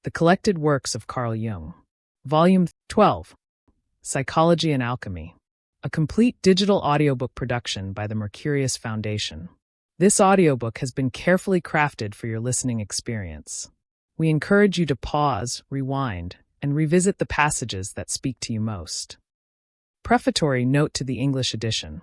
The Collected Works of Carl Jung. Volume 12. Psychology and Alchemy. A complete digital audiobook production by the Mercurius Foundation. This audiobook has been carefully crafted for your listening experience. We encourage you to pause, rewind, and revisit the passages that speak to you most. Prefatory note to the English edition.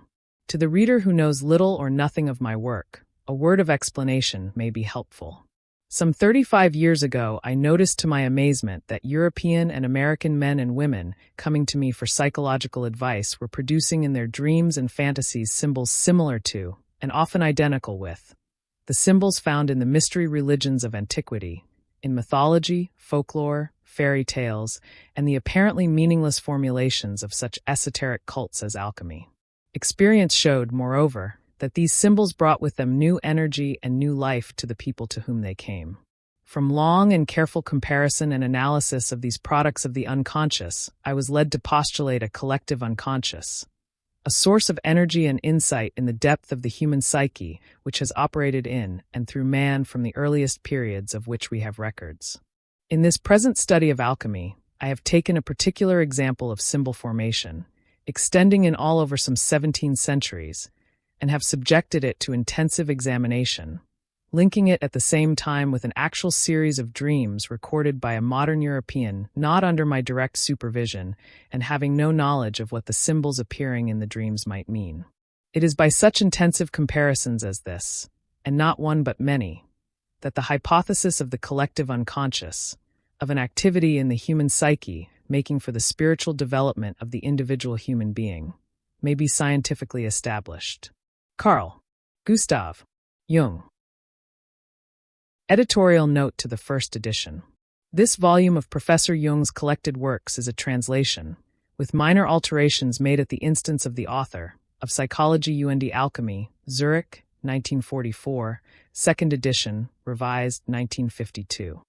To the reader who knows little or nothing of my work, a word of explanation may be helpful. Some 35 years ago, I noticed to my amazement that European and American men and women coming to me for psychological advice were producing in their dreams and fantasies symbols similar to, and often identical with, the symbols found in the mystery religions of antiquity, in mythology, folklore, fairy tales, and the apparently meaningless formulations of such esoteric cults as alchemy. Experience showed, moreover, that these symbols brought with them new energy and new life to the people to whom they came. From long and careful comparison and analysis of these products of the unconscious, I was led to postulate a collective unconscious, a source of energy and insight in the depth of the human psyche which has operated in and through man from the earliest periods of which we have records. In this present study of alchemy, I have taken a particular example of symbol formation, extending in all over some 17 centuries, and have subjected it to intensive examination, linking it at the same time with an actual series of dreams recorded by a modern European not under my direct supervision and having no knowledge of what the symbols appearing in the dreams might mean. It is by such intensive comparisons as this, and not one but many, that the hypothesis of the collective unconscious, of an activity in the human psyche making for the spiritual development of the individual human being, may be scientifically established. Carl Gustav Jung. Editorial note to the first edition. This volume of Professor Jung's collected works is a translation, with minor alterations made at the instance of the author, of Psychology und Alchemy, Zurich, 1944, second edition, revised 1952.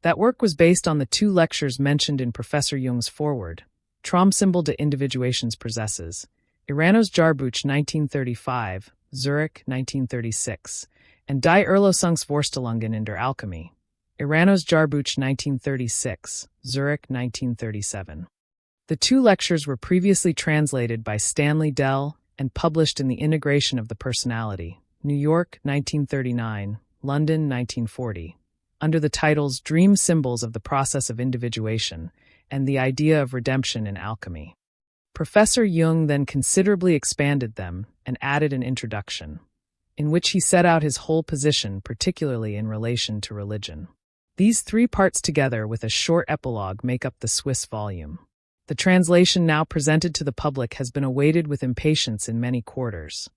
That work was based on the 2 lectures mentioned in Professor Jung's foreword, Traumsymbol de Individuationsprozesses, Iranos Jahrbuch 1935, Zurich 1936, and Die Erlösungsvorstellungen in der Alchemie, Iranos Jahrbuch 1936, Zurich 1937. The 2 lectures were previously translated by Stanley Dell and published in The Integration of the Personality, New York 1939, London 1940, under the titles Dream Symbols of the Process of Individuation and The Idea of Redemption in Alchemy. Professor Jung then considerably expanded them and added an introduction, in which he set out his whole position, particularly in relation to religion. These 3 parts together with a short epilogue make up the Swiss volume. The translation now presented to the public has been awaited with impatience in many quarters,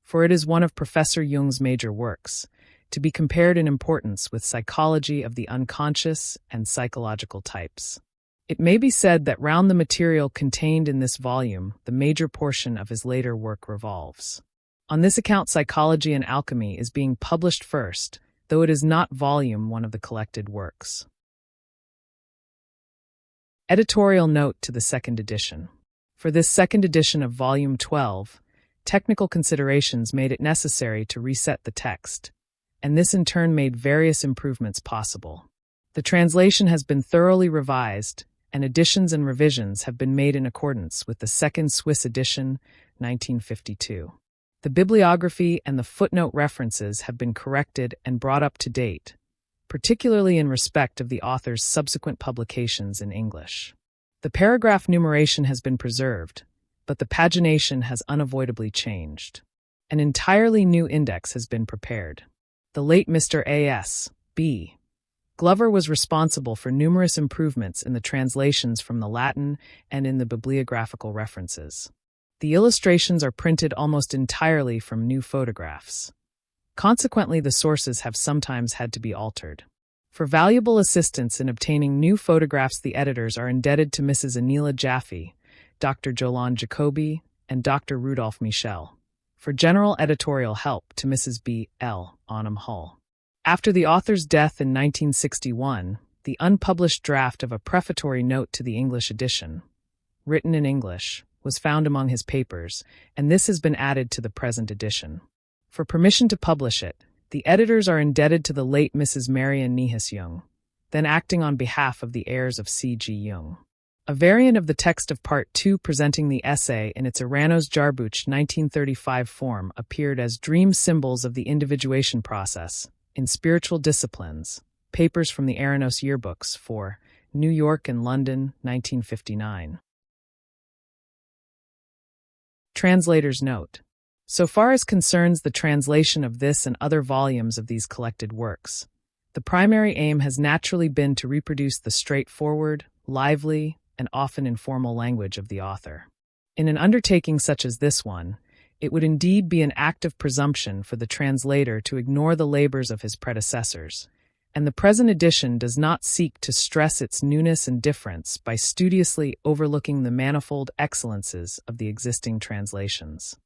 for it is one of Professor Jung's major works, to be compared in importance with Psychology of the Unconscious and Psychological Types. It may be said that round the material contained in this volume, the major portion of his later work revolves. On this account, Psychology and Alchemy is being published first, though it is not volume 1 of the collected works. Editorial note to the second edition. For this second edition of Volume 12, technical considerations made it necessary to reset the text, and this in turn made various improvements possible. The translation has been thoroughly revised, and additions and revisions have been made in accordance with the second Swiss edition, 1952. The bibliography and the footnote references have been corrected and brought up to date, particularly in respect of the author's subsequent publications in English. The paragraph numeration has been preserved, but the pagination has unavoidably changed. An entirely new index has been prepared. The late Mr. A.S. B. Glover was responsible for numerous improvements in the translations from the Latin and in the bibliographical references. The illustrations are printed almost entirely from new photographs. Consequently, the sources have sometimes had to be altered. For valuable assistance in obtaining new photographs, the editors are indebted to Mrs. Anila Jaffe, Dr. Jolande Jacobi, and Dr. Rudolf Michel. For general editorial help, to Mrs. B. L. Onum Hull. After the author's death in 1961, the unpublished draft of a prefatory note to the English edition, written in English, was found among his papers, and this has been added to the present edition. For permission to publish it, the editors are indebted to the late Mrs. Marian Niehaus Jung, then acting on behalf of the heirs of C.G. Jung. A variant of the text of Part 2 presenting the essay in its Eranos Jarbuch 1935 form appeared as Dream Symbols of the Individuation Process in Spiritual Disciplines, Papers from the Eranos Yearbooks for New York and London, 1959. Translator's note. So far as concerns the translation of this and other volumes of these collected works, the primary aim has naturally been to reproduce the straightforward, lively, and often informal language of the author. In an undertaking such as this one, it would indeed be an act of presumption for the translator to ignore the labors of his predecessors, and the present edition does not seek to stress its newness and difference by studiously overlooking the manifold excellences of the existing translations.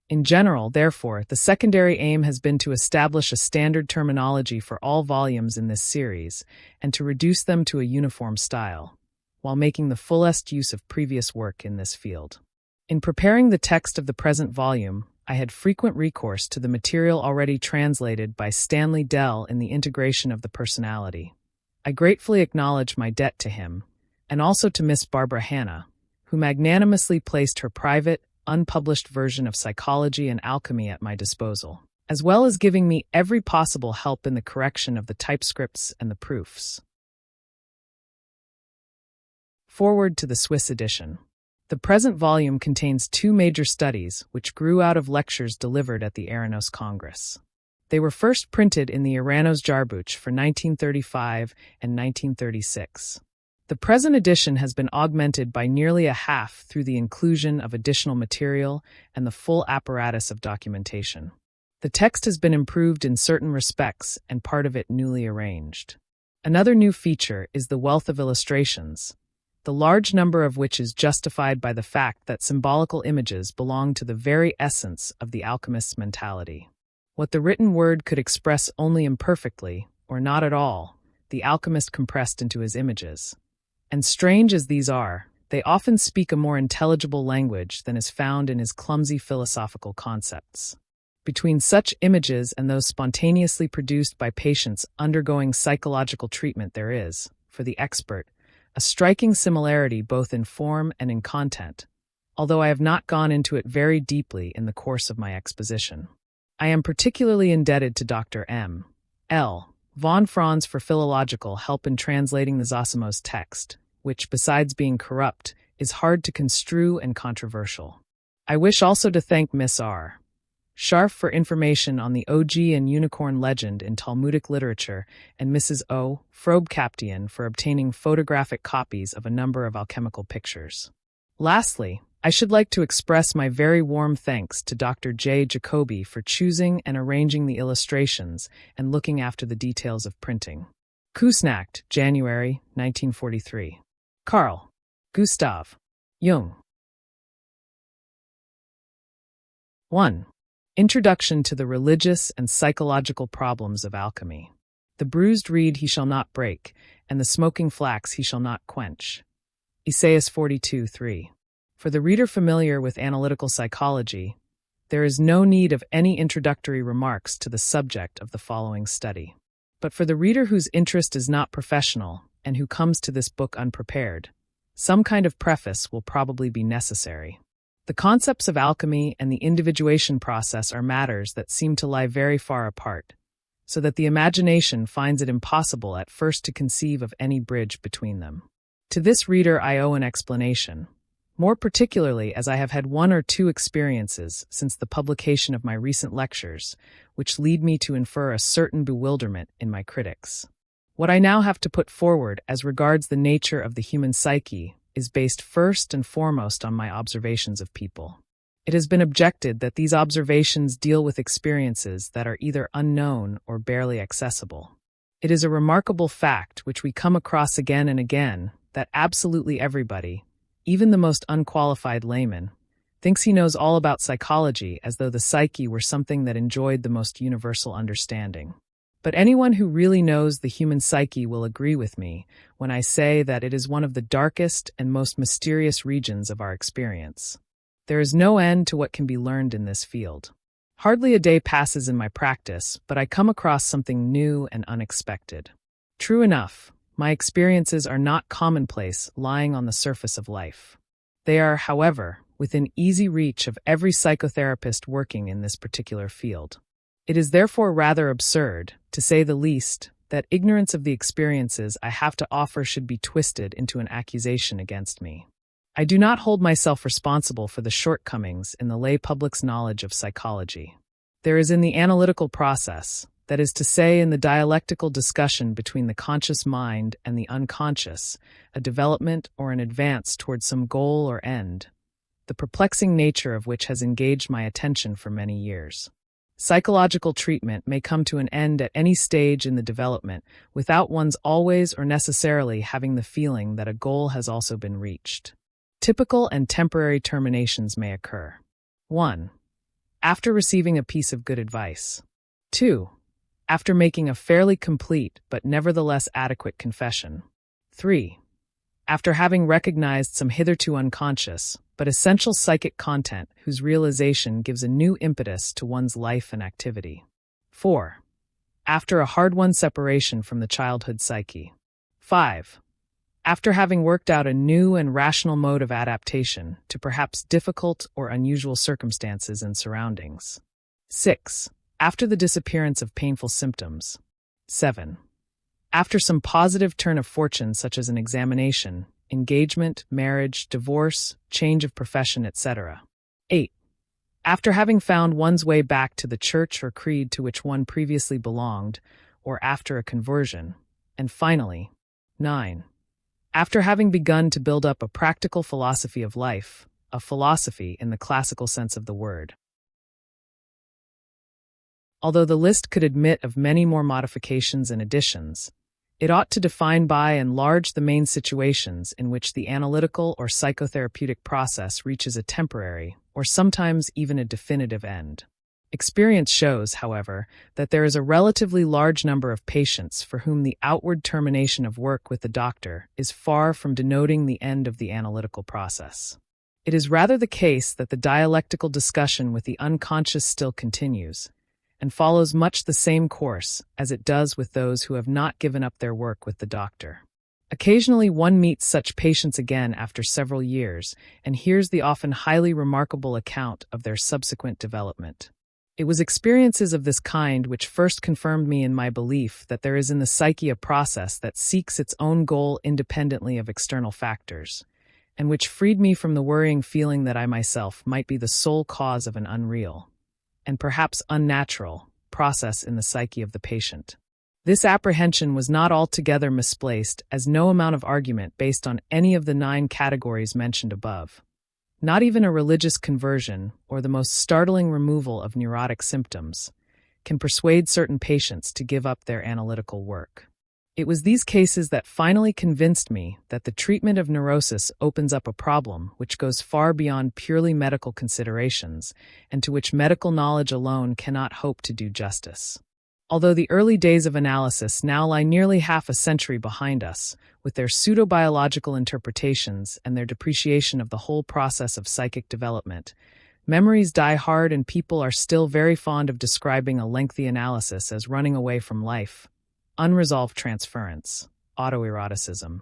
In general, therefore, the secondary aim has been to establish a standard terminology for all volumes in this series and to reduce them to a uniform style, while making the fullest use of previous work in this field. In preparing the text of the present volume, I had frequent recourse to the material already translated by Stanley Dell in the Integration of the Personality. I gratefully acknowledge my debt to him, and also to Miss Barbara Hanna, who magnanimously placed her private, unpublished version of Psychology and Alchemy at my disposal, as well as giving me every possible help in the correction of the typescripts and the proofs. Forward to the Swiss edition. The present volume contains two major studies which grew out of lectures delivered at the Eranos Congress. They were first printed in the Eranos Jarbuch for 1935 and 1936. The present edition has been augmented by nearly a half through the inclusion of additional material and the full apparatus of documentation. The text has been improved in certain respects and part of it newly arranged. Another new feature is the wealth of illustrations, the large number of which is justified by the fact that symbolical images belong to the very essence of the alchemist's mentality. What the written word could express only imperfectly, or not at all, the alchemist compressed into his images. And strange as these are, they often speak a more intelligible language than is found in his clumsy philosophical concepts. Between such images and those spontaneously produced by patients undergoing psychological treatment there is, for the expert, a striking similarity both in form and in content, although I have not gone into it very deeply in the course of my exposition. I am particularly indebted to Dr. M. L. von Franz for philological help in translating the Zosimov's text, which, besides being corrupt, is hard to construe and controversial. I wish also to thank Miss R. Scharf for information on the OG and unicorn legend in Talmudic literature, and Mrs. O. Frobkaptian for obtaining photographic copies of a number of alchemical pictures. Lastly, I should like to express my very warm thanks to Dr. J. Jacoby for choosing and arranging the illustrations and looking after the details of printing. Kusnacht, January 1943. Carl Gustav Jung. 1. Introduction to the religious and psychological problems of alchemy. The bruised reed he shall not break, and the smoking flax he shall not quench. Esaias 42:3. For the reader familiar with analytical psychology, there is no need of any introductory remarks to the subject of the following study. But for the reader whose interest is not professional and who comes to this book unprepared, some kind of preface will probably be necessary. The concepts of alchemy and the individuation process are matters that seem to lie very far apart, so that the imagination finds it impossible at first to conceive of any bridge between them. To this reader I owe an explanation, more particularly as I have had one or two experiences since the publication of my recent lectures, which lead me to infer a certain bewilderment in my critics. What I now have to put forward as regards the nature of the human psyche is based first and foremost on my observations of people. It has been objected that these observations deal with experiences that are either unknown or barely accessible. It is a remarkable fact which we come across again and again that absolutely everybody, even the most unqualified layman, thinks he knows all about psychology as though the psyche were something that enjoyed the most universal understanding. But anyone who really knows the human psyche will agree with me when I say that it is one of the darkest and most mysterious regions of our experience. There is no end to what can be learned in this field. Hardly a day passes in my practice, but I come across something new and unexpected. True enough, My experiences are not commonplace, lying on the surface of life. They are, however, within easy reach of every psychotherapist working in this particular field. It is therefore rather absurd, to say the least, that ignorance of the experiences I have to offer should be twisted into an accusation against me. I do not hold myself responsible for the shortcomings in the lay public's knowledge of psychology. There is in the analytical process, that is to say in the dialectical discussion between the conscious mind and the unconscious, a development or an advance towards some goal or end, the perplexing nature of which has engaged my attention for many years. Psychological treatment may come to an end at any stage in the development without one's always or necessarily having the feeling that a goal has also been reached. Typical and temporary terminations may occur. 1. After receiving a piece of good advice. 2. After making a fairly complete but nevertheless adequate confession. 3. After having recognized some hitherto unconscious but essential psychic content whose realization gives a new impetus to one's life and activity. 4. After a hard-won separation from the childhood psyche. 5. After having worked out a new and rational mode of adaptation to perhaps difficult or unusual circumstances and surroundings. 6. After the disappearance of painful symptoms. 7. After some positive turn of fortune such as an examination, engagement, marriage, divorce, change of profession, etc. 8. After having found one's way back to the church or creed to which one previously belonged, or after a conversion. And finally, 9. After having begun to build up a practical philosophy of life, a philosophy in the classical sense of the word. Although the list could admit of many more modifications and additions, it ought to define by and large the main situations in which the analytical or psychotherapeutic process reaches a temporary, or sometimes even a definitive end. Experience shows, however, that there is a relatively large number of patients for whom the outward termination of work with the doctor is far from denoting the end of the analytical process. It is rather the case that the dialectical discussion with the unconscious still continues, and follows much the same course as it does with those who have not given up their work with the doctor. Occasionally one meets such patients again after several years and hears the often highly remarkable account of their subsequent development. It was experiences of this kind which first confirmed me in my belief that there is in the psyche a process that seeks its own goal independently of external factors, and which freed me from the worrying feeling that I myself might be the sole cause of an unreal, and perhaps unnatural, process in the psyche of the patient. This apprehension was not altogether misplaced, as no amount of argument based on any of the 9 categories mentioned above, not even a religious conversion or the most startling removal of neurotic symptoms, can persuade certain patients to give up their analytical work. It was these cases that finally convinced me that the treatment of neurosis opens up a problem which goes far beyond purely medical considerations and to which medical knowledge alone cannot hope to do justice. Although the early days of analysis now lie nearly half a century behind us, with their pseudo-biological interpretations and their depreciation of the whole process of psychic development, memories die hard and people are still very fond of describing a lengthy analysis as running away from life, unresolved transference, autoeroticism,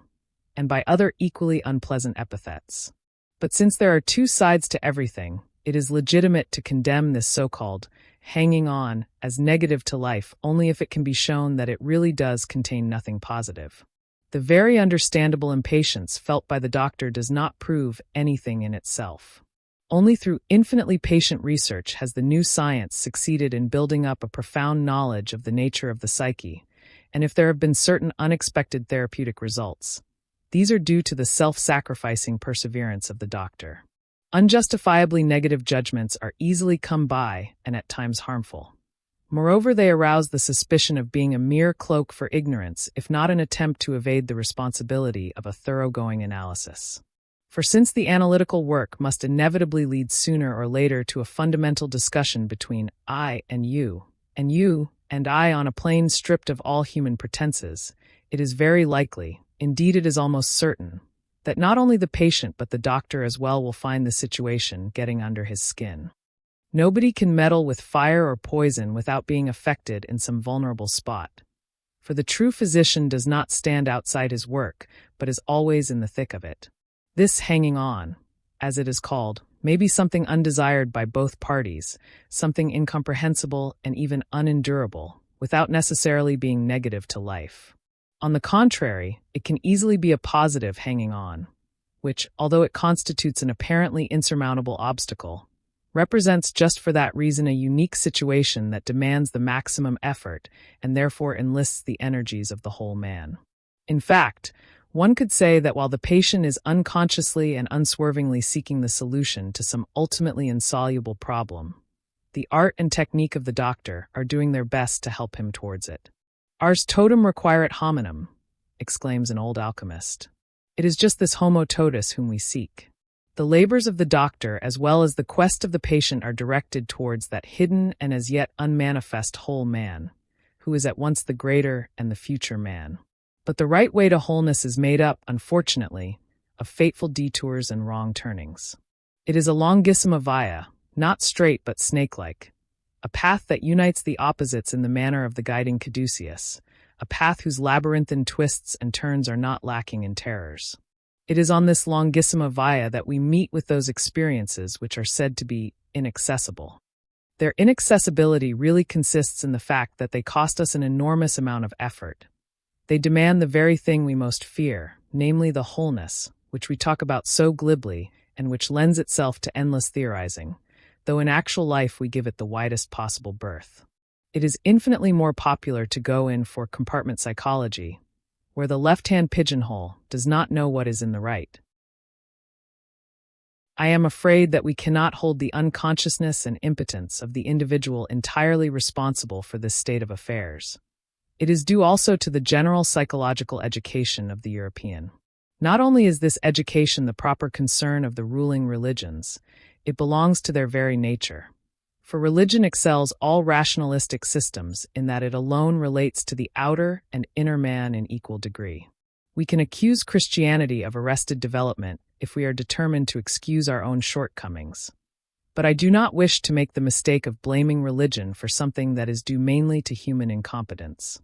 and by other equally unpleasant epithets. But since there are 2 sides to everything, it is legitimate to condemn this so-called hanging on as negative to life only if it can be shown that it really does contain nothing positive. The very understandable impatience felt by the doctor does not prove anything in itself. Only through infinitely patient research has the new science succeeded in building up a profound knowledge of the nature of the psyche, and if there have been certain unexpected therapeutic results, these are due to the self-sacrificing perseverance of the doctor. Unjustifiably negative judgments are easily come by and at times harmful. Moreover, they arouse the suspicion of being a mere cloak for ignorance, if not an attempt to evade the responsibility of a thoroughgoing analysis. For since the analytical work must inevitably lead sooner or later to a fundamental discussion between I and you and I on a plane stripped of all human pretenses, it is very likely, indeed it is almost certain, that not only the patient but the doctor as well will find the situation getting under his skin. Nobody can meddle with fire or poison without being affected in some vulnerable spot. For the true physician does not stand outside his work, but is always in the thick of it. This hanging on, as it is called, may be something undesired by both parties, something incomprehensible and even unendurable, without necessarily being negative to life. On the contrary, it can easily be a positive hanging on, which, although it constitutes an apparently insurmountable obstacle, represents just for that reason a unique situation that demands the maximum effort and therefore enlists the energies of the whole man. In fact, one could say that while the patient is unconsciously and unswervingly seeking the solution to some ultimately insoluble problem, the art and technique of the doctor are doing their best to help him towards it. Ars totum requiret hominum, exclaims an old alchemist. It is just this homo totus whom we seek. The labors of the doctor as well as the quest of the patient are directed towards that hidden and as yet unmanifest whole man, who is at once the greater and the future man. But the right way to wholeness is made up, unfortunately, of fateful detours and wrong turnings. It is a longissima via, not straight but snake-like, a path that unites the opposites in the manner of the guiding caduceus, a path whose labyrinthine twists and turns are not lacking in terrors. It is on this longissima via that we meet with those experiences which are said to be inaccessible. Their inaccessibility really consists in the fact that they cost us an enormous amount of effort. They demand the very thing we most fear, namely the wholeness, which we talk about so glibly and which lends itself to endless theorizing, though in actual life we give it the widest possible berth. It is infinitely more popular to go in for compartment psychology, where the left-hand pigeonhole does not know what is in the right. I am afraid that we cannot hold the unconsciousness and impotence of the individual entirely responsible for this state of affairs. It is due also to the general psychological education of the European. Not only is this education the proper concern of the ruling religions, it belongs to their very nature. For religion excels all rationalistic systems in that it alone relates to the outer and inner man in equal degree. We can accuse Christianity of arrested development if we are determined to excuse our own shortcomings. But I do not wish to make the mistake of blaming religion for something that is due mainly to human incompetence.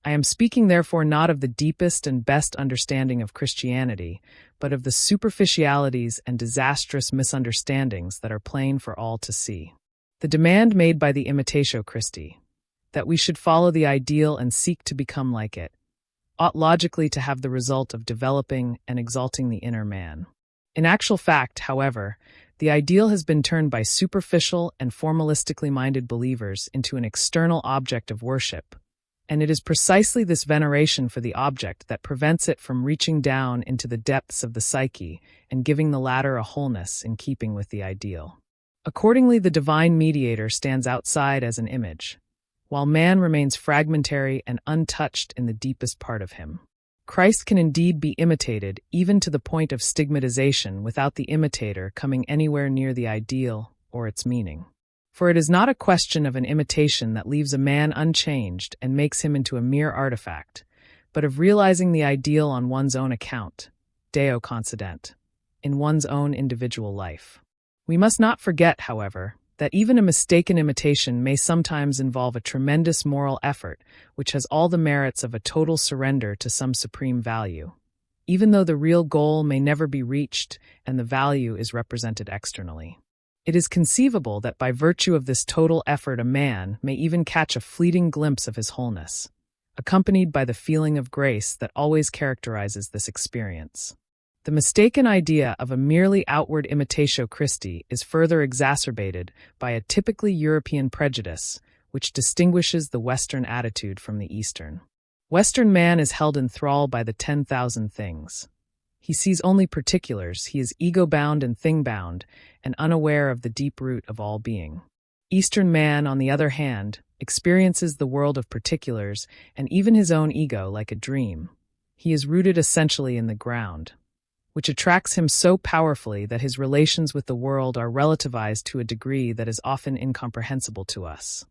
I am speaking therefore not of the deepest and best understanding of Christianity, but of the superficialities and disastrous misunderstandings that are plain for all to see. The demand made by the Imitatio Christi, that we should follow the ideal and seek to become like it, ought logically to have the result of developing and exalting the inner man. In actual fact, however, the ideal has been turned by superficial and formalistically minded believers into an external object of worship, and it is precisely this veneration for the object that prevents it from reaching down into the depths of the psyche and giving the latter a wholeness in keeping with the ideal. Accordingly, the divine mediator stands outside as an image, while man remains fragmentary and untouched in the deepest part of him. Christ can indeed be imitated even to the point of stigmatization without the imitator coming anywhere near the ideal or its meaning. For it is not a question of an imitation that leaves a man unchanged and makes him into a mere artifact, but of realizing the ideal on one's own account, Deo concedent, in one's own individual life. We must not forget, however, that even a mistaken imitation may sometimes involve a tremendous moral effort which has all the merits of a total surrender to some supreme value, even though the real goal may never be reached and the value is represented externally. It is conceivable that by virtue of this total effort a man may even catch a fleeting glimpse of his wholeness, accompanied by the feeling of grace that always characterizes this experience. The mistaken idea of a merely outward imitatio Christi is further exacerbated by a typically European prejudice which distinguishes the Western attitude from the Eastern. Western man is held in thrall by the 10,000 things. He sees only particulars, he is ego-bound and thing-bound, and unaware of the deep root of all being. Eastern man, on the other hand, experiences the world of particulars and even his own ego like a dream. He is rooted essentially in the ground, which attracts him so powerfully that his relations with the world are relativized to a degree that is often incomprehensible to us.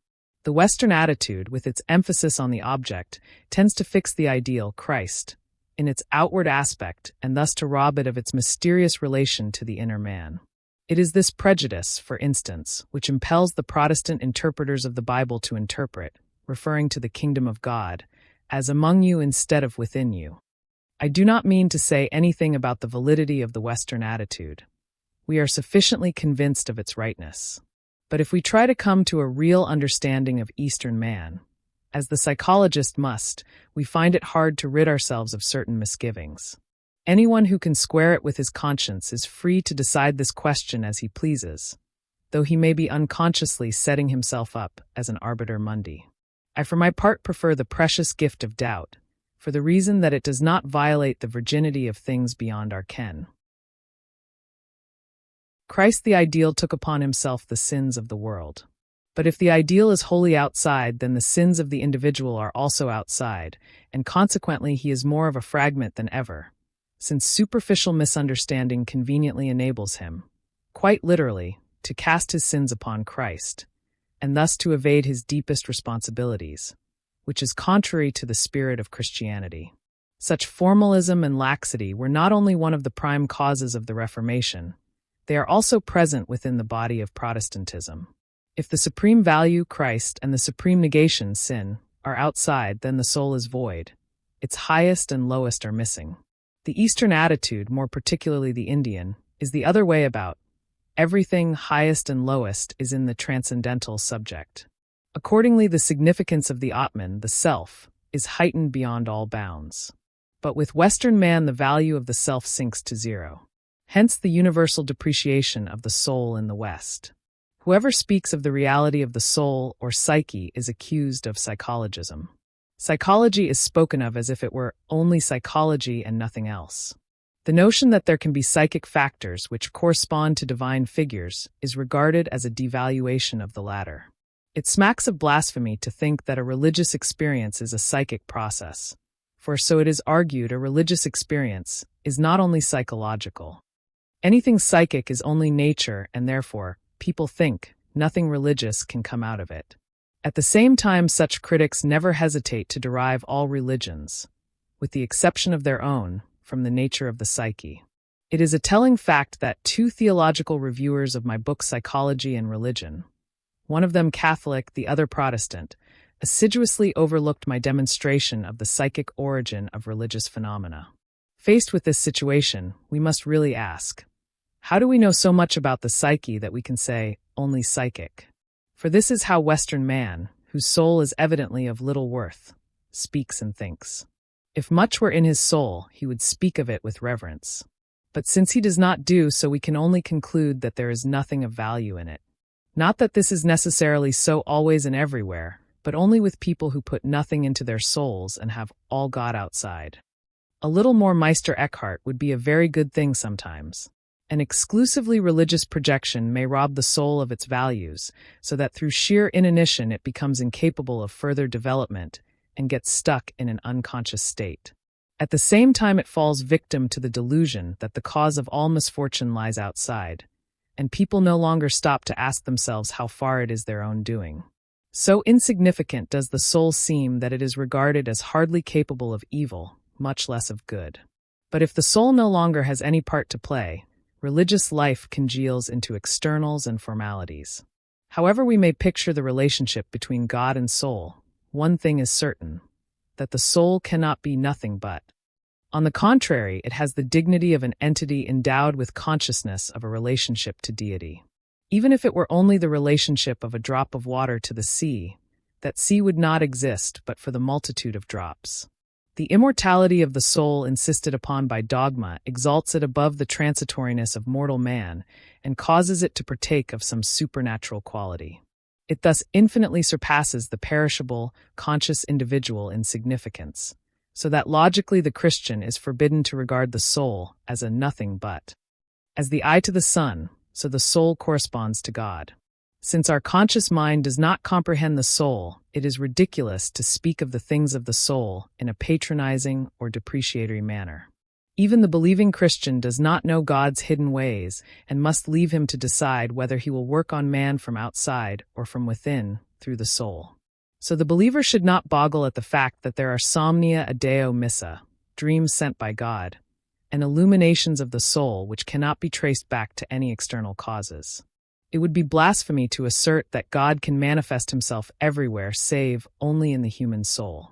The Western attitude, with its emphasis on the object, tends to fix the ideal, Christ, in its outward aspect and thus to rob it of its mysterious relation to the inner man. It is this prejudice, for instance, which impels the Protestant interpreters of the Bible to interpret, referring to the kingdom of God, as among you instead of within you. I do not mean to say anything about the validity of the Western attitude. We are sufficiently convinced of its rightness. But if we try to come to a real understanding of Eastern man, as the psychologist must, we find it hard to rid ourselves of certain misgivings. Anyone who can square it with his conscience is free to decide this question as he pleases, though he may be unconsciously setting himself up as an arbiter mundi. I for my part prefer the precious gift of doubt, for the reason that it does not violate the virginity of things beyond our ken. Christ the ideal took upon himself the sins of the world. But if the ideal is wholly outside, then the sins of the individual are also outside, and consequently he is more of a fragment than ever, since superficial misunderstanding conveniently enables him, quite literally, to cast his sins upon Christ, and thus to evade his deepest responsibilities, which is contrary to the spirit of Christianity. Such formalism and laxity were not only one of the prime causes of the Reformation, they are also present within the body of Protestantism. If the supreme value, Christ, and the supreme negation, sin, are outside, then the soul is void. Its highest and lowest are missing. The Eastern attitude, more particularly the Indian, is the other way about. Everything highest and lowest is in the transcendental subject. Accordingly, the significance of the Atman, the self, is heightened beyond all bounds. But with Western man, the value of the self sinks to zero. Hence the universal depreciation of the soul in the West. Whoever speaks of the reality of the soul or psyche is accused of psychologism. Psychology is spoken of as if it were only psychology and nothing else. The notion that there can be psychic factors which correspond to divine figures is regarded as a devaluation of the latter. It smacks of blasphemy to think that a religious experience is a psychic process, for so it is argued a religious experience is not only psychological. Anything psychic is only nature, and therefore, people think nothing religious can come out of it. At the same time, such critics never hesitate to derive all religions, with the exception of their own, from the nature of the psyche. It is a telling fact that two theological reviewers of my book Psychology and Religion, one of them Catholic, the other Protestant, assiduously overlooked my demonstration of the psychic origin of religious phenomena. Faced with this situation, we must really ask, how do we know so much about the psyche that we can say, only psychic? For this is how Western man, whose soul is evidently of little worth, speaks and thinks. If much were in his soul, he would speak of it with reverence. But since he does not do so, we can only conclude that there is nothing of value in it. Not that this is necessarily so always and everywhere, but only with people who put nothing into their souls and have all God outside. A little more Meister Eckhart would be a very good thing sometimes. An exclusively religious projection may rob the soul of its values, so that through sheer inanition it becomes incapable of further development and gets stuck in an unconscious state. At the same time, it falls victim to the delusion that the cause of all misfortune lies outside, and people no longer stop to ask themselves how far it is their own doing. So insignificant does the soul seem that it is regarded as hardly capable of evil, much less of good. But if the soul no longer has any part to play, religious life congeals into externals and formalities. However we may picture the relationship between God and soul, one thing is certain, that the soul cannot be nothing but. On the contrary, it has the dignity of an entity endowed with consciousness of a relationship to deity. Even if it were only the relationship of a drop of water to the sea, that sea would not exist but for the multitude of drops. The immortality of the soul insisted upon by dogma exalts it above the transitoriness of mortal man and causes it to partake of some supernatural quality. It thus infinitely surpasses the perishable, conscious individual in significance, so that logically the Christian is forbidden to regard the soul as a nothing but. As the eye to the sun, so the soul corresponds to God. Since our conscious mind does not comprehend the soul, it is ridiculous to speak of the things of the soul in a patronizing or depreciatory manner. Even the believing Christian does not know God's hidden ways and must leave him to decide whether he will work on man from outside or from within through the soul. So the believer should not boggle at the fact that there are somnia adeo missa, dreams sent by God, and illuminations of the soul which cannot be traced back to any external causes. It would be blasphemy to assert that God can manifest himself everywhere save only in the human soul.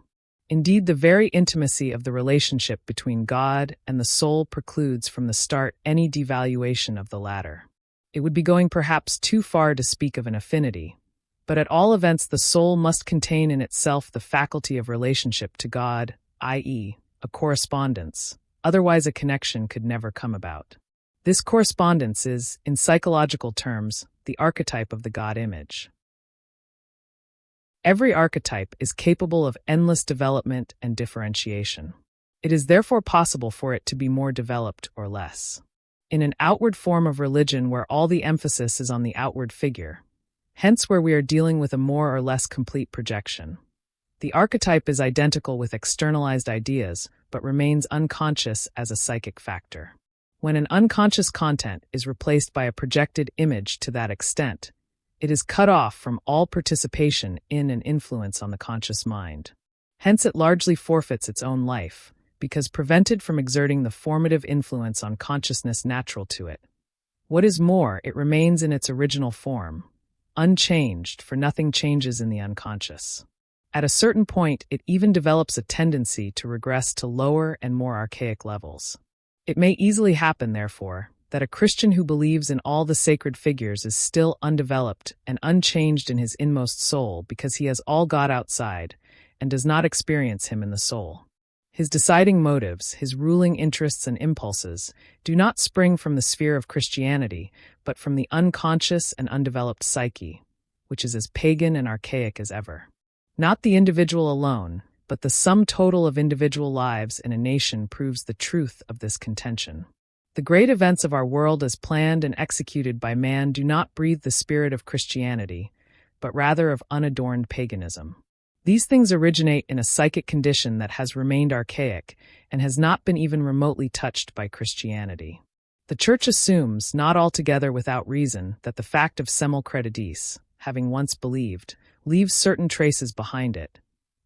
Indeed, the very intimacy of the relationship between God and the soul precludes from the start any devaluation of the latter. It would be going perhaps too far to speak of an affinity, but at all events the soul must contain in itself the faculty of relationship to God, i.e., a correspondence, otherwise a connection could never come about. This correspondence is, in psychological terms, the archetype of the God image. Every archetype is capable of endless development and differentiation. It is therefore possible for it to be more developed or less. In an outward form of religion where all the emphasis is on the outward figure, hence where we are dealing with a more or less complete projection, the archetype is identical with externalized ideas, but remains unconscious as a psychic factor. When an unconscious content is replaced by a projected image to that extent, it is cut off from all participation in and influence on the conscious mind. Hence it largely forfeits its own life, because prevented from exerting the formative influence on consciousness natural to it. What is more, it remains in its original form, unchanged, for nothing changes in the unconscious. At a certain point, it even develops a tendency to regress to lower and more archaic levels. It may easily happen, therefore, that a Christian who believes in all the sacred figures is still undeveloped and unchanged in his inmost soul because he has all God outside and does not experience him in the soul. His deciding motives, his ruling interests and impulses, do not spring from the sphere of Christianity, but from the unconscious and undeveloped psyche, which is as pagan and archaic as ever. Not the individual alone, but the sum total of individual lives in a nation proves the truth of this contention. The great events of our world as planned and executed by man do not breathe the spirit of Christianity, but rather of unadorned paganism. These things originate in a psychic condition that has remained archaic and has not been even remotely touched by Christianity. The Church assumes, not altogether without reason, that the fact of semel credidis, having once believed, leaves certain traces behind it,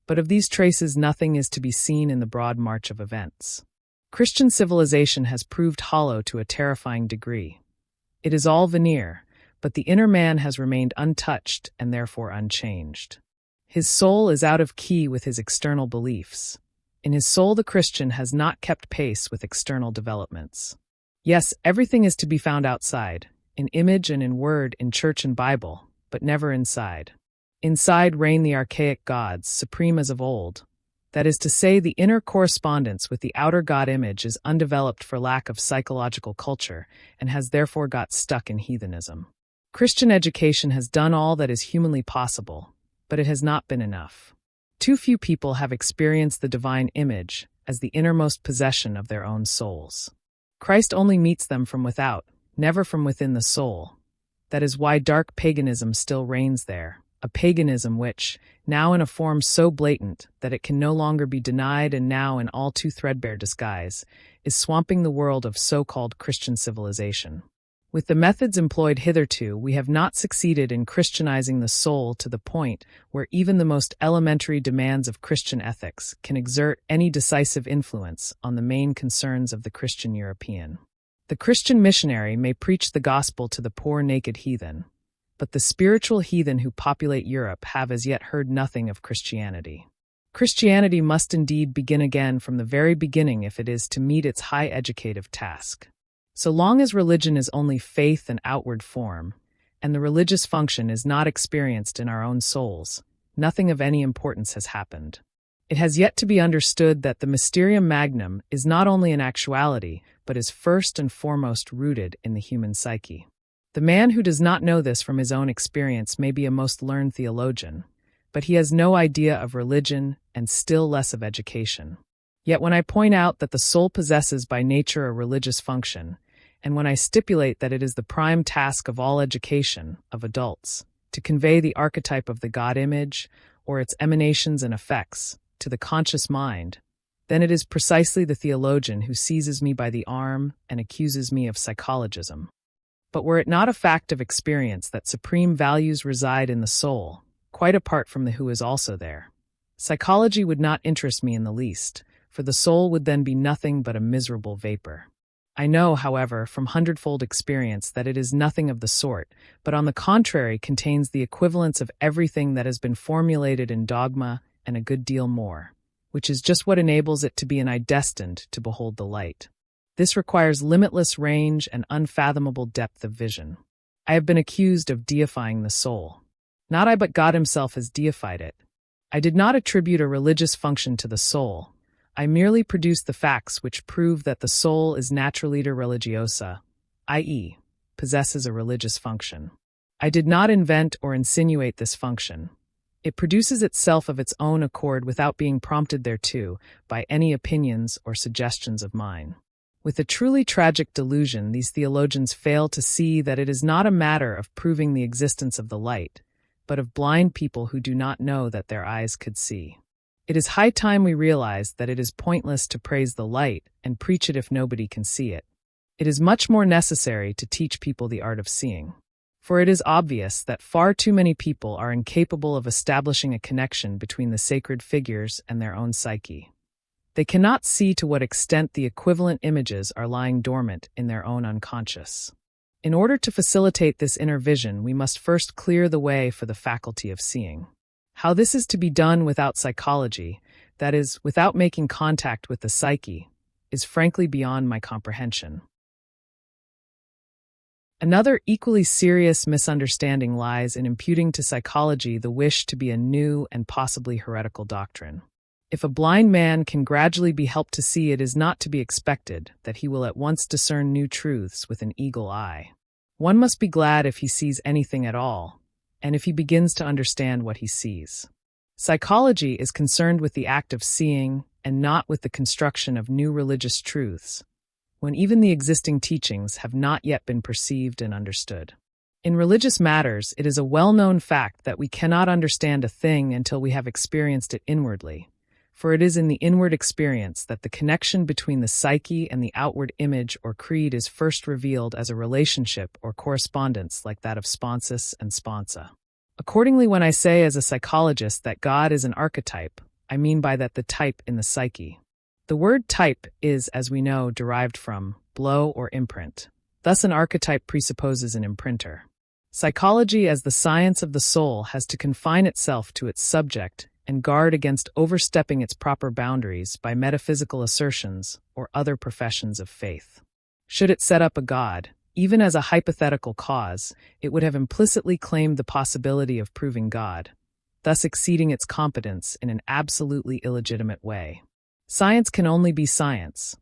but of these traces nothing is to be seen in the broad march of events. Christian civilization has proved hollow to a terrifying degree. It is all veneer, but the inner man has remained untouched and therefore unchanged. His soul is out of key with his external beliefs. In his soul the Christian has not kept pace with external developments. Yes, everything is to be found outside, in image and in word, in church and Bible, but never inside. Inside reign the archaic gods, supreme as of old. That is to say, the inner correspondence with the outer God image is undeveloped for lack of psychological culture and has therefore got stuck in heathenism. Christian education has done all that is humanly possible, but it has not been enough. Too few people have experienced the divine image as the innermost possession of their own souls. Christ only meets them from without, never from within the soul. That is why dark paganism still reigns there, a paganism which, now in a form so blatant that it can no longer be denied and now in all too threadbare disguise, is swamping the world of so-called Christian civilization. With the methods employed hitherto, we have not succeeded in Christianizing the soul to the point where even the most elementary demands of Christian ethics can exert any decisive influence on the main concerns of the Christian European. The Christian missionary may preach the gospel to the poor naked heathen, but the spiritual heathen who populate Europe have as yet heard nothing of Christianity. Christianity must indeed begin again from the very beginning if it is to meet its high educative task. So long as religion is only faith and outward form, and the religious function is not experienced in our own souls, nothing of any importance has happened. It has yet to be understood that the Mysterium Magnum is not only an actuality, but is first and foremost rooted in the human psyche. The man who does not know this from his own experience may be a most learned theologian, but he has no idea of religion and still less of education. Yet when I point out that the soul possesses by nature a religious function, and when I stipulate that it is the prime task of all education, of adults, to convey the archetype of the God image, or its emanations and effects, to the conscious mind, then it is precisely the theologian who seizes me by the arm and accuses me of psychologism. But were it not a fact of experience that supreme values reside in the soul, quite apart from the who is also there, psychology would not interest me in the least, for the soul would then be nothing but a miserable vapor. I know, however, from hundredfold experience that it is nothing of the sort, but on the contrary contains the equivalence of everything that has been formulated in dogma and a good deal more, which is just what enables it to be an eye destined to behold the light. This requires limitless range and unfathomable depth of vision. I have been accused of deifying the soul. Not I, but God himself has deified it. I did not attribute a religious function to the soul. I merely produced the facts which prove that the soul is naturaliter religiosa, i.e., possesses a religious function. I did not invent or insinuate this function. It produces itself of its own accord without being prompted thereto by any opinions or suggestions of mine. With a truly tragic delusion, these theologians fail to see that it is not a matter of proving the existence of the light, but of blind people who do not know that their eyes could see. It is high time we realize that it is pointless to praise the light and preach it if nobody can see it. It is much more necessary to teach people the art of seeing. For it is obvious that far too many people are incapable of establishing a connection between the sacred figures and their own psyche. They cannot see to what extent the equivalent images are lying dormant in their own unconscious. In order to facilitate this inner vision, we must first clear the way for the faculty of seeing. How this is to be done without psychology, that is, without making contact with the psyche, is frankly beyond my comprehension. Another equally serious misunderstanding lies in imputing to psychology the wish to be a new and possibly heretical doctrine. If a blind man can gradually be helped to see, it is not to be expected that he will at once discern new truths with an eagle eye. One must be glad if he sees anything at all, and if he begins to understand what he sees. Psychology is concerned with the act of seeing and not with the construction of new religious truths, when even the existing teachings have not yet been perceived and understood. In religious matters, it is a well-known fact that we cannot understand a thing until we have experienced it inwardly, for it is in the inward experience that the connection between the psyche and the outward image or creed is first revealed as a relationship or correspondence like that of sponsus and sponsa. Accordingly, when I say as a psychologist that God is an archetype, I mean by that the type in the psyche. The word type is, as we know, derived from blow or imprint. Thus, an archetype presupposes an imprinter. Psychology as the science of the soul has to confine itself to its subject and guard against overstepping its proper boundaries by metaphysical assertions or other professions of faith. Should it set up a God, even as a hypothetical cause, it would have implicitly claimed the possibility of proving God, thus exceeding its competence in an absolutely illegitimate way. Science can only be science.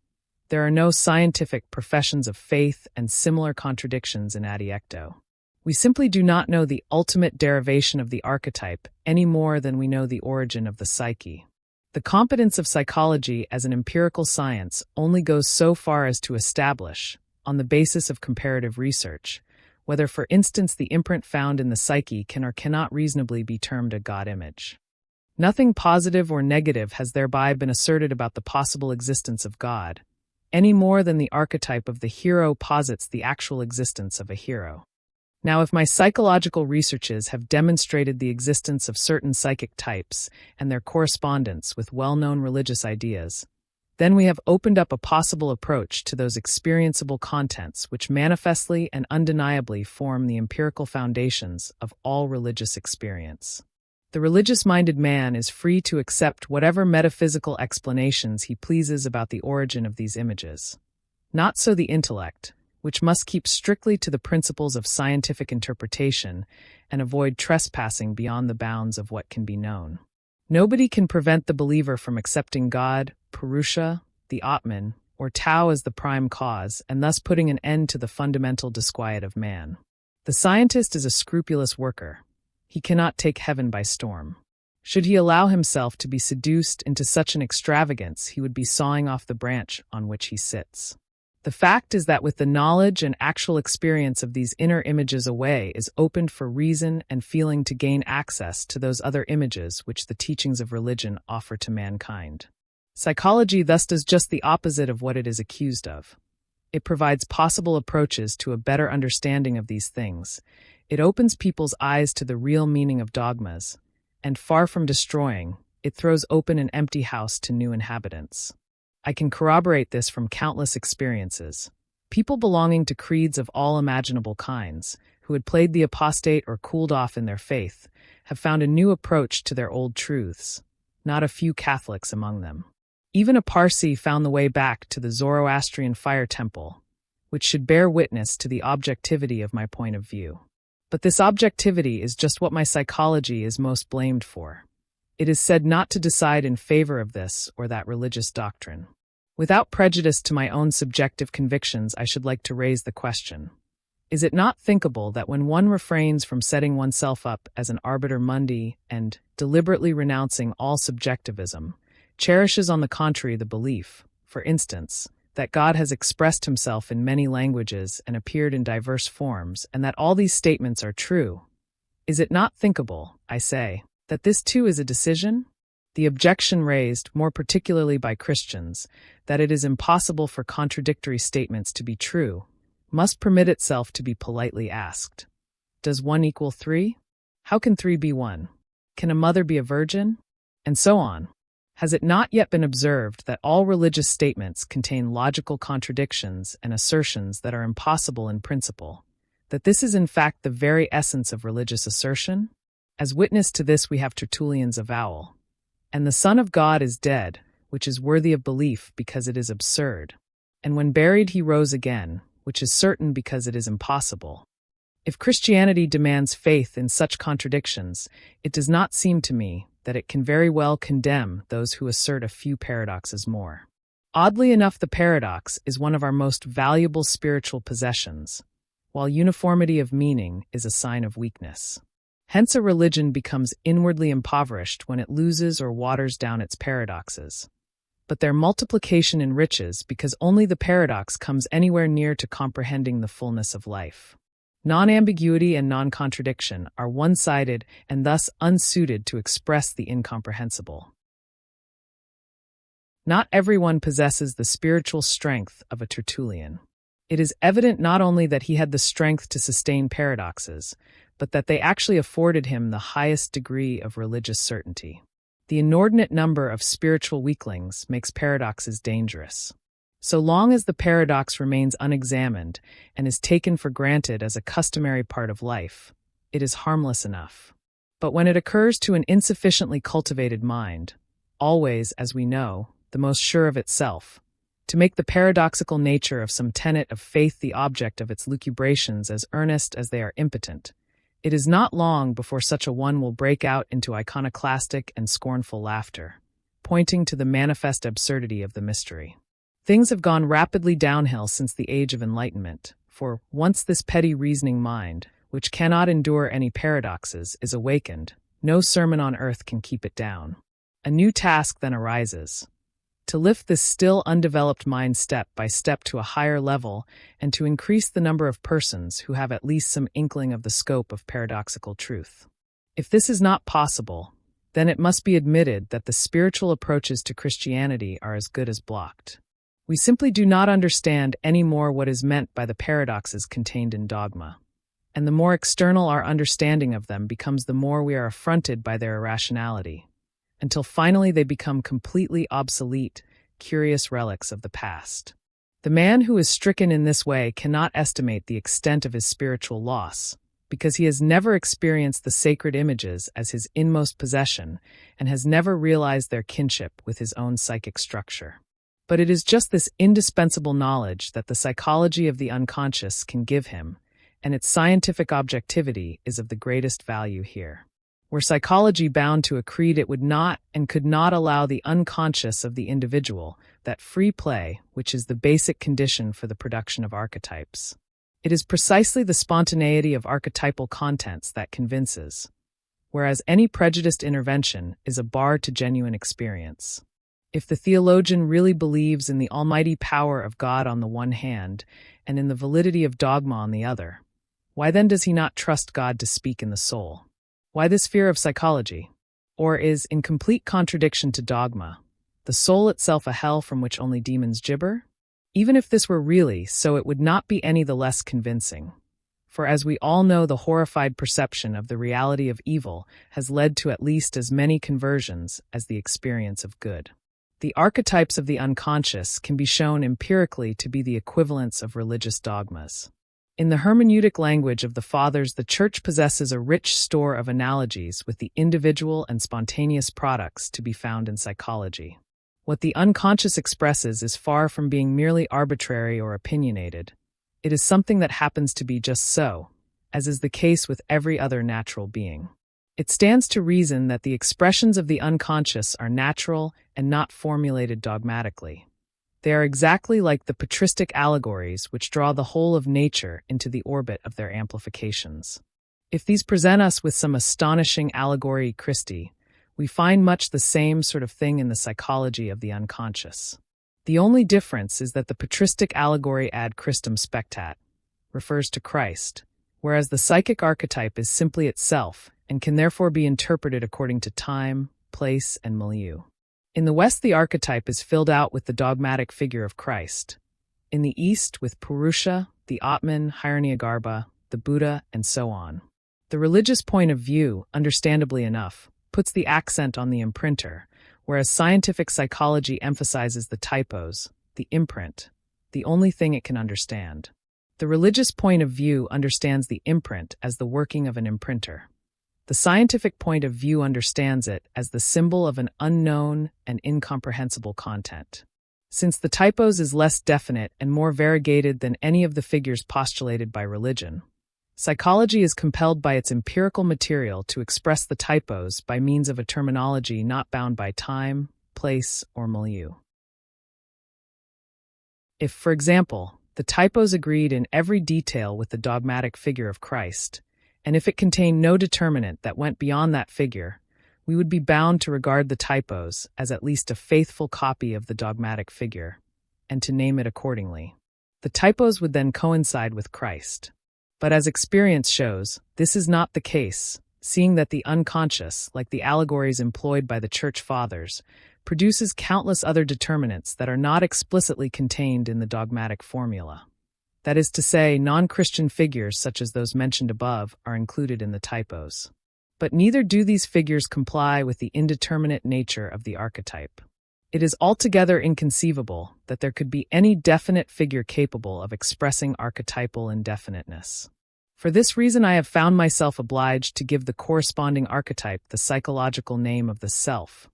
There are no scientific professions of faith and similar contradictions in adiecto. We simply do not know the ultimate derivation of the archetype any more than we know the origin of the psyche. The competence of psychology as an empirical science only goes so far as to establish, on the basis of comparative research, whether, for instance, the imprint found in the psyche can or cannot reasonably be termed a God image. Nothing positive or negative has thereby been asserted about the possible existence of God, any more than the archetype of the hero posits the actual existence of a hero. Now, if my psychological researches have demonstrated the existence of certain psychic types and their correspondence with well-known religious ideas, then we have opened up a possible approach to those experienceable contents which manifestly and undeniably form the empirical foundations of all religious experience. The religious-minded man is free to accept whatever metaphysical explanations he pleases about the origin of these images. Not so the intellect, which must keep strictly to the principles of scientific interpretation and avoid trespassing beyond the bounds of what can be known. Nobody can prevent the believer from accepting God, Purusha, the Atman, or Tao as the prime cause, and thus putting an end to the fundamental disquiet of man. The scientist is a scrupulous worker. He cannot take heaven by storm. Should he allow himself to be seduced into such an extravagance, he would be sawing off the branch on which he sits. The fact is that with the knowledge and actual experience of these inner images, a way is opened for reason and feeling to gain access to those other images which the teachings of religion offer to mankind. Psychology thus does just the opposite of what it is accused of. It provides possible approaches to a better understanding of these things. It opens people's eyes to the real meaning of dogmas, and far from destroying, it throws open an empty house to new inhabitants. I can corroborate this from countless experiences. People belonging to creeds of all imaginable kinds, who had played the apostate or cooled off in their faith, have found a new approach to their old truths. not a few Catholics among them. Even a Parsi found the way back to the Zoroastrian fire temple, which should bear witness to the objectivity of my point of view. But this objectivity is just what my psychology is most blamed for. It is said not to decide in favor of this or that religious doctrine. Without prejudice to my own subjective convictions, I should like to raise the question. Is it not thinkable that when one refrains from setting oneself up as an arbiter mundi and, deliberately renouncing all subjectivism, cherishes on the contrary the belief, for instance, that God has expressed himself in many languages and appeared in diverse forms, and that all these statements are true? Is it not thinkable, I say, that this too is a decision? The objection raised, more particularly by Christians, that it is impossible for contradictory statements to be true, must permit itself to be politely asked. Does 1 equal 3? How can 3 be 1? Can a mother be a virgin? And so on. Has it not yet been observed that all religious statements contain logical contradictions and assertions that are impossible in principle? That this is in fact the very essence of religious assertion? As witness to this we have Tertullian's avowal. And the Son of God is dead, which is worthy of belief because it is absurd. And when buried he rose again, which is certain because it is impossible. If Christianity demands faith in such contradictions, it does not seem to me that it can very well condemn those who assert a few paradoxes more. Oddly enough, the paradox is one of our most valuable spiritual possessions, while uniformity of meaning is a sign of weakness. Hence a religion becomes inwardly impoverished when it loses or waters down its paradoxes. But their multiplication enriches because only the paradox comes anywhere near to comprehending the fullness of life. Non-ambiguity and non-contradiction are one-sided and thus unsuited to express the incomprehensible. Not everyone possesses the spiritual strength of a Tertullian. It is evident not only that he had the strength to sustain paradoxes, but that they actually afforded him the highest degree of religious certainty. The inordinate number of spiritual weaklings makes paradoxes dangerous. So long as the paradox remains unexamined and is taken for granted as a customary part of life, it is harmless enough. But when it occurs to an insufficiently cultivated mind, always, as we know, the most sure of itself, to make the paradoxical nature of some tenet of faith the object of its lucubrations as earnest as they are impotent, it is not long before such a one will break out into iconoclastic and scornful laughter, pointing to the manifest absurdity of the mystery. Things have gone rapidly downhill since the age of enlightenment, for once this petty reasoning mind, which cannot endure any paradoxes, is awakened, no sermon on earth can keep it down. A new task then arises: to lift this still undeveloped mind step by step to a higher level and to increase the number of persons who have at least some inkling of the scope of paradoxical truth. If this is not possible, then it must be admitted that the spiritual approaches to Christianity are as good as blocked. We simply do not understand any more what is meant by the paradoxes contained in dogma. And the more external our understanding of them becomes, the more we are affronted by their irrationality, until finally they become completely obsolete, curious relics of the past. The man who is stricken in this way cannot estimate the extent of his spiritual loss, because he has never experienced the sacred images as his inmost possession and has never realized their kinship with his own psychic structure. But it is just this indispensable knowledge that the psychology of the unconscious can give him, and its scientific objectivity is of the greatest value here. Were psychology bound to a creed, it would not and could not allow the unconscious of the individual that free play which is the basic condition for the production of archetypes. It is precisely the spontaneity of archetypal contents that convinces, whereas any prejudiced intervention is a bar to genuine experience. If the theologian really believes in the almighty power of God on the one hand and in the validity of dogma on the other, why then does he not trust God to speak in the soul? Why this fear of psychology? Or is, in complete contradiction to dogma, the soul itself a hell from which only demons gibber? Even if this were really so, it would not be any the less convincing. For as we all know, the horrified perception of the reality of evil has led to at least as many conversions as the experience of good. The archetypes of the unconscious can be shown empirically to be the equivalents of religious dogmas. In the hermeneutic language of the Fathers, the Church possesses a rich store of analogies with the individual and spontaneous products to be found in psychology. What the unconscious expresses is far from being merely arbitrary or opinionated. It is something that happens to be just so, as is the case with every other natural being. It stands to reason that the expressions of the unconscious are natural and not formulated dogmatically. They are exactly like the patristic allegories which draw the whole of nature into the orbit of their amplifications. If these present us with some astonishing allegory Christi, we find much the same sort of thing in the psychology of the unconscious. The only difference is that the patristic allegory ad Christum spectat refers to Christ, whereas the psychic archetype is simply itself and can therefore be interpreted according to time, place, and milieu. In the West, the archetype is filled out with the dogmatic figure of Christ. In the East, with Purusha, the Atman, Hiranyagarbha, the Buddha, and so on. The religious point of view, understandably enough, puts the accent on the imprinter, whereas scientific psychology emphasizes the typos, the imprint, the only thing it can understand. The religious point of view understands the imprint as the working of an imprinter. The scientific point of view understands it as the symbol of an unknown and incomprehensible content. Since the typos is less definite and more variegated than any of the figures postulated by religion, psychology is compelled by its empirical material to express the typos by means of a terminology not bound by time, place, or milieu. If, for example, the typos agreed in every detail with the dogmatic figure of Christ, and if it contained no determinant that went beyond that figure, we would be bound to regard the typos as at least a faithful copy of the dogmatic figure, and to name it accordingly. The typos would then coincide with Christ. But as experience shows, this is not the case, seeing that the unconscious, like the allegories employed by the Church Fathers, produces countless other determinants that are not explicitly contained in the dogmatic formula. That is to say, non-Christian figures such as those mentioned above are included in the typos. But neither do these figures comply with the indeterminate nature of the archetype. It is altogether inconceivable that there could be any definite figure capable of expressing archetypal indefiniteness. For this reason, I have found myself obliged to give the corresponding archetype the psychological name of the self,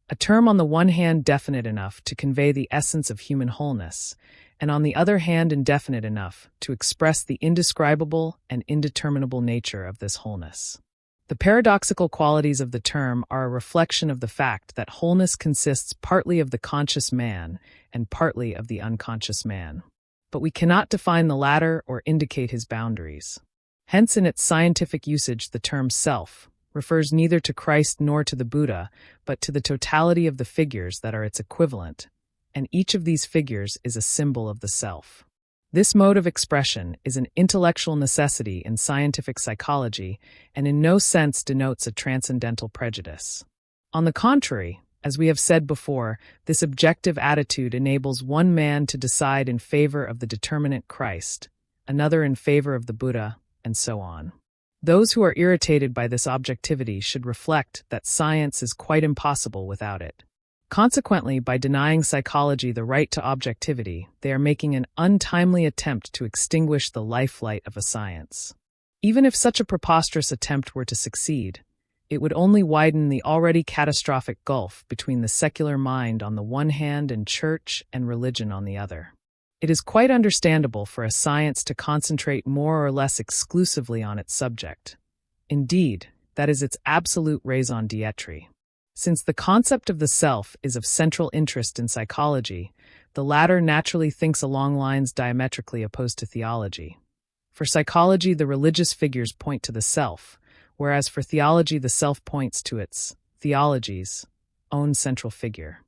a term on the one hand definite enough to convey the essence of human wholeness, and on the other hand indefinite enough to express the indescribable and indeterminable nature of this wholeness. The paradoxical qualities of the term are a reflection of the fact that wholeness consists partly of the conscious man and partly of the unconscious man. But we cannot define the latter or indicate his boundaries. Hence, in its scientific usage, the term self refers neither to Christ nor to the Buddha, but to the totality of the figures that are its equivalent, and each of these figures is a symbol of the self. This mode of expression is an intellectual necessity in scientific psychology and in no sense denotes a transcendental prejudice. On the contrary, as we have said before, this objective attitude enables one man to decide in favor of the determinate Christ, another in favor of the Buddha, and so on. Those who are irritated by this objectivity should reflect that science is quite impossible without it. Consequently, by denying psychology the right to objectivity, they are making an untimely attempt to extinguish the lifelight of a science. Even if such a preposterous attempt were to succeed, it would only widen the already catastrophic gulf between the secular mind on the one hand and church and religion on the other. It is quite understandable for a science to concentrate more or less exclusively on its subject. Indeed, that is its absolute raison d'etre. Since the concept of the self is of central interest in psychology, the latter naturally thinks along lines diametrically opposed to theology. For psychology, the religious figures point to the self, whereas for theology, the self points to its, theology's, own central figure.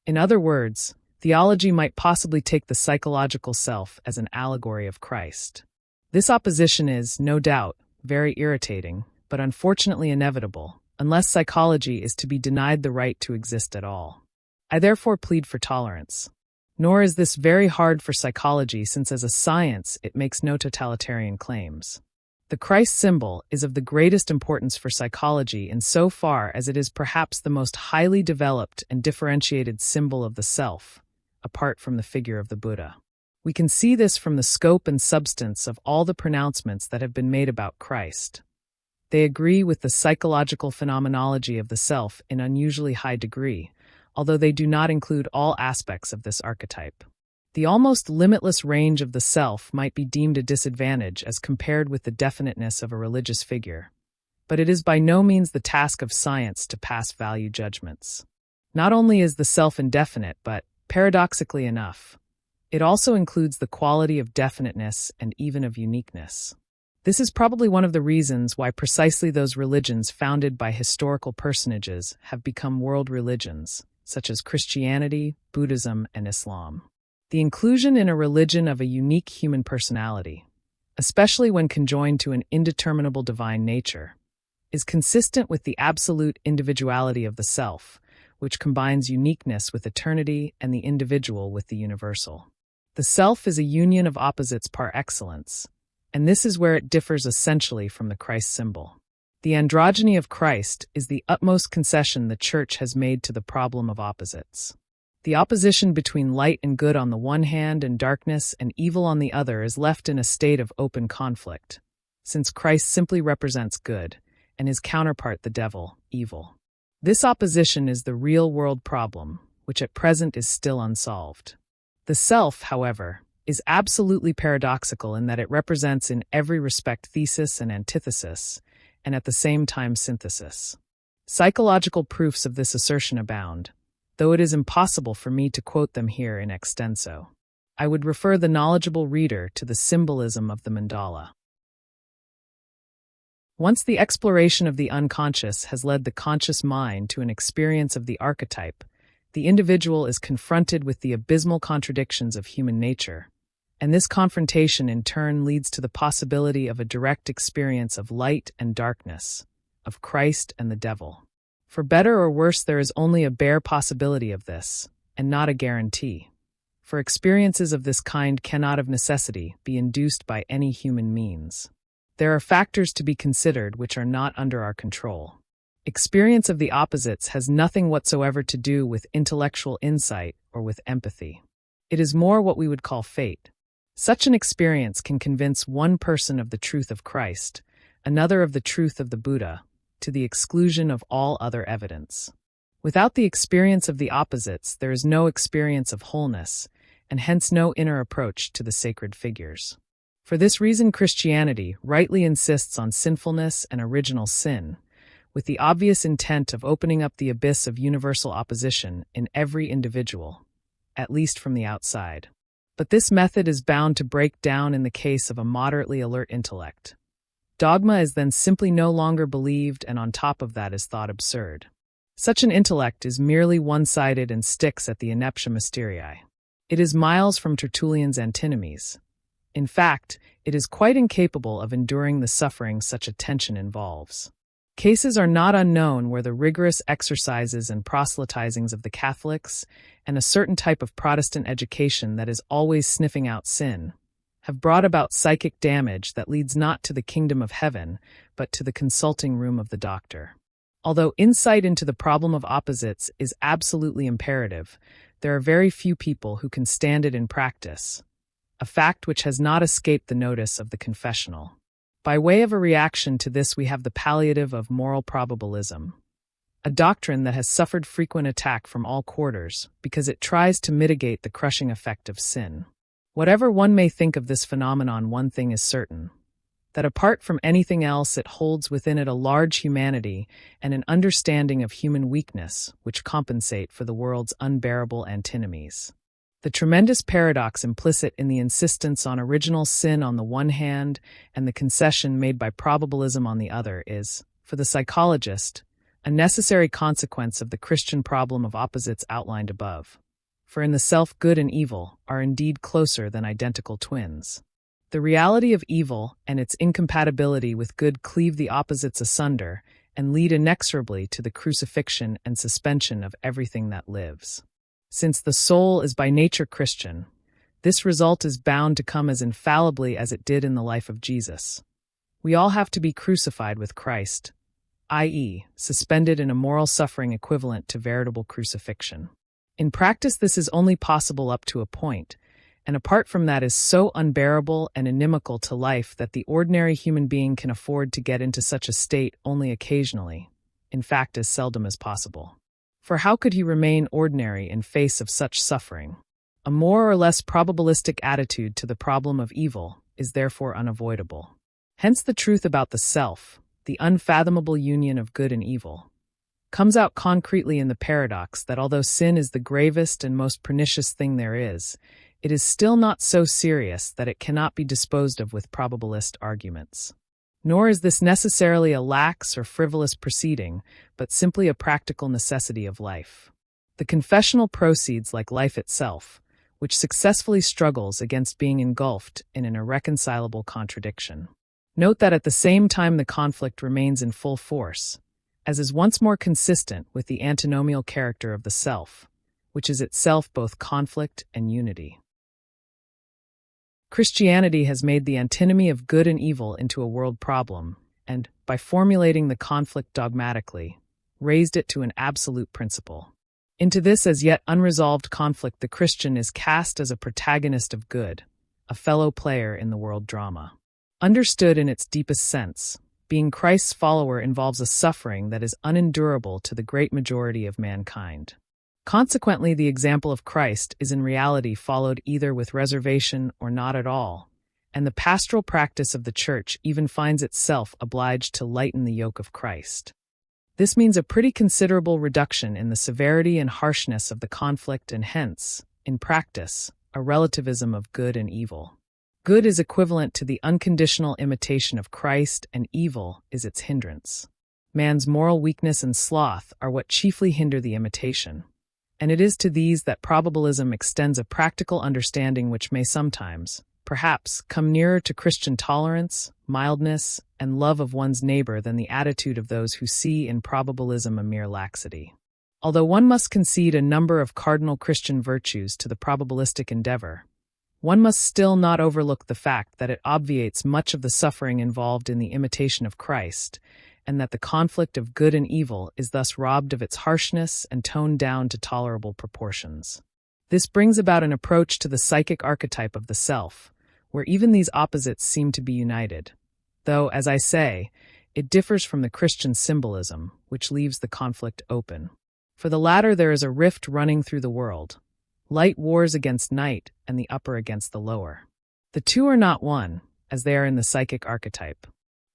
In other words, theology might possibly take the psychological self as an allegory of Christ. This opposition is, no doubt, very irritating, but unfortunately inevitable, unless psychology is to be denied the right to exist at all. I therefore plead for tolerance. Nor is this very hard for psychology, since as a science it makes no totalitarian claims. The Christ symbol is of the greatest importance for psychology in so far as it is perhaps the most highly developed and differentiated symbol of the self, apart from the figure of the Buddha. We can see this from the scope and substance of all the pronouncements that have been made about Christ. They agree with the psychological phenomenology of the self in unusually high degree, although they do not include all aspects of this archetype. The almost limitless range of the self might be deemed a disadvantage as compared with the definiteness of a religious figure, but it is by no means the task of science to pass value judgments. Not only is the self indefinite, but, paradoxically enough, it also includes the quality of definiteness and even of uniqueness. This is probably one of the reasons why precisely those religions founded by historical personages have become world religions, such as Christianity, Buddhism, and Islam. The inclusion in a religion of a unique human personality, especially when conjoined to an indeterminable divine nature, is consistent with the absolute individuality of the self, which combines uniqueness with eternity and the individual with the universal. The self is a union of opposites par excellence, and this is where it differs essentially from the Christ symbol. The androgyny of Christ is the utmost concession the Church has made to the problem of opposites. The opposition between light and good on the one hand and darkness and evil on the other is left in a state of open conflict, since Christ simply represents good, and his counterpart the devil, evil. This opposition is the real-world problem, which at present is still unsolved. The self, however, is absolutely paradoxical in that it represents in every respect thesis and antithesis, and at the same time synthesis. Psychological proofs of this assertion abound, though it is impossible for me to quote them here in extenso. I would refer the knowledgeable reader to the symbolism of the Mandala. Once the exploration of the unconscious has led the conscious mind to an experience of the archetype, the individual is confronted with the abysmal contradictions of human nature, and this confrontation in turn leads to the possibility of a direct experience of light and darkness, of Christ and the devil. For better or worse, there is only a bare possibility of this, and not a guarantee. For experiences of this kind cannot of necessity be induced by any human means. There are factors to be considered which are not under our control. Experience of the opposites has nothing whatsoever to do with intellectual insight or with empathy. It is more what we would call fate. Such an experience can convince one person of the truth of Christ, another of the truth of the Buddha, to the exclusion of all other evidence. Without the experience of the opposites, there is no experience of wholeness, and hence no inner approach to the sacred figures. For this reason, Christianity rightly insists on sinfulness and original sin, with the obvious intent of opening up the abyss of universal opposition in every individual, at least from the outside. But this method is bound to break down in the case of a moderately alert intellect. Dogma is then simply no longer believed, and on top of that is thought absurd. Such an intellect is merely one-sided and sticks at the ineptia mysteriae. It is miles from Tertullian's antinomies. In fact, it is quite incapable of enduring the suffering such a tension involves. Cases are not unknown where the rigorous exercises and proselytizings of the Catholics, and a certain type of Protestant education that is always sniffing out sin, have brought about psychic damage that leads not to the kingdom of heaven, but to the consulting room of the doctor. Although insight into the problem of opposites is absolutely imperative, there are very few people who can stand it in practice, a fact which has not escaped the notice of the confessional. By way of a reaction to this, we have the palliative of moral probabilism, a doctrine that has suffered frequent attack from all quarters because it tries to mitigate the crushing effect of sin. Whatever one may think of this phenomenon, one thing is certain, that apart from anything else, it holds within it a large humanity and an understanding of human weakness which compensate for the world's unbearable antinomies. The tremendous paradox implicit in the insistence on original sin on the one hand and the concession made by probabilism on the other is, for the psychologist, a necessary consequence of the Christian problem of opposites outlined above. For in the self, good and evil are indeed closer than identical twins. The reality of evil and its incompatibility with good cleave the opposites asunder and lead inexorably to the crucifixion and suspension of everything that lives. Since the soul is by nature Christian, this result is bound to come as infallibly as it did in the life of Jesus. We all have to be crucified with Christ, i.e., suspended in a moral suffering equivalent to veritable crucifixion. In practice, this is only possible up to a point, and apart from that is so unbearable and inimical to life that the ordinary human being can afford to get into such a state only occasionally, in fact as seldom as possible. For how could he remain ordinary in face of such suffering? A more or less probabilistic attitude to the problem of evil is therefore unavoidable. Hence the truth about the self, the unfathomable union of good and evil, comes out concretely in the paradox that although sin is the gravest and most pernicious thing there is, it is still not so serious that it cannot be disposed of with probabilist arguments. Nor is this necessarily a lax or frivolous proceeding, but simply a practical necessity of life. The confessional proceeds like life itself, which successfully struggles against being engulfed in an irreconcilable contradiction. Note that at the same time the conflict remains in full force, as is once more consistent with the antinomial character of the self, which is itself both conflict and unity. Christianity has made the antinomy of good and evil into a world problem, and, by formulating the conflict dogmatically, raised it to an absolute principle. Into this as yet unresolved conflict the Christian is cast as a protagonist of good, a fellow player in the world drama. Understood in its deepest sense, being Christ's follower involves a suffering that is unendurable to the great majority of mankind. Consequently, the example of Christ is in reality followed either with reservation or not at all, and the pastoral practice of the Church even finds itself obliged to lighten the yoke of Christ. This means a pretty considerable reduction in the severity and harshness of the conflict and hence, in practice, a relativism of good and evil. Good is equivalent to the unconditional imitation of Christ and evil is its hindrance. Man's moral weakness and sloth are what chiefly hinder the imitation, and it is to these that probabilism extends a practical understanding which may sometimes, perhaps, come nearer to Christian tolerance, mildness, and love of one's neighbor than the attitude of those who see in probabilism a mere laxity. Although one must concede a number of cardinal Christian virtues to the probabilistic endeavor, one must still not overlook the fact that it obviates much of the suffering involved in the imitation of Christ, and that the conflict of good and evil is thus robbed of its harshness and toned down to tolerable proportions. This brings about an approach to the psychic archetype of the self, where even these opposites seem to be united, though, as I say, it differs from the Christian symbolism, which leaves the conflict open. For the latter there is a rift running through the world. Light wars against night, and the upper against the lower. The two are not one, as they are in the psychic archetype.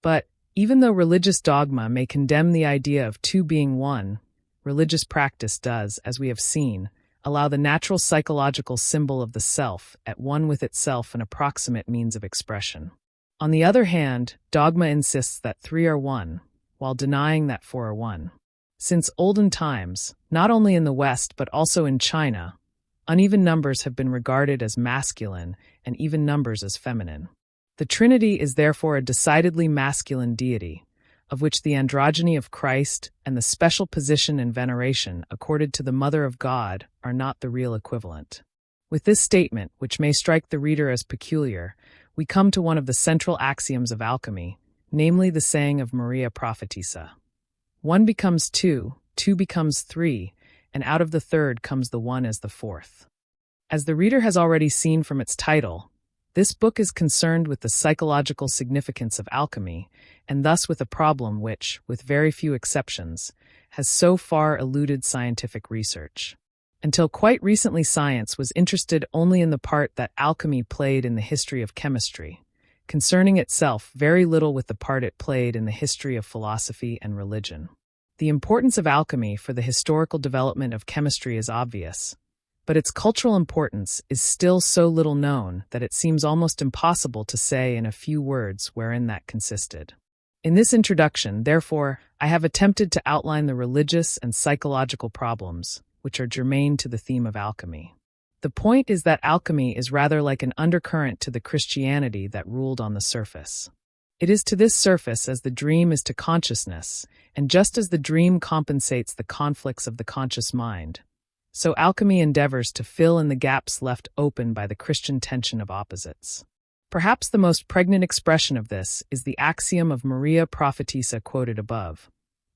But, even though religious dogma may condemn the idea of two being one, religious practice does, as we have seen, allow the natural psychological symbol of the self at one with itself an approximate means of expression. On the other hand, dogma insists that three are one, while denying that four are one. Since olden times, not only in the West but also in China, uneven numbers have been regarded as masculine and even numbers as feminine. The Trinity is therefore a decidedly masculine deity, of which the androgyny of Christ and the special position and veneration accorded to the Mother of God are not the real equivalent. With this statement, which may strike the reader as peculiar, we come to one of the central axioms of alchemy, namely the saying of Maria Prophetessa. One becomes two becomes three, and out of the third comes the one as the fourth. As the reader has already seen from its title, this book is concerned with the psychological significance of alchemy, and thus with a problem which, with very few exceptions, has so far eluded scientific research. Until quite recently, science was interested only in the part that alchemy played in the history of chemistry, concerning itself very little with the part it played in the history of philosophy and religion. The importance of alchemy for the historical development of chemistry is obvious, but its cultural importance is still so little known that it seems almost impossible to say in a few words wherein that consisted. In this introduction, therefore, I have attempted to outline the religious and psychological problems which are germane to the theme of alchemy. The point is that alchemy is rather like an undercurrent to the Christianity that ruled on the surface. It is to this surface as the dream is to consciousness, and just as the dream compensates the conflicts of the conscious mind, so alchemy endeavors to fill in the gaps left open by the Christian tension of opposites. Perhaps the most pregnant expression of this is the axiom of Maria Prophetessa quoted above,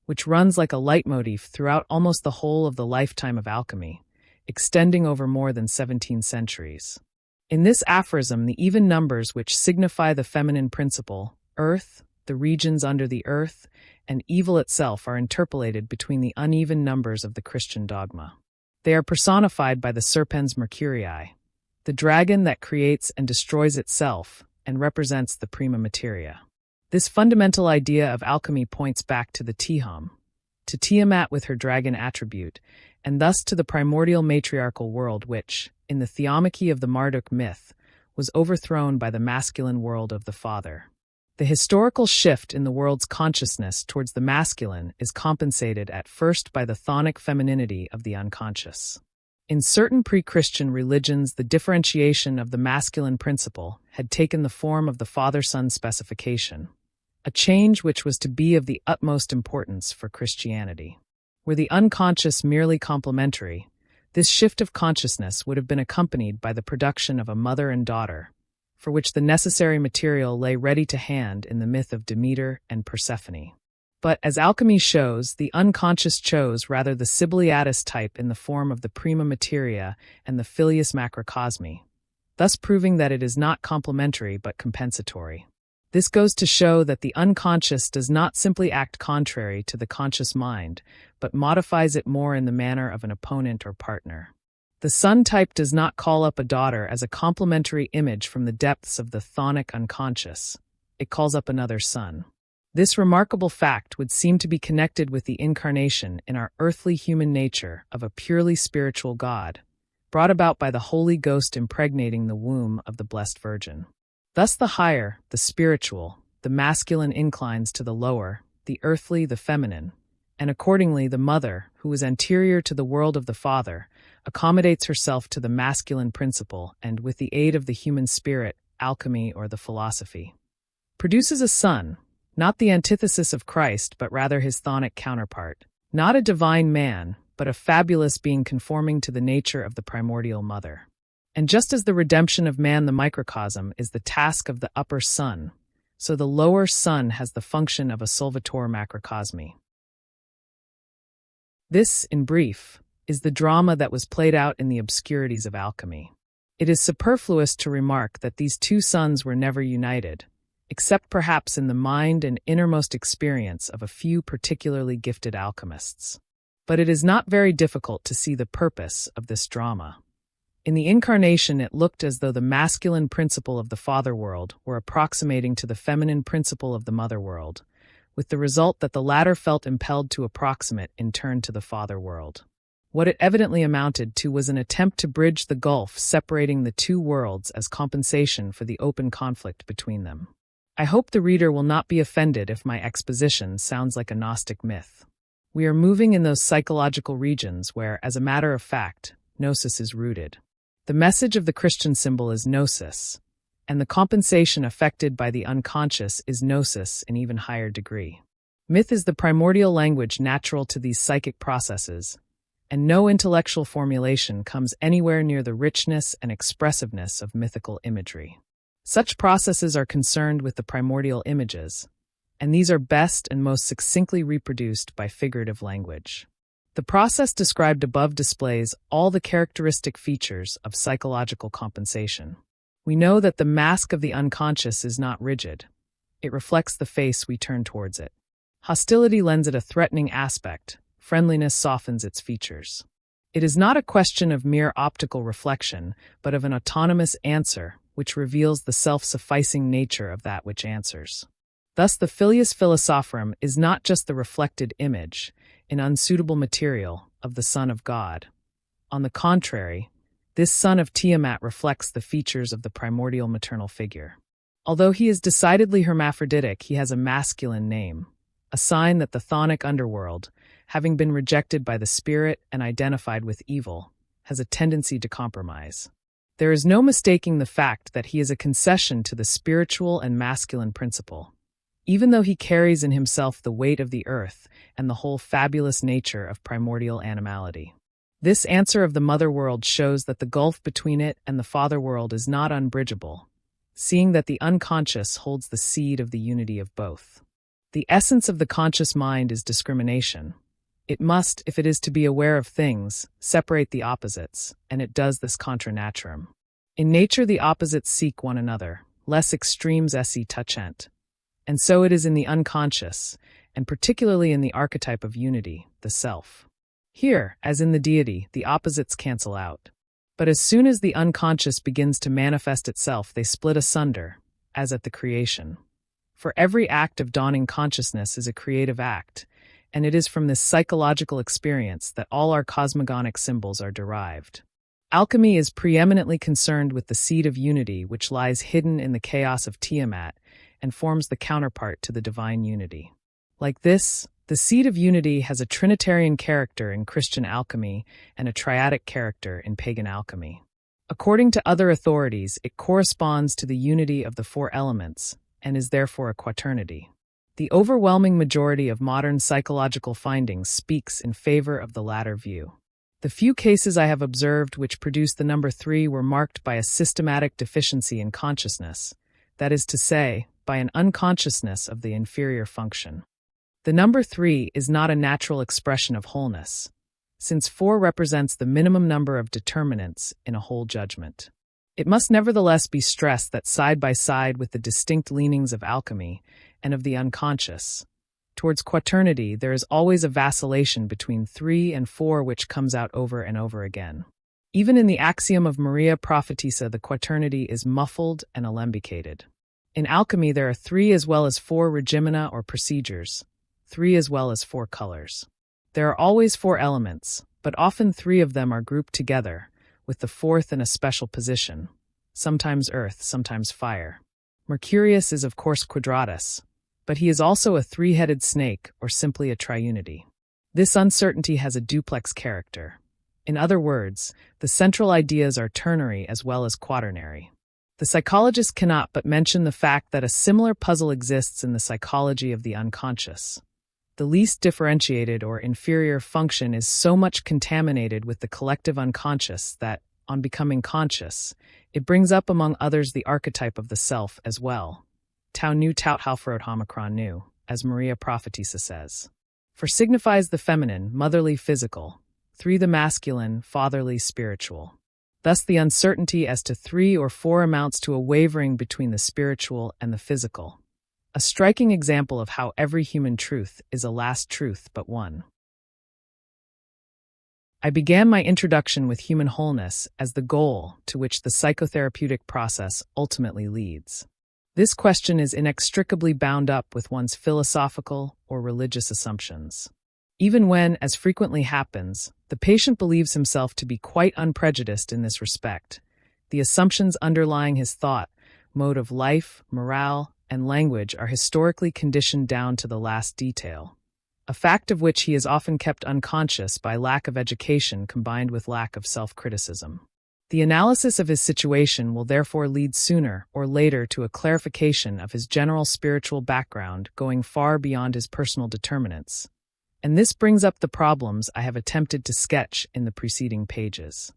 which runs like a leitmotif throughout almost the whole of the lifetime of alchemy, extending over more than 17 centuries. In this aphorism, the even numbers which signify the feminine principle, earth, the regions under the earth, and evil itself are interpolated between the uneven numbers of the Christian dogma. They are personified by the serpens Mercurii, the dragon that creates and destroys itself and represents the prima materia. This fundamental idea of alchemy points back to the Tihom, to Tiamat with her dragon attribute, and thus to the primordial matriarchal world which, in the theomachy of the Marduk myth, was overthrown by the masculine world of the father. The historical shift in the world's consciousness towards the masculine is compensated at first by the chthonic femininity of the unconscious. In certain pre-Christian religions, the differentiation of the masculine principle had taken the form of the father-son specification, a change which was to be of the utmost importance for Christianity. Were the unconscious merely complementary, this shift of consciousness would have been accompanied by the production of a mother and daughter, for which the necessary material lay ready to hand in the myth of Demeter and Persephone. But, as alchemy shows, the unconscious chose rather the Sibylliatus type in the form of the prima materia and the filius macrocosmi, thus proving that it is not complementary but compensatory. This goes to show that the unconscious does not simply act contrary to the conscious mind, but modifies it more in the manner of an opponent or partner. The sun type does not call up a daughter as a complementary image from the depths of the chthonic unconscious. It calls up another sun. This remarkable fact would seem to be connected with the incarnation in our earthly human nature of a purely spiritual God, brought about by the Holy Ghost impregnating the womb of the Blessed Virgin. Thus the higher, the spiritual, the masculine inclines to the lower, the earthly, the feminine, and accordingly the mother, who is anterior to the world of the father, accommodates herself to the masculine principle and, with the aid of the human spirit, alchemy or the philosophy, produces a son, not the antithesis of Christ but rather his chthonic counterpart, not a divine man, but a fabulous being conforming to the nature of the primordial mother. And just as the redemption of man, the microcosm, is the task of the upper sun, so the lower sun has the function of a solvator macrocosmi. This, in brief, is the drama that was played out in the obscurities of alchemy. It is superfluous to remark that these two suns were never united, except perhaps in the mind and innermost experience of a few particularly gifted alchemists. But it is not very difficult to see the purpose of this drama. In the incarnation, it looked as though the masculine principle of the father world were approximating to the feminine principle of the mother world, with the result that the latter felt impelled to approximate in turn to the father world. What it evidently amounted to was an attempt to bridge the gulf separating the two worlds as compensation for the open conflict between them. I hope the reader will not be offended if my exposition sounds like a Gnostic myth. We are moving in those psychological regions where, as a matter of fact, gnosis is rooted. The message of the Christian symbol is gnosis, and the compensation affected by the unconscious is gnosis in even higher degree. Myth is the primordial language natural to these psychic processes, and no intellectual formulation comes anywhere near the richness and expressiveness of mythical imagery. Such processes are concerned with the primordial images, and these are best and most succinctly reproduced by figurative language. The process described above displays all the characteristic features of psychological compensation. We know that the mask of the unconscious is not rigid. It reflects the face we turn towards it. Hostility lends it a threatening aspect. Friendliness softens its features. It is not a question of mere optical reflection, but of an autonomous answer, which reveals the self-sufficing nature of that which answers. Thus the filius philosophorum is not just the reflected image, in unsuitable material, of the Son of God. On the contrary, this son of Tiamat reflects the features of the primordial maternal figure. Although he is decidedly hermaphroditic, he has a masculine name, a sign that the chthonic underworld, having been rejected by the spirit and identified with evil, has a tendency to compromise. There is no mistaking the fact that he is a concession to the spiritual and masculine principle, even though he carries in himself the weight of the earth and the whole fabulous nature of primordial animality. This answer of the mother world shows that the gulf between it and the father world is not unbridgeable, seeing that the unconscious holds the seed of the unity of both. The essence of the conscious mind is discrimination. It must, if it is to be aware of things, separate the opposites, and it does this contra naturam. In nature, the opposites seek one another, less extremes esse touchent. And so it is in the unconscious, and particularly in the archetype of unity, the self. Here, as in the deity, the opposites cancel out. But as soon as the unconscious begins to manifest itself, they split asunder, as at the creation. For every act of dawning consciousness is a creative act, and it is from this psychological experience that all our cosmogonic symbols are derived. Alchemy is preeminently concerned with the seed of unity which lies hidden in the chaos of Tiamat and forms the counterpart to the divine unity. Like this, the seed of unity has a Trinitarian character in Christian alchemy and a triadic character in pagan alchemy. According to other authorities, it corresponds to the unity of the four elements and is therefore a quaternity. The overwhelming majority of modern psychological findings speaks in favor of the latter view. The few cases I have observed which produced the number 3 were marked by a systematic deficiency in consciousness, that is to say, by an unconsciousness of the inferior function. The number 3 is not a natural expression of wholeness, since 4 represents the minimum number of determinants in a whole judgment. It must nevertheless be stressed that side by side with the distinct leanings of alchemy and of the unconscious, towards quaternity there is always a vacillation between 3 and 4 which comes out over and over again. Even in the axiom of Maria Prophetessa, the quaternity is muffled and alembicated. In alchemy there are 3 as well as 4 regimina or procedures, 3 as well as 4 colors. There are always 4 elements, but often 3 of them are grouped together, with the 4th in a special position, sometimes earth, sometimes fire. Mercurius is of course quadratus, but he is also a 3-headed snake or simply a triunity. This uncertainty has a duplex character. In other words, the central ideas are ternary as well as quaternary. The psychologist cannot but mention the fact that a similar puzzle exists in the psychology of the unconscious. The least differentiated or inferior function is so much contaminated with the collective unconscious that, on becoming conscious, it brings up among others the archetype of the self as well. Tau nu taut halfrod homicron nu, as Maria Prophetessa says. For signifies the feminine, motherly physical, 3 the masculine, fatherly spiritual. Thus the uncertainty as to 3 or 4 amounts to a wavering between the spiritual and the physical. A striking example of how every human truth is a last truth but one. I began my introduction with human wholeness as the goal to which the psychotherapeutic process ultimately leads. This question is inextricably bound up with one's philosophical or religious assumptions. Even when, as frequently happens, the patient believes himself to be quite unprejudiced in this respect, the assumptions underlying his thought, mode of life, morale, and language are historically conditioned down to the last detail, a fact of which he is often kept unconscious by lack of education combined with lack of self-criticism. The analysis of his situation will therefore lead sooner or later to a clarification of his general spiritual background going far beyond his personal determinants, and this brings up the problems I have attempted to sketch in the preceding pages.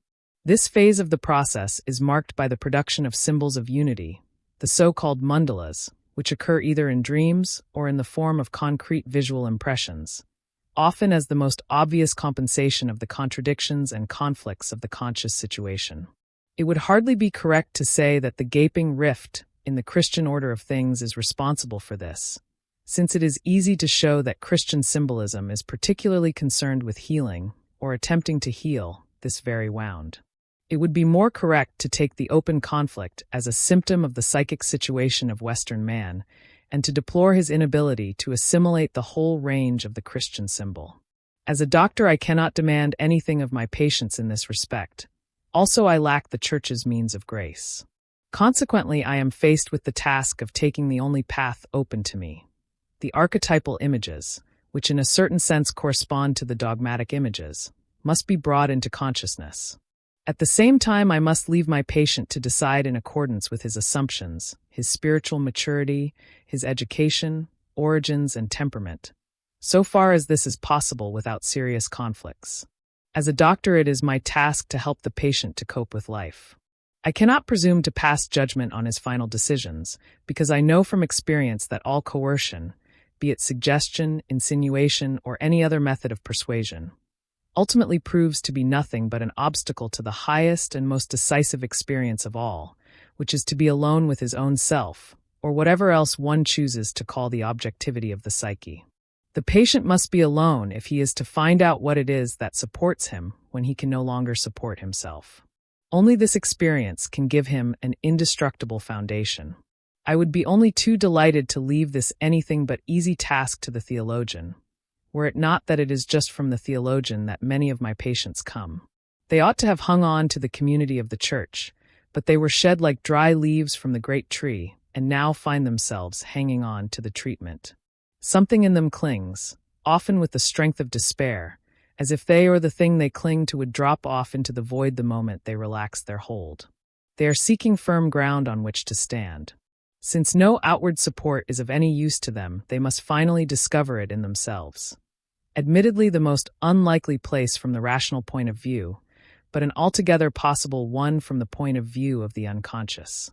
This phase of the process is marked by the production of symbols of unity, the so-called mandalas, which occur either in dreams or in the form of concrete visual impressions, often as the most obvious compensation of the contradictions and conflicts of the conscious situation. It would hardly be correct to say that the gaping rift in the Christian order of things is responsible for this, since it is easy to show that Christian symbolism is particularly concerned with healing, or attempting to heal, this very wound. It would be more correct to take the open conflict as a symptom of the psychic situation of Western man, and to deplore his inability to assimilate the whole range of the Christian symbol. As a doctor, I cannot demand anything of my patients in this respect. Also, I lack the Church's means of grace. Consequently, I am faced with the task of taking the only path open to me. The archetypal images, which in a certain sense correspond to the dogmatic images, must be brought into consciousness. At the same time, I must leave my patient to decide in accordance with his assumptions, his spiritual maturity, his education, origins, and temperament, so far as this is possible without serious conflicts. As a doctor, it is my task to help the patient to cope with life. I cannot presume to pass judgment on his final decisions, because I know from experience that all coercion, be it suggestion, insinuation, or any other method of persuasion, ultimately proves to be nothing but an obstacle to the highest and most decisive experience of all, which is to be alone with his own self, or whatever else one chooses to call the objectivity of the psyche. The patient must be alone if he is to find out what it is that supports him when he can no longer support himself. Only this experience can give him an indestructible foundation. I would be only too delighted to leave this anything but easy task to the theologian, were it not that it is just from the theologian that many of my patients come. They ought to have hung on to the community of the church, but they were shed like dry leaves from the great tree, and now find themselves hanging on to the treatment. Something in them clings, often with the strength of despair, as if they or the thing they cling to would drop off into the void the moment they relax their hold. They are seeking firm ground on which to stand. Since no outward support is of any use to them, they must finally discover it in themselves. Admittedly the most unlikely place from the rational point of view, but an altogether possible one from the point of view of the unconscious.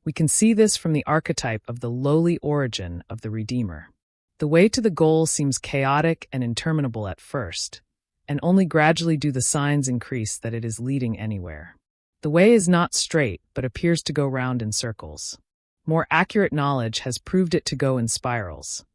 We can see this from the archetype of the lowly origin of the Redeemer. The way to the goal seems chaotic and interminable at first, and only gradually do the signs increase that it is leading anywhere. The way is not straight, but appears to go round in circles. More accurate knowledge has proved it to go in spirals.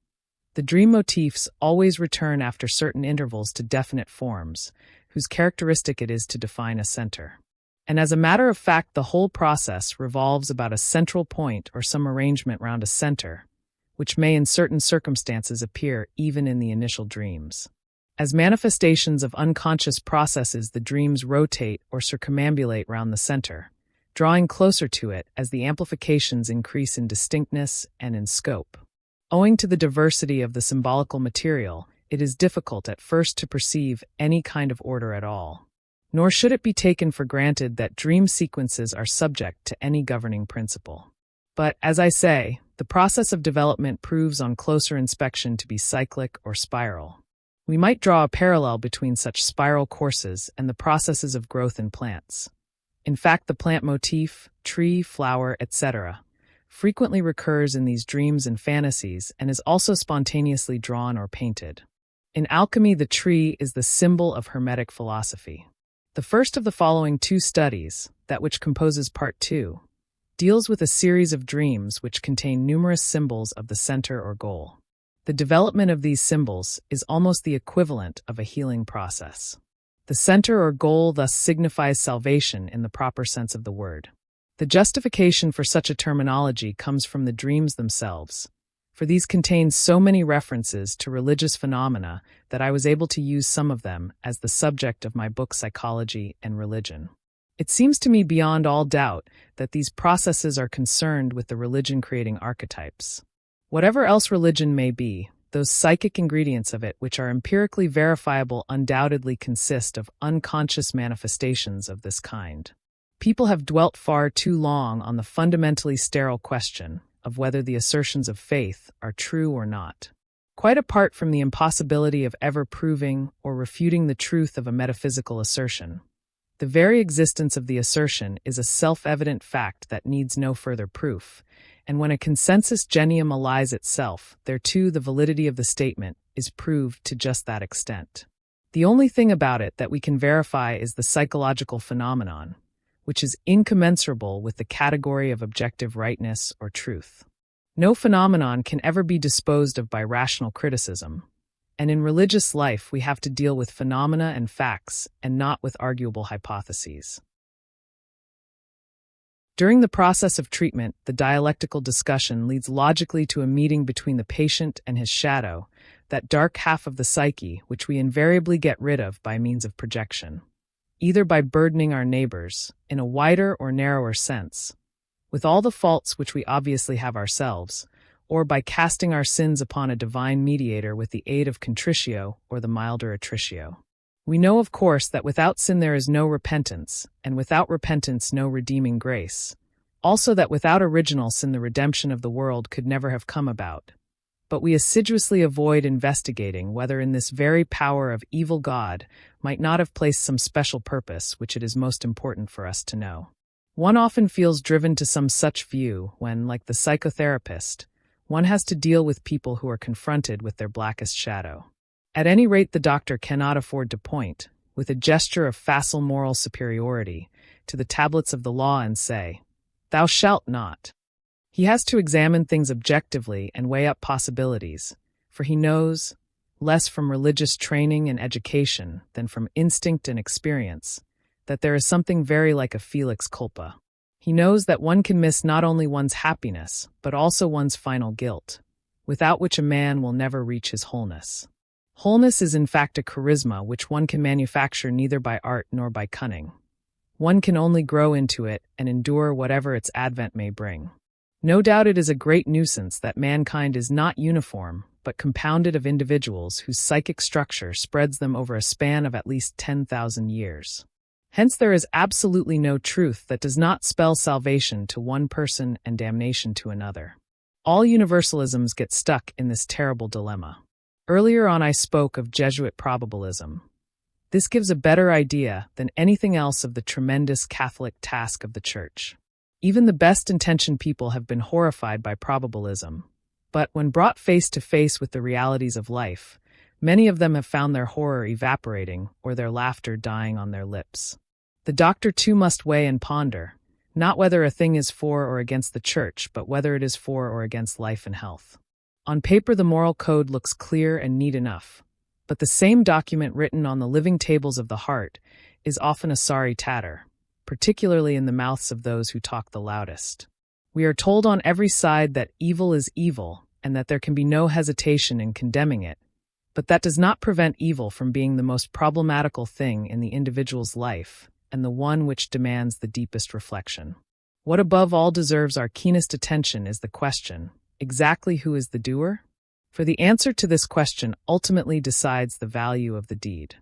The dream motifs always return after certain intervals to definite forms, whose characteristic it is to define a center. And as a matter of fact, the whole process revolves about a central point or some arrangement round a center, which may in certain circumstances appear even in the initial dreams. As manifestations of unconscious processes, the dreams rotate or circumambulate round the center, drawing closer to it as the amplifications increase in distinctness and in scope. Owing to the diversity of the symbolical material, it is difficult at first to perceive any kind of order at all. Nor should it be taken for granted that dream sequences are subject to any governing principle. But, as I say, the process of development proves on closer inspection to be cyclic or spiral. We might draw a parallel between such spiral courses and the processes of growth in plants. In fact, the plant motif, tree, flower, etc., frequently recurs in these dreams and fantasies and is also spontaneously drawn or painted. In alchemy, the tree is the symbol of Hermetic philosophy. The first of the following two studies, that which composes Part 2, deals with a series of dreams which contain numerous symbols of the center or goal. The development of these symbols is almost the equivalent of a healing process. The center or goal thus signifies salvation in the proper sense of the word. The justification for such a terminology comes from the dreams themselves, for these contain so many references to religious phenomena that I was able to use some of them as the subject of my book Psychology and Religion. It seems to me beyond all doubt that these processes are concerned with the religion-creating archetypes. Whatever else religion may be, those psychic ingredients of it which are empirically verifiable undoubtedly consist of unconscious manifestations of this kind. People have dwelt far too long on the fundamentally sterile question of whether the assertions of faith are true or not. Quite apart from the impossibility of ever proving or refuting the truth of a metaphysical assertion, the very existence of the assertion is a self-evident fact that needs no further proof, and when a consensus genium allies itself, thereto the validity of the statement is proved to just that extent. The only thing about it that we can verify is the psychological phenomenon, which is incommensurable with the category of objective rightness or truth. No phenomenon can ever be disposed of by rational criticism, and in religious life we have to deal with phenomena and facts and not with arguable hypotheses. During the process of treatment, the dialectical discussion leads logically to a meeting between the patient and his shadow, that dark half of the psyche which we invariably get rid of by means of projection, either by burdening our neighbors, in a wider or narrower sense, with all the faults which we obviously have ourselves, or by casting our sins upon a divine mediator with the aid of contritio or the milder attricio. We know, of course, that without sin there is no repentance, and without repentance no redeeming grace. Also that without original sin the redemption of the world could never have come about. But we assiduously avoid investigating whether in this very power of evil God might not have placed some special purpose which it is most important for us to know. One often feels driven to some such view when, like the psychotherapist, one has to deal with people who are confronted with their blackest shadow. At any rate, the doctor cannot afford to point, with a gesture of facile moral superiority, to the tablets of the law and say, "Thou shalt not." He has to examine things objectively and weigh up possibilities, for he knows, less from religious training and education than from instinct and experience, that there is something very like a felix culpa. He knows that one can miss not only one's happiness, but also one's final guilt, without which a man will never reach his wholeness. Wholeness is in fact a charisma which one can manufacture neither by art nor by cunning. One can only grow into it and endure whatever its advent may bring. No doubt it is a great nuisance that mankind is not uniform, but compounded of individuals whose psychic structure spreads them over a span of at least 10,000 years. Hence there is absolutely no truth that does not spell salvation to one person and damnation to another. All universalisms get stuck in this terrible dilemma. Earlier on I spoke of Jesuit probabilism. This gives a better idea than anything else of the tremendous Catholic task of the Church. Even the best-intentioned people have been horrified by probabilism, but when brought face to face with the realities of life, many of them have found their horror evaporating or their laughter dying on their lips. The doctor too must weigh and ponder, not whether a thing is for or against the Church, but whether it is for or against life and health. On paper the moral code looks clear and neat enough, but the same document written on the living tables of the heart is often a sorry tatter, particularly in the mouths of those who talk the loudest. We are told on every side that evil is evil and that there can be no hesitation in condemning it, but that does not prevent evil from being the most problematical thing in the individual's life and the one which demands the deepest reflection. What above all deserves our keenest attention is the question, exactly who is the doer? For the answer to this question ultimately decides the value of the deed.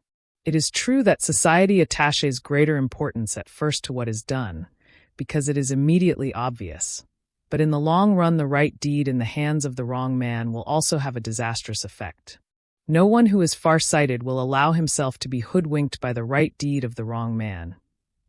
It is true that society attaches greater importance at first to what is done, because it is immediately obvious. But in the long run, the right deed in the hands of the wrong man will also have a disastrous effect. No one who is far-sighted will allow himself to be hoodwinked by the right deed of the wrong man,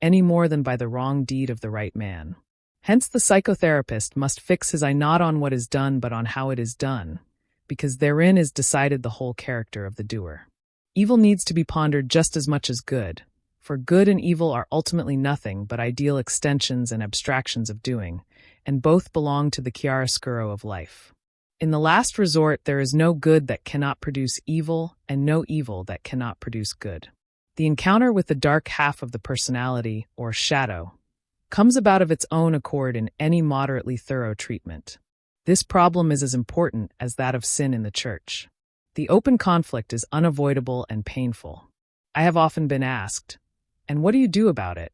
any more than by the wrong deed of the right man. Hence the psychotherapist must fix his eye not on what is done but on how it is done, because therein is decided the whole character of the doer. Evil needs to be pondered just as much as good, for good and evil are ultimately nothing but ideal extensions and abstractions of doing, and both belong to the chiaroscuro of life. In the last resort, there is no good that cannot produce evil, and no evil that cannot produce good. The encounter with the dark half of the personality, or shadow, comes about of its own accord in any moderately thorough treatment. This problem is as important as that of sin in the Church. The open conflict is unavoidable and painful. I have often been asked, "And what do you do about it?"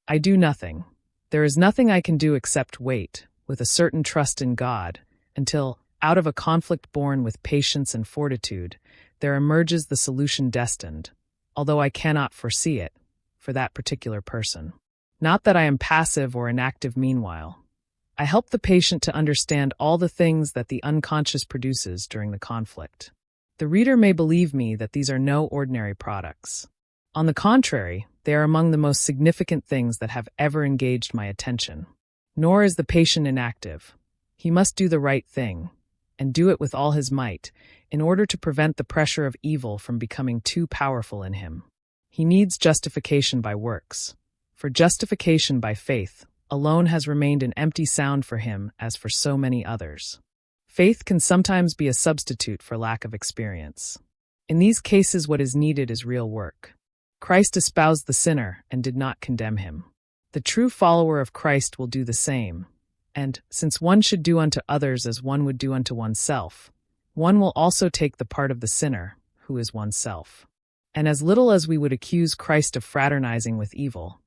I do nothing. There is nothing I can do except wait, with a certain trust in God, until, out of a conflict borne with patience and fortitude, there emerges the solution destined, although I cannot foresee it, for that particular person. Not that I am passive or inactive meanwhile. I help the patient to understand all the things that the unconscious produces during the conflict. The reader may believe me that these are no ordinary products. On the contrary, they are among the most significant things that have ever engaged my attention. Nor is the patient inactive. He must do the right thing, and do it with all his might, in order to prevent the pressure of evil from becoming too powerful in him. He needs justification by works, for justification by faith alone has remained an empty sound for him as for so many others. Faith can sometimes be a substitute for lack of experience. In these cases, what is needed is real work. Christ espoused the sinner and did not condemn him. The true follower of Christ will do the same, and, since one should do unto others as one would do unto oneself, one will also take the part of the sinner, who is oneself. And as little as we would accuse Christ of fraternizing with evil,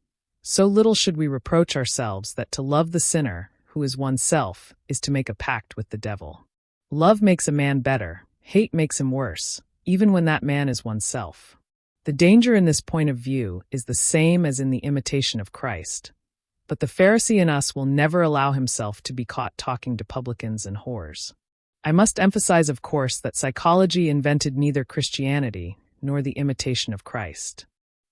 so little should we reproach ourselves that to love the sinner, who is oneself, is to make a pact with the devil. Love makes a man better, hate makes him worse, even when that man is oneself. The danger in this point of view is the same as in the imitation of Christ, but the Pharisee in us will never allow himself to be caught talking to publicans and whores. I must emphasize, of course, that psychology invented neither Christianity nor the imitation of Christ.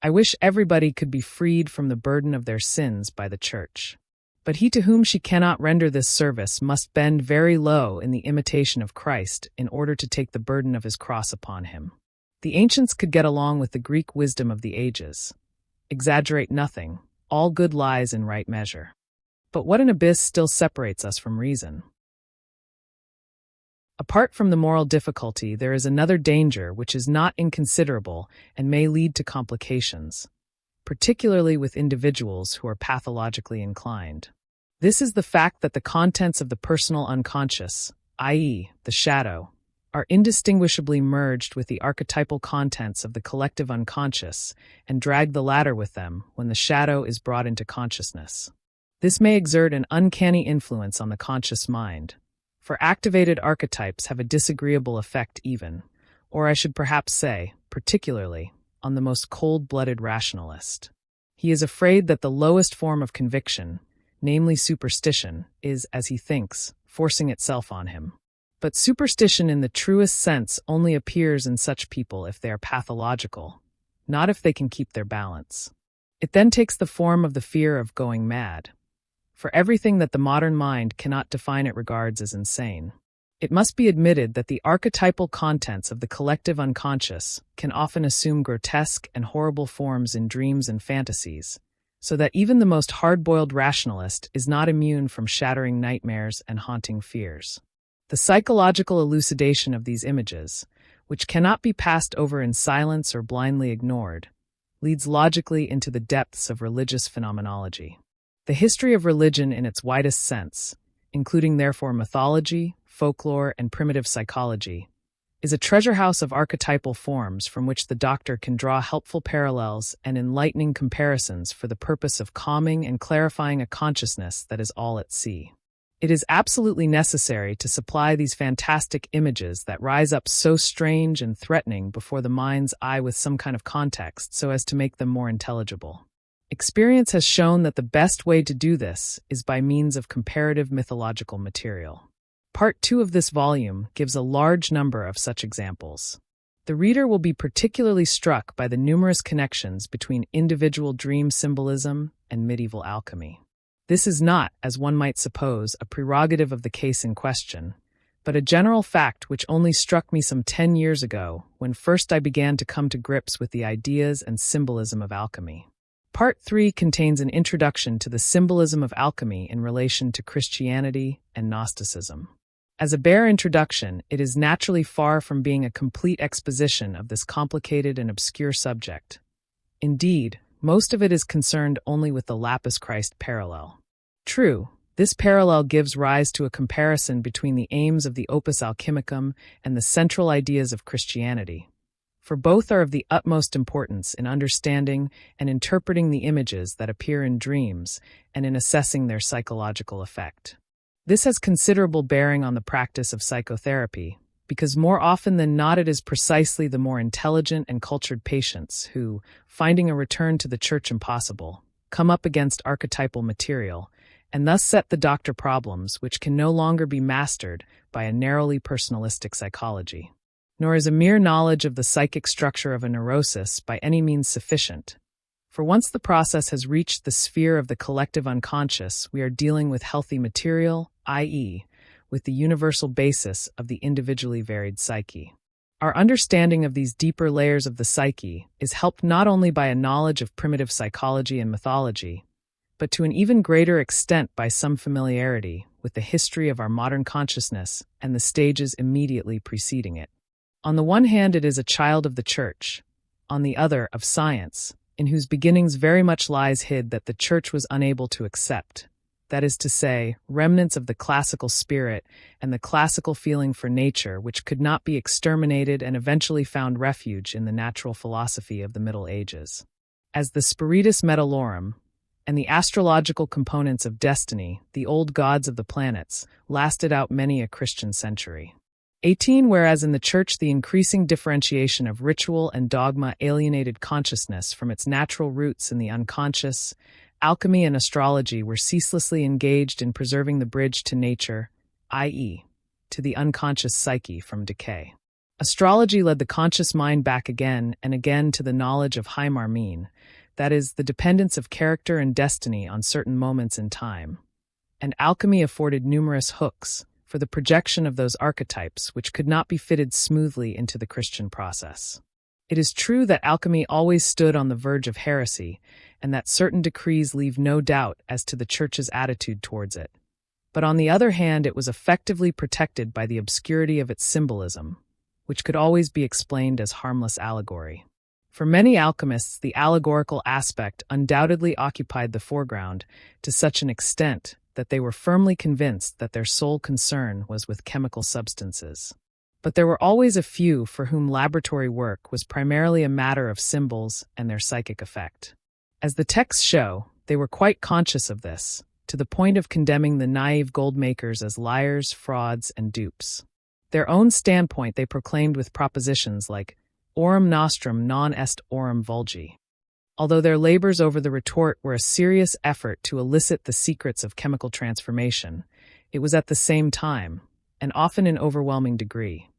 I wish everybody could be freed from the burden of their sins by the Church. But he to whom she cannot render this service must bend very low in the imitation of Christ in order to take the burden of his cross upon him. The ancients could get along with the Greek wisdom of the ages. Exaggerate nothing, all good lies in right measure. But what an abyss still separates us from reason. Apart from the moral difficulty, there is another danger which is not inconsiderable and may lead to complications, particularly with individuals who are pathologically inclined. This is the fact that the contents of the personal unconscious, i.e., the shadow, are indistinguishably merged with the archetypal contents of the collective unconscious and drag the latter with them when the shadow is brought into consciousness. This may exert an uncanny influence on the conscious mind, for activated archetypes have a disagreeable effect even, or I should perhaps say, particularly, on the most cold-blooded rationalist. He is afraid that the lowest form of conviction, namely superstition, is, as he thinks, forcing itself on him. But superstition in the truest sense only appears in such people if they are pathological, not if they can keep their balance. It then takes the form of the fear of going mad. For everything that the modern mind cannot define it regards as insane. It must be admitted that the archetypal contents of the collective unconscious can often assume grotesque and horrible forms in dreams and fantasies, so that even the most hard-boiled rationalist is not immune from shattering nightmares and haunting fears. The psychological elucidation of these images, which cannot be passed over in silence or blindly ignored, leads logically into the depths of religious phenomenology. The history of religion in its widest sense, including therefore mythology, folklore, and primitive psychology, is a treasure house of archetypal forms from which the doctor can draw helpful parallels and enlightening comparisons for the purpose of calming and clarifying a consciousness that is all at sea. It is absolutely necessary to supply these fantastic images that rise up so strange and threatening before the mind's eye with some kind of context so as to make them more intelligible. Experience has shown that the best way to do this is by means of comparative mythological material. Part 2 of this volume gives a large number of such examples. The reader will be particularly struck by the numerous connections between individual dream symbolism and medieval alchemy. This is not, as one might suppose, a prerogative of the case in question, but a general fact which only struck me some 10 years ago when first I began to come to grips with the ideas and symbolism of alchemy. Part 3 contains an introduction to the symbolism of alchemy in relation to Christianity and Gnosticism. As a bare introduction, it is naturally far from being a complete exposition of this complicated and obscure subject. Indeed, most of it is concerned only with the Lapis-Christ Parallel. True, this parallel gives rise to a comparison between the aims of the Opus Alchemicum and the central ideas of Christianity, for both are of the utmost importance in understanding and interpreting the images that appear in dreams and in assessing their psychological effect. This has considerable bearing on the practice of psychotherapy, because more often than not it is precisely the more intelligent and cultured patients who, finding a return to the church impossible, come up against archetypal material, and thus set the doctor problems which can no longer be mastered by a narrowly personalistic psychology. Nor is a mere knowledge of the psychic structure of a neurosis by any means sufficient. For once the process has reached the sphere of the collective unconscious, we are dealing with healthy material, i.e., with the universal basis of the individually varied psyche. Our understanding of these deeper layers of the psyche is helped not only by a knowledge of primitive psychology and mythology, but to an even greater extent by some familiarity with the history of our modern consciousness and the stages immediately preceding it. On the one hand, it is a child of the Church, on the other, of science, in whose beginnings very much lies hid that the Church was unable to accept, that is to say, remnants of the classical spirit and the classical feeling for nature which could not be exterminated and eventually found refuge in the natural philosophy of the Middle Ages. As the Spiritus Metallorum and the astrological components of destiny, the old gods of the planets, lasted out many a Christian century. 18. Whereas in the Church the increasing differentiation of ritual and dogma alienated consciousness from its natural roots in the unconscious, alchemy and astrology were ceaselessly engaged in preserving the bridge to nature, i.e., to the unconscious psyche from decay. Astrology led the conscious mind back again and again to the knowledge of Hymarmene, that is, the dependence of character and destiny on certain moments in time, and alchemy afforded numerous hooks for the projection of those archetypes which could not be fitted smoothly into the Christian process. It is true that alchemy always stood on the verge of heresy, and that certain decrees leave no doubt as to the Church's attitude towards it. But on the other hand, it was effectively protected by the obscurity of its symbolism, which could always be explained as harmless allegory. For many alchemists, the allegorical aspect undoubtedly occupied the foreground to such an extent that they were firmly convinced that their sole concern was with chemical substances. But there were always a few for whom laboratory work was primarily a matter of symbols and their psychic effect. As the texts show, they were quite conscious of this, to the point of condemning the naive gold makers as liars, frauds, and dupes. Their own standpoint they proclaimed with propositions like "Aurum nostrum non est aurum vulgi." Although their labors over the retort were a serious effort to elicit the secrets of chemical transformation, it was at the same time, and often in overwhelming degree,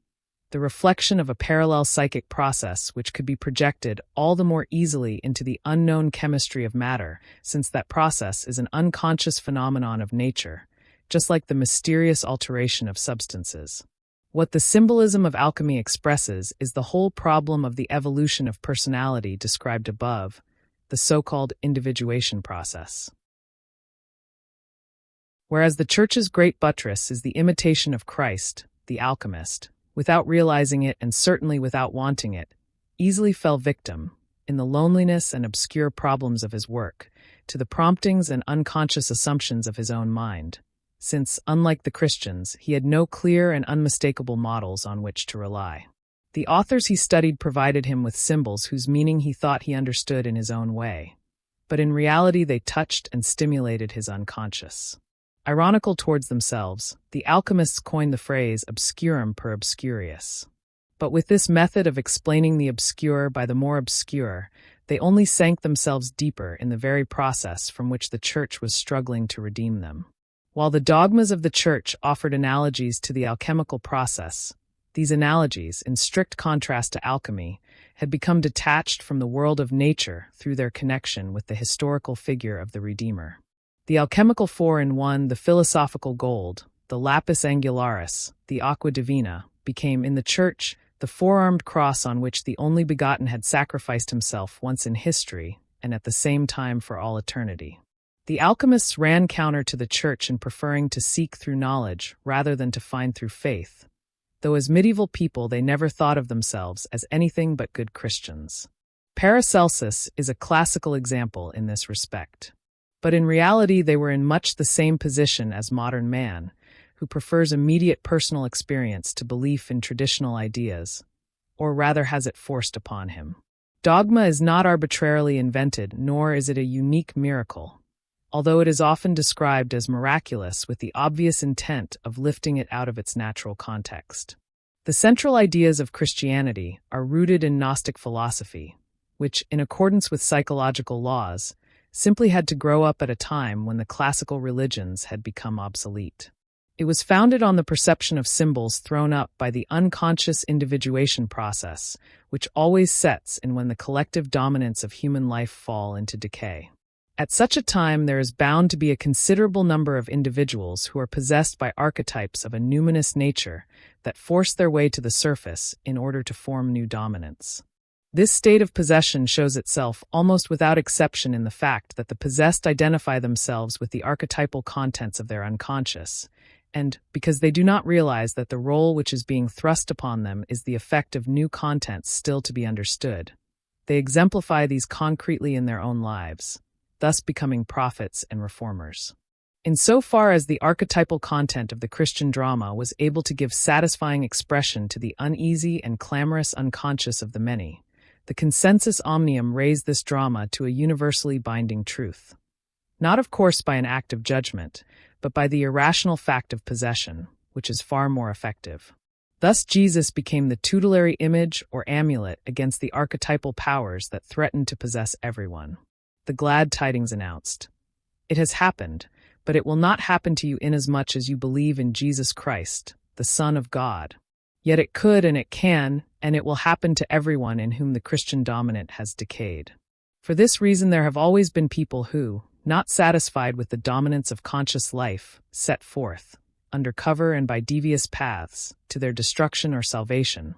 the reflection of a parallel psychic process which could be projected all the more easily into the unknown chemistry of matter, since that process is an unconscious phenomenon of nature, just like the mysterious alteration of substances. What the symbolism of alchemy expresses is the whole problem of the evolution of personality described above, the so-called individuation process. Whereas the Church's great buttress is the imitation of Christ, the alchemist, without realizing it and certainly without wanting it, easily fell victim, in the loneliness and obscure problems of his work, to the promptings and unconscious assumptions of his own mind, since, unlike the Christians, he had no clear and unmistakable models on which to rely. The authors he studied provided him with symbols whose meaning he thought he understood in his own way, but in reality they touched and stimulated his unconscious. Ironical towards themselves, the alchemists coined the phrase obscurum per obscurius. But with this method of explaining the obscure by the more obscure, they only sank themselves deeper in the very process from which the Church was struggling to redeem them. While the dogmas of the Church offered analogies to the alchemical process, these analogies, in strict contrast to alchemy, had become detached from the world of nature through their connection with the historical figure of the Redeemer. The alchemical four-in-one, the philosophical gold, the lapis angularis, the aqua divina, became, in the Church, the four-armed cross on which the only begotten had sacrificed himself once in history and at the same time for all eternity. The alchemists ran counter to the Church in preferring to seek through knowledge rather than to find through faith, though as medieval people they never thought of themselves as anything but good Christians. Paracelsus is a classical example in this respect. But in reality they were in much the same position as modern man, who prefers immediate personal experience to belief in traditional ideas, or rather has it forced upon him. Dogma is not arbitrarily invented, nor is it a unique miracle, although it is often described as miraculous with the obvious intent of lifting it out of its natural context. The central ideas of Christianity are rooted in Gnostic philosophy, which, in accordance with psychological laws, simply had to grow up at a time when the classical religions had become obsolete. It was founded on the perception of symbols thrown up by the unconscious individuation process, which always sets in when the collective dominance of human life fall into decay. At such a time, there is bound to be a considerable number of individuals who are possessed by archetypes of a numinous nature that force their way to the surface in order to form new dominance. This state of possession shows itself almost without exception in the fact that the possessed identify themselves with the archetypal contents of their unconscious, and, because they do not realize that the role which is being thrust upon them is the effect of new contents still to be understood, they exemplify these concretely in their own lives, thus becoming prophets and reformers. In so far as the archetypal content of the Christian drama was able to give satisfying expression to the uneasy and clamorous unconscious of the many, the consensus omnium raised this drama to a universally binding truth. Not, of course, by an act of judgment, but by the irrational fact of possession, which is far more effective. Thus Jesus became the tutelary image or amulet against the archetypal powers that threatened to possess everyone. The glad tidings announced, "It has happened, but it will not happen to you inasmuch as you believe in Jesus Christ, the Son of God. Yet it could and it can, and it will happen to everyone in whom the Christian dominant has decayed." For this reason there have always been people who, not satisfied with the dominance of conscious life, set forth, under cover and by devious paths, to their destruction or salvation,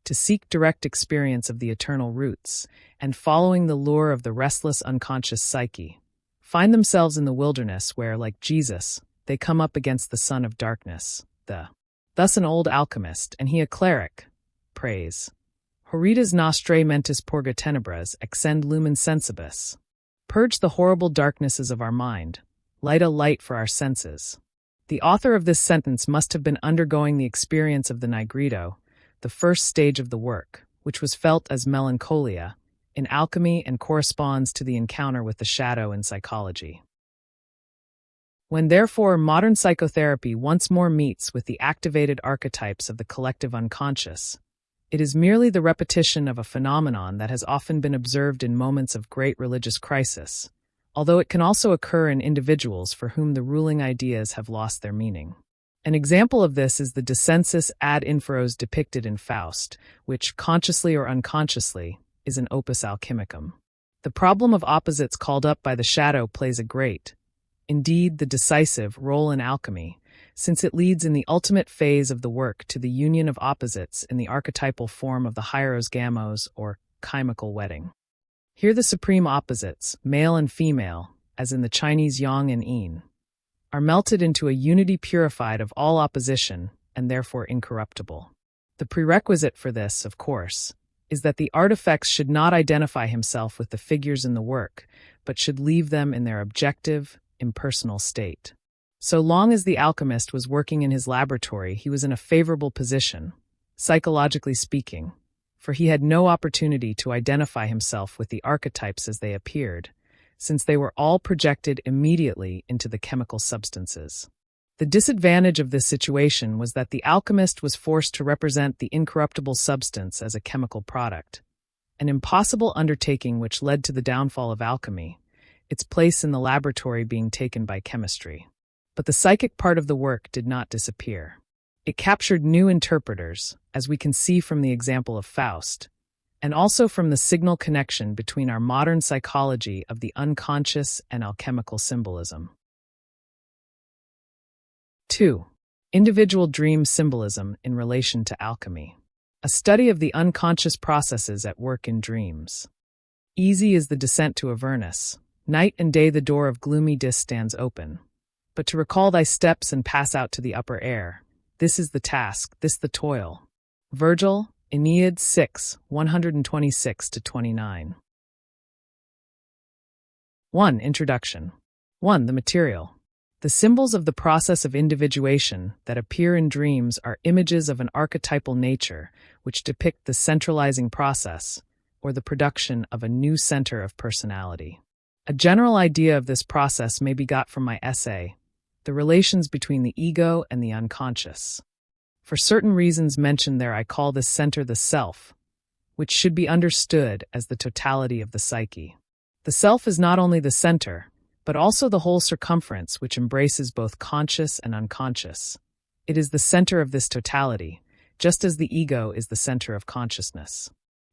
to seek direct experience of the eternal roots, and following the lure of the restless unconscious psyche, find themselves in the wilderness where, like Jesus, they come up against the son of darkness, thus an old alchemist, and he a cleric, prays, Horridas nostrae mentis purga tenebras accend lumen sensibus. Purge the horrible darknesses of our mind, light a light for our senses. The author of this sentence must have been undergoing the experience of the nigredo, the first stage of the work, which was felt as melancholia, in alchemy and corresponds to the encounter with the shadow in psychology. When therefore modern psychotherapy once more meets with the activated archetypes of the collective unconscious, it is merely the repetition of a phenomenon that has often been observed in moments of great religious crisis, although it can also occur in individuals for whom the ruling ideas have lost their meaning. An example of this is the descensus ad inferos depicted in Faust, which, consciously or unconsciously, is an opus alchemicum. The problem of opposites called up by the shadow plays a great, indeed the decisive, role in alchemy, since it leads in the ultimate phase of the work to the union of opposites in the archetypal form of the hieros gamos or chemical wedding. Here the supreme opposites, male and female, as in the Chinese yang and yin, are melted into a unity purified of all opposition and therefore incorruptible. The prerequisite for this, of course, is that the artifacts should not identify himself with the figures in the work, but should leave them in their objective, impersonal state. So long as the alchemist was working in his laboratory, he was in a favorable position, psychologically speaking, for he had no opportunity to identify himself with the archetypes as they appeared, since they were all projected immediately into the chemical substances. The disadvantage of this situation was that the alchemist was forced to represent the incorruptible substance as a chemical product, an impossible undertaking which led to the downfall of alchemy, its place in the laboratory being taken by chemistry. But the psychic part of the work did not disappear. It captured new interpreters, as we can see from the example of Faust, and also from the signal connection between our modern psychology of the unconscious and alchemical symbolism. 2. Individual dream symbolism in relation to alchemy. A study of the unconscious processes at work in dreams. Easy is the descent to Avernus. Night and day the door of gloomy dis stands open. But to recall thy steps and pass out to the upper air, this is the task, this the toil. Virgil, Aeneid 6, 126-29. 1. Introduction. 1. The material. The symbols of the process of individuation that appear in dreams are images of an archetypal nature which depict the centralizing process, or the production of a new center of personality. A general idea of this process may be got from my essay, The Relations Between the Ego and the Unconscious. For certain reasons mentioned there, I call this center the self, which should be understood as the totality of the psyche. The self is not only the center, but also the whole circumference which embraces both conscious and unconscious. It is the center of this totality, just as the ego is the center of consciousness.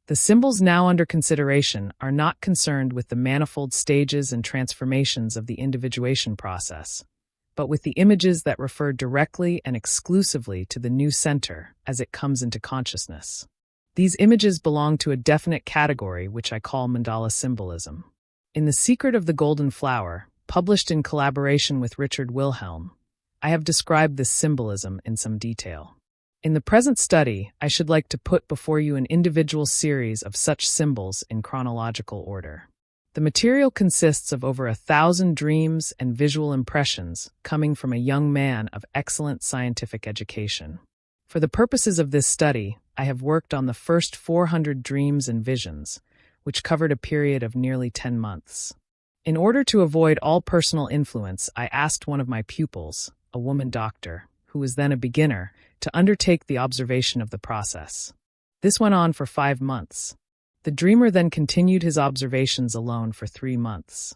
The symbols now under consideration are not concerned with the manifold stages and transformations of the individuation process, but with the images that refer directly and exclusively to the new center as it comes into consciousness. These images belong to a definite category which I call Mandala symbolism. In The Secret of the Golden Flower, published in collaboration with Richard Wilhelm, I have described this symbolism in some detail. In the present study, I should like to put before you an individual series of such symbols in chronological order. The material consists of over 1,000 dreams and visual impressions coming from a young man of excellent scientific education. For the purposes of this study, I have worked on the first 400 dreams and visions, which covered a period of nearly 10 months. In order to avoid all personal influence, I asked one of my pupils, a woman doctor, who was then a beginner, to undertake the observation of the process. This went on for 5 months. The dreamer then continued his observations alone for 3 months.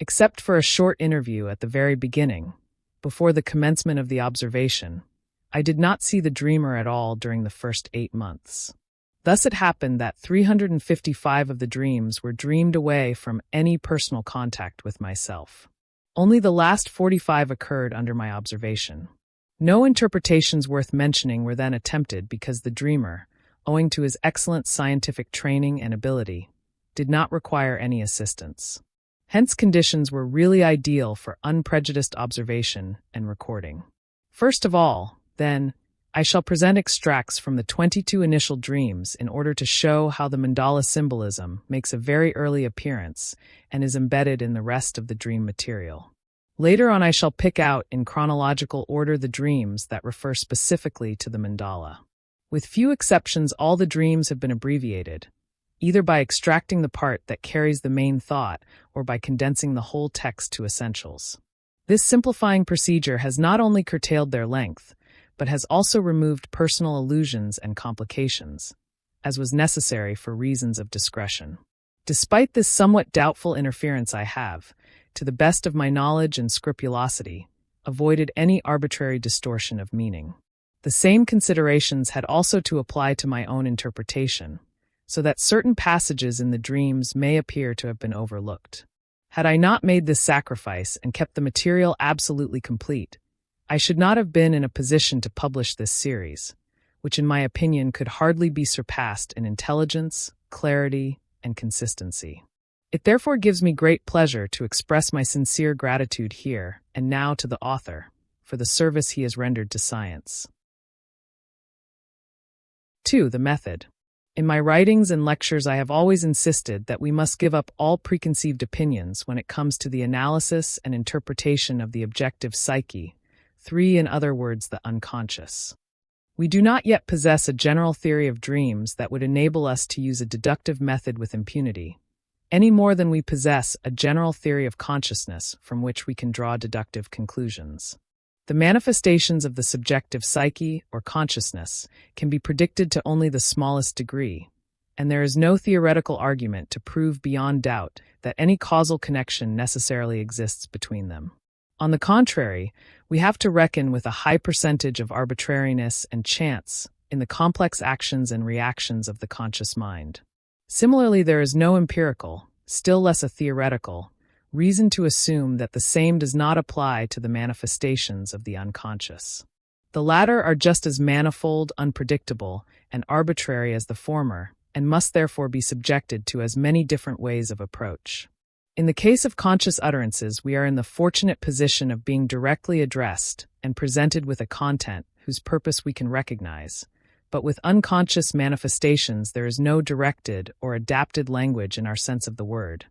Except for a short interview at the very beginning, before the commencement of the observation, I did not see the dreamer at all during the first 8 months. Thus it happened that 355 of the dreams were dreamed away from any personal contact with myself. Only the last 45 occurred under my observation. No interpretations worth mentioning were then attempted because the dreamer, owing to his excellent scientific training and ability, did not require any assistance. Hence, conditions were really ideal for unprejudiced observation and recording. First of all, then, I shall present extracts from the 22 initial dreams in order to show how the mandala symbolism makes a very early appearance and is embedded in the rest of the dream material. Later on, I shall pick out in chronological order the dreams that refer specifically to the mandala. With few exceptions, all the dreams have been abbreviated, either by extracting the part that carries the main thought or by condensing the whole text to essentials. This simplifying procedure has not only curtailed their length, but has also removed personal illusions and complications, as was necessary for reasons of discretion. Despite this somewhat doubtful interference, I have, to the best of my knowledge and scrupulosity, avoided any arbitrary distortion of meaning. The same considerations had also to apply to my own interpretation, so that certain passages in the dreams may appear to have been overlooked. Had I not made this sacrifice and kept the material absolutely complete, I should not have been in a position to publish this series, which in my opinion could hardly be surpassed in intelligence, clarity, and consistency. It therefore gives me great pleasure to express my sincere gratitude here and now to the author for the service he has rendered to science. 2. The method. In my writings and lectures, I have always insisted that we must give up all preconceived opinions when it comes to the analysis and interpretation of the objective psyche, 3, in other words, the unconscious. We do not yet possess a general theory of dreams that would enable us to use a deductive method with impunity, any more than we possess a general theory of consciousness from which we can draw deductive conclusions. The manifestations of the subjective psyche or consciousness can be predicted to only the smallest degree, and there is no theoretical argument to prove beyond doubt that any causal connection necessarily exists between them. On the contrary, we have to reckon with a high percentage of arbitrariness and chance in the complex actions and reactions of the conscious mind. Similarly, there is no empirical, still less a theoretical, reason to assume that the same does not apply to the manifestations of the unconscious. The latter are just as manifold, unpredictable, and arbitrary as the former, and must therefore be subjected to as many different ways of approach. In the case of conscious utterances, we are in the fortunate position of being directly addressed and presented with a content whose purpose we can recognize. But with unconscious manifestations, there is no directed or adapted language in our sense of the word.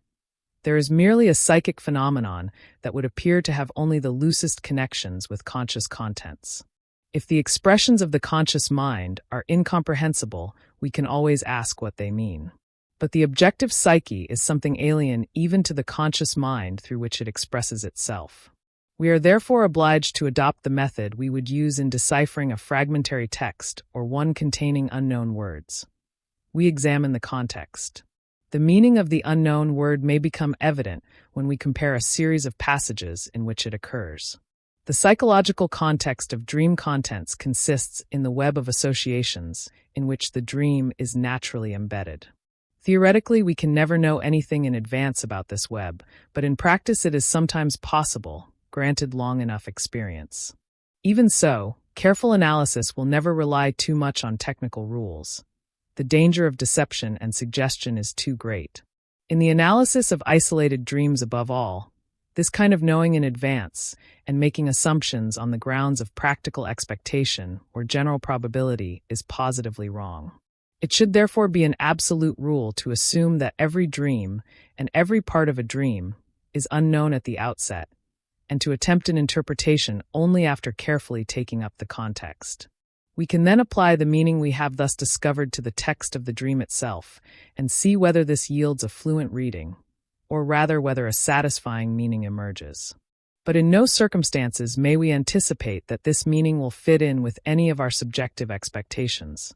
There is merely a psychic phenomenon that would appear to have only the loosest connections with conscious contents. If the expressions of the conscious mind are incomprehensible, we can always ask what they mean. But the objective psyche is something alien even to the conscious mind through which it expresses itself. We are therefore obliged to adopt the method we would use in deciphering a fragmentary text or one containing unknown words. We examine the context. The meaning of the unknown word may become evident when we compare a series of passages in which it occurs. The psychological context of dream contents consists in the web of associations in which the dream is naturally embedded. Theoretically, we can never know anything in advance about this web, but in practice it is sometimes possible, granted long enough experience. Even so, careful analysis will never rely too much on technical rules. The danger of deception and suggestion is too great. In the analysis of isolated dreams above all, this kind of knowing in advance and making assumptions on the grounds of practical expectation or general probability is positively wrong. It should therefore be an absolute rule to assume that every dream and every part of a dream is unknown at the outset, and to attempt an interpretation only after carefully taking up the context. We can then apply the meaning we have thus discovered to the text of the dream itself, and see whether this yields a fluent reading, or rather whether a satisfying meaning emerges. But in no circumstances may we anticipate that this meaning will fit in with any of our subjective expectations.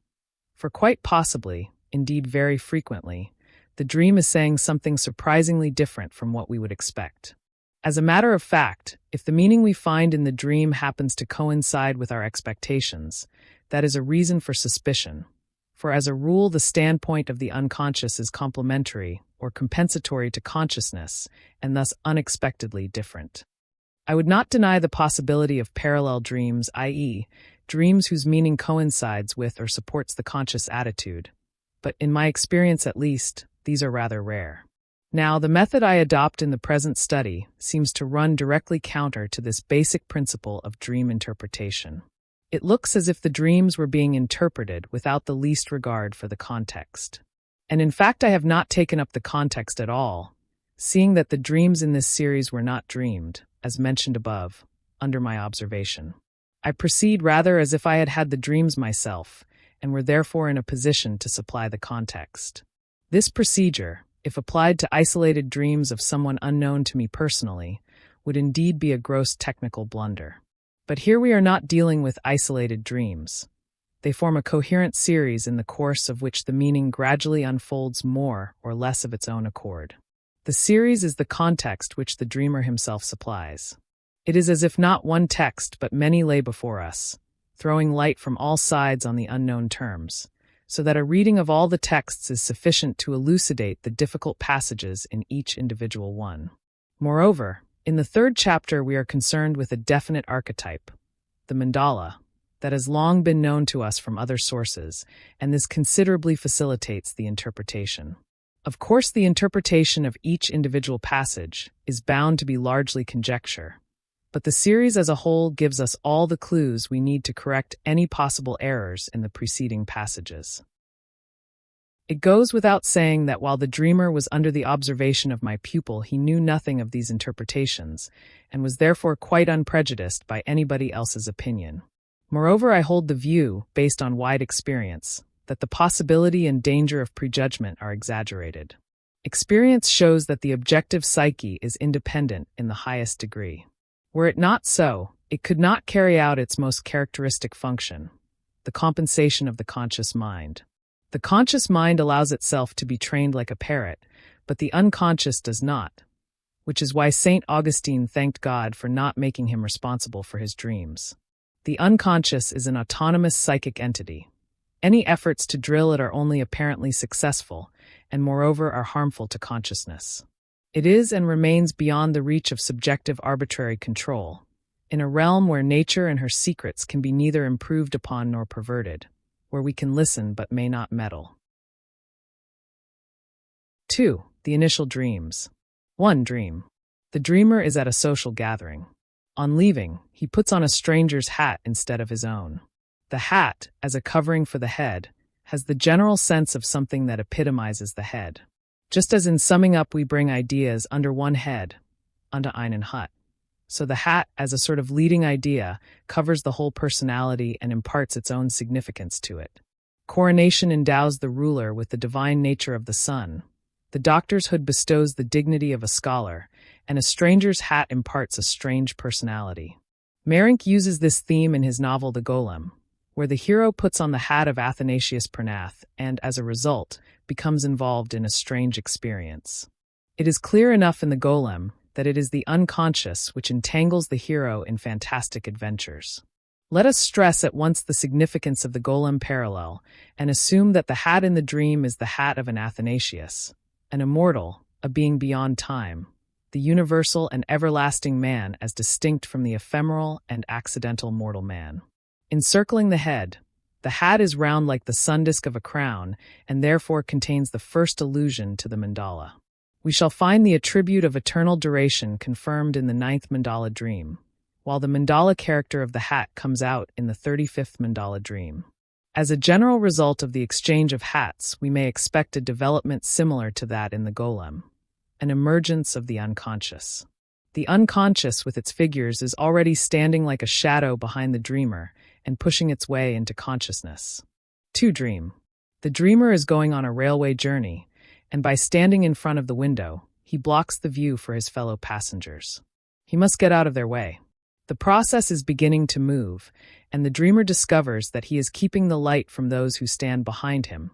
For quite possibly, indeed very frequently, the dream is saying something surprisingly different from what we would expect. As a matter of fact, if the meaning we find in the dream happens to coincide with our expectations, that is a reason for suspicion, for as a rule the standpoint of the unconscious is complementary or compensatory to consciousness, and thus unexpectedly different. I would not deny the possibility of parallel dreams, i.e., dreams whose meaning coincides with or supports the conscious attitude, but in my experience at least, these are rather rare. Now, the method I adopt in the present study seems to run directly counter to this basic principle of dream interpretation. It looks as if the dreams were being interpreted without the least regard for the context. And in fact, I have not taken up the context at all, seeing that the dreams in this series were not dreamed, as mentioned above, under my observation. I proceed rather as if I had had the dreams myself, and were therefore in a position to supply the context. This procedure, if applied to isolated dreams of someone unknown to me personally, would indeed be a gross technical blunder. But here we are not dealing with isolated dreams. They form a coherent series in the course of which the meaning gradually unfolds more or less of its own accord. The series is the context which the dreamer himself supplies. It is as if not one text but many lay before us, throwing light from all sides on the unknown terms, so that a reading of all the texts is sufficient to elucidate the difficult passages in each individual one. Moreover, in the third chapter we are concerned with a definite archetype, the mandala, that has long been known to us from other sources, and this considerably facilitates the interpretation. Of course, the interpretation of each individual passage is bound to be largely conjecture, but the series as a whole gives us all the clues we need to correct any possible errors in the preceding passages. It goes without saying that while the dreamer was under the observation of my pupil, he knew nothing of these interpretations, and was therefore quite unprejudiced by anybody else's opinion. Moreover, I hold the view, based on wide experience, that the possibility and danger of prejudgment are exaggerated. Experience shows that the objective psyche is independent in the highest degree. Were it not so, it could not carry out its most characteristic function, the compensation of the conscious mind. The conscious mind allows itself to be trained like a parrot, but the unconscious does not, which is why St. Augustine thanked God for not making him responsible for his dreams. The unconscious is an autonomous psychic entity. Any efforts to drill it are only apparently successful, and moreover are harmful to consciousness. It is and remains beyond the reach of subjective arbitrary control, in a realm where nature and her secrets can be neither improved upon nor perverted, where we can listen but may not meddle. 2. The initial dreams. 1. Dream. The dreamer is at a social gathering. On leaving, he puts on a stranger's hat instead of his own. The hat, as a covering for the head, has the general sense of something that epitomizes the head. Just as in summing up we bring ideas under one head, unter einen Hut, so the hat, as a sort of leading idea, covers the whole personality and imparts its own significance to it. Coronation endows the ruler with the divine nature of the sun. The doctor's hood bestows the dignity of a scholar, and a stranger's hat imparts a strange personality. Merink uses this theme in his novel The Golem, where the hero puts on the hat of Athanasius Pernath and, as a result, becomes involved in a strange experience. It is clear enough in The Golem that it is the unconscious which entangles the hero in fantastic adventures. Let us stress at once the significance of the Golem parallel and assume that the hat in the dream is the hat of an Athanasius, an immortal, a being beyond time, the universal and everlasting man as distinct from the ephemeral and accidental mortal man. Encircling the head, the hat is round like the sun disk of a crown and therefore contains the first allusion to the mandala. We shall find the attribute of eternal duration confirmed in the 9th mandala dream, while the mandala character of the hat comes out in the 35th mandala dream. As a general result of the exchange of hats, we may expect a development similar to that in the golem, an emergence of the unconscious. The unconscious with its figures is already standing like a shadow behind the dreamer and pushing its way into consciousness. 2. Dream. The dreamer is going on a railway journey, and by standing in front of the window, he blocks the view for his fellow passengers. He must get out of their way. The process is beginning to move, and the dreamer discovers that he is keeping the light from those who stand behind him,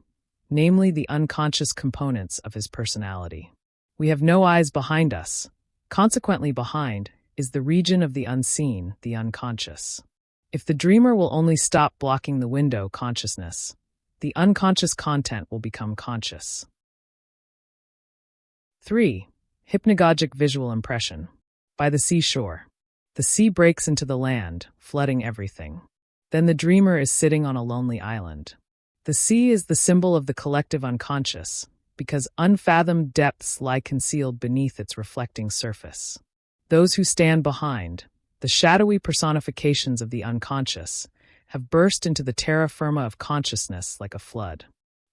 namely the unconscious components of his personality. We have no eyes behind us. Consequently, behind is the region of the unseen, the unconscious. If the dreamer will only stop blocking the window consciousness, the unconscious content will become conscious. 3. Hypnagogic visual impression. By the seashore. The sea breaks into the land, flooding everything. Then the dreamer is sitting on a lonely island. The sea is the symbol of the collective unconscious, because unfathomed depths lie concealed beneath its reflecting surface. Those who stand behind, the shadowy personifications of the unconscious, have burst into the terra firma of consciousness like a flood.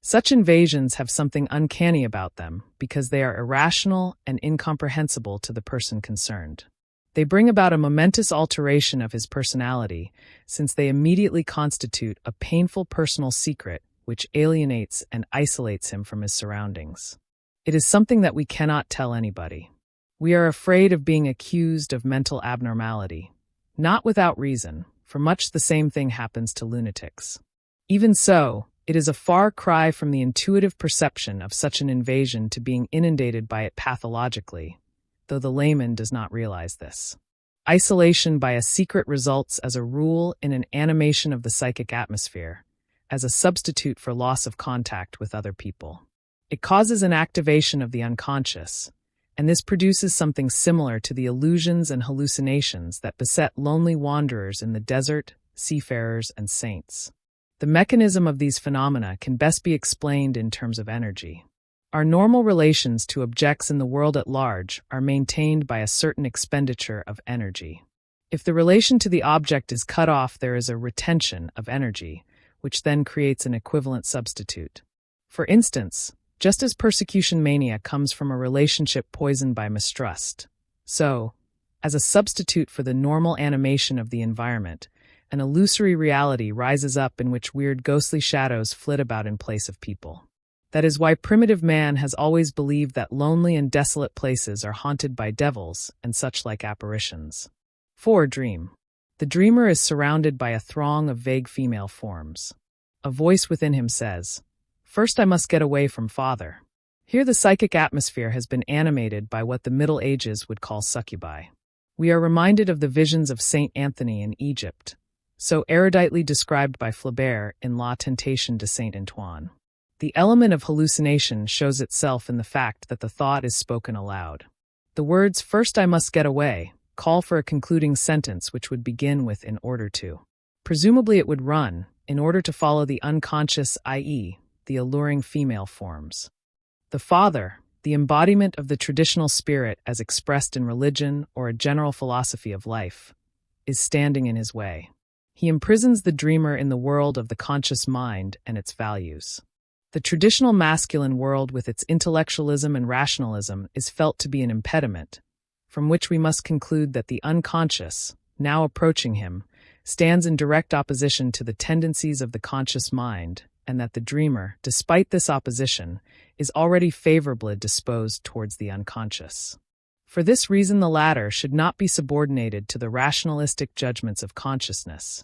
Such invasions have something uncanny about them because they are irrational and incomprehensible to the person concerned. They bring about a momentous alteration of his personality, since they immediately constitute a painful personal secret which alienates and isolates him from his surroundings. It is something that we cannot tell anybody. We are afraid of being accused of mental abnormality, not without reason, for much the same thing happens to lunatics. Even so, it is a far cry from the intuitive perception of such an invasion to being inundated by it pathologically, though the layman does not realize this. Isolation by a secret results as a rule in an animation of the psychic atmosphere, as a substitute for loss of contact with other people. It causes an activation of the unconscious, and this produces something similar to the illusions and hallucinations that beset lonely wanderers in the desert, seafarers, and saints. The mechanism of these phenomena can best be explained in terms of energy. Our normal relations to objects in the world at large are maintained by a certain expenditure of energy. If the relation to the object is cut off, there is a retention of energy, which then creates an equivalent substitute. For instance, just as persecution mania comes from a relationship poisoned by mistrust, so, as a substitute for the normal animation of the environment, an illusory reality rises up in which weird ghostly shadows flit about in place of people. That is why primitive man has always believed that lonely and desolate places are haunted by devils and such like apparitions. 4. Dream. The dreamer is surrounded by a throng of vague female forms. A voice within him says, "First I must get away from father." Here the psychic atmosphere has been animated by what the Middle Ages would call succubi. We are reminded of the visions of Saint Anthony in Egypt, so eruditely described by Flaubert in La Tentation de Saint Antoine. The element of hallucination shows itself in the fact that the thought is spoken aloud. The words "first I must get away" call for a concluding sentence which would begin with "in order to." Presumably it would run, in order to follow the unconscious, i.e., the alluring female forms. The father, the embodiment of the traditional spirit as expressed in religion or a general philosophy of life, is standing in his way. He imprisons the dreamer in the world of the conscious mind and its values. The traditional masculine world with its intellectualism and rationalism is felt to be an impediment, from which we must conclude that the unconscious, now approaching him, stands in direct opposition to the tendencies of the conscious mind, and that the dreamer, despite this opposition, is already favorably disposed towards the unconscious. For this reason, the latter should not be subordinated to the rationalistic judgments of consciousness.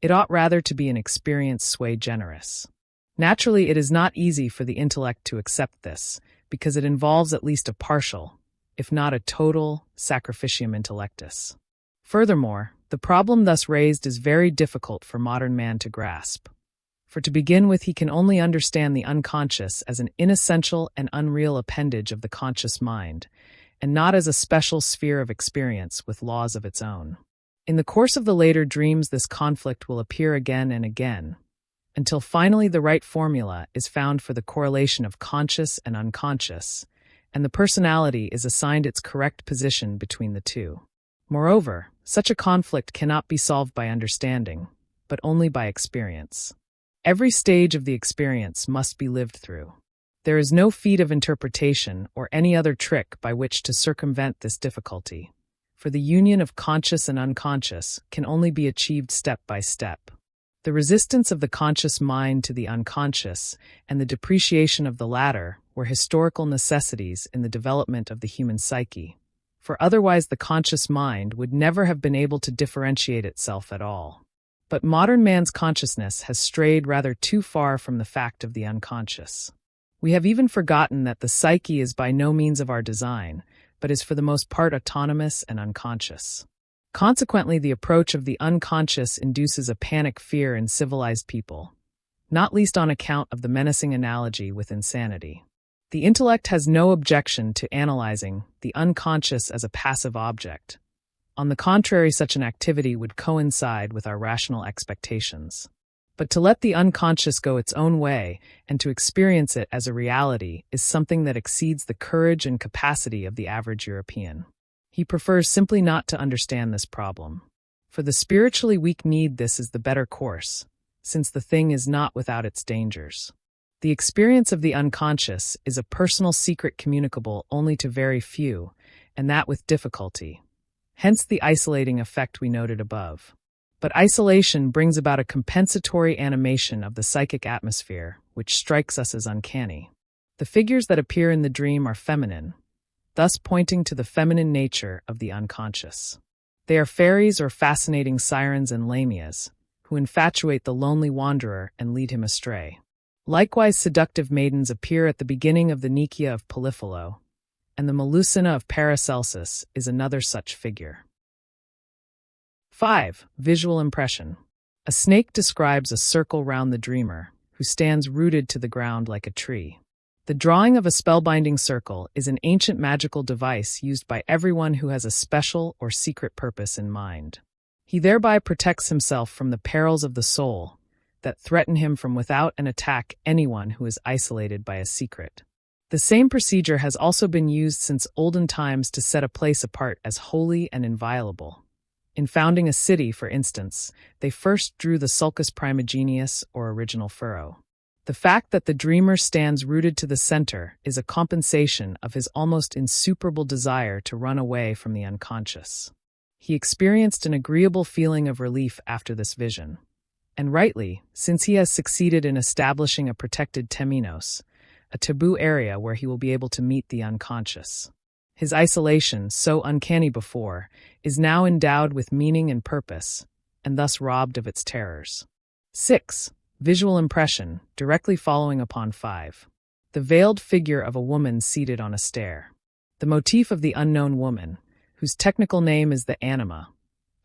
It ought rather to be an experience sui generis. Naturally, it is not easy for the intellect to accept this, because it involves at least a partial, if not a total, sacrificium intellectus. Furthermore, the problem thus raised is very difficult for modern man to grasp. For to begin with, he can only understand the unconscious as an inessential and unreal appendage of the conscious mind, and not as a special sphere of experience with laws of its own. In the course of the later dreams, this conflict will appear again and again, until finally the right formula is found for the correlation of conscious and unconscious, and the personality is assigned its correct position between the two. Moreover, such a conflict cannot be solved by understanding, but only by experience. Every stage of the experience must be lived through. There is no feat of interpretation or any other trick by which to circumvent this difficulty, for the union of conscious and unconscious can only be achieved step by step. The resistance of the conscious mind to the unconscious and the depreciation of the latter were historical necessities in the development of the human psyche, for otherwise the conscious mind would never have been able to differentiate itself at all. But modern man's consciousness has strayed rather too far from the fact of the unconscious. We have even forgotten that the psyche is by no means of our design, but is for the most part autonomous and unconscious. Consequently, the approach of the unconscious induces a panic fear in civilized people, not least on account of the menacing analogy with insanity. The intellect has no objection to analyzing the unconscious as a passive object, On the contrary, such an activity would coincide with our rational expectations. But to let the unconscious go its own way and to experience it as a reality is something that exceeds the courage and capacity of the average European. He prefers simply not to understand this problem. For the spiritually weak need this is the better course, since the thing is not without its dangers. The experience of the unconscious is a personal secret communicable only to very few, and that with difficulty. Hence the isolating effect we noted above. But isolation brings about a compensatory animation of the psychic atmosphere, which strikes us as uncanny. The figures that appear in the dream are feminine, thus pointing to the feminine nature of the unconscious. They are fairies or fascinating sirens and lamias, who infatuate the lonely wanderer and lead him astray. Likewise, seductive maidens appear at the beginning of the Nikia of Polyphilo, and the Melusina of Paracelsus is another such figure. 5. Visual impression. A snake describes a circle round the dreamer, who stands rooted to the ground like a tree. The drawing of a spellbinding circle is an ancient magical device used by everyone who has a special or secret purpose in mind. He thereby protects himself from the perils of the soul that threaten him from without and attack anyone who is isolated by a secret. The same procedure has also been used since olden times to set a place apart as holy and inviolable. In founding a city, for instance, they first drew the sulcus primigenius or original furrow. The fact that the dreamer stands rooted to the center is a compensation of his almost insuperable desire to run away from the unconscious. He experienced an agreeable feeling of relief after this vision. And rightly, since he has succeeded in establishing a protected temenos, a taboo area where he will be able to meet the unconscious. His isolation, so uncanny before, is now endowed with meaning and purpose, and thus robbed of its terrors. 6. Visual impression, directly following upon 5. The veiled figure of a woman seated on a stair. The motif of the unknown woman, whose technical name is the anima,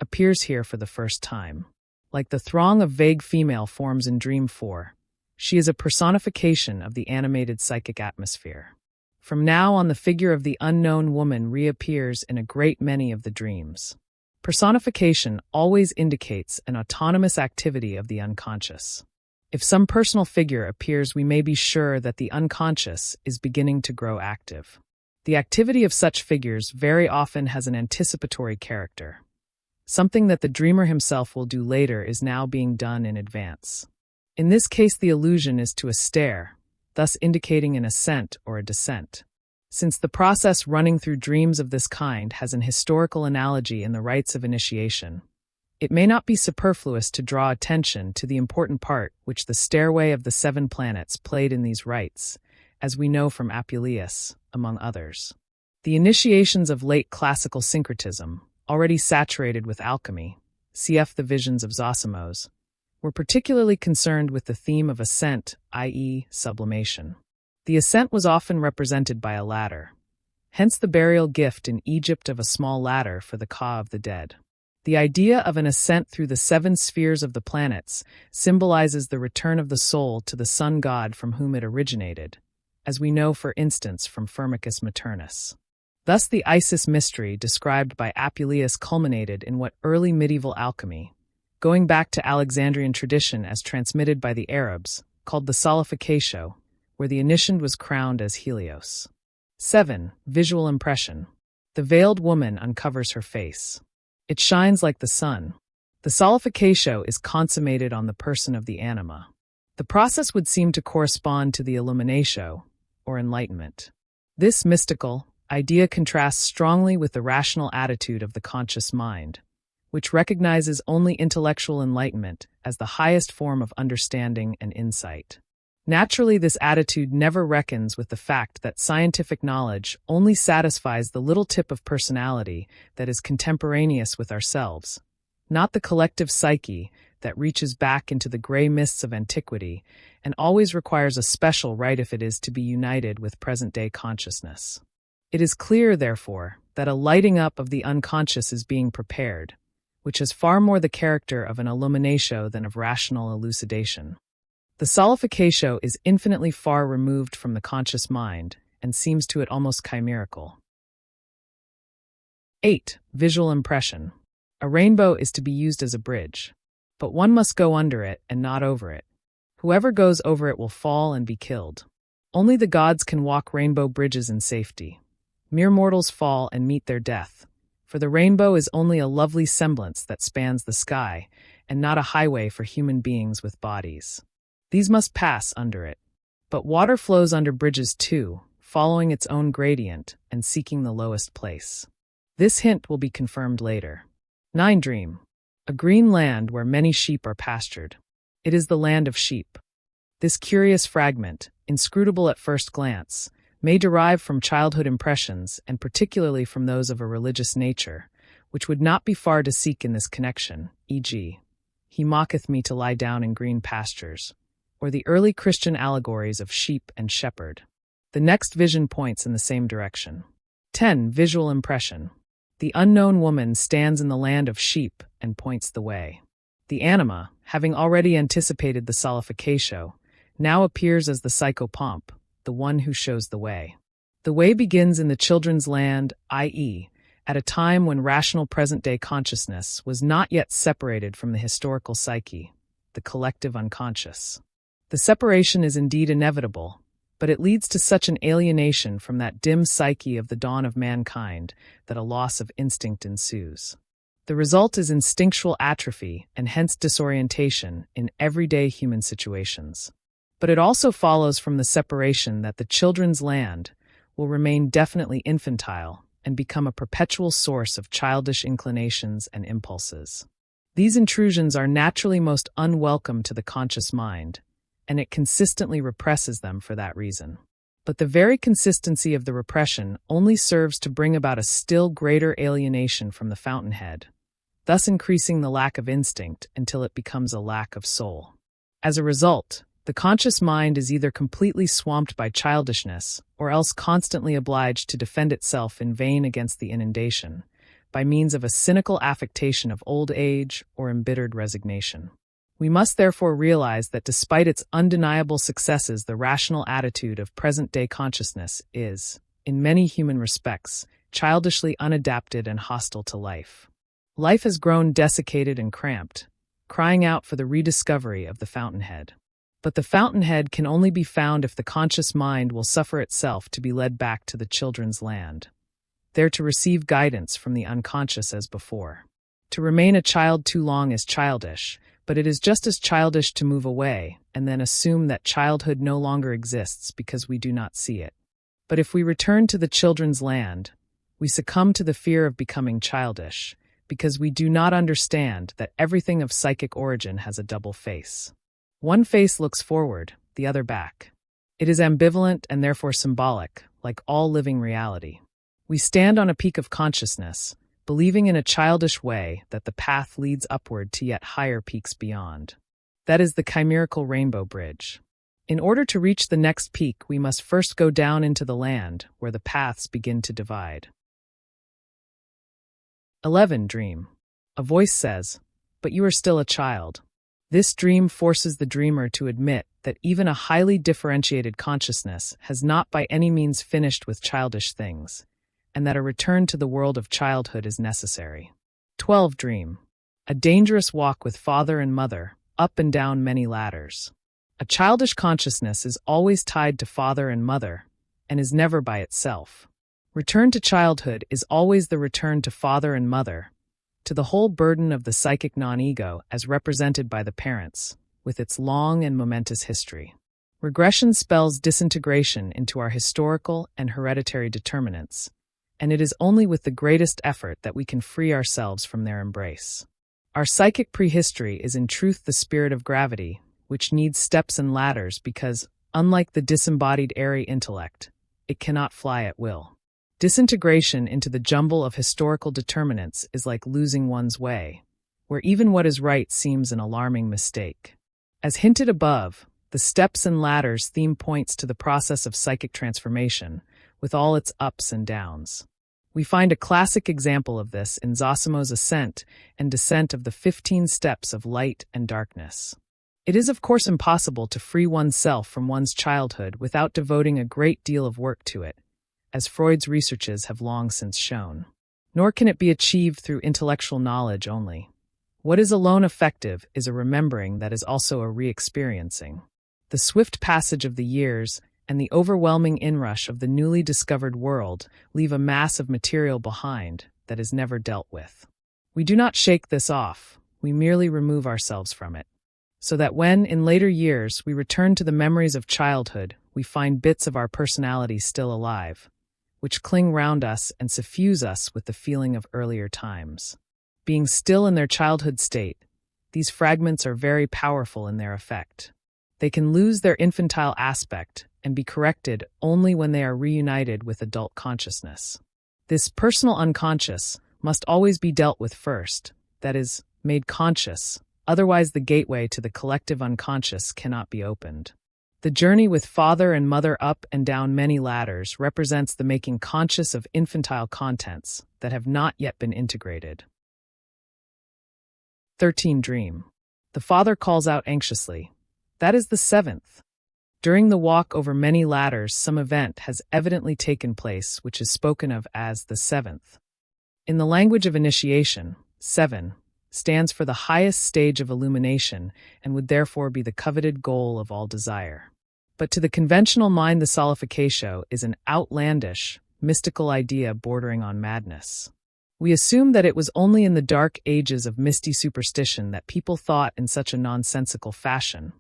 appears here for the first time. Like the throng of vague female forms in Dream 4, she is a personification of the animated psychic atmosphere. From now on, the figure of the unknown woman reappears in a great many of the dreams. Personification always indicates an autonomous activity of the unconscious. If some personal figure appears, we may be sure that the unconscious is beginning to grow active. The activity of such figures very often has an anticipatory character. Something that the dreamer himself will do later is now being done in advance. In this case, the allusion is to a stair, thus indicating an ascent or a descent. Since the process running through dreams of this kind has an historical analogy in the rites of initiation, it may not be superfluous to draw attention to the important part which the stairway of the 7 planets played in these rites, as we know from Apuleius, among others. The initiations of late classical syncretism, already saturated with alchemy, cf. the visions of Zosimos, were particularly concerned with the theme of ascent, i.e., sublimation. The ascent was often represented by a ladder, hence the burial gift in Egypt of a small ladder for the ka of the dead. The idea of an ascent through the 7 spheres of the planets symbolizes the return of the soul to the sun god from whom it originated, as we know, for instance, from Firmicus Maternus. Thus the Isis mystery described by Apuleius culminated in what early medieval alchemy, going back to Alexandrian tradition as transmitted by the Arabs, called the Solificatio, where the initiant was crowned as Helios. 7. Visual impression. The veiled woman uncovers her face. It shines like the sun. The Solificatio is consummated on the person of the anima. The process would seem to correspond to the illuminatio, or enlightenment. This mystical idea contrasts strongly with the rational attitude of the conscious mind, which recognizes only intellectual enlightenment as the highest form of understanding and insight. Naturally, this attitude never reckons with the fact that scientific knowledge only satisfies the little tip of personality that is contemporaneous with ourselves, not the collective psyche that reaches back into the gray mists of antiquity and always requires a special right if it is to be united with present-day consciousness. It is clear, therefore, that a lighting up of the unconscious is being prepared, which has far more the character of an illuminatio than of rational elucidation. The Solificatio is infinitely far removed from the conscious mind and seems to it almost chimerical. 8. Visual impression. A rainbow is to be used as a bridge. But one must go under it and not over it. Whoever goes over it will fall and be killed. Only the gods can walk rainbow bridges in safety. Mere mortals fall and meet their death. For the rainbow is only a lovely semblance that spans the sky, and not a highway for human beings with bodies. These must pass under it. But water flows under bridges too, following its own gradient and seeking the lowest place. This hint will be confirmed later. 9. Dream. A green land where many sheep are pastured. It is the land of sheep. This curious fragment, inscrutable at first glance, may derive from childhood impressions and particularly from those of a religious nature, which would not be far to seek in this connection, e.g., "He mocketh me to lie down in green pastures," or the early Christian allegories of sheep and shepherd. The next vision points in the same direction. 10. Visual impression. The unknown woman stands in the land of sheep and points the way. The anima, having already anticipated the solification, now appears as the psychopomp, the one who shows the way. The way begins in the children's land, i.e., at a time when rational present-day consciousness was not yet separated from the historical psyche, the collective unconscious. The separation is indeed inevitable, but it leads to such an alienation from that dim psyche of the dawn of mankind that a loss of instinct ensues. The result is instinctual atrophy and hence disorientation in everyday human situations. But it also follows from the separation that the children's land will remain definitely infantile and become a perpetual source of childish inclinations and impulses. These intrusions are naturally most unwelcome to the conscious mind, and it consistently represses them for that reason. But the very consistency of the repression only serves to bring about a still greater alienation from the fountainhead, thus increasing the lack of instinct until it becomes a lack of soul. As a result, the conscious mind is either completely swamped by childishness or else constantly obliged to defend itself in vain against the inundation, by means of a cynical affectation of old age or embittered resignation. We must therefore realize that despite its undeniable successes, the rational attitude of present-day consciousness is, in many human respects, childishly unadapted and hostile to life. Life has grown desiccated and cramped, crying out for the rediscovery of the fountainhead. But the fountainhead can only be found if the conscious mind will suffer itself to be led back to the children's land, there to receive guidance from the unconscious as before. To remain a child too long is childish, but it is just as childish to move away and then assume that childhood no longer exists because we do not see it. But if we return to the children's land, we succumb to the fear of becoming childish, because we do not understand that everything of psychic origin has a double face. One face looks forward, the other back. It is ambivalent and therefore symbolic, like all living reality. We stand on a peak of consciousness, believing in a childish way that the path leads upward to yet higher peaks beyond. That is the chimerical rainbow bridge. In order to reach the next peak, we must first go down into the land where the paths begin to divide. 11. Dream. A voice says, "But you are still a child." This dream forces the dreamer to admit that even a highly differentiated consciousness has not by any means finished with childish things, and that a return to the world of childhood is necessary. 12. Dream. A dangerous walk with father and mother, up and down many ladders. A childish consciousness is always tied to father and mother, and is never by itself. Return to childhood is always the return to father and mother, to the whole burden of the psychic non-ego as represented by the parents, with its long and momentous history. Regression spells disintegration into our historical and hereditary determinants, and it is only with the greatest effort that we can free ourselves from their embrace. Our psychic prehistory is in truth the spirit of gravity, which needs steps and ladders because, unlike the disembodied airy intellect, it cannot fly at will. Disintegration into the jumble of historical determinants is like losing one's way, where even what is right seems an alarming mistake. As hinted above, the steps and ladders theme points to the process of psychic transformation, with all its ups and downs. We find a classic example of this in Zosimo's ascent and descent of the 15 steps of light and darkness. It is of course impossible to free oneself from one's childhood without devoting a great deal of work to it, as Freud's researches have long since shown. Nor can it be achieved through intellectual knowledge only. What is alone effective is a remembering that is also a re-experiencing. The swift passage of the years and the overwhelming inrush of the newly discovered world leave a mass of material behind that is never dealt with. We do not shake this off, we merely remove ourselves from it. So that when, in later years, we return to the memories of childhood, we find bits of our personality still alive, which cling round us and suffuse us with the feeling of earlier times. Being still in their childhood state, these fragments are very powerful in their effect. They can lose their infantile aspect and be corrected only when they are reunited with adult consciousness. This personal unconscious must always be dealt with first, that is, made conscious, otherwise the gateway to the collective unconscious cannot be opened. The journey with father and mother up and down many ladders represents the making conscious of infantile contents that have not yet been integrated. 13. Dream. The father calls out anxiously. That is the seventh. During the walk over many ladders, some event has evidently taken place which is spoken of as the seventh. In the language of initiation, 7 stands for the highest stage of illumination and would therefore be the coveted goal of all desire. But to the conventional mind, the solidification is an outlandish, mystical idea bordering on madness. We assume that it was only in the dark ages of misty superstition that people thought in such a nonsensical fashion,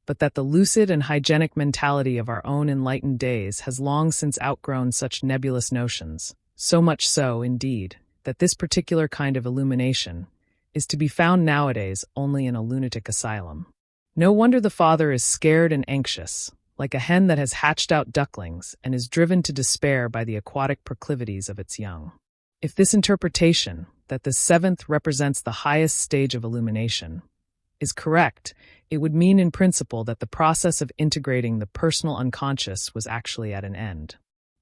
but that the lucid and hygienic mentality of our own enlightened days has long since outgrown such nebulous notions, so much so, indeed, that this particular kind of illumination is to be found nowadays only in a lunatic asylum. No wonder the father is scared and anxious, like a hen that has hatched out ducklings and is driven to despair by the aquatic proclivities of its young. If this interpretation, that the seventh represents the highest stage of illumination, is correct, it would mean in principle that the process of integrating the personal unconscious was actually at an end.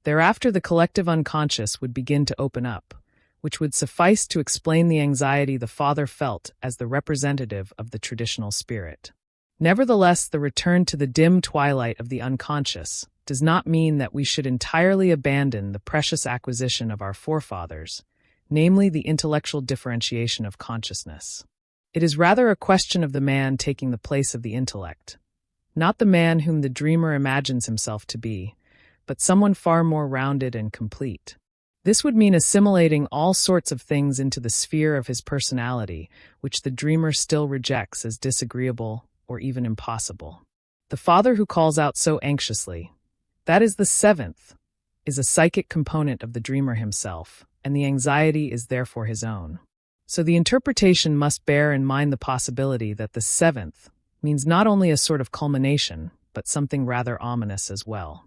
Thereafter, the collective unconscious would begin to open up, which would suffice to explain the anxiety the father felt as the representative of the traditional spirit. Nevertheless, the return to the dim twilight of the unconscious does not mean that we should entirely abandon the precious acquisition of our forefathers, namely the intellectual differentiation of consciousness. It is rather a question of the man taking the place of the intellect, not the man whom the dreamer imagines himself to be, but someone far more rounded and complete. This would mean assimilating all sorts of things into the sphere of his personality, which the dreamer still rejects as disagreeable or even impossible. The father who calls out so anxiously, that is the seventh, is a psychic component of the dreamer himself, and the anxiety is therefore his own. So the interpretation must bear in mind the possibility that the seventh means not only a sort of culmination, but something rather ominous as well.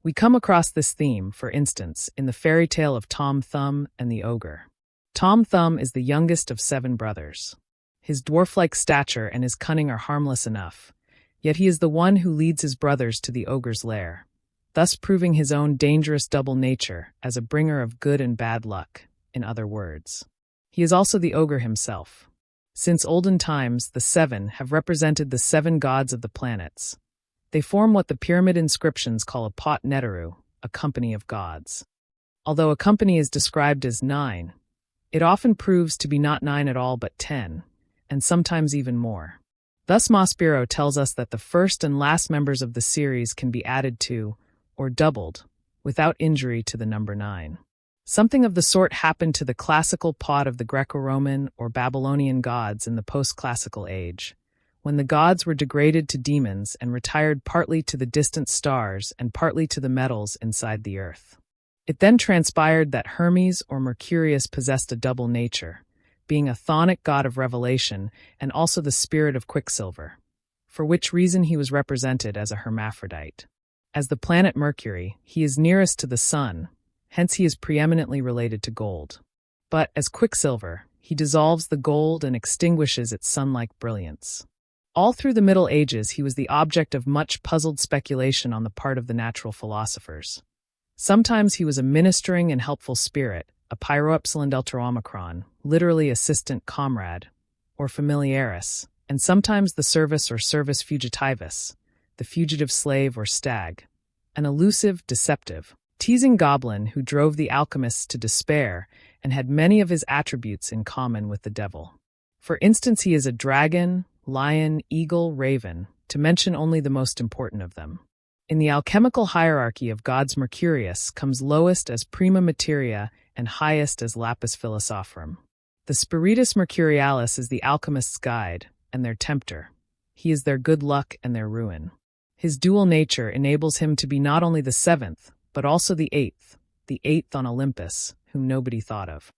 We come across this theme, for instance, in the fairy tale of Tom Thumb and the Ogre. Tom Thumb is the youngest of 7 brothers. His dwarf-like stature and his cunning are harmless enough, yet he is the one who leads his brothers to the ogre's lair, thus proving his own dangerous double nature as a bringer of good and bad luck, in other words. He is also the ogre himself. Since olden times, the 7 have represented the 7 gods of the planets. They form what the pyramid inscriptions call a pot neteru, a company of gods. Although a company is described as 9, it often proves to be not 9 at all but 10, and sometimes even more. Thus Maspero tells us that the first and last members of the series can be added to, or doubled, without injury to the number 9. Something of the sort happened to the classical pot of the Greco-Roman or Babylonian gods in the post-classical age, when the gods were degraded to demons and retired partly to the distant stars and partly to the metals inside the earth. It then transpired that Hermes or Mercurius possessed a double nature, being a chthonic god of revelation and also the spirit of quicksilver, for which reason he was represented as a hermaphrodite. As the planet Mercury, he is nearest to the sun, hence he is preeminently related to gold. But, as quicksilver, he dissolves the gold and extinguishes its sun-like brilliance. All through the Middle Ages he was the object of much puzzled speculation on the part of the natural philosophers. Sometimes he was a ministering and helpful spirit, a pyroepsilon-delta-omicron, literally assistant comrade, or familiaris, and sometimes the servus or servus fugitivus, the fugitive slave or stag, an elusive, deceptive, teasing goblin who drove the alchemists to despair and had many of his attributes in common with the devil. For instance, he is a dragon, lion, eagle, raven, to mention only the most important of them. In the alchemical hierarchy of gods, Mercurius comes lowest as prima materia and highest as lapis philosophorum. The Spiritus Mercurialis is the alchemist's guide and their tempter. He is their good luck and their ruin. His dual nature enables him to be not only the seventh, but also the eighth on Olympus, whom nobody thought of.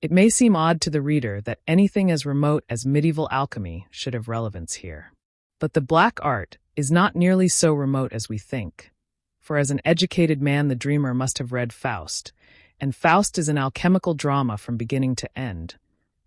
It may seem odd to the reader that anything as remote as medieval alchemy should have relevance here. But the black art is not nearly so remote as we think. For as an educated man, the dreamer must have read Faust, and Faust is an alchemical drama from beginning to end,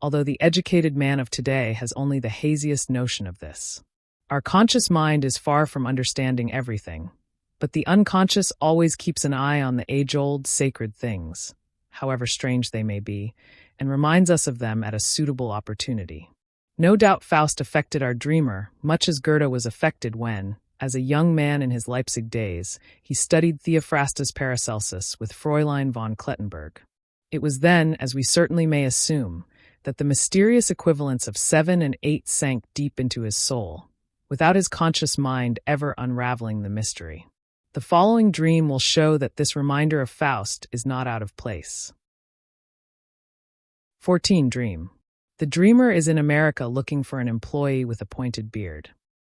although the educated man of today has only the haziest notion of this. Our conscious mind is far from understanding everything, but the unconscious always keeps an eye on the age-old sacred things, however strange they may be, and reminds us of them at a suitable opportunity. No doubt Faust affected our dreamer, much as Goethe was affected when, as a young man in his Leipzig days, he studied Theophrastus Paracelsus with Fräulein von Klettenberg. It was then, as we certainly may assume, that the mysterious equivalents of 7 and 8 sank deep into his soul, without his conscious mind ever unraveling the mystery. The following dream will show that this reminder of Faust is not out of place. 14. Dream. The dreamer is in America looking for an employee with a pointed beard.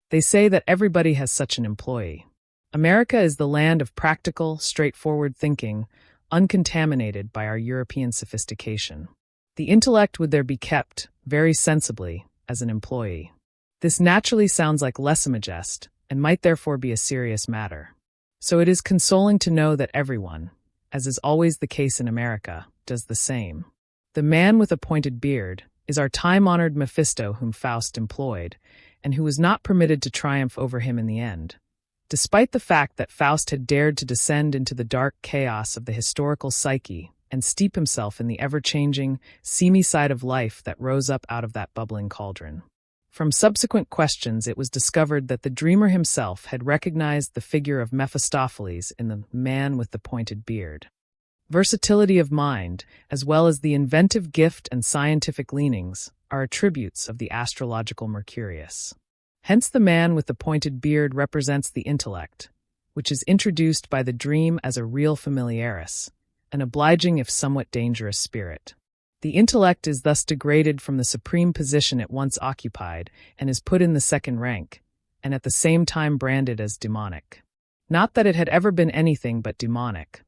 They say that everybody has such an employee. America is the land of practical, straightforward thinking, uncontaminated by our European sophistication. The intellect would there be kept, very sensibly, as an employee. This naturally sounds like lèse-majesté, and might therefore be a serious matter. So it is consoling to know that everyone, as is always the case in America, does the same. The man with a pointed beard is our time-honored Mephisto whom Faust employed, and who was not permitted to triumph over him in the end. Despite the fact that Faust had dared to descend into the dark chaos of the historical psyche and steep himself in the ever-changing, seamy side of life that rose up out of that bubbling cauldron. From subsequent questions, it was discovered that the dreamer himself had recognized the figure of Mephistopheles in the man with the pointed beard. Versatility of mind, as well as the inventive gift and scientific leanings, are attributes of the astrological Mercurius. Hence the man with the pointed beard represents the intellect, which is introduced by the dream as a real familiaris, an obliging if somewhat dangerous spirit. The intellect is thus degraded from the supreme position it once occupied and is put in the second rank, and at the same time branded as demonic. Not that it had ever been anything but demonic.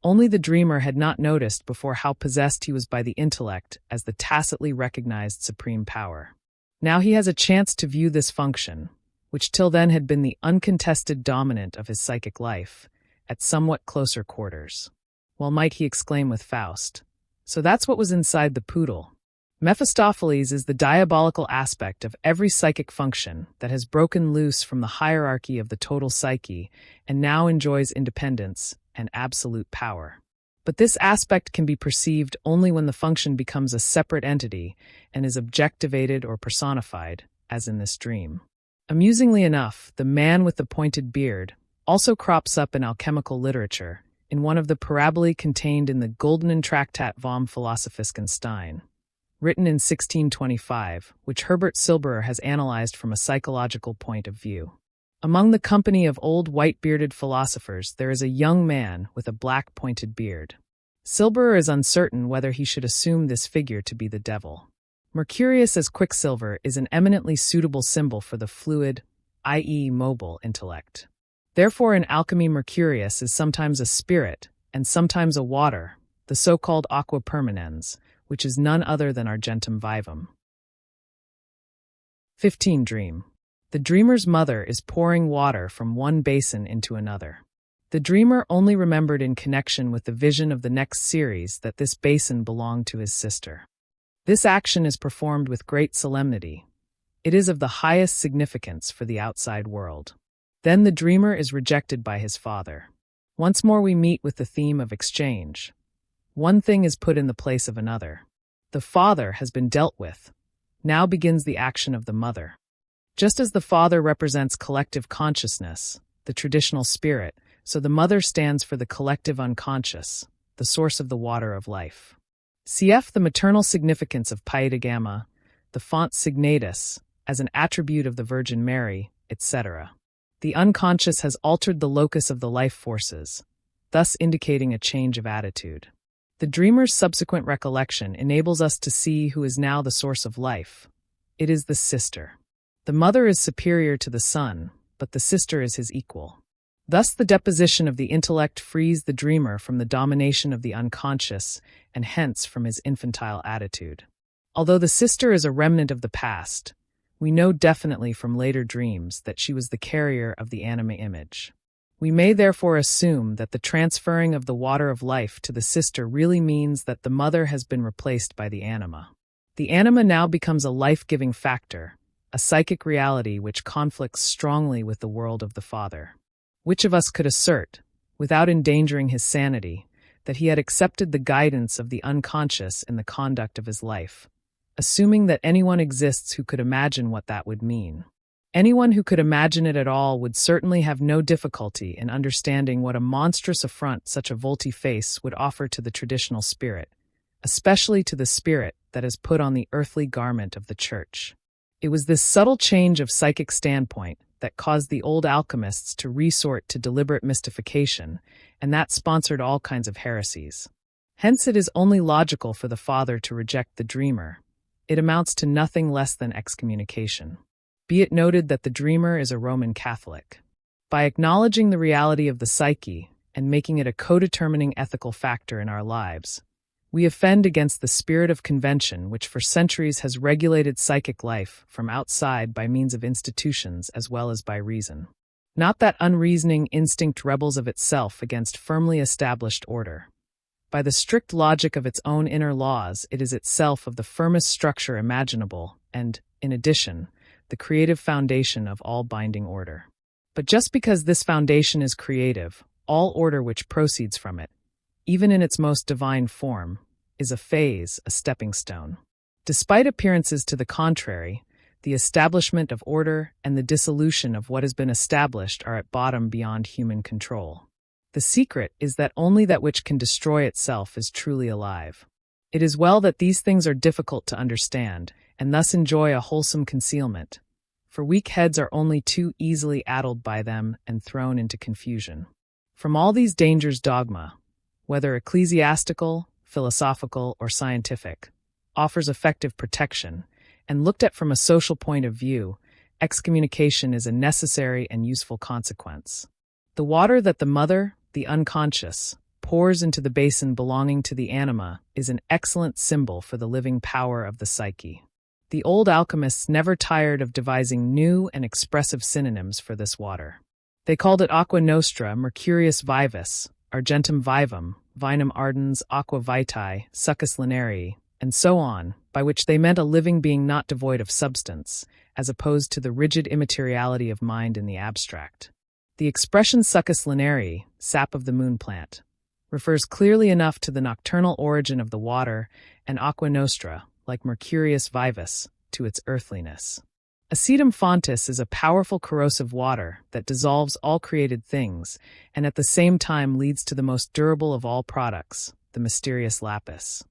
Only the dreamer had not noticed before how possessed he was by the intellect as the tacitly recognized supreme power. Now he has a chance to view this function, which till then had been the uncontested dominant of his psychic life, at somewhat closer quarters. Well, might he exclaim with Faust, "So that's what was inside the poodle." Mephistopheles is the diabolical aspect of every psychic function that has broken loose from the hierarchy of the total psyche and now enjoys independence and absolute power. But this aspect can be perceived only when the function becomes a separate entity and is objectivated or personified, as in this dream. Amusingly enough, the man with the pointed beard also crops up in alchemical literature in one of the parabolae contained in the Goldenen Traktat vom Philosophischen Stein, written in 1625, which Herbert Silberer has analyzed from a psychological point of view. Among the company of old white-bearded philosophers there is a young man with a black pointed beard. Silberer is uncertain whether he should assume this figure to be the devil. Mercurius as Quicksilver is an eminently suitable symbol for the fluid, i.e. mobile, intellect. Therefore in alchemy Mercurius is sometimes a spirit and sometimes a water, the so-called aqua permanens, which is none other than argentum vivum. 15. Dream. The dreamer's mother is pouring water from one basin into another. The dreamer only remembered in connection with the vision of the next series that this basin belonged to his sister. This action is performed with great solemnity. It is of the highest significance for the outside world. Then the dreamer is rejected by his father. Once more we meet with the theme of exchange. One thing is put in the place of another. The father has been dealt with. Now begins the action of the mother. Just as the father represents collective consciousness, the traditional spirit, so the mother stands for the collective unconscious, the source of the water of life. Cf. the maternal significance of Pieta Gamma, the font signatus, as an attribute of the Virgin Mary, etc. The unconscious has altered the locus of the life forces, thus indicating a change of attitude. The dreamer's subsequent recollection enables us to see who is now the source of life. It is the sister. The mother is superior to the son, but the sister is his equal. Thus, the deposition of the intellect frees the dreamer from the domination of the unconscious and hence from his infantile attitude. Although the sister is a remnant of the past, we know definitely from later dreams that she was the carrier of the anima image. We may therefore assume that the transferring of the water of life to the sister really means that the mother has been replaced by the anima. The anima now becomes a life-giving factor, a psychic reality which conflicts strongly with the world of the father. Which of us could assert, without endangering his sanity, that he had accepted the guidance of the unconscious in the conduct of his life, assuming that anyone exists who could imagine what that would mean? Anyone who could imagine it at all would certainly have no difficulty in understanding what a monstrous affront such a volte-face would offer to the traditional spirit, especially to the spirit that is put on the earthly garment of the Church. It was this subtle change of psychic standpoint that caused the old alchemists to resort to deliberate mystification, and that sponsored all kinds of heresies. Hence it is only logical for the father to reject the dreamer. It amounts to nothing less than excommunication. Be it noted that the dreamer is a Roman Catholic. By acknowledging the reality of the psyche and making it a co-determining ethical factor in our lives, we offend against the spirit of convention which for centuries has regulated psychic life from outside by means of institutions as well as by reason. Not that unreasoning instinct rebels of itself against firmly established order. By the strict logic of its own inner laws, it is itself of the firmest structure imaginable and, in addition, the creative foundation of all binding order. But just because this foundation is creative, all order which proceeds from it, even in its most divine form, is a phase, a stepping stone. Despite appearances to the contrary, the establishment of order and the dissolution of what has been established are at bottom beyond human control. The secret is that only that which can destroy itself is truly alive. It is well that these things are difficult to understand, and thus enjoy a wholesome concealment, for weak heads are only too easily addled by them and thrown into confusion. From all these dangers dogma, whether ecclesiastical, philosophical, or scientific, offers effective protection, and looked at from a social point of view, excommunication is a necessary and useful consequence. The water that the mother, the unconscious, pours into the basin belonging to the anima is an excellent symbol for the living power of the psyche. The old alchemists never tired of devising new and expressive synonyms for this water. They called it aqua nostra, Mercurius vivus, argentum vivum, vinum ardens, aqua vitae, succus linearii, and so on, by which they meant a living being not devoid of substance, as opposed to the rigid immateriality of mind in the abstract. The expression succus linearii, sap of the moon plant, refers clearly enough to the nocturnal origin of the water, and aqua nostra, like Mercurius vivus, to its earthliness. Acetum fontis is a powerful corrosive water that dissolves all created things and at the same time leads to the most durable of all products, the mysterious lapis.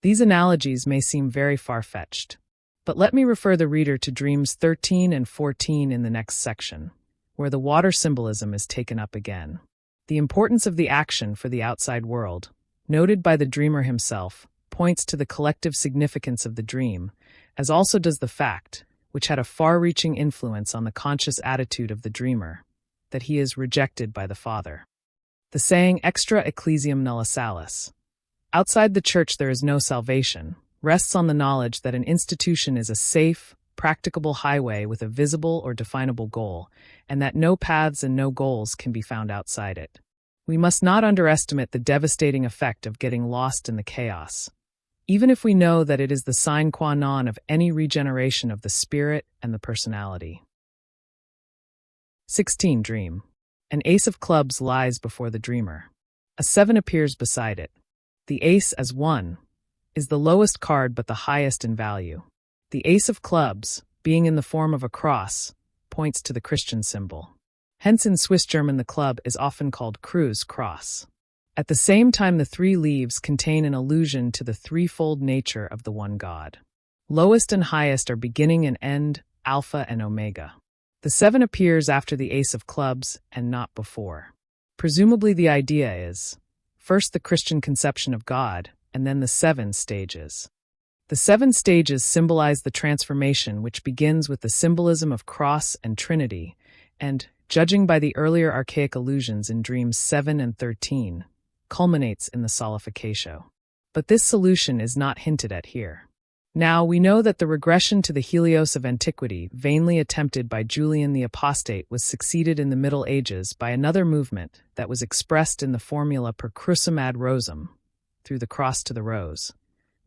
These analogies may seem very far-fetched, but let me refer the reader to Dreams 13 and 14 in the next section, where the water symbolism is taken up again. The importance of the action for the outside world, noted by the dreamer himself, points to the collective significance of the dream, as also does the fact, which had a far-reaching influence on the conscious attitude of the dreamer, that he is rejected by the father. The saying extra ecclesiam nulla salus, outside the church there is no salvation, rests on the knowledge that an institution is a safe, practicable highway with a visible or definable goal, and that no paths and no goals can be found outside it. We must not underestimate the devastating effect of getting lost in the chaos, even if we know that it is the sine qua non of any regeneration of the spirit and the personality. 16. Dream. An ace of clubs lies before the dreamer. A 7 appears beside it. The ace as 1 is the lowest card but the highest in value. The ace of clubs, being in the form of a cross, points to the Christian symbol. Hence in Swiss German the club is often called Kreuz cross. At the same time, the 3 leaves contain an allusion to the threefold nature of the one God. Lowest and highest are beginning and end, Alpha and Omega. The 7 appears after the Ace of Clubs and not before. Presumably the idea is, first the Christian conception of God, and then the 7 stages. The 7 stages symbolize the transformation which begins with the symbolism of cross and Trinity, and, judging by the earlier archaic allusions in Dreams 7 and 13, culminates in the Solificatio. But this solution is not hinted at here. Now, we know that the regression to the Helios of antiquity, vainly attempted by Julian the Apostate, was succeeded in the Middle Ages by another movement that was expressed in the formula per crucem ad rosem, through the cross to the rose,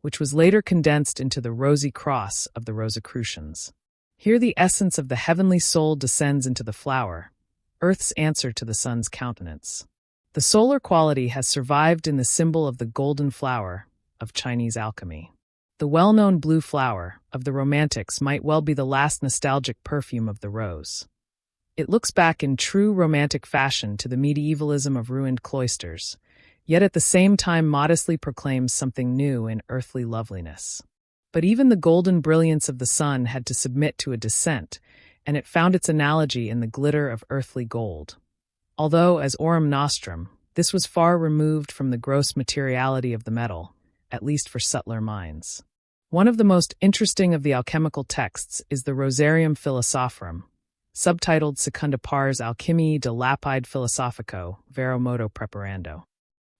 which was later condensed into the rosy cross of the Rosicrucians. Here the essence of the heavenly soul descends into the flower, Earth's answer to the sun's countenance. The solar quality has survived in the symbol of the golden flower of Chinese alchemy. The well-known blue flower of the Romantics might well be the last nostalgic perfume of the rose. It looks back in true romantic fashion to the medievalism of ruined cloisters, yet at the same time modestly proclaims something new in earthly loveliness. But even the golden brilliance of the sun had to submit to a descent, and it found its analogy in the glitter of earthly gold. Although, as aurum nostrum, this was far removed from the gross materiality of the metal, at least for subtler minds. One of the most interesting of the alchemical texts is the Rosarium Philosophorum, subtitled Secunda Pars Alchemiae de Lapide Philosophico, vero modo preparando.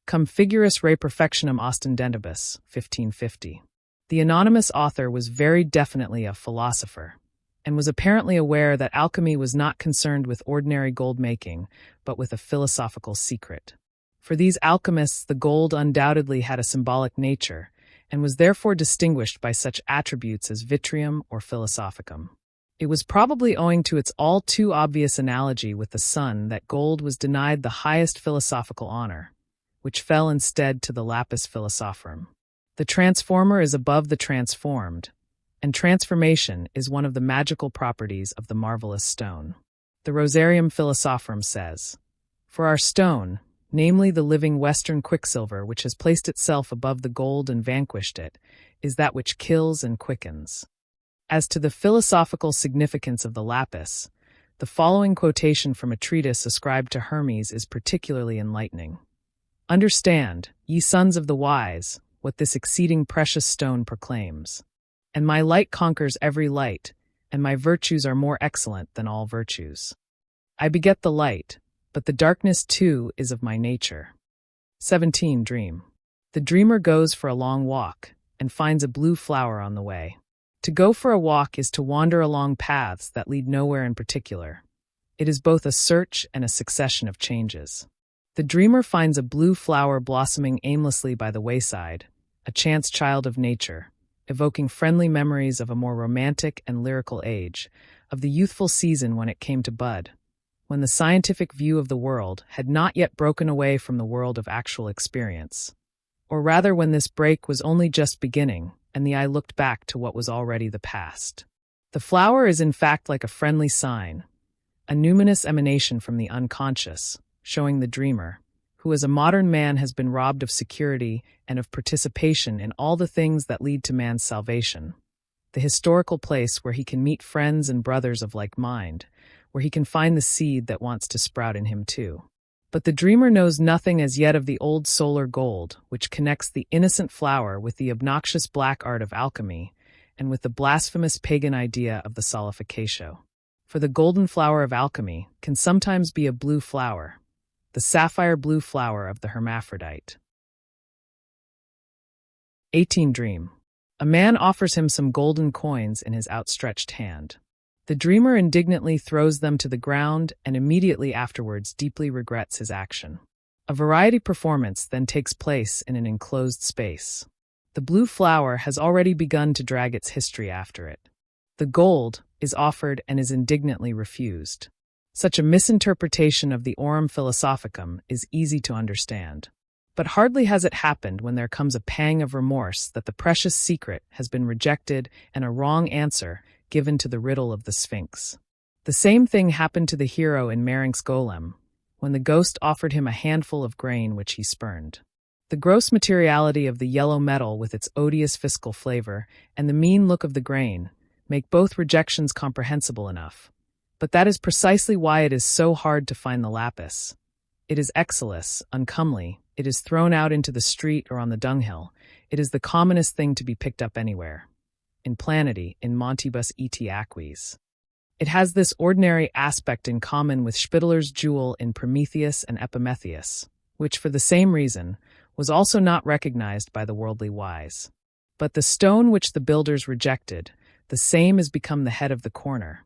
Cum figuris re perfectionem ostendentibus, 1550. The anonymous author was very definitely a philosopher, and was apparently aware that alchemy was not concerned with ordinary gold-making, but with a philosophical secret. For these alchemists, the gold undoubtedly had a symbolic nature, and was therefore distinguished by such attributes as vitrium or philosophicum. It was probably owing to its all too obvious analogy with the sun that gold was denied the highest philosophical honor, which fell instead to the lapis philosophorum. The transformer is above the transformed, and transformation is one of the magical properties of the marvelous stone. The Rosarium Philosophorum says, "For our stone, namely the living Western quicksilver which has placed itself above the gold and vanquished it, is that which kills and quickens." As to the philosophical significance of the lapis, the following quotation from a treatise ascribed to Hermes is particularly enlightening. "Understand, ye sons of the wise, what this exceeding precious stone proclaims. And my light conquers every light, and my virtues are more excellent than all virtues. I beget the light, but the darkness too is of my nature." 17. Dream. The dreamer goes for a long walk, and finds a blue flower on the way. To go for a walk is to wander along paths that lead nowhere in particular. It is both a search and a succession of changes. The dreamer finds a blue flower blossoming aimlessly by the wayside, a chance child of nature, evoking friendly memories of a more romantic and lyrical age, of the youthful season when it came to bud, when the scientific view of the world had not yet broken away from the world of actual experience. Or rather when this break was only just beginning, and the eye looked back to what was already the past. The flower is in fact like a friendly sign, a numinous emanation from the unconscious, showing the dreamer, who as a modern man has been robbed of security and of participation in all the things that lead to man's salvation, the historical place where he can meet friends and brothers of like mind, where he can find the seed that wants to sprout in him too. But the dreamer knows nothing as yet of the old solar gold, which connects the innocent flower with the obnoxious black art of alchemy, and with the blasphemous pagan idea of the Solificatio. For the golden flower of alchemy can sometimes be a blue flower, the sapphire blue flower of the hermaphrodite. 18. Dream. A man offers him some golden coins in his outstretched hand. The dreamer indignantly throws them to the ground and immediately afterwards deeply regrets his action. A variety performance then takes place in an enclosed space. The blue flower has already begun to drag its history after it. The gold is offered and is indignantly refused. Such a misinterpretation of the Aurum Philosophicum is easy to understand. But hardly has it happened when there comes a pang of remorse that the precious secret has been rejected and a wrong answer given to the riddle of the Sphinx. The same thing happened to the hero in Maring's Golem, when the ghost offered him a handful of grain which he spurned. The gross materiality of the yellow metal with its odious fiscal flavor and the mean look of the grain make both rejections comprehensible enough. But that is precisely why it is so hard to find the lapis. It is exilous, uncomely, it is thrown out into the street or on the dunghill, it is the commonest thing to be picked up anywhere. In planety, in montibus et aquis. It has this ordinary aspect in common with Spitaler's jewel in Prometheus and Epimetheus, which for the same reason was also not recognized by the worldly wise. But the stone which the builders rejected, the same has become the head of the corner,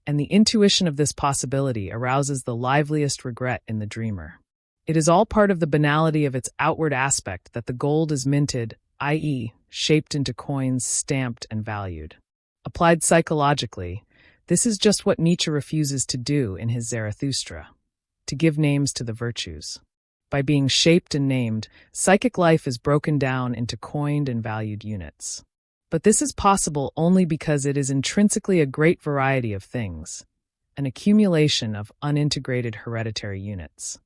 and the intuition of this possibility arouses the liveliest regret in the dreamer. It is all part of the banality of its outward aspect that the gold is minted, i.e., shaped into coins, stamped and valued. Applied psychologically, this is just what Nietzsche refuses to do in his Zarathustra, to give names to the virtues. By being shaped and named, psychic life is broken down into coined and valued units. But this is possible only because it is intrinsically a great variety of things, an accumulation of unintegrated hereditary units.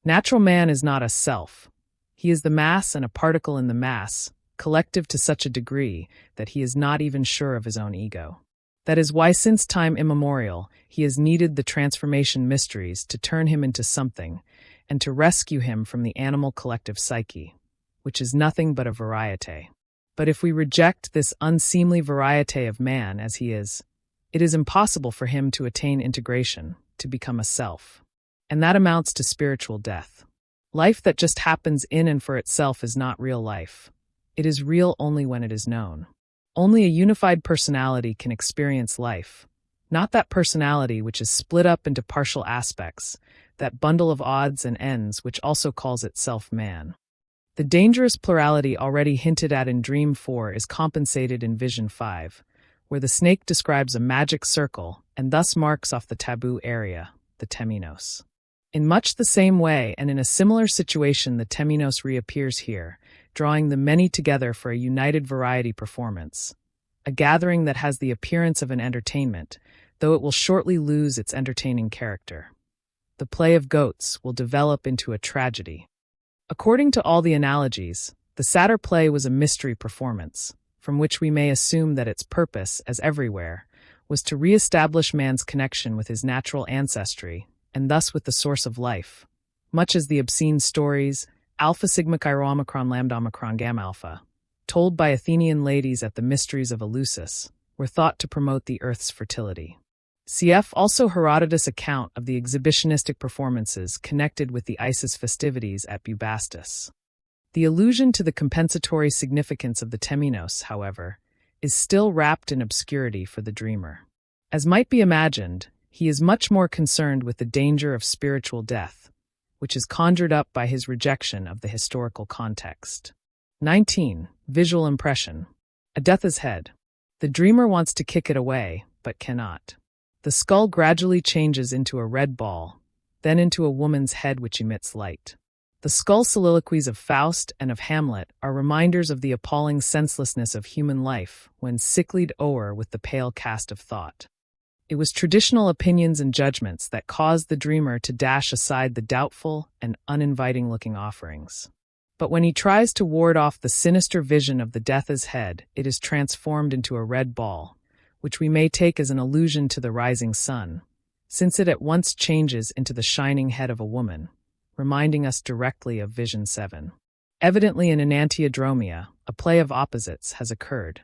Natural man is not a self. He is the mass and a particle in the mass, collective to such a degree that he is not even sure of his own ego. That is why since time immemorial he has needed the transformation mysteries to turn him into something and to rescue him from the animal collective psyche, which is nothing but a variete. But if we reject this unseemly variete of man as he is, it is impossible for him to attain integration, to become a self. And that amounts to spiritual death. Life that just happens in and for itself is not real life. It is real only when it is known. Only a unified personality can experience life, not that personality which is split up into partial aspects, that bundle of odds and ends which also calls itself man. The dangerous plurality already hinted at in Dream 4 is compensated in Vision 5, where the snake describes a magic circle and thus marks off the taboo area, the temenos. In much the same way and in a similar situation, the temenos reappears here, drawing the many together for a united variety performance, a gathering that has the appearance of an entertainment, though it will shortly lose its entertaining character. The play of goats will develop into a tragedy. According to all the analogies, the satyr play was a mystery performance, from which we may assume that its purpose, as everywhere, was to re-establish man's connection with his natural ancestry, and thus with the source of life, much as the obscene stories, Alpha Sigma Chi Rho Omicron Lambda Omicron Gamma Alpha, told by Athenian ladies at the Mysteries of Eleusis, were thought to promote the Earth's fertility. Cf. also Herodotus' account of the exhibitionistic performances connected with the Isis festivities at Bubastis. The allusion to the compensatory significance of the temenos, however, is still wrapped in obscurity for the dreamer. As might be imagined, he is much more concerned with the danger of spiritual death, which is conjured up by his rejection of the historical context. 19. Visual impression. A death's head. The dreamer wants to kick it away, but cannot. The skull gradually changes into a red ball, then into a woman's head which emits light. The skull soliloquies of Faust and of Hamlet are reminders of the appalling senselessness of human life when sicklied o'er with the pale cast of thought. It was traditional opinions and judgments that caused the dreamer to dash aside the doubtful and uninviting-looking offerings. But when he tries to ward off the sinister vision of the death's head, it is transformed into a red ball, which we may take as an allusion to the rising sun, since it at once changes into the shining head of a woman, reminding us directly of Vision 7. Evidently in Enantiodromia, a play of opposites has occurred.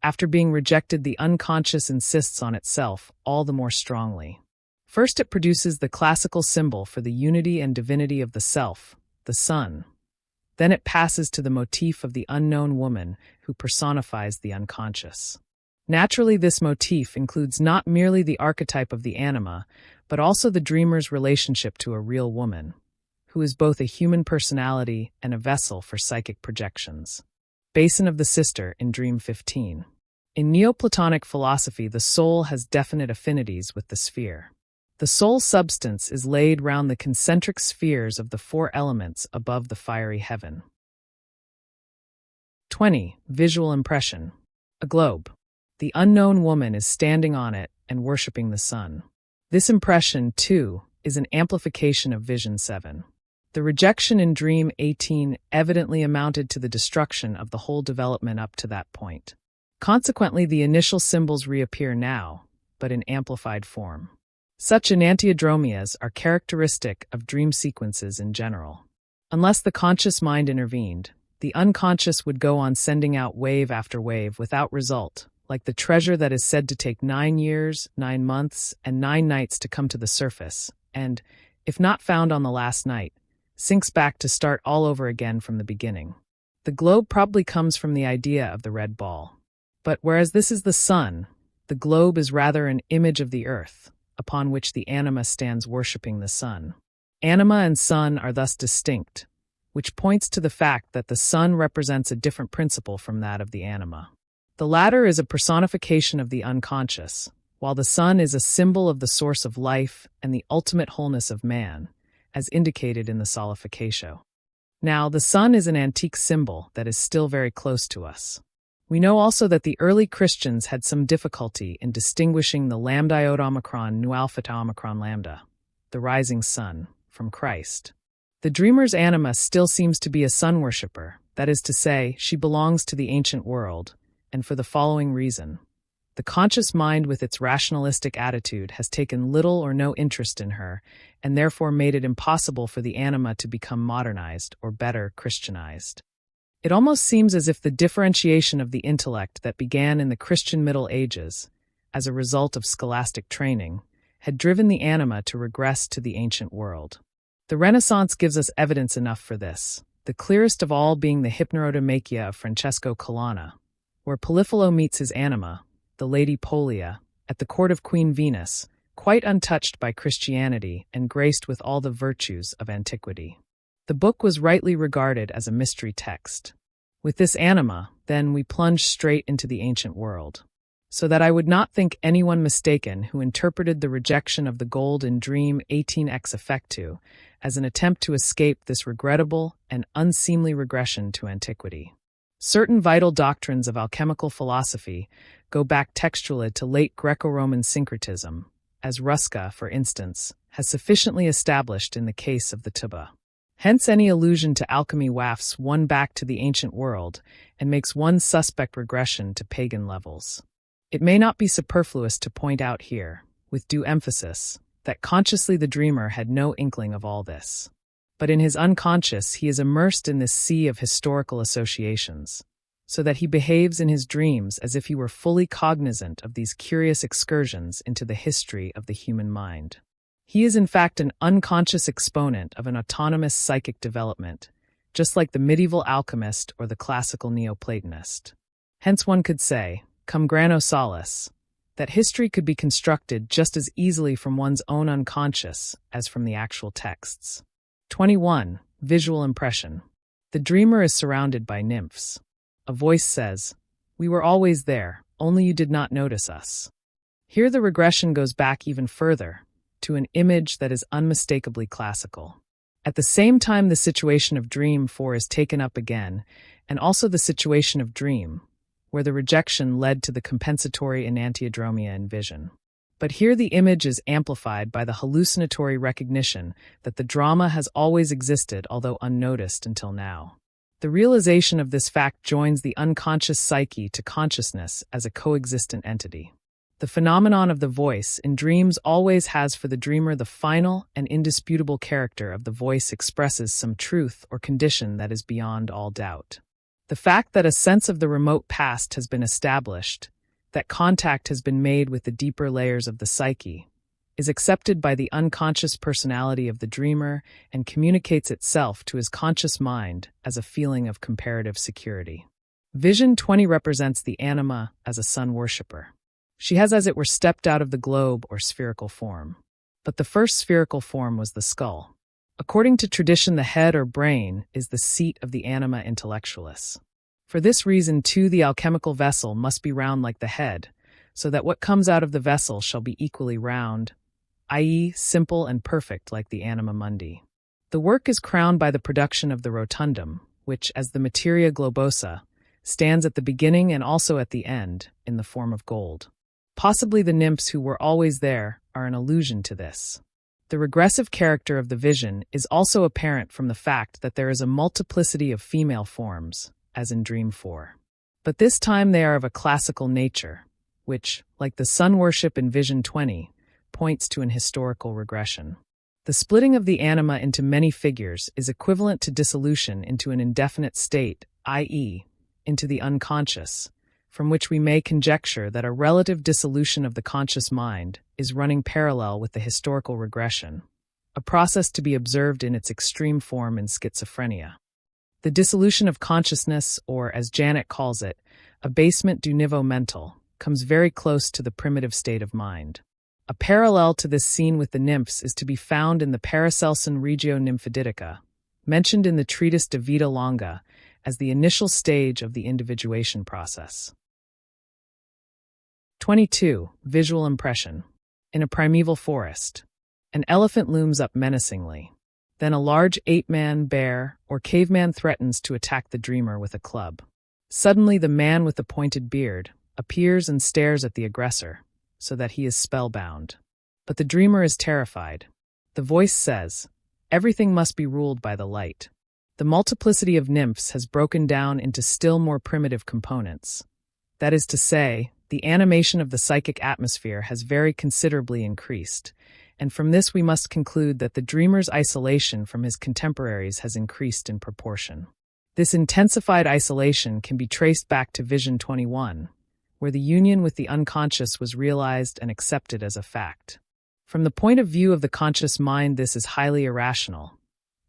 After being rejected, the unconscious insists on itself all the more strongly. First, it produces the classical symbol for the unity and divinity of the self, the sun. Then it passes to the motif of the unknown woman who personifies the unconscious. Naturally, this motif includes not merely the archetype of the anima, but also the dreamer's relationship to a real woman, who is both a human personality and a vessel for psychic projections. Basin of the sister in Dream 15. In Neoplatonic philosophy, the soul has definite affinities with the sphere. The soul substance is laid round the concentric spheres of the four elements above the fiery heaven. 20. Visual impression. A globe. The unknown woman is standing on it and worshipping the sun. This impression, too, is an amplification of Vision 7. The rejection in Dream 18 evidently amounted to the destruction of the whole development up to that point. Consequently, the initial symbols reappear now, but in amplified form. Such enantiodromias are characteristic of dream sequences in general. Unless the conscious mind intervened, the unconscious would go on sending out wave after wave without result, like the treasure that is said to take 9 years, 9 months, and 9 nights to come to the surface, and, if not found on the last night, sinks back to start all over again from the beginning. The globe probably comes from the idea of the red ball. But whereas this is the sun, the globe is rather an image of the earth, upon which the anima stands worshipping the sun. Anima and sun are thus distinct, which points to the fact that the sun represents a different principle from that of the anima. The latter is a personification of the unconscious, while the sun is a symbol of the source of life and the ultimate wholeness of man, as indicated in the Solificatio. Now, the sun is an antique symbol that is still very close to us. We know also that the early Christians had some difficulty in distinguishing the lambda iota omicron nu alpha tau omicron lambda, the rising sun, from Christ. The dreamer's anima still seems to be a sun worshipper, that is to say, she belongs to the ancient world, and for the following reason. The conscious mind with its rationalistic attitude has taken little or no interest in her, and therefore made it impossible for the anima to become modernized, or better, Christianized. It almost seems as if the differentiation of the intellect that began in the Christian Middle Ages, as a result of scholastic training, had driven the anima to regress to the ancient world. The Renaissance gives us evidence enough for this, the clearest of all being the Hypnerotomachia of Francesco Colonna, where Polyphilo meets his anima, the Lady Polia, at the court of Queen Venus, quite untouched by Christianity and graced with all the virtues of antiquity. The book was rightly regarded as a mystery text. With this anima, then, we plunge straight into the ancient world. So that I would not think anyone mistaken who interpreted the rejection of the gold in Dream 18 ex effectu as an attempt to escape this regrettable and unseemly regression to antiquity. Certain vital doctrines of alchemical philosophy go back textually to late Greco-Roman syncretism, as Ruska, for instance, has sufficiently established in the case of the tuba. Hence any allusion to alchemy wafts one back to the ancient world and makes one suspect regression to pagan levels. It may not be superfluous to point out here, with due emphasis, that consciously the dreamer had no inkling of all this. But in his unconscious he is immersed in this sea of historical associations, so that he behaves in his dreams as if he were fully cognizant of these curious excursions into the history of the human mind. He is in fact an unconscious exponent of an autonomous psychic development, just like the medieval alchemist or the classical Neoplatonist. Hence one could say, cum grano salis, that history could be constructed just as easily from one's own unconscious as from the actual texts. 21. Visual impression. The dreamer is surrounded by nymphs. A voice says, "We were always there, only you did not notice us." Here the regression goes back even further, to an image that is unmistakably classical. At the same time the situation of Dream 4 is taken up again, and also the situation of Dream, where the rejection led to the compensatory enantiodromia in Vision. But here the image is amplified by the hallucinatory recognition that the drama has always existed although unnoticed until now. The realization of this fact joins the unconscious psyche to consciousness as a coexistent entity. The phenomenon of the voice in dreams always has for the dreamer the final and indisputable character of the voice expresses some truth or condition that is beyond all doubt. The fact that a sense of the remote past has been established, that contact has been made with the deeper layers of the psyche, is accepted by the unconscious personality of the dreamer and communicates itself to his conscious mind as a feeling of comparative security. Vision 20 represents the anima as a sun worshipper. She has as it were stepped out of the globe or spherical form. But the first spherical form was the skull. According to tradition, the head or brain is the seat of the anima intellectualis. For this reason, too, the alchemical vessel must be round like the head, so that what comes out of the vessel shall be equally round, i.e., simple and perfect like the anima mundi. The work is crowned by the production of the rotundum, which, as the materia globosa, stands at the beginning and also at the end, in the form of gold. Possibly the nymphs who were always there are an allusion to this. The regressive character of the vision is also apparent from the fact that there is a multiplicity of female forms, as in Dream 4. But this time they are of a classical nature, which, like the sun worship in Vision 20, points to an historical regression. The splitting of the anima into many figures is equivalent to dissolution into an indefinite state, i.e., into the unconscious, from which we may conjecture that a relative dissolution of the conscious mind is running parallel with the historical regression, a process to be observed in its extreme form in schizophrenia. The dissolution of consciousness, or as Janet calls it, abasement du niveau mental, comes very close to the primitive state of mind. A parallel to this scene with the nymphs is to be found in the Paracelsan Regio Nymphiditica, mentioned in the treatise De Vita Longa as the initial stage of the individuation process. 22. Visual impression. In a primeval forest, an elephant looms up menacingly. Then a large ape-man, bear, or caveman threatens to attack the dreamer with a club. Suddenly the man with the pointed beard appears and stares at the aggressor, so that he is spellbound. But the dreamer is terrified. The voice says, "Everything must be ruled by the light." The multiplicity of nymphs has broken down into still more primitive components. That is to say, the animation of the psychic atmosphere has very considerably increased, and from this we must conclude that the dreamer's isolation from his contemporaries has increased in proportion. This intensified isolation can be traced back to Vision 21, where the union with the unconscious was realized and accepted as a fact. From the point of view of the conscious mind, this is highly irrational.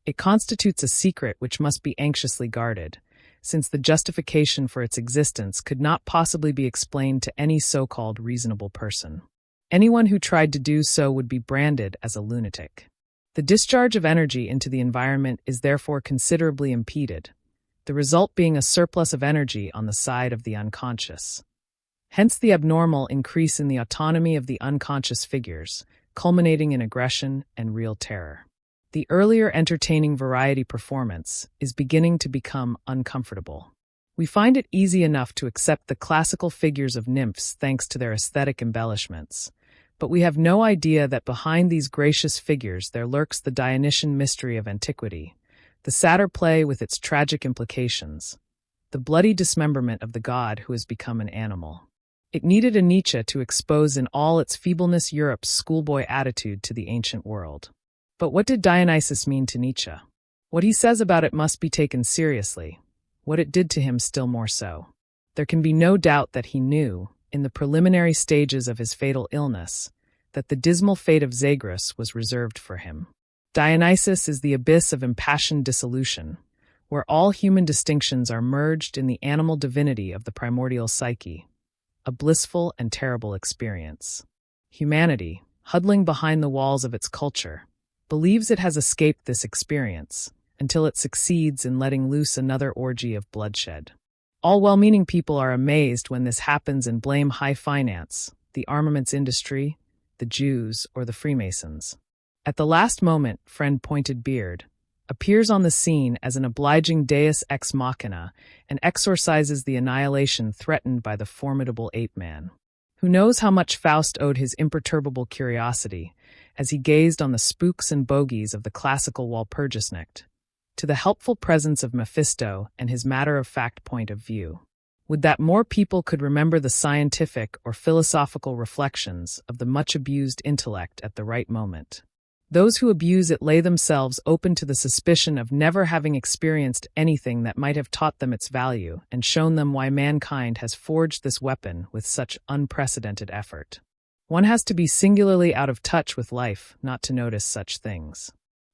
It constitutes a secret which must be anxiously guarded, since the justification for its existence could not possibly be explained to any so-called reasonable person. Anyone who tried to do so would be branded as a lunatic. The discharge of energy into the environment is therefore considerably impeded, the result being a surplus of energy on the side of the unconscious. Hence the abnormal increase in the autonomy of the unconscious figures, culminating in aggression and real terror. The earlier entertaining variety performance is beginning to become uncomfortable. We find it easy enough to accept the classical figures of nymphs thanks to their aesthetic embellishments, but we have no idea that behind these gracious figures there lurks the Dionysian mystery of antiquity, the satyr play with its tragic implications, the bloody dismemberment of the god who has become an animal. It needed a Nietzsche to expose in all its feebleness Europe's schoolboy attitude to the ancient world. But what did Dionysus mean to Nietzsche? What he says about it must be taken seriously, what it did to him still more so. There can be no doubt that he knew, in the preliminary stages of his fatal illness, that the dismal fate of Zagreus was reserved for him. Dionysus is the abyss of impassioned dissolution, where all human distinctions are merged in the animal divinity of the primordial psyche, a blissful and terrible experience. Humanity, huddling behind the walls of its culture, believes it has escaped this experience, until it succeeds in letting loose another orgy of bloodshed. All well-meaning people are amazed when this happens and blame high finance, the armaments industry, the Jews, or the Freemasons. At the last moment, friend Pointed Beard appears on the scene as an obliging deus ex machina and exorcises the annihilation threatened by the formidable ape-man. Who knows how much Faust owed his imperturbable curiosity, as he gazed on the spooks and bogies of the classical Walpurgisnacht, to the helpful presence of Mephisto and his matter-of-fact point of view. Would that more people could remember the scientific or philosophical reflections of the much-abused intellect at the right moment. Those who abuse it lay themselves open to the suspicion of never having experienced anything that might have taught them its value and shown them why mankind has forged this weapon with such unprecedented effort. One has to be singularly out of touch with life not to notice such things.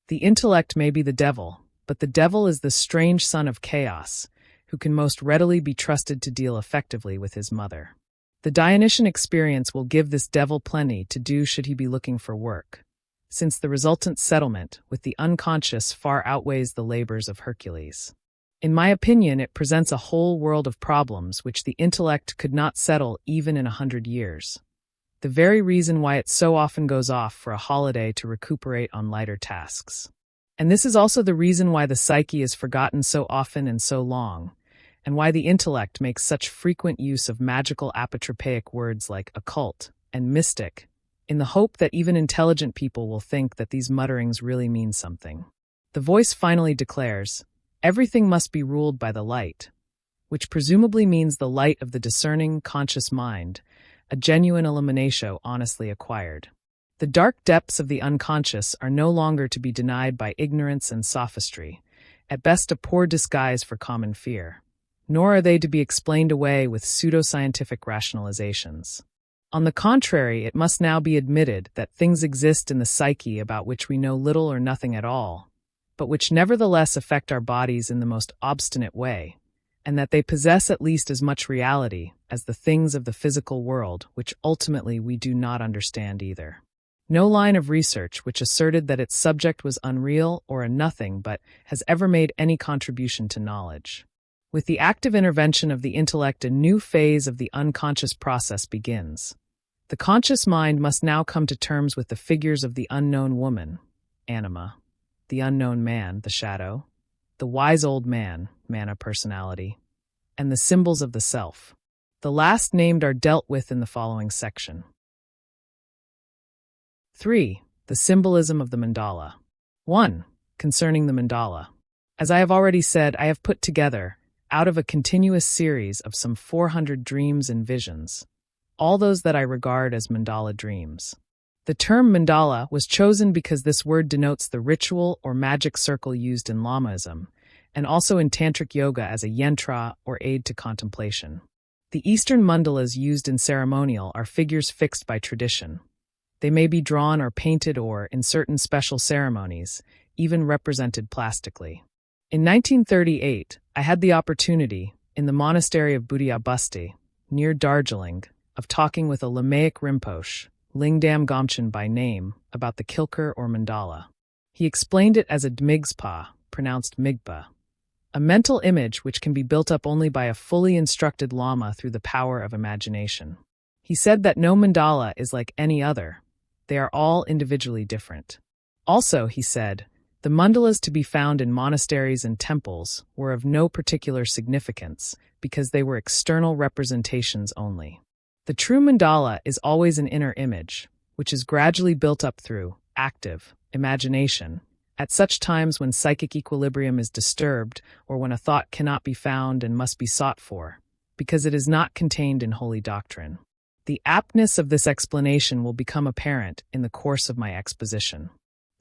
The intellect may be the devil, but the devil is the strange son of chaos, who can most readily be trusted to deal effectively with his mother. The Dionysian experience will give this devil plenty to do should he be looking for work, since the resultant settlement with the unconscious far outweighs the labors of Hercules. In my opinion, it presents a whole world of problems which the intellect could not settle even in 100 years. The very reason why it so often goes off for a holiday to recuperate on lighter tasks. And this is also the reason why the psyche is forgotten so often and so long, and why the intellect makes such frequent use of magical apotropaic words like occult and mystic, in the hope that even intelligent people will think that these mutterings really mean something. The voice finally declares, "Everything must be ruled by the light," which presumably means the light of the discerning, conscious mind, a genuine illuminatio honestly acquired. The dark depths of the unconscious are no longer to be denied by ignorance and sophistry, at best a poor disguise for common fear, nor are they to be explained away with pseudoscientific rationalizations. On the contrary, it must now be admitted that things exist in the psyche about which we know little or nothing at all, but which nevertheless affect our bodies in the most obstinate way, and that they possess at least as much reality as the things of the physical world which ultimately we do not understand either. No line of research which asserted that its subject was unreal or a nothing but has ever made any contribution to knowledge. With the active intervention of the intellect, a new phase of the unconscious process begins. The conscious mind must now come to terms with the figures of the unknown woman, anima, the unknown man, the shadow, the wise old man, mana personality, and the symbols of the self. The last named are dealt with in the following section. 3. The symbolism of the mandala. 1. Concerning the mandala. As I have already said, I have put together, out of a continuous series of some 400 dreams and visions, all those that I regard as mandala dreams. The term mandala was chosen because this word denotes the ritual or magic circle used in Lamaism, and also in Tantric Yoga as a yantra or aid to contemplation. The Eastern mandalas used in ceremonial are figures fixed by tradition. They may be drawn or painted or, in certain special ceremonies, even represented plastically. In 1938, I had the opportunity, in the monastery of Buddhayabasti, near Darjeeling, of talking with a Lamaic Rinpoche, Lingdam Gomchen by name, about the kilker or mandala. He explained it as a dmigspa, pronounced migpa, a mental image which can be built up only by a fully instructed lama through the power of imagination. He said that no mandala is like any other. They are all individually different. Also, he said, the mandalas to be found in monasteries and temples were of no particular significance because they were external representations only. The true mandala is always an inner image, which is gradually built up through active imagination, at such times when psychic equilibrium is disturbed or when a thought cannot be found and must be sought for, because it is not contained in holy doctrine. The aptness of this explanation will become apparent in the course of my exposition.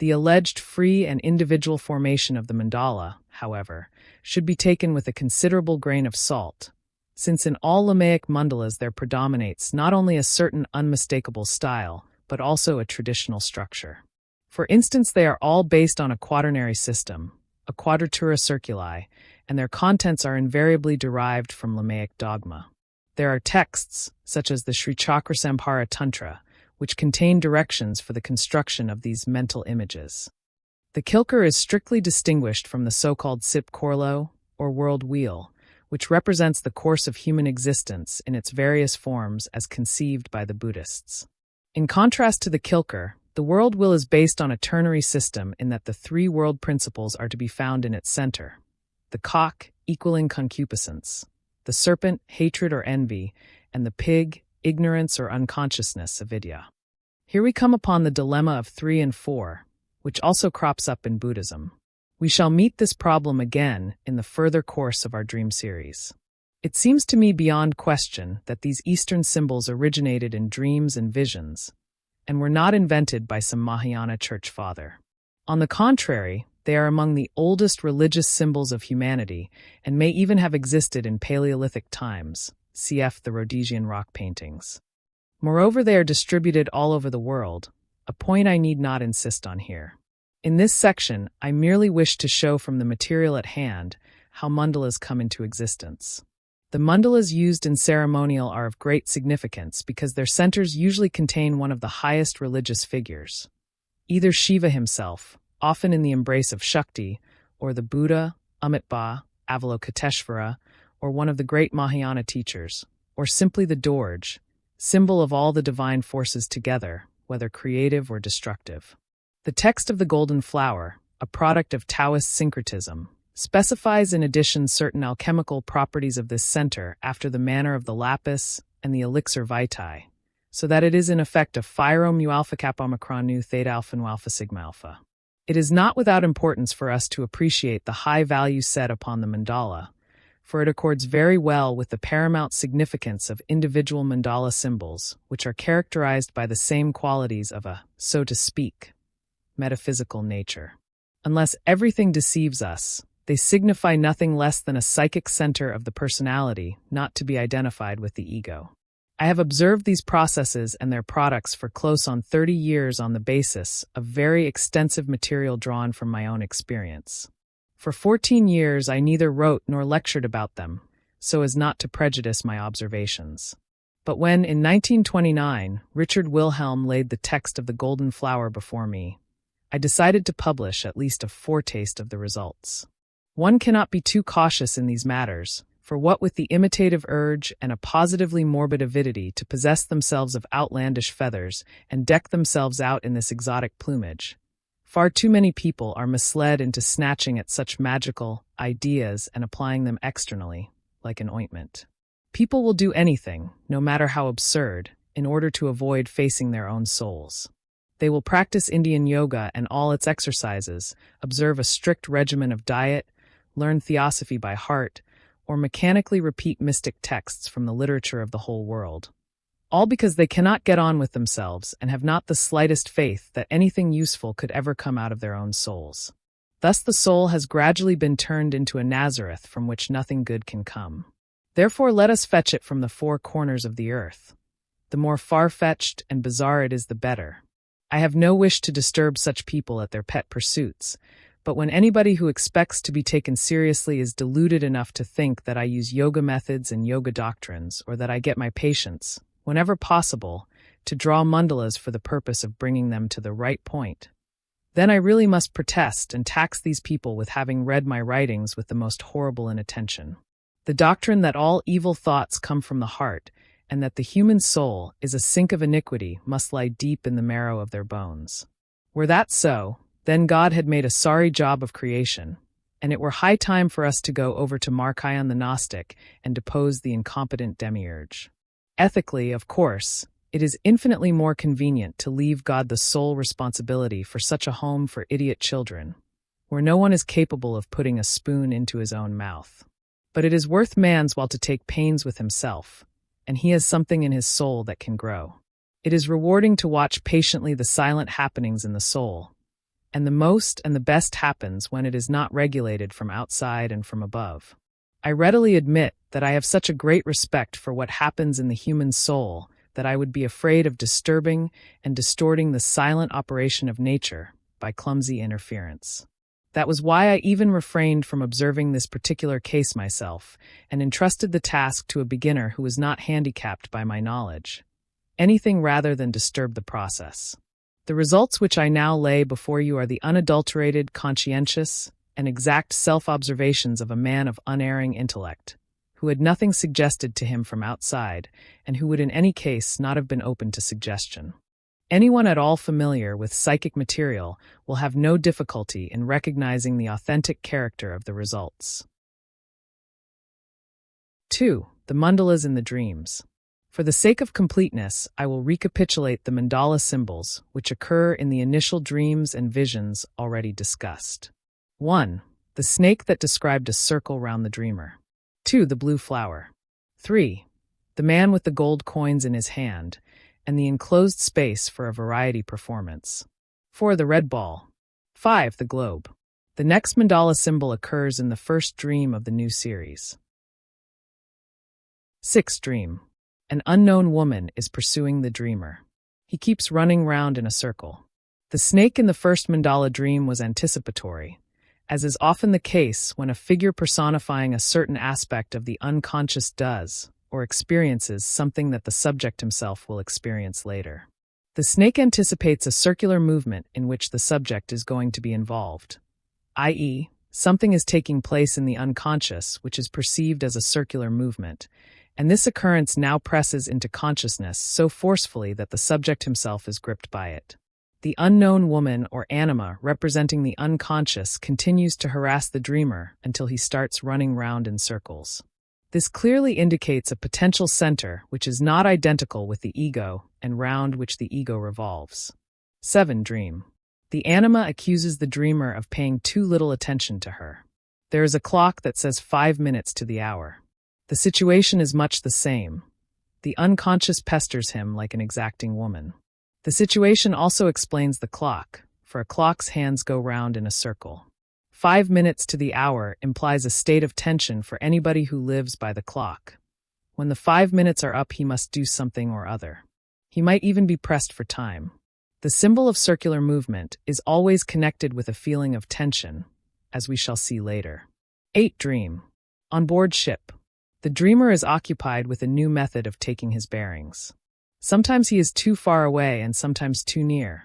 The alleged free and individual formation of the mandala, however, should be taken with a considerable grain of salt, since in all Lamaic mandalas there predominates not only a certain unmistakable style, but also a traditional structure. For instance, they are all based on a quaternary system, a quadratura circuli, and their contents are invariably derived from Lamaic dogma. There are texts, such as the Sri Chakrasamhara Tantra, which contain directions for the construction of these mental images. The kilker is strictly distinguished from the so-called Sip Korlo, or world wheel, which represents the course of human existence in its various forms as conceived by the Buddhists. In contrast to the kilker, the world wheel is based on a ternary system in that the three world principles are to be found in its center: the cock, equaling concupiscence, the serpent, hatred or envy, and the pig, ignorance or unconsciousness, avidya. Here we come upon the dilemma of 3 and 4, which also crops up in Buddhism. We shall meet this problem again in the further course of our dream series. It seems to me beyond question that these Eastern symbols originated in dreams and visions, and were not invented by some Mahayana church father. On the contrary, they are among the oldest religious symbols of humanity and may even have existed in Paleolithic times, cf. the Rhodesian rock paintings. Moreover, they are distributed all over the world, a point I need not insist on here. In this section, I merely wish to show from the material at hand how mandalas come into existence. The mandalas used in ceremonial are of great significance because their centers usually contain one of the highest religious figures, either Shiva himself, often in the embrace of Shakti, or the Buddha, Amitabha, Avalokiteshvara, or one of the great Mahayana teachers, or simply the Dorje, symbol of all the divine forces together, whether creative or destructive. The text of the Golden Flower, a product of Taoist syncretism, specifies in addition certain alchemical properties of this center after the manner of the lapis and the elixir vitae, so that it is in effect a Phi Mu Alpha Kappa Omicron Nu Theta Alpha Nu Alpha Sigma Alpha. It is not without importance for us to appreciate the high value set upon the mandala, for it accords very well with the paramount significance of individual mandala symbols, which are characterized by the same qualities of a, so to speak, metaphysical nature. Unless everything deceives us, they signify nothing less than a psychic center of the personality, not to be identified with the ego. I have observed these processes and their products for close on 30 years on the basis of very extensive material drawn from my own experience. For 14 years I neither wrote nor lectured about them, so as not to prejudice my observations. But when, in 1929, Richard Wilhelm laid the text of the Golden Flower before me, I decided to publish at least a foretaste of the results. One cannot be too cautious in these matters, for what with the imitative urge and a positively morbid avidity to possess themselves of outlandish feathers and deck themselves out in this exotic plumage, far too many people are misled into snatching at such magical ideas and applying them externally, like an ointment. People will do anything, no matter how absurd, in order to avoid facing their own souls. They will practice Indian yoga and all its exercises, observe a strict regimen of diet, learn theosophy by heart, or mechanically repeat mystic texts from the literature of the whole world. All because they cannot get on with themselves and have not the slightest faith that anything useful could ever come out of their own souls. Thus the soul has gradually been turned into a Nazareth from which nothing good can come. Therefore let us fetch it from the four corners of the earth. The more far-fetched and bizarre it is, the better. I have no wish to disturb such people at their pet pursuits, but when anybody who expects to be taken seriously is deluded enough to think that I use yoga methods and yoga doctrines, or that I get my patients, whenever possible, to draw mandalas for the purpose of bringing them to the right point, then I really must protest and tax these people with having read my writings with the most horrible inattention. The doctrine that all evil thoughts come from the heart, and that the human soul is a sink of iniquity, must lie deep in the marrow of their bones. Were that so, then God had made a sorry job of creation, and it were high time for us to go over to Marcion the Gnostic and depose the incompetent demiurge. Ethically, of course, it is infinitely more convenient to leave God the sole responsibility for such a home for idiot children, where no one is capable of putting a spoon into his own mouth. But it is worth man's while to take pains with himself, and he has something in his soul that can grow. It is rewarding to watch patiently the silent happenings in the soul, and the most and the best happens when it is not regulated from outside and from above. I readily admit that I have such a great respect for what happens in the human soul that I would be afraid of disturbing and distorting the silent operation of nature by clumsy interference. That was why I even refrained from observing this particular case myself, and entrusted the task to a beginner who was not handicapped by my knowledge. Anything rather than disturb the process. The results which I now lay before you are the unadulterated, conscientious, and exact self-observations of a man of unerring intellect, who had nothing suggested to him from outside, and who would in any case not have been open to suggestion. Anyone at all familiar with psychic material will have no difficulty in recognizing the authentic character of the results. 2. The mandalas in the dreams. For the sake of completeness, I will recapitulate the mandala symbols which occur in the initial dreams and visions already discussed. 1. The snake that described a circle round the dreamer. 2. The blue flower. 3. The man with the gold coins in his hand, and the enclosed space for a variety performance. 4. The red ball. 5. The globe. The next mandala symbol occurs in the first dream of the new series. 6th dream. An unknown woman is pursuing the dreamer. He keeps running round in a circle. The snake in the first mandala dream was anticipatory, as is often the case when a figure personifying a certain aspect of the unconscious does, or experiences something that the subject himself will experience later. The snake anticipates a circular movement in which the subject is going to be involved, i.e., something is taking place in the unconscious which is perceived as a circular movement, and this occurrence now presses into consciousness so forcefully that the subject himself is gripped by it. The unknown woman or anima representing the unconscious continues to harass the dreamer until he starts running round in circles. This clearly indicates a potential center which is not identical with the ego and round which the ego revolves. 7. Dream. The anima accuses the dreamer of paying too little attention to her. There is a clock that says 5 minutes to the hour. The situation is much the same. The unconscious pesters him like an exacting woman. The situation also explains the clock, for a clock's hands go round in a circle. 5 minutes to the hour implies a state of tension for anybody who lives by the clock. When the 5 minutes are up, he must do something or other. He might even be pressed for time. The symbol of circular movement is always connected with a feeling of tension, as we shall see later. 8. Dream. On board ship. The dreamer is occupied with a new method of taking his bearings. Sometimes he is too far away and sometimes too near.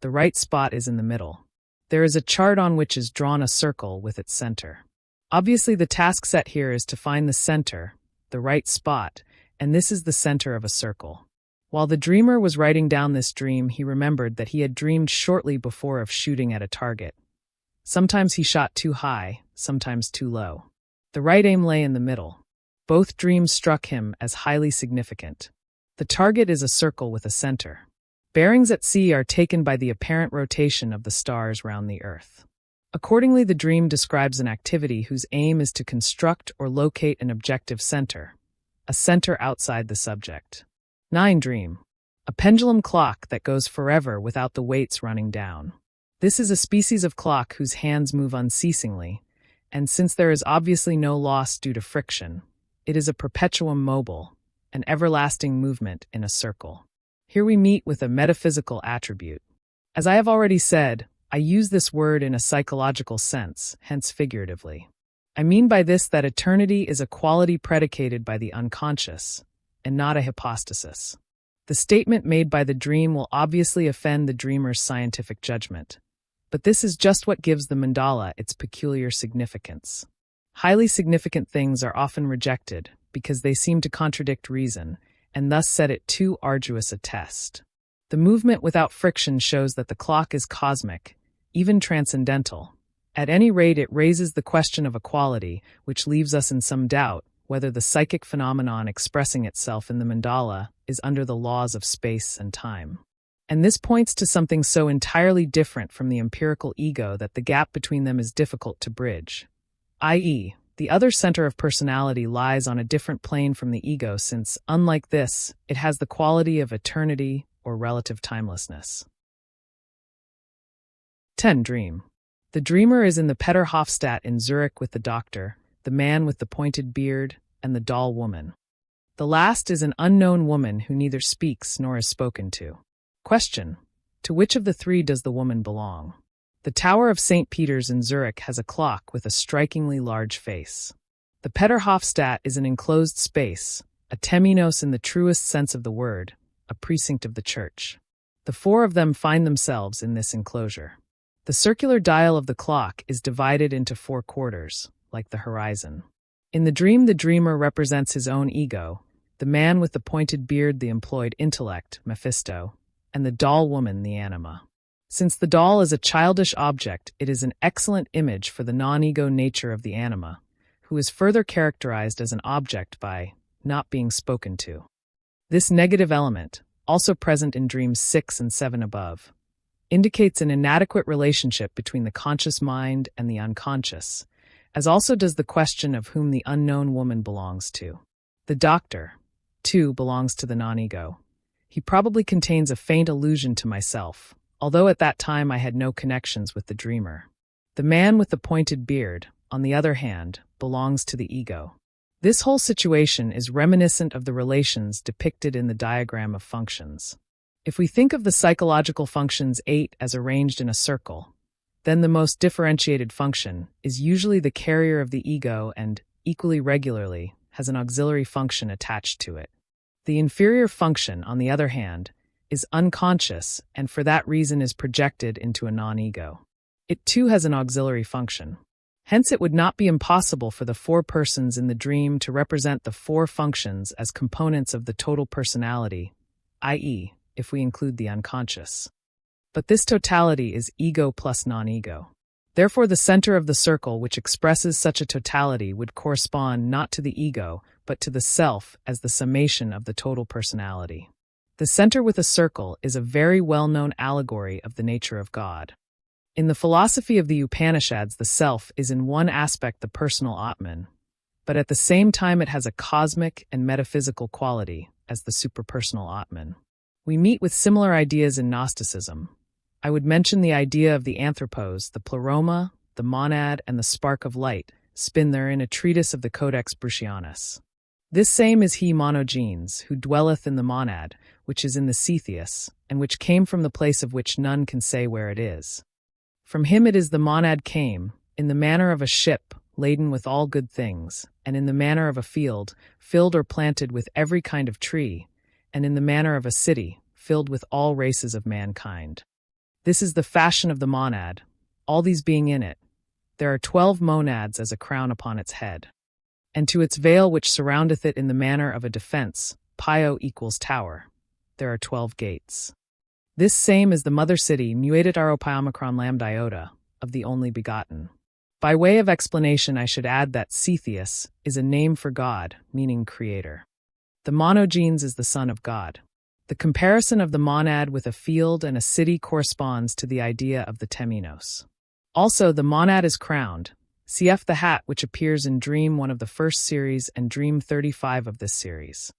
The right spot is in the middle. There is a chart on which is drawn a circle with its center. Obviously, the task set here is to find the center, the right spot, and this is the center of a circle. While the dreamer was writing down this dream, he remembered that he had dreamed shortly before of shooting at a target. Sometimes he shot too high, sometimes too low. The right aim lay in the middle. Both dreams struck him as highly significant. The target is a circle with a center. Bearings at sea are taken by the apparent rotation of the stars round the Earth. Accordingly, the dream describes an activity whose aim is to construct or locate an objective center, a center outside the subject. 9. Dream. A pendulum clock that goes forever without the weights running down. This is a species of clock whose hands move unceasingly, and since there is obviously no loss due to friction, it is a perpetuum mobile, an everlasting movement in a circle. Here we meet with a metaphysical attribute. As I have already said, I use this word in a psychological sense, hence figuratively. I mean by this that eternity is a quality predicated by the unconscious, and not a hypostasis. The statement made by the dream will obviously offend the dreamer's scientific judgment, but this is just what gives the mandala its peculiar significance. Highly significant things are often rejected because they seem to contradict reason, and thus set it too arduous a test. The movement without friction shows that the clock is cosmic, even transcendental. At any rate, it raises the question of equality, which leaves us in some doubt whether the psychic phenomenon expressing itself in the mandala is under the laws of space and time. And this points to something so entirely different from the empirical ego that the gap between them is difficult to bridge. I.e., the other center of personality lies on a different plane from the ego since, unlike this, it has the quality of eternity or relative timelessness. 10. Dream. The dreamer is in the Peter Hofstadt in Zurich with the doctor, the man with the pointed beard, and the doll woman. The last is an unknown woman who neither speaks nor is spoken to. Question: to which of the three does the woman belong? The Tower of St. Peter's in Zurich has a clock with a strikingly large face. The Peter Hofstadt is an enclosed space, a temenos in the truest sense of the word, a precinct of the church. The four of them find themselves in this enclosure. The circular dial of the clock is divided into 4 quarters, like the horizon. In the dream, the dreamer represents his own ego, the man with the pointed beard the employed intellect, Mephisto, and the doll woman the anima. Since the doll is a childish object, it is an excellent image for the non-ego nature of the anima, who is further characterized as an object by not being spoken to. This negative element, also present in dreams 6 and 7 above, indicates an inadequate relationship between the conscious mind and the unconscious, as also does the question of whom the unknown woman belongs to. The doctor, too, belongs to the non-ego. He probably contains a faint allusion to myself, although at that time I had no connections with the dreamer. The man with the pointed beard, on the other hand, belongs to the ego. This whole situation is reminiscent of the relations depicted in the diagram of functions. If we think of the psychological functions 8 as arranged in a circle, then the most differentiated function is usually the carrier of the ego and, equally regularly, has an auxiliary function attached to it. The inferior function, on the other hand, is unconscious and for that reason is projected into a non-ego. It too has an auxiliary function. Hence it would not be impossible for the 4 persons in the dream to represent the 4 functions as components of the total personality, i.e., if we include the unconscious. But this totality is ego plus non-ego. Therefore the center of the circle which expresses such a totality would correspond not to the ego, but to the self as the summation of the total personality. The center with a circle is a very well-known allegory of the nature of God. In the philosophy of the Upanishads, the self is in one aspect the personal Atman, but at the same time it has a cosmic and metaphysical quality as the superpersonal Atman. We meet with similar ideas in Gnosticism. I would mention the idea of the anthropos, the pleroma, the monad, and the spark of light, Spindler in a treatise of the Codex Brucianus. This same is he monogenes, who dwelleth in the monad, which is in the Cetheus, and which came from the place of which none can say where it is. From him it is the monad came, in the manner of a ship, laden with all good things, and in the manner of a field, filled or planted with every kind of tree, and in the manner of a city, filled with all races of mankind. This is the fashion of the monad, all these being in it. There are 12 monads as a crown upon its head. And to its veil which surroundeth it in the manner of a defense, Pio equals tower. There are 12 gates. This same is the mother city, muatit aropyomicron lambda iota, of the only begotten. By way of explanation, I should add that Cetheus is a name for God, meaning creator. The monogenes is the son of God. The comparison of the monad with a field and a city corresponds to the idea of the temenos. Also, the monad is crowned. Cf. the hat which appears in Dream 1 of the first series and Dream 35 of this series.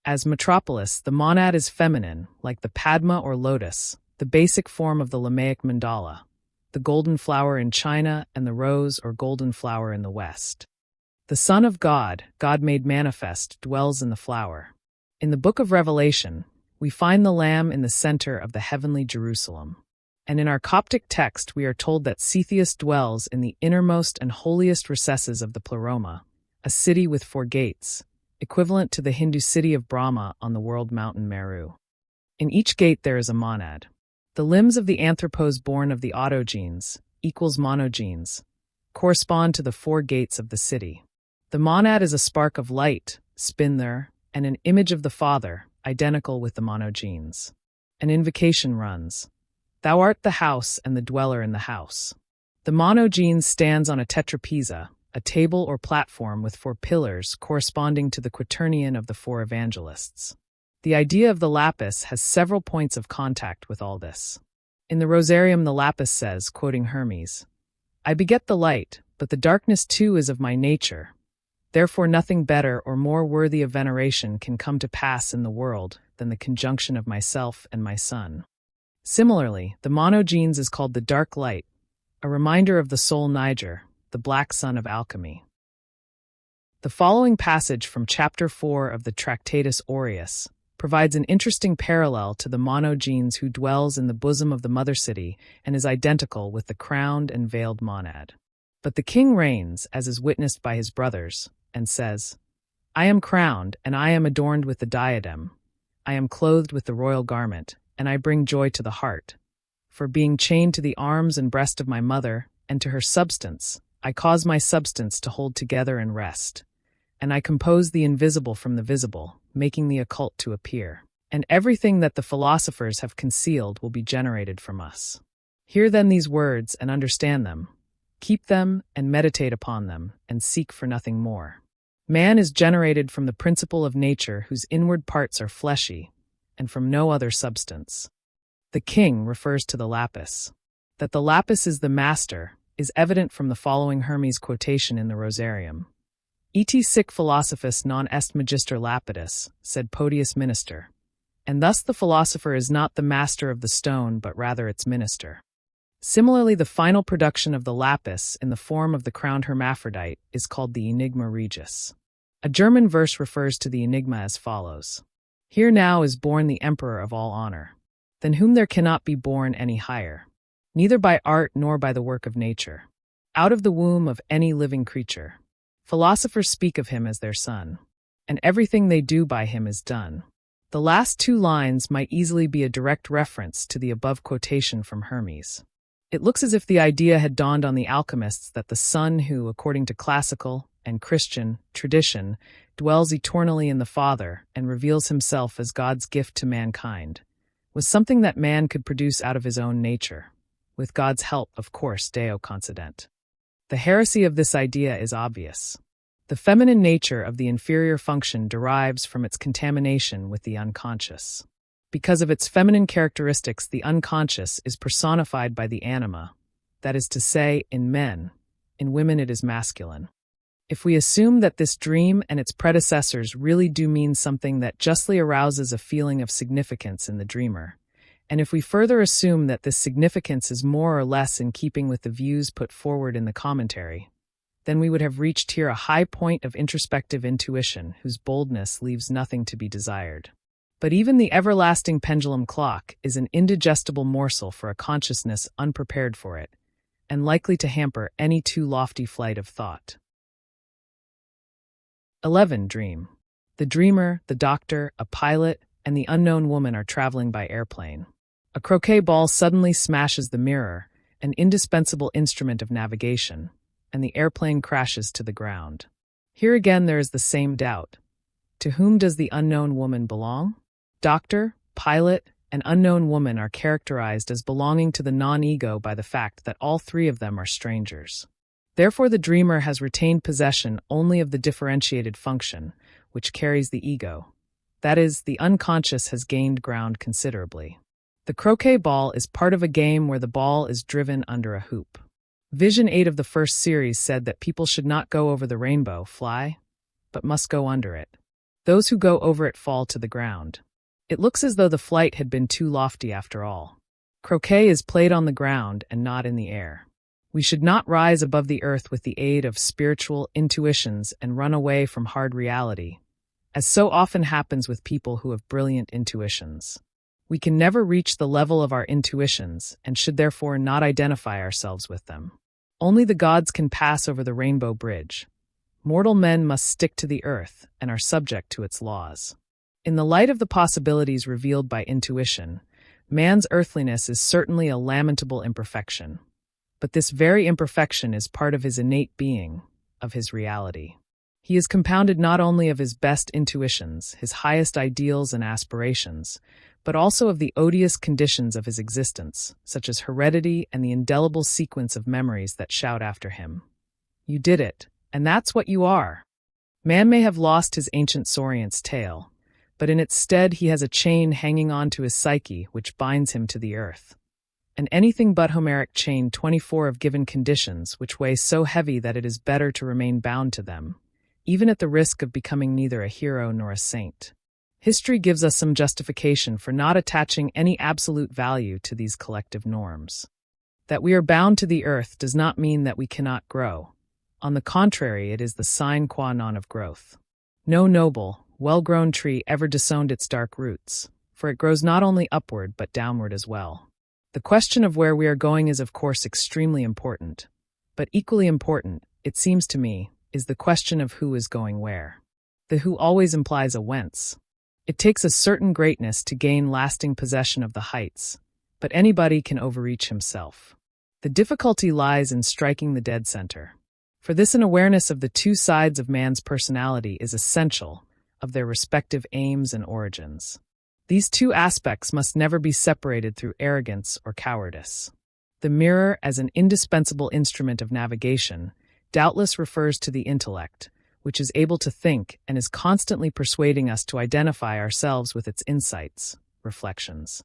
As Metropolis, the monad is feminine, like the Padma or lotus, the basic form of the Lamaic mandala, the golden flower in China and the rose or golden flower in the West. The Son of God, God made manifest, dwells in the flower. In the Book of Revelation, we find the Lamb in the center of the heavenly Jerusalem. And in our Coptic text we are told that Cetheus dwells in the innermost and holiest recesses of the Pleroma, a city with 4 gates, equivalent to the Hindu city of Brahma on the world mountain Meru. In each gate there is a monad. The limbs of the anthropos born of the autogenes, equals monogenes, correspond to the 4 gates of the city. The monad is a spark of light, Spindler, and an image of the Father, identical with the monogenes. An invocation runs, Thou art the house and the dweller in the house. The monogenes stands on a tetrapeza, a table or platform with 4 pillars corresponding to the quaternion of the 4 evangelists. The idea of the lapis has several points of contact with all this. In the Rosarium the lapis says, quoting Hermes, I beget the light, but the darkness too is of my nature. Therefore nothing better or more worthy of veneration can come to pass in the world than the conjunction of myself and my Son. Similarly, the monogenes is called the dark light, a reminder of the soul Niger, the black sun of alchemy. The following passage from Chapter 4 of the Tractatus Aureus provides an interesting parallel to the monogenes who dwells in the bosom of the mother city and is identical with the crowned and veiled monad. But the king reigns, as is witnessed by his brothers, and says, I am crowned, and I am adorned with the diadem. I am clothed with the royal garment, and I bring joy to the heart. For being chained to the arms and breast of my mother, and to her substance, I cause my substance to hold together and rest. And I compose the invisible from the visible, making the occult to appear. And everything that the philosophers have concealed will be generated from us. Hear then these words and understand them. Keep them and meditate upon them, and seek for nothing more. Man is generated from the principle of nature whose inward parts are fleshy, and from no other substance. The king refers to the lapis. That the lapis is the master is evident from the following Hermes quotation in the Rosarium. Et sic philosophus non est magister lapidus, said Podius Minister. And thus the philosopher is not the master of the stone but rather its minister. Similarly, the final production of the lapis in the form of the crowned hermaphrodite is called the Enigma Regis. A German verse refers to the enigma as follows. Here now is born the emperor of all honor, than whom there cannot be born any higher, neither by art nor by the work of nature, out of the womb of any living creature. Philosophers speak of him as their son, and everything they do by him is done. The last 2 lines might easily be a direct reference to the above quotation from Hermes. It looks as if the idea had dawned on the alchemists that the Son who, according to classical and Christian tradition, dwells eternally in the Father and reveals himself as God's gift to mankind, was something that man could produce out of his own nature, with God's help, of course, Deo concedent. The heresy of this idea is obvious. The feminine nature of the inferior function derives from its contamination with the unconscious. Because of its feminine characteristics, the unconscious is personified by the anima, that is to say, in men. In women it is masculine. If we assume that this dream and its predecessors really do mean something that justly arouses a feeling of significance in the dreamer, and if we further assume that this significance is more or less in keeping with the views put forward in the commentary, then we would have reached here a high point of introspective intuition whose boldness leaves nothing to be desired. But even the everlasting pendulum clock is an indigestible morsel for a consciousness unprepared for it, and likely to hamper any too lofty flight of thought. 11. Dream. The dreamer, the doctor, a pilot, and the unknown woman are traveling by airplane. A croquet ball suddenly smashes the mirror, an indispensable instrument of navigation, and the airplane crashes to the ground. Here again there is the same doubt. To whom does the unknown woman belong? Doctor, pilot, and unknown woman are characterized as belonging to the non-ego by the fact that all three of them are strangers. Therefore, the dreamer has retained possession only of the differentiated function, which carries the ego. That is, the unconscious has gained ground considerably. The croquet ball is part of a game where the ball is driven under a hoop. Vision 8 of the first series said that people should not go over the rainbow, fly, but must go under it. Those who go over it fall to the ground. It looks as though the flight had been too lofty after all. Croquet is played on the ground and not in the air. We should not rise above the earth with the aid of spiritual intuitions and run away from hard reality, as so often happens with people who have brilliant intuitions. We can never reach the level of our intuitions and should therefore not identify ourselves with them. Only the gods can pass over the rainbow bridge. Mortal men must stick to the earth and are subject to its laws. In the light of the possibilities revealed by intuition, man's earthliness is certainly a lamentable imperfection. But this very imperfection is part of his innate being, of his reality. He is compounded not only of his best intuitions, his highest ideals and aspirations, but also of the odious conditions of his existence, such as heredity and the indelible sequence of memories that shout after him. You did it, and that's what you are. Man may have lost his ancient sauriant's tail, but in its stead he has a chain hanging on to his psyche which binds him to the earth. An anything but Homeric chain 24 of given conditions which weigh so heavy that it is better to remain bound to them, even at the risk of becoming neither a hero nor a saint. History gives us some justification for not attaching any absolute value to these collective norms. That we are bound to the earth does not mean that we cannot grow. On the contrary, it is the sine qua non of growth. No noble, well-grown tree ever disowned its dark roots, for it grows not only upward but downward as well. The question of where we are going is of course extremely important, but equally important, it seems to me, is the question of who is going where. The who always implies a whence. It takes a certain greatness to gain lasting possession of the heights, but anybody can overreach himself. The difficulty lies in striking the dead center. For this, an awareness of the two sides of man's personality is essential, of their respective aims and origins. These two aspects must never be separated through arrogance or cowardice. The mirror, as an indispensable instrument of navigation, doubtless refers to the intellect, which is able to think and is constantly persuading us to identify ourselves with its insights, reflections.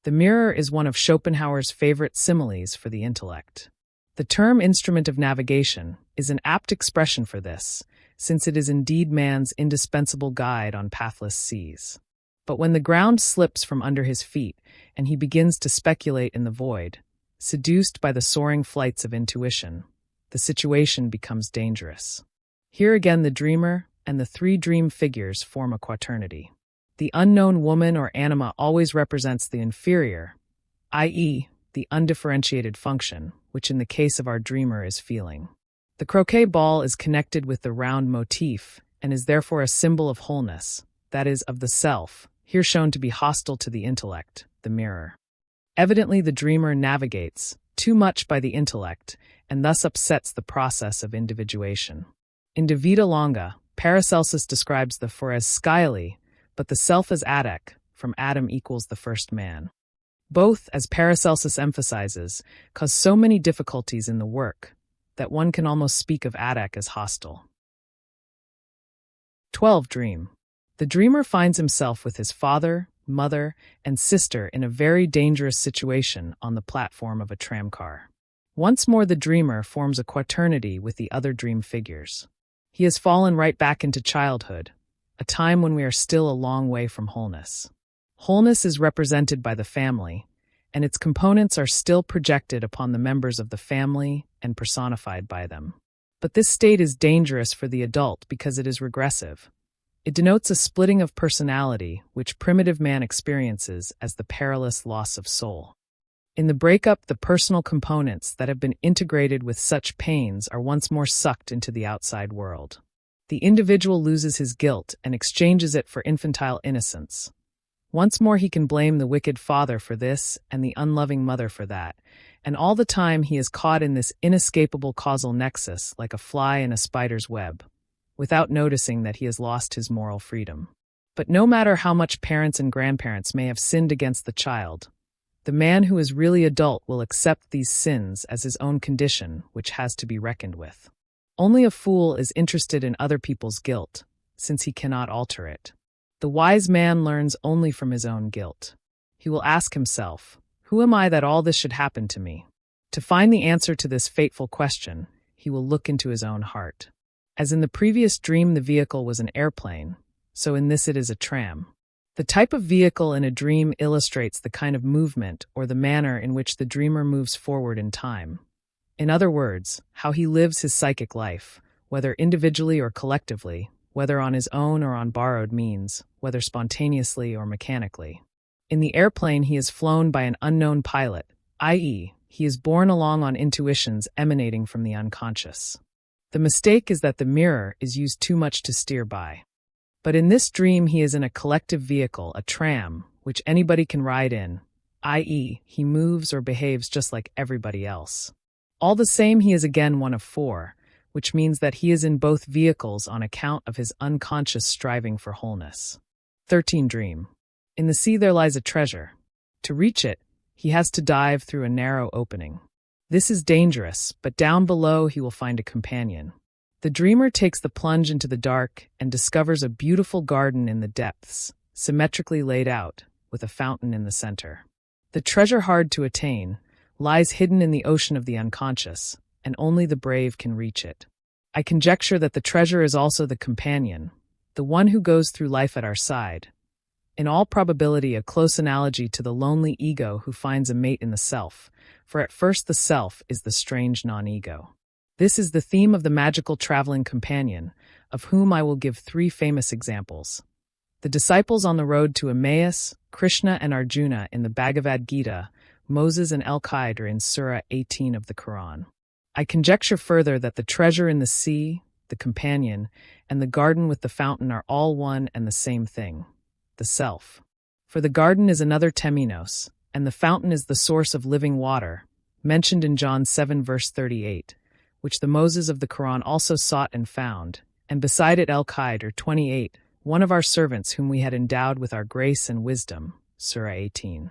The mirror is one of Schopenhauer's favorite similes for the intellect. The term instrument of navigation is an apt expression for this, since it is indeed man's indispensable guide on pathless seas. But when the ground slips from under his feet and he begins to speculate in the void, seduced by the soaring flights of intuition, the situation becomes dangerous. Here again the dreamer and the three dream figures form a quaternity. The unknown woman or anima always represents the inferior, i.e., the undifferentiated function, which in the case of our dreamer is feeling. The croquet ball is connected with the round motif and is therefore a symbol of wholeness, that is, of the self, here shown to be hostile to the intellect, the mirror. Evidently the dreamer navigates too much by the intellect and thus upsets the process of individuation. In De Vita Longa, Paracelsus describes the for as skyly, but the self as Adec, from Adam equals the first man. Both, as Paracelsus emphasizes, cause so many difficulties in the work that one can almost speak of Adec as hostile. 12. Dream. The dreamer finds himself with his father, mother, and sister in a very dangerous situation on the platform of a tramcar. Once more the dreamer forms a quaternity with the other dream figures. He has fallen right back into childhood, a time when we are still a long way from wholeness. Wholeness is represented by the family, and its components are still projected upon the members of the family and personified by them. But this state is dangerous for the adult because it is regressive. It denotes a splitting of personality which primitive man experiences as the perilous loss of soul. In the breakup, the personal components that have been integrated with such pains are once more sucked into the outside world. The individual loses his guilt and exchanges it for infantile innocence. Once more he can blame the wicked father for this and the unloving mother for that, and all the time he is caught in this inescapable causal nexus like a fly in a spider's web, without noticing that he has lost his moral freedom. But no matter how much parents and grandparents may have sinned against the child, the man who is really adult will accept these sins as his own condition, which has to be reckoned with. Only a fool is interested in other people's guilt, since he cannot alter it. The wise man learns only from his own guilt. He will ask himself, "Who am I that all this should happen to me?" To find the answer to this fateful question, he will look into his own heart. As in the previous dream the vehicle was an airplane, so in this it is a tram. The type of vehicle in a dream illustrates the kind of movement or the manner in which the dreamer moves forward in time. In other words, how he lives his psychic life, whether individually or collectively, whether on his own or on borrowed means, whether spontaneously or mechanically. In the airplane he is flown by an unknown pilot, i.e., he is borne along on intuitions emanating from the unconscious. The mistake is that the mirror is used too much to steer by. But in this dream he is in a collective vehicle, a tram, which anybody can ride in, i.e., he moves or behaves just like everybody else. All the same he is again one of four, which means that he is in both vehicles on account of his unconscious striving for wholeness. 13 Dream. In the sea there lies a treasure. To reach it, he has to dive through a narrow opening. This is dangerous, but down below he will find a companion. The dreamer takes the plunge into the dark and discovers a beautiful garden in the depths, symmetrically laid out, with a fountain in the center. The treasure, hard to attain, lies hidden in the ocean of the unconscious, and only the brave can reach it. I conjecture that the treasure is also the companion, the one who goes through life at our side. In all probability a close analogy to the lonely ego who finds a mate in the self, for at first the self is the strange non-ego. This is the theme of the magical traveling companion, of whom I will give 3 famous examples. The disciples on the road to Emmaus, Krishna and Arjuna in the Bhagavad Gita, Moses and Al-Qaeda in Surah 18 of the Quran. I conjecture further that the treasure in the sea, the companion, and the garden with the fountain are all one and the same thing, the self. For the garden is another temenos, and the fountain is the source of living water, mentioned in John 7 verse 38, which the Moses of the Quran also sought and found, and beside it Al-Qaeda 28, one of our servants whom we had endowed with our grace and wisdom, Surah 18.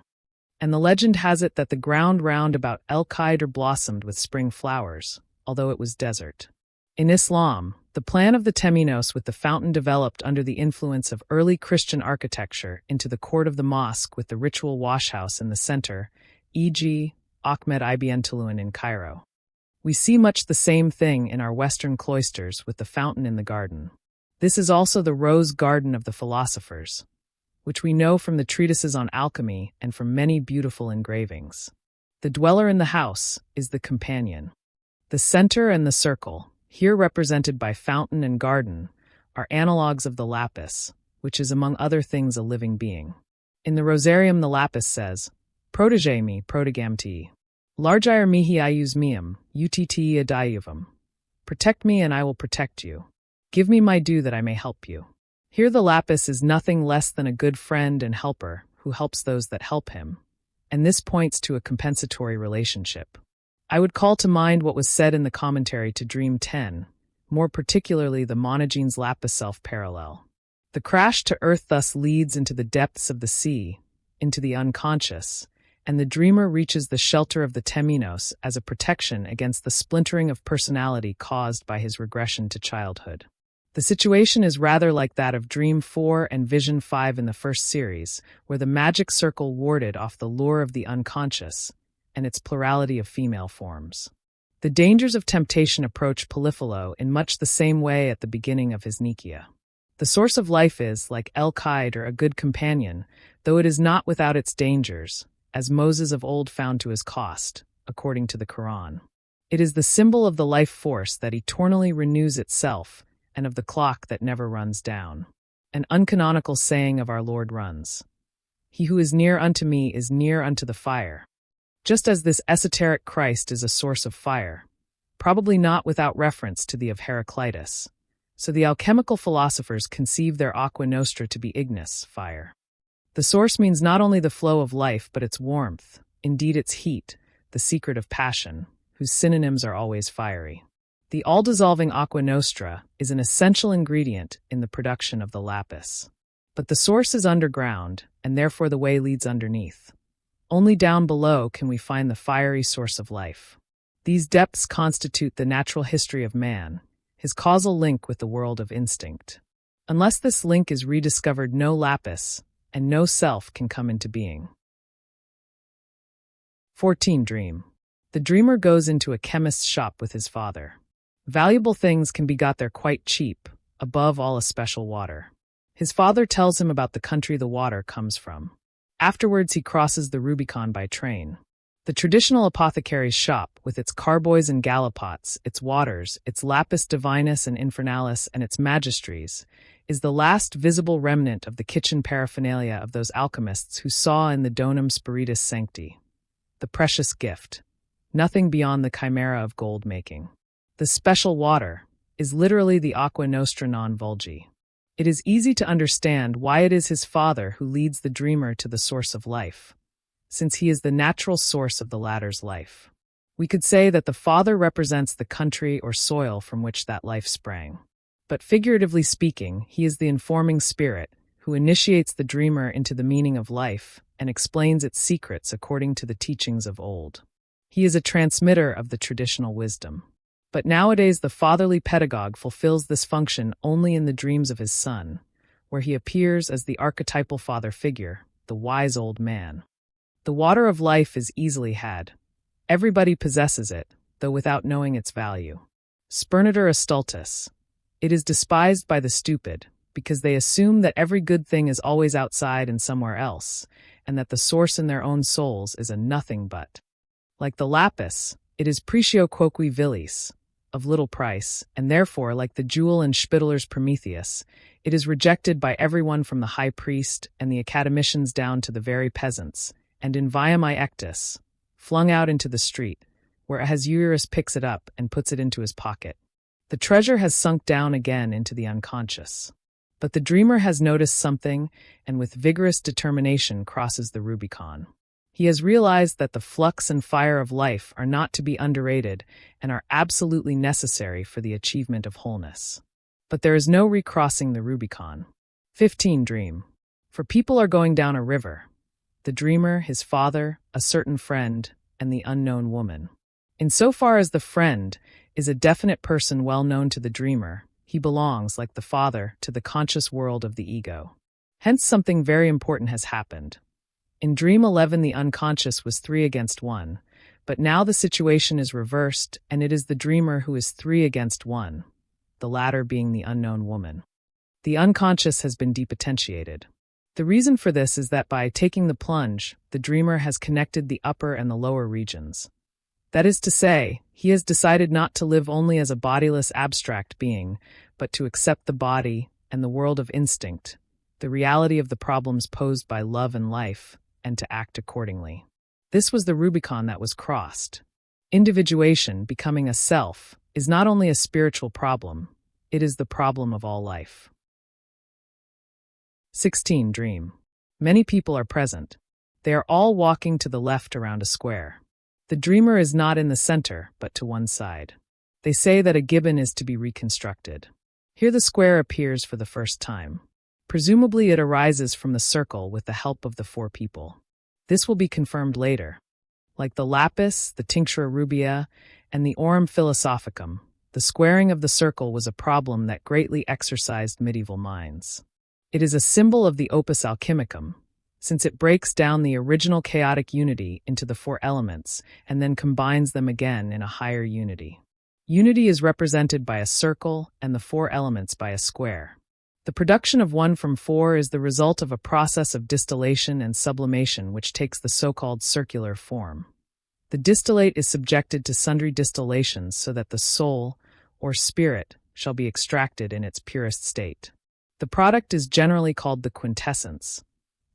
And the legend has it that the ground round about Al-Qaeda blossomed with spring flowers, although it was desert. In Islam, the plan of the temenos with the fountain developed under the influence of early Christian architecture into the court of the mosque with the ritual washhouse in the center, e.g., Ahmed ibn Tulun in Cairo. We see much the same thing in our Western cloisters with the fountain in the garden. This is also the rose garden of the philosophers, which we know from the treatises on alchemy and from many beautiful engravings. The dweller in the house is the companion. The center and the circle, here represented by fountain and garden, are analogues of the lapis, which is among other things a living being. In the Rosarium the lapis says, "Protege me, protegam te. Largire mihi ius meum, utti adiuvam. Protect me and I will protect you. Give me my due that I may help you." Here the lapis is nothing less than a good friend and helper who helps those that help him, and this points to a compensatory relationship. I would call to mind what was said in the commentary to Dream 10, more particularly the Monogenes Lapis-Self parallel. The crash to earth thus leads into the depths of the sea, into the unconscious, and the dreamer reaches the shelter of the temenos as a protection against the splintering of personality caused by his regression to childhood. The situation is rather like that of Dream 4 and Vision 5 in the first series, where the magic circle warded off the lure of the unconscious and its plurality of female forms. The dangers of temptation approach Polyphilo in much the same way at the beginning of his Nicaea. The source of life is, like El-Qaid or a good companion, though it is not without its dangers, as Moses of old found to his cost, according to the Quran. It is the symbol of the life force that eternally renews itself, and of the clock that never runs down. An uncanonical saying of our Lord runs, "He who is near unto me is near unto the fire." Just as this esoteric Christ is a source of fire, probably not without reference to the of Heraclitus, so the alchemical philosophers conceive their aqua nostra to be ignis, fire. The source means not only the flow of life but its warmth, indeed its heat, the secret of passion, whose synonyms are always fiery. The all-dissolving aqua nostra is an essential ingredient in the production of the lapis. But the source is underground, and therefore the way leads underneath. Only down below can we find the fiery source of life. These depths constitute the natural history of man, his causal link with the world of instinct. Unless this link is rediscovered, no lapis and no self can come into being. 14. Dream. The dreamer goes into a chemist's shop with his father. Valuable things can be got there quite cheap, above all a special water. His father tells him about the country the water comes from. Afterwards he crosses the Rubicon by train. The traditional apothecary's shop, with its carboys and gallipots, its waters, its lapis divinus and infernalis, and its magistries, is the last visible remnant of the kitchen paraphernalia of those alchemists who saw in the donum spiritus sancti, the precious gift, nothing beyond the chimera of gold-making. The special water is literally the aqua nostra non vulgi. It is easy to understand why it is his father who leads the dreamer to the source of life, since he is the natural source of the latter's life. We could say that the father represents the country or soil from which that life sprang. But figuratively speaking, he is the informing spirit who initiates the dreamer into the meaning of life and explains its secrets according to the teachings of old. He is a transmitter of the traditional wisdom. But nowadays the fatherly pedagogue fulfills this function only in the dreams of his son, where he appears as the archetypal father figure, the wise old man. The water of life is easily had. Everybody possesses it, though without knowing its value. Spurnator astultus. It is despised by the stupid, because they assume that every good thing is always outside and somewhere else, and that the source in their own souls is a nothing but. Like the lapis, it is pretio quoque vilis, of little price, and therefore, like the jewel in Spitteler's Prometheus, it is rejected by everyone from the high priest and the academicians down to the very peasants, and in viamai ectus, flung out into the street, where Ahasuerus picks it up and puts it into his pocket. The treasure has sunk down again into the unconscious. But the dreamer has noticed something, and with vigorous determination crosses the Rubicon. He has realized that the flux and fire of life are not to be underrated and are absolutely necessary for the achievement of wholeness. But there is no recrossing the Rubicon. 15. Dream. For people are going down a river. The dreamer, his father, a certain friend, and the unknown woman. Insofar as the friend is a definite person well known to the dreamer, he belongs, like the father, to the conscious world of the ego. Hence something very important has happened. In Dream 11 the unconscious was 3 against 1, but now the situation is reversed and it is the dreamer who is 3 against 1, the latter being the unknown woman. The unconscious has been depotentiated. The reason for this is that by taking the plunge, the dreamer has connected the upper and the lower regions. That is to say, he has decided not to live only as a bodiless abstract being, but to accept the body and the world of instinct, the reality of the problems posed by love and life, and to act accordingly. This was the Rubicon that was crossed. Individuation, becoming a self, is not only a spiritual problem, it is the problem of all life. 16. Dream. Many people are present. They are all walking to the left around a square. The dreamer is not in the center, but to one side. They say that a gibbon is to be reconstructed. Here the square appears for the first time. Presumably it arises from the circle with the help of the 4 people. This will be confirmed later. Like the lapis, the tinctura rubia, and the aurum philosophicum, the squaring of the circle was a problem that greatly exercised medieval minds. It is a symbol of the opus alchemicum, since it breaks down the original chaotic unity into the four elements and then combines them again in a higher unity. Unity is represented by a circle and the four elements by a square. The production of one from four is the result of a process of distillation and sublimation which takes the so-called circular form. The distillate is subjected to sundry distillations so that the soul, or spirit, shall be extracted in its purest state. The product is generally called the quintessence,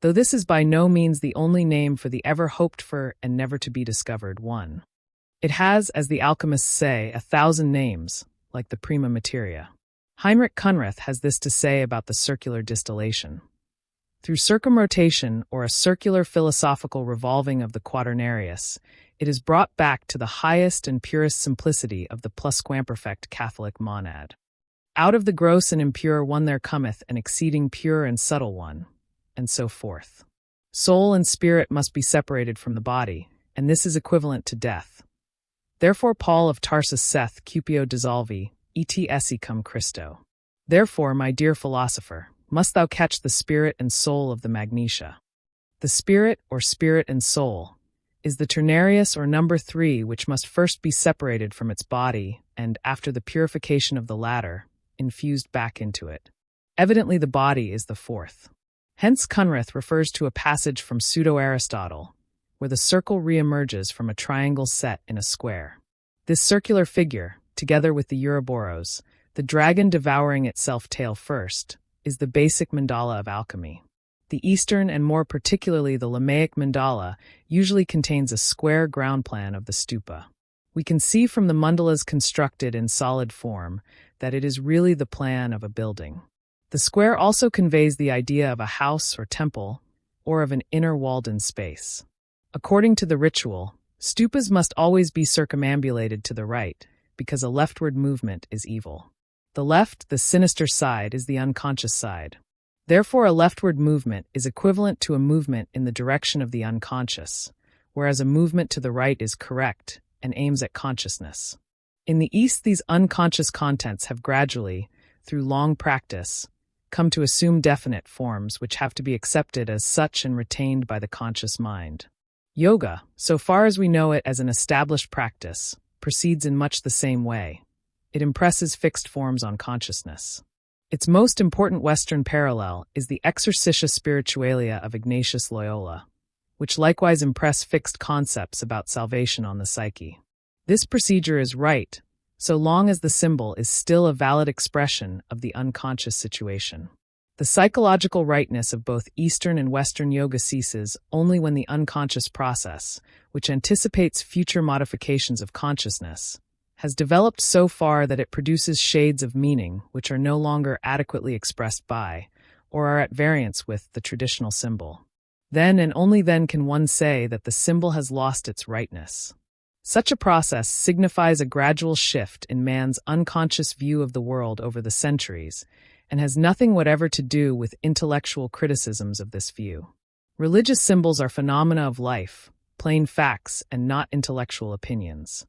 though this is by no means the only name for the ever-hoped-for and never-to-be-discovered one. It has, as the alchemists say, 1,000 names, like the prima materia. Heinrich Kunrath has this to say about the circular distillation. Through circumrotation, or a circular philosophical revolving of the quaternarius, it is brought back to the highest and purest simplicity of the plusquamperfect Catholic monad. Out of the gross and impure one there cometh an exceeding pure and subtle one, and so forth. Soul and spirit must be separated from the body, and this is equivalent to death. Therefore Paul of Tarsus saith, Cupio dissolvi, et esse cum Christo. Therefore, my dear philosopher, must thou catch the spirit and soul of the magnesia. The spirit, or spirit and soul, is the ternarius or number 3 which must first be separated from its body and, after the purification of the latter, infused back into it. Evidently the body is the fourth. Hence Kunrath refers to a passage from Pseudo-Aristotle, where the circle re-emerges from a triangle set in a square. This circular figure, together with the Ouroboros, the dragon devouring itself tail first, is the basic mandala of alchemy. The Eastern and more particularly the Lamaic mandala usually contains a square ground plan of the stupa. We can see from the mandalas constructed in solid form that it is really the plan of a building. The square also conveys the idea of a house or temple, or of an inner walled-in space. According to the ritual, stupas must always be circumambulated to the right, because a leftward movement is evil. The left, the sinister side, is the unconscious side. Therefore, a leftward movement is equivalent to a movement in the direction of the unconscious, whereas a movement to the right is correct and aims at consciousness. In the East, these unconscious contents have gradually, through long practice, come to assume definite forms which have to be accepted as such and retained by the conscious mind. Yoga, so far as we know it as an established practice, proceeds in much the same way. It impresses fixed forms on consciousness. Its most important Western parallel is the Exercitia Spiritualia of Ignatius Loyola, which likewise impress fixed concepts about salvation on the psyche. This procedure is right, so long as the symbol is still a valid expression of the unconscious situation. The psychological rightness of both Eastern and Western yoga ceases only when the unconscious process, which anticipates future modifications of consciousness, has developed so far that it produces shades of meaning which are no longer adequately expressed by, or are at variance with, the traditional symbol. Then and only then can one say that the symbol has lost its rightness. Such a process signifies a gradual shift in man's unconscious view of the world over the centuries, and has nothing whatever to do with intellectual criticisms of this view. Religious symbols are phenomena of life, plain facts, and not intellectual opinions.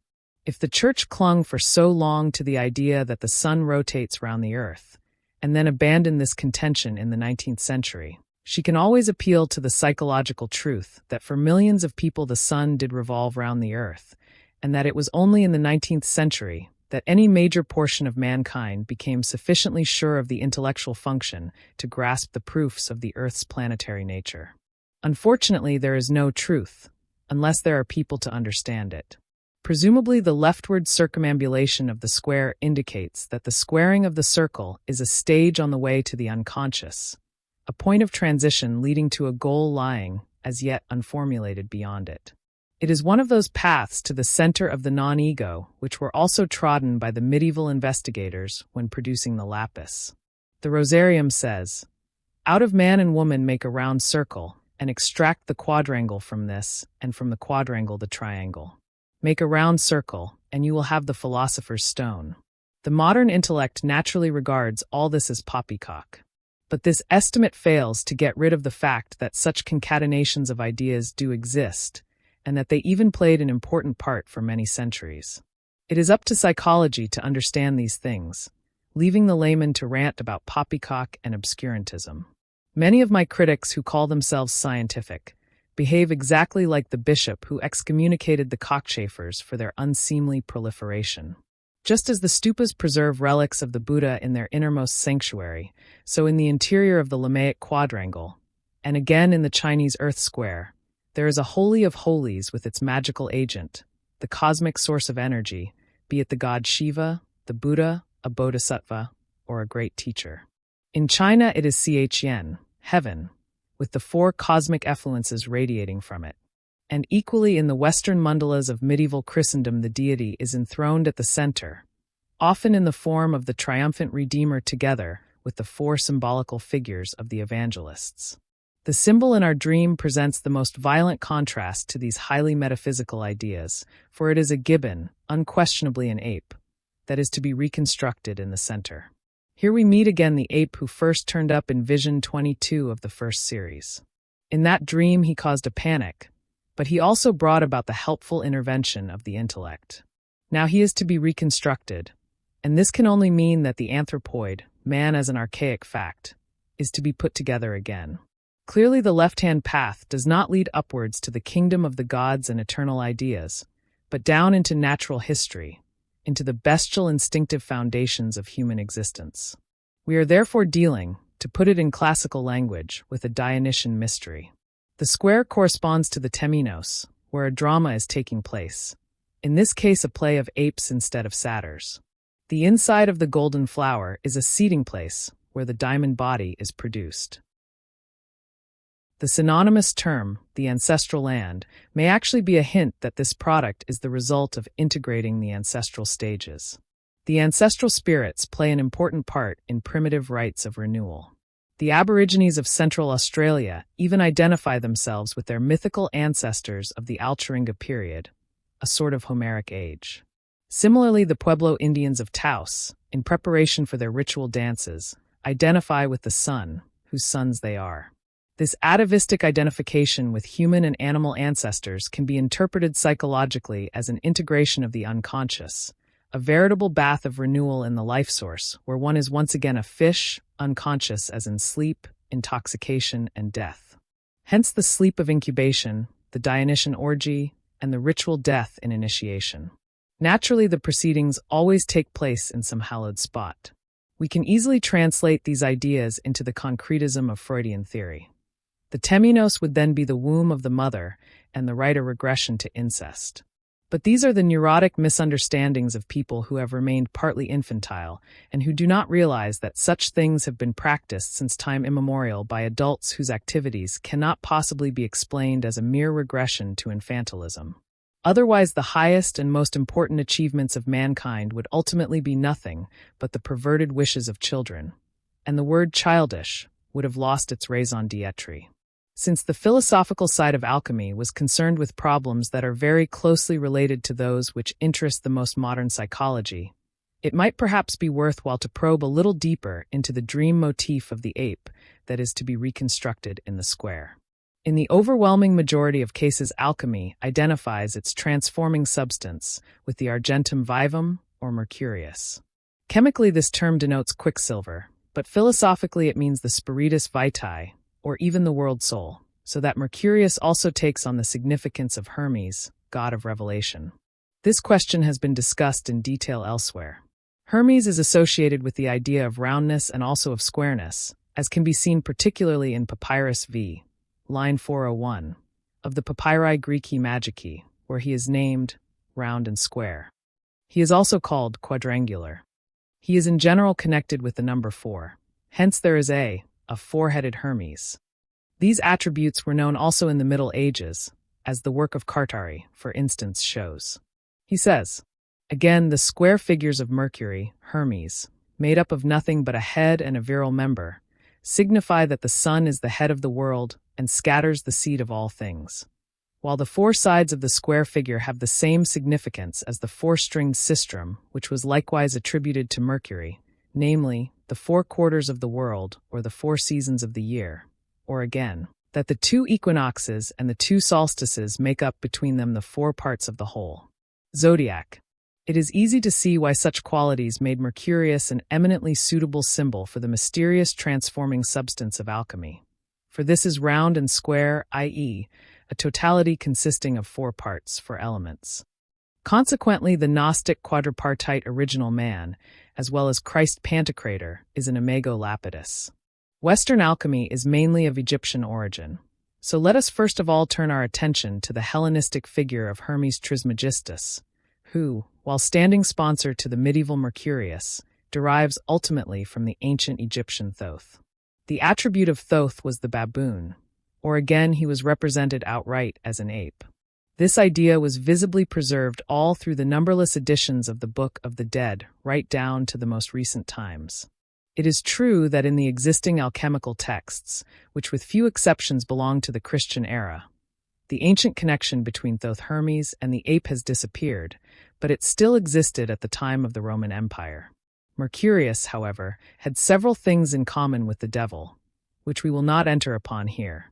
If the Church clung for so long to the idea that the sun rotates round the earth, and then abandoned this contention in the 19th century, she can always appeal to the psychological truth that for millions of people the sun did revolve round the earth, and that it was only in the 19th century that any major portion of mankind became sufficiently sure of the intellectual function to grasp the proofs of the Earth's planetary nature. Unfortunately, there is no truth, unless there are people to understand it. Presumably, the leftward circumambulation of the square indicates that the squaring of the circle is a stage on the way to the unconscious, a point of transition leading to a goal lying, as yet unformulated, beyond it. It is one of those paths to the center of the non-ego which were also trodden by the medieval investigators when producing the lapis. The Rosarium says, "Out of man and woman make a round circle, and extract the quadrangle from this, and from the quadrangle the triangle. Make a round circle, and you will have the philosopher's stone." The modern intellect naturally regards all this as poppycock. But this estimate fails to get rid of the fact that such concatenations of ideas do exist, and that they even played an important part for many centuries. It is up to psychology to understand these things, leaving the layman to rant about poppycock and obscurantism. Many of my critics who call themselves scientific behave exactly like the bishop who excommunicated the cockchafers for their unseemly proliferation. Just as the stupas preserve relics of the Buddha in their innermost sanctuary, so in the interior of the Lamaic quadrangle, and again in the Chinese Earth Square, there is a holy of holies with its magical agent, the cosmic source of energy, be it the god Shiva, the Buddha, a bodhisattva, or a great teacher. In China it is Chen, heaven, with the 4 cosmic effluences radiating from it. And equally in the Western mandalas of medieval Christendom the deity is enthroned at the center, often in the form of the triumphant Redeemer together with the 4 symbolical figures of the evangelists. The symbol in our dream presents the most violent contrast to these highly metaphysical ideas, for it is a gibbon, unquestionably an ape, that is to be reconstructed in the center. Here we meet again the ape who first turned up in Vision 22 of the first series. In that dream he caused a panic, but he also brought about the helpful intervention of the intellect. Now he is to be reconstructed, and this can only mean that the anthropoid, man as an archaic fact, is to be put together again. Clearly the left-hand path does not lead upwards to the kingdom of the gods and eternal ideas, but down into natural history, into the bestial instinctive foundations of human existence. We are therefore dealing, to put it in classical language, with a Dionysian mystery. The square corresponds to the temenos, where a drama is taking place, in this case a play of apes instead of satyrs. The inside of the golden flower is a seating place, where the diamond body is produced. The synonymous term, the ancestral land, may actually be a hint that this product is the result of integrating the ancestral stages. The ancestral spirits play an important part in primitive rites of renewal. The Aborigines of Central Australia even identify themselves with their mythical ancestors of the Alcheringa period, a sort of Homeric age. Similarly, the Pueblo Indians of Taos, in preparation for their ritual dances, identify with the sun, whose sons they are. This atavistic identification with human and animal ancestors can be interpreted psychologically as an integration of the unconscious, a veritable bath of renewal in the life source, where one is once again a fish, unconscious as in sleep, intoxication, and death. Hence the sleep of incubation, the Dionysian orgy, and the ritual death in initiation. Naturally, the proceedings always take place in some hallowed spot. We can easily translate these ideas into the concretism of Freudian theory. The temenos would then be the womb of the mother, and the right a regression to incest. But these are the neurotic misunderstandings of people who have remained partly infantile, and who do not realize that such things have been practiced since time immemorial by adults whose activities cannot possibly be explained as a mere regression to infantilism. Otherwise, the highest and most important achievements of mankind would ultimately be nothing but the perverted wishes of children, and the word childish would have lost its raison d'etre. Since the philosophical side of alchemy was concerned with problems that are very closely related to those which interest the most modern psychology, it might perhaps be worthwhile to probe a little deeper into the dream motif of the ape that is to be reconstructed in the square. In the overwhelming majority of cases, alchemy identifies its transforming substance with the argentum vivum or mercurius. Chemically, this term denotes quicksilver, but philosophically it means the spiritus vitae, or even the world soul, so that Mercurius also takes on the significance of Hermes, god of revelation. This question has been discussed in detail elsewhere. Hermes is associated with the idea of roundness and also of squareness, as can be seen particularly in Papyrus V, line 401, of the Papyri Graeci Magici, where he is named round and square. He is also called quadrangular. He is in general connected with the number 4, hence there is a four-headed Hermes. These attributes were known also in the Middle Ages, as the work of Cartari, for instance, shows. He says, again, the square figures of Mercury, Hermes, made up of nothing but a head and a virile member, signify that the sun is the head of the world and scatters the seed of all things. While the 4 sides of the square figure have the same significance as the 4-stringed sistrum, which was likewise attributed to Mercury, namely, the 4 quarters of the world, or the 4 seasons of the year, or again, that the 2 equinoxes and the 2 solstices make up between them the 4 parts of the whole zodiac. It is easy to see why such qualities made Mercurius an eminently suitable symbol for the mysterious transforming substance of alchemy. For this is round and square, i.e., a totality consisting of 4 parts, 4 elements. Consequently, the Gnostic quadripartite original man, as well as Christ Pantocrator, is an imago lapidus. Western alchemy is mainly of Egyptian origin. So let us first of all turn our attention to the Hellenistic figure of Hermes Trismegistus, who, while standing sponsor to the medieval Mercurius, derives ultimately from the ancient Egyptian Thoth. The attribute of Thoth was the baboon, or again he was represented outright as an ape. This idea was visibly preserved all through the numberless editions of the Book of the Dead, right down to the most recent times. It is true that in the existing alchemical texts, which with few exceptions belong to the Christian era, the ancient connection between Thoth Hermes and the ape has disappeared, but it still existed at the time of the Roman Empire. Mercurius, however, had several things in common with the devil, which we will not enter upon here,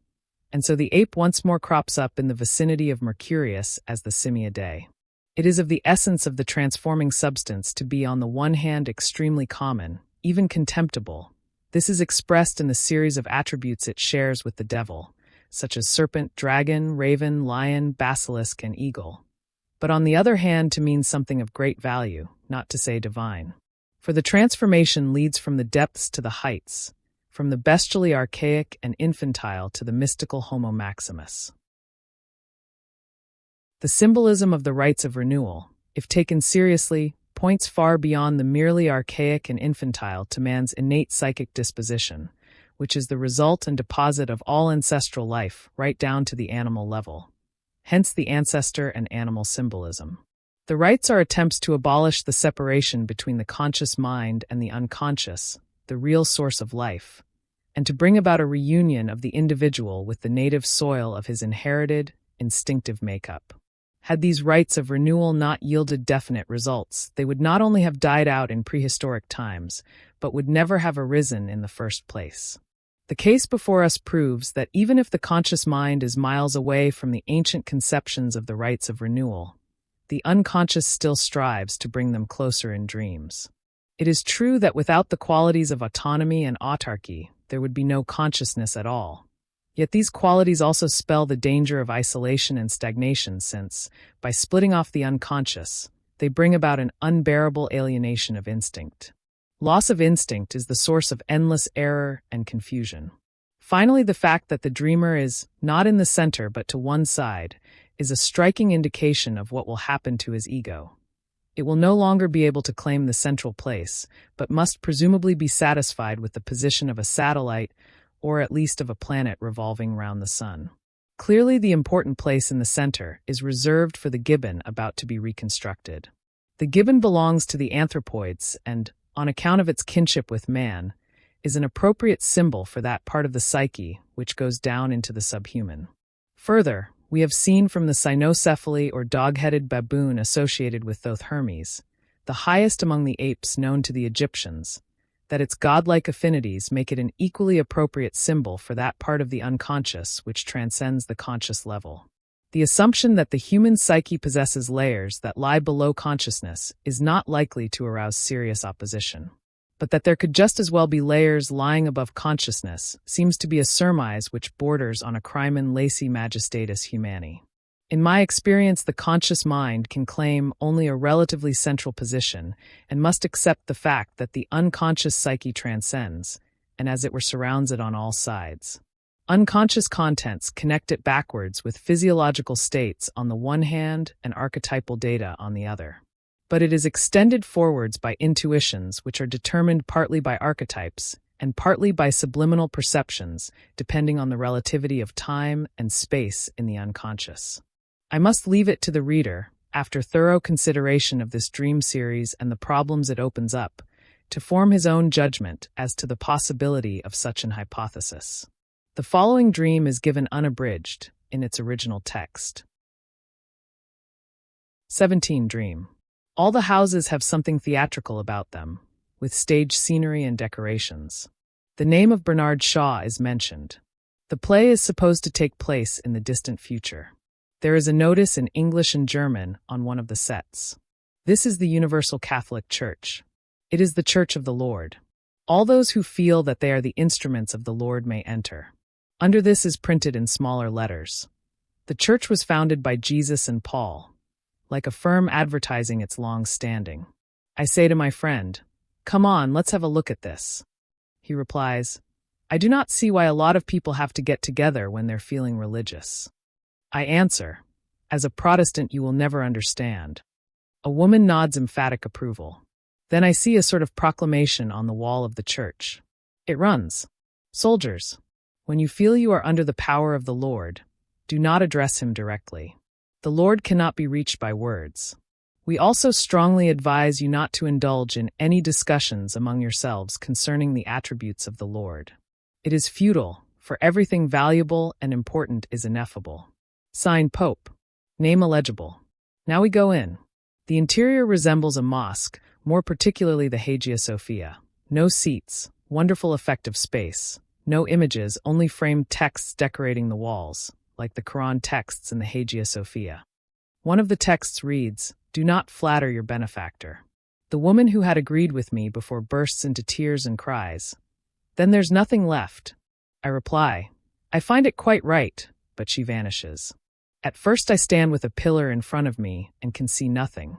and so the ape once more crops up in the vicinity of Mercurius as the Simiadae. It is of the essence of the transforming substance to be on the one hand extremely common, even contemptible. This is expressed in the series of attributes it shares with the devil, such as serpent, dragon, raven, lion, basilisk, and eagle. But on the other hand to mean something of great value, not to say divine. For the transformation leads from the depths to the heights, from the bestially archaic and infantile to the mystical Homo Maximus. The symbolism of the rites of renewal, if taken seriously, points far beyond the merely archaic and infantile to man's innate psychic disposition, which is the result and deposit of all ancestral life, right down to the animal level. Hence the ancestor and animal symbolism. The rites are attempts to abolish the separation between the conscious mind and the unconscious, the real source of life, and to bring about a reunion of the individual with the native soil of his inherited, instinctive makeup. Had these rites of renewal not yielded definite results, they would not only have died out in prehistoric times, but would never have arisen in the first place. The case before us proves that even if the conscious mind is miles away from the ancient conceptions of the rites of renewal, the unconscious still strives to bring them closer in dreams. It is true that without the qualities of autonomy and autarky, there would be no consciousness at all. Yet these qualities also spell the danger of isolation and stagnation since, by splitting off the unconscious, they bring about an unbearable alienation of instinct. Loss of instinct is the source of endless error and confusion. Finally, the fact that the dreamer is not in the center but to one side is a striking indication of what will happen to his ego. It will no longer be able to claim the central place, but must presumably be satisfied with the position of a satellite or at least of a planet revolving round the sun. Clearly, the important place in the center is reserved for the gibbon about to be reconstructed. The gibbon belongs to the anthropoids and, on account of its kinship with man, is an appropriate symbol for that part of the psyche which goes down into the subhuman. Further, we have seen from the cynocephaly or dog-headed baboon associated with Thoth Hermes, the highest among the apes known to the Egyptians, that its godlike affinities make it an equally appropriate symbol for that part of the unconscious which transcends the conscious level. The assumption that the human psyche possesses layers that lie below consciousness is not likely to arouse serious opposition. But that there could just as well be layers lying above consciousness seems to be a surmise which borders on a crimen lesi majestatis humani. In my experience, the conscious mind can claim only a relatively central position and must accept the fact that the unconscious psyche transcends, and as it were surrounds it on all sides. Unconscious contents connect it backwards with physiological states on the one hand and archetypal data on the other. But it is extended forwards by intuitions which are determined partly by archetypes and partly by subliminal perceptions, depending on the relativity of time and space in the unconscious. I must leave it to the reader, after thorough consideration of this dream series and the problems it opens up, to form his own judgment as to the possibility of such an hypothesis. The following dream is given unabridged in its original text. 17 Dream. All the houses have something theatrical about them, with stage scenery and decorations. The name of Bernard Shaw is mentioned. The play is supposed to take place in the distant future. There is a notice in English and German on one of the sets. This is the Universal Catholic Church. It is the Church of the Lord. All those who feel that they are the instruments of the Lord may enter. Under this is printed in smaller letters. The Church was founded by Jesus and Paul, like a firm advertising its long standing. I say to my friend, "Come on, let's have a look at this." He replies, "I do not see why a lot of people have to get together when they're feeling religious." I answer, "As a Protestant you will never understand." A woman nods emphatic approval. Then I see a sort of proclamation on the wall of the church. It runs, "Soldiers, when you feel you are under the power of the Lord, do not address him directly. The Lord cannot be reached by words. We also strongly advise you not to indulge in any discussions among yourselves concerning the attributes of the Lord. It is futile, for everything valuable and important is ineffable." Signed Pope. Name illegible. Now we go in. The interior resembles a mosque, more particularly the Hagia Sophia. No seats, wonderful effect of space. No images, only framed texts decorating the walls, like the Quran texts in the Hagia Sophia. One of the texts reads, "Do not flatter your benefactor." The woman who had agreed with me before bursts into tears and cries, "Then there's nothing left." I reply, "I find it quite right," but she vanishes. At first I stand with a pillar in front of me and can see nothing.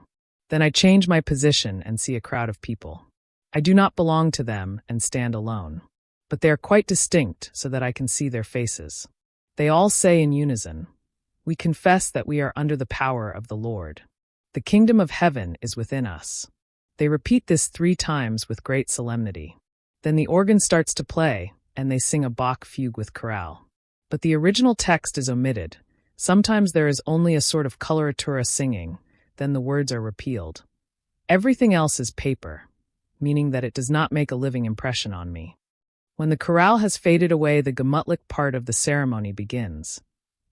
Then I change my position and see a crowd of people. I do not belong to them and stand alone. But they are quite distinct so that I can see their faces. They all say in unison, "We confess that we are under the power of the Lord. The kingdom of heaven is within us." They repeat this 3 times with great solemnity. Then the organ starts to play, and they sing a Bach fugue with chorale. But the original text is omitted. Sometimes there is only a sort of coloratura singing, then the words are repealed. Everything else is paper, meaning that it does not make a living impression on me. When the chorale has faded away, the gemutlich part of the ceremony begins.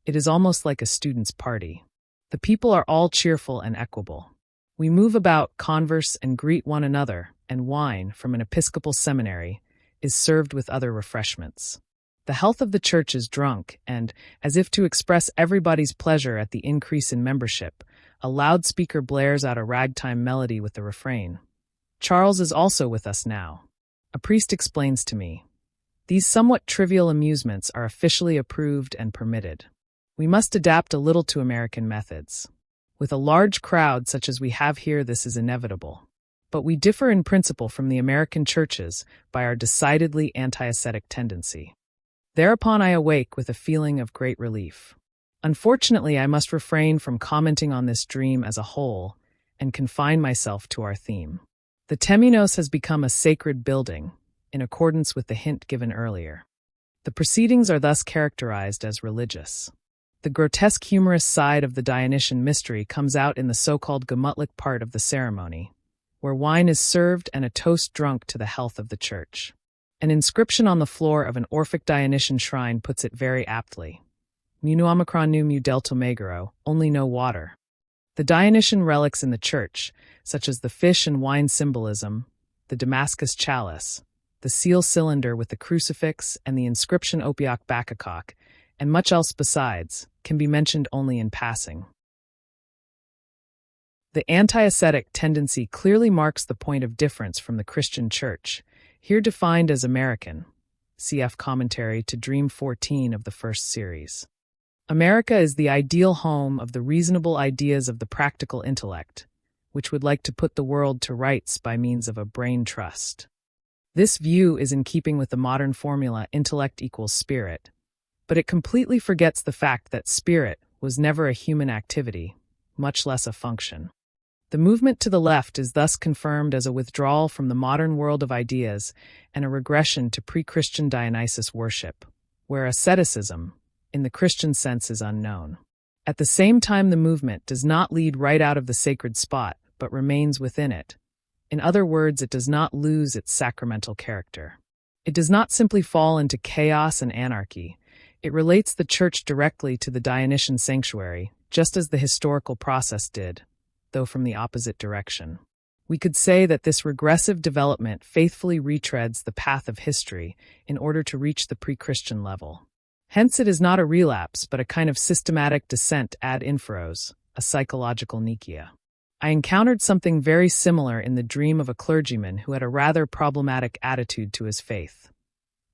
It is almost like a student's party. The people are all cheerful and equable. We move about, converse, and greet one another, and wine, from an Episcopal seminary, is served with other refreshments. The health of the church is drunk, and, as if to express everybody's pleasure at the increase in membership, a loudspeaker blares out a ragtime melody with the refrain. Charles is also with us now. A priest explains to me, "These somewhat trivial amusements are officially approved and permitted. We must adapt a little to American methods. With a large crowd such as we have here, this is inevitable. But we differ in principle from the American churches by our decidedly anti-ascetic tendency." Thereupon I awake with a feeling of great relief. Unfortunately, I must refrain from commenting on this dream as a whole and confine myself to our theme. The Temenos has become a sacred building, in accordance with the hint given earlier. The proceedings are thus characterized as religious. The grotesque humorous side of the Dionysian mystery comes out in the so-called gemutlich part of the ceremony, where wine is served and a toast drunk to the health of the church. An inscription on the floor of an Orphic Dionysian shrine puts it very aptly. Mu omicron nu mu delta megaro, only no water. The Dionysian relics in the church, such as the fish and wine symbolism, the Damascus chalice, the seal cylinder with the crucifix and the inscription Opioc Bacacoc, and much else besides, can be mentioned only in passing. The anti-ascetic tendency clearly marks the point of difference from the Christian Church, here defined as American. Cf. Commentary to Dream 14 of the first series. America is the ideal home of the reasonable ideas of the practical intellect, which would like to put the world to rights by means of a brain trust. This view is in keeping with the modern formula intellect equals spirit, but it completely forgets the fact that spirit was never a human activity, much less a function. The movement to the left is thus confirmed as a withdrawal from the modern world of ideas and a regression to pre-Christian Dionysus worship, where asceticism, in the Christian sense, is unknown. At the same time, the movement does not lead right out of the sacred spot, but remains within it. In other words, it does not lose its sacramental character. It does not simply fall into chaos and anarchy. It relates the church directly to the Dionysian sanctuary, just as the historical process did, though from the opposite direction. We could say that this regressive development faithfully retreads the path of history in order to reach the pre-Christian level. Hence it is not a relapse, but a kind of systematic descent ad inferos, a psychological Nikia. I encountered something very similar in the dream of a clergyman who had a rather problematic attitude to his faith.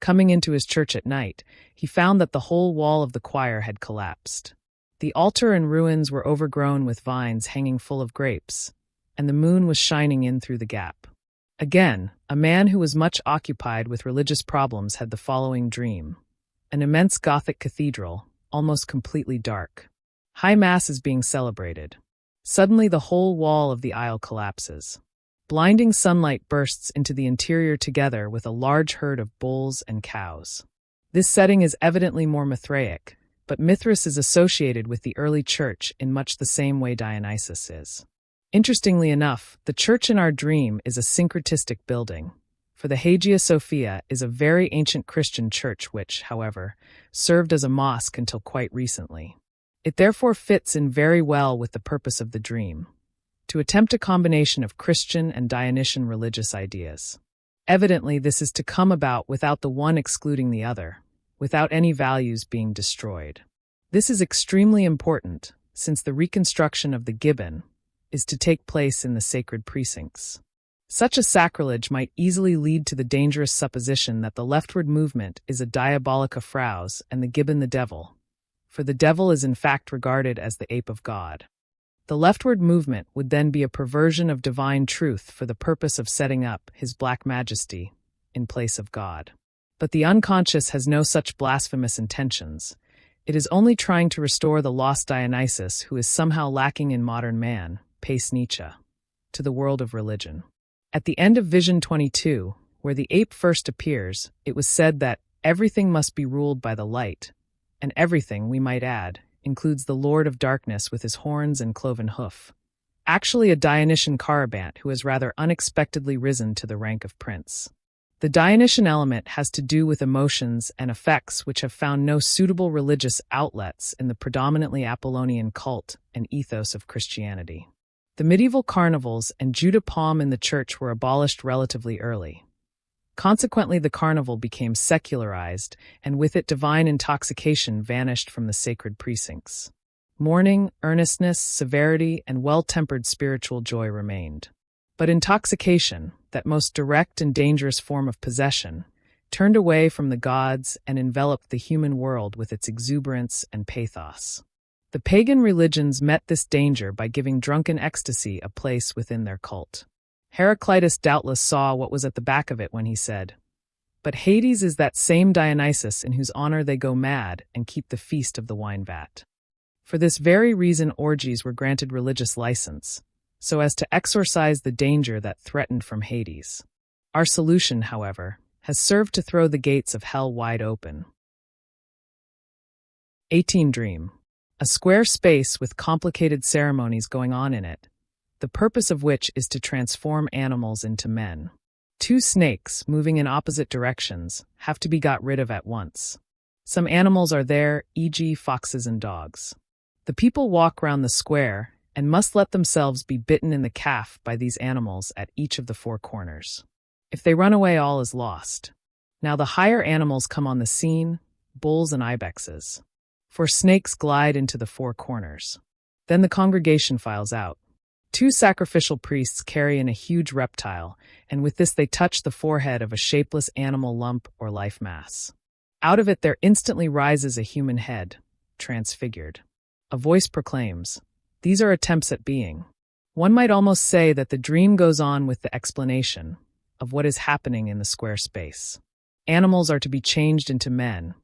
Coming into his church at night, he found that the whole wall of the choir had collapsed. The altar and ruins were overgrown with vines hanging full of grapes, and the moon was shining in through the gap. Again, a man who was much occupied with religious problems had the following dream. An immense Gothic cathedral, almost completely dark. High Mass is being celebrated. Suddenly the whole wall of the aisle collapses. Blinding sunlight bursts into the interior together with a large herd of bulls and cows. This setting is evidently more Mithraic, but Mithras is associated with the early church in much the same way Dionysus is. Interestingly enough, the church in our dream is a syncretistic building, for the Hagia Sophia is a very ancient Christian church which, however, served as a mosque until quite recently. It therefore fits in very well with the purpose of the dream, to attempt a combination of Christian and Dionysian religious ideas. Evidently, this is to come about without the one excluding the other, without any values being destroyed. This is extremely important, since the reconstruction of the gibbon is to take place in the sacred precincts. Such a sacrilege might easily lead to the dangerous supposition that the leftward movement is a diabolica fraus and the gibbon the devil, for the devil is in fact regarded as the ape of God. The leftward movement would then be a perversion of divine truth for the purpose of setting up his black majesty in place of God. But the unconscious has no such blasphemous intentions. It is only trying to restore the lost Dionysus who is somehow lacking in modern man, pace Nietzsche, to the world of religion. At the end of Vision 22, where the ape first appears, it was said that everything must be ruled by the light, and everything, we might add, includes the Lord of Darkness with his horns and cloven hoof. Actually a Dionysian Carabant who has rather unexpectedly risen to the rank of prince. The Dionysian element has to do with emotions and effects which have found no suitable religious outlets in the predominantly Apollonian cult and ethos of Christianity. The medieval carnivals and Judah palm in the church were abolished relatively early. Consequently, the carnival became secularized, and with it divine intoxication vanished from the sacred precincts. Mourning, earnestness, severity, and well-tempered spiritual joy remained. But intoxication, that most direct and dangerous form of possession, turned away from the gods and enveloped the human world with its exuberance and pathos. The pagan religions met this danger by giving drunken ecstasy a place within their cult. Heraclitus doubtless saw what was at the back of it when he said, "But Hades is that same Dionysus in whose honor they go mad and keep the feast of the wine vat." For this very reason orgies were granted religious license, so as to exorcise the danger that threatened from Hades. Our solution, however, has served to throw the gates of hell wide open. 18 Dream. A square space with complicated ceremonies going on in it, the purpose of which is to transform animals into men. Two snakes, moving in opposite directions, have to be got rid of at once. Some animals are there, e.g. foxes and dogs. The people walk round the square and must let themselves be bitten in the calf by these animals at each of the four corners. If they run away, all is lost. Now the higher animals come on the scene, bulls and ibexes. For snakes glide into the four corners. Then the congregation files out. Two sacrificial priests carry in a huge reptile, and with this they touch the forehead of a shapeless animal lump or life mass. Out of it there instantly rises a human head, transfigured. A voice proclaims, "These are attempts at being." One might almost say that the dream goes on with the explanation of what is happening in the square space. Animals are to be changed into men.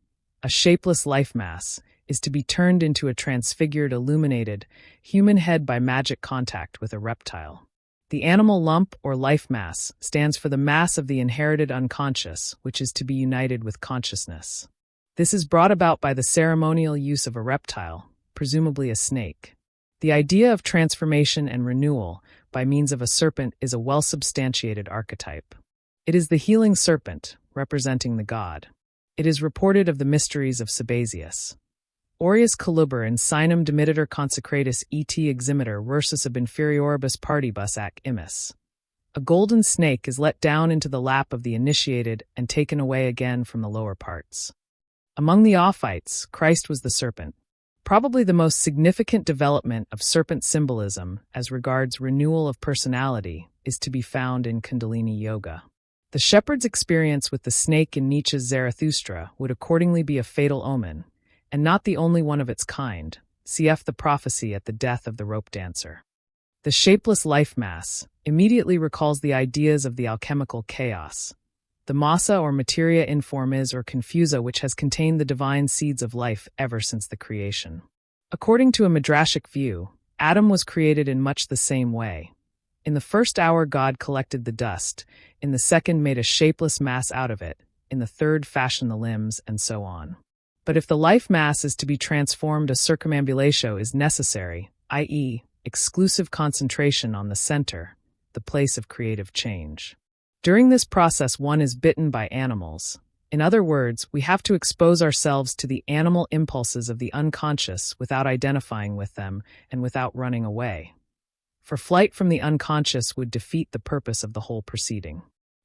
A shapeless life mass is to be turned into a transfigured, illuminated human head by magic contact with a reptile. The animal lump or life mass stands for the mass of the inherited unconscious, which is to be united with consciousness. This is brought about by the ceremonial use of a reptile, presumably a snake. The idea of transformation and renewal by means of a serpent is a well-substantiated archetype. It is the healing serpent, representing the god. It is reported of the mysteries of Sabazius. Aureus colubor in sinem dimititor consecratus et eximitor versus ab inferioribus partibus ac imis. A golden snake is let down into the lap of the initiated and taken away again from the lower parts. Among the Ophites, Christ was the serpent. Probably the most significant development of serpent symbolism as regards renewal of personality is to be found in Kundalini Yoga. The shepherd's experience with the snake in Nietzsche's Zarathustra would accordingly be a fatal omen, and not the only one of its kind, cf. The prophecy at the death of the rope dancer. The shapeless life mass immediately recalls the ideas of the alchemical chaos, the massa or materia informis or confusa which has contained the divine seeds of life ever since the creation. According to a midrashic view, Adam was created in much the same way. In the first hour God collected the dust, in the second made a shapeless mass out of it, in the third fashioned the limbs, and so on. But if the life mass is to be transformed, a circumambulatio is necessary, i.e., exclusive concentration on the center, the place of creative change. During this process one is bitten by animals. In other words, we have to expose ourselves to the animal impulses of the unconscious without identifying with them and without running away. For flight from the unconscious would defeat the purpose of the whole proceeding.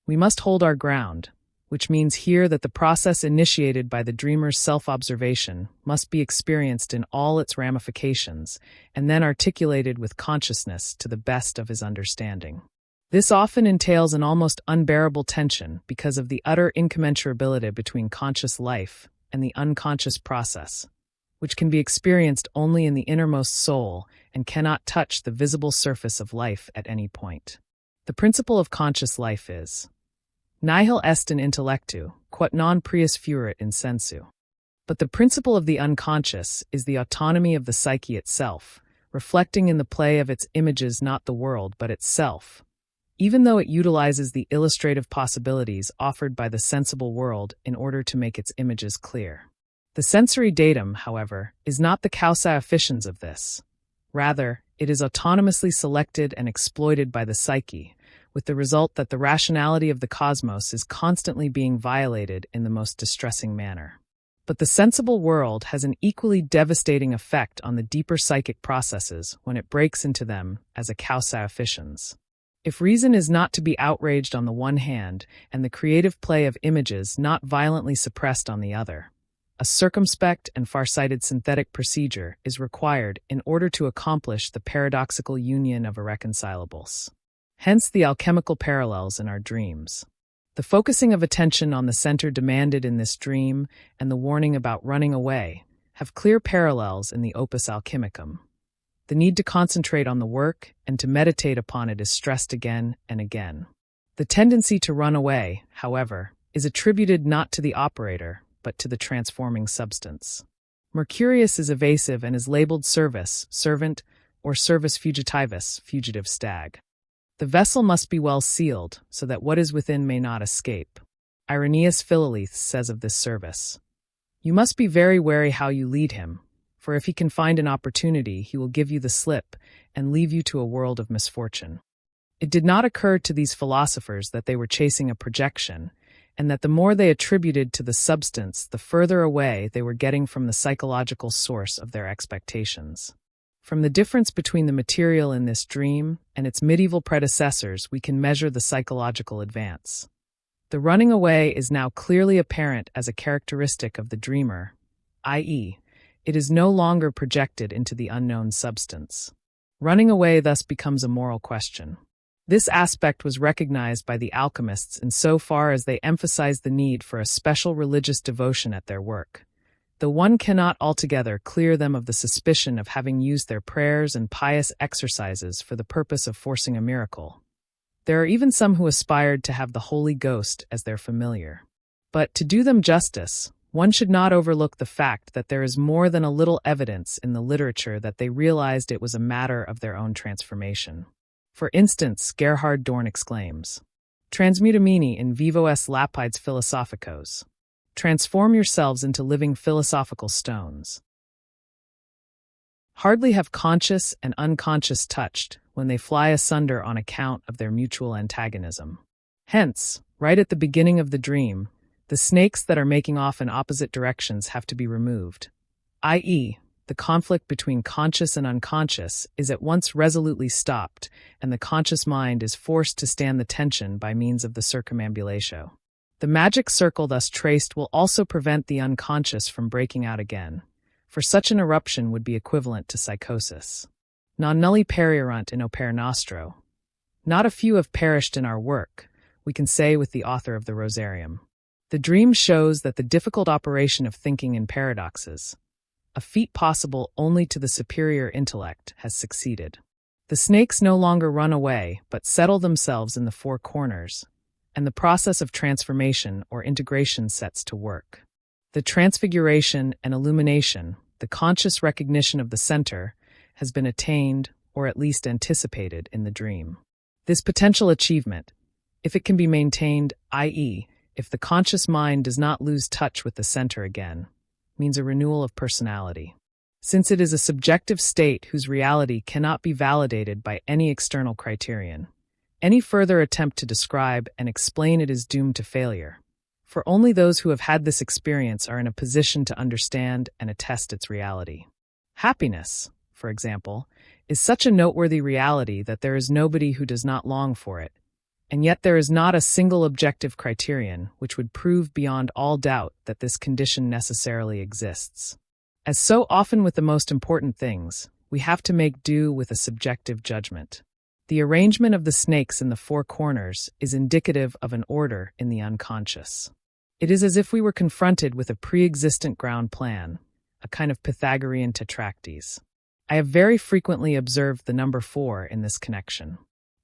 We must hold our ground, which means here that the process initiated by the dreamer's self-observation must be experienced in all its ramifications and then articulated with consciousness to the best of his understanding. This often entails an almost unbearable tension because of the utter incommensurability between conscious life and the unconscious process, which can be experienced only in the innermost soul and cannot touch the visible surface of life at any point. The principle of conscious life is nihil est in intellectu, quod non prius fuerit in sensu. But the principle of the unconscious is the autonomy of the psyche itself, reflecting in the play of its images not the world but itself, even though it utilizes the illustrative possibilities offered by the sensible world in order to make its images clear. The sensory datum, however, is not the causa efficiens of this. Rather, it is autonomously selected and exploited by the psyche, with the result that the rationality of the cosmos is constantly being violated in the most distressing manner. But the sensible world has an equally devastating effect on the deeper psychic processes when it breaks into them as a causa efficiens. If reason is not to be outraged on the one hand and the creative play of images not violently suppressed on the other, a circumspect and far-sighted synthetic procedure is required in order to accomplish the paradoxical union of irreconcilables. Hence the alchemical parallels in our dreams. The focusing of attention on the center demanded in this dream and the warning about running away have clear parallels in the opus alchemicum. The need to concentrate on the work and to meditate upon it is stressed again and again. The tendency to run away, however, is attributed not to the operator, but to the transforming substance. Mercurius is evasive and is labeled servus, servant, or servus fugitivus, fugitive stag. The vessel must be well sealed, so that what is within may not escape. Irenaeus Philolithes says of this service, "You must be very wary how you lead him, for if he can find an opportunity, he will give you the slip and leave you to a world of misfortune." It did not occur to these philosophers that they were chasing a projection, and that the more they attributed to the substance, the further away they were getting from the psychological source of their expectations. From the difference between the material in this dream and its medieval predecessors, we can measure the psychological advance. The running away is now clearly apparent as a characteristic of the dreamer, i.e., it is no longer projected into the unknown substance. Running away thus becomes a moral question. This aspect was recognized by the alchemists insofar as they emphasized the need for a special religious devotion at their work, though one cannot altogether clear them of the suspicion of having used their prayers and pious exercises for the purpose of forcing a miracle. There are even some who aspired to have the Holy Ghost as their familiar. But to do them justice, one should not overlook the fact that there is more than a little evidence in the literature that they realized it was a matter of their own transformation. For instance, Gerhard Dorn exclaims, "Transmutamini in vivo est lapides philosophicos." Transform yourselves into living philosophical stones. Hardly have conscious and unconscious touched when they fly asunder on account of their mutual antagonism. Hence, right at the beginning of the dream, the snakes that are making off in opposite directions have to be removed, i.e., the conflict between conscious and unconscious is at once resolutely stopped, and the conscious mind is forced to stand the tension by means of the circumambulatio. The magic circle thus traced will also prevent the unconscious from breaking out again, for such an eruption would be equivalent to psychosis. Non nulli periunt in opere nostro. Not a few have perished in our work, we can say with the author of the Rosarium. The dream shows that the difficult operation of thinking in paradoxes, a feat possible only to the superior intellect, has succeeded. The snakes no longer run away, but settle themselves in the four corners, and the process of transformation or integration sets to work. The transfiguration and illumination, the conscious recognition of the center, has been attained, or at least anticipated, in the dream. This potential achievement, if it can be maintained, i.e., if the conscious mind does not lose touch with the center again, means a renewal of personality. Since it is a subjective state whose reality cannot be validated by any external criterion, any further attempt to describe and explain it is doomed to failure, for only those who have had this experience are in a position to understand and attest its reality. Happiness, for example, is such a noteworthy reality that there is nobody who does not long for it, and yet there is not a single objective criterion which would prove beyond all doubt that this condition necessarily exists. As so often with the most important things, we have to make do with a subjective judgment. The arrangement of the snakes in the four corners is indicative of an order in the unconscious. It is as if we were confronted with a pre-existent ground plan, a kind of Pythagorean tetractys. I have very frequently observed the number 4 in this connection.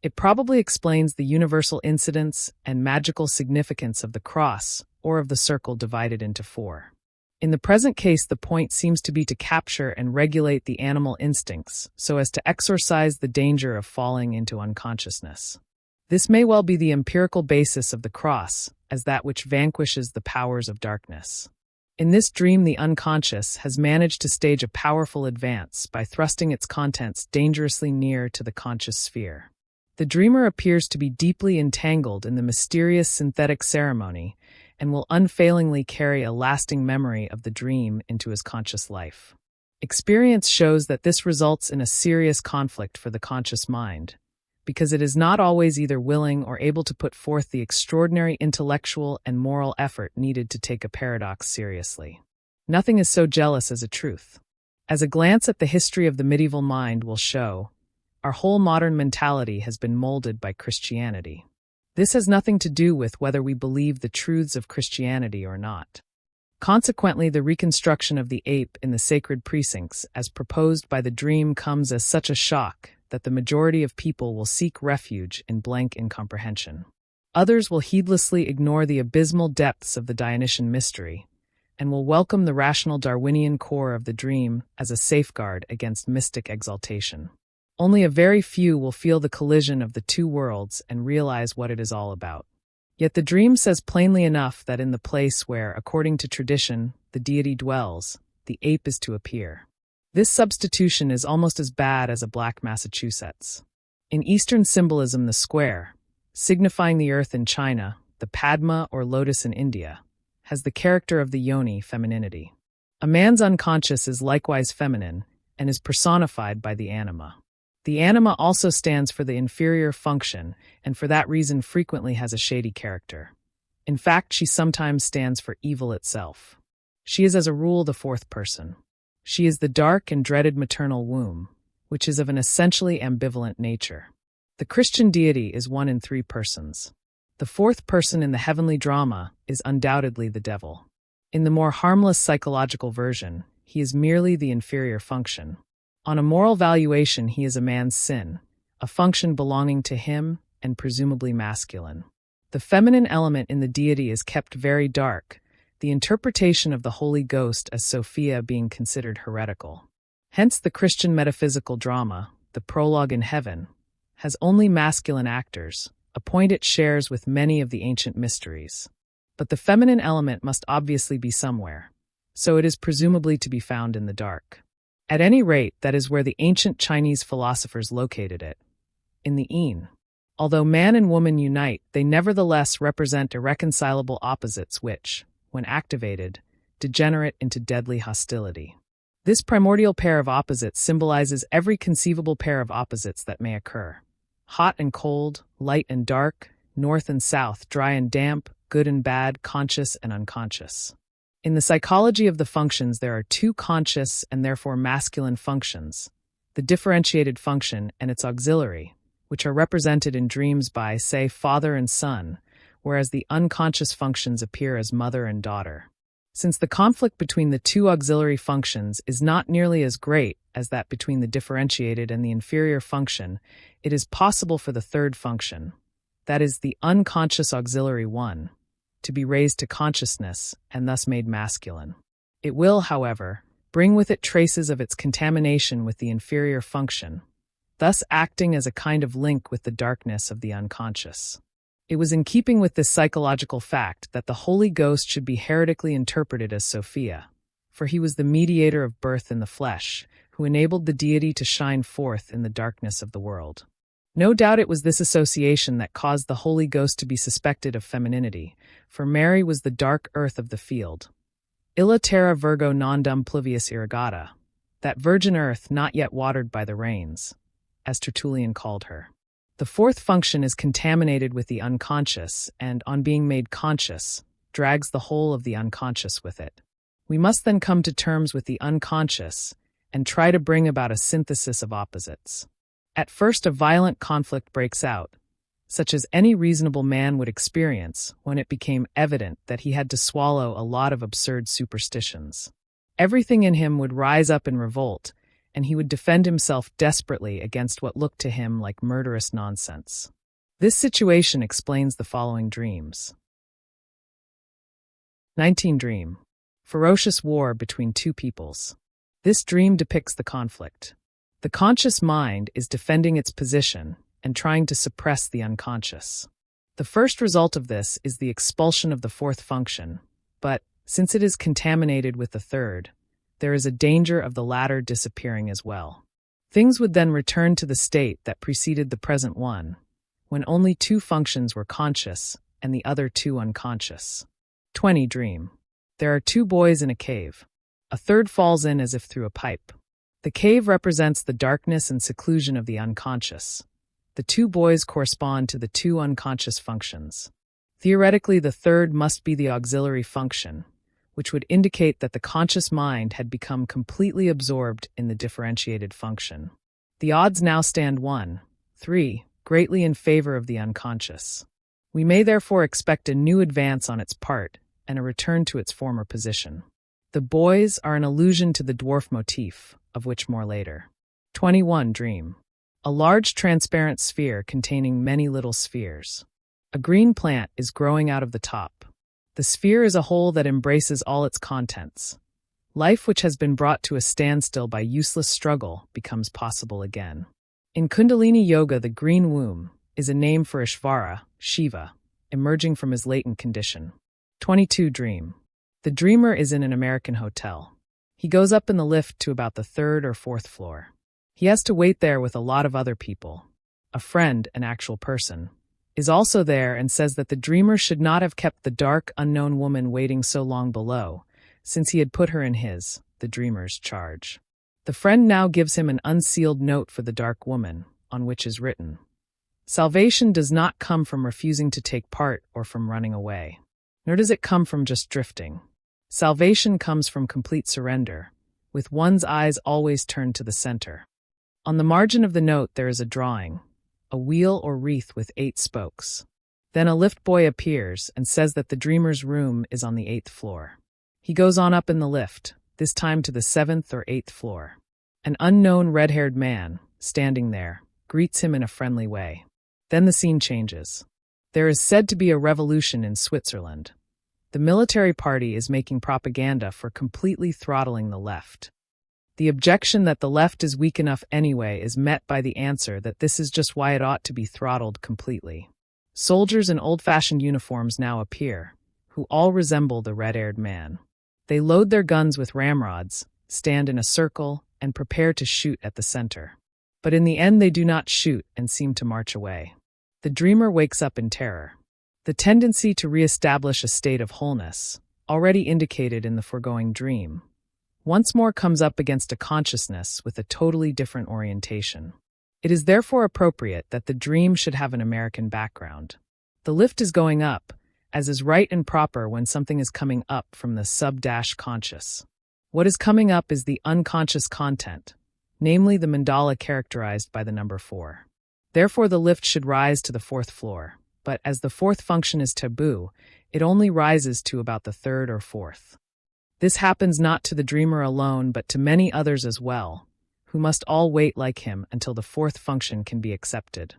It probably explains the universal incidence and magical significance of the cross or of the circle divided into 4. In the present case, the point seems to be to capture and regulate the animal instincts so as to exorcise the danger of falling into unconsciousness. This may well be the empirical basis of the cross as that which vanquishes the powers of darkness. In this dream, the unconscious has managed to stage a powerful advance by thrusting its contents dangerously near to the conscious sphere. The dreamer appears to be deeply entangled in the mysterious synthetic ceremony and will unfailingly carry a lasting memory of the dream into his conscious life. Experience shows that this results in a serious conflict for the conscious mind, because it is not always either willing or able to put forth the extraordinary intellectual and moral effort needed to take a paradox seriously. Nothing is so jealous as a truth. As a glance at the history of the medieval mind will show, our whole modern mentality has been molded by Christianity. This has nothing to do with whether we believe the truths of Christianity or not. Consequently, the reconstruction of the ape in the sacred precincts, as proposed by the dream, comes as such a shock that the majority of people will seek refuge in blank incomprehension. Others will heedlessly ignore the abysmal depths of the Dionysian mystery, and will welcome the rational Darwinian core of the dream as a safeguard against mystic exaltation. Only a very few will feel the collision of the two worlds and realize what it is all about. Yet the dream says plainly enough that in the place where, according to tradition, the deity dwells, the ape is to appear. This substitution is almost as bad as a black Massachusetts. In Eastern symbolism, the square, signifying the earth in China, the Padma or lotus in India, has the character of the yoni, femininity. A man's unconscious is likewise feminine and is personified by the anima. The anima also stands for the inferior function, and for that reason frequently has a shady character. In fact, she sometimes stands for evil itself. She is as a rule the fourth person. She is the dark and dreaded maternal womb, which is of an essentially ambivalent nature. The Christian deity is one in 3 persons. The fourth person in the heavenly drama is undoubtedly the devil. In the more harmless psychological version, he is merely the inferior function. On a moral valuation, he is a man's sin, a function belonging to him and presumably masculine. The feminine element in the deity is kept very dark, the interpretation of the Holy Ghost as Sophia being considered heretical. Hence the Christian metaphysical drama, the prologue in heaven, has only masculine actors, a point it shares with many of the ancient mysteries. But the feminine element must obviously be somewhere, so it is presumably to be found in the dark. At any rate, that is where the ancient Chinese philosophers located it, in the yin. Although man and woman unite, they nevertheless represent irreconcilable opposites which, when activated, degenerate into deadly hostility. This primordial pair of opposites symbolizes every conceivable pair of opposites that may occur. Hot and cold, light and dark, north and south, dry and damp, good and bad, conscious and unconscious. In the psychology of the functions, there are two conscious and therefore masculine functions, the differentiated function and its auxiliary, which are represented in dreams by, say, father and son, whereas the unconscious functions appear as mother and daughter. Since the conflict between the two auxiliary functions is not nearly as great as that between the differentiated and the inferior function, it is possible for the third function, that is, the unconscious auxiliary one, to be raised to consciousness and thus made masculine. It will, however, bring with it traces of its contamination with the inferior function, thus acting as a kind of link with the darkness of the unconscious. It was in keeping with this psychological fact that the Holy Ghost should be heretically interpreted as Sophia, for he was the mediator of birth in the flesh, who enabled the deity to shine forth in the darkness of the world. No doubt it was this association that caused the Holy Ghost to be suspected of femininity, for Mary was the dark earth of the field. Illa terra virgo nondum pluvius irrigata, that virgin earth not yet watered by the rains, as Tertullian called her. The fourth function is contaminated with the unconscious and, on being made conscious, drags the whole of the unconscious with it. We must then come to terms with the unconscious and try to bring about a synthesis of opposites. At first, a violent conflict breaks out, such as any reasonable man would experience when it became evident that he had to swallow a lot of absurd superstitions. Everything in him would rise up in revolt, and he would defend himself desperately against what looked to him like murderous nonsense. This situation explains the following dreams. 19 Dream. Ferocious war between two peoples. This dream depicts the conflict. The conscious mind is defending its position and trying to suppress the unconscious. The first result of this is the expulsion of the fourth function, but, since it is contaminated with the third, there is a danger of the latter disappearing as well. Things would then return to the state that preceded the present one, when only two functions were conscious and the other two unconscious. 20 Dream. There are two boys in a cave. A third falls in as if through a pipe. The cave represents the darkness and seclusion of the unconscious. The two boys correspond to the two unconscious functions. Theoretically, the third must be the auxiliary function, which would indicate that the conscious mind had become completely absorbed in the differentiated function. The odds now stand 1-3, greatly in favor of the unconscious. We may therefore expect a new advance on its part and a return to its former position. The boys are an allusion to the dwarf motif, of which more later. 21 Dream. A large transparent sphere containing many little spheres. A green plant is growing out of the top. The sphere is a whole that embraces all its contents. Life which has been brought to a standstill by useless struggle becomes possible again. In Kundalini Yoga, the green womb is a name for Ishvara, Shiva, emerging from his latent condition. 22 Dream. The dreamer is in an American hotel. He goes up in the lift to about the third or fourth floor. He has to wait there with a lot of other people. A friend, an actual person, is also there and says that the dreamer should not have kept the dark, unknown woman waiting so long below, since he had put her in his, the dreamer's, charge. The friend now gives him an unsealed note for the dark woman, on which is written, "Salvation does not come from refusing to take part or from running away, nor does it come from just drifting. Salvation comes from complete surrender, with one's eyes always turned to the center." On the margin of the note there is a drawing, a wheel or wreath with 8 spokes. Then a lift boy appears and says that the dreamer's room is on the 8th floor. He goes on up in the lift, this time to the 7th or 8th floor. An unknown red-haired man, standing there, greets him in a friendly way. Then the scene changes. There is said to be a revolution in Switzerland. The military party is making propaganda for completely throttling the left. The objection that the left is weak enough anyway is met by the answer that this is just why it ought to be throttled completely. Soldiers in old-fashioned uniforms now appear, who all resemble the red-haired man. They load their guns with ramrods, stand in a circle, and prepare to shoot at the center. But in the end they do not shoot and seem to march away. The dreamer wakes up in terror. The tendency to re-establish a state of wholeness, already indicated in the foregoing dream, once more comes up against a consciousness with a totally different orientation. It is therefore appropriate that the dream should have an American background. The lift is going up, as is right and proper when something is coming up from the sub-conscious. What is coming up is the unconscious content, namely the mandala characterized by the number 4. Therefore, the lift should rise to the 4th floor, but as the 4th function is taboo, it only rises to about the 3rd or 4th. This happens not to the dreamer alone, but to many others as well, who must all wait like him until the 4th function can be accepted.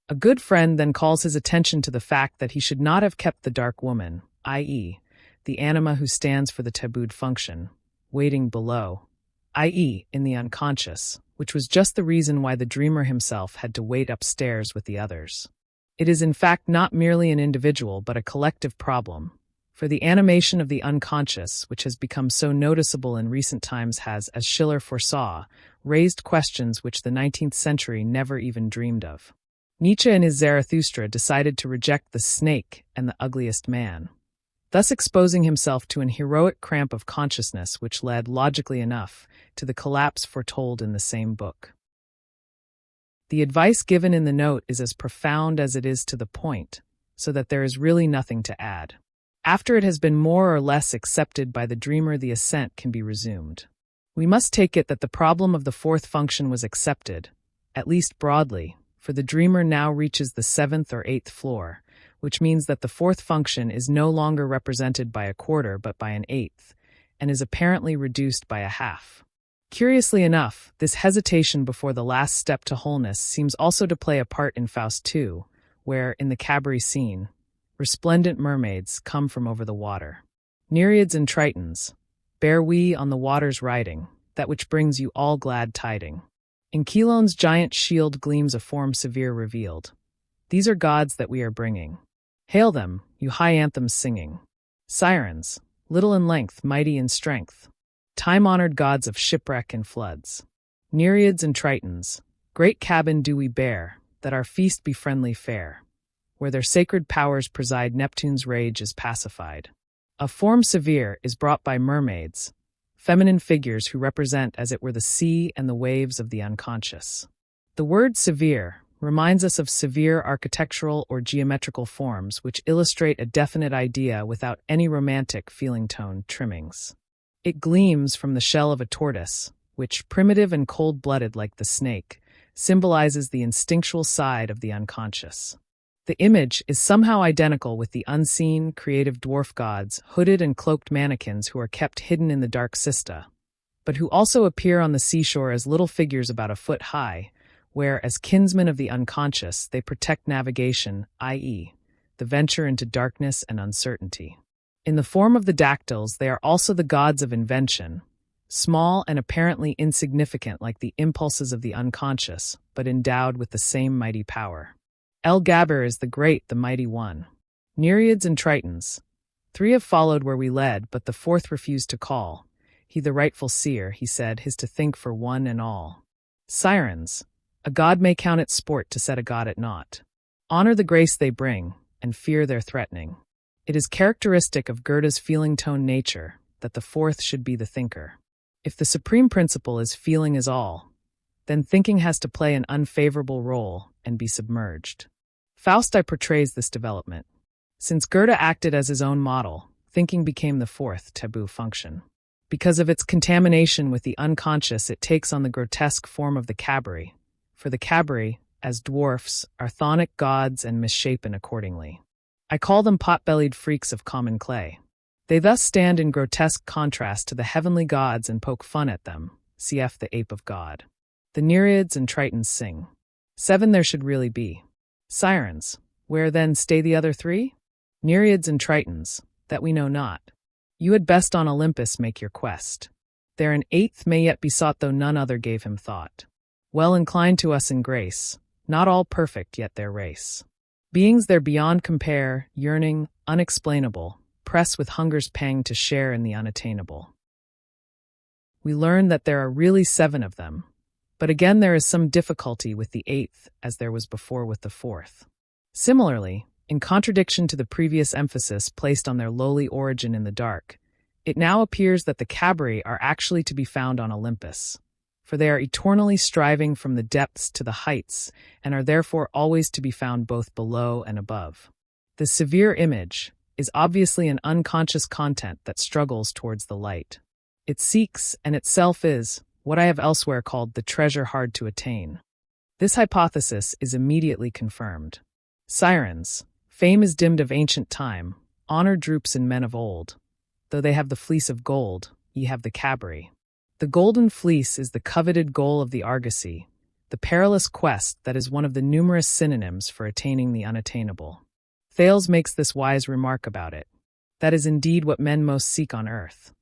A good friend then calls his attention to the fact that he should not have kept the dark woman, i.e., the anima who stands for the tabooed function, waiting below, i.e., in the unconscious, which was just the reason why the dreamer himself had to wait upstairs with the others. It is in fact not merely an individual but a collective problem, for the animation of the unconscious, which has become so noticeable in recent times, has, as Schiller foresaw, raised questions which the 19th century never even dreamed of. Nietzsche in his Zarathustra decided to reject the snake and the ugliest man, thus exposing himself to an heroic cramp of consciousness which led, logically enough, to the collapse foretold in the same book. The advice given in the note is as profound as it is to the point, so that there is really nothing to add. After it has been more or less accepted by the dreamer, the ascent can be resumed. We must take it that the problem of the 4th function was accepted, at least broadly, for the dreamer now reaches the 7th or 8th floor, which means that the 4th function is no longer represented by a quarter but by an 8th, and is apparently reduced by a half. Curiously enough, this hesitation before the last step to wholeness seems also to play a part in Faust 2, where, in the cabaret scene, resplendent mermaids come from over the water. Nereids and Tritons, bear we on the waters riding, that which brings you all glad tiding. In Chelon's giant shield gleams a form severe revealed. These are gods that we are bringing. Hail them, you high anthems singing. Sirens, little in length, mighty in strength. Time-honored gods of shipwreck and floods. Nereids and Tritons, great cabin do we bear, that our feast be friendly fare. Where their sacred powers preside, Neptune's rage is pacified. A form severe is brought by mermaids, feminine figures who represent as it were the sea and the waves of the unconscious. The word severe reminds us of severe architectural or geometrical forms which illustrate a definite idea without any romantic feeling tone trimmings. It gleams from the shell of a tortoise, which, primitive and cold-blooded like the snake, symbolizes the instinctual side of the unconscious. The image is somehow identical with the unseen, creative dwarf gods, hooded and cloaked mannequins who are kept hidden in the dark Sista, but who also appear on the seashore as little figures about a foot high, where, as kinsmen of the unconscious, they protect navigation, i.e., the venture into darkness and uncertainty. In the form of the dactyls, they are also the gods of invention, small and apparently insignificant like the impulses of the unconscious, but endowed with the same mighty power. El Gabir is the great, the mighty one. Nereids and Tritons. 3 have followed where we led, but the 4th refused to call. He the rightful seer, he said, his to think for one and all. Sirens. A god may count it sport to set a god at naught. Honor the grace they bring, and fear their threatening. It is characteristic of Goethe's feeling-tone nature that the 4th should be the thinker. If the supreme principle is feeling is all, then thinking has to play an unfavorable role and be submerged. Faust portrays this development. Since Goethe acted as his own model, thinking became the 4th taboo function. Because of its contamination with the unconscious, it takes on the grotesque form of the cabaret. For the cabaret, as dwarfs, are chthonic gods and misshapen accordingly. I call them pot-bellied freaks of common clay. They thus stand in grotesque contrast to the heavenly gods and poke fun at them, cf. the ape of God. The Nereids and Tritons sing. 7 there should really be. Sirens, where then stay the other 3? Nereids and Tritons, that we know not. You had best on Olympus make your quest. There an 8th may yet be sought, though none other gave him thought. Well inclined to us in grace, not all perfect yet their race. Beings there beyond compare, yearning, unexplainable, press with hunger's pang to share in the unattainable. We learn that there are really 7 of them, but again there is some difficulty with the 8th, as there was before with the 4th. Similarly, in contradiction to the previous emphasis placed on their lowly origin in the dark, it now appears that the cabaret are actually to be found on Olympus, for they are eternally striving from the depths to the heights, and are therefore always to be found both below and above. The severe image, is obviously an unconscious content that struggles towards the light. It seeks, and itself is, what I have elsewhere called the treasure hard to attain. This hypothesis is immediately confirmed. Sirens, fame is dimmed of ancient time, honor droops in men of old. Though they have the fleece of gold, ye have the cabery. The golden fleece is the coveted goal of the argosy, the perilous quest that is one of the numerous synonyms for attaining the unattainable. Thales makes this wise remark about it. That is indeed what men most seek on earth.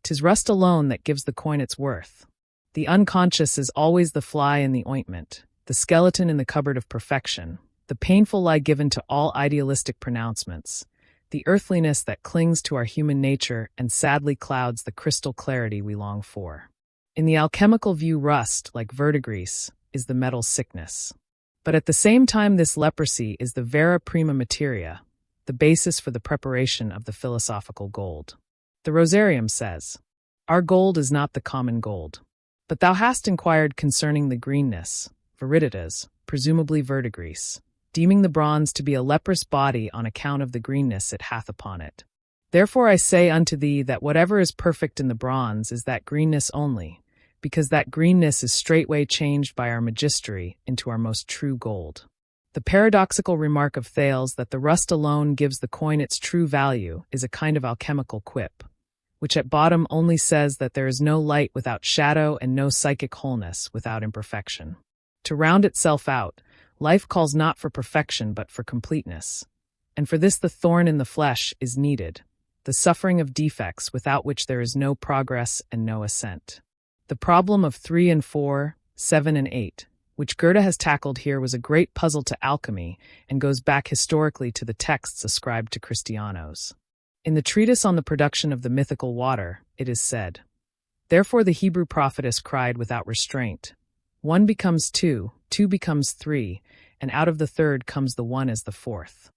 'Tis rust alone that gives the coin its worth. The unconscious is always the fly in the ointment, the skeleton in the cupboard of perfection, the painful lie given to all idealistic pronouncements, the earthliness that clings to our human nature and sadly clouds the crystal clarity we long for. In the alchemical view, rust, like verdigris, is the metal sickness. But at the same time, this leprosy is the vera prima materia, the basis for the preparation of the philosophical gold. The Rosarium says, "Our gold is not the common gold. But thou hast inquired concerning the greenness, viriditas, presumably verdigris, deeming the bronze to be a leprous body on account of the greenness it hath upon it. Therefore I say unto thee that whatever is perfect in the bronze is that greenness only, because that greenness is straightway changed by our magistery into our most true gold." The paradoxical remark of Thales that the rust alone gives the coin its true value is a kind of alchemical quip, which at bottom only says that there is no light without shadow and no psychic wholeness without imperfection. To round itself out, life calls not for perfection but for completeness, and for this the thorn in the flesh is needed, the suffering of defects without which there is no progress and no ascent. The problem of 3 and 4, 7 and 8, which Goethe has tackled here, was a great puzzle to alchemy and goes back historically to the texts ascribed to Christianos. In the treatise on the production of the mythical water, it is said, "Therefore the Hebrew prophetess cried without restraint, 1 becomes 2, 2 becomes 3, and out of the third comes the one as the fourth."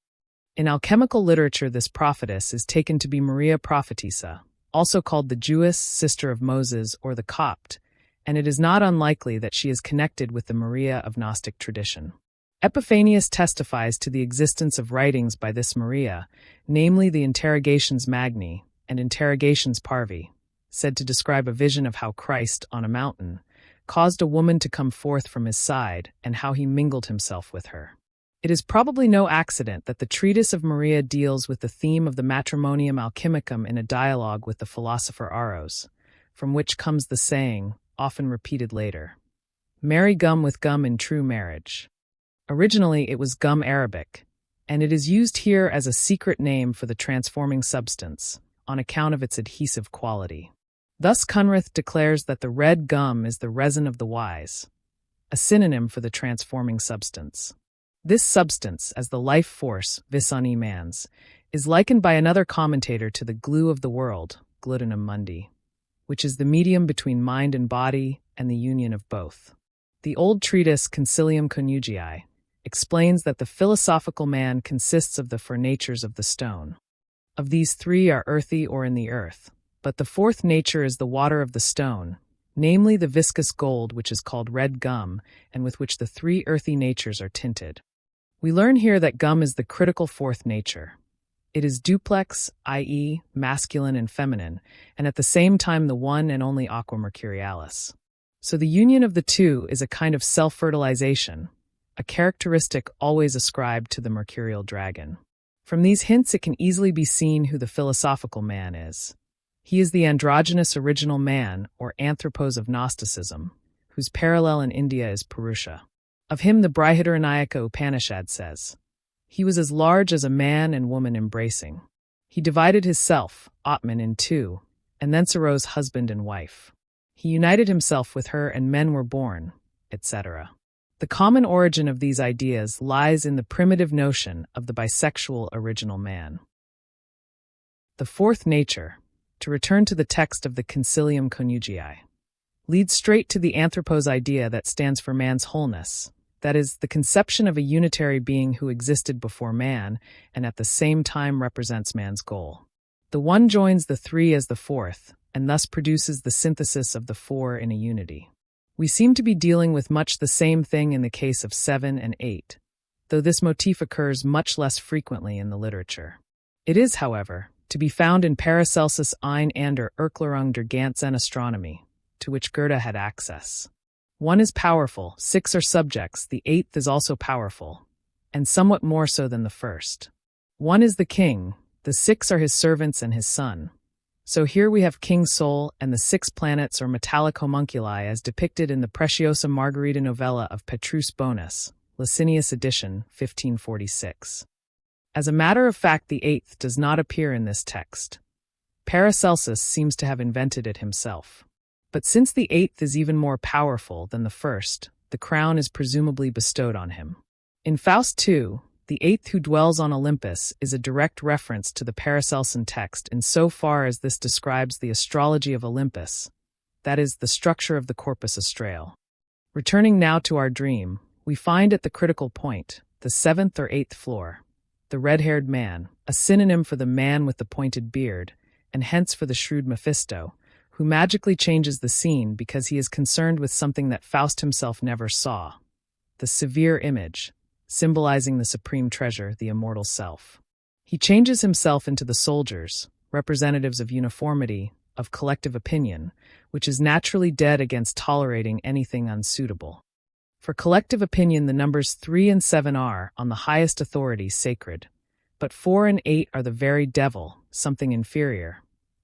In alchemical literature, this prophetess is taken to be Maria Prophetessa, also called the Jewess, sister of Moses, or the Copt, and it is not unlikely that she is connected with the Maria of Gnostic tradition. Epiphanius testifies to the existence of writings by this Maria, namely the Interrogations Magni and Interrogations Parvi, said to describe a vision of how Christ, on a mountain, caused a woman to come forth from his side and how he mingled himself with her. It is probably no accident that the treatise of Maria deals with the theme of the matrimonium alchemicum in a dialogue with the philosopher Aros, from which comes the saying, often repeated later, "Marry gum with gum in true marriage." Originally it was gum arabic, and it is used here as a secret name for the transforming substance, on account of its adhesive quality. Thus Cunrath declares that the red gum is the resin of the wise, a synonym for the transforming substance. This substance, as the life force, vis animans, is likened by another commentator to the glue of the world, glutenum mundi, which is the medium between mind and body and the union of both. The old treatise Concilium Conjugii explains that the philosophical man consists of the four natures of the stone. Of these 3 are earthy or in the earth, but the 4th nature is the water of the stone, namely the viscous gold which is called red gum and with which the 3 earthy natures are tinted. We learn here that gum is the critical 4th nature. It is duplex, i.e., masculine and feminine, and at the same time the one and only aqua mercurialis. So the union of the two is a kind of self-fertilization, a characteristic always ascribed to the mercurial dragon. From these hints it can easily be seen who the philosophical man is. He is the androgynous original man, or anthropos of Gnosticism, whose parallel in India is Purusha. Of him the Brihadaranyaka Upanishad says, "He was as large as a man and woman embracing. He divided his self, Atman, in 2, and thence arose husband and wife. He united himself with her and men were born," etc. The common origin of these ideas lies in the primitive notion of the bisexual original man. The 4th nature, to return to the text of the Concilium Conjugii, leads straight to the anthropos idea that stands for man's wholeness, that is, the conception of a unitary being who existed before man and at the same time represents man's goal. The one joins the 3 as the 4th, and thus produces the synthesis of the 4 in a unity. We seem to be dealing with much the same thing in the case of 7 and 8, though this motif occurs much less frequently in the literature. It is, however, to be found in Paracelsus ein and der Erklärung der ganzen Astronomie, to which Goethe had access. 1 is powerful, 6 are subjects, the 8th is also powerful, and somewhat more so than the first. 1 is the king, the 6 are his servants and his son. So here we have King Sol and the 6 planets or metallic homunculi as depicted in the Preciosa Margherita novella of Petrus Bonus, Licinius edition, 1546. As a matter of fact, the 8th does not appear in this text. Paracelsus seems to have invented it himself. But since the 8th is even more powerful than the first, the crown is presumably bestowed on him. In Faust 2, the 8th who dwells on Olympus is a direct reference to the Paracelsian text in so far as this describes the astrology of Olympus, that is, the structure of the corpus astral. Returning now to our dream, we find at the critical point, the 7th or 8th floor, the red-haired man, a synonym for the man with the pointed beard, and hence for the shrewd Mephisto, who magically changes the scene because he is concerned with something that Faust himself never saw, the severe image, symbolizing the supreme treasure, the immortal self. He changes himself into the soldiers, representatives of uniformity, of collective opinion, which is naturally dead against tolerating anything unsuitable. For collective opinion, the numbers 3 and 7 are, on the highest authority, sacred, but 4 and 8 are the very devil, something inferior,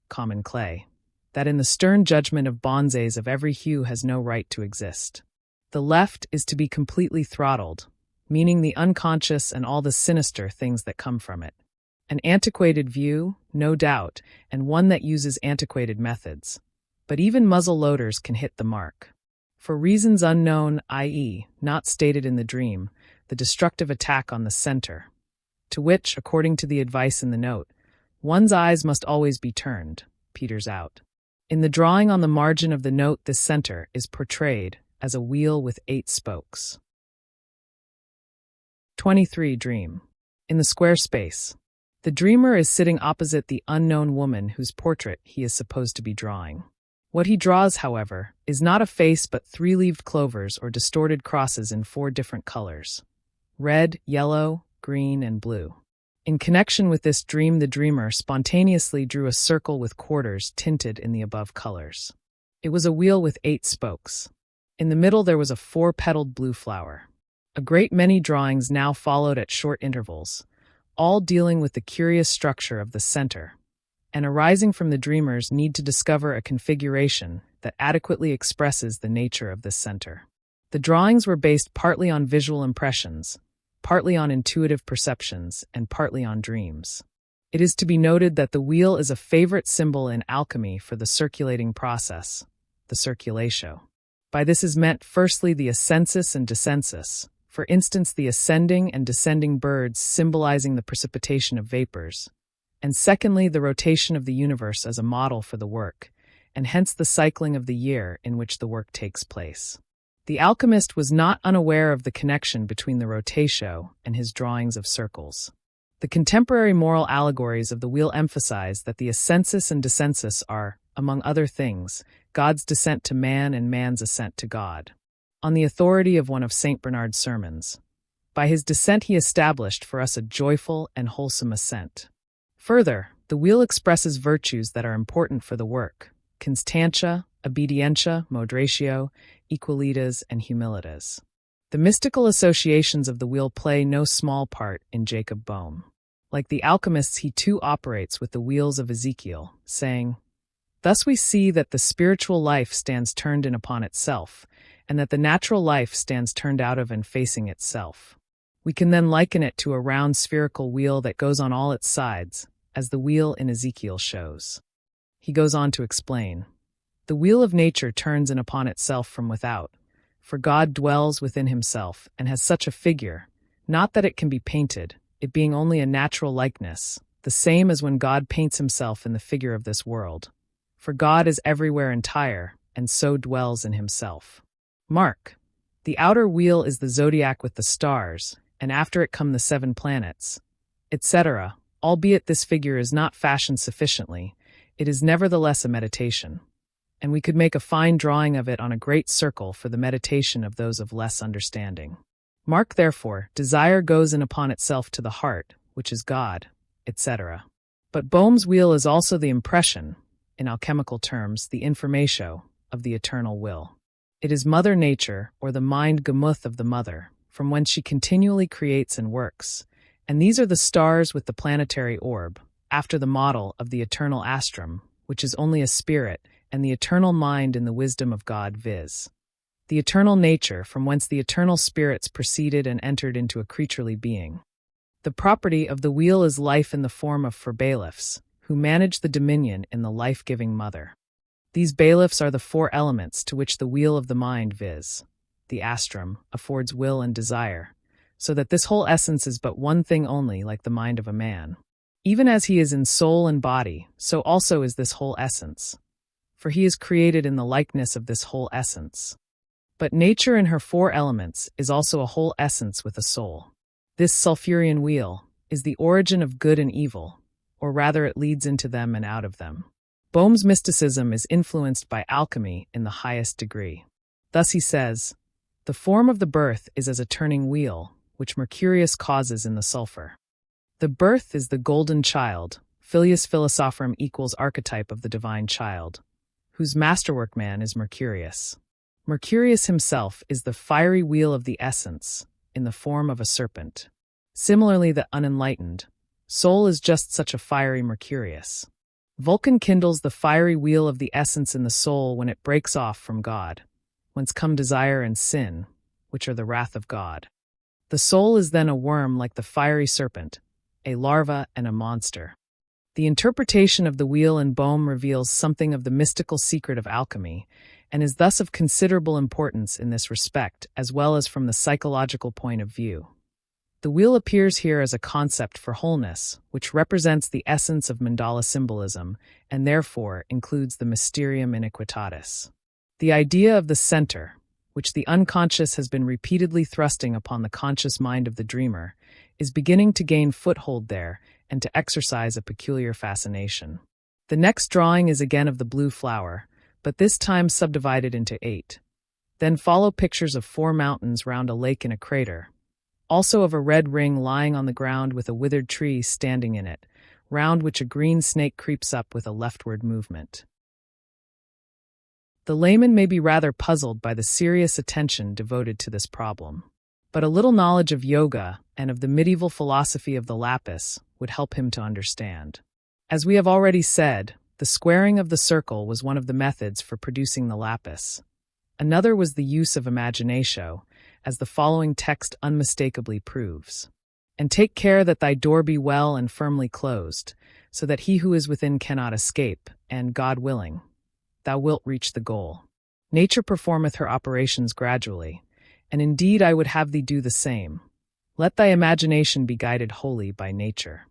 common clay, that in the stern judgment of bonzes of every hue has no right to exist. The left is to be completely throttled, meaning the unconscious and all the sinister things that come from it. An antiquated view, no doubt, and one that uses antiquated methods. But even muzzle loaders can hit the mark. For reasons unknown, i.e., not stated in the dream, the destructive attack on the center, to which, according to the advice in the note, one's eyes must always be turned, peters out. In the drawing on the margin of the note, this center is portrayed as a wheel with 8 spokes. 23. Dream. In the square space, the dreamer is sitting opposite the unknown woman whose portrait he is supposed to be drawing. What he draws, however, is not a face but 3-leaved clovers or distorted crosses in 4 different colors: red, yellow, green, and blue. In connection with this dream, the dreamer spontaneously drew a circle with quarters tinted in the above colors. It was a wheel with 8 spokes. In the middle there was a 4-petaled blue flower. A great many drawings now followed at short intervals, all dealing with the curious structure of the center, and arising from the dreamer's need to discover a configuration that adequately expresses the nature of this center. The drawings were based partly on visual impressions, partly on intuitive perceptions, and partly on dreams. It is to be noted that the wheel is a favorite symbol in alchemy for the circulating process, the circulatio. By this is meant firstly the ascensus and descensus, for instance the ascending and descending birds symbolizing the precipitation of vapors, and secondly the rotation of the universe as a model for the work, and hence the cycling of the year in which the work takes place. The alchemist was not unaware of the connection between the rotatio and his drawings of circles. The contemporary moral allegories of the wheel emphasize that the ascensus and descensus are, among other things, God's descent to man and man's ascent to God. On the authority of one of St. Bernard's sermons, by his descent he established for us a joyful and wholesome ascent. Further, the wheel expresses virtues that are important for the work: constantia, obedientia, moderatio, equalitas, and humilitas. The mystical associations of the wheel play no small part in Jacob Boehme. Like the alchemists, he too operates with the wheels of Ezekiel, saying, "Thus we see that the spiritual life stands turned in upon itself, and that the natural life stands turned out of and facing itself. We can then liken it to a round spherical wheel that goes on all its sides, as the wheel in Ezekiel shows." He goes on to explain, "The wheel of nature turns in upon itself from without, for God dwells within himself and has such a figure, not that it can be painted, it being only a natural likeness, the same as when God paints himself in the figure of this world. For God is everywhere entire, and so dwells in himself." Mark, the outer wheel is the zodiac with the stars, and after it come the 7 planets, etc. Albeit this figure is not fashioned sufficiently, it is nevertheless a meditation, and we could make a fine drawing of it on a great circle for the meditation of those of less understanding. Mark, therefore, desire goes in upon itself to the heart, which is God, etc. But Bohm's wheel is also the impression, in alchemical terms, the informatio, of the eternal will. It is Mother Nature, or the mind Gemuth of the Mother, from whence she continually creates and works, and these are the stars with the planetary orb, after the model of the eternal astrum, which is only a spirit, and the eternal mind in the wisdom of God, viz. The eternal nature, from whence the eternal spirits proceeded and entered into a creaturely being. The property of the wheel is life in the form of four bailiffs, who manage the dominion in the life-giving mother. These bailiffs are the four elements to which the wheel of the mind, viz. The astrum, affords will and desire, so that this whole essence is but one thing only, like the mind of a man. Even as he is in soul and body, so also is this whole essence, for he is created in the likeness of this whole essence. But nature in her four elements is also a whole essence with a soul. This sulphurean wheel is the origin of good and evil, or rather it leads into them and out of them. Bohm's mysticism is influenced by alchemy in the highest degree. Thus he says, "The form of the birth is as a turning wheel, which Mercurius causes in the sulfur." The birth is the golden child, filius philosophorum equals archetype of the divine child, whose masterworkman is Mercurius. Mercurius himself is the fiery wheel of the essence, in the form of a serpent. Similarly, the unenlightened soul is just such a fiery Mercurius. Vulcan kindles the fiery wheel of the essence in the soul when it breaks off from God, whence come desire and sin, which are the wrath of God. The soul is then a worm like the fiery serpent, a larva and a monster. The interpretation of the wheel in Bohm reveals something of the mystical secret of alchemy, and is thus of considerable importance in this respect, as well as from the psychological point of view. The wheel appears here as a concept for wholeness, which represents the essence of Mandala symbolism, and therefore includes the mysterium iniquitatis. The idea of the center, which the unconscious has been repeatedly thrusting upon the conscious mind of the dreamer, is beginning to gain foothold there and to exercise a peculiar fascination. The next drawing is again of the blue flower, but this time subdivided into 8. Then follow pictures of 4 mountains round a lake in a crater, also of a red ring lying on the ground with a withered tree standing in it, round which a green snake creeps up with a leftward movement. The layman may be rather puzzled by the serious attention devoted to this problem, but a little knowledge of yoga and of the medieval philosophy of the lapis would help him to understand. As we have already said, the squaring of the circle was one of the methods for producing the lapis. Another was the use of imaginatio, as the following text unmistakably proves. "And take care that thy door be well and firmly closed, so that he who is within cannot escape, and, God willing, thou wilt reach the goal. Nature performeth her operations gradually, and indeed I would have thee do the same. Let thy imagination be guided wholly by nature.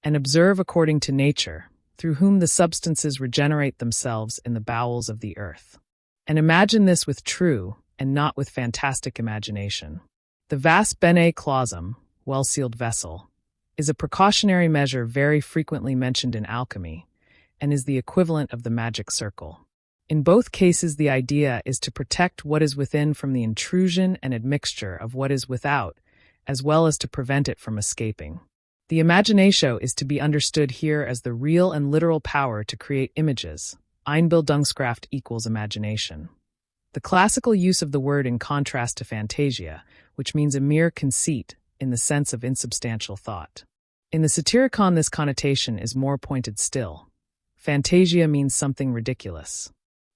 And observe according to nature, through whom the substances regenerate themselves in the bowels of the earth. And imagine this with true, and not with fantastic imagination. The vas bene clausum, well-sealed vessel, is a precautionary measure very frequently mentioned in alchemy, and is the equivalent of the magic circle. In both cases, the idea is to protect what is within from the intrusion and admixture of what is without, as well as to prevent it from escaping. The imaginatio is to be understood here as the real and literal power to create images. Einbildungskraft equals imagination. The classical use of the word in contrast to fantasia, which means a mere conceit in the sense of insubstantial thought. In the Satyricon, this connotation is more pointed still. Fantasia means something ridiculous.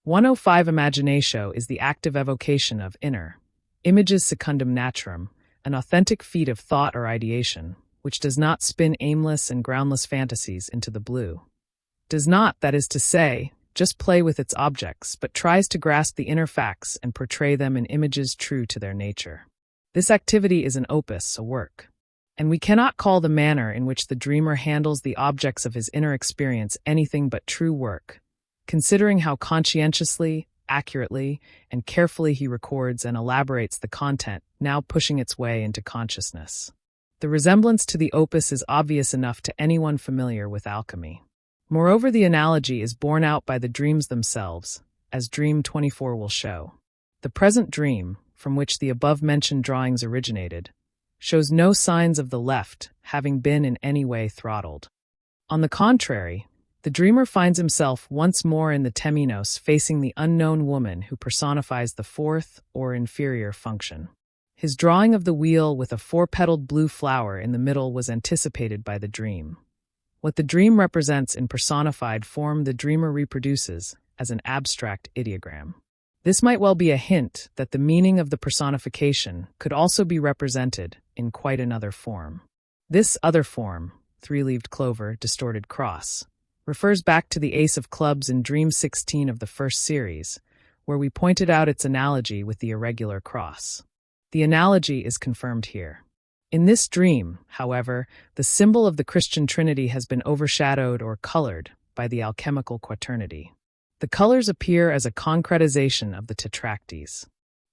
105 Imaginatio is the active evocation of inner images secundum naturam, an authentic feat of thought or ideation, which does not spin aimless and groundless fantasies into the blue. Does not, that is to say, just play with its objects, but tries to grasp the inner facts and portray them in images true to their nature. This activity is an opus, a work. And we cannot call the manner in which the dreamer handles the objects of his inner experience anything but true work, considering how conscientiously, accurately, and carefully he records and elaborates the content now pushing its way into consciousness. The resemblance to the opus is obvious enough to anyone familiar with alchemy. Moreover, the analogy is borne out by the dreams themselves, as Dream 24 will show. The present dream, from which the above-mentioned drawings originated, shows no signs of the left having been in any way throttled. On the contrary, the dreamer finds himself once more in the temenos facing the unknown woman who personifies the fourth or inferior function. His drawing of the wheel with a four-petaled blue flower in the middle was anticipated by the dream. What the dream represents in personified form the dreamer reproduces as an abstract ideogram. This might well be a hint that the meaning of the personification could also be represented in quite another form. This other form, three-leaved clover, distorted cross, refers back to the Ace of Clubs in Dream 16 of the first series, where we pointed out its analogy with the irregular cross. The analogy is confirmed here. In this dream, however, the symbol of the Christian Trinity has been overshadowed or colored by the alchemical quaternity. The colors appear as a concretization of the tetractes.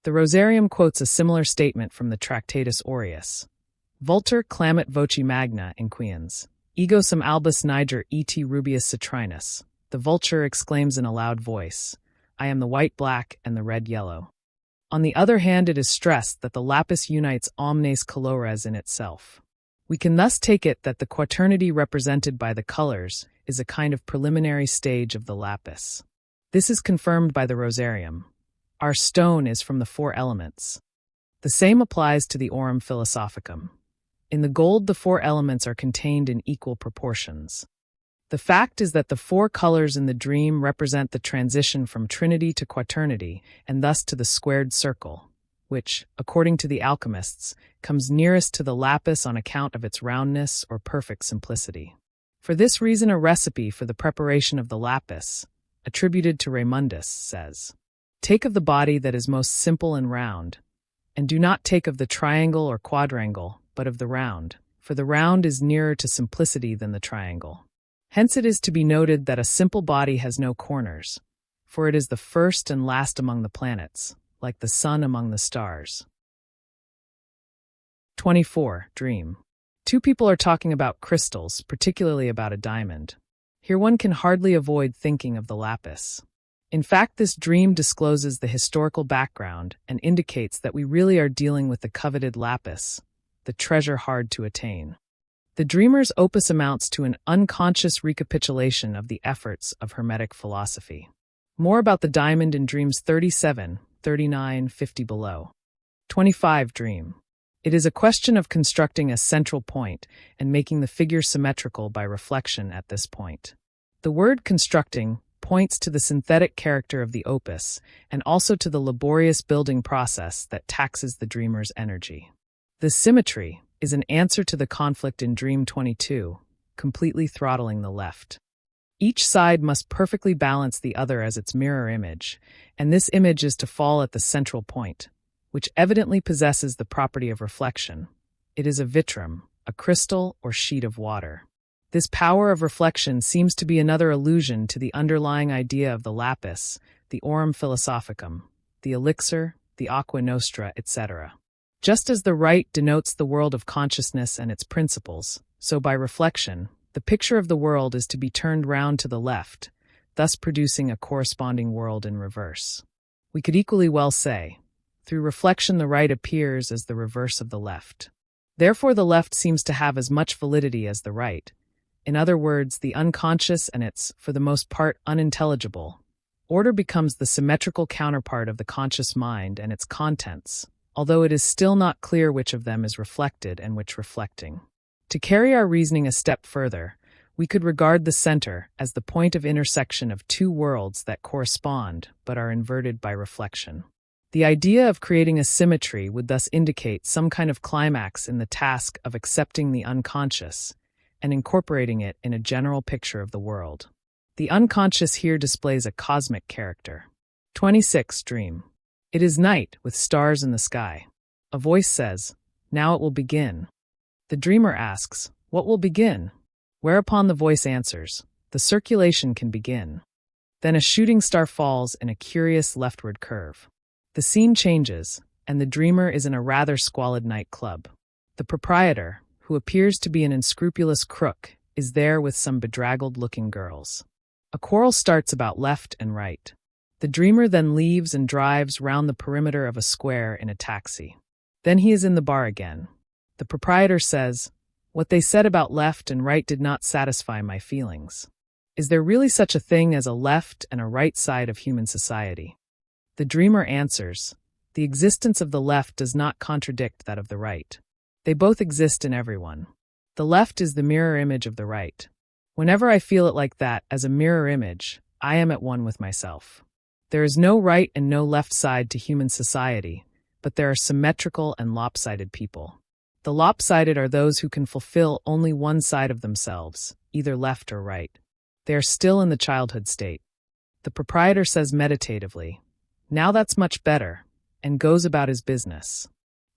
The Rosarium quotes a similar statement from the Tractatus Aureus. Vultur clamet voci magna inquiens, ego sum albus niger et rubius citrinus. The vulture exclaims in a loud voice, I am the white black and the red yellow. On the other hand, it is stressed that the lapis unites omnes colores in itself. We can thus take it that the quaternity represented by the colors is a kind of preliminary stage of the lapis. This is confirmed by the Rosarium. Our stone is from the four elements. The same applies to the Aurum Philosophicum. In the gold, the four elements are contained in equal proportions. The fact is that the four colors in the dream represent the transition from trinity to quaternity, and thus to the squared circle, which, according to the alchemists, comes nearest to the lapis on account of its roundness or perfect simplicity. For this reason, a recipe for the preparation of the lapis, attributed to Raymundus, says, Take of the body that is most simple and round, and do not take of the triangle or quadrangle, but of the round, for the round is nearer to simplicity than the triangle. Hence it is to be noted that a simple body has no corners, for it is the first and last among the planets, like the sun among the stars. 24. Dream. Two people are talking about crystals, particularly about a diamond. Here one can hardly avoid thinking of the lapis. In fact, this dream discloses the historical background and indicates that we really are dealing with the coveted lapis, the treasure hard to attain. The dreamer's opus amounts to an unconscious recapitulation of the efforts of Hermetic philosophy. More about the diamond in Dreams 37, 39, 50 below. 25. Dream. It is a question of constructing a central point and making the figure symmetrical by reflection at this point. The word constructing points to the synthetic character of the opus and also to the laborious building process that taxes the dreamer's energy. The symmetry is an answer to the conflict in Dream 22, completely throttling the left. Each side must perfectly balance the other as its mirror image, and this image is to fall at the central point, which evidently possesses the property of reflection. It is a vitrum, a crystal or sheet of water. This power of reflection seems to be another allusion to the underlying idea of the lapis, the aurum philosophicum, the elixir, the aqua nostra, etc. Just as the right denotes the world of consciousness and its principles, so by reflection, the picture of the world is to be turned round to the left, thus producing a corresponding world in reverse. We could equally well say, through reflection the right appears as the reverse of the left. Therefore the left seems to have as much validity as the right. In other words, the unconscious and its, for the most part, unintelligible order becomes the symmetrical counterpart of the conscious mind and its contents, although it is still not clear which of them is reflected and which reflecting. To carry our reasoning a step further, we could regard the center as the point of intersection of two worlds that correspond but are inverted by reflection. The idea of creating a symmetry would thus indicate some kind of climax in the task of accepting the unconscious and incorporating it in a general picture of the world. The unconscious here displays a cosmic character. 26. Dream. It is night with stars in the sky. A voice says, Now it will begin. The dreamer asks, What will begin? Whereupon the voice answers, The circulation can begin. Then a shooting star falls in a curious leftward curve. The scene changes, and the dreamer is in a rather squalid nightclub. The proprietor, who appears to be an unscrupulous crook, is there with some bedraggled-looking girls. A quarrel starts about left and right. The dreamer then leaves and drives round the perimeter of a square in a taxi. Then he is in the bar again. The proprietor says, What they said about left and right did not satisfy my feelings. Is there really such a thing as a left and a right side of human society? The dreamer answers, the existence of the left does not contradict that of the right. They both exist in everyone. The left is the mirror image of the right. Whenever I feel it like that, as a mirror image, I am at one with myself. There is no right and no left side to human society, but there are symmetrical and lopsided people. The lopsided are those who can fulfill only one side of themselves, either left or right. They are still in the childhood state. The proprietor says meditatively, "Now that's much better," and goes about his business.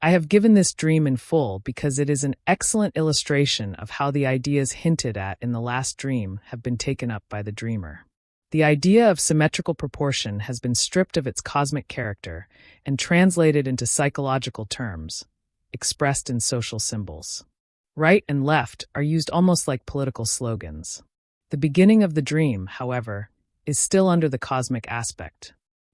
I have given this dream in full because it is an excellent illustration of how the ideas hinted at in the last dream have been taken up by the dreamer. The idea of symmetrical proportion has been stripped of its cosmic character and translated into psychological terms, expressed in social symbols. Right and left are used almost like political slogans. The beginning of the dream, however, is still under the cosmic aspect.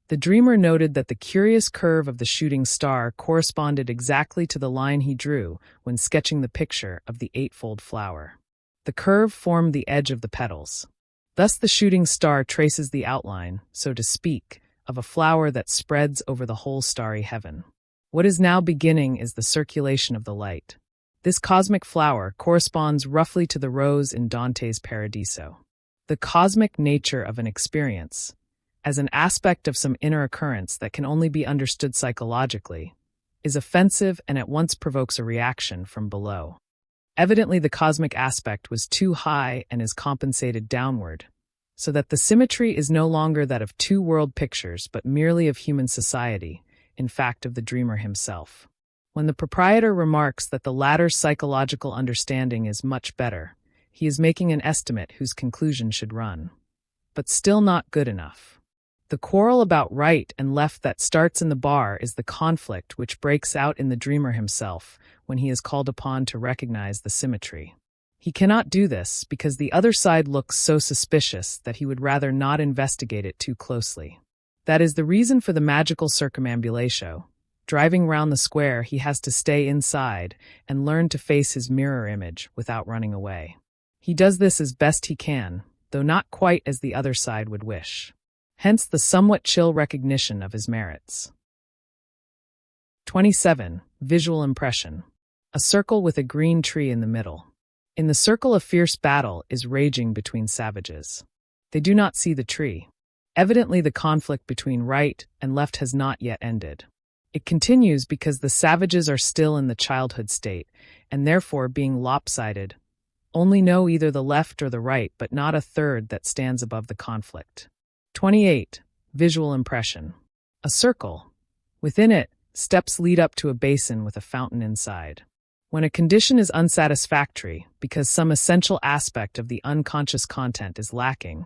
The dreamer noted that the curious curve of the shooting star corresponded exactly to the line he drew when sketching the picture of the eightfold flower. The curve formed the edge of the petals. Thus the shooting star traces the outline, so to speak, of a flower that spreads over the whole starry heaven. What is now beginning is the circulation of the light. This cosmic flower corresponds roughly to the rose in Dante's Paradiso. The cosmic nature of an experience, as an aspect of some inner occurrence that can only be understood psychologically, is offensive and at once provokes a reaction from below. Evidently, the cosmic aspect was too high and is compensated downward, so that the symmetry is no longer that of two world pictures but merely of human society, in fact of the dreamer himself. When the proprietor remarks that the latter's psychological understanding is much better, he is making an estimate whose conclusion should run, but still not good enough. The quarrel about right and left that starts in the bar is the conflict which breaks out in the dreamer himself when he is called upon to recognize the symmetry. He cannot do this because the other side looks so suspicious that he would rather not investigate it too closely. That is the reason for the magical circumambulatio. Driving round the square, he has to stay inside and learn to face his mirror image without running away. He does this as best he can, though not quite as the other side would wish. Hence the somewhat chill recognition of his merits. 27. Visual impression. A circle with a green tree in the middle. In the circle a fierce battle is raging between savages. They do not see the tree. Evidently the conflict between right and left has not yet ended. It continues because the savages are still in the childhood state, and therefore being lopsided, only know either the left or the right but not a third that stands above the conflict. 28. Visual impression. A circle. Within it, steps lead up to a basin with a fountain inside. When a condition is unsatisfactory because some essential aspect of the unconscious content is lacking,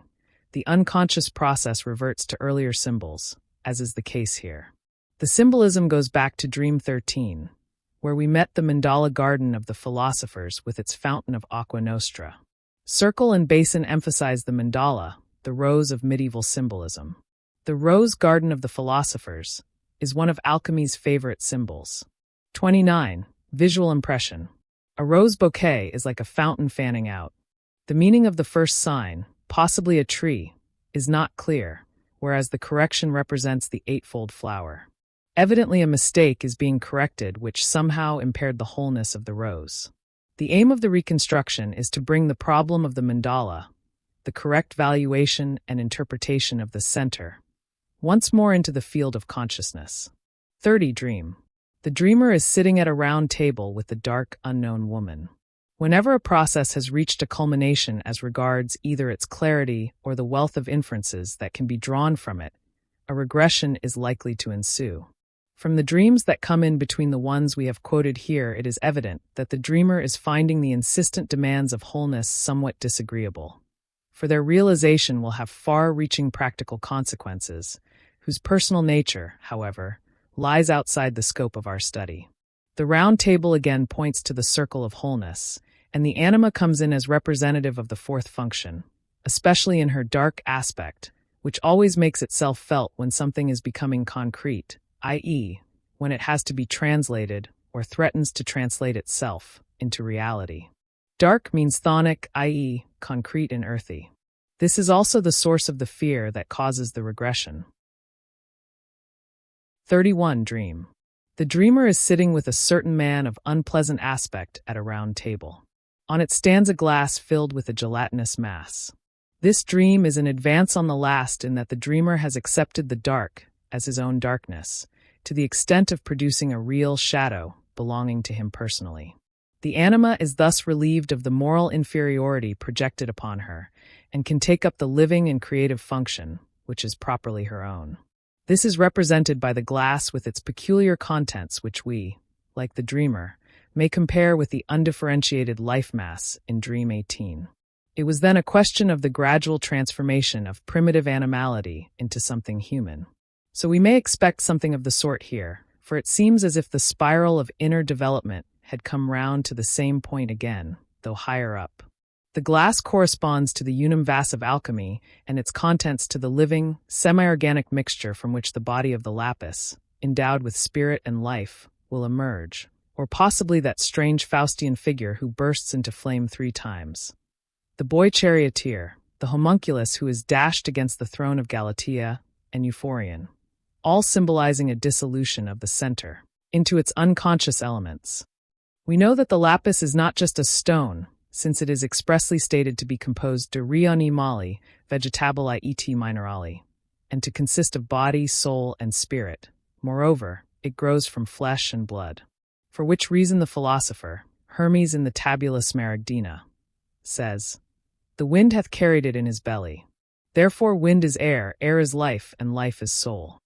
the unconscious process reverts to earlier symbols, as is the case here. The symbolism goes back to Dream 13, where we met the Mandala garden of the philosophers with its fountain of aqua nostra. Circle and basin emphasize the mandala, the rose of medieval symbolism. The rose garden of the philosophers is one of alchemy's favorite symbols. 29. Visual impression. A rose bouquet is like a fountain fanning out. The meaning of the first sign, possibly a tree, is not clear, whereas the correction represents the eightfold flower. Evidently a mistake is being corrected which somehow impaired the wholeness of the rose. The aim of the reconstruction is to bring the problem of the mandala, the correct valuation and interpretation of the center, once more into the field of consciousness. 30. Dream. The dreamer is sitting at a round table with the dark, unknown woman. Whenever a process has reached a culmination as regards either its clarity or the wealth of inferences that can be drawn from it, a regression is likely to ensue. From the dreams that come in between the ones we have quoted here, it is evident that the dreamer is finding the insistent demands of wholeness somewhat disagreeable, for their realization will have far-reaching practical consequences, whose personal nature, however, lies outside the scope of our study. The round table again points to the circle of wholeness, and the anima comes in as representative of the fourth function, especially in her dark aspect, which always makes itself felt when something is becoming concrete, i.e., when it has to be translated or threatens to translate itself into reality. Dark means chthonic, i.e., concrete and earthy. This is also the source of the fear that causes the regression. 31. Dream. The dreamer is sitting with a certain man of unpleasant aspect at a round table. On it stands a glass filled with a gelatinous mass. This dream is an advance on the last in that the dreamer has accepted the dark as his own darkness, to the extent of producing a real shadow belonging to him personally. The anima is thus relieved of the moral inferiority projected upon her, and can take up the living and creative function, which is properly her own. This is represented by the glass with its peculiar contents which we, like the dreamer, may compare with the undifferentiated life mass in Dream 18. It was then a question of the gradual transformation of primitive animality into something human. So we may expect something of the sort here, for it seems as if the spiral of inner development had come round to the same point again, though higher up. The glass corresponds to the unum vas of alchemy, and its contents to the living, semi-organic mixture from which the body of the lapis, endowed with spirit and life, will emerge, or possibly that strange Faustian figure who bursts into flame 3 times. The boy charioteer, the homunculus who is dashed against the throne of Galatea, and Euphorion, all symbolizing a dissolution of the center into its unconscious elements. We know that the lapis is not just a stone, since it is expressly stated to be composed de rioni mali, vegetabili et minerali, and to consist of body, soul, and spirit. Moreover, it grows from flesh and blood. For which reason the philosopher, Hermes in the Tabula Smaragdina, says, "The wind hath carried it in his belly. Therefore wind is air, air is life, and life is soul."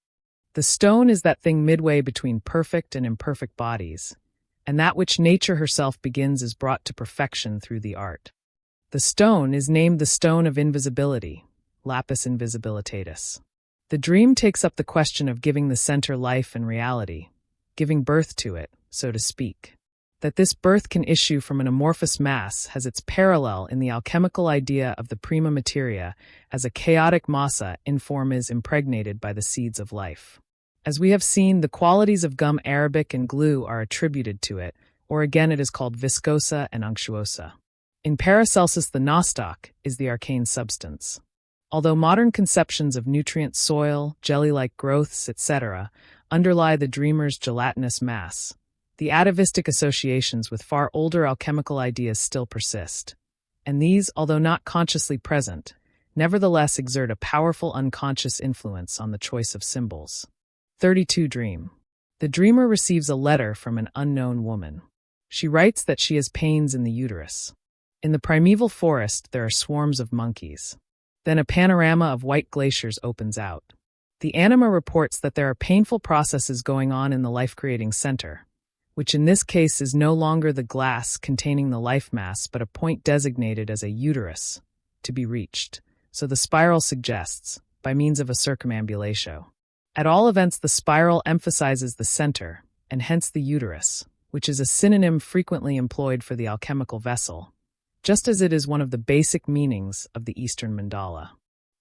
The stone is that thing midway between perfect and imperfect bodies, and that which nature herself begins is brought to perfection through the art. The stone is named the stone of invisibility, lapis invisibilitatis. The dream takes up the question of giving the center life and reality, giving birth to it, so to speak. That this birth can issue from an amorphous mass has its parallel in the alchemical idea of the prima materia as a chaotic massa in form is impregnated by the seeds of life. As we have seen, the qualities of gum arabic and glue are attributed to it, or again it is called viscosa and unctuosa. In Paracelsus the nostoc is the arcane substance. Although modern conceptions of nutrient soil, jelly-like growths, etc., underlie the dreamer's gelatinous mass, the atavistic associations with far older alchemical ideas still persist, and these, although not consciously present, nevertheless exert a powerful unconscious influence on the choice of symbols. 32. Dream. The dreamer receives a letter from an unknown woman. She writes that she has pains in the uterus. In the primeval forest there are swarms of monkeys. Then a panorama of white glaciers opens out. The anima reports that there are painful processes going on in the life-creating center, which in this case is no longer the glass containing the life mass but a point designated as a uterus, to be reached, so the spiral suggests, by means of a circumambulatio. At all events, the spiral emphasizes the center, and hence the uterus, which is a synonym frequently employed for the alchemical vessel, just as it is one of the basic meanings of the Eastern mandala.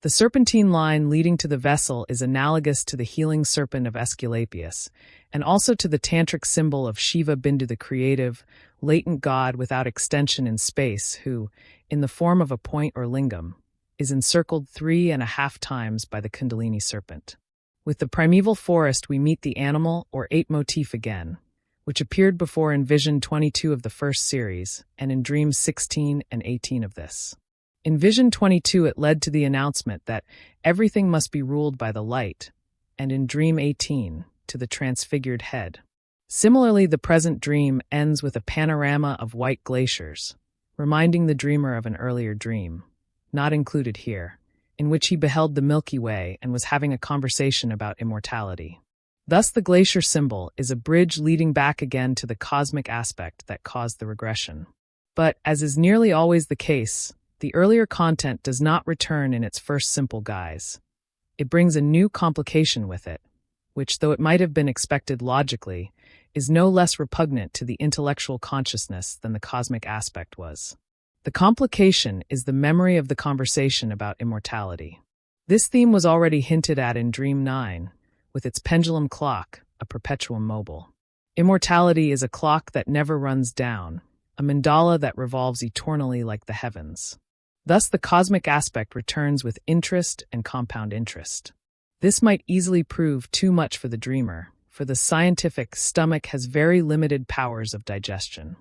The serpentine line leading to the vessel is analogous to the healing serpent of Aesculapius, and also to the tantric symbol of Shiva Bindu, the creative, latent god without extension in space who, in the form of a point or lingam, is encircled 3.5 times by the Kundalini serpent. With the primeval forest we meet the animal or ape motif again, which appeared before in Vision 22 of the first series, and in Dreams 16 and 18 of this. In Vision 22 it led to the announcement that everything must be ruled by the light, and in Dream 18, to the transfigured head. Similarly, the present dream ends with a panorama of white glaciers, reminding the dreamer of an earlier dream, not included here, in which he beheld the Milky Way and was having a conversation about immortality. Thus the glacier symbol is a bridge leading back again to the cosmic aspect that caused the regression. But, as is nearly always the case, the earlier content does not return in its first simple guise. It brings a new complication with it, which, though it might have been expected logically, is no less repugnant to the intellectual consciousness than the cosmic aspect was. The complication is the memory of the conversation about immortality. This theme was already hinted at in Dream 9, with its pendulum clock, a perpetuum mobile. Immortality is a clock that never runs down, a mandala that revolves eternally like the heavens. Thus, the cosmic aspect returns with interest and compound interest. This might easily prove too much for the dreamer, for the scientific stomach has very limited powers of digestion.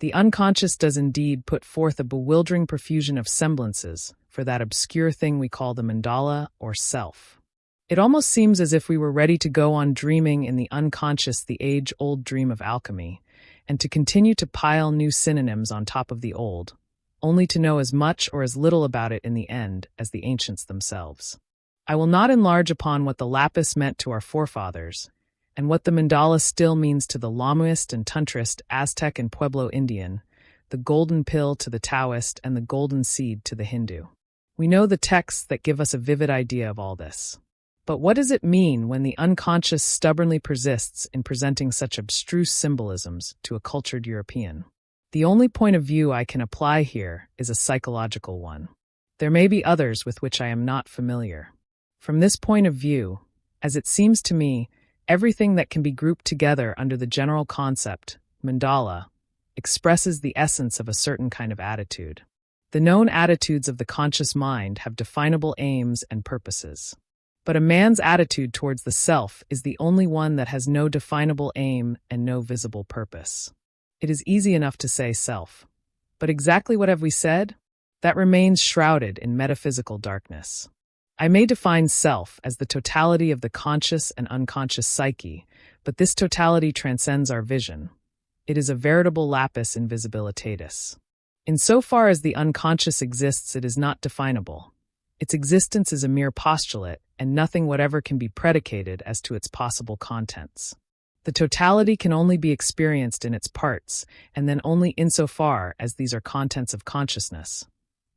The unconscious does indeed put forth a bewildering profusion of semblances for that obscure thing we call the mandala or self. It almost seems as if we were ready to go on dreaming in the unconscious the age-old dream of alchemy, and to continue to pile new synonyms on top of the old, only to know as much or as little about it in the end as the ancients themselves. I will not enlarge upon what the lapis meant to our forefathers, and what the mandala still means to the Lamuist and Tantrist, Aztec and Pueblo Indian, the golden pill to the Taoist, and the golden seed to the Hindu. We know the texts that give us a vivid idea of all this. But what does it mean when the unconscious stubbornly persists in presenting such abstruse symbolisms to a cultured European? The only point of view I can apply here is a psychological one. There may be others with which I am not familiar. From this point of view, as it seems to me, everything that can be grouped together under the general concept, mandala, expresses the essence of a certain kind of attitude. The known attitudes of the conscious mind have definable aims and purposes. But a man's attitude towards the self is the only one that has no definable aim and no visible purpose. It is easy enough to say self. But exactly what have we said? That remains shrouded in metaphysical darkness. I may define self as the totality of the conscious and unconscious psyche, but this totality transcends our vision. It is a veritable lapis invisibilitatis. Insofar as the unconscious exists, it is not definable. Its existence is a mere postulate, and nothing whatever can be predicated as to its possible contents. The totality can only be experienced in its parts, and then only insofar as these are contents of consciousness.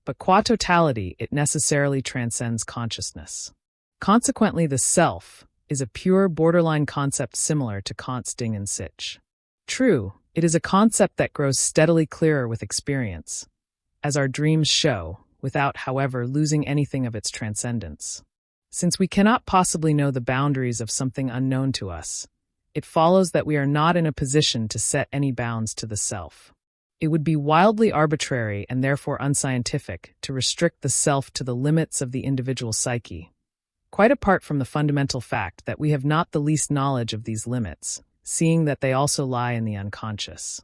But qua totality, it necessarily transcends consciousness. Consequently, the self is a pure borderline concept similar to Kant's Ding and Sich. True, it is a concept that grows steadily clearer with experience, as our dreams show, without, however, losing anything of its transcendence. Since we cannot possibly know the boundaries of something unknown to us, it follows that we are not in a position to set any bounds to the self. It would be wildly arbitrary and therefore unscientific to restrict the self to the limits of the individual psyche, quite apart from the fundamental fact that we have not the least knowledge of these limits, seeing that they also lie in the unconscious.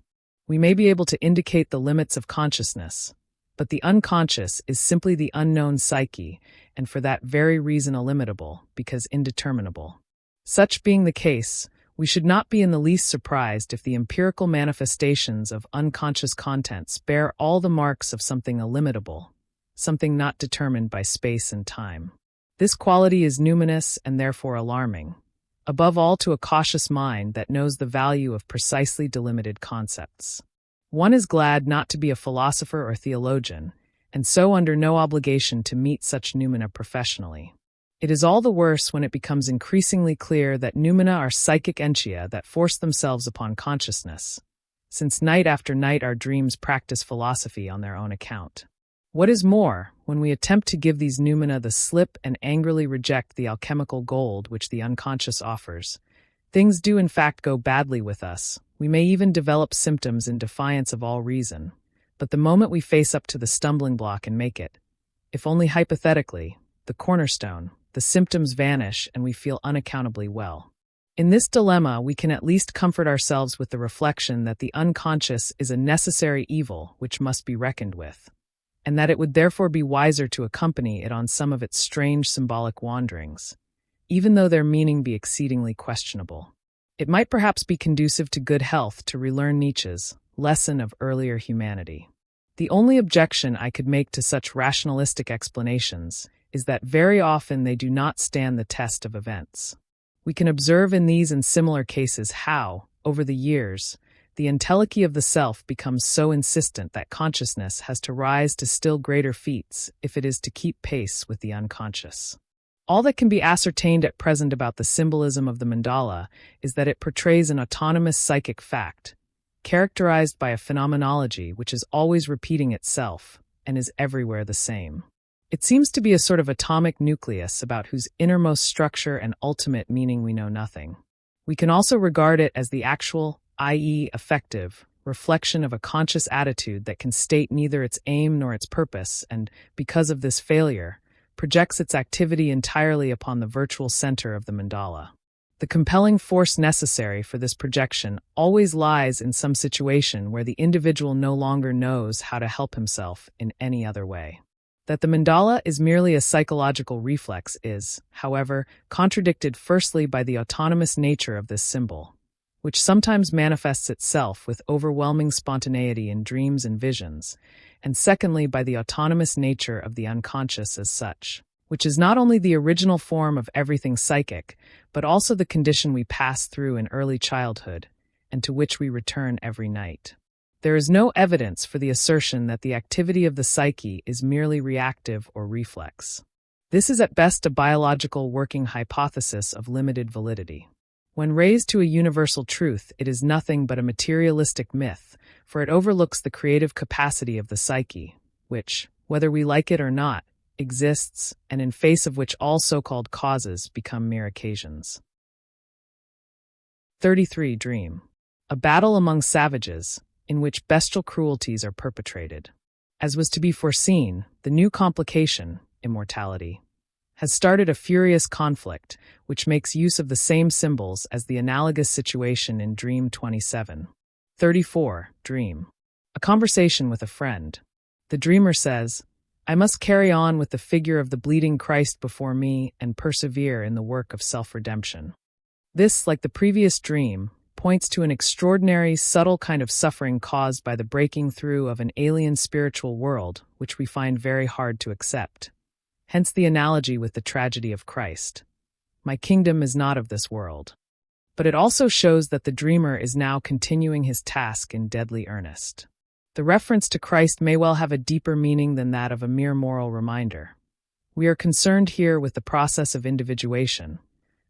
We may be able to indicate the limits of consciousness, but the unconscious is simply the unknown psyche, and for that very reason illimitable, because indeterminable. Such being the case, we should not be in the least surprised if the empirical manifestations of unconscious contents bear all the marks of something illimitable, something not determined by space and time. This quality is numinous and therefore alarming, above all to a cautious mind that knows the value of precisely delimited concepts. One is glad not to be a philosopher or theologian, and so under no obligation to meet such noumena professionally. It is all the worse when it becomes increasingly clear that noumena are psychic entia that force themselves upon consciousness, since night after night our dreams practice philosophy on their own account. What is more, when we attempt to give these noumena the slip and angrily reject the alchemical gold which the unconscious offers, things do in fact go badly with us. We may even develop symptoms in defiance of all reason, but the moment we face up to the stumbling block and make it, if only hypothetically, the cornerstone, the symptoms vanish and we feel unaccountably well. In this dilemma, we can at least comfort ourselves with the reflection that the unconscious is a necessary evil which must be reckoned with, and that it would therefore be wiser to accompany it on some of its strange symbolic wanderings, even though their meaning be exceedingly questionable. It might perhaps be conducive to good health to relearn Nietzsche's lesson of earlier humanity. The only objection I could make to such rationalistic explanations is that very often they do not stand the test of events. We can observe in these and similar cases how, over the years, the entelechy of the self becomes so insistent that consciousness has to rise to still greater feats if it is to keep pace with the unconscious. All that can be ascertained at present about the symbolism of the mandala is that it portrays an autonomous psychic fact, characterized by a phenomenology which is always repeating itself and is everywhere the same. It seems to be a sort of atomic nucleus about whose innermost structure and ultimate meaning we know nothing. We can also regard it as the actual, i.e., effective, reflection of a conscious attitude that can state neither its aim nor its purpose, and, because of this failure, projects its activity entirely upon the virtual center of the mandala. The compelling force necessary for this projection always lies in some situation where the individual no longer knows how to help himself in any other way. That the mandala is merely a psychological reflex is, however, contradicted firstly by the autonomous nature of this symbol, which sometimes manifests itself with overwhelming spontaneity in dreams and visions, and secondly by the autonomous nature of the unconscious as such, which is not only the original form of everything psychic, but also the condition we pass through in early childhood, and to which we return every night. There is no evidence for the assertion that the activity of the psyche is merely reactive or reflex. This is at best a biological working hypothesis of limited validity. When raised to a universal truth, it is nothing but a materialistic myth, for it overlooks the creative capacity of the psyche, which, whether we like it or not, exists, and in face of which all so-called causes become mere occasions. 33. Dream. A battle among savages, in which bestial cruelties are perpetrated. As was to be foreseen, the new complication, immortality, has started a furious conflict, which makes use of the same symbols as the analogous situation in Dream 27. 34. Dream. A conversation with a friend. The dreamer says, "I must carry on with the figure of the bleeding Christ before me and persevere in the work of self-redemption." This, like the previous dream, points to an extraordinary, subtle kind of suffering caused by the breaking through of an alien spiritual world, which we find very hard to accept. Hence the analogy with the tragedy of Christ. My kingdom is not of this world. But it also shows that the dreamer is now continuing his task in deadly earnest. The reference to Christ may well have a deeper meaning than that of a mere moral reminder. We are concerned here with the process of individuation,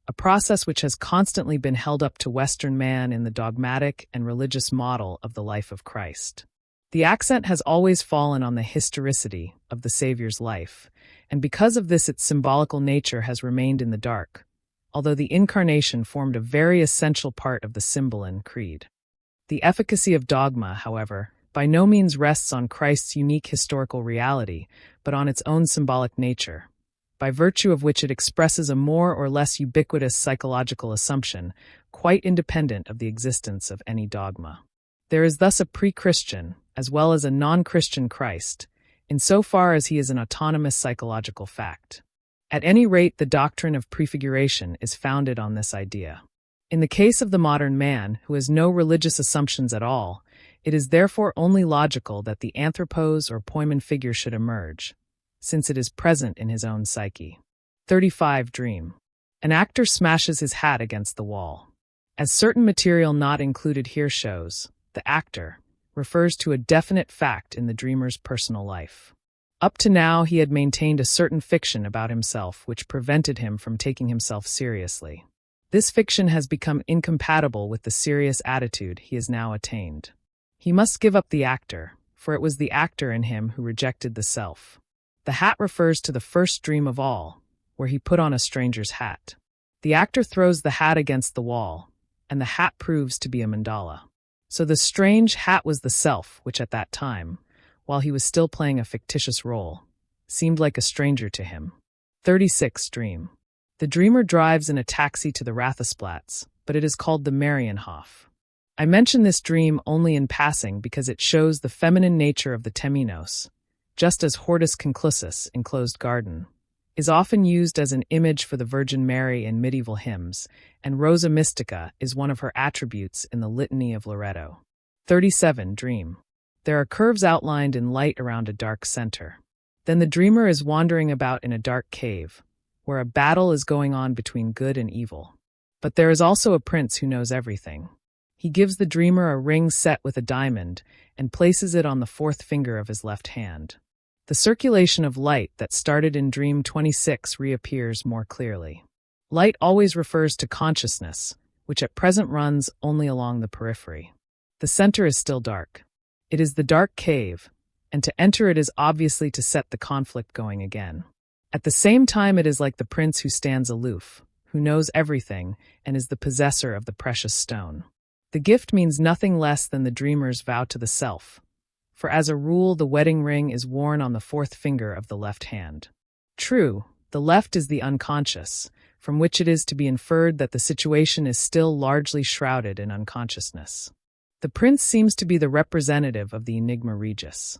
a process which has constantly been held up to Western man in the dogmatic and religious model of the life of Christ. The accent has always fallen on the historicity of the Savior's life, and because of this its symbolical nature has remained in the dark, although the incarnation formed a very essential part of the Symbolism creed. The efficacy of dogma, however, by no means rests on Christ's unique historical reality, but on its own symbolic nature, by virtue of which it expresses a more or less ubiquitous psychological assumption, quite independent of the existence of any dogma. There is thus a pre-Christian, as well as a non-Christian Christ, insofar as he is an autonomous psychological fact. At any rate, the doctrine of prefiguration is founded on this idea. In the case of the modern man, who has no religious assumptions at all, it is therefore only logical that the anthropos or poimen figure should emerge, since it is present in his own psyche. 35. Dream. An actor smashes his hat against the wall. As certain material not included here shows, the actor refers to a definite fact in the dreamer's personal life. Up to now he had maintained a certain fiction about himself which prevented him from taking himself seriously. This fiction has become incompatible with the serious attitude he has now attained. He must give up the actor, for it was the actor in him who rejected the self. The hat refers to the first dream of all, where he put on a stranger's hat. The actor throws the hat against the wall, and the hat proves to be a mandala. So the strange hat was the self, which at that time, while he was still playing a fictitious role, seemed like a stranger to him. 36. Dream. The dreamer drives in a taxi to the Rathasplatz, but it is called the Marienhof. I mention this dream only in passing because it shows the feminine nature of the Temenos, just as Hortus Conclusus, enclosed garden, is often used as an image for the Virgin Mary in medieval hymns, and Rosa Mystica is one of her attributes in the Litany of Loreto. 37. Dream. There are curves outlined in light around a dark center. Then the dreamer is wandering about in a dark cave, where a battle is going on between good and evil. But there is also a prince who knows everything. He gives the dreamer a ring set with a diamond and places it on the fourth finger of his left hand. The circulation of light that started in Dream 26 reappears more clearly. Light always refers to consciousness, which at present runs only along the periphery. The center is still dark. It is the dark cave, and to enter it is obviously to set the conflict going again. At the same time, it is like the prince who stands aloof, who knows everything, and is the possessor of the precious stone. The gift means nothing less than the dreamer's vow to the self, for as a rule the wedding ring is worn on the fourth finger of the left hand. True, the left is the unconscious, from which it is to be inferred that the situation is still largely shrouded in unconsciousness. The prince seems to be the representative of the Enigma Regis.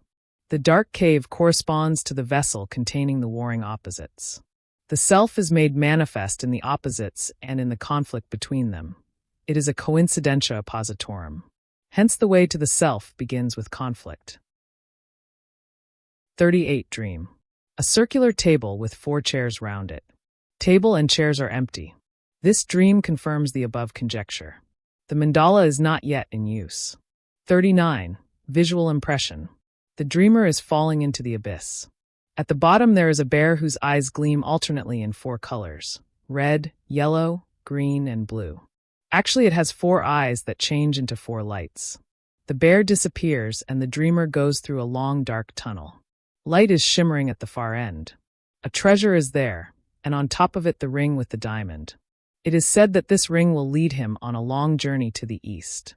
The dark cave corresponds to the vessel containing the warring opposites. The self is made manifest in the opposites and in the conflict between them. It is a coincidentia oppositorum. Hence the way to the self begins with conflict. 38. Dream. A circular table with 4 chairs round it. Table and chairs are empty. This dream confirms the above conjecture. The mandala is not yet in use. 39. Visual impression. The dreamer is falling into the abyss. At the bottom there is a bear whose eyes gleam alternately in 4 colors: red, yellow, green, and blue. Actually, it has 4 eyes that change into 4 lights. The bear disappears and the dreamer goes through a long dark tunnel. Light is shimmering at the far end. A treasure is there, and on top of it the ring with the diamond. It is said that this ring will lead him on a long journey to the east.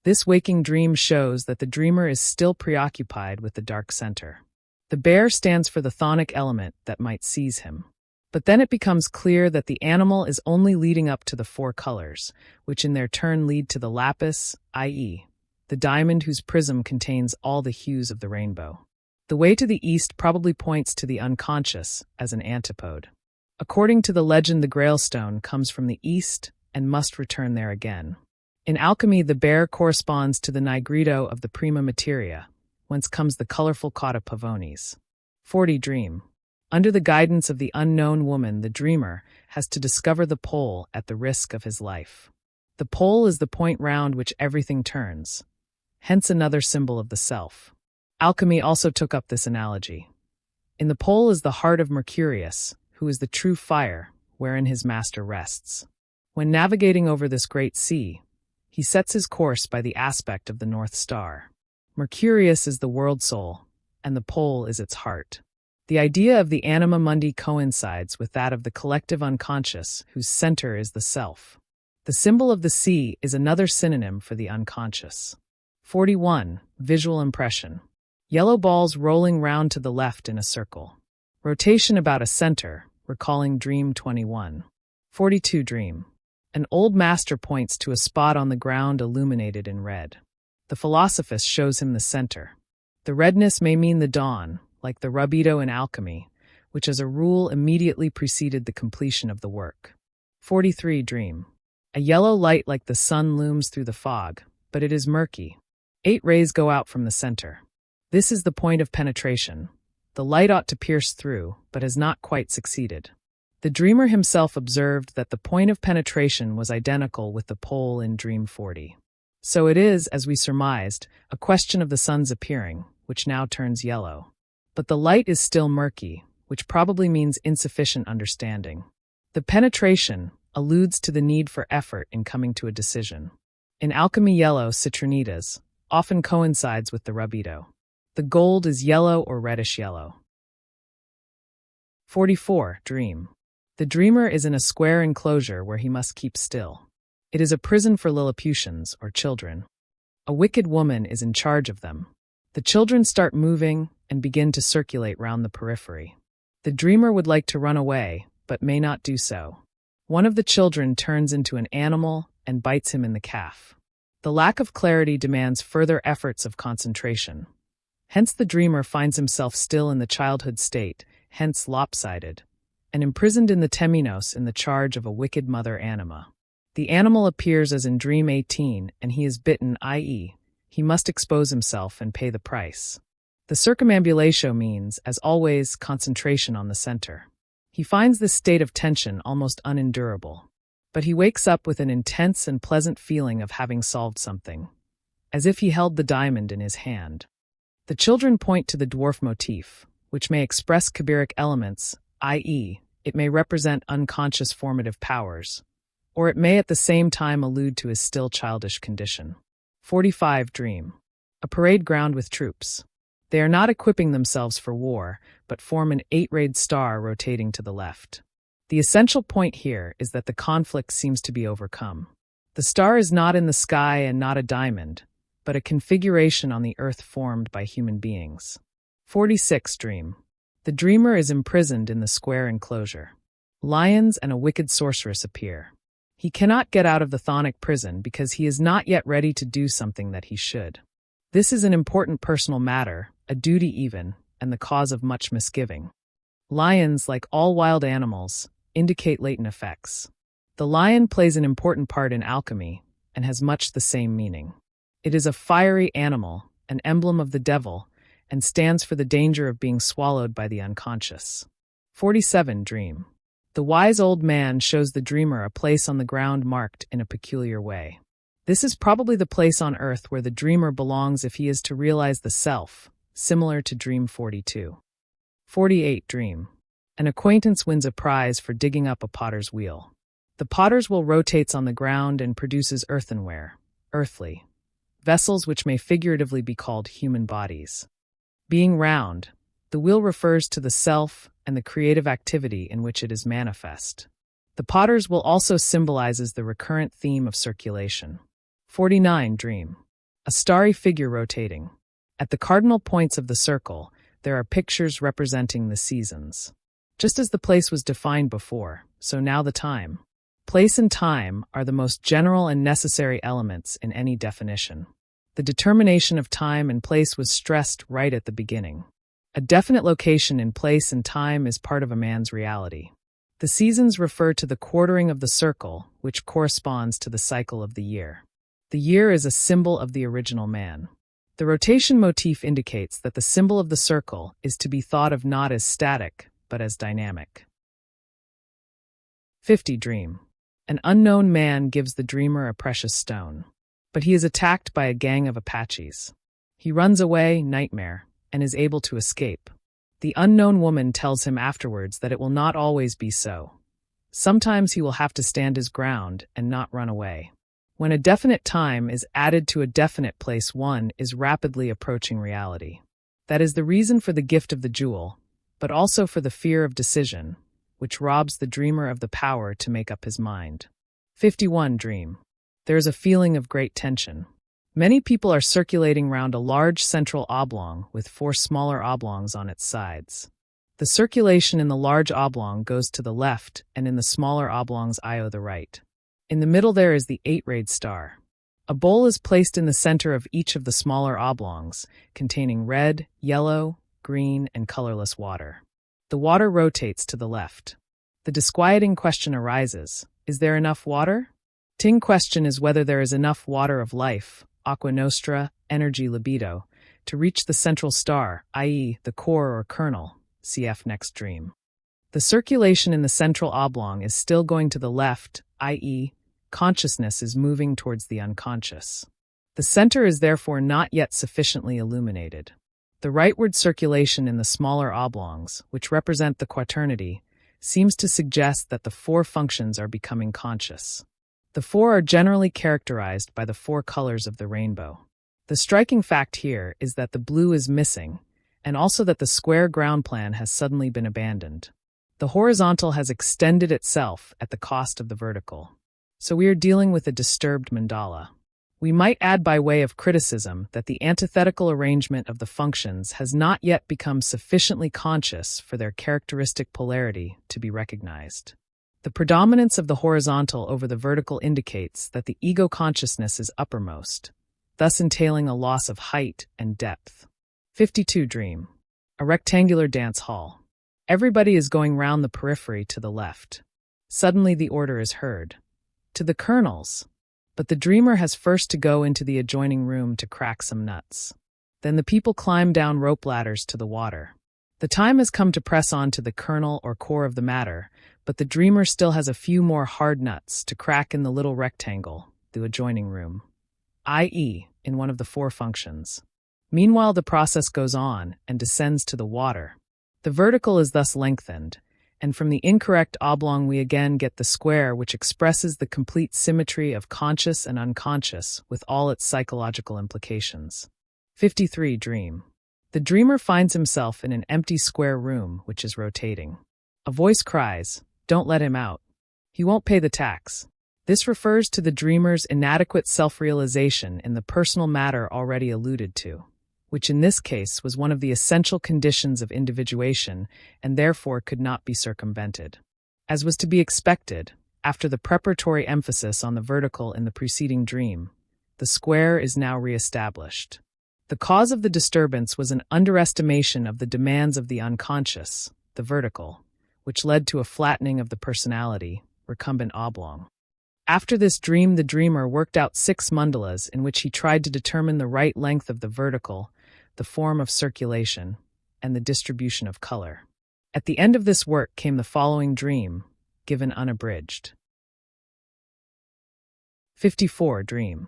This waking dream shows that the dreamer is still preoccupied with the dark center. The bear stands for the chthonic element that might seize him. But then it becomes clear that the animal is only leading up to the 4 colors, which in their turn lead to the lapis, i.e., the diamond whose prism contains all the hues of the rainbow. The way to the east probably points to the unconscious as an antipode. According to the legend, the Grail stone comes from the east and must return there again. In alchemy, the bear corresponds to the nigredo of the prima materia, whence comes the colorful cauda pavonis. 40. Dream. Under the guidance of the unknown woman, the dreamer has to discover the pole at the risk of his life. The pole is the point round which everything turns, hence another symbol of the self. Alchemy also took up this analogy. In the pole is the heart of Mercurius, who is the true fire, wherein his master rests. When navigating over this great sea, he sets his course by the aspect of the North Star. Mercurius is the world soul, and the pole is its heart. The idea of the anima mundi coincides with that of the collective unconscious, whose center is the self. The symbol of the sea is another synonym for the unconscious. 41. Visual impression. Yellow balls rolling round to the left in a circle. Rotation about a center, recalling Dream 21. 42. Dream. An old master points to a spot on the ground illuminated in red. The philosophist shows him the center. The redness may mean the dawn, like the rubido in alchemy, which as a rule immediately preceded the completion of the work. 43. Dream. A yellow light like the sun looms through the fog, but it is murky. 8 rays go out from the center. This is the point of penetration. The light ought to pierce through, but has not quite succeeded. The dreamer himself observed that the point of penetration was identical with the pole in Dream 40. So it is, as we surmised, a question of the sun's appearing, which now turns yellow. But the light is still murky, which probably means insufficient understanding. The penetration alludes to the need for effort in coming to a decision. In alchemy, yellow, citronidas, often coincides with the rubido. The gold is yellow or reddish yellow. 44. Dream. The dreamer is in a square enclosure where he must keep still. It is a prison for Lilliputians, or children. A wicked woman is in charge of them. The children start moving and begin to circulate round the periphery. The dreamer would like to run away, but may not do so. One of the children turns into an animal and bites him in the calf. The lack of clarity demands further efforts of concentration. Hence the dreamer finds himself still in the childhood state, hence lopsided, and imprisoned in the temenos in the charge of a wicked mother anima. The animal appears as in Dream 18, and he is bitten, i.e., he must expose himself and pay the price. The circumambulatio means, as always, concentration on the center. He finds this state of tension almost unendurable. But he wakes up with an intense and pleasant feeling of having solved something, as if he held the diamond in his hand. The children point to the dwarf motif, which may express Kabiric elements, i.e., it may represent unconscious formative powers, or it may at the same time allude to his still childish condition. 45. Dream. A parade ground with troops. They are not equipping themselves for war, but form an 8-rayed star rotating to the left. The essential point here is that the conflict seems to be overcome. The star is not in the sky and not a diamond, but a configuration on the earth formed by human beings. 46. Dream. The dreamer is imprisoned in the square enclosure. Lions and a wicked sorceress appear. He cannot get out of the chthonic prison because he is not yet ready to do something that he should. This is an important personal matter, a duty even, and the cause of much misgiving. Lions, like all wild animals, indicate latent effects. The lion plays an important part in alchemy and has much the same meaning. It is a fiery animal, an emblem of the devil, and stands for the danger of being swallowed by the unconscious. 47. Dream. The wise old man shows the dreamer a place on the ground marked in a peculiar way. This is probably the place on earth where the dreamer belongs if he is to realize the self, similar to Dream 42. 48. Dream. An acquaintance wins a prize for digging up a potter's wheel. The potter's wheel rotates on the ground and produces earthenware, earthly, vessels which may figuratively be called human bodies. Being round, the wheel refers to the self and the creative activity in which it is manifest. The potter's wheel also symbolizes the recurrent theme of circulation. 49. Dream. A starry figure rotating. At the cardinal points of the circle, there are pictures representing the seasons. Just as the place was defined before, so now the time. Place and time are the most general and necessary elements in any definition. The determination of time and place was stressed right at the beginning. A definite location in place and time is part of a man's reality. The seasons refer to the quartering of the circle, which corresponds to the cycle of the year. The year is a symbol of the original man. The rotation motif indicates that the symbol of the circle is to be thought of not as static, but as dynamic. 50. Dream. An unknown man gives the dreamer a precious stone, but he is attacked by a gang of Apaches. He runs away, nightmare, and is able to escape. The unknown woman tells him afterwards that it will not always be so. Sometimes he will have to stand his ground and not run away. When a definite time is added to a definite place, one is rapidly approaching reality. That is the reason for the gift of the jewel, but also for the fear of decision, which robs the dreamer of the power to make up his mind. 51. Dream. There is a feeling of great tension. Many people are circulating round a large central oblong with 4 smaller oblongs on its sides. The circulation in the large oblong goes to the left and in the smaller oblongs the right. In the middle there is the 8-rayed star. A bowl is placed in the center of each of the smaller oblongs, containing red, yellow, green, and colorless water. The water rotates to the left. The disquieting question arises, is there enough water? Ting question is whether there is enough water of life, aqua nostra, energy libido, to reach the central star, i.e., the core or kernel, cf. Next Dream. The circulation in the central oblong is still going to the left, i.e., consciousness is moving towards the unconscious. The center is therefore not yet sufficiently illuminated. The rightward circulation in the smaller oblongs, which represent the quaternity, seems to suggest that the 4 functions are becoming conscious. The 4 are generally characterized by the 4 colors of the rainbow. The striking fact here is that the blue is missing, and also that the square ground plan has suddenly been abandoned. The horizontal has extended itself at the cost of the vertical. So we are dealing with a disturbed mandala. We might add by way of criticism that the antithetical arrangement of the functions has not yet become sufficiently conscious for their characteristic polarity to be recognized. The predominance of the horizontal over the vertical indicates that the ego consciousness is uppermost, thus entailing a loss of height and depth. 52. Dream. A rectangular dance hall. Everybody is going round the periphery to the left. Suddenly the order is heard. To the kernels. But the dreamer has first to go into the adjoining room to crack some nuts. Then the people climb down rope ladders to the water. The time has come to press on to the kernel or core of the matter, but the dreamer still has a few more hard nuts to crack in the little rectangle, the adjoining room, i.e., in one of the 4 functions. Meanwhile, the process goes on and descends to the water. The vertical is thus lengthened, and from the incorrect oblong we again get the square, which expresses the complete symmetry of conscious and unconscious with all its psychological implications. 53. Dream. The dreamer finds himself in an empty square room which is rotating. A voice cries, "Don't let him out. He won't pay the tax." This refers to the dreamer's inadequate self-realization in the personal matter already alluded to, which in this case was one of the essential conditions of individuation and therefore could not be circumvented. As was to be expected, after the preparatory emphasis on the vertical in the preceding dream, the square is now re-established. The cause of the disturbance was an underestimation of the demands of the unconscious, the vertical, which led to a flattening of the personality, recumbent oblong. After this dream, the dreamer worked out 6 mandalas in which he tried to determine the right length of the vertical, the form of circulation, and the distribution of color. At the end of this work came the following dream, given unabridged. 54 Dream.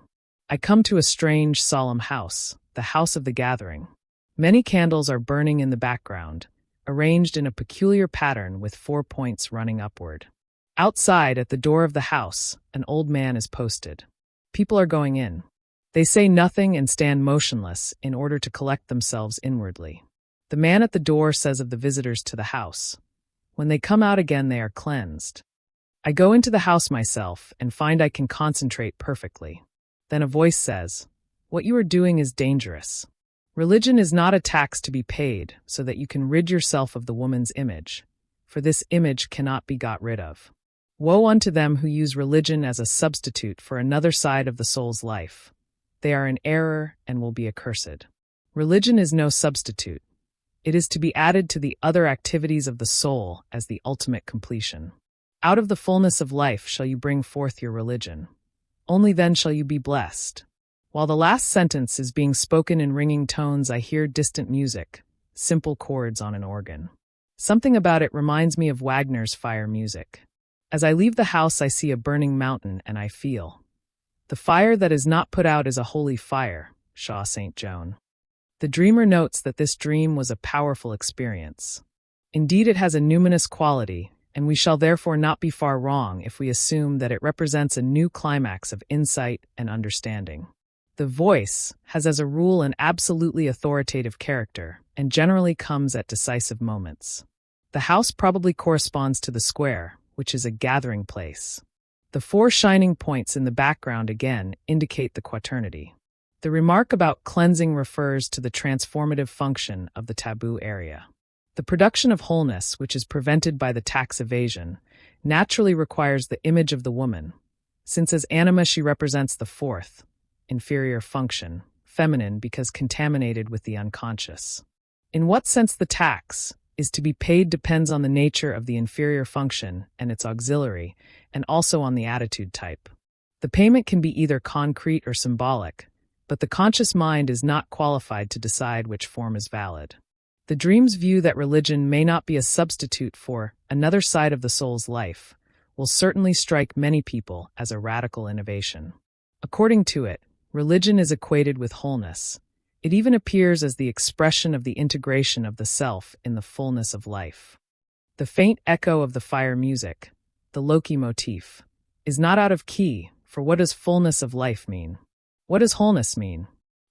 I come to a strange, solemn house, the house of the gathering. Many candles are burning in the background, arranged in a peculiar pattern with 4 points running upward. Outside, at the door of the house, an old man is posted. People are going in. They say nothing and stand motionless in order to collect themselves inwardly. The man at the door says of the visitors to the house, "When they come out again, they are cleansed." I go into the house myself and find I can concentrate perfectly. Then a voice says, "What you are doing is dangerous. Religion is not a tax to be paid so that you can rid yourself of the woman's image, for this image cannot be got rid of. Woe unto them who use religion as a substitute for another side of the soul's life. They are in error and will be accursed. Religion is no substitute. It is to be added to the other activities of the soul as the ultimate completion. Out of the fullness of life shall you bring forth your religion. Only then shall you be blessed." While the last sentence is being spoken in ringing tones, I hear distant music, simple chords on an organ. Something about it reminds me of Wagner's fire music. As I leave the house, I see a burning mountain, and I feel, "The fire that is not put out is a holy fire," Shaw St. Joan. The dreamer notes that this dream was a powerful experience. Indeed, it has a numinous quality, and we shall therefore not be far wrong if we assume that it represents a new climax of insight and understanding. The voice has as a rule an absolutely authoritative character, and generally comes at decisive moments. The house probably corresponds to the square, which is a gathering place. The 4 shining points in the background again indicate the quaternity. The remark about cleansing refers to the transformative function of the taboo area. The production of wholeness, which is prevented by the tax evasion, naturally requires the image of the woman, since as anima she represents the 4th, inferior function, feminine because contaminated with the unconscious. In what sense the tax is to be paid depends on the nature of the inferior function and its auxiliary, and also on the attitude type. The payment can be either concrete or symbolic, but the conscious mind is not qualified to decide which form is valid. The dream's view that religion may not be a substitute for another side of the soul's life will certainly strike many people as a radical innovation. According to it, religion is equated with wholeness. It even appears as the expression of the integration of the self in the fullness of life. The faint echo of the fire music, the Loki motif, is not out of key, for what does fullness of life mean? What does wholeness mean?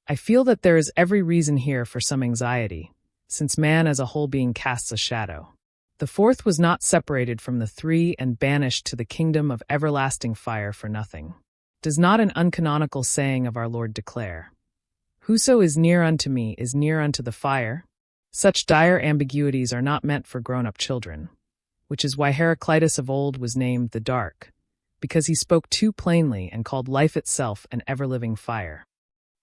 I feel that there is every reason here for some anxiety, since man as a whole being casts a shadow. The 4th was not separated from the 3 and banished to the kingdom of everlasting fire for nothing. Does not an uncanonical saying of our Lord declare, "Whoso is near unto me is near unto the fire"? Such dire ambiguities are not meant for grown-up children, which is why Heraclitus of old was named the Dark, because he spoke too plainly and called life itself an ever-living fire.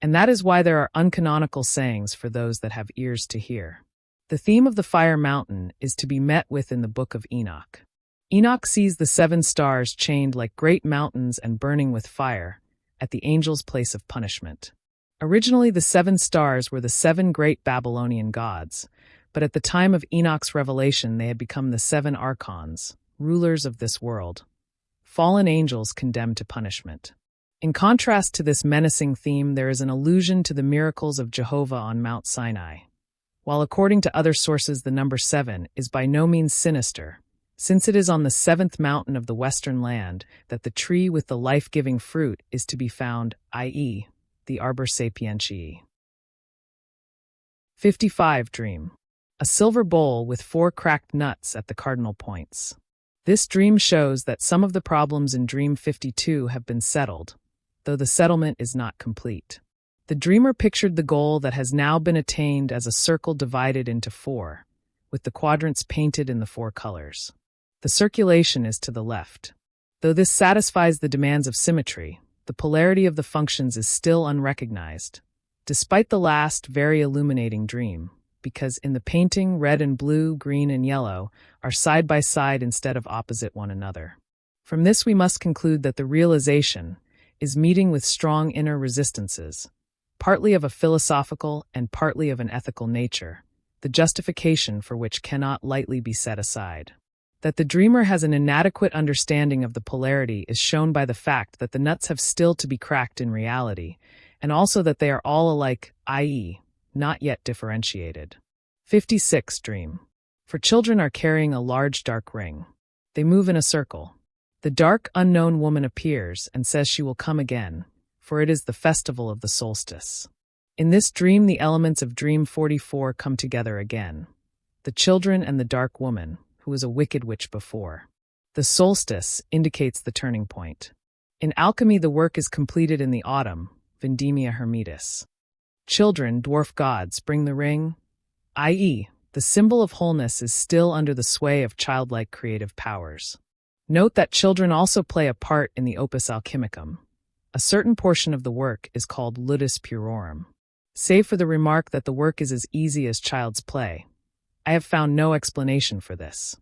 And that is why there are uncanonical sayings for those that have ears to hear. The theme of the fire mountain is to be met with in the Book of Enoch. Enoch sees the 7 stars chained like great mountains and burning with fire at the angel's place of punishment. Originally, the 7 stars were the 7 great Babylonian gods, but at the time of Enoch's revelation they had become the 7 archons, rulers of this world, fallen angels condemned to punishment. In contrast to this menacing theme, there is an allusion to the miracles of Jehovah on Mount Sinai. While according to other sources the number 7 is by no means sinister, since it is on the 7th mountain of the western land that the tree with the life-giving fruit is to be found, i.e., the Arbor Sapientiae. 55 Dream. A silver bowl with 4 cracked nuts at the cardinal points. This dream shows that some of the problems in Dream 52 have been settled, though the settlement is not complete. The dreamer pictured the goal that has now been attained as a circle divided into 4, with the quadrants painted in the 4 colors. The circulation is to the left. Though this satisfies the demands of symmetry, the polarity of the functions is still unrecognized, despite the last very illuminating dream, because in the painting red and blue, green and yellow are side by side instead of opposite one another. From this we must conclude that the realization is meeting with strong inner resistances, partly of a philosophical and partly of an ethical nature, the justification for which cannot lightly be set aside. That the dreamer has an inadequate understanding of the polarity is shown by the fact that the nuts have still to be cracked in reality, and also that they are all alike, i.e., not yet differentiated. 56 Dream. For children are carrying a large dark ring. They move in a circle. The dark, unknown woman appears and says she will come again, for it is the festival of the solstice. In this dream, the elements of Dream 44 come together again. The children and the dark woman, who was a wicked witch before. The solstice indicates the turning point. In alchemy, the work is completed in the autumn, Vendemia Hermetis. Children, dwarf gods, bring the ring, i.e., the symbol of wholeness is still under the sway of childlike creative powers. Note that children also play a part in the opus alchemicum. A certain portion of the work is called ludus purorum. Save for the remark that the work is as easy as child's play, I have found no explanation for this.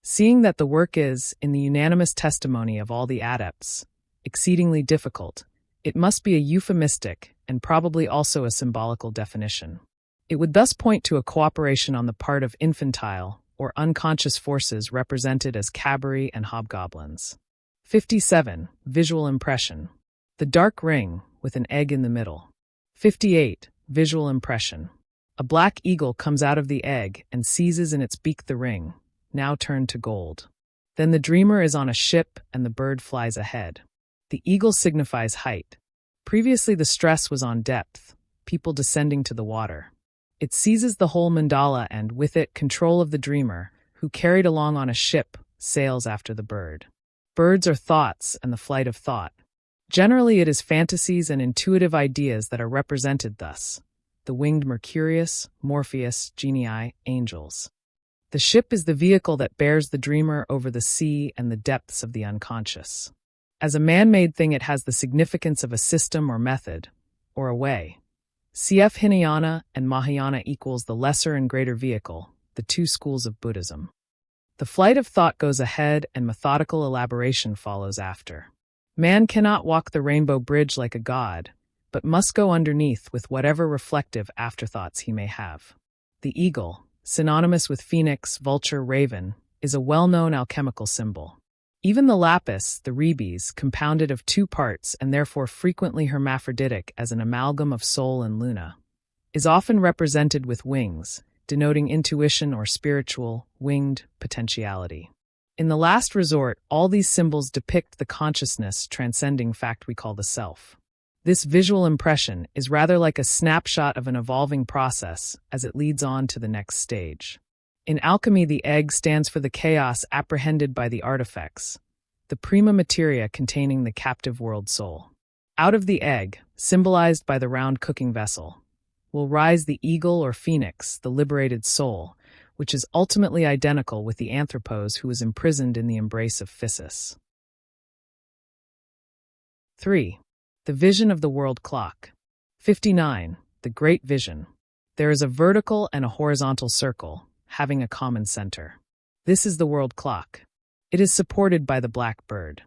Seeing that the work is, in the unanimous testimony of all the adepts, exceedingly difficult, it must be a euphemistic and probably also a symbolical definition. It would thus point to a cooperation on the part of infantile or unconscious forces represented as cabaret and hobgoblins. 57. Visual impression. The dark ring, with an egg in the middle. 58. Visual impression. A black eagle comes out of the egg and seizes in its beak the ring, now turned to gold. Then the dreamer is on a ship and the bird flies ahead. The eagle signifies height. Previously the stress was on depth, people descending to the water. It seizes the whole mandala and, with it, control of the dreamer, who carried along on a ship, sails after the bird. Birds are thoughts and the flight of thought. Generally it is fantasies and intuitive ideas that are represented thus. The winged Mercurius, Morpheus, genii, angels. The ship is the vehicle that bears the dreamer over the sea and the depths of the unconscious. As a man-made thing it has the significance of a system or method, or a way. CF Hinayana and Mahayana equals the lesser and greater vehicle, the two schools of Buddhism. The flight of thought goes ahead and methodical elaboration follows after. Man cannot walk the rainbow bridge like a god, but must go underneath with whatever reflective afterthoughts he may have. The eagle, synonymous with phoenix, vulture, raven, is a well-known alchemical symbol. Even the lapis, the rubis, compounded of two parts and therefore frequently hermaphroditic as an amalgam of Sol and Luna, is often represented with wings, denoting intuition or spiritual, winged potentiality. In the last resort, all these symbols depict the consciousness transcending fact we call the self. This visual impression is rather like a snapshot of an evolving process as it leads on to the next stage. In alchemy, the egg stands for the chaos apprehended by the artifacts, the prima materia containing the captive world soul. Out of the egg, symbolized by the round cooking vessel, will rise the eagle or phoenix, the liberated soul, which is ultimately identical with the anthropos who is imprisoned in the embrace of physis. 3. The vision of the world clock. 59. The great vision. There is a vertical and a horizontal circle, having a common center. This is the world clock. It is supported by the black bird.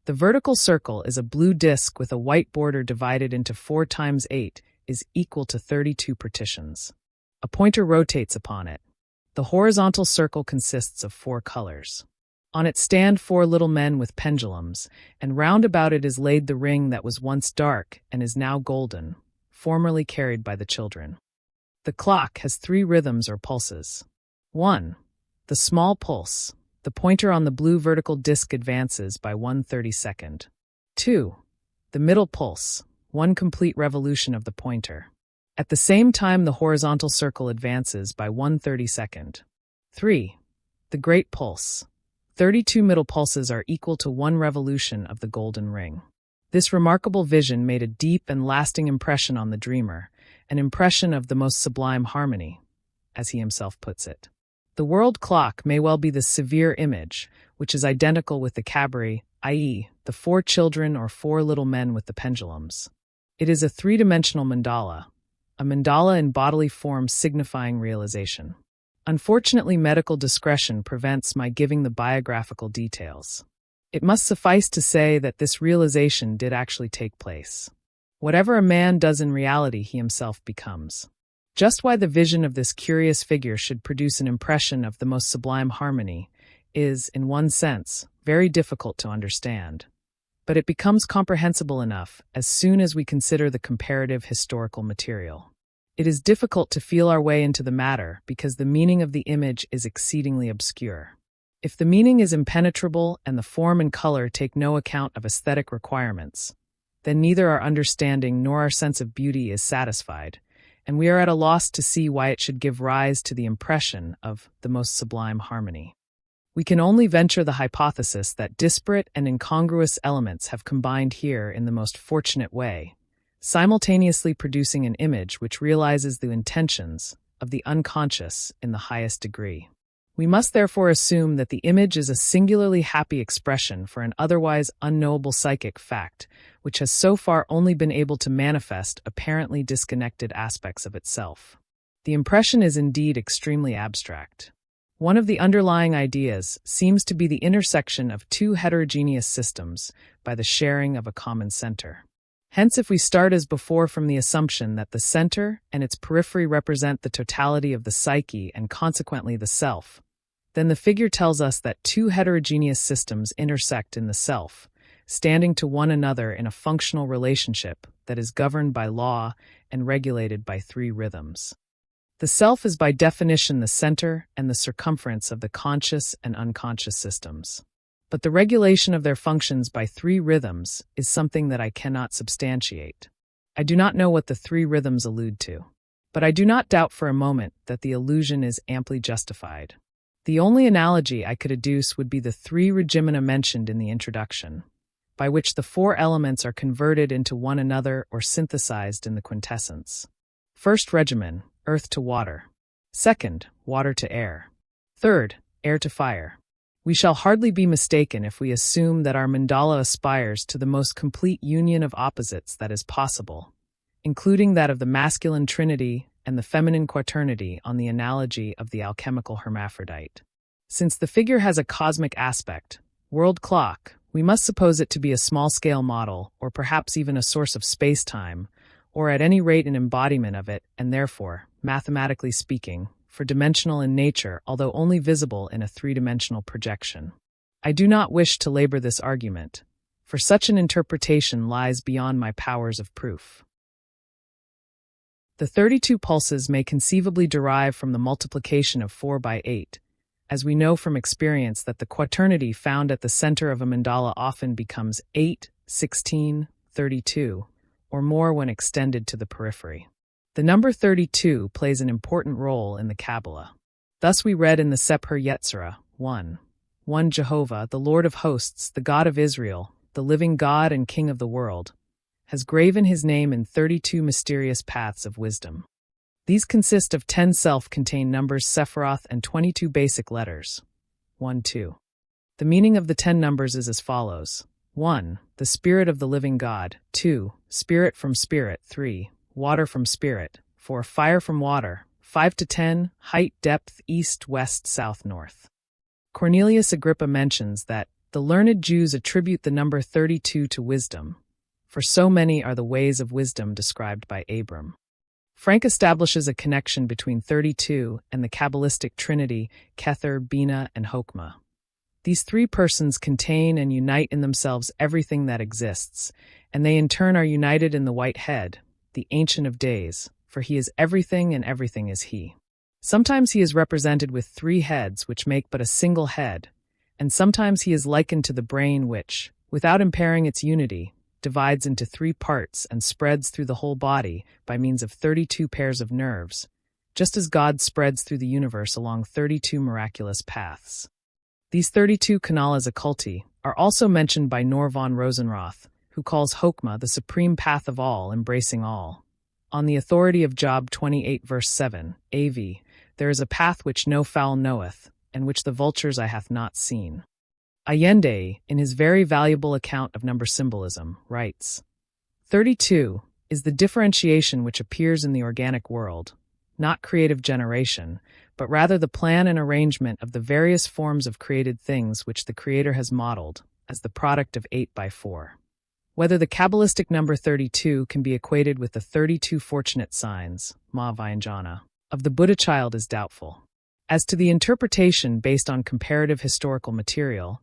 The vertical circle is a blue disk with a white border divided into 4 times 8 is equal to 32 partitions. A pointer rotates upon it. The horizontal circle consists of 4 colors. On it stand 4 little men with pendulums, and round about it is laid the ring that was once dark and is now golden, formerly carried by the children. The clock has 3 rhythms or pulses. 1. The small pulse. The pointer on the blue vertical disc advances by 1/32. 2. The middle pulse. 1 complete revolution of the pointer. At the same time, the horizontal circle advances by 1/32. 3. The great pulse. 32 middle pulses are equal to 1 revolution of the golden ring. This remarkable vision made a deep and lasting impression on the dreamer, an impression of the most sublime harmony, as he himself puts it. The world clock may well be the severe image, which is identical with the Cabri, i.e., the 4 children or 4 little men with the pendulums. It is a 3-dimensional mandala, a mandala in bodily form signifying realization. Unfortunately, medical discretion prevents my giving the biographical details. It must suffice to say that this realization did actually take place. Whatever a man does in reality, he himself becomes. Just why the vision of this curious figure should produce an impression of the most sublime harmony is, in one sense, very difficult to understand. But it becomes comprehensible enough as soon as we consider the comparative historical material. It is difficult to feel our way into the matter because the meaning of the image is exceedingly obscure. If the meaning is impenetrable and the form and color take no account of aesthetic requirements, then neither our understanding nor our sense of beauty is satisfied, and we are at a loss to see why it should give rise to the impression of the most sublime harmony. We can only venture the hypothesis that disparate and incongruous elements have combined here in the most fortunate way, simultaneously producing an image which realizes the intentions of the unconscious in the highest degree. We must therefore assume that the image is a singularly happy expression for an otherwise unknowable psychic fact, which has so far only been able to manifest apparently disconnected aspects of itself. The impression is indeed extremely abstract. One of the underlying ideas seems to be the intersection of 2 heterogeneous systems by the sharing of a common center. Hence, if we start as before from the assumption that the center and its periphery represent the totality of the psyche and consequently the self, then the figure tells us that 2 heterogeneous systems intersect in the self, standing to one another in a functional relationship that is governed by law and regulated by 3 rhythms. The self is by definition the center and the circumference of the conscious and unconscious systems. But the regulation of their functions by 3 rhythms is something that I cannot substantiate. I do not know what the 3 rhythms allude to, but I do not doubt for a moment that the illusion is amply justified. The only analogy I could adduce would be the 3 regimina mentioned in the introduction, by which the 4 elements are converted into one another or synthesized in the quintessence. First regimen, earth to water. Second, water to air. Third, air to fire. We shall hardly be mistaken if we assume that our mandala aspires to the most complete union of opposites that is possible, including that of the masculine trinity and the feminine quaternity on the analogy of the alchemical hermaphrodite. Since the figure has a cosmic aspect, world clock, we must suppose it to be a small-scale model, or perhaps even a source of space-time, or at any rate an embodiment of it, and therefore, mathematically speaking, for dimensional in nature, although only visible in a 3-dimensional projection. I do not wish to labor this argument, for such an interpretation lies beyond my powers of proof. The 32 pulses may conceivably derive from the multiplication of 4 by 8, as we know from experience that the quaternity found at the center of a mandala often becomes 8, 16, 32, or more when extended to the periphery. The number 32 plays an important role in the Kabbalah. Thus we read in the Sefer Yetzirah, 1 Jehovah, the Lord of hosts, the God of Israel, the living God and King of the world, has graven his name in 32 mysterious paths of wisdom. These consist of 10 self-contained numbers Sephiroth and 22 basic letters. 1, 2. The meaning of the 10 numbers is as follows. 1. The Spirit of the living God. 2. Spirit from Spirit. 3. Water from Spirit. 4. Fire from Water. 5 to 10. Height, depth, east, west, south, north. Cornelius Agrippa mentions that the learned Jews attribute the number 32 to wisdom, for so many are the ways of wisdom described by Abram. Frank establishes a connection between 32 and the Kabbalistic trinity Kether, Bina, and Hokmah. These 3 persons contain and unite in themselves everything that exists, and they in turn are united in the white head, the Ancient of Days, for he is everything and everything is he. Sometimes he is represented with 3 heads which make but a single head, and sometimes he is likened to the brain which, without impairing its unity, divides into 3 parts and spreads through the whole body by means of 32 pairs of nerves, just as God spreads through the universe along 32 miraculous paths. These 32 Kanalas occulti are also mentioned by Nor von Rosenroth, who calls Hokmah the supreme path of all, embracing all. On the authority of Job 28 verse 7, AV, there is a path which no fowl knoweth, and which the vulture's eye hath not seen. Allende, in his very valuable account of number symbolism, writes, 32 is the differentiation which appears in the organic world, not creative generation, but rather the plan and arrangement of the various forms of created things which the Creator has modeled, as the product of 8 by 4. Whether the Kabbalistic number 32 can be equated with the 32 fortunate signs, Ma Vyanjana, of the Buddha child is doubtful. As to the interpretation based on comparative historical material,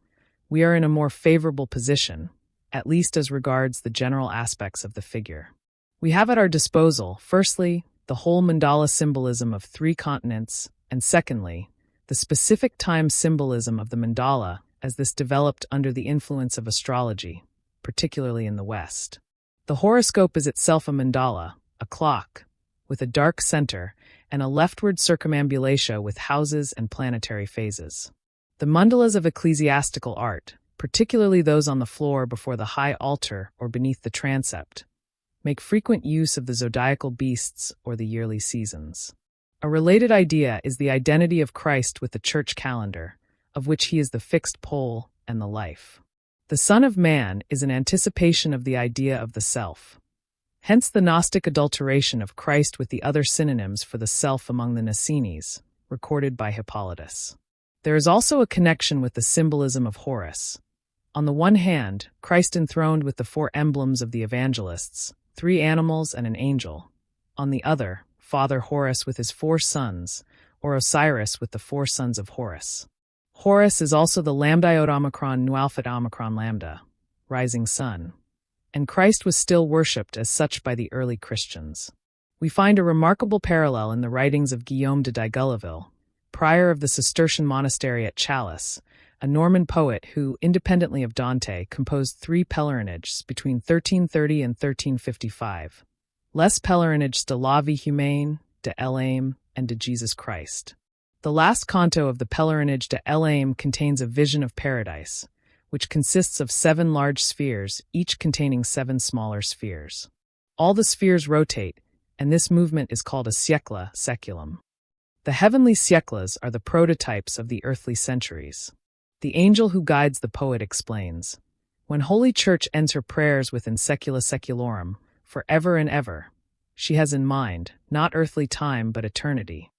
we are in a more favorable position, at least as regards the general aspects of the figure. We have at our disposal, firstly, the whole mandala symbolism of 3 continents, and secondly, the specific time symbolism of the mandala as this developed under the influence of astrology, particularly in the West. The horoscope is itself a mandala, a clock, with a dark center and a leftward circumambulatio with houses and planetary phases. The mandalas of ecclesiastical art, particularly those on the floor before the high altar or beneath the transept, make frequent use of the zodiacal beasts or the yearly seasons. A related idea is the identity of Christ with the church calendar, of which he is the fixed pole and the life. The Son of Man is an anticipation of the idea of the self. Hence the Gnostic adulteration of Christ with the other synonyms for the self among the Nicenes, recorded by Hippolytus. There is also a connection with the symbolism of Horus. On the one hand, Christ enthroned with the 4 emblems of the evangelists, 3 animals and an angel. On the other, Father Horus with his 4 sons, or Osiris with the 4 sons of Horus. Horus is also the lambda iota omicron nu alpha omicron lambda, rising sun. And Christ was still worshipped as such by the early Christians. We find a remarkable parallel in the writings of Guillaume de Diguleville, prior of the Cistercian monastery at Chalice, a Norman poet who, independently of Dante, composed 3 pellerinages between 1330 and 1355. Les Pellerinages de la Vie Humaine, de l'Âme, and de Jesus Christ. The last canto of the Pèlerinage de l'Âme contains a vision of paradise, which consists of 7 large spheres, each containing 7 smaller spheres. All the spheres rotate, and this movement is called a siècle, seculum. The heavenly siècles are the prototypes of the earthly centuries. The angel who guides the poet explains, when Holy Church ends her prayers within secula seculorum, for ever and ever, she has in mind, not earthly time but eternity.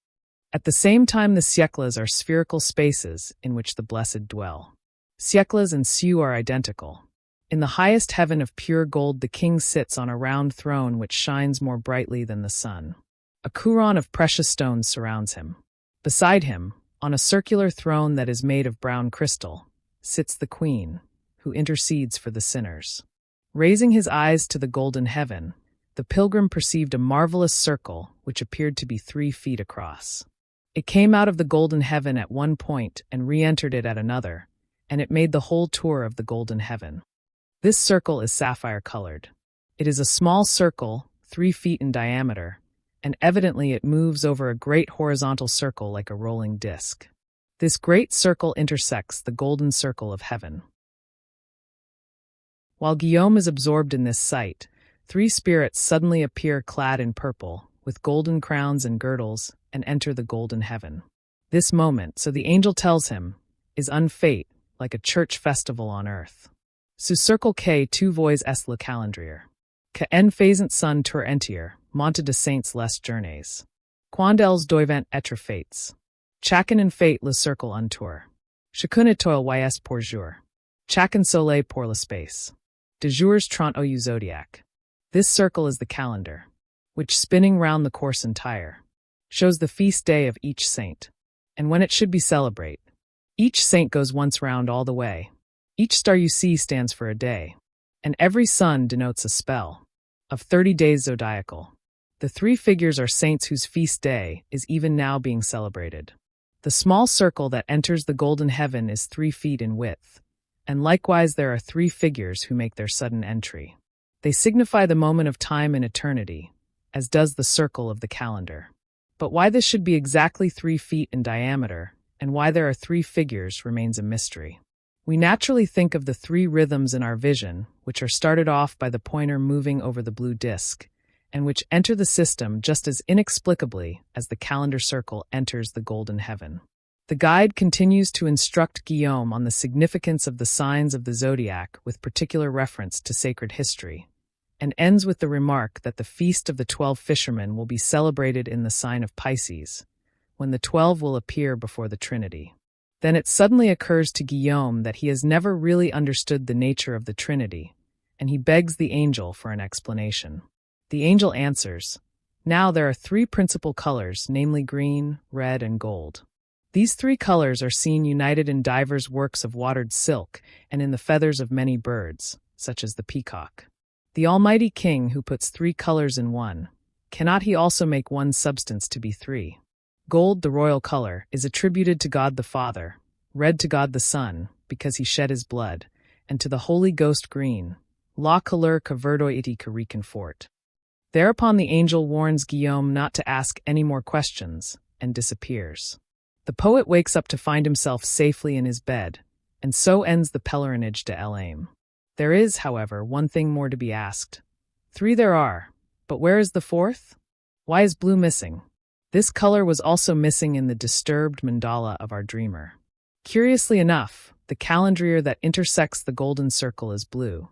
At the same time the siècles are spherical spaces in which the blessed dwell. Siècles and cieux are identical. In the highest heaven of pure gold the king sits on a round throne which shines more brightly than the sun. A couronne of precious stones surrounds him. Beside him, on a circular throne that is made of brown crystal, sits the queen, who intercedes for the sinners. Raising his eyes to the golden heaven, the pilgrim perceived a marvelous circle which appeared to be 3 feet across. It came out of the golden heaven at one point and re-entered it at another, and it made the whole tour of the golden heaven. This circle is sapphire-colored. It is a small circle, 3 feet in diameter, and evidently it moves over a great horizontal circle like a rolling disc. This great circle intersects the golden circle of heaven. While Guillaume is absorbed in this sight, 3 spirits suddenly appear clad in purple, with golden crowns and girdles, and enter the golden heaven. This moment, so the angel tells him, is unfate, like a church festival on earth. Su circle que tu vois est le calendrier. Que en faisant sun tour entier, monte de saints les journées. Quand elles doivent être fates. Chacun en fait le circle un tour. Chacun étoile y pour jour. Chacun soleil pour l'espace. De jours 30 au zodiac. This circle is the calendar, which, spinning round the course entire, shows the feast day of each saint, and when it should be celebrate. Each saint goes once round all the way. Each star you see stands for a day, and every sun denotes a spell of 30 days zodiacal. The 3 figures are saints whose feast day is even now being celebrated. The small circle that enters the golden heaven is 3 feet in width, and likewise there are 3 figures who make their sudden entry. They signify the moment of time and eternity, as does the circle of the calendar. But why this should be exactly 3 feet in diameter and why there are three figures remains a mystery. We naturally think of the three rhythms in our vision, which are started off by the pointer moving over the blue disk, and which enter the system just as inexplicably as the calendar circle enters the golden heaven. The guide continues to instruct Guillaume on the significance of the signs of the zodiac with particular reference to sacred history, and ends with the remark that the Feast of the 12 Fishermen will be celebrated in the sign of Pisces, when the 12 will appear before the Trinity. Then it suddenly occurs to Guillaume that he has never really understood the nature of the Trinity, and he begs the angel for an explanation. The angel answers, "Now there are three principal colors, namely green, red, and gold. These three colors are seen united in divers works of watered silk and in the feathers of many birds, such as the peacock. The Almighty King, who puts three colors in one, cannot he also make one substance to be three? Gold, the royal color, is attributed to God the Father, red to God the Son, because he shed his blood, and to the Holy Ghost green, la couleur que verdoyt et que réconforte." Thereupon the angel warns Guillaume not to ask any more questions, and disappears. The poet wakes up to find himself safely in his bed, and so ends the pelerinage to Elame. There is, however, one thing more to be asked. Three there are, but where is the fourth? Why is blue missing? This color was also missing in the disturbed mandala of our dreamer. Curiously enough, the calendrier that intersects the golden circle is blue,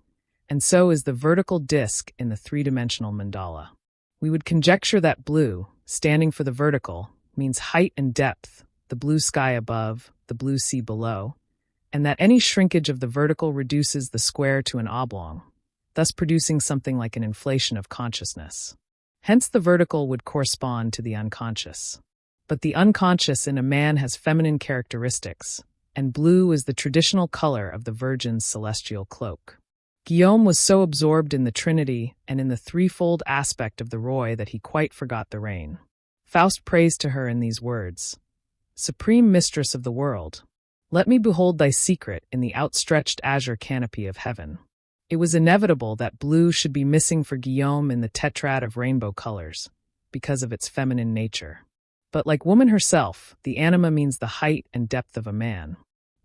and so is the vertical disk in the three-dimensional mandala. We would conjecture that blue, standing for the vertical, means height and depth, the blue sky above, the blue sea below, and that any shrinkage of the vertical reduces the square to an oblong, thus producing something like an inflation of consciousness. Hence the vertical would correspond to the unconscious. But the unconscious in a man has feminine characteristics, and blue is the traditional color of the Virgin's celestial cloak. Guillaume was so absorbed in the Trinity and in the threefold aspect of the Roy that he quite forgot the rain. Faust prays to her in these words, "Supreme Mistress of the world, let me behold thy secret in the outstretched azure canopy of heaven." It was inevitable that blue should be missing for Guillaume in the tetrad of rainbow colors, because of its feminine nature. But like woman herself, the anima means the height and depth of a man.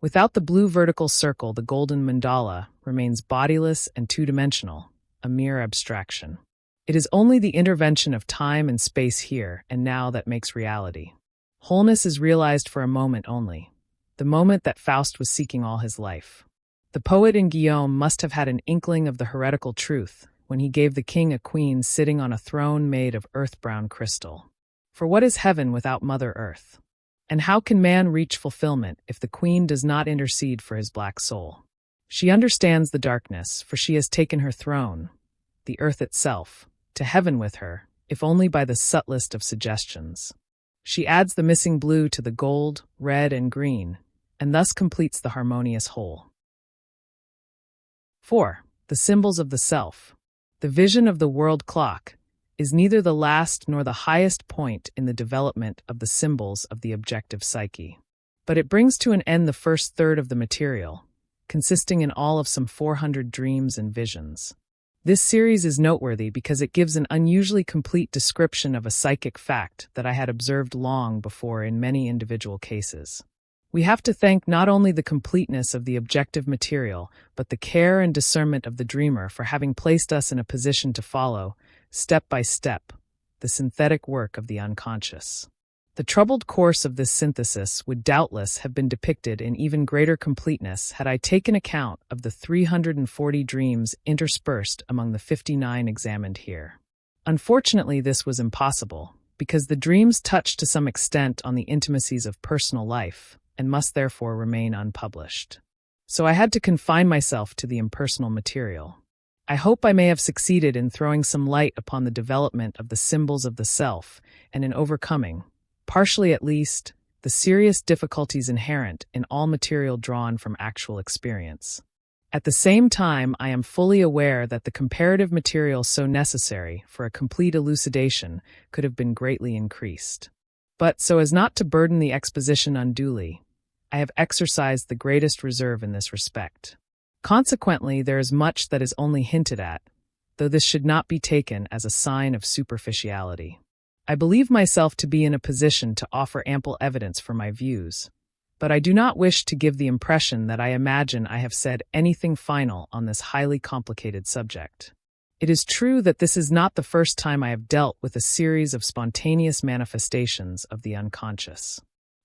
Without the blue vertical circle, the golden mandala remains bodiless and two-dimensional, a mere abstraction. It is only the intervention of time and space here and now that makes reality. Wholeness is realized for a moment only, the moment that Faust was seeking all his life. The poet in Guillaume must have had an inkling of the heretical truth when he gave the king a queen sitting on a throne made of earth-brown crystal. For what is heaven without Mother Earth? And how can man reach fulfillment if the queen does not intercede for his black soul? She understands the darkness, for she has taken her throne, the earth itself, to heaven with her, if only by the subtlest of suggestions. She adds the missing blue to the gold, red, and green, and thus completes the harmonious whole. 4. The symbols of the self. The vision of the world clock is neither the last nor the highest point in the development of the symbols of the objective psyche. But it brings to an end the first third of the material, consisting in all of some 400 dreams and visions. This series is noteworthy because it gives an unusually complete description of a psychic fact that I had observed long before in many individual cases. We have to thank not only the completeness of the objective material, but the care and discernment of the dreamer for having placed us in a position to follow, step by step, the synthetic work of the unconscious. The troubled course of this synthesis would doubtless have been depicted in even greater completeness had I taken account of the 340 dreams interspersed among the 59 examined here. Unfortunately, this was impossible, because the dreams touch to some extent on the intimacies of personal life, and must therefore remain unpublished. So I had to confine myself to the impersonal material. I hope I may have succeeded in throwing some light upon the development of the symbols of the self, and in overcoming, partially at least, the serious difficulties inherent in all material drawn from actual experience. At the same time, I am fully aware that the comparative material so necessary for a complete elucidation could have been greatly increased. But so as not to burden the exposition unduly, I have exercised the greatest reserve in this respect. Consequently, there is much that is only hinted at, though this should not be taken as a sign of superficiality. I believe myself to be in a position to offer ample evidence for my views, but I do not wish to give the impression that I imagine I have said anything final on this highly complicated subject. It is true that this is not the first time I have dealt with a series of spontaneous manifestations of the unconscious.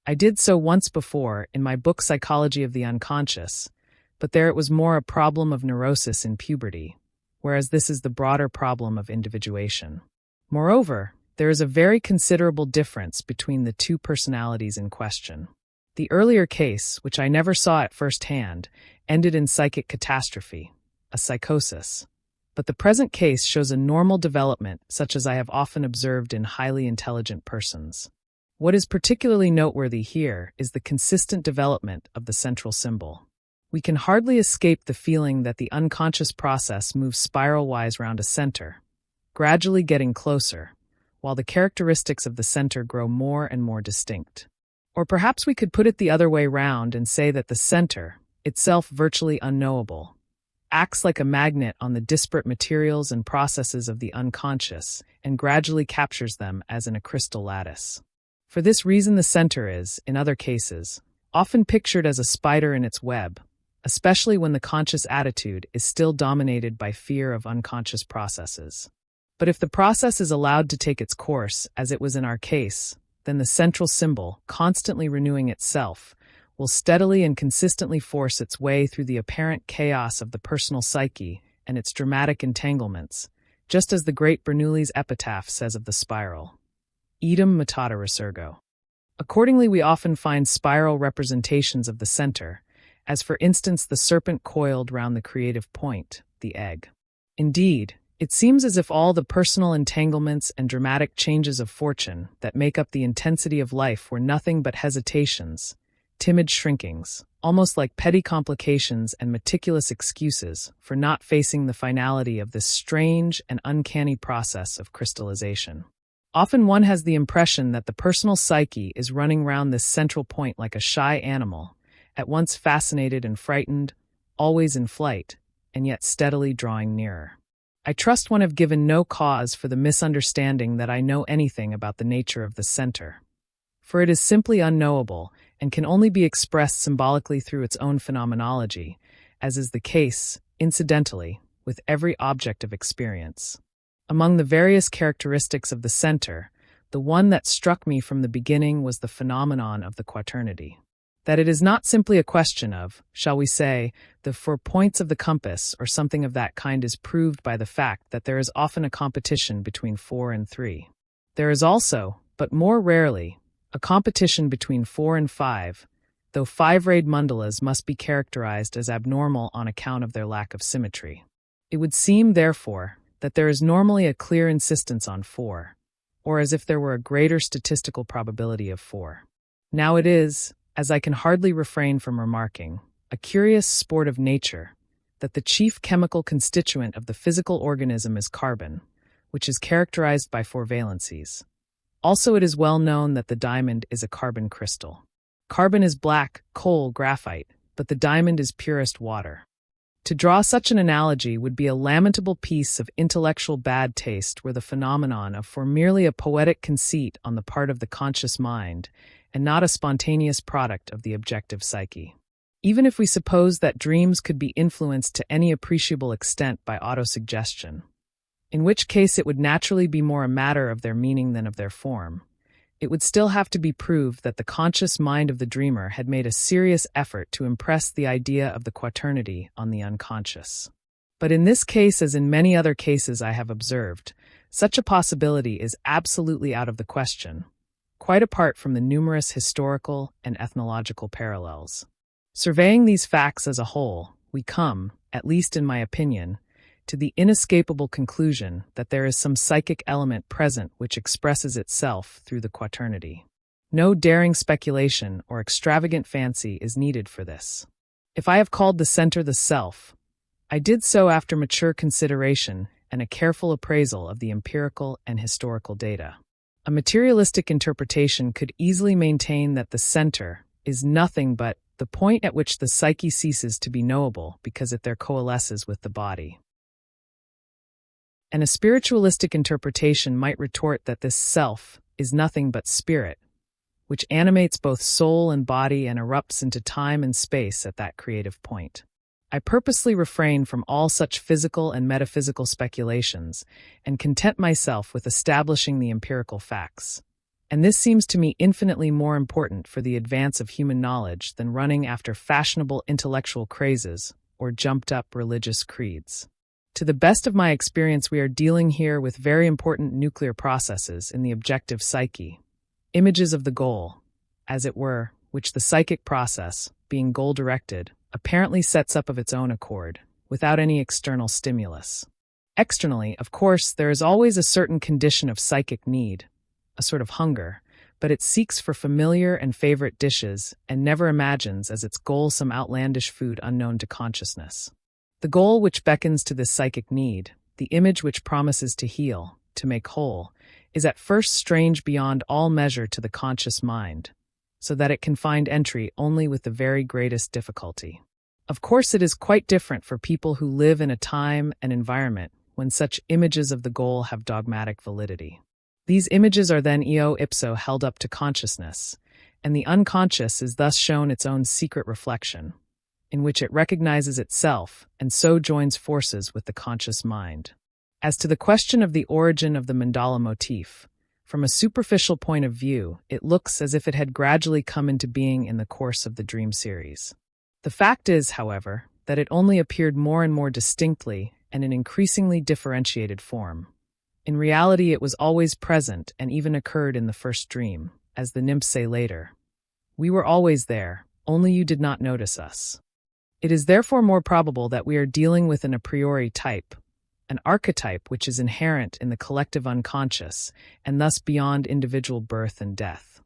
I did so once before in my book Psychology of the Unconscious, but there it was more a problem of neurosis in puberty, whereas this is the broader problem of individuation. Moreover, there is a very considerable difference between the two personalities in question. The earlier case, which I never saw at first hand, ended in psychic catastrophe, a psychosis. But the present case shows a normal development such as I have often observed in highly intelligent persons. What is particularly noteworthy here is the consistent development of the central symbol. We can hardly escape the feeling that the unconscious process moves spiral-wise round a center, gradually getting closer, while the characteristics of the center grow more and more distinct. Or perhaps we could put it the other way round and say that the center, itself virtually unknowable, acts like a magnet on the disparate materials and processes of the unconscious and gradually captures them as in a crystal lattice. For this reason the center is, in other cases, often pictured as a spider in its web, especially when the conscious attitude is still dominated by fear of unconscious processes. But if the process is allowed to take its course, as it was in our case, then the central symbol, constantly renewing itself, will steadily and consistently force its way through the apparent chaos of the personal psyche and its dramatic entanglements, just as the great Bernoulli's epitaph says of the spiral. Idem mutata resurgo. Accordingly, we often find spiral representations of the center, as for instance the serpent coiled round the creative point, the egg. Indeed, it seems as if all the personal entanglements and dramatic changes of fortune that make up the intensity of life were nothing but hesitations, timid shrinkings, almost like petty complications and meticulous excuses for not facing the finality of this strange and uncanny process of crystallization. Often one has the impression that the personal psyche is running round this central point like a shy animal, at once fascinated and frightened, always in flight, and yet steadily drawing nearer. I trust one have given no cause for the misunderstanding that I know anything about the nature of the center. For it is simply unknowable, and can only be expressed symbolically through its own phenomenology, as is the case, incidentally, with every object of experience. Among the various characteristics of the center, the one that struck me from the beginning was the phenomenon of the quaternity. That it is not simply a question of, shall we say, the 4 points of the compass or something of that kind is proved by the fact that there is often a competition between 4 and 3. There is also, but more rarely, a competition between 4 and 5, though 5-rayed mandalas must be characterized as abnormal on account of their lack of symmetry. It would seem, therefore, that there is normally a clear insistence on 4, or as if there were a greater statistical probability of 4. Now it is, as I can hardly refrain from remarking, a curious sport of nature, that the chief chemical constituent of the physical organism is carbon, which is characterized by 4 valencies. Also, it is well known that the diamond is a carbon crystal. Carbon is black, coal, graphite, but the diamond is purest water. To draw such an analogy would be a lamentable piece of intellectual bad taste were the phenomenon of for merely a poetic conceit on the part of the conscious mind, and not a spontaneous product of the objective psyche. Even if we suppose that dreams could be influenced to any appreciable extent by autosuggestion, in which case it would naturally be more a matter of their meaning than of their form, it would still have to be proved that the conscious mind of the dreamer had made a serious effort to impress the idea of the quaternity on the unconscious. But in this case, as in many other cases I have observed, such a possibility is absolutely out of the question, quite apart from the numerous historical and ethnological parallels. Surveying these facts as a whole, we come, at least in my opinion, to the inescapable conclusion that there is some psychic element present which expresses itself through the quaternity. No daring speculation or extravagant fancy is needed for this. If I have called the center the self, I did so after mature consideration and a careful appraisal of the empirical and historical data. A materialistic interpretation could easily maintain that the center is nothing but the point at which the psyche ceases to be knowable because it there coalesces with the body. And a spiritualistic interpretation might retort that this self is nothing but spirit, which animates both soul and body and erupts into time and space at that creative point. I purposely refrain from all such physical and metaphysical speculations and content myself with establishing the empirical facts. And this seems to me infinitely more important for the advance of human knowledge than running after fashionable intellectual crazes or jumped-up religious creeds. To the best of my experience, we are dealing here with very important nuclear processes in the objective psyche, images of the goal, as it were, which the psychic process, being goal-directed, apparently sets up of its own accord, without any external stimulus. Externally, of course, there is always a certain condition of psychic need, a sort of hunger, but it seeks for familiar and favorite dishes and never imagines as its goal some outlandish food unknown to consciousness. The goal which beckons to this psychic need, the image which promises to heal, to make whole, is at first strange beyond all measure to the conscious mind, so that it can find entry only with the very greatest difficulty. Of course, it is quite different for people who live in a time and environment when such images of the goal have dogmatic validity. These images are then eo ipso held up to consciousness, and the unconscious is thus shown its own secret reflection, in which it recognizes itself and so joins forces with the conscious mind. As to the question of the origin of the mandala motif, from a superficial point of view, it looks as if it had gradually come into being in the course of the dream series. The fact is, however, that it only appeared more and more distinctly and in increasingly differentiated form. In reality, it was always present and even occurred in the first dream, as the nymphs say later. We were always there, only you did not notice us. It is therefore more probable that we are dealing with an a priori type, an archetype which is inherent in the collective unconscious and thus beyond individual birth and death.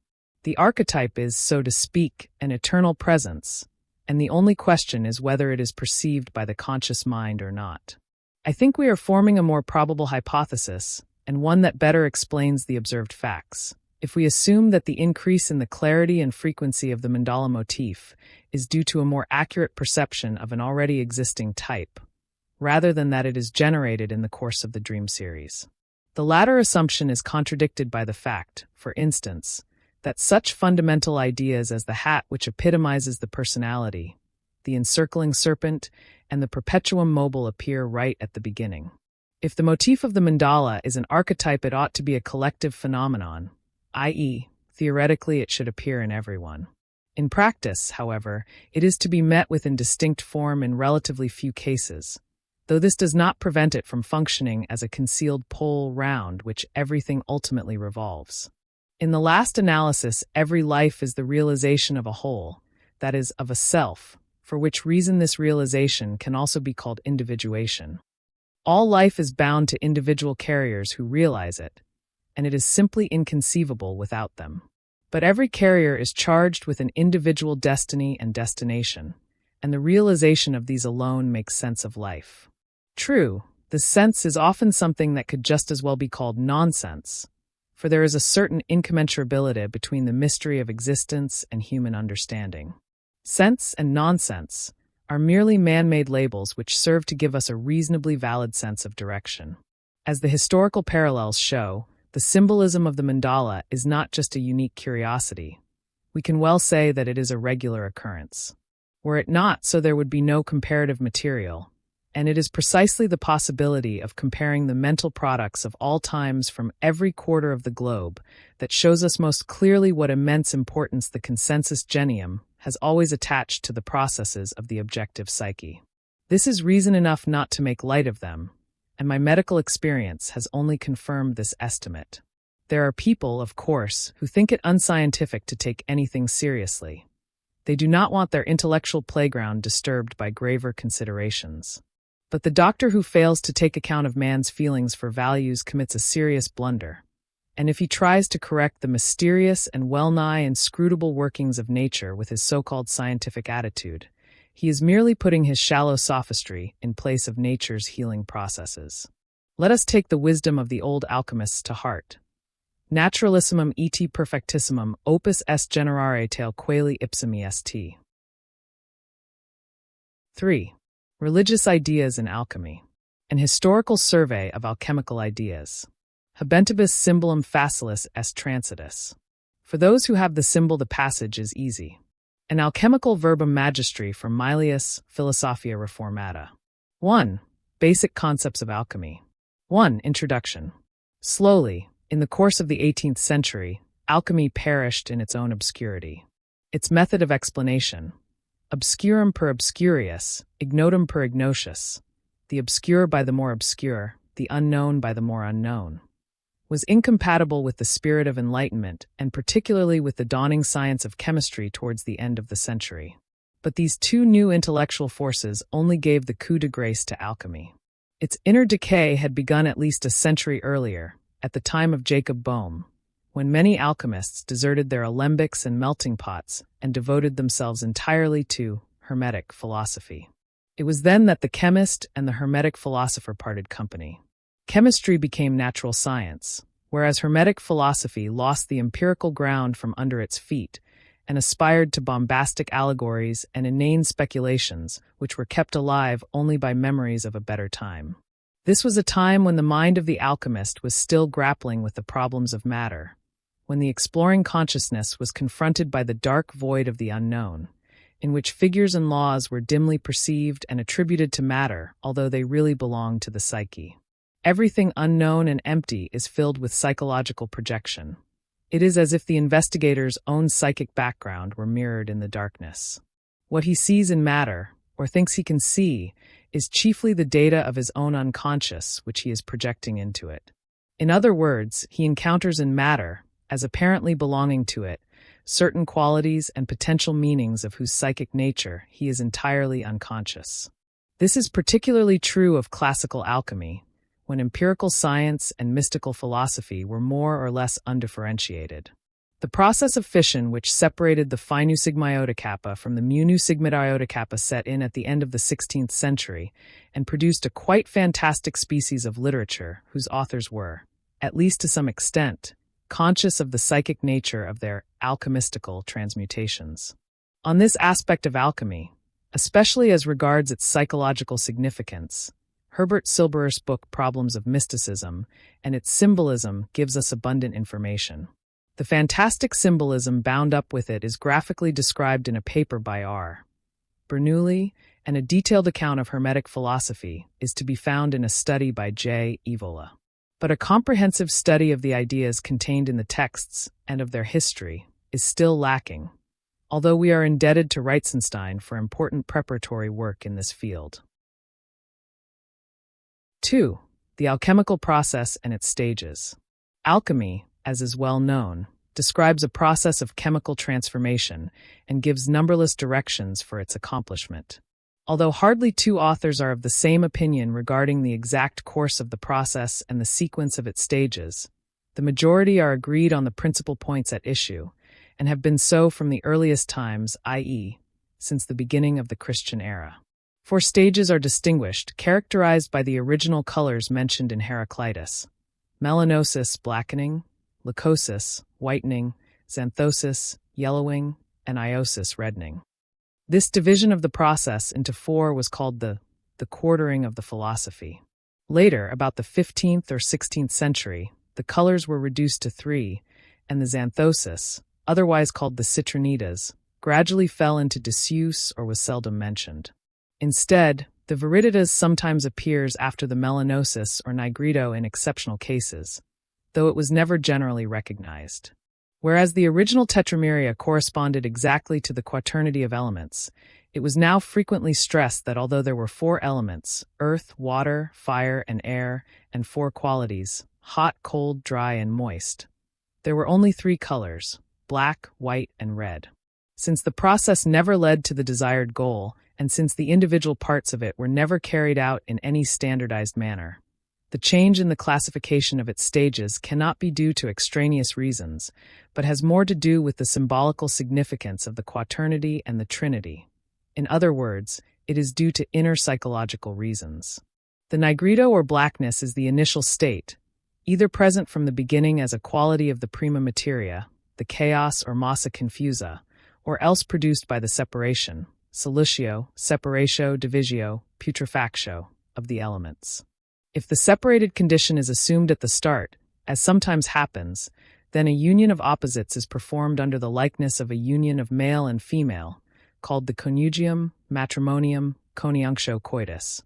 The archetype is, so to speak, an eternal presence, and the only question is whether it is perceived by the conscious mind or not. I think we are forming a more probable hypothesis, and one that better explains the observed facts, if we assume that the increase in the clarity and frequency of the mandala motif is due to a more accurate perception of an already existing type, rather than that it is generated in the course of the dream series. The latter assumption is contradicted by the fact, for instance, that such fundamental ideas as the hat which epitomizes the personality, the encircling serpent, and the perpetuum mobile appear right at the beginning. If the motif of the mandala is an archetype, it ought to be a collective phenomenon, i.e., theoretically it should appear in everyone. In practice, however, it is to be met with in distinct form in relatively few cases, though this does not prevent it from functioning as a concealed pole round which everything ultimately revolves. In the last analysis, every life is the realization of a whole, that is, of a self, for which reason this realization can also be called individuation. All life is bound to individual carriers who realize it, and it is simply inconceivable without them. But every carrier is charged with an individual destiny and destination, and the realization of these alone makes sense of life. True, the sense is often something that could just as well be called nonsense, for there is a certain incommensurability between the mystery of existence and human understanding. Sense and nonsense are merely man-made labels which serve to give us a reasonably valid sense of direction. As the historical parallels show, the symbolism of the mandala is not just a unique curiosity. We can well say that it is a regular occurrence. Were it not so, there would be no comparative material, and it is precisely the possibility of comparing the mental products of all times from every quarter of the globe that shows us most clearly what immense importance the consensus genium has always attached to the processes of the objective psyche. This is reason enough not to make light of them, and my medical experience has only confirmed this estimate. There are people, of course, who think it unscientific to take anything seriously. They do not want their intellectual playground disturbed by graver considerations. But the doctor who fails to take account of man's feelings for values commits a serious blunder. And if he tries to correct the mysterious and well-nigh inscrutable workings of nature with his so-called scientific attitude, he is merely putting his shallow sophistry in place of nature's healing processes. Let us take the wisdom of the old alchemists to heart. Naturalissimum et perfectissimum opus est generare tale quali ipsum est. 3. Religious Ideas in Alchemy. An Historical Survey of Alchemical Ideas. Habentibus symbolum facilis est transitus. For those who have the symbol, the passage is easy. An alchemical verbum magistri from Milius Philosophia Reformata. 1. Basic concepts of alchemy. 1. Introduction. Slowly, in the course of the 18th century, alchemy perished in its own obscurity. Its method of explanation, obscurum per obscurius, ignotum per ignatius, the obscure by the more obscure, the unknown by the more unknown, was incompatible with the spirit of enlightenment and particularly with the dawning science of chemistry towards the end of the century. But these two new intellectual forces only gave the coup de grace to alchemy. Its inner decay had begun at least a century earlier, at the time of Jacob Boehme, when many alchemists deserted their alembics and melting pots and devoted themselves entirely to Hermetic philosophy. It was then that the chemist and the Hermetic philosopher parted company. Chemistry became natural science, whereas Hermetic philosophy lost the empirical ground from under its feet and aspired to bombastic allegories and inane speculations which were kept alive only by memories of a better time. This was a time when the mind of the alchemist was still grappling with the problems of matter, when the exploring consciousness was confronted by the dark void of the unknown, in which figures and laws were dimly perceived and attributed to matter, although they really belonged to the psyche. Everything unknown and empty is filled with psychological projection. It is as if the investigator's own psychic background were mirrored in the darkness. What he sees in matter, or thinks he can see, is chiefly the data of his own unconscious which he is projecting into it. In other words, he encounters in matter, as apparently belonging to it, certain qualities and potential meanings of whose psychic nature he is entirely unconscious. This is particularly true of classical alchemy, when empirical science and mystical philosophy were more or less undifferentiated. The process of fission which separated the phi nu sigma iota kappa from the mu nu sigma iota kappa set in at the end of the 16th century and produced a quite fantastic species of literature whose authors were, at least to some extent, conscious of the psychic nature of their alchemistical transmutations. On this aspect of alchemy, especially as regards its psychological significance, Herbert Silberer's book Problems of Mysticism and its Symbolism gives us abundant information. The fantastic symbolism bound up with it is graphically described in a paper by R. Bernoulli, and a detailed account of Hermetic philosophy is to be found in a study by J. Evola. But a comprehensive study of the ideas contained in the texts and of their history is still lacking, although we are indebted to Reitzenstein for important preparatory work in this field. 2. The alchemical process and its stages. Alchemy, as is well known, describes a process of chemical transformation and gives numberless directions for its accomplishment. Although hardly two authors are of the same opinion regarding the exact course of the process and the sequence of its stages, the majority are agreed on the principal points at issue, and have been so from the earliest times, i.e., since the beginning of the Christian era. 4 stages are distinguished, characterized by the original colors mentioned in Heraclitus: melanosis, blackening; leucosis, whitening; xanthosis, yellowing; and iosis, reddening. This division of the process into 4 was called the quartering of the philosophy. Later, about the 15th or 16th century, the colors were reduced to 3, and the xanthosis, otherwise called the citronidas, gradually fell into disuse or was seldom mentioned. Instead, the viriditas sometimes appears after the melanosis or nigredo in exceptional cases, though it was never generally recognized. Whereas the original tetrameria corresponded exactly to the quaternity of elements, it was now frequently stressed that although there were 4 elements, earth, water, fire, and air, and 4 qualities, hot, cold, dry, and moist, there were only 3 colors, black, white, and red. Since the process never led to the desired goal, and since the individual parts of it were never carried out in any standardized manner, the change in the classification of its stages cannot be due to extraneous reasons, but has more to do with the symbolical significance of the quaternity and the trinity. In other words, it is due to inner psychological reasons. The nigredo or blackness is the initial state, either present from the beginning as a quality of the prima materia, the chaos or massa confusa, or else produced by the separation, solutio, separatio, divisio, putrefactio, of the elements. If the separated condition is assumed at the start, as sometimes happens, Then a union of opposites is performed under the likeness of a union of male and female, called the connugium, matrimonium, coniunctio coitus,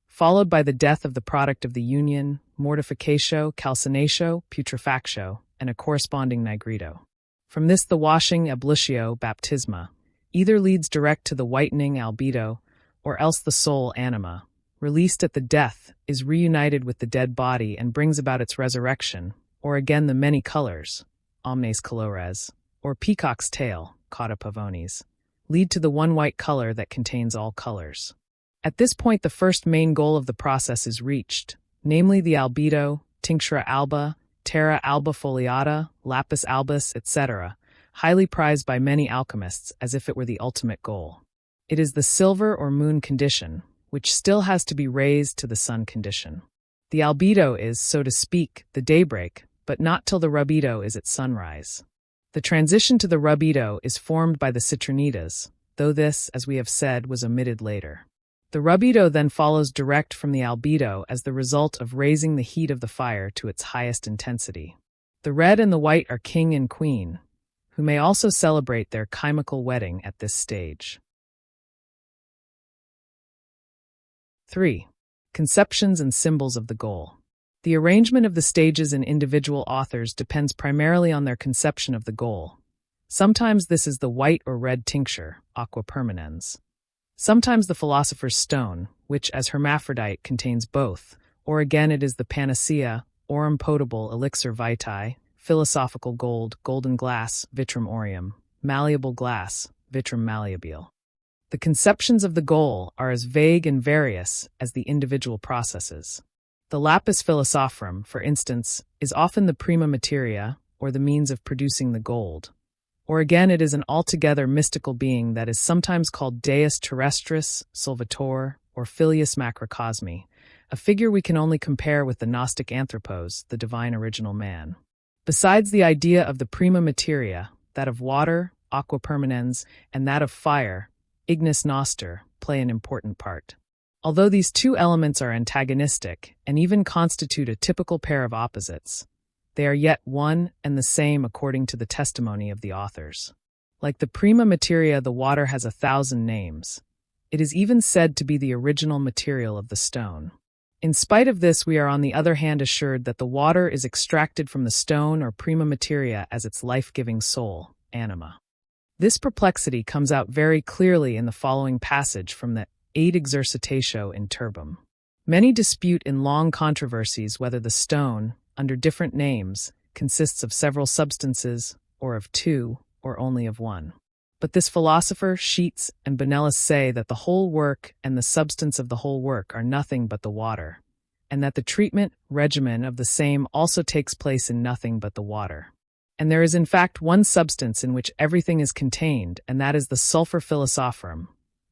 followed by the death of the product of the union, mortificatio, calcinatio, putrefactio, and a corresponding nigrito. From this the washing eblutio baptisma either leads direct to the whitening albedo, or else the soul anima, released at the death, is reunited with the dead body and brings about its resurrection, or again the many colors, omnes colores, or peacock's tail, cauda pavonis, lead to the one white color that contains all colors. At this point the first main goal of the process is reached, namely the albedo, tinctura alba, terra alba foliata, lapis albus, etc., highly prized by many alchemists as if it were the ultimate goal. It is the silver or moon condition, which still has to be raised to the sun condition. The albedo is, so to speak, the daybreak, but not till the rubedo is at sunrise. The transition to the rubedo is formed by the citronidas, though this, as we have said, was omitted later. The rubedo then follows direct from the albedo as the result of raising the heat of the fire to its highest intensity. The red and the white are king and queen, who may also celebrate their chemical wedding at this stage. 3. Conceptions and symbols of the goal. The arrangement of the stages in individual authors depends primarily on their conception of the goal. Sometimes this is the white or red tincture, aqua permanens. Sometimes the philosopher's stone, which as hermaphrodite contains both, or again it is the panacea, aurum potable elixir vitae, philosophical gold, golden glass, vitrum aureum, malleable glass, vitrum malleabile. The conceptions of the goal are as vague and various as the individual processes. The lapis philosophorum, for instance, is often the prima materia, or the means of producing the gold. Or again it is an altogether mystical being that is sometimes called Deus terrestris, Solvitor, or Filius macrocosmi, a figure we can only compare with the Gnostic anthropos, the divine original man. Besides the idea of the prima materia, that of water, aqua permanens, and that of fire, ignis noster, play an important part. Although these two elements are antagonistic and even constitute a typical pair of opposites, they are yet one and the same according to the testimony of the authors. Like the prima materia, the water has 1,000 names. It is even said to be the original material of the stone. In spite of this, we are on the other hand assured that the water is extracted from the stone or prima materia as its life-giving soul, anima. This perplexity comes out very clearly in the following passage from the Ad Exercitatio in Turbum. Many dispute in long controversies whether the stone, under different names, consists of several substances, or of two, or only of one. But this philosopher, Sheets, and Benellis say that the whole work and the substance of the whole work are nothing but the water, and that the treatment, regimen of the same also takes place in nothing but the water. And there is in fact one substance in which everything is contained, and that is the sulfur philosophorum,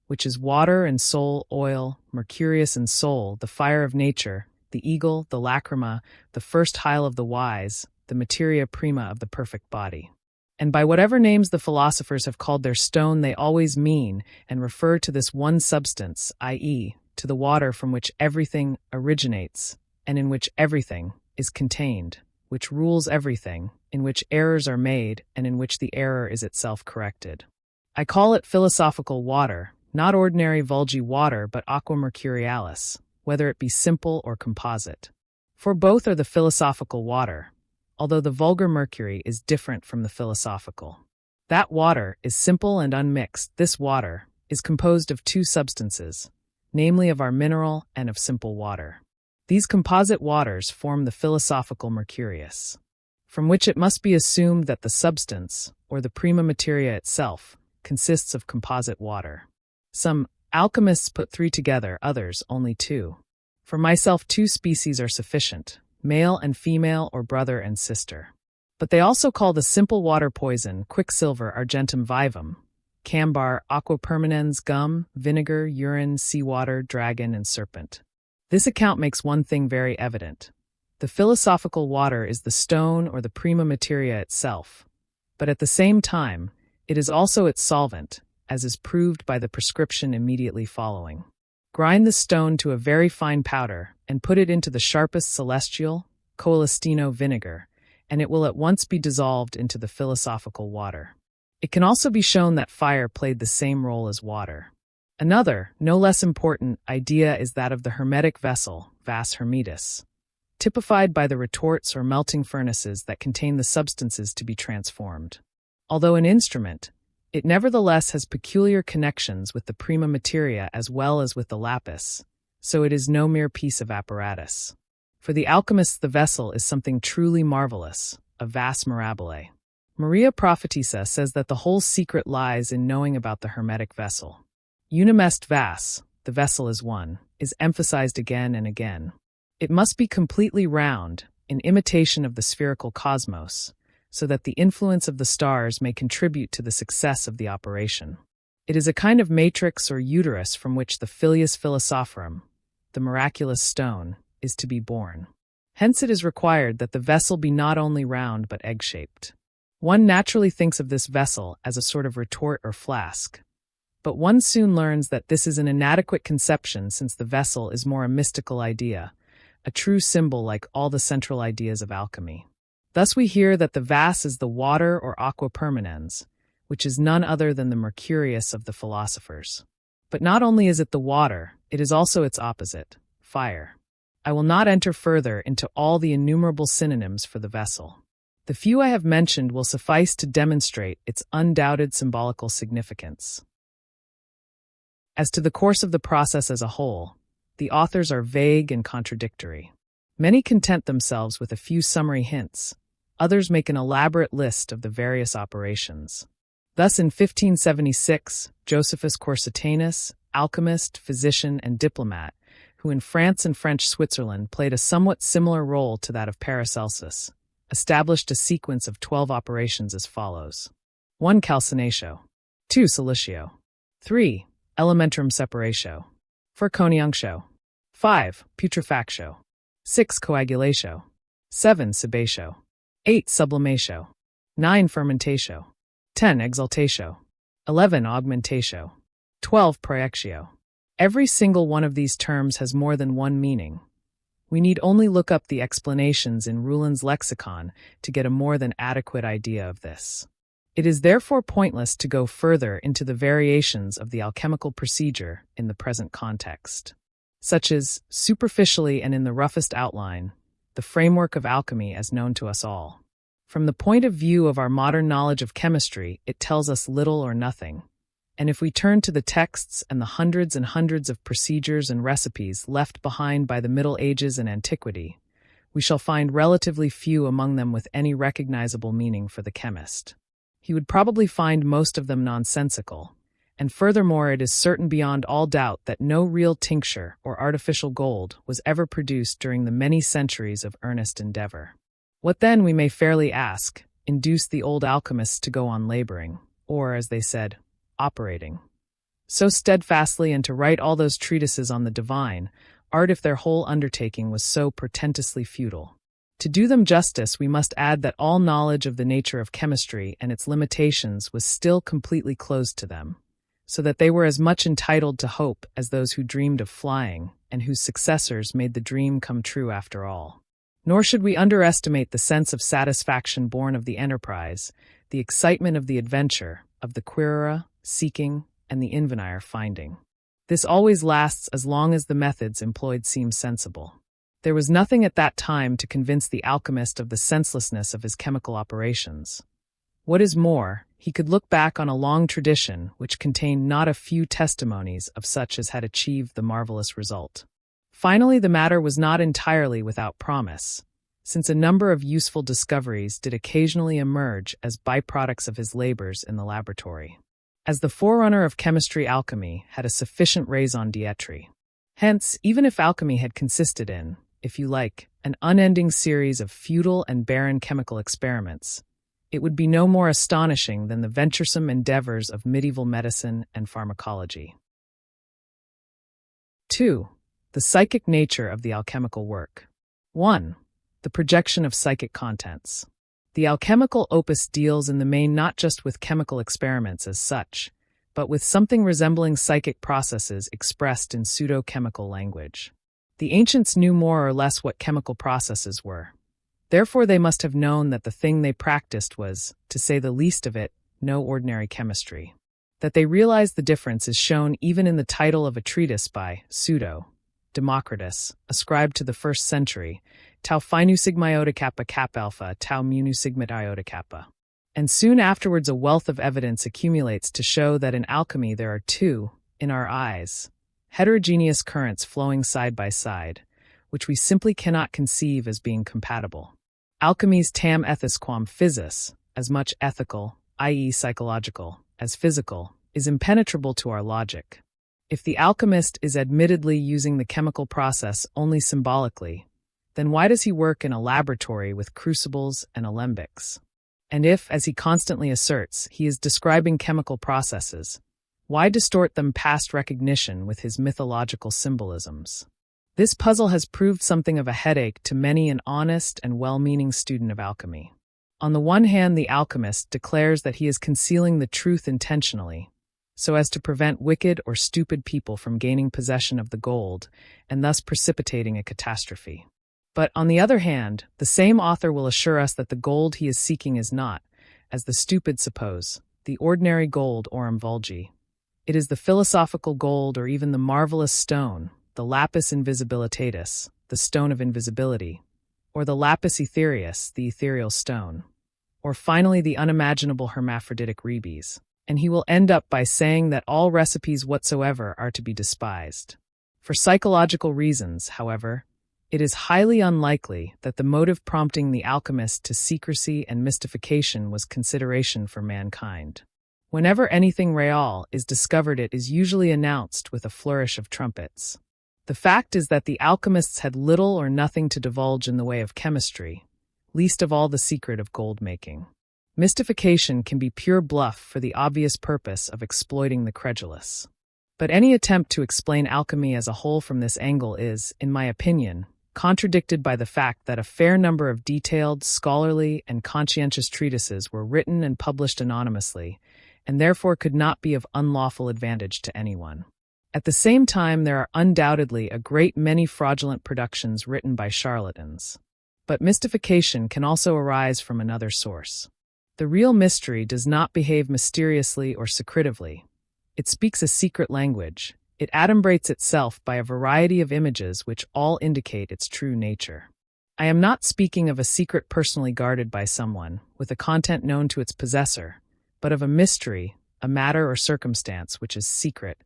which is water and soul, oil, Mercurius and soul, the fire of nature, the eagle, the lacrima, the first hyle of the wise, the materia prima of the perfect body. And by whatever names the philosophers have called their stone, they always mean and refer to this one substance, i.e., to the water from which everything originates, and in which everything is contained, which rules everything, in which errors are made, and in which the error is itself corrected. I call it philosophical water, not ordinary vulgi water, but aqua mercurialis, whether it be simple or composite. For both are the philosophical water, although the vulgar mercury is different from the philosophical. That water is simple and unmixed. This water is composed of two substances, namely of our mineral and of simple water. These composite waters form the philosophical Mercurius, from which it must be assumed that the substance, or the prima materia itself, consists of composite water. Some alchemists put 3 together, others only 2. For myself 2 species are sufficient, male and female or brother and sister. But they also call the simple water poison quicksilver argentum vivum, cambar, aqua permanens, gum, vinegar, urine, seawater, dragon, and serpent. This account makes one thing very evident. The philosophical water is the stone or the prima materia itself, but at the same time, it is also its solvent, as is proved by the prescription immediately following. Grind the stone to a very fine powder and put it into the sharpest celestial, coelestino vinegar, and it will at once be dissolved into the philosophical water. It can also be shown that fire played the same role as water. Another, no less important, idea is that of the hermetic vessel, vas hermetis, typified by the retorts or melting furnaces that contain the substances to be transformed. Although an instrument, it nevertheless has peculiar connections with the prima materia as well as with the lapis, so it is no mere piece of apparatus. For the alchemists, the vessel is something truly marvelous, a vas mirabile. Maria Prophetessa says that the whole secret lies in knowing about the hermetic vessel. Unum est vas, the vessel is one, is emphasized again and again. It must be completely round, in imitation of the spherical cosmos, so that the influence of the stars may contribute to the success of the operation. It is a kind of matrix or uterus from which the filius philosophorum, the miraculous stone, is to be born. Hence it is required that the vessel be not only round but egg-shaped. One naturally thinks of this vessel as a sort of retort or flask, but one soon learns that this is an inadequate conception since the vessel is more a mystical idea, a true symbol like all the central ideas of alchemy. Thus we hear that the vas is the water or aqua permanens, which is none other than the Mercurius of the philosophers. But not only is it the water, it is also its opposite, fire. I will not enter further into all the innumerable synonyms for the vessel. The few I have mentioned will suffice to demonstrate its undoubted symbolical significance. As to the course of the process as a whole, the authors are vague and contradictory. Many content themselves with a few summary hints, others make an elaborate list of the various operations. Thus in 1576, Josephus Corsitanus, alchemist, physician, and diplomat, who in France and French Switzerland played a somewhat similar role to that of Paracelsus, established a sequence of 12 operations as follows. 1. Calcinatio. 2. Siliciatio. 3. Elementrum separatio. 4. Coniunctio. 5. Putrefactio. 6. Coagulatio. 7. Sebatio. 8. Sublimatio. 9. Fermentatio. 10. Exaltatio. 11. Augmentatio. 12. Proiectio. Every single one of these terms has more than one meaning. We need only look up the explanations in Ruhlen's lexicon to get a more than adequate idea of this. It is therefore pointless to go further into the variations of the alchemical procedure in the present context, such as, superficially and in the roughest outline, the framework of alchemy as known to us all. From the point of view of our modern knowledge of chemistry, it tells us little or nothing. And if we turn to the texts and the hundreds and hundreds of procedures and recipes left behind by the Middle Ages and Antiquity, we shall find relatively few among them with any recognizable meaning for the chemist. He would probably find most of them nonsensical, and furthermore it is certain beyond all doubt that no real tincture or artificial gold was ever produced during the many centuries of earnest endeavor. What then, we may fairly ask, induced the old alchemists to go on laboring, or, as they said, operating so steadfastly and to write all those treatises on the divine art if their whole undertaking was so portentously futile? To do them justice, we must add that all knowledge of the nature of chemistry and its limitations was still completely closed to them, so that they were as much entitled to hope as those who dreamed of flying and whose successors made the dream come true after all. Nor should we underestimate the sense of satisfaction born of the enterprise, the excitement of the adventure, of the querere, seeking, and the invenire, finding. This always lasts as long as the methods employed seem sensible. There was nothing at that time to convince the alchemist of the senselessness of his chemical operations. What is more, he could look back on a long tradition which contained not a few testimonies of such as had achieved the marvelous result. Finally, the matter was not entirely without promise, since a number of useful discoveries did occasionally emerge as byproducts of his labors in the laboratory. As the forerunner of chemistry, alchemy had a sufficient raison d'etre. Hence, even if alchemy had consisted in, if you like, an unending series of futile and barren chemical experiments, it would be no more astonishing than the venturesome endeavors of medieval medicine and pharmacology. 2. The psychic nature of the alchemical work. 1. The projection of psychic contents. The alchemical opus deals in the main not just with chemical experiments as such, but with something resembling psychic processes expressed in pseudo-chemical language. The ancients knew more or less what chemical processes were. Therefore they must have known that the thing they practiced was, to say the least of it, no ordinary chemistry. That they realized the difference is shown even in the title of a treatise by Democritus, ascribed to the 1st century, Tau Phi Sigma Iota Kappa Kappa Alpha Tau Mu Sigma Iota Kappa. And soon afterwards a wealth of evidence accumulates to show that in alchemy there are two, in our eyes, heterogeneous currents flowing side by side, which we simply cannot conceive as being compatible. Alchemy's tam ethis quam physis, as much ethical, i.e. psychological, as physical, is impenetrable to our logic. If the alchemist is admittedly using the chemical process only symbolically, then why does he work in a laboratory with crucibles and alembics? And if, as he constantly asserts, he is describing chemical processes, why distort them past recognition with his mythological symbolisms? This puzzle has proved something of a headache to many an honest and well-meaning student of alchemy. On the one hand, the alchemist declares that he is concealing the truth intentionally, so as to prevent wicked or stupid people from gaining possession of the gold and thus precipitating a catastrophe. But on the other hand, the same author will assure us that the gold he is seeking is not, as the stupid suppose, the ordinary gold aurum vulgi. It is the philosophical gold or even the marvelous stone, the lapis invisibilitatis, the stone of invisibility, or the lapis aetherius, the ethereal stone, or finally the unimaginable hermaphroditic rebes, and he will end up by saying that all recipes whatsoever are to be despised. For psychological reasons, however, it is highly unlikely that the motive prompting the alchemist to secrecy and mystification was consideration for mankind. Whenever anything real is discovered, it is usually announced with a flourish of trumpets. The fact is that the alchemists had little or nothing to divulge in the way of chemistry, least of all the secret of gold-making. Mystification can be pure bluff for the obvious purpose of exploiting the credulous. But any attempt to explain alchemy as a whole from this angle is, in my opinion, contradicted by the fact that a fair number of detailed, scholarly, and conscientious treatises were written and published anonymously, and therefore could not be of unlawful advantage to anyone. At the same time, there are undoubtedly a great many fraudulent productions written by charlatans. But mystification can also arise from another source. The real mystery does not behave mysteriously or secretively. It speaks a secret language. It adumbrates itself by a variety of images which all indicate its true nature. I am not speaking of a secret personally guarded by someone, with a content known to its possessor, but of a mystery, a matter or circumstance which is secret,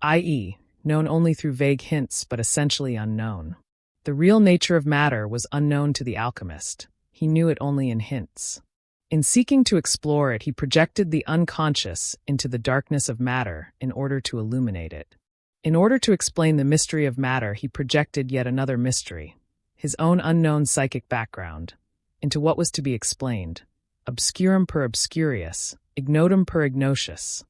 i.e., known only through vague hints but essentially unknown. The real nature of matter was unknown to the alchemist. He knew it only in hints. In seeking to explore it, he projected the unconscious into the darkness of matter in order to illuminate it. In order to explain the mystery of matter, he projected yet another mystery, his own unknown psychic background, into what was to be explained, obscurum per obscurius, ignotum per ignatius.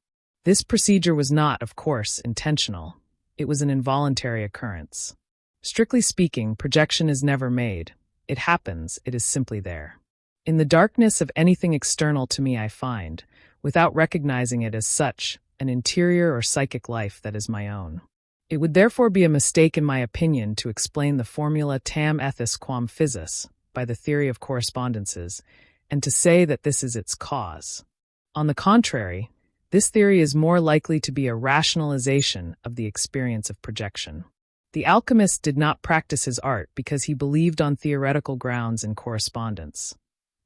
This procedure was not, of course, intentional. It was an involuntary occurrence. Strictly speaking, projection is never made. It happens, it is simply there. In the darkness of anything external to me I find, without recognizing it as such, an interior or psychic life that is my own. It would therefore be a mistake in my opinion to explain the formula tam ethis quam physis by the theory of correspondences, and to say that this is its cause. On the contrary, this theory is more likely to be a rationalization of the experience of projection. The alchemist did not practice his art because he believed on theoretical grounds in correspondence.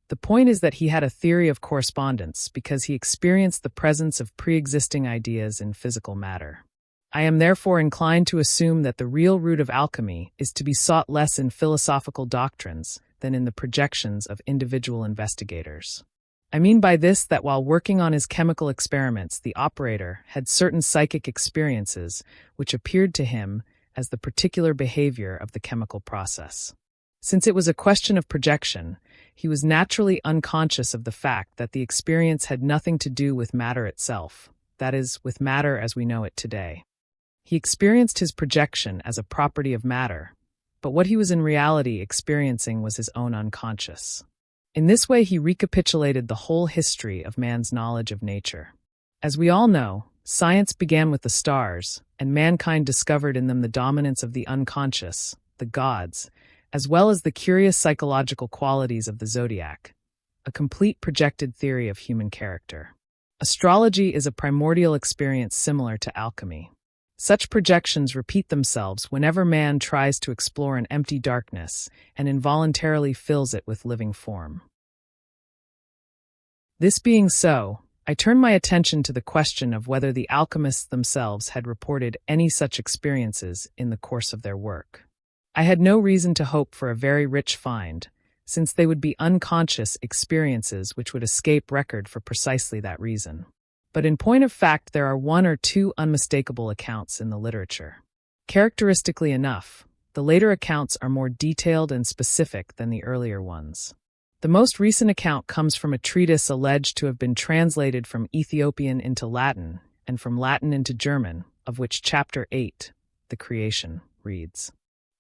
The point is that he had a theory of correspondence because he experienced the presence of pre-existing ideas in physical matter. I am therefore inclined to assume that the real root of alchemy is to be sought less in philosophical doctrines than in the projections of individual investigators. I mean by this that while working on his chemical experiments, the operator had certain psychic experiences which appeared to him as the particular behavior of the chemical process. Since it was a question of projection, he was naturally unconscious of the fact that the experience had nothing to do with matter itself, that is, with matter as we know it today. He experienced his projection as a property of matter, but what he was in reality experiencing was his own unconscious. In this way, he recapitulated the whole history of man's knowledge of nature. As we all know, science began with the stars, and mankind discovered in them the dominance of the unconscious, the gods, as well as the curious psychological qualities of the zodiac, a complete projected theory of human character. Astrology is a primordial experience similar to alchemy. Such projections repeat themselves whenever man tries to explore an empty darkness and involuntarily fills it with living form. This being so, I turn my attention to the question of whether the alchemists themselves had reported any such experiences in the course of their work. I had no reason to hope for a very rich find, since they would be unconscious experiences which would escape record for precisely that reason. But in point of fact, there are one or two unmistakable accounts in the literature. Characteristically enough, the later accounts are more detailed and specific than the earlier ones. The most recent account comes from a treatise alleged to have been translated from Ethiopian into Latin and from Latin into German, of which Chapter 8, The Creation, reads,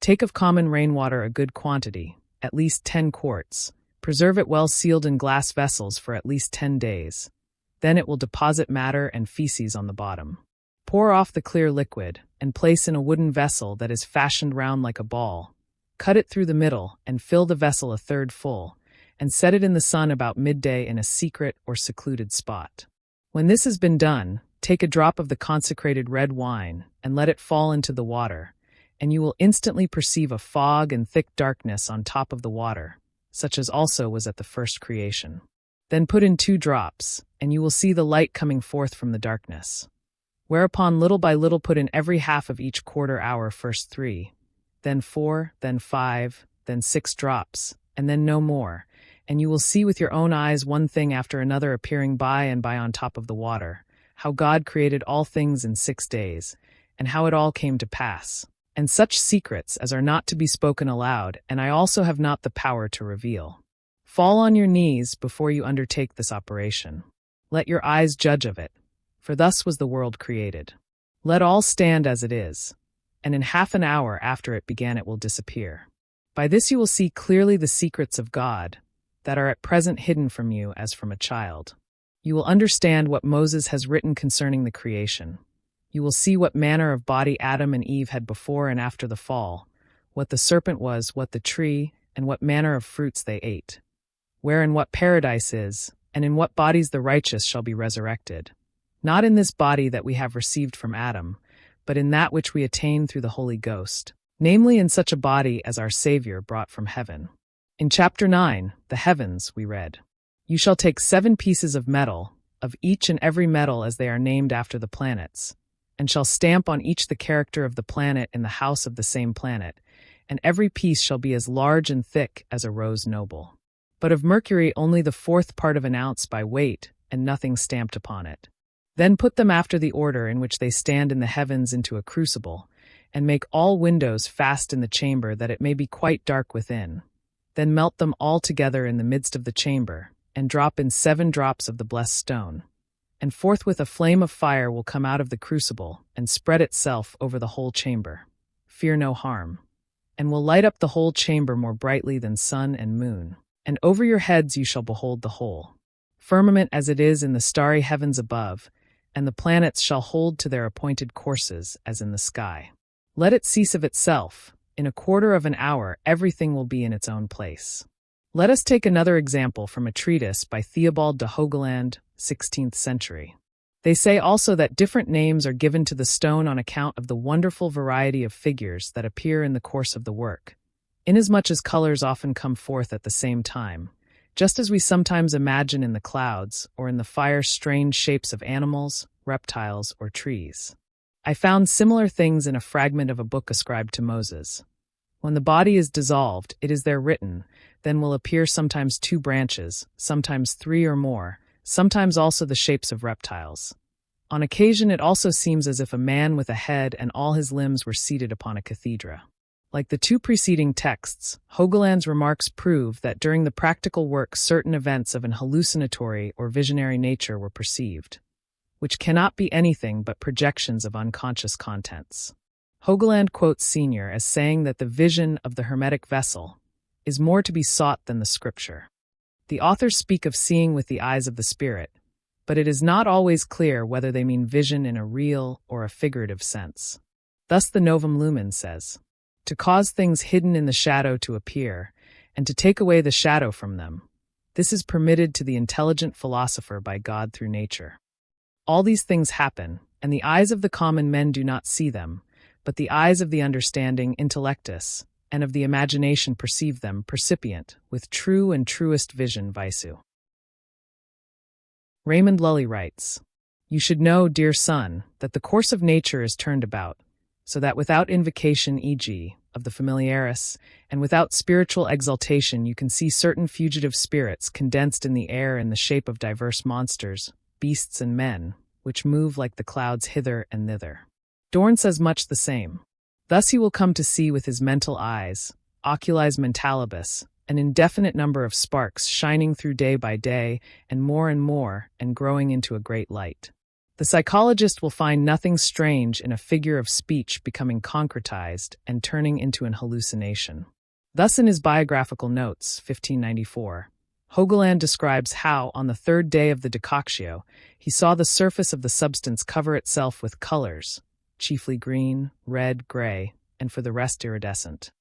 "Take of common rainwater a good quantity, at least 10 quarts, preserve it well sealed in glass vessels for at least 10 days. Then it will deposit matter and feces on the bottom. Pour off the clear liquid, and place in a wooden vessel that is fashioned round like a ball. Cut it through the middle, and fill the vessel a third full, and set it in the sun about midday in a secret or secluded spot. When this has been done, take a drop of the consecrated red wine, and let it fall into the water, and you will instantly perceive a fog and thick darkness on top of the water, such as also was at the first creation. Then put in 2 drops, and you will see the light coming forth from the darkness. Whereupon little by little put in every half of each quarter hour first 3, then 4, then 5, then 6 drops, and then no more, and you will see with your own eyes one thing after another appearing by and by on top of the water, how God created all things in 6 days, and how it all came to pass, and such secrets as are not to be spoken aloud, and I also have not the power to reveal. Fall on your knees before you undertake this operation. Let your eyes judge of it, for thus was the world created. Let all stand as it is, and in half an hour after it began it will disappear. By this you will see clearly the secrets of God, that are at present hidden from you as from a child. You will understand what Moses has written concerning the creation. You will see what manner of body Adam and Eve had before and after the fall, what the serpent was, what the tree, and what manner of fruits they ate, where and what paradise is, and in what bodies the righteous shall be resurrected, not in this body that we have received from Adam, but in that which we attain through the Holy Ghost, namely in such a body as our Savior brought from heaven. In Chapter 9, The Heavens, we read, You shall take 7 pieces of metal, of each and every metal as they are named after the planets, and shall stamp on each the character of the planet in the house of the same planet, and every piece shall be as large and thick as a rose noble. But of Mercury only the 4th part of an ounce by weight, and nothing stamped upon it. Then put them after the order in which they stand in the heavens into a crucible, and make all windows fast in the chamber that it may be quite dark within. Then melt them all together in the midst of the chamber, and drop in 7 drops of the blessed stone. And forthwith a flame of fire will come out of the crucible, and spread itself over the whole chamber. Fear no harm. And will light up the whole chamber more brightly than sun and moon. And over your heads you shall behold the whole firmament as it is in the starry heavens above, and the planets shall hold to their appointed courses as in the sky. Let it cease of itself. In a quarter of an hour everything will be in its own place. Let us take another example from a treatise by Theobald de Hogeland, 16th century. They say also that different names are given to the stone on account of the wonderful variety of figures that appear in the course of the work, inasmuch as colors often come forth at the same time, just as we sometimes imagine in the clouds or in the fire strange shapes of animals, reptiles, or trees. I found similar things in a fragment of a book ascribed to Moses. When the body is dissolved, it is there written, then will appear sometimes 2 branches, sometimes 3 or more, sometimes also the shapes of reptiles. On occasion it also seems as if a man with a head and all his limbs were seated upon a cathedra. Like the 2 preceding texts, Hogeland's remarks prove that during the practical work certain events of an hallucinatory or visionary nature were perceived, which cannot be anything but projections of unconscious contents. Hogeland quotes Senior as saying that the vision of the hermetic vessel is more to be sought than the scripture. The authors speak of seeing with the eyes of the spirit, but it is not always clear whether they mean vision in a real or a figurative sense. Thus the Novum Lumen says, to cause things hidden in the shadow to appear, and to take away the shadow from them. This is permitted to the intelligent philosopher by God through nature. All these things happen, and the eyes of the common men do not see them, but the eyes of the understanding intellectus, and of the imagination perceive them percipient, with true and truest vision visu. Raymond Lully writes, "You should know, dear son, that the course of nature is turned about, so that without invocation, e.g., of the familiaris, and without spiritual exaltation you can see certain fugitive spirits condensed in the air in the shape of diverse monsters, beasts and men, which move like the clouds hither and thither." Dorn says much the same. Thus he will come to see with his mental eyes, oculis mentalibus, an indefinite number of sparks shining through day by day, and growing into a great light. The psychologist will find nothing strange in a figure of speech becoming concretized and turning into an hallucination. Thus in his biographical notes, 1594, Hogeland describes how, on the third day of the decoctio, he saw the surface of the substance cover itself with colors, chiefly green, red, gray, and for the rest iridescent.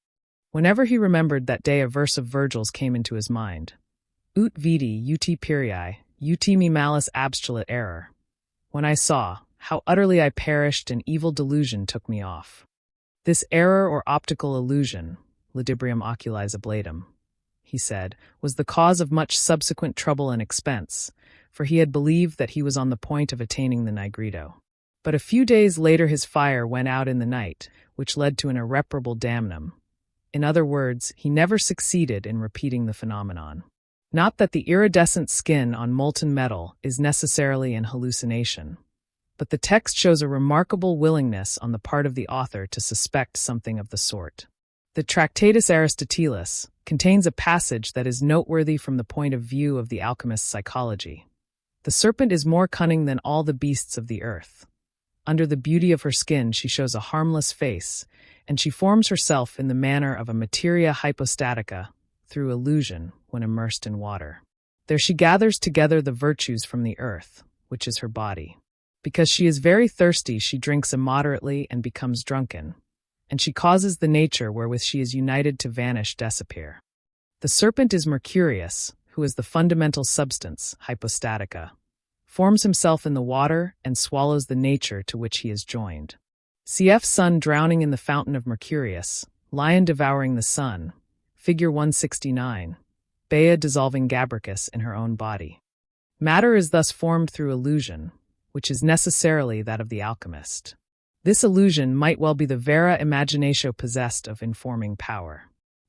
Whenever he remembered that day a verse of Virgil's came into his mind. Ut vidi, ut perii, ut me malus abstulit error. When I saw, how utterly I perished and evil delusion took me off. This error or optical illusion, ludibrium oculis ablatum, he said, was the cause of much subsequent trouble and expense, for he had believed that he was on the point of attaining the nigredo. But a few days later his fire went out in the night, which led to an irreparable damnum. In other words, he never succeeded in repeating the phenomenon. Not that the iridescent skin on molten metal is necessarily an hallucination, but the text shows a remarkable willingness on the part of the author to suspect something of the sort. The Tractatus Aristotelis contains a passage that is noteworthy from the point of view of the alchemist's psychology. The serpent is more cunning than all the beasts of the earth. Under the beauty of her skin she shows a harmless face, and she forms herself in the manner of a materia hypostatica, through illusion, when immersed in water. There she gathers together the virtues from the earth, which is her body. Because she is very thirsty, she drinks immoderately and becomes drunken, and she causes the nature wherewith she is united to vanish disappear. The serpent is Mercurius, who is the fundamental substance, hypostatica, forms himself in the water and swallows the nature to which he is joined. Cf. Sun drowning in the fountain of Mercurius, lion devouring the sun, figure 169, Bea dissolving Gabricus in her own body. Matter is thus formed through illusion, which is necessarily that of the alchemist. This illusion might well be the vera imaginatio possessed of informing power.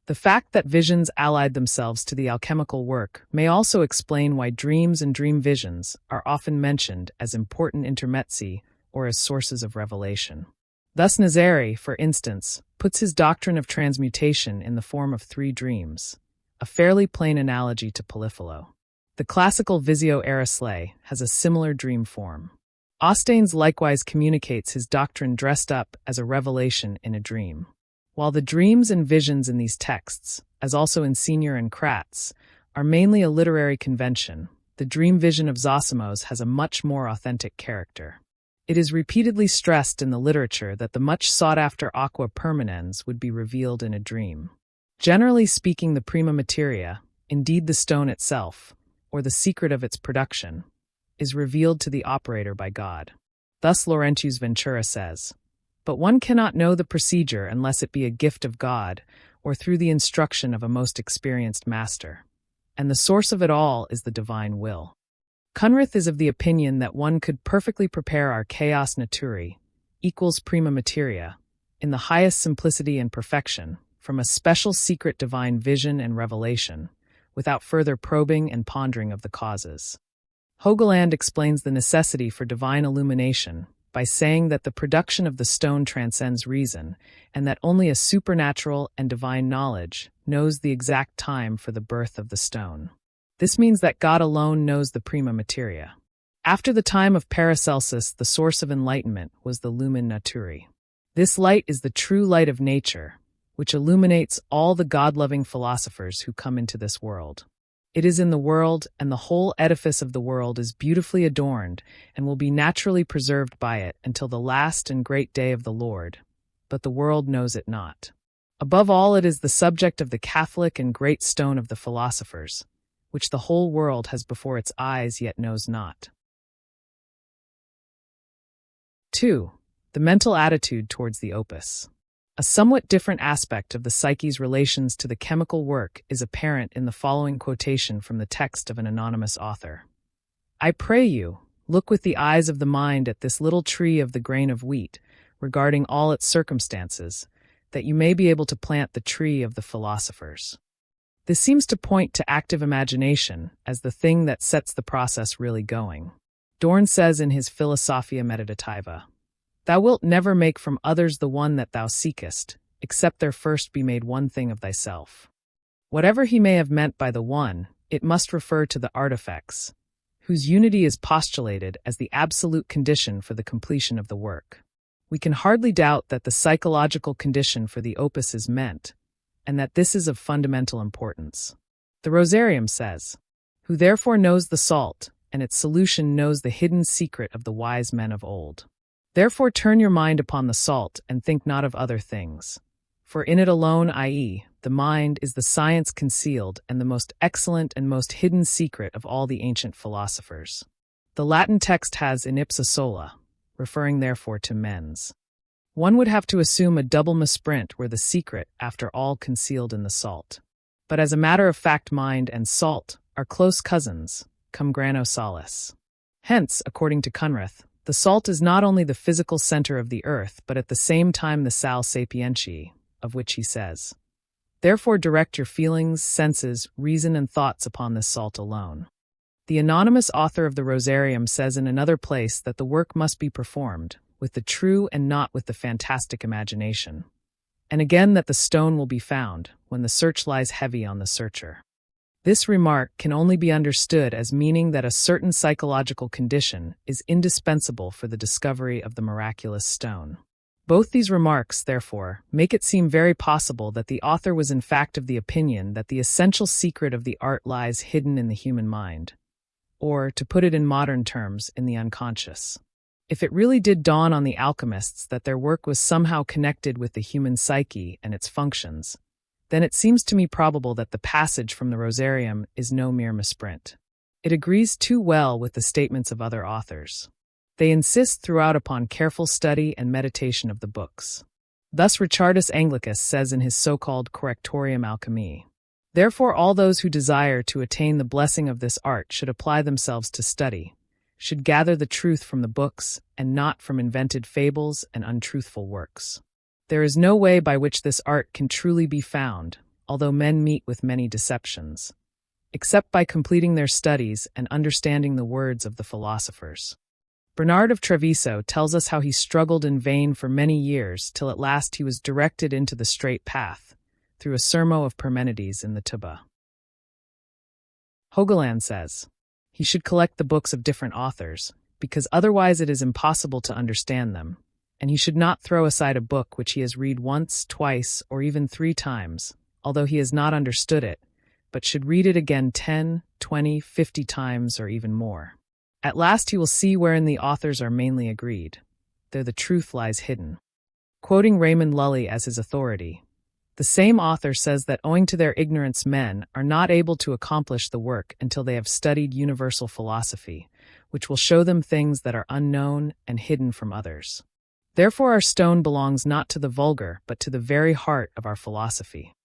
The fact that visions allied themselves to the alchemical work may also explain why dreams and dream visions are often mentioned as important intermezzi or as sources of revelation. Thus Nazari, for instance, puts his doctrine of transmutation in the form of 3 dreams, a fairly plain analogy to Polyphilo. The classical Visio Arislay has a similar dream form. Ostanes likewise communicates his doctrine dressed up as a revelation in a dream. While the dreams and visions in these texts, as also in Senior and Kratz, are mainly a literary convention, the dream vision of Zosimos has a much more authentic character. It is repeatedly stressed in the literature that the much sought-after aqua permanens would be revealed in a dream. Generally speaking, the prima materia, indeed the stone itself, or the secret of its production, is revealed to the operator by God. Thus Laurentius Ventura says, "But one cannot know the procedure unless it be a gift of God, or through the instruction of a most experienced master. And the source of it all is the divine will." Cunrath is of the opinion that one could perfectly prepare our chaos naturae, equals prima materia, in the highest simplicity and perfection, from a special secret divine vision and revelation, without further probing and pondering of the causes. Hogeland explains the necessity for divine illumination by saying that the production of the stone transcends reason, and that only a supernatural and divine knowledge knows the exact time for the birth of the stone. This means that God alone knows the prima materia. After the time of Paracelsus, the source of enlightenment was the lumen naturae. This light is the true light of nature, which illuminates all the God-loving philosophers who come into this world. It is in the world, and the whole edifice of the world is beautifully adorned and will be naturally preserved by it until the last and great day of the Lord, but the world knows it not. Above all, it is the subject of the Catholic and great stone of the philosophers, which the whole world has before its eyes yet knows not. 2. The mental attitude towards the opus. A somewhat different aspect of the psyche's relations to the chemical work is apparent in the following quotation from the text of an anonymous author. I pray you, look with the eyes of the mind at this little tree of the grain of wheat, regarding all its circumstances, that you may be able to plant the tree of the philosophers. This seems to point to active imagination as the thing that sets the process really going. Dorn says in his Philosophia Meditativa, Thou wilt never make from others the one that thou seekest, except there first be made one thing of thyself. Whatever he may have meant by the one, it must refer to the artifacts, whose unity is postulated as the absolute condition for the completion of the work. We can hardly doubt that the psychological condition for the opus is meant, and that this is of fundamental importance. The Rosarium says, Who therefore knows the salt, and its solution knows the hidden secret of the wise men of old. Therefore turn your mind upon the salt, and think not of other things. For in it alone, i.e., the mind, is the science concealed and the most excellent and most hidden secret of all the ancient philosophers. The Latin text has in ipsa sola, referring therefore to mens. One would have to assume a double misprint were the secret, after all, concealed in the salt. But as a matter of fact, mind and salt are close cousins, cum grano salis. Hence, according to Cunrath, the salt is not only the physical center of the earth, but at the same time the sal sapientiae, of which he says, Therefore direct your feelings, senses, reason, and thoughts upon this salt alone. The anonymous author of the Rosarium says in another place that the work must be performed with the true and not with the fantastic imagination, and again that the stone will be found when the search lies heavy on the searcher. This remark can only be understood as meaning that a certain psychological condition is indispensable for the discovery of the miraculous stone. Both these remarks, therefore, make it seem very possible that the author was in fact of the opinion that the essential secret of the art lies hidden in the human mind, or, to put it in modern terms, in the unconscious. If it really did dawn on the alchemists that their work was somehow connected with the human psyche and its functions, then it seems to me probable that the passage from the Rosarium is no mere misprint. It agrees too well with the statements of other authors. They insist throughout upon careful study and meditation of the books. Thus Richardus Anglicus says in his so-called Correctorium Alchemy, Therefore all those who desire to attain the blessing of this art should apply themselves to study, should gather the truth from the books, and not from invented fables and untruthful works. There is no way by which this art can truly be found, although men meet with many deceptions, except by completing their studies and understanding the words of the philosophers. Bernard of Treviso tells us how he struggled in vain for many years till at last he was directed into the straight path, through a sermo of Parmenides in the Tuba. Hogeland says, he should collect the books of different authors, because otherwise it is impossible to understand them, and he should not throw aside a book which he has read once, twice, or even 3 times, although he has not understood it, but should read it again 10, 20, 50 times, or even more. At last he will see wherein the authors are mainly agreed. There the truth lies hidden. Quoting Raymond Lully as his authority, the same author says that owing to their ignorance men are not able to accomplish the work until they have studied universal philosophy, which will show them things that are unknown and hidden from others. Therefore our stone belongs not to the vulgar, but to the very heart of our philosophy.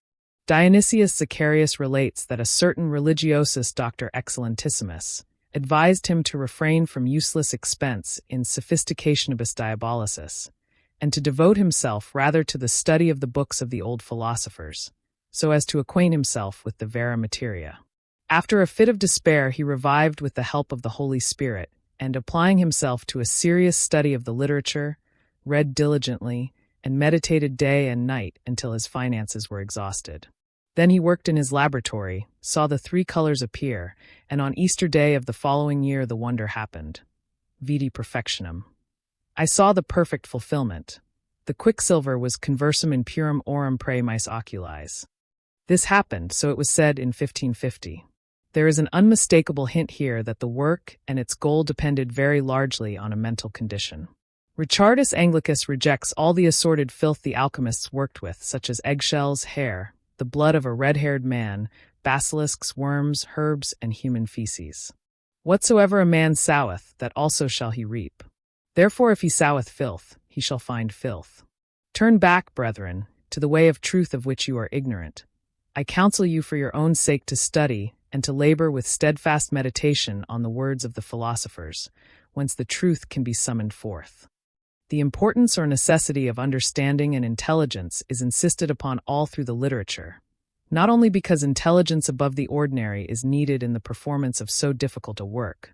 Dionysius Zacharias relates that a certain religiosus Doctor Excellentissimus advised him to refrain from useless expense in sophisticationibus diabolicis, and to devote himself rather to the study of the books of the old philosophers, so as to acquaint himself with the vera materia. After a fit of despair he revived with the help of the Holy Spirit, and applying himself to a serious study of the literature, read diligently, and meditated day and night until his finances were exhausted. Then he worked in his laboratory, saw the 3 colors appear, and on Easter Day of the following year the wonder happened. Vidi perfectionem. I saw the perfect fulfillment. The quicksilver was conversum in purum aurum praemis oculis. This happened, so it was said, in 1550. There is an unmistakable hint here that the work and its goal depended very largely on a mental condition. Richardus Anglicus rejects all the assorted filth the alchemists worked with, such as eggshells, hair, the blood of a red-haired man, basilisks, worms, herbs, and human feces. Whatsoever a man soweth, that also shall he reap. Therefore if he soweth filth, he shall find filth. Turn back, brethren, to the way of truth of which you are ignorant. I counsel you for your own sake to study, and to labor with steadfast meditation on the words of the philosophers, whence the truth can be summoned forth. The importance or necessity of understanding and intelligence is insisted upon all through the literature, not only because intelligence above the ordinary is needed in the performance of so difficult a work,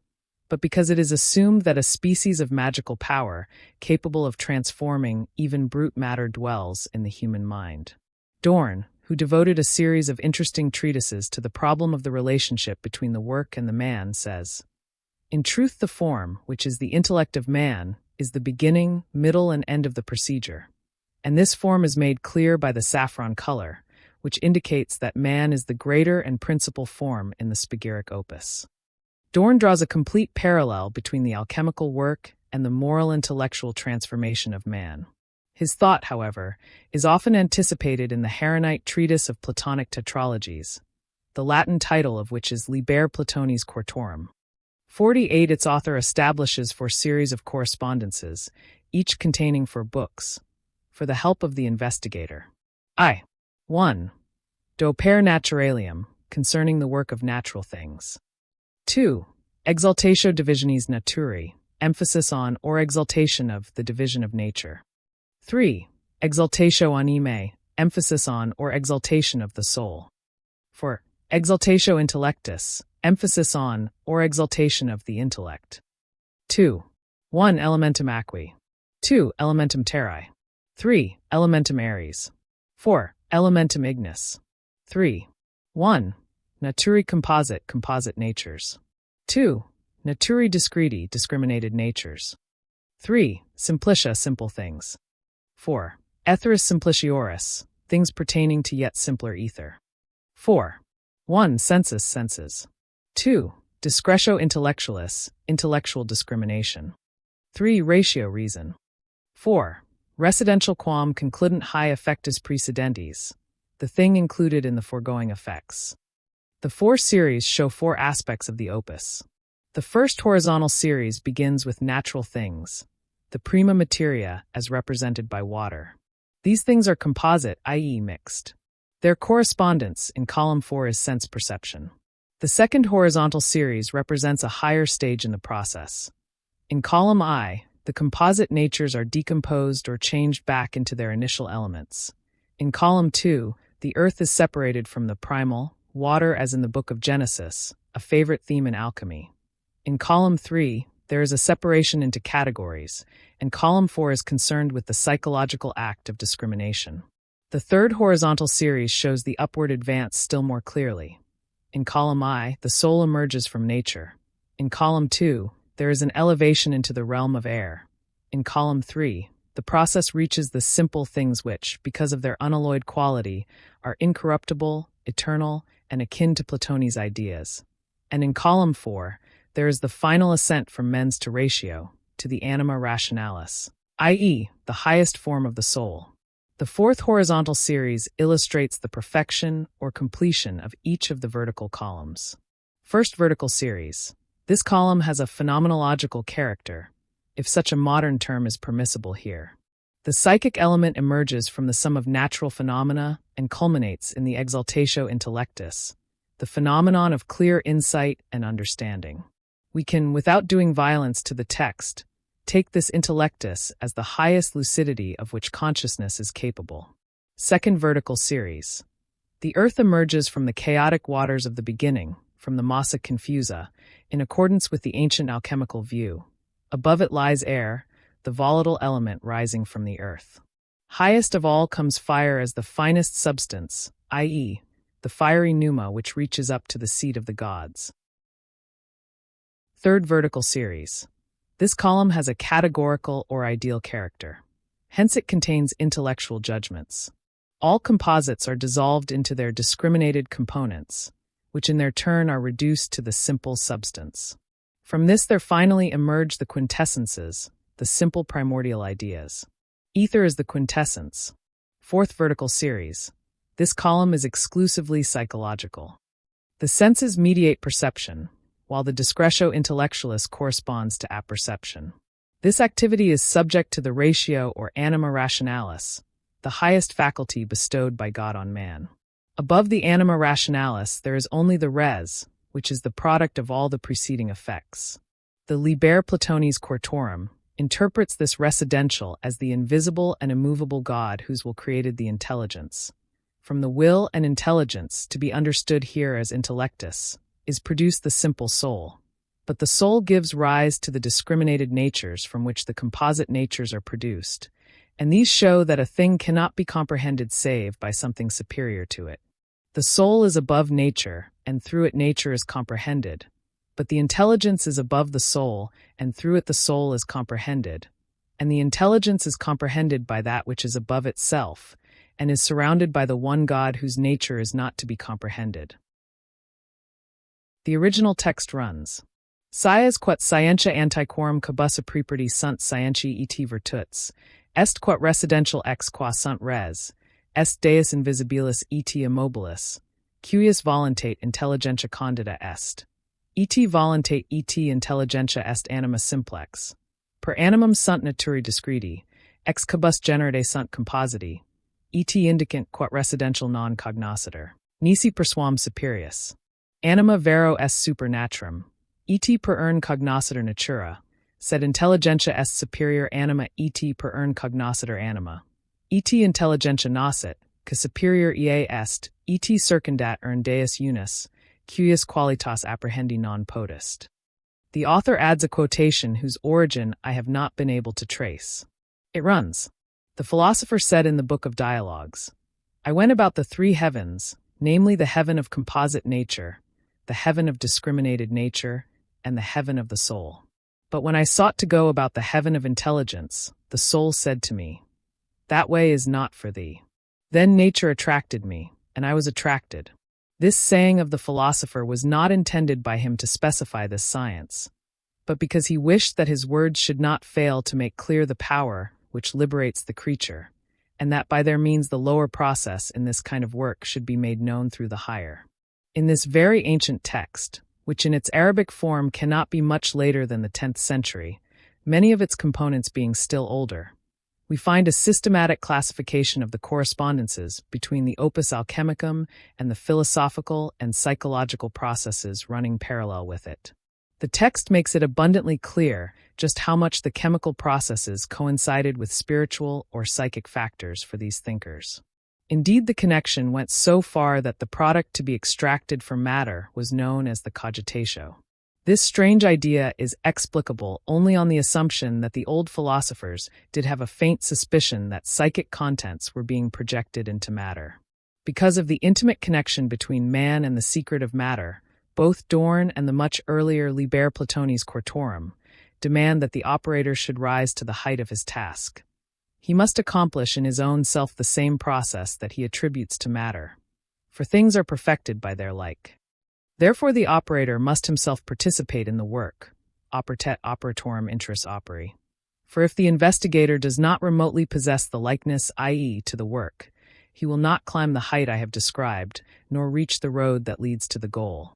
but because it is assumed that a species of magical power capable of transforming even brute matter dwells in the human mind. Dorn, who devoted a series of interesting treatises to the problem of the relationship between the work and the man, says, "In truth the form, which is the intellect of man, is the beginning, middle, and end of the procedure, and this form is made clear by the saffron color, which indicates that man is the greater and principal form in the spagyric opus." Dorn draws a complete parallel between the alchemical work and the moral intellectual transformation of man. His thought, however, is often anticipated in the Heronite treatise of Platonic tetralogies, the Latin title of which is Liber Platonis Quartorum. 48 its author establishes for series of correspondences, each containing 4 books, for the help of the investigator. 1. De per naturalium, concerning the work of natural things. 2. Exaltatio divisionis naturae, emphasis on or exaltation of the division of nature. 3. Exaltatio animae, emphasis on or exaltation of the soul. 4. Exaltatio intellectus, emphasis on or exaltation of the intellect. 2. 1. Elementum aquae. 2. Elementum terrae. 3. Elementum aeris. 4. Elementum ignis. 3. 1. Naturae composite, composite natures. 2. Naturae discreti, discriminated natures. 3. Simplicia, simple things. 4. Aetheris simplicioris, things pertaining to yet simpler ether. 4. 1. Sensus, senses. 2. Discretio intellectualis, intellectual discrimination. 3. Ratio, reason. 4. Residential quam concludent hae effectus precedentes, the thing included in the foregoing effects. The 4 series show 4 aspects of the opus. The first horizontal series begins with natural things, the prima materia as represented by water. These things are composite, i.e. mixed. Their correspondence in column 4 is sense perception. The second horizontal series represents a higher stage in the process. In column I, the composite natures are decomposed or changed back into their initial elements. In column 2, the earth is separated from the primal, water as in the book of Genesis, a favorite theme in alchemy. In column 3, there is a separation into categories, and column 4 is concerned with the psychological act of discrimination. The third horizontal series shows the upward advance still more clearly. In column I, the soul emerges from nature. In column 2, there is an elevation into the realm of air. In column 3, the process reaches the simple things which, because of their unalloyed quality, are incorruptible, eternal, and akin to Platoni's ideas. And in column 4, there is the final ascent from mens to ratio, to the anima rationalis, i.e., the highest form of the soul. The fourth horizontal series illustrates the perfection or completion of each of the vertical columns. First vertical series. This column has a phenomenological character, if such a modern term is permissible here. The psychic element emerges from the sum of natural phenomena and culminates in the exaltatio intellectus, the phenomenon of clear insight and understanding. We can, without doing violence to the text, take this intellectus as the highest lucidity of which consciousness is capable. Second vertical series. The earth emerges from the chaotic waters of the beginning, from the massa confusa, in accordance with the ancient alchemical view. Above it lies air, the volatile element rising from the earth. Highest of all comes fire as the finest substance, i.e., the fiery pneuma which reaches up to the seat of the gods. Third vertical series. This column has a categorical or ideal character. Hence it contains intellectual judgments. All composites are dissolved into their discriminated components, which in their turn are reduced to the simple substance. From this there finally emerge the quintessences, the simple primordial ideas. Ether is the quintessence. Fourth vertical series. This column is exclusively psychological. The senses mediate perception, while the discretio intellectualis corresponds to apperception. This activity is subject to the ratio or anima rationalis, the highest faculty bestowed by God on man. Above the anima rationalis there is only the res, which is the product of all the preceding effects. The Liber Platonis Quartorum interprets this residential as the invisible and immovable God whose will created the intelligence. From the will and intelligence, to be understood here as intellectus, is produced the simple soul. But the soul gives rise to the discriminated natures from which the composite natures are produced, and these show that a thing cannot be comprehended save by something superior to it. The soul is above nature, and through it nature is comprehended. But the intelligence is above the soul, and through it the soul is comprehended. And the intelligence is comprehended by that which is above itself, and is surrounded by the one God whose nature is not to be comprehended. The original text runs, Scias quod scientia antiquorum cabus apriperti sunt scientiae et virtuts, est quod residential ex qua sunt res, est deus invisibilis et immobilis, cuius voluntate intelligentia condita est. Et voluntate et intelligentia est anima simplex. Per animum sunt naturae discreti, ex cabus generate sunt compositi, et indicant quod residential non cognoscitur. Nisi persuam superius. Anima vero est supernaturum, et per urn cognoscitur natura, sed intelligentia est superior anima et per urn cognoscitur anima. Et intelligentia nascit, que superior ea est, et circundat urn deus unus, cuius qualitas apprehendi non potest. The author adds a quotation whose origin I have not been able to trace. It runs, The philosopher said in the Book of Dialogues, I went about the three heavens, namely the heaven of composite nature, the heaven of discriminated nature, and the heaven of the soul. But when I sought to go about the heaven of intelligence, the soul said to me, That way is not for thee. Then nature attracted me, and I was attracted. This saying of the philosopher was not intended by him to specify this science, but because he wished that his words should not fail to make clear the power which liberates the creature, and that by their means the lower process in this kind of work should be made known through the higher. In this very ancient text, which in its Arabic form cannot be much later than the 10th century, many of its components being still older, we find a systematic classification of the correspondences between the opus alchemicum and the philosophical and psychological processes running parallel with it. The text makes it abundantly clear just how much the chemical processes coincided with spiritual or psychic factors for these thinkers. Indeed, the connection went so far that the product to be extracted from matter was known as the cogitatio. This strange idea is explicable only on the assumption that the old philosophers did have a faint suspicion that psychic contents were being projected into matter. Because of the intimate connection between man and the secret of matter, both Dorn and the much earlier Liber Platonis Quartorum demand that the operator should rise to the height of his task. He must accomplish in his own self the same process that he attributes to matter, for things are perfected by their like. Therefore the operator must himself participate in the work, opertet operatorum interus operi. For if the investigator does not remotely possess the likeness, i.e., to the work, he will not climb the height I have described, nor reach the road that leads to the goal.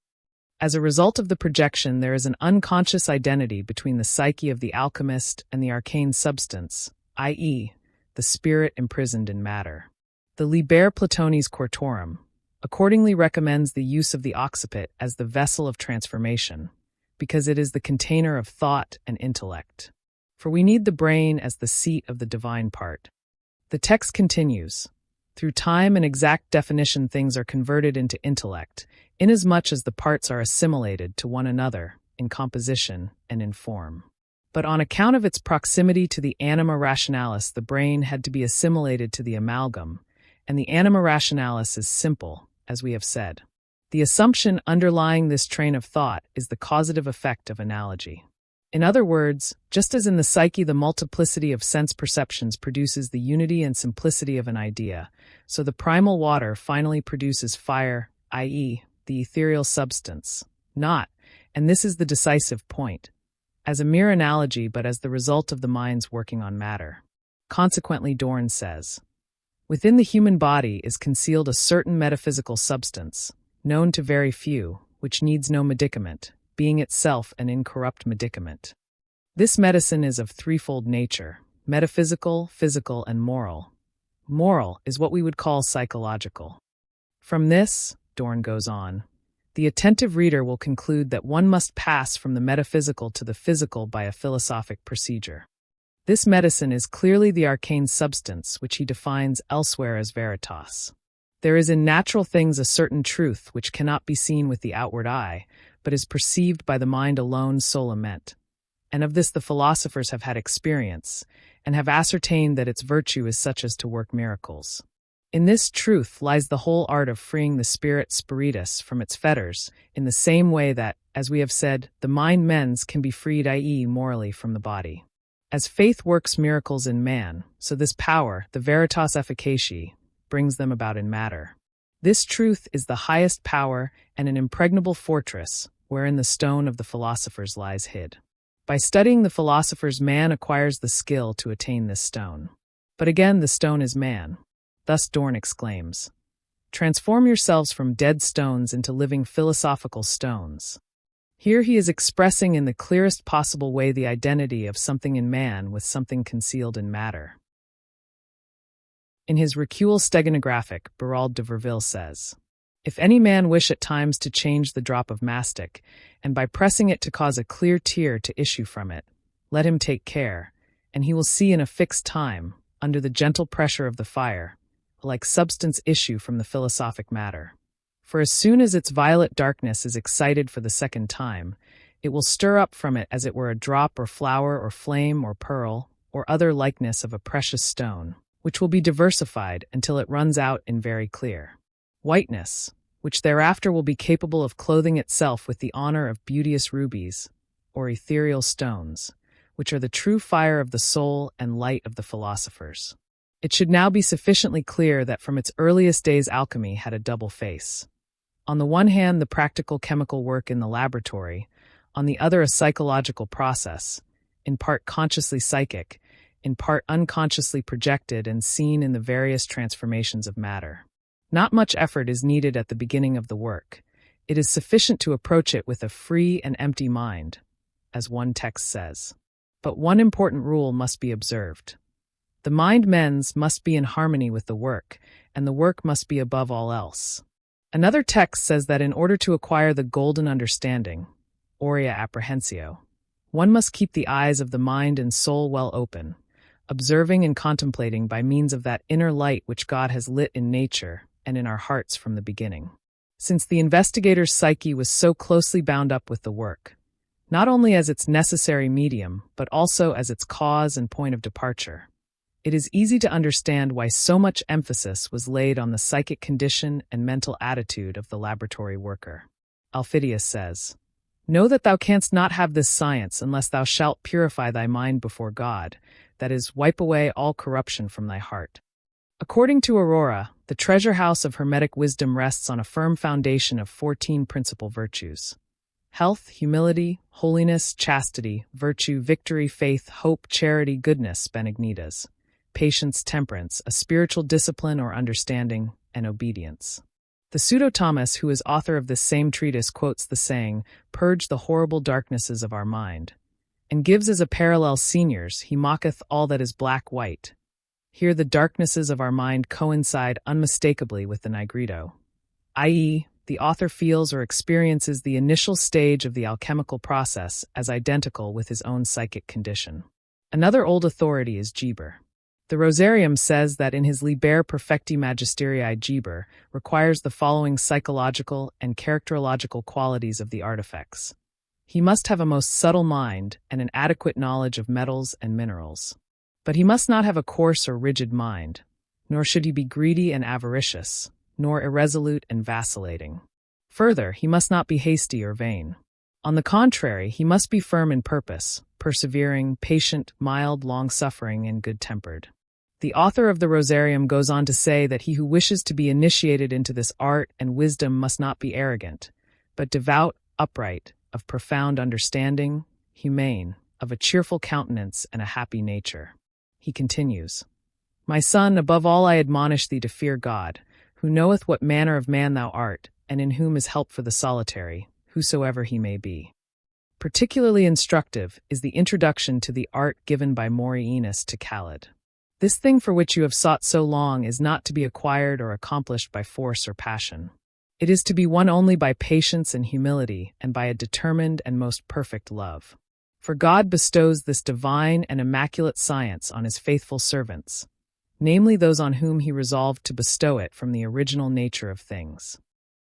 As a result of the projection, there is an unconscious identity between the psyche of the alchemist and the arcane substance, i.e., the spirit imprisoned in matter. The Liber Platonis Quartorum accordingly recommends the use of the occiput as the vessel of transformation, because it is the container of thought and intellect. For we need the brain as the seat of the divine part. The text continues, Through time and exact definition things are converted into intellect, inasmuch as the parts are assimilated to one another in composition and in form. But on account of its proximity to the anima rationalis, the brain had to be assimilated to the amalgam, and the anima rationalis is simple, as we have said. The assumption underlying this train of thought is the causative effect of analogy. In other words, just as in the psyche the multiplicity of sense perceptions produces the unity and simplicity of an idea, so the primal water finally produces fire, i.e., the ethereal substance, not, and this is the decisive point, as a mere analogy but as the result of the mind's working on matter. Consequently, Dorn says, within the human body is concealed a certain metaphysical substance, known to very few, which needs no medicament, being itself an incorrupt medicament. This medicine is of threefold nature: metaphysical, physical, and moral. Moral is what we would call psychological. From this, Dorn goes on, the attentive reader will conclude that one must pass from the metaphysical to the physical by a philosophic procedure. This medicine is clearly the arcane substance which he defines elsewhere as veritas. There is in natural things a certain truth which cannot be seen with the outward eye, but is perceived by the mind alone solamente. And of this the philosophers have had experience, and have ascertained that its virtue is such as to work miracles. In this truth lies the whole art of freeing the spirit spiritus from its fetters, in the same way that, as we have said, the mind mens can be freed, i.e., morally, from the body. As faith works miracles in man, so this power, the veritas efficaciae, brings them about in matter. This truth is the highest power and an impregnable fortress, wherein the stone of the philosophers lies hid. By studying the philosophers, man acquires the skill to attain this stone. But again, the stone is man. Thus Dorn exclaims, transform yourselves from dead stones into living philosophical stones. Here he is expressing in the clearest possible way the identity of something in man with something concealed in matter. In his Recule steganographic, Berald de Verville says, if any man wish at times to change the drop of mastic, and by pressing it to cause a clear tear to issue from it, let him take care, and he will see in a fixed time, under the gentle pressure of the fire, like substance issue from the philosophic matter. For as soon as its violet darkness is excited for the second time, it will stir up from it as it were a drop or flower or flame or pearl or other likeness of a precious stone, which will be diversified until it runs out in very clear whiteness, which thereafter will be capable of clothing itself with the honor of beauteous rubies, or ethereal stones, which are the true fire of the soul and light of the philosophers. It should now be sufficiently clear that from its earliest days alchemy had a double face. On the one hand, the practical chemical work in the laboratory, on the other a psychological process, in part consciously psychic, in part unconsciously projected and seen in the various transformations of matter. Not much effort is needed at the beginning of the work. It is sufficient to approach it with a free and empty mind, as one text says. But one important rule must be observed. The mind mens must be in harmony with the work, and the work must be above all else. Another text says that in order to acquire the golden understanding, aurea apprehensio, one must keep the eyes of the mind and soul well open, observing and contemplating by means of that inner light which God has lit in nature and in our hearts from the beginning. Since the investigator's psyche was so closely bound up with the work, not only as its necessary medium, but also as its cause and point of departure, it is easy to understand why so much emphasis was laid on the psychic condition and mental attitude of the laboratory worker. Alphidius says, know that thou canst not have this science unless thou shalt purify thy mind before God, that is, wipe away all corruption from thy heart. According to Aurora, the treasure house of Hermetic wisdom rests on a firm foundation of 14 principal virtues: health, humility, holiness, chastity, virtue, victory, faith, hope, charity, goodness, benignitas, patience, temperance, a spiritual discipline or understanding, and obedience. The Pseudo-Thomas, who is author of this same treatise, quotes the saying, purge the horrible darknesses of our mind, and gives as a parallel seniors, he mocketh all that is black white. Here the darknesses of our mind coincide unmistakably with the nigredo, i.e., the author feels or experiences the initial stage of the alchemical process as identical with his own psychic condition. Another old authority is Geber. The Rosarium says that in his Liber Perfecti Magisterii Geber requires the following psychological and characterological qualities of the artifacts. He must have a most subtle mind and an adequate knowledge of metals and minerals. But he must not have a coarse or rigid mind, nor should he be greedy and avaricious, nor irresolute and vacillating. Further, he must not be hasty or vain. On the contrary, he must be firm in purpose, persevering, patient, mild, long-suffering, and good-tempered. The author of the Rosarium goes on to say that he who wishes to be initiated into this art and wisdom must not be arrogant, but devout, upright, of profound understanding, humane, of a cheerful countenance and a happy nature. He continues, My son, above all I admonish thee to fear God, who knoweth what manner of man thou art, and in whom is help for the solitary, whosoever he may be. Particularly instructive is the introduction to the art given by Mercurius to Khaled. This thing for which you have sought so long is not to be acquired or accomplished by force or passion. It is to be won only by patience and humility and by a determined and most perfect love. For God bestows this divine and immaculate science on his faithful servants, namely those on whom he resolved to bestow it from the original nature of things.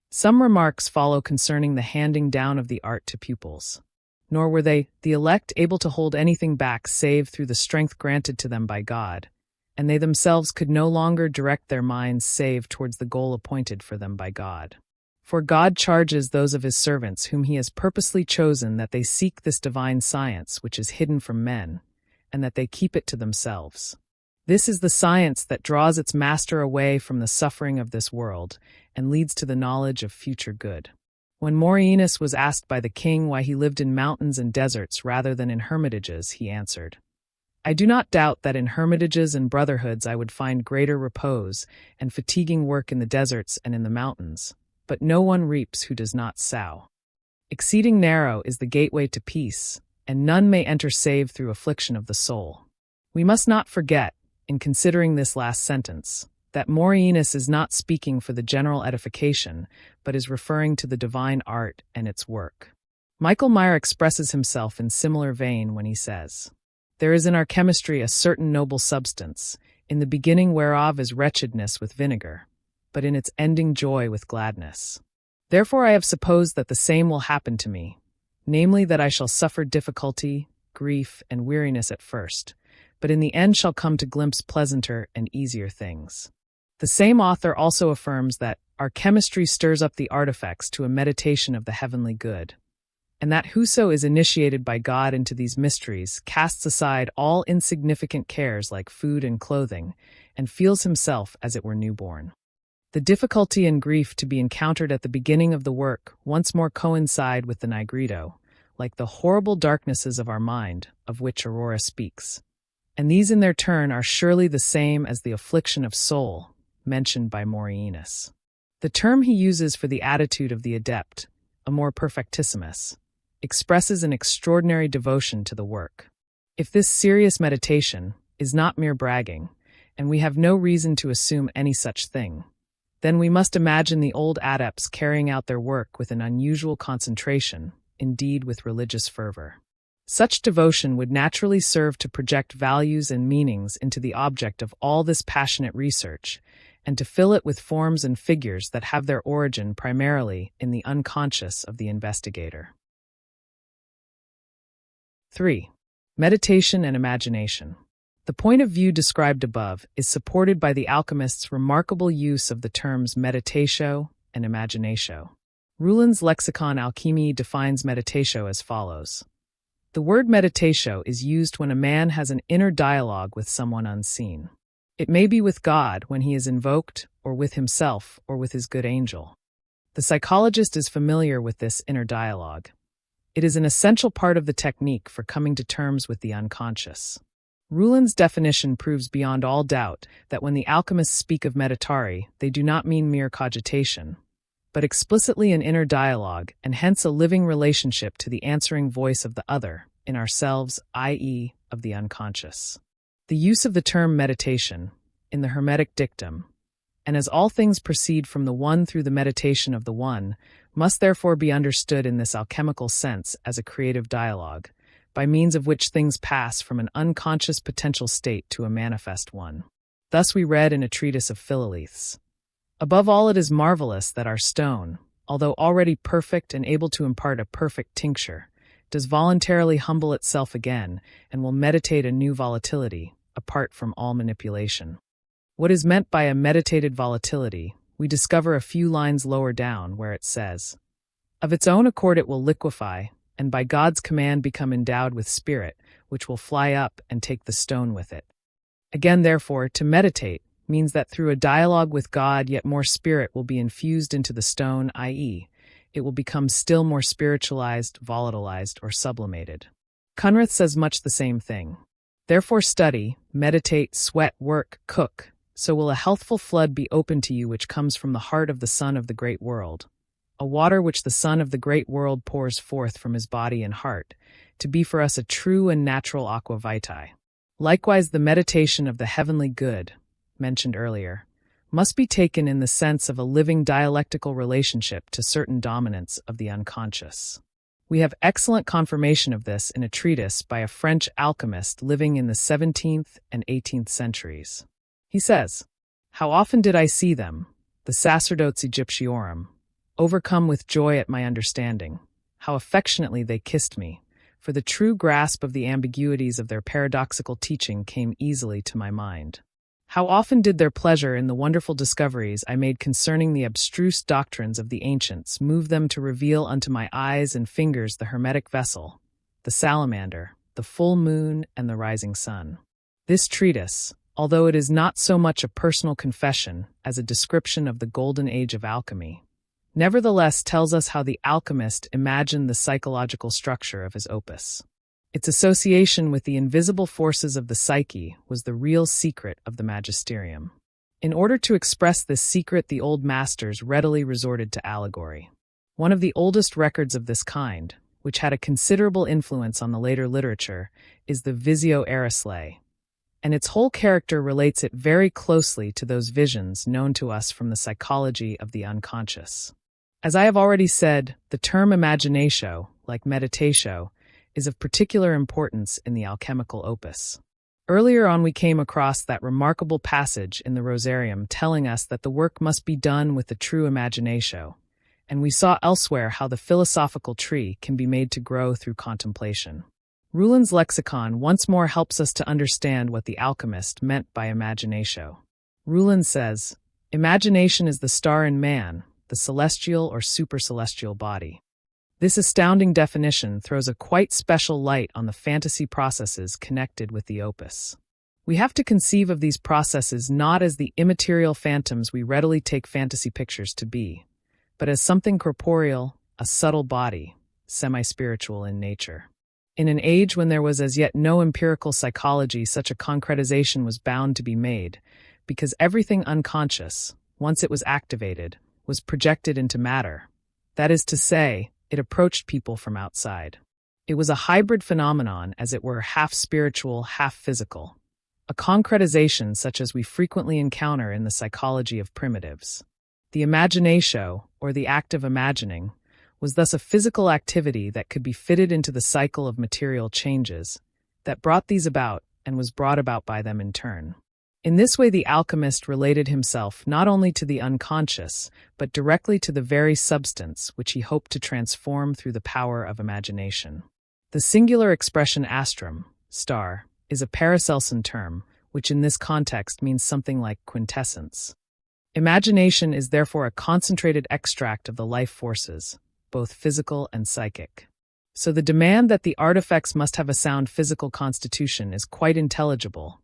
Some remarks follow concerning the handing down of the art to pupils. Nor were they, the elect, able to hold anything back save through the strength granted to them by God, and they themselves could no longer direct their minds save towards the goal appointed for them by God. For God charges those of his servants whom he has purposely chosen that they seek this divine science which is hidden from men, and that they keep it to themselves. This is the science that draws its master away from the suffering of this world and leads to the knowledge of future good. When Mercurius was asked by the king why he lived in mountains and deserts rather than in hermitages, he answered, I do not doubt that in hermitages and brotherhoods I would find greater repose and fatiguing work in the deserts and in the mountains, but no one reaps who does not sow. Exceeding narrow is the gateway to peace, and none may enter save through affliction of the soul. We must not forget, in considering this last sentence, that Mercurius is not speaking for the general edification, but is referring to the divine art and its work. Michael Meyer expresses himself in similar vein when he says, There is in our chemistry a certain noble substance, in the beginning whereof is wretchedness with vinegar, but in its ending joy with gladness. Therefore I have supposed that the same will happen to me, namely that I shall suffer difficulty, grief, and weariness at first, but in the end shall come to glimpse pleasanter and easier things. The same author also affirms that our chemistry stirs up the artifacts to a meditation of the heavenly good, and that whoso is initiated by God into these mysteries casts aside all insignificant cares like food and clothing, and feels himself as it were newborn. The difficulty and grief to be encountered at the beginning of the work once more coincide with the nigredo, like the horrible darknesses of our mind, of which Aurora speaks. And these in their turn are surely the same as the affliction of soul, mentioned by Mercurius. The term he uses for the attitude of the adept, amor perfectissimus, expresses an extraordinary devotion to the work. If this serious meditation is not mere bragging, and we have no reason to assume any such thing, then we must imagine the old adepts carrying out their work with an unusual concentration, indeed with religious fervor. Such devotion would naturally serve to project values and meanings into the object of all this passionate research, and to fill it with forms and figures that have their origin primarily in the unconscious of the investigator. 3. Meditation and imagination. The point of view described above is supported by the alchemist's remarkable use of the terms meditatio and imaginatio. Ruhlen's lexicon Alchemy defines meditatio as follows. The word meditatio is used when a man has an inner dialogue with someone unseen. It may be with God when he is invoked, or with himself, or with his good angel. The psychologist is familiar with this inner dialogue. It is an essential part of the technique for coming to terms with the unconscious. Ruhlen's definition proves beyond all doubt that when the alchemists speak of meditare, they do not mean mere cogitation, but explicitly an inner dialogue and hence a living relationship to the answering voice of the other, in ourselves, i.e., of the unconscious. The use of the term meditation, in the Hermetic dictum, and as all things proceed from the one through the meditation of the one, must therefore be understood in this alchemical sense as a creative dialogue, by means of which things pass from an unconscious potential state to a manifest one. Thus we read in a treatise of Philoliths. Above all, it is marvelous that our stone, although already perfect and able to impart a perfect tincture, does voluntarily humble itself again and will meditate a new volatility, apart from all manipulation. What is meant by a meditated volatility, we discover a few lines lower down where it says, Of its own accord it will liquefy, and by God's command become endowed with spirit, which will fly up and take the stone with it. Again, therefore, to meditate means that through a dialogue with God yet more spirit will be infused into the stone, i.e., it will become still more spiritualized, volatilized, or sublimated. Cunrath says much the same thing. Therefore study, meditate, sweat, work, cook, so will a healthful flood be open to you which comes from the heart of the Son of the great world, a water which the Son of the great world pours forth from his body and heart, to be for us a true and natural aqua vitae. Likewise the meditation of the heavenly good, mentioned earlier, must be taken in the sense of a living dialectical relationship to certain dominants of the unconscious. We have excellent confirmation of this in a treatise by a French alchemist living in the 17th and 18th centuries. He says, "How often did I see them, the sacerdotes Egyptiorum, overcome with joy at my understanding, how affectionately they kissed me, for the true grasp of the ambiguities of their paradoxical teaching came easily to my mind. How often did their pleasure in the wonderful discoveries I made concerning the abstruse doctrines of the ancients move them to reveal unto my eyes and fingers the hermetic vessel, the salamander, the full moon, and the rising sun." This treatise, although it is not so much a personal confession as a description of the golden age of alchemy, nevertheless tells us how the alchemist imagined the psychological structure of his opus. Its association with the invisible forces of the psyche was the real secret of the magisterium. In order to express this secret, the old masters readily resorted to allegory. One of the oldest records of this kind, which had a considerable influence on the later literature, is the Visio Arislay, and its whole character relates it very closely to those visions known to us from the psychology of the unconscious. As I have already said, the term imaginatio, like meditatio, is of particular importance in the alchemical opus. Earlier on we came across that remarkable passage in the Rosarium telling us that the work must be done with the true imaginatio, and we saw elsewhere how the philosophical tree can be made to grow through contemplation. Ruhlen's lexicon once more helps us to understand what the alchemist meant by imaginatio. Ruhlen says, "Imagination is the star in man, the celestial or supercelestial body." This astounding definition throws a quite special light on the fantasy processes connected with the opus. We have to conceive of these processes not as the immaterial phantoms we readily take fantasy pictures to be, but as something corporeal, a subtle body, semi-spiritual in nature. In an age when there was as yet no empirical psychology, such a concretization was bound to be made, because everything unconscious, once it was activated, was projected into matter. That is to say, it approached people from outside. It was a hybrid phenomenon, as it were, half spiritual, half physical. A concretization such as we frequently encounter in the psychology of primitives. The imaginatio, or the act of imagining, was thus a physical activity that could be fitted into the cycle of material changes, that brought these about and was brought about by them in turn. In this way the alchemist related himself not only to the unconscious, but directly to the very substance which he hoped to transform through the power of imagination. The singular expression astrum, star, is a Paracelsian term, which in this context means something like quintessence. Imagination is therefore a concentrated extract of the life forces, both physical and psychic. So the demand that the artifacts must have a sound physical constitution is quite intelligible,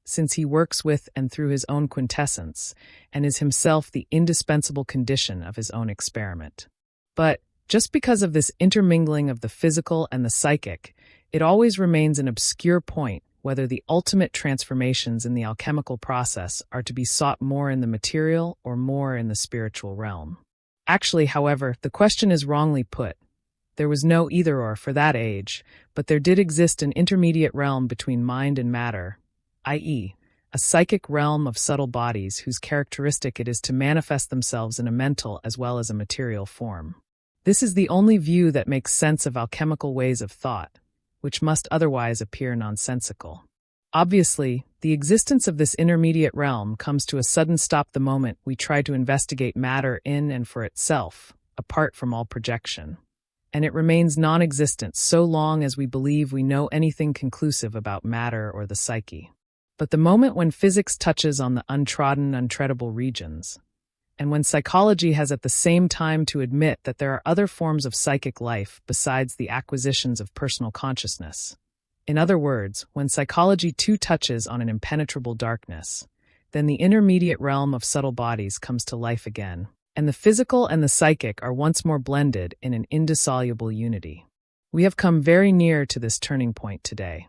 since he works with and through his own quintessence, and is himself the indispensable condition of his own experiment. But, just because of this intermingling of the physical and the psychic, it always remains an obscure point whether the ultimate transformations in the alchemical process are to be sought more in the material or more in the spiritual realm. Actually, however, the question is wrongly put. There was no either-or for that age, but there did exist an intermediate realm between mind and matter, i.e., a psychic realm of subtle bodies whose characteristic it is to manifest themselves in a mental as well as a material form. This is the only view that makes sense of alchemical ways of thought, which must otherwise appear nonsensical. Obviously, the existence of this intermediate realm comes to a sudden stop the moment we try to investigate matter in and for itself, apart from all projection. And it remains non-existent so long as we believe we know anything conclusive about matter or the psyche. But the moment when physics touches on the untrodden, untreadable regions, and when psychology has at the same time to admit that there are other forms of psychic life besides the acquisitions of personal consciousness, in other words, when psychology too touches on an impenetrable darkness, then the intermediate realm of subtle bodies comes to life again, and the physical and the psychic are once more blended in an indissoluble unity. We have come very near to this turning point today.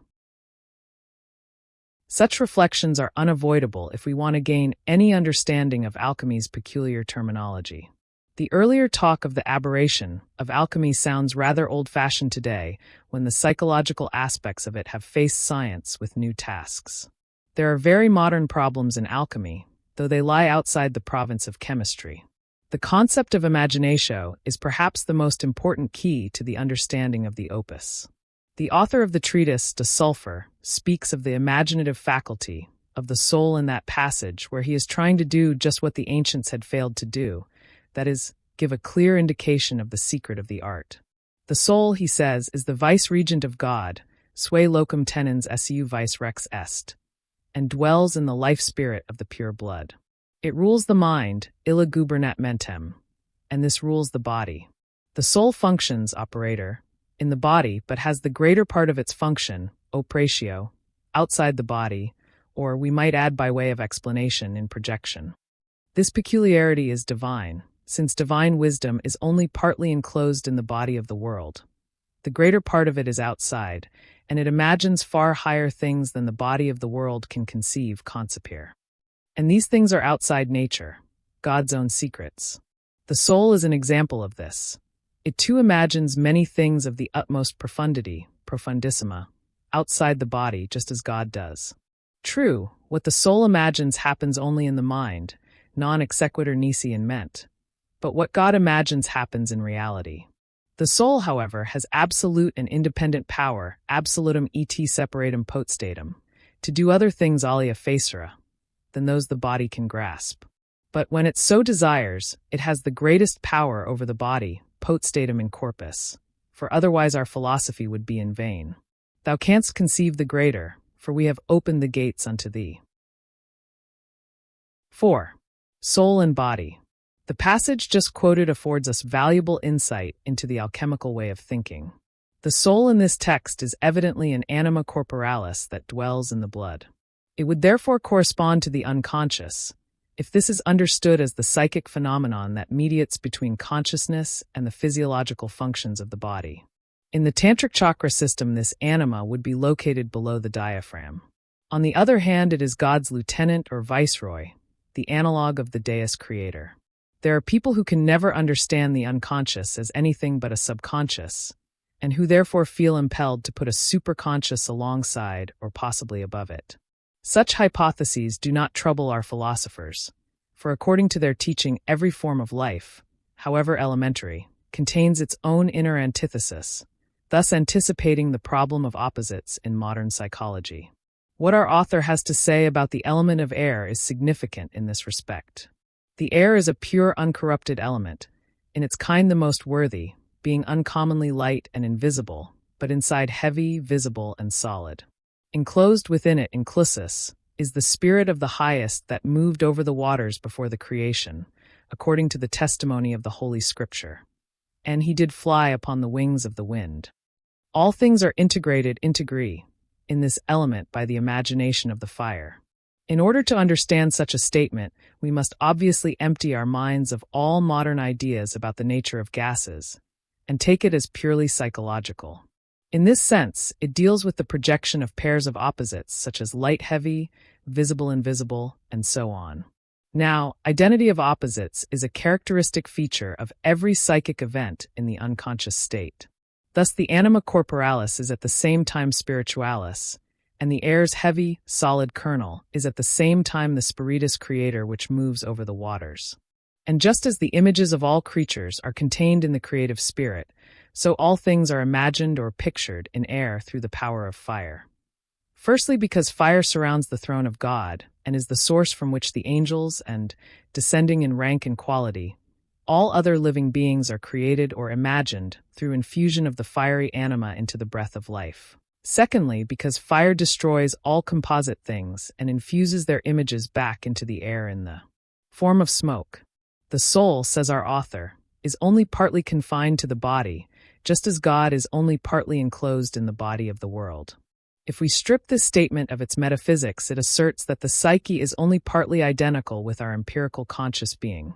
Such reflections are unavoidable if we want to gain any understanding of alchemy's peculiar terminology. The earlier talk of the aberration of alchemy sounds rather old-fashioned today when the psychological aspects of it have faced science with new tasks. There are very modern problems in alchemy, though they lie outside the province of chemistry. The concept of imaginatio is perhaps the most important key to the understanding of the opus. The author of the treatise De Sulfur speaks of the imaginative faculty of the soul in that passage where he is trying to do just what the ancients had failed to do, that is, give a clear indication of the secret of the art. The soul, he says, is the vice-regent of God, sui locum tenens seu vice rex est, and dwells in the life-spirit of the pure blood. It rules the mind, illa gubernat mentem, and this rules the body. The soul functions, operator, in the body, but has the greater part of its function, opratio, outside the body, or we might add by way of explanation, in projection. This peculiarity is divine, since divine wisdom is only partly enclosed in the body of the world. The greater part of it is outside, and it imagines far higher things than the body of the world can conceive, concipere. And these things are outside nature, God's own secrets. The soul is an example of this. It too imagines many things of the utmost profundity, profundissima, outside the body, just as God does. True, what the soul imagines happens only in the mind, non exequitur nisi in ment, but what God imagines happens in reality. The soul, however, has absolute and independent power, absolutum et separatum potestatum, to do other things alia facere than those the body can grasp. But when it so desires, it has the greatest power over the body, potestatum in corpus, for otherwise our philosophy would be in vain. Thou canst conceive the greater, for we have opened the gates unto thee. 4. Soul and body. The passage just quoted affords us valuable insight into the alchemical way of thinking. The soul in this text is evidently an anima corporalis that dwells in the blood. It would therefore correspond to the unconscious, if this is understood as the psychic phenomenon that mediates between consciousness and the physiological functions of the body. In the tantric chakra system, this anima would be located below the diaphragm. On the other hand, it is God's lieutenant or viceroy, the analogue of the deus creator. There are people who can never understand the unconscious as anything but a subconscious, and who therefore feel impelled to put a superconscious alongside or possibly above it. Such hypotheses do not trouble our philosophers, for according to their teaching, every form of life, however elementary, contains its own inner antithesis, thus anticipating the problem of opposites in modern psychology. What our author has to say about the element of air is significant in this respect. The air is a pure, uncorrupted element, in its kind the most worthy, being uncommonly light and invisible, but inside heavy, visible, and solid. Enclosed within it, inclusus, is the spirit of the highest that moved over the waters before the creation, according to the testimony of the Holy Scripture. And he did fly upon the wings of the wind. All things are integrated integri in this element by the imagination of the fire. In order to understand such a statement, we must obviously empty our minds of all modern ideas about the nature of gases, and take it as purely psychological. In this sense, it deals with the projection of pairs of opposites such as light-heavy, visible-invisible, and so on. Now, identity of opposites is a characteristic feature of every psychic event in the unconscious state. Thus, the anima corporalis is at the same time spiritualis, and the air's heavy, solid kernel is at the same time the spiritus creator which moves over the waters. And just as the images of all creatures are contained in the creative spirit, so all things are imagined or pictured in air through the power of fire. Firstly, because fire surrounds the throne of God and is the source from which the angels and, descending in rank and quality, all other living beings are created or imagined through infusion of the fiery anima into the breath of life. Secondly, because fire destroys all composite things and infuses their images back into the air in the form of smoke. The soul, says our author, is only partly confined to the body, just as God is only partly enclosed in the body of the world. If we strip this statement of its metaphysics, it asserts that the psyche is only partly identical with our empirical conscious being.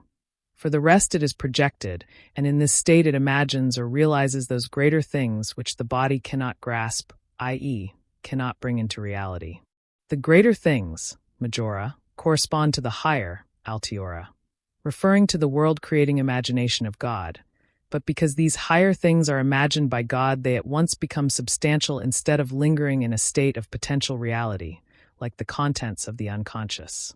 For the rest it is projected, and in this state it imagines or realizes those greater things which the body cannot grasp, i.e., cannot bring into reality. The greater things, majora, correspond to the higher, altiora, referring to the world-creating imagination of God. But because these higher things are imagined by God, they at once become substantial instead of lingering in a state of potential reality, like the contents of the unconscious.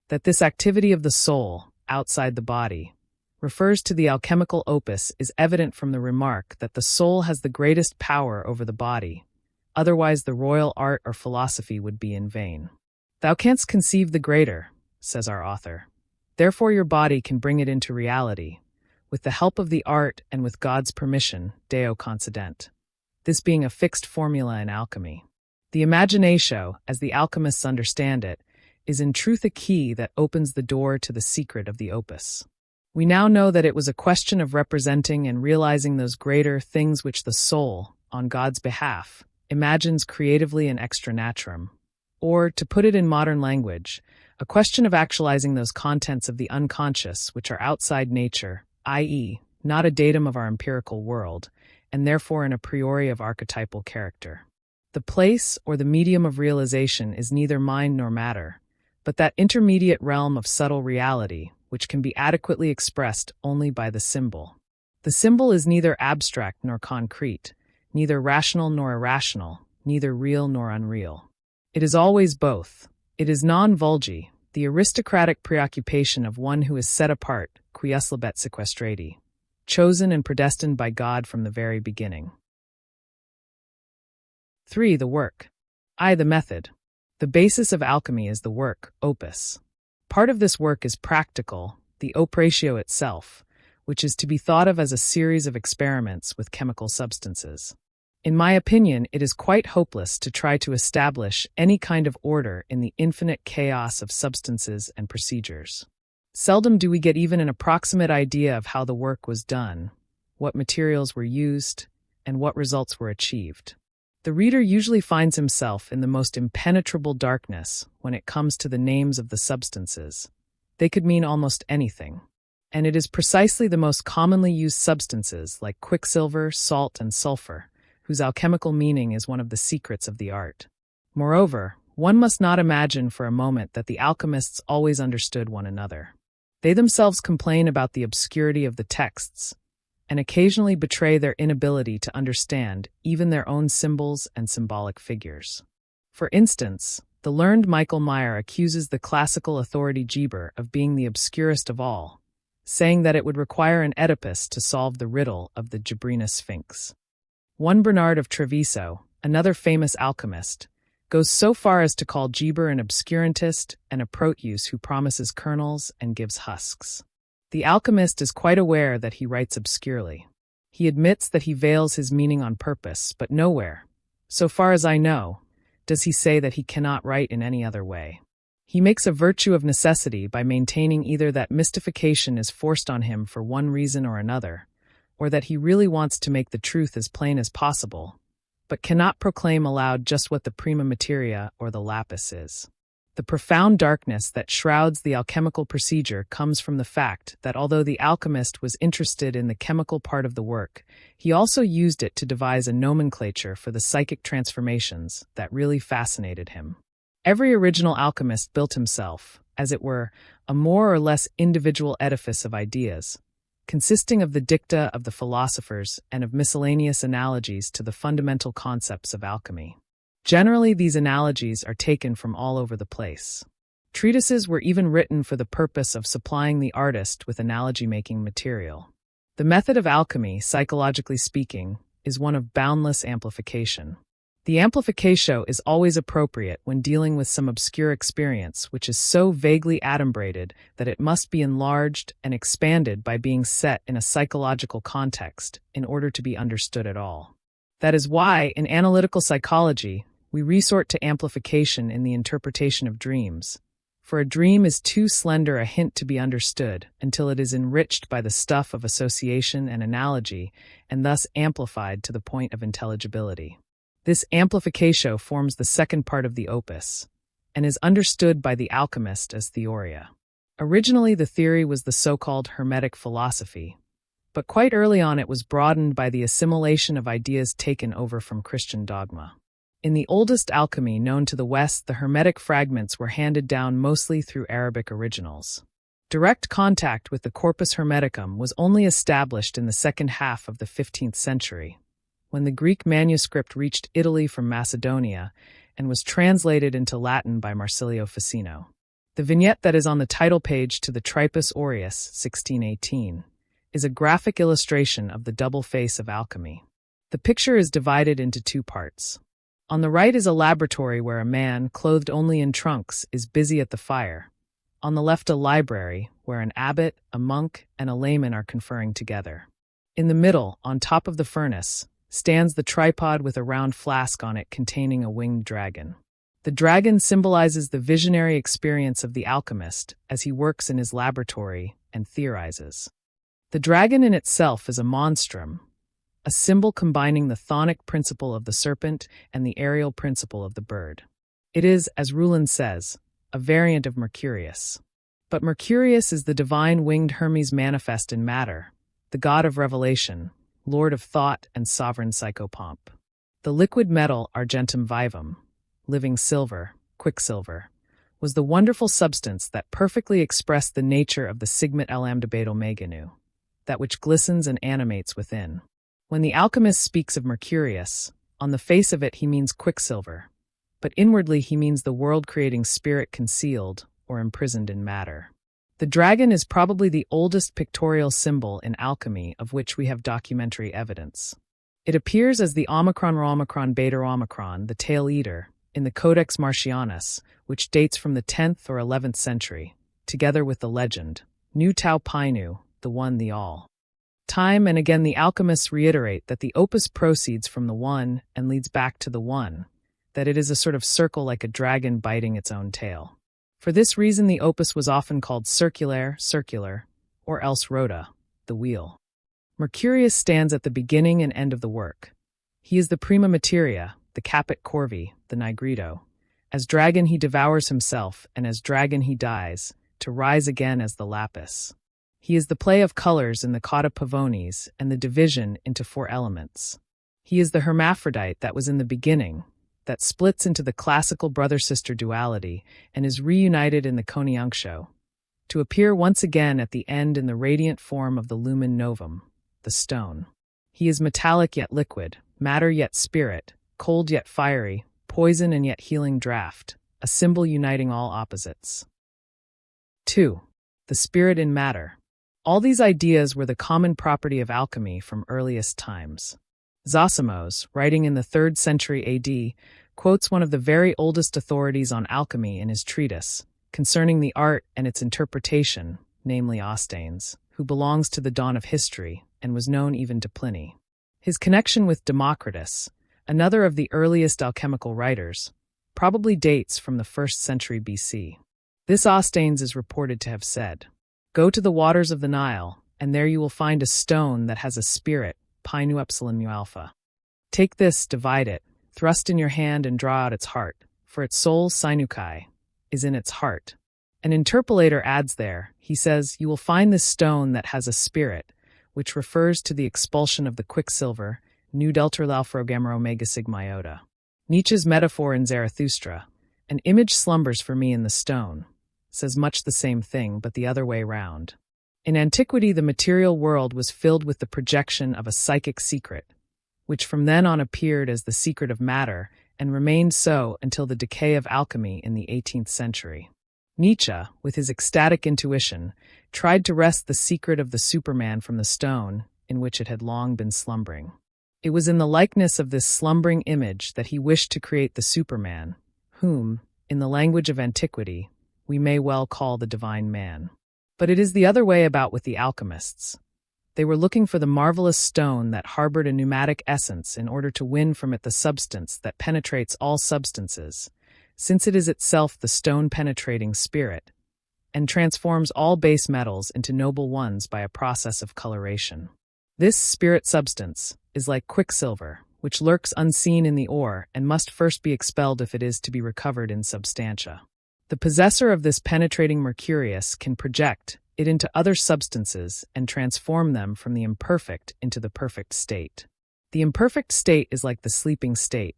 That this activity of the soul, outside the body, refers to the alchemical opus is evident from the remark that the soul has the greatest power over the body, otherwise the royal art or philosophy would be in vain. Thou canst conceive the greater, says our author. Therefore your body can bring it into reality, with the help of the art and with God's permission, Deo concedent. This being a fixed formula in alchemy. The imaginatio, as the alchemists understand it, is in truth a key that opens the door to the secret of the opus. We now know that it was a question of representing and realizing those greater things which the soul, on God's behalf, imagines creatively and extra naturam. Or, to put it in modern language, a question of actualizing those contents of the unconscious which are outside nature, i.e., not a datum of our empirical world, and therefore an a priori of archetypal character. The place or the medium of realization is neither mind nor matter, but that intermediate realm of subtle reality, which can be adequately expressed only by the symbol. The symbol is neither abstract nor concrete, neither rational nor irrational, neither real nor unreal. It is always both. It is non-vulgi, the aristocratic preoccupation of one who is set apart, quius labet sequestrati, chosen and predestined by God from the very beginning. 3. The work. The method. The basis of alchemy is the work, opus. Part of this work is practical, the operatio itself, which is to be thought of as a series of experiments with chemical substances. In my opinion, it is quite hopeless to try to establish any kind of order in the infinite chaos of substances and procedures. Seldom do we get even an approximate idea of how the work was done, what materials were used, and what results were achieved. The reader usually finds himself in the most impenetrable darkness when it comes to the names of the substances. They could mean almost anything. And it is precisely the most commonly used substances like quicksilver, salt, and sulfur, whose alchemical meaning is one of the secrets of the art. Moreover, one must not imagine for a moment that the alchemists always understood one another. They themselves complain about the obscurity of the texts, and occasionally betray their inability to understand even their own symbols and symbolic figures. For instance, the learned Michael Meyer accuses the classical authority Geber of being the obscurest of all, saying that it would require an Oedipus to solve the riddle of the Gebrina Sphinx. One Bernard of Treviso, another famous alchemist, goes so far as to call Geber an obscurantist and a proteus who promises kernels and gives husks. The alchemist is quite aware that he writes obscurely. He admits that he veils his meaning on purpose, but nowhere, so far as I know, does he say that he cannot write in any other way. He makes a virtue of necessity by maintaining either that mystification is forced on him for one reason or another, or that he really wants to make the truth as plain as possible, but cannot proclaim aloud just what the prima materia or the lapis is. The profound darkness that shrouds the alchemical procedure comes from the fact that although the alchemist was interested in the chemical part of the work, he also used it to devise a nomenclature for the psychic transformations that really fascinated him. Every original alchemist built himself, as it were, a more or less individual edifice of ideas, consisting of the dicta of the philosophers and of miscellaneous analogies to the fundamental concepts of alchemy. Generally, these analogies are taken from all over the place. Treatises were even written for the purpose of supplying the artist with analogy-making material. The method of alchemy, psychologically speaking, is one of boundless amplification. The amplificatio is always appropriate when dealing with some obscure experience which is so vaguely adumbrated that it must be enlarged and expanded by being set in a psychological context in order to be understood at all. That is why, in analytical psychology, we resort to amplification in the interpretation of dreams, for a dream is too slender a hint to be understood until it is enriched by the stuff of association and analogy and thus amplified to the point of intelligibility. This amplificatio forms the second part of the opus, and is understood by the alchemist as theoria. Originally, the theory was the so-called Hermetic philosophy, but quite early on it was broadened by the assimilation of ideas taken over from Christian dogma. In the oldest alchemy known to the West, the Hermetic fragments were handed down mostly through Arabic originals. Direct contact with the Corpus Hermeticum was only established in the second half of the 15th century, when the Greek manuscript reached Italy from Macedonia and was translated into Latin by Marsilio Ficino. The vignette that is on the title page to the Tripus Aureus, 1618, is a graphic illustration of the double face of alchemy. The picture is divided into two parts. On the right is a laboratory where a man, clothed only in trunks, is busy at the fire. On the left, a library, where an abbot, a monk, and a layman are conferring together. In the middle, on top of the furnace, stands the tripod with a round flask on it containing a winged dragon. The dragon symbolizes the visionary experience of the alchemist as he works in his laboratory and theorizes. The dragon in itself is a monstrum, a symbol combining the chthonic principle of the serpent and the aerial principle of the bird. It is, as Rulin says, a variant of Mercurius. But Mercurius is the divine winged Hermes manifest in matter, the god of revelation, lord of thought and sovereign psychopomp. The liquid metal argentum vivum, living silver, quicksilver, was the wonderful substance that perfectly expressed the nature of the sigmet lambda beta omega nu, that which glistens and animates within. When the alchemist speaks of Mercurius, on the face of it he means quicksilver, but inwardly he means the world-creating spirit concealed or imprisoned in matter. The dragon is probably the oldest pictorial symbol in alchemy of which we have documentary evidence. It appears as the Omicron Rho Omicron Beta Rho Omicron, the tail eater, in the Codex Martianus, which dates from the 10th or 11th century, together with the legend, Nu Tau Pi Nu, the one, the all. Time and again the alchemists reiterate that the opus proceeds from the one and leads back to the one, that it is a sort of circle like a dragon biting its own tail. For this reason the opus was often called circular, or else rota, the wheel. Mercurius stands at the beginning and end of the work. He is the prima materia, the caput corvi, the nigredo. As dragon he devours himself, and as dragon he dies, to rise again as the lapis. He is the play of colors in the cauda pavonis and the division into four elements. He is the hermaphrodite that was in the beginning, that splits into the classical brother-sister duality and is reunited in the coniunctio, to appear once again at the end in the radiant form of the lumen novum, the stone. He is metallic yet liquid, matter yet spirit, cold yet fiery, poison and yet healing draught, a symbol uniting all opposites. 2. The spirit in matter. All these ideas were the common property of alchemy from earliest times. Zosimos, writing in the 3rd century AD, quotes one of the very oldest authorities on alchemy in his treatise, concerning the art and its interpretation, namely Ostanes, who belongs to the dawn of history and was known even to Pliny. His connection with Democritus, another of the earliest alchemical writers, probably dates from the 1st century BC. This Ostanes is reported to have said, "Go to the waters of the Nile, and there you will find a stone that has a spirit, pi nu epsilon mu alpha. Take this, divide it, thrust in your hand and draw out its heart, for its soul, sinukai, is in its heart." An interpolator adds there, he says, "You will find this stone that has a spirit," which refers to the expulsion of the quicksilver, nu delta lalfro gamma omega sigma iota. Nietzsche's metaphor in Zarathustra, "An image slumbers for me in the stone," says much the same thing, but the other way round. In antiquity, the material world was filled with the projection of a psychic secret, which from then on appeared as the secret of matter and remained so until the decay of alchemy in the 18th century. Nietzsche, with his ecstatic intuition, tried to wrest the secret of the Superman from the stone in which it had long been slumbering. It was in the likeness of this slumbering image that he wished to create the Superman, whom, in the language of antiquity, we may well call the divine man. But it is the other way about with the alchemists. They were looking for the marvelous stone that harbored a pneumatic essence in order to win from it the substance that penetrates all substances, since it is itself the stone-penetrating spirit, and transforms all base metals into noble ones by a process of coloration. This spirit substance is like quicksilver, which lurks unseen in the ore and must first be expelled if it is to be recovered in substantia. The possessor of this penetrating Mercurius can project it into other substances and transform them from the imperfect into the perfect state. The imperfect state is like the sleeping state.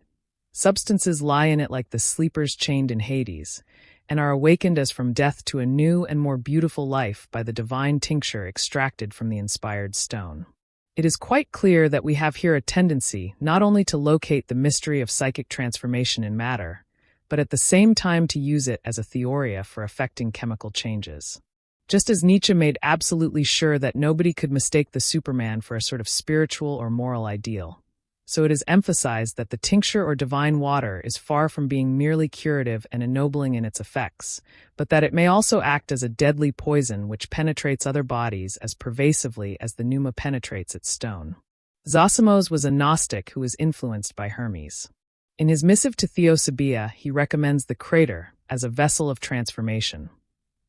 Substances lie in it like the sleepers chained in Hades, and are awakened as from death to a new and more beautiful life by the divine tincture extracted from the inspired stone. It is quite clear that we have here a tendency not only to locate the mystery of psychic transformation in matter, but at the same time to use it as a theoria for effecting chemical changes. Just as Nietzsche made absolutely sure that nobody could mistake the Superman for a sort of spiritual or moral ideal, so it is emphasized that the tincture or divine water is far from being merely curative and ennobling in its effects, but that it may also act as a deadly poison which penetrates other bodies as pervasively as the pneuma penetrates its stone. Zosimos was a Gnostic who was influenced by Hermes. In his missive to Theosebia, he recommends the crater as a vessel of transformation.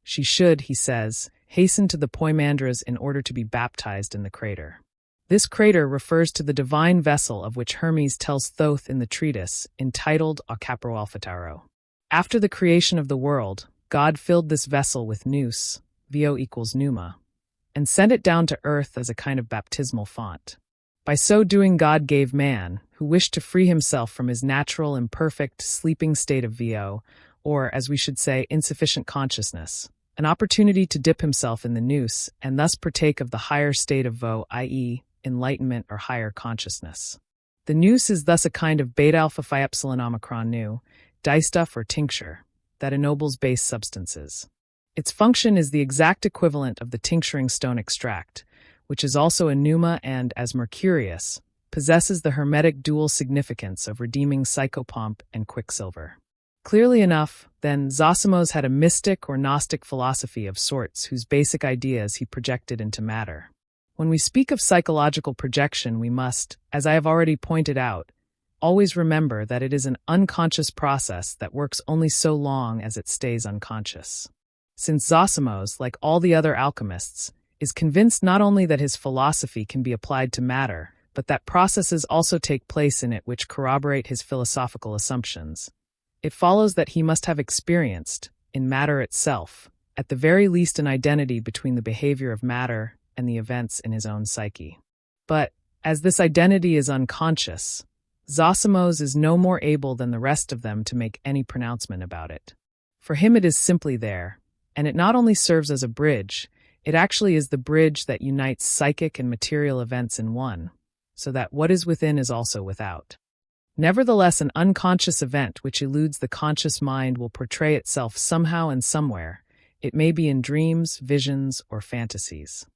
She should, he says, hasten to the Poimandras in order to be baptized in the crater. This crater refers to the divine vessel of which Hermes tells Thoth in the treatise entitled A Caproalphataro. After the creation of the world, God filled this vessel with nous, Vo equals pneuma, and sent it down to earth as a kind of baptismal font. By so doing, God gave man, who wished to free himself from his natural imperfect sleeping state of Vo, or, as we should say, insufficient consciousness, an opportunity to dip himself in the nous and thus partake of the higher state of Vo, i.e., enlightenment or higher consciousness. The nous is thus a kind of beta alpha phi epsilon omicron nu, dyestuff or tincture, that ennobles base substances. Its function is the exact equivalent of the tincturing stone extract, which is also a pneuma and, as Mercurius, possesses the hermetic dual significance of redeeming psychopomp and quicksilver. Clearly enough, then, Zosimos had a mystic or Gnostic philosophy of sorts whose basic ideas he projected into matter. When we speak of psychological projection, we must, as I have already pointed out, always remember that it is an unconscious process that works only so long as it stays unconscious. Since Zosimos, like all the other alchemists, is convinced not only that his philosophy can be applied to matter, but that processes also take place in it which corroborate his philosophical assumptions, it follows that he must have experienced, in matter itself, at the very least an identity between the behavior of matter and the events in his own psyche. But, as this identity is unconscious, Zosimos is no more able than the rest of them to make any pronouncement about it. For him it is simply there, and it not only serves as a bridge, it actually is the bridge that unites psychic and material events in one, so that what is within is also without. Nevertheless, an unconscious event which eludes the conscious mind will portray itself somehow and somewhere. It may be in dreams, visions, or fantasies.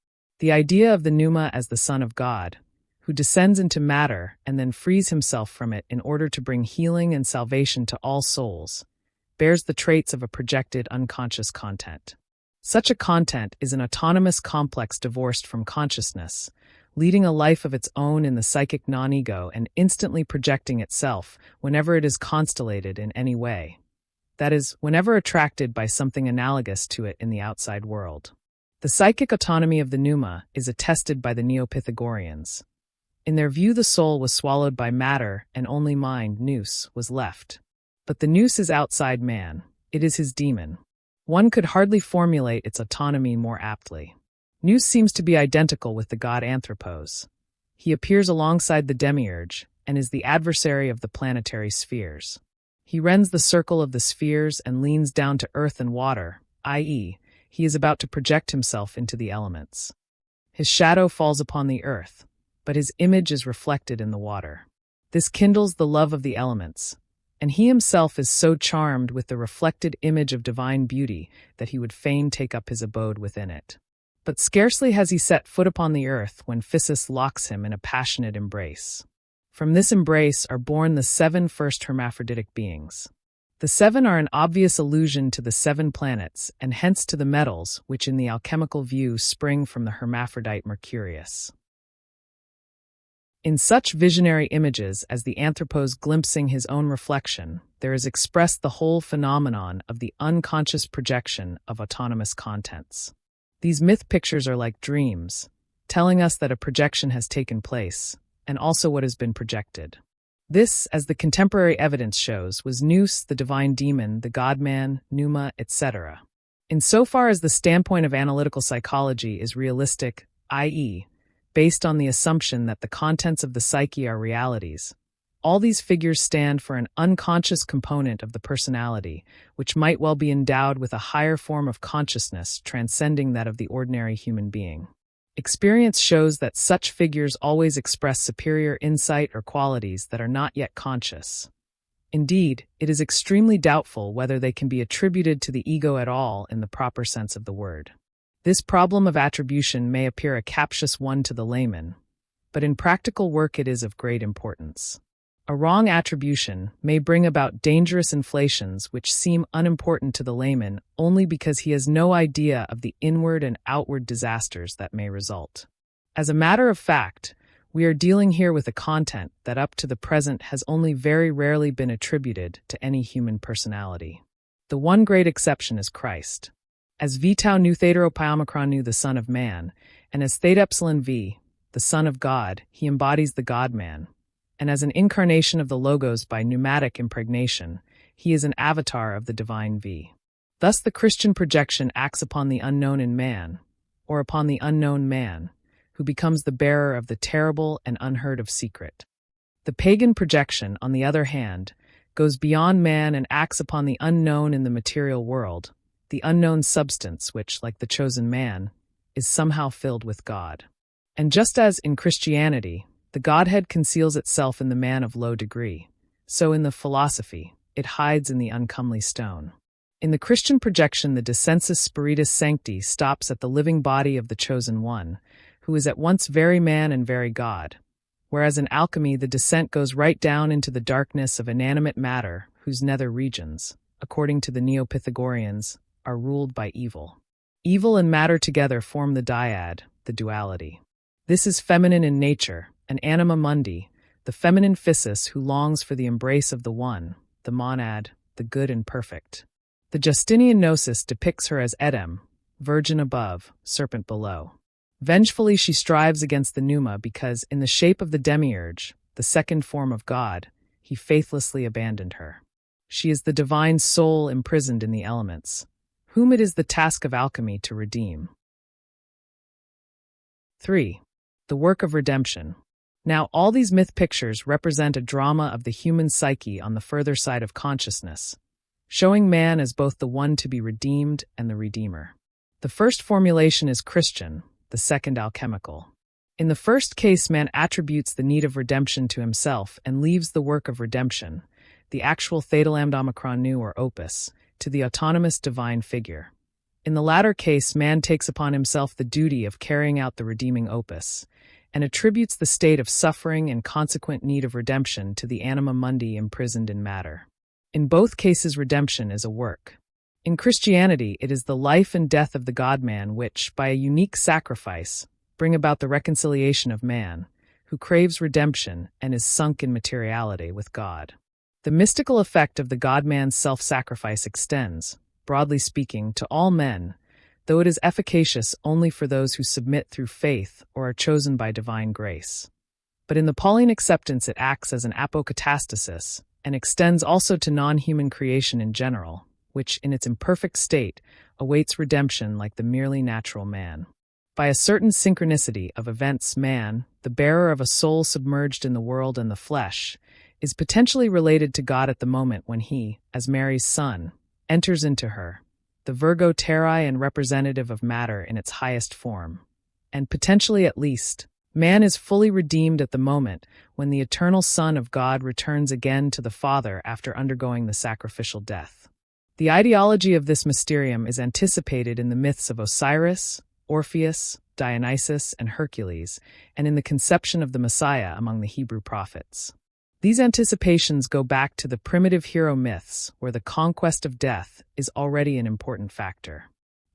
The idea of the pneuma as the Son of God, who descends into matter and then frees himself from it in order to bring healing and salvation to all souls, bears the traits of a projected unconscious content. Such a content is an autonomous complex divorced from consciousness, leading a life of its own in the psychic non-ego and instantly projecting itself whenever it is constellated in any way. That is, whenever attracted by something analogous to it in the outside world. The psychic autonomy of the pneuma is attested by the Neo-Pythagoreans. In their view, the soul was swallowed by matter and only mind, nous, was left. But the nous is outside man. It is his demon. One could hardly formulate its autonomy more aptly. Nous seems to be identical with the god Anthropos. He appears alongside the demiurge and is the adversary of the planetary spheres. He rends the circle of the spheres and leans down to earth and water, i.e., he is about to project himself into the elements. His shadow falls upon the earth, but his image is reflected in the water. This kindles the love of the elements, and he himself is so charmed with the reflected image of divine beauty that he would fain take up his abode within it. But scarcely has he set foot upon the earth when Physis locks him in a passionate embrace. From this embrace are born the 7 first hermaphroditic beings. The 7 are an obvious allusion to the 7 planets and hence to the metals which in the alchemical view spring from the hermaphrodite Mercurius. In such visionary images as the Anthropos glimpsing his own reflection, there is expressed the whole phenomenon of the unconscious projection of autonomous contents. These myth pictures are like dreams, telling us that a projection has taken place, and also what has been projected. This, as the contemporary evidence shows, was Nous, the divine demon, the God-man, Pneuma, etc. Insofar as the standpoint of analytical psychology is realistic, i.e., based on the assumption that the contents of the psyche are realities, all these figures stand for an unconscious component of the personality, which might well be endowed with a higher form of consciousness transcending that of the ordinary human being. Experience shows that such figures always express superior insight or qualities that are not yet conscious. Indeed, it is extremely doubtful whether they can be attributed to the ego at all in the proper sense of the word. This problem of attribution may appear a captious one to the layman, but in practical work it is of great importance. A wrong attribution may bring about dangerous inflations which seem unimportant to the layman only because he has no idea of the inward and outward disasters that may result. As a matter of fact, we are dealing here with a content that up to the present has only very rarely been attributed to any human personality. The one great exception is Christ. As V tau nu theta pi omicron nu, the Son of Man, and as theta epsilon v, the Son of God, he embodies the God-man. And as an incarnation of the Logos by pneumatic impregnation, he is an avatar of the divine V. Thus the Christian projection acts upon the unknown in man, or upon the unknown man, who becomes the bearer of the terrible and unheard of secret. The pagan projection, on the other hand, goes beyond man and acts upon the unknown in the material world, the unknown substance which, like the chosen man, is somehow filled with God. And just as in Christianity, the Godhead conceals itself in the man of low degree, so in the philosophy, it hides in the uncomely stone. In the Christian projection, the descensus spiritus sancti stops at the living body of the chosen one, who is at once very man and very God, whereas in alchemy the descent goes right down into the darkness of inanimate matter, whose nether regions, according to the Neo-Pythagoreans, are ruled by evil. Evil and matter together form the dyad, the duality. This is feminine in nature, an anima mundi, the feminine physis who longs for the embrace of the one, the monad, the good and perfect. The Justinian Gnosis depicts her as Edem, virgin above, serpent below. Vengefully she strives against the pneuma because, in the shape of the demiurge, the second form of God, he faithlessly abandoned her. She is the divine soul imprisoned in the elements, whom it is the task of alchemy to redeem. 3. The work of redemption. Now, all these myth pictures represent a drama of the human psyche on the further side of consciousness, showing man as both the one to be redeemed and the redeemer. The first formulation is Christian, the second alchemical. In the first case, man attributes the need of redemption to himself and leaves the work of redemption, the actual theta lambda omicron nu or opus, to the autonomous divine figure. In the latter case, man takes upon himself the duty of carrying out the redeeming opus, and attributes the state of suffering and consequent need of redemption to the anima mundi imprisoned in matter. In both cases, redemption is a work. In Christianity, it is the life and death of the God-man which, by a unique sacrifice, bring about the reconciliation of man, who craves redemption and is sunk in materiality with God. The mystical effect of the God-man's self-sacrifice extends, broadly speaking, to all men, though it is efficacious only for those who submit through faith or are chosen by divine grace. But in the Pauline acceptance it acts as an apokatastasis and extends also to non-human creation in general, which, in its imperfect state, awaits redemption like the merely natural man. By a certain synchronicity of events, man, the bearer of a soul submerged in the world and the flesh, is potentially related to God at the moment when he, as Mary's son, enters into her, the Virgo terrae and representative of matter in its highest form. And potentially at least, man is fully redeemed at the moment when the eternal Son of God returns again to the Father after undergoing the sacrificial death. The ideology of this mysterium is anticipated in the myths of Osiris, Orpheus, Dionysus, and Hercules, and in the conception of the Messiah among the Hebrew prophets. These anticipations go back to the primitive hero myths, where the conquest of death is already an important factor.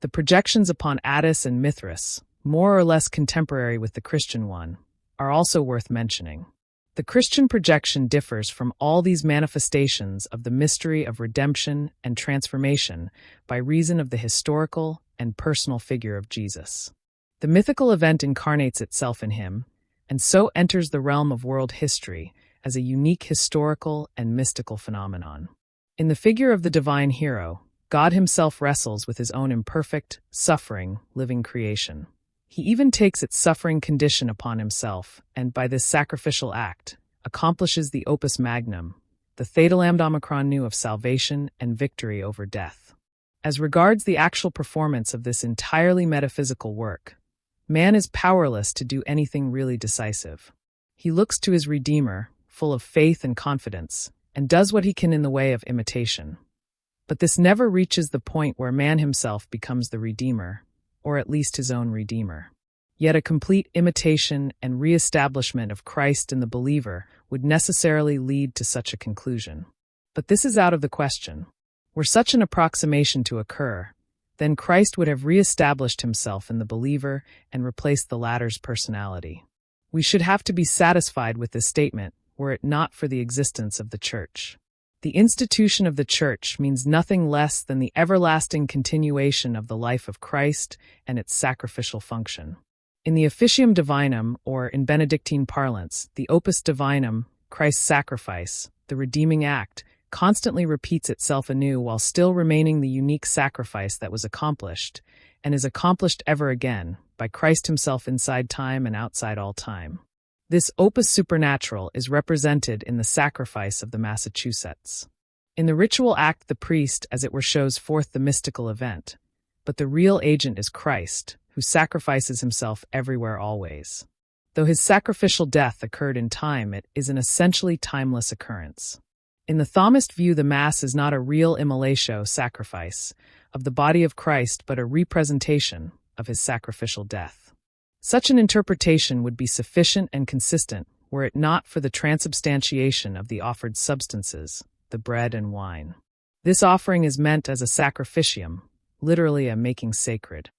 The projections upon Attis and Mithras, more or less contemporary with the Christian one, are also worth mentioning. The Christian projection differs from all these manifestations of the mystery of redemption and transformation by reason of the historical and personal figure of Jesus. The mythical event incarnates itself in him, and so enters the realm of world history as a unique historical and mystical phenomenon. In the figure of the divine hero, God himself wrestles with his own imperfect, suffering, living creation. He even takes its suffering condition upon himself, and by this sacrificial act, accomplishes the opus magnum, the theta lambda omicron nu of salvation and victory over death. As regards the actual performance of this entirely metaphysical work, man is powerless to do anything really decisive. He looks to his Redeemer, full of faith and confidence, and does what he can in the way of imitation. But this never reaches the point where man himself becomes the Redeemer, or at least his own Redeemer. Yet a complete imitation and re-establishment of Christ in the believer would necessarily lead to such a conclusion. But this is out of the question. Were such an approximation to occur, then Christ would have re-established himself in the believer and replaced the latter's personality. We should have to be satisfied with this statement were it not for the existence of the Church. The institution of the Church means nothing less than the everlasting continuation of the life of Christ and its sacrificial function. In the Officium Divinum, or in Benedictine parlance, the Opus Divinum, Christ's sacrifice, the redeeming act, constantly repeats itself anew while still remaining the unique sacrifice that was accomplished, and is accomplished ever again, by Christ himself inside time and outside all time. This opus supernatural is represented in the sacrifice of the Massachusetts. In the ritual act, the priest, as it were, shows forth the mystical event, but the real agent is Christ, who sacrifices himself everywhere always. Though his sacrificial death occurred in time, it is an essentially timeless occurrence. In the Thomist view, the Mass is not a real immolatio sacrifice of the body of Christ, but a representation of his sacrificial death. Such an interpretation would be sufficient and consistent were it not for the transubstantiation of the offered substances, the bread and wine. This offering is meant as a sacrificium, literally a making sacred.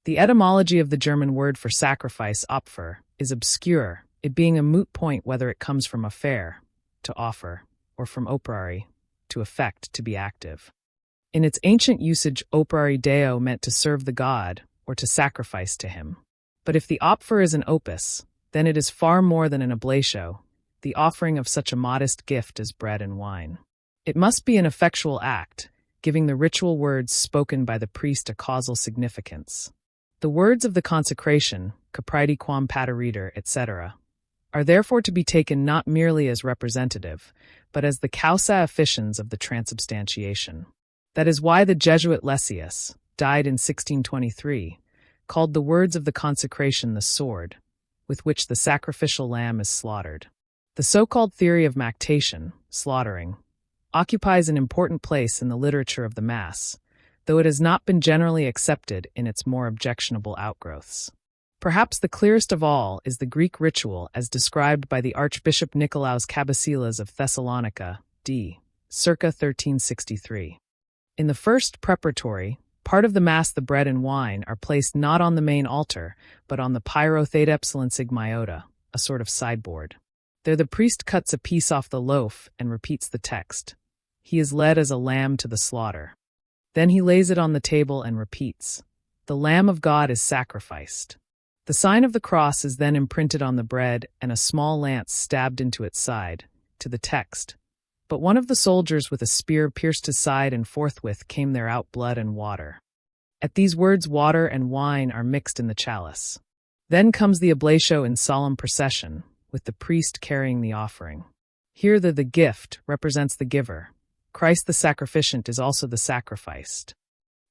The etymology of the German word for sacrifice, Opfer, is obscure, it being a moot point whether it comes from affair, to offer, or from operari, to effect, to be active. In its ancient usage, operari deo meant to serve the god, or to sacrifice to him. But if the opfer is an opus, then it is far more than an oblatio, the offering of such a modest gift as bread and wine. It must be an effectual act, giving the ritual words spoken by the priest a causal significance. The words of the consecration, capriti quam pateriter, etc., are therefore to be taken not merely as representative, but as the causa efficiens of the transubstantiation. That is why the Jesuit Lessius, died in 1623, called the words of the consecration the sword, with which the sacrificial lamb is slaughtered. The so-called theory of mactation, slaughtering, occupies an important place in the literature of the Mass, though it has not been generally accepted in its more objectionable outgrowths. Perhaps the clearest of all is the Greek ritual as described by the Archbishop Nicolaus Cabasilas of Thessalonica, d. circa 1363. In the first preparatory, part of the Mass, the bread and wine, are placed not on the main altar, but on the pyro theta epsilon sigma iota, a sort of sideboard. There the priest cuts a piece off the loaf and repeats the text. He is led as a lamb to the slaughter. Then he lays it on the table and repeats, "The Lamb of God is sacrificed." The sign of the cross is then imprinted on the bread and a small lance stabbed into its side, to the text, "But one of the soldiers with a spear pierced his side, and forthwith came there out blood and water." At these words, water and wine are mixed in the chalice. Then comes the oblatio in solemn procession, with the priest carrying the offering. Here the gift represents the giver. Christ the sacrificant is also the sacrificed.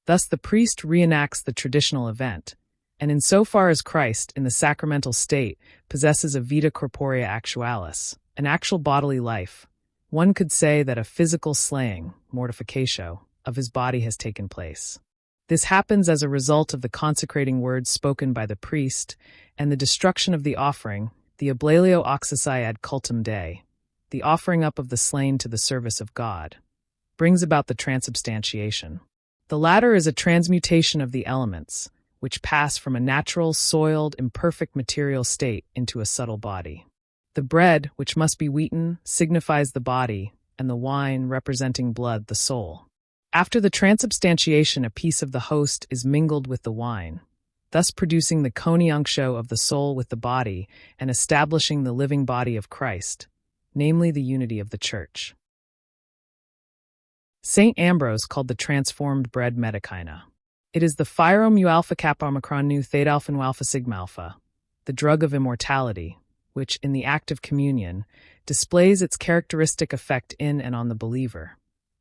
Thus the priest reenacts the traditional event, and insofar as Christ, in the sacramental state, possesses a vita corporea actualis, an actual bodily life, one could say that a physical slaying, mortificatio, of his body has taken place. This happens as a result of the consecrating words spoken by the priest and the destruction of the offering, the oblalio oxysi ad cultum Dei, the offering up of the slain to the service of God, brings about the transubstantiation. The latter is a transmutation of the elements, which pass from a natural, soiled, imperfect material state into a subtle body. The bread, which must be wheaten, signifies the body, and the wine, representing blood, the soul. After the transubstantiation, a piece of the host is mingled with the wine, thus producing the coniunctio of the soul with the body and establishing the living body of Christ, namely the unity of the Church. Saint Ambrose called the transformed bread metachina. It is the phi mu alpha kappa omicron nu theta alpha nu alpha sigma alpha, the drug of immortality, which, in the act of communion, displays its characteristic effect in and on the believer,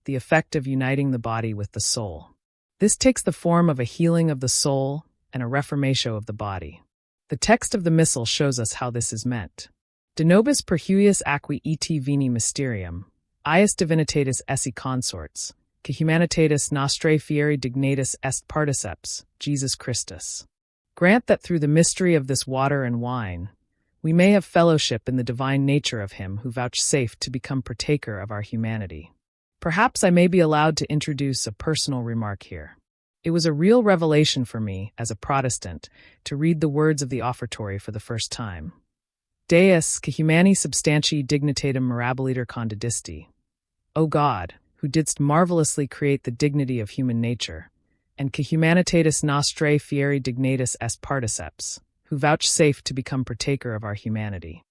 the effect of uniting the body with the soul. This takes the form of a healing of the soul and a reformatio of the body. The text of the Missal shows us how this is meant. De nobis perhuius aqui et vini mysterium, ius divinitatis esse consorts, que humanitatis nostrae fieri dignatus est particeps, Jesus Christus. Grant that through the mystery of this water and wine, we may have fellowship in the divine nature of him who vouchsafed to become partaker of our humanity. Perhaps I may be allowed to introduce a personal remark here. It was a real revelation for me, as a Protestant, to read the words of the offertory for the first time. Deus, que humani substantii dignitatem mirabiliter condidisti. O God, who didst marvelously create the dignity of human nature, and que humanitatis nostrae fieri dignatus est particeps, who vouchsafed to become partaker of our humanity.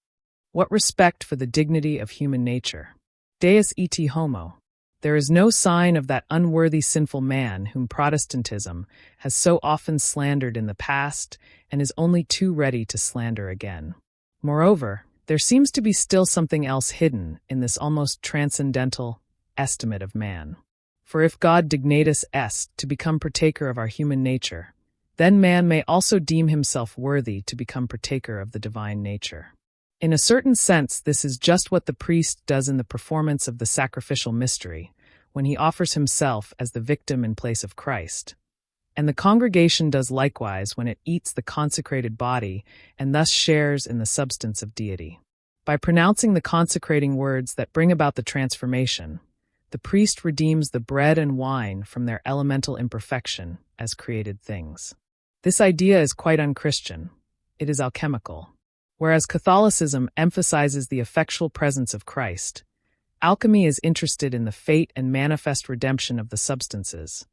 What respect for the dignity of human nature! Deus et homo. There is no sign of that unworthy sinful man whom Protestantism has so often slandered in the past and is only too ready to slander again. Moreover, there seems to be still something else hidden in this almost transcendental estimate of man. For if God dignatus est to become partaker of our human nature, then man may also deem himself worthy to become partaker of the divine nature. In a certain sense, this is just what the priest does in the performance of the sacrificial mystery, when he offers himself as the victim in place of Christ. And the congregation does likewise when it eats the consecrated body and thus shares in the substance of deity. By pronouncing the consecrating words that bring about the transformation, the priest redeems the bread and wine from their elemental imperfection as created things. This idea is quite unchristian. It is alchemical. Whereas Catholicism emphasizes the effectual presence of Christ, alchemy is interested in the fate and manifest redemption of the substances,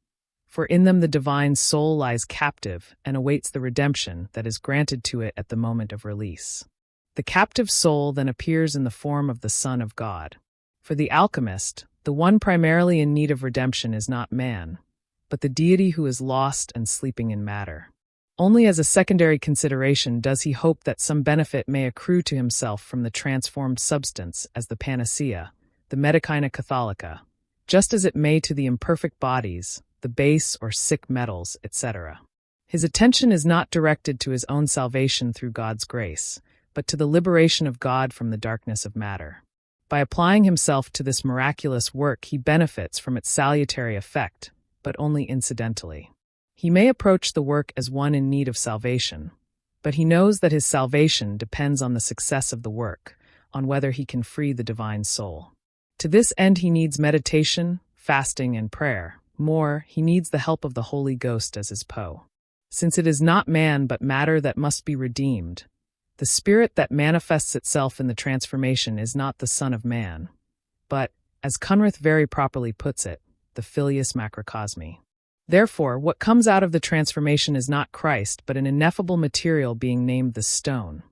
for in them the divine soul lies captive and awaits the redemption that is granted to it at the moment of release. The captive soul then appears in the form of the Son of God. For the alchemist, the one primarily in need of redemption is not man, but the deity who is lost and sleeping in matter. Only as a secondary consideration does he hope that some benefit may accrue to himself from the transformed substance as the panacea, the metachina catholica, just as it may to the imperfect bodies, the base or sick metals, etc. His attention is not directed to his own salvation through God's grace, but to the liberation of God from the darkness of matter. By applying himself to this miraculous work, he benefits from its salutary effect, but only incidentally. He may approach the work as one in need of salvation, but he knows that his salvation depends on the success of the work, on whether he can free the divine soul. To this end he needs meditation, fasting, and prayer. More, he needs the help of the Holy Ghost as his Po. Since it is not man but matter that must be redeemed, the spirit that manifests itself in the transformation is not the Son of Man, but, as Cunrath very properly puts it, the filius macrocosmi. Therefore, what comes out of the transformation is not Christ, but an ineffable material being named the stone,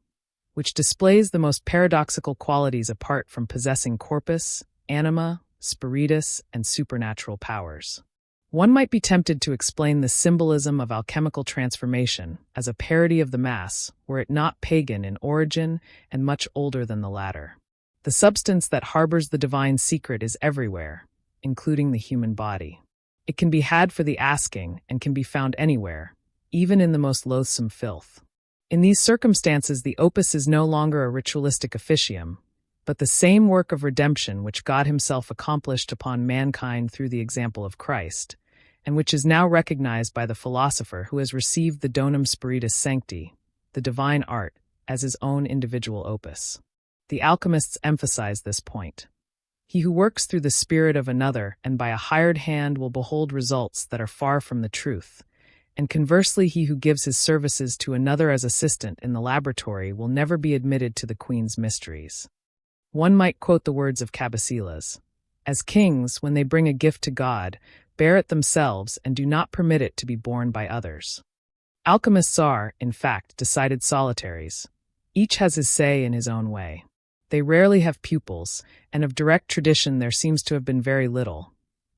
which displays the most paradoxical qualities apart from possessing corpus, anima, spiritus, and supernatural powers. One might be tempted to explain the symbolism of alchemical transformation as a parody of the Mass, were it not pagan in origin and much older than the latter. The substance that harbors the divine secret is everywhere, including the human body. It can be had for the asking and can be found anywhere, even in the most loathsome filth. In these circumstances, the opus is no longer a ritualistic officium, but the same work of redemption which God himself accomplished upon mankind through the example of Christ, and which is now recognized by the philosopher who has received the donum spiritus sancti, the divine art, as his own individual opus. The alchemists emphasize this point. He who works through the spirit of another and by a hired hand will behold results that are far from the truth, and conversely he who gives his services to another as assistant in the laboratory will never be admitted to the Queen's mysteries. One might quote the words of Cabasilas, "As kings, when they bring a gift to God, bear it themselves and do not permit it to be borne by others." Alchemists are, in fact, decided solitaries. Each has his say in his own way. They rarely have pupils, and of direct tradition there seems to have been very little,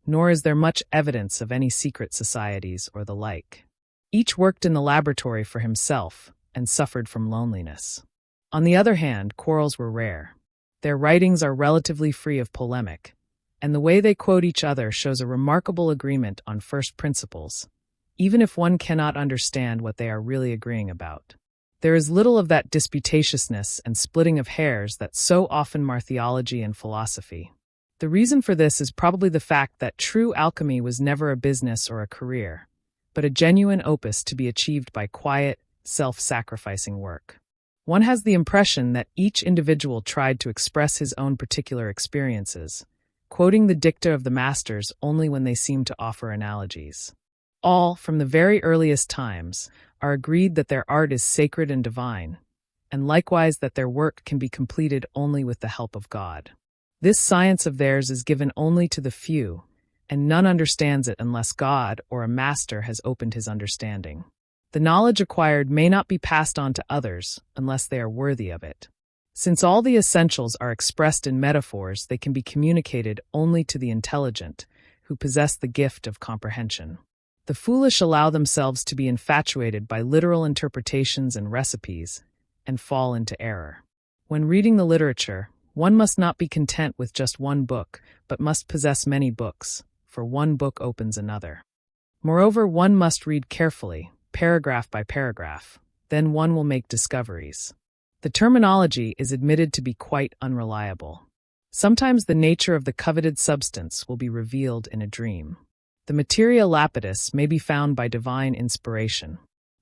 nor is there much evidence of any secret societies or the like. Each worked in the laboratory for himself and suffered from loneliness. On the other hand, quarrels were rare. Their writings are relatively free of polemic, and the way they quote each other shows a remarkable agreement on first principles, even if one cannot understand what they are really agreeing about. There is little of that disputatiousness and splitting of hairs that so often mar theology and philosophy. The reason for this is probably the fact that true alchemy was never a business or a career, but a genuine opus to be achieved by quiet, self-sacrificing work. One has the impression that each individual tried to express his own particular experiences, quoting the dicta of the masters only when they seem to offer analogies. All, from the very earliest times, are agreed that their art is sacred and divine, and likewise that their work can be completed only with the help of God. This science of theirs is given only to the few, and none understands it unless God or a master has opened his understanding. The knowledge acquired may not be passed on to others unless they are worthy of it. Since all the essentials are expressed in metaphors, they can be communicated only to the intelligent, who possess the gift of comprehension. The foolish allow themselves to be infatuated by literal interpretations and recipes, and fall into error. When reading the literature, one must not be content with just one book, but must possess many books, for one book opens another. Moreover, one must read carefully, paragraph by paragraph, then one will make discoveries. The terminology is admitted to be quite unreliable. Sometimes the nature of the coveted substance will be revealed in a dream. The materia lapidus may be found by divine inspiration.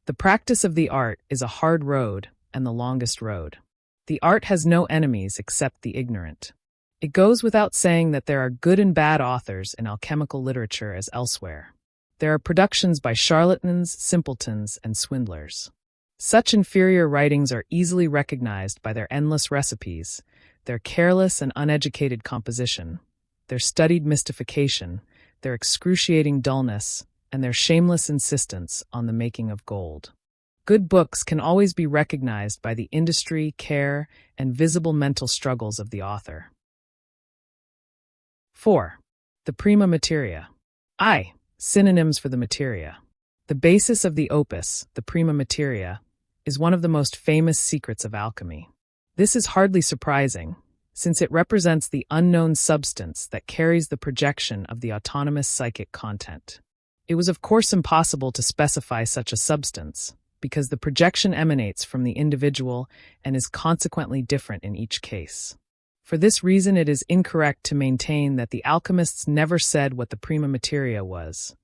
The practice of the art is a hard road and the longest road. The art has no enemies except the ignorant. It goes without saying that there are good and bad authors in alchemical literature as elsewhere. There are productions by charlatans, simpletons, and swindlers. Such inferior writings are easily recognized by their endless recipes, their careless and uneducated composition, their studied mystification, their excruciating dullness, and their shameless insistence on the making of gold. Good books can always be recognized by the industry, care, and visible mental struggles of the author. 4. The prima materia. Synonyms for the materia. The basis of the opus, the prima materia, is one of the most famous secrets of alchemy. This is hardly surprising, since it represents the unknown substance that carries the projection of the autonomous psychic content. It was of course impossible to specify such a substance, because the projection emanates from the individual and is consequently different in each case. For this reason, it is incorrect to maintain that the alchemists never said what the prima materia was.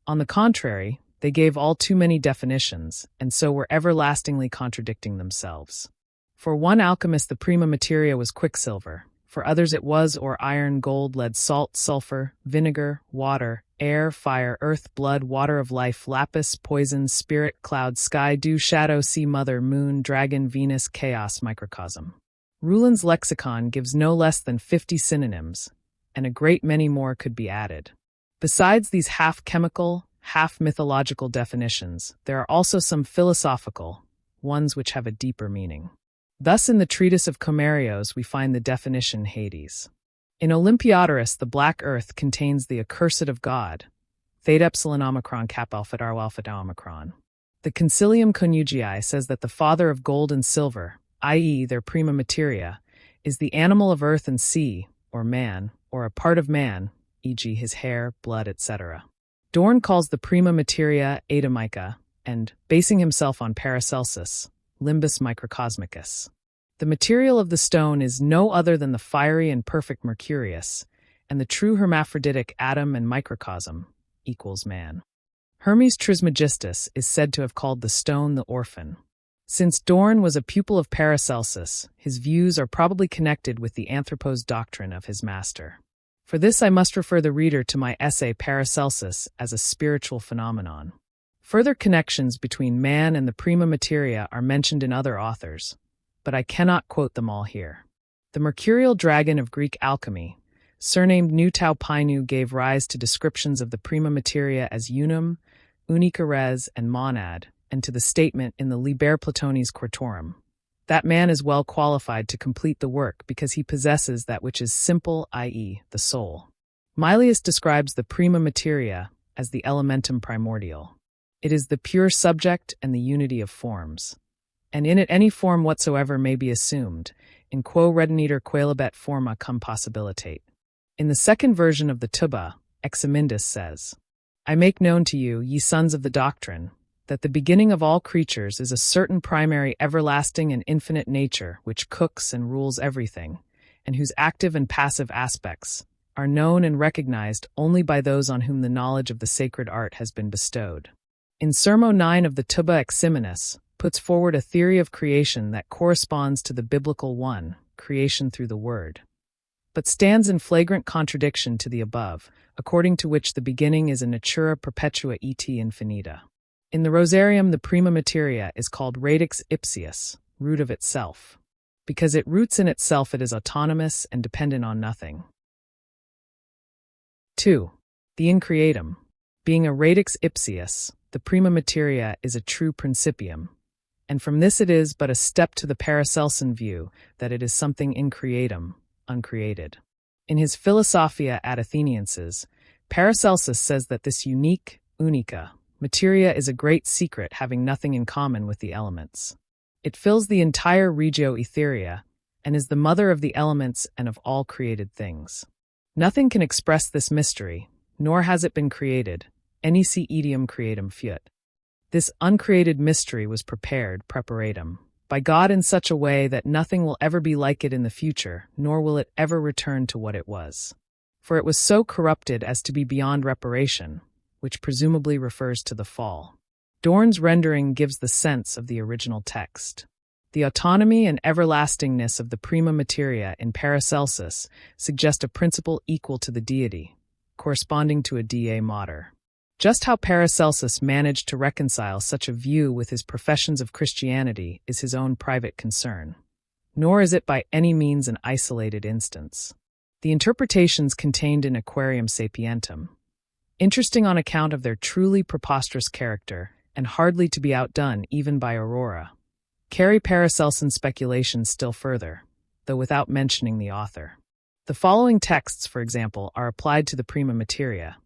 On the contrary, they gave all too many definitions, and so were everlastingly contradicting themselves. For one alchemist, the prima materia was quicksilver. For others it was or iron, gold, lead, salt, sulfur, vinegar, water, air, fire, earth, blood, water of life, lapis, poison, spirit, cloud, sky, dew, shadow, sea, mother, moon, dragon, Venus, chaos, microcosm. Ruland's lexicon gives no less than 50 synonyms, and a great many more could be added. Besides these half-chemical, half-mythological definitions, there are also some philosophical, ones which have a deeper meaning. Thus in the treatise of Comerios we find the definition Hades. In Olympiodorus the black earth contains the accursed of God, Theta Epsilon Omicron Kappa Alpha Tau Alpha Tau Omicron. The Concilium Conugii says that the father of gold and silver, i.e. their prima materia, is the animal of earth and sea, or man, or a part of man, e.g. his hair, blood, etc. Dorn calls the prima materia Adamica, and, basing himself on Paracelsus, Limbus microcosmicus. The material of the stone is no other than the fiery and perfect Mercurius, and the true hermaphroditic atom and microcosm equals man. Hermes Trismegistus is said to have called the stone the orphan. Since Dorn was a pupil of Paracelsus, his views are probably connected with the anthropos doctrine of his master. For this I must refer the reader to my essay Paracelsus as a Spiritual Phenomenon. Further connections between man and the prima materia are mentioned in other authors, but I cannot quote them all here. The mercurial dragon of Greek alchemy, surnamed Nu Tau Painu, gave rise to descriptions of the prima materia as unum, unica res, and monad, and to the statement in the Liber Platonis Quartorum, That man is well qualified to complete the work because he possesses that which is simple, i.e., the soul. Mylius describes the prima materia as the elementum primordial. It is the pure subject and the unity of forms. And in it any form whatsoever may be assumed, in quo retiniter coelebet forma cum possibilitate. In the second version of the Tuba, Eximindus says, I make known to you, ye sons of the doctrine, that the beginning of all creatures is a certain primary everlasting and infinite nature which cooks and rules everything, and whose active and passive aspects are known and recognized only by those on whom the knowledge of the sacred art has been bestowed. In Sermo 9 of the Tuba Eximinus, puts forward a theory of creation that corresponds to the biblical one, creation through the Word, but stands in flagrant contradiction to the above, according to which the beginning is a natura perpetua et infinita. In the Rosarium, the prima materia is called radix ipsius, root of itself. Because it roots in itself, it is autonomous and dependent on nothing. 2. The increatum. Being a radix ipsius, the prima materia is a true principium, and from this it is but a step to the Paracelsan view that it is something increatum, uncreated. In his Philosophia ad Athenienses, Paracelsus says that this unique, unica, materia is a great secret having nothing in common with the elements. It fills the entire regio etherea, and is the mother of the elements and of all created things. Nothing can express this mystery, nor has it been created, enici etium creatum fiat. This uncreated mystery was prepared, preparatum, by God in such a way that nothing will ever be like it in the future, nor will it ever return to what it was. For it was so corrupted as to be beyond reparation, which presumably refers to the fall. Dorn's rendering gives the sense of the original text. The autonomy and everlastingness of the prima materia in Paracelsus suggest a principle equal to the deity, corresponding to a die mater. Just how Paracelsus managed to reconcile such a view with his professions of Christianity is his own private concern. Nor is it by any means an isolated instance. The interpretations contained in Aquarium Sapientum, interesting on account of their truly preposterous character and hardly to be outdone even by Aurora, carry Paracelsan's speculations still further, though without mentioning the author. The following texts, for example, are applied to the prima materia,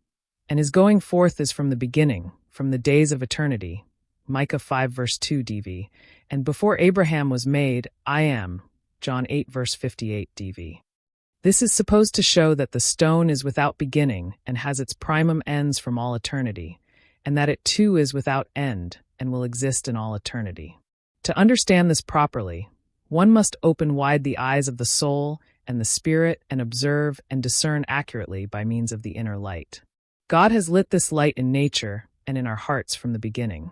and his going forth is from the beginning, from the days of eternity, Micah 5 verse 2 DV, and before Abraham was made, I am, John 8 verse 58 DV. This is supposed to show that the stone is without beginning and has its primum ends from all eternity, and that it too is without end and will exist in all eternity. To understand this properly, one must open wide the eyes of the soul and the spirit and observe and discern accurately by means of the inner light. God has lit this light in nature and in our hearts from the beginning.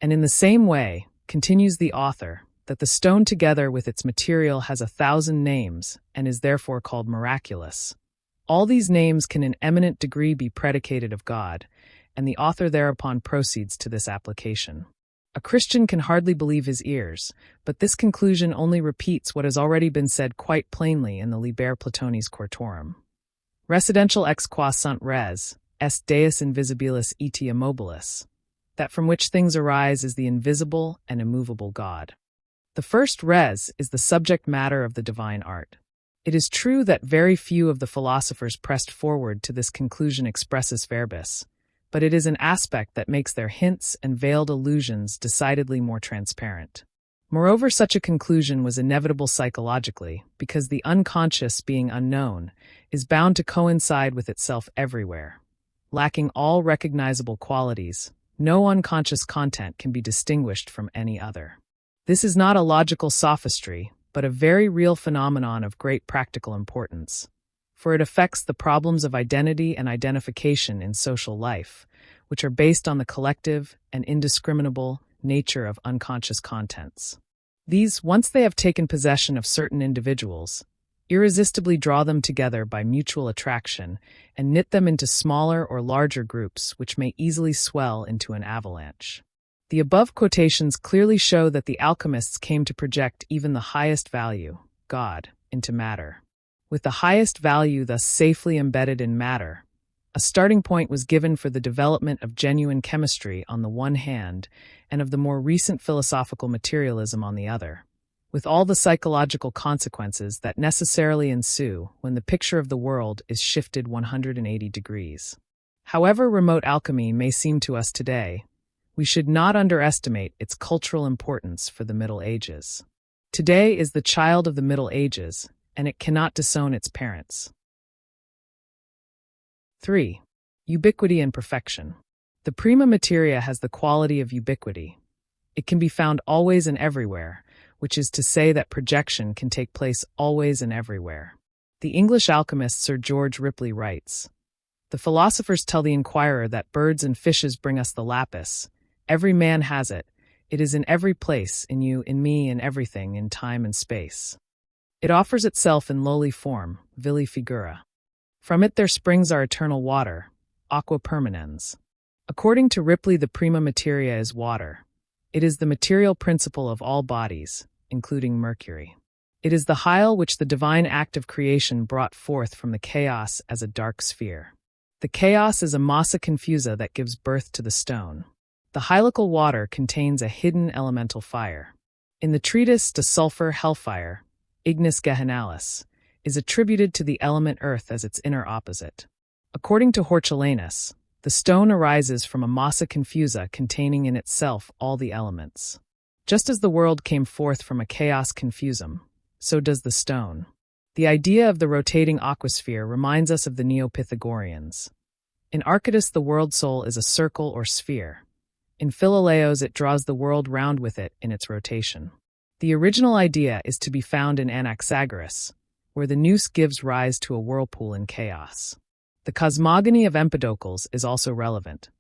And in the same way, continues the author, that the stone together with its material has 1,000 names and is therefore called miraculous. All these names can in eminent degree be predicated of God, and the author thereupon proceeds to this application. A Christian can hardly believe his ears, but this conclusion only repeats what has already been said quite plainly in the Liber Platonis Quartorum. Residential ex qua sunt res, est deus invisibilis et immobilis, that from which things arise is the invisible and immovable God. The first res is the subject matter of the divine art. It is true that very few of the philosophers pressed forward to this conclusion expressis verbis, but it is an aspect that makes their hints and veiled allusions decidedly more transparent. Moreover, such a conclusion was inevitable psychologically, because the unconscious, being unknown, is bound to coincide with itself everywhere. Lacking all recognizable qualities, no unconscious content can be distinguished from any other. This is not a logical sophistry, but a very real phenomenon of great practical importance, for it affects the problems of identity and identification in social life, which are based on the collective and indiscriminable nature of unconscious contents. These, once they have taken possession of certain individuals, irresistibly draw them together by mutual attraction and knit them into smaller or larger groups which may easily swell into an avalanche. The above quotations clearly show that the alchemists came to project even the highest value, God, into matter. With the highest value thus safely embedded in matter, a starting point was given for the development of genuine chemistry on the one hand and of the more recent philosophical materialism on the other. with all the psychological consequences that necessarily ensue when the picture of the world is shifted 180 degrees. However remote alchemy may seem to us today, we should not underestimate its cultural importance for the Middle Ages. Today is the child of the Middle Ages, and it cannot disown its parents. 3. Ubiquity and perfection. The prima materia has the quality of ubiquity. It can be found always and everywhere, which is to say that projection can take place always and everywhere. The English alchemist Sir George Ripley writes, "The philosophers tell the inquirer that birds and fishes bring us the lapis. Every man has it. It is in every place, in you, in me, in everything, in time and space. It offers itself in lowly form, villi figura. From it there springs our eternal water, aqua permanens." According to Ripley, the prima materia is water. It is the material principle of all bodies, including Mercury. It is the hyle which the divine act of creation brought forth from the chaos as a dark sphere. The chaos is a massa confusa that gives birth to the stone. The hylical water contains a hidden elemental fire. In the treatise De Sulfur Hellfire, Ignis Gehennalis is attributed to the element earth as its inner opposite. According to Hortulanus, the stone arises from a massa confusa containing in itself all the elements. Just as the world came forth from a chaos confusum, so does the stone. The idea of the rotating aquasphere reminds us of the Neo-Pythagoreans. In Archytas, the world soul is a circle or sphere. In Philolaos, it draws the world round with it in its rotation. The original idea is to be found in Anaxagoras, where the nous gives rise to a whirlpool in chaos. The cosmogony of Empedocles is also relevant.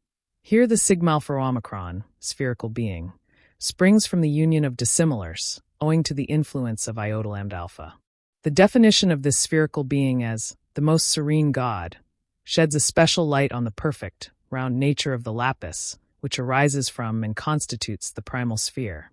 Here the sigma-alpha omicron, spherical being, springs from the union of dissimilars, owing to the influence of iota lambda alpha. The definition of this spherical being as the most serene God sheds a special light on the perfect, round nature of the lapis, which arises from and constitutes the primal sphere.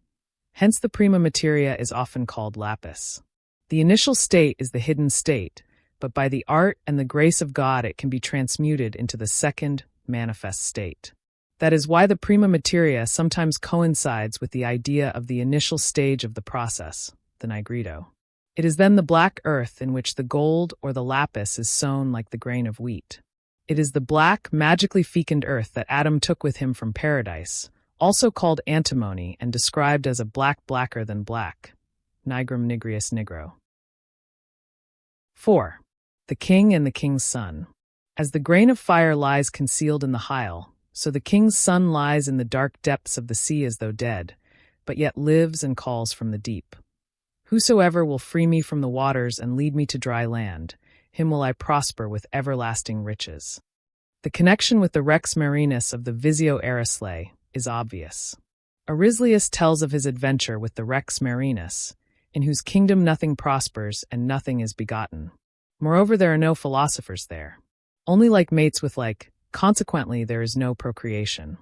Hence the prima materia is often called lapis. The initial state is the hidden state, but by the art and the grace of God it can be transmuted into the second, manifest state. That is why the prima materia sometimes coincides with the idea of the initial stage of the process, the nigredo. It is then the black earth in which the gold or the lapis is sown like the grain of wheat. It is the black, magically fecund earth that Adam took with him from paradise, also called antimony and described as a black blacker than black, nigrum nigrius nigro. 4. The king and the king's son. As the grain of fire lies concealed in the hyle, so the king's son lies in the dark depths of the sea as though dead, but yet lives and calls from the deep. Whosoever will free me from the waters and lead me to dry land, him will I prosper with everlasting riches. The connection with the Rex Marinus of the Visio Arislay is obvious. Arislius tells of his adventure with the Rex Marinus, in whose kingdom nothing prospers and nothing is begotten. Moreover, there are no philosophers there. Only like mates with like, consequently there is no procreation.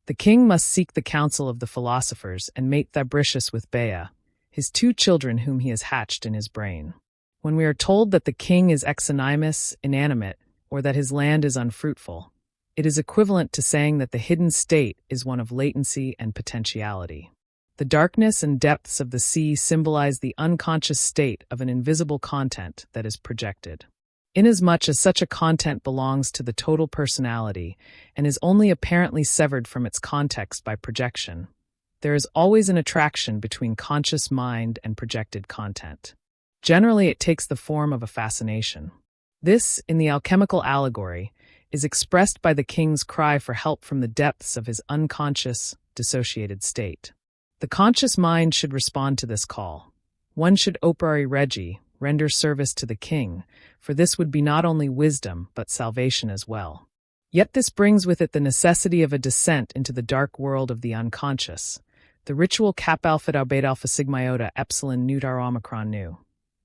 The king must seek the counsel of the philosophers and mate Fabricius with Bea, his two children whom he has hatched in his brain. When we are told that the king is exanimus, inanimate, or that his land is unfruitful, it is equivalent to saying that the hidden state is one of latency and potentiality. The darkness and depths of the sea symbolize the unconscious state of an invisible content that is projected. Inasmuch as such a content belongs to the total personality and is only apparently severed from its context by projection, there is always an attraction between conscious mind and projected content. Generally, it takes the form of a fascination. This, in the alchemical allegory, is expressed by the king's cry for help from the depths of his unconscious, dissociated state. The conscious mind should respond to this call. One should operare regi, render service to the king, for this would be not only wisdom but salvation as well. Yet this brings with it the necessity of a descent into the dark world of the unconscious, the ritual kappa alpha beta alpha sigma iota epsilon nu dar omicron nu,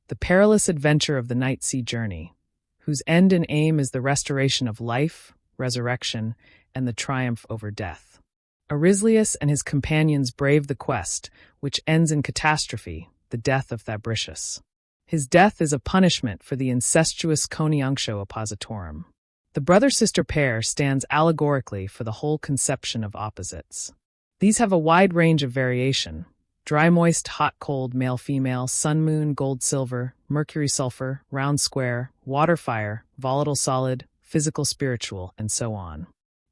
the perilous adventure of the night sea journey, whose end and aim is the restoration of life, resurrection, and the triumph over death. Arislius and his companions brave the quest, which ends in catastrophe, the death of Fabricius. His death is a punishment for the incestuous coniunctio oppositorum. The brother-sister pair stands allegorically for the whole conception of opposites. These have a wide range of variation, dry, moist, hot, cold, male, female, sun, moon, gold, silver, mercury, sulfur, round, square, water, fire, volatile, solid, physical, spiritual, and so on.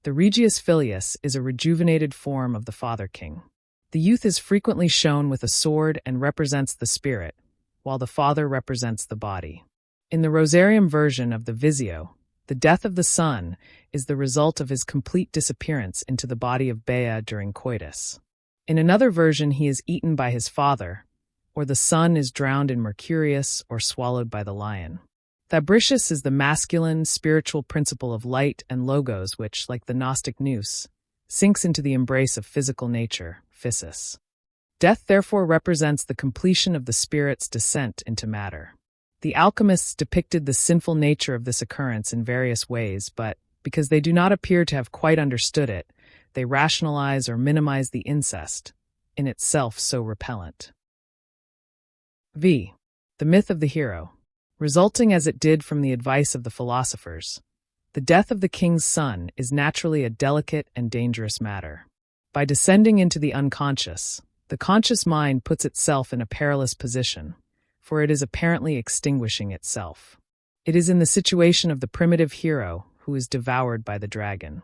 The Regius Filius is a rejuvenated form of the Father King. The youth is frequently shown with a sword and represents the spirit, while the father represents the body. In the Rosarium version of the Visio, the death of the son is the result of his complete disappearance into the body of Bea during coitus. In another version, he is eaten by his father, or the son is drowned in Mercurius or swallowed by the lion. Fabricius is the masculine, spiritual principle of light and logos which, like the Gnostic nous, sinks into the embrace of physical nature, physis. Death therefore represents the completion of the spirit's descent into matter. The alchemists depicted the sinful nature of this occurrence in various ways, but, because they do not appear to have quite understood it, they rationalize or minimize the incest, in itself so repellent. V. The myth of the hero. Resulting as it did from the advice of the philosophers, the death of the king's son is naturally a delicate and dangerous matter. By descending into the unconscious, the conscious mind puts itself in a perilous position, for it is apparently extinguishing itself. It is in the situation of the primitive hero who is devoured by the dragon.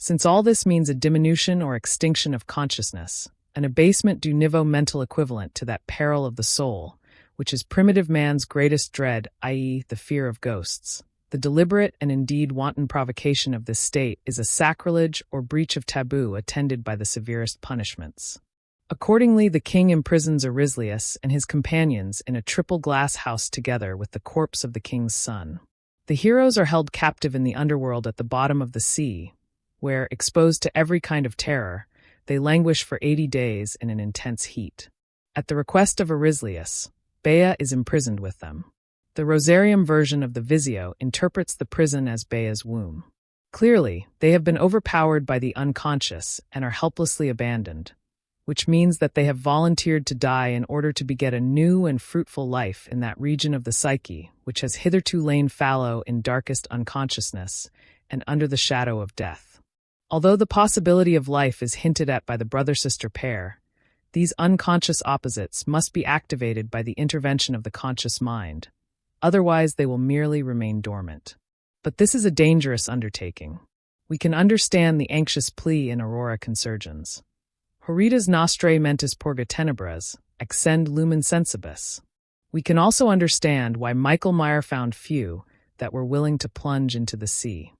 Since all this means a diminution or extinction of consciousness, an abasement du niveau mental equivalent to that peril of the soul, which is primitive man's greatest dread, i.e., the fear of ghosts. The deliberate and indeed wanton provocation of this state is a sacrilege or breach of taboo attended by the severest punishments. Accordingly, the king imprisons Arislius and his companions in a triple glass house together with the corpse of the king's son. The heroes are held captive in the underworld at the bottom of the sea, where, exposed to every kind of terror, they languish for 80 days in an intense heat. At the request of Arislius, Bea is imprisoned with them. The Rosarium version of the Visio interprets the prison as Bea's womb. Clearly, they have been overpowered by the unconscious and are helplessly abandoned, which means that they have volunteered to die in order to beget a new and fruitful life in that region of the psyche which has hitherto lain fallow in darkest unconsciousness and under the shadow of death. Although the possibility of life is hinted at by the brother-sister pair, these unconscious opposites must be activated by the intervention of the conscious mind. Otherwise, they will merely remain dormant. But this is a dangerous undertaking. We can understand the anxious plea in Aurora Consurgens. Horridas nostrae mentis purga tenebras, accend lumen sensibus. We can also understand why Michael Meyer found few that were willing to plunge into the sea.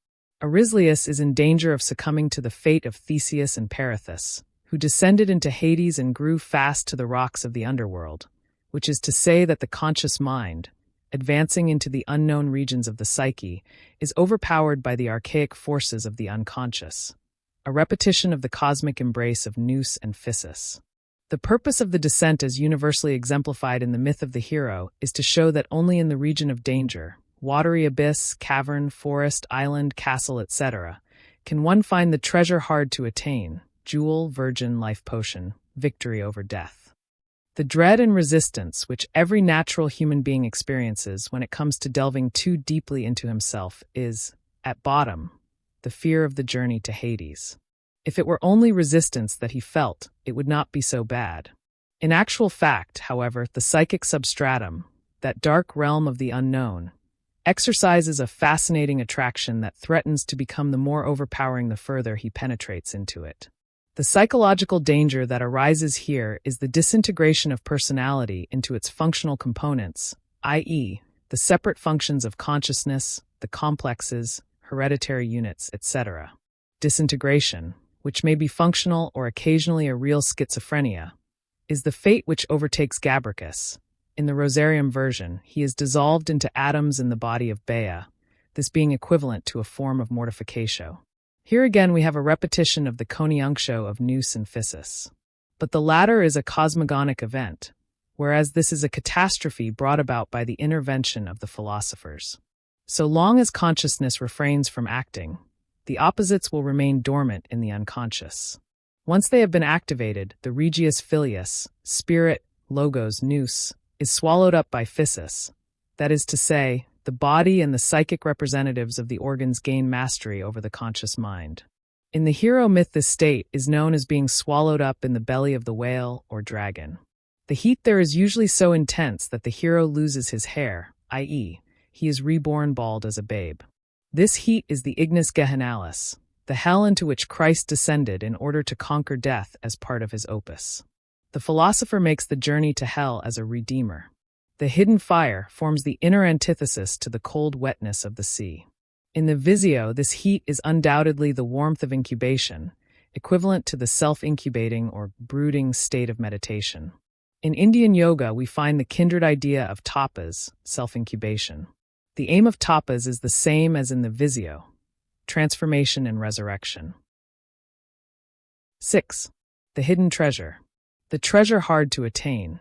Arislius is in danger of succumbing to the fate of Theseus and Perithous, who descended into Hades and grew fast to the rocks of the underworld, which is to say that the conscious mind, advancing into the unknown regions of the psyche, is overpowered by the archaic forces of the unconscious, a repetition of the cosmic embrace of nous and physis. The purpose of the descent as universally exemplified in the myth of the hero is to show that only in the region of danger, watery abyss, cavern, forest, island, castle, etc., can one find the treasure hard to attain, jewel, virgin, life potion, victory over death. The dread and resistance which every natural human being experiences when it comes to delving too deeply into himself is, at bottom, the fear of the journey to Hades. If it were only resistance that he felt, it would not be so bad. In actual fact, however, the psychic substratum, that dark realm of the unknown, exercises a fascinating attraction that threatens to become the more overpowering the further he penetrates into it. The psychological danger that arises here is the disintegration of personality into its functional components, i.e., the separate functions of consciousness, the complexes, hereditary units, etc. Disintegration, which may be functional or occasionally a real schizophrenia, is the fate which overtakes Gabricus. In the Rosarium version, he is dissolved into atoms in the body of Bea, this being equivalent to a form of mortificatio. Here again we have a repetition of the coniunctio of nous and physis. But the latter is a cosmogonic event, whereas this is a catastrophe brought about by the intervention of the philosophers. So long as consciousness refrains from acting, the opposites will remain dormant in the unconscious. Once they have been activated, the Regius Filius, spirit, logos, nous, is swallowed up by physis. That is to say, the body and the psychic representatives of the organs gain mastery over the conscious mind. In the hero myth, this state is known as being swallowed up in the belly of the whale or dragon. The heat there is usually so intense that the hero loses his hair, i.e., he is reborn bald as a babe. This heat is the ignis gehennalis, the hell into which Christ descended in order to conquer death as part of his opus. The philosopher makes the journey to hell as a redeemer. The hidden fire forms the inner antithesis to the cold wetness of the sea. In the Visio, this heat is undoubtedly the warmth of incubation, equivalent to the self-incubating or brooding state of meditation. In Indian yoga, we find the kindred idea of tapas, self-incubation. The aim of tapas is the same as in the Visio, transformation and resurrection. 6. The hidden treasure. The treasure hard to attain,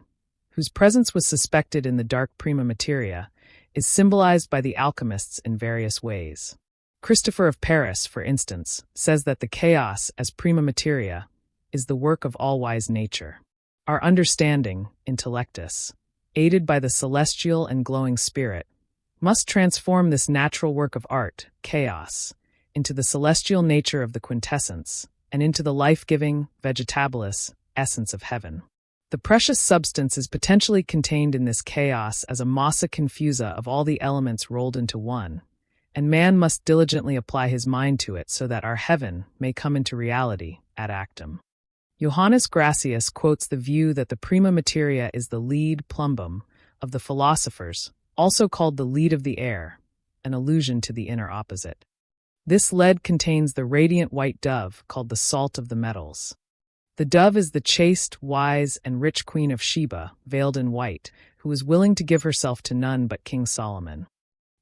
whose presence was suspected in the dark prima materia, is symbolized by the alchemists in various ways. Christopher of Paris, for instance, says that the chaos as prima materia is the work of all-wise nature. Our understanding, intellectus, aided by the celestial and glowing spirit, must transform this natural work of art, chaos, into the celestial nature of the quintessence, and into the life-giving, vegetabilis, essence of heaven. The precious substance is potentially contained in this chaos as a massa confusa of all the elements rolled into one, and man must diligently apply his mind to it so that our heaven may come into reality ad actum. Johannes Gracius quotes the view that the prima materia is the lead plumbum of the philosophers, also called the lead of the air, an allusion to the inner opposite. This lead contains the radiant white dove called the salt of the metals. The dove is the chaste, wise, and rich queen of Sheba, veiled in white, who is willing to give herself to none but King Solomon.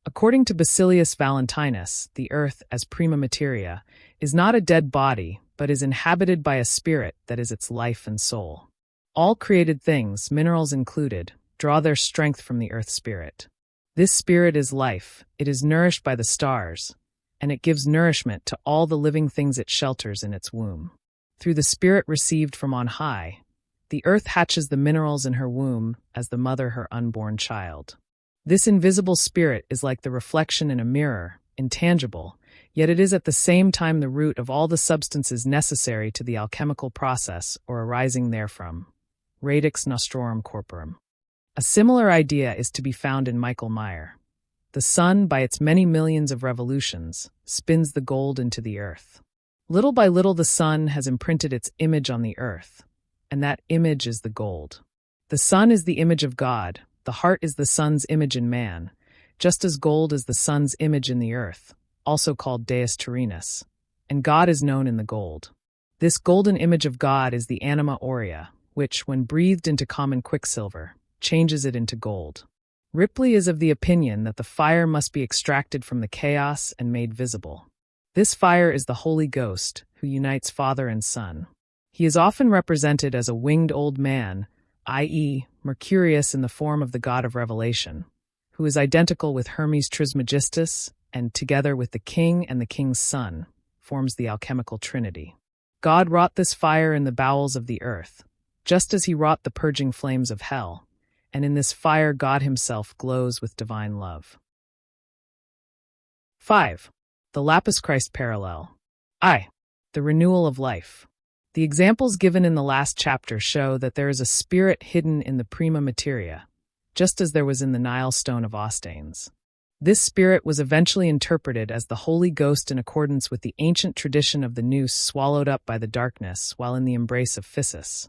According to Basilius Valentinus, the earth, as prima materia, is not a dead body, but is inhabited by a spirit that is its life and soul. All created things, minerals included, draw their strength from the earth spirit. This spirit is life, it is nourished by the stars, and it gives nourishment to all the living things it shelters in its womb. Through the spirit received from on high, the earth hatches the minerals in her womb as the mother her unborn child. This invisible spirit is like the reflection in a mirror, intangible, yet it is at the same time the root of all the substances necessary to the alchemical process or arising therefrom. Radix nostrorum corporum. A similar idea is to be found in Michael Meyer. The sun, by its many millions of revolutions, spins the gold into the earth. Little by little the sun has imprinted its image on the earth, and that image is the gold. The sun is the image of God, the heart is the sun's image in man, just as gold is the sun's image in the earth, also called Deus Terinus, and God is known in the gold. This golden image of God is the anima aurea, which, when breathed into common quicksilver, changes it into gold. Ripley is of the opinion that the fire must be extracted from the chaos and made visible. This fire is the Holy Ghost, who unites Father and Son. He is often represented as a winged old man, i.e., Mercurius in the form of the god of revelation, who is identical with Hermes Trismegistus and, together with the king and the king's son, forms the alchemical trinity. God wrought this fire in the bowels of the earth, just as he wrought the purging flames of hell, and in this fire God himself glows with divine love. 5. The Lapis-Christ Parallel. The renewal of life. The examples given in the last chapter show that there is a spirit hidden in the prima materia, just as there was in the Nile stone of Ostanes. This spirit was eventually interpreted as the Holy Ghost in accordance with the ancient tradition of the noose swallowed up by the darkness while in the embrace of Physis.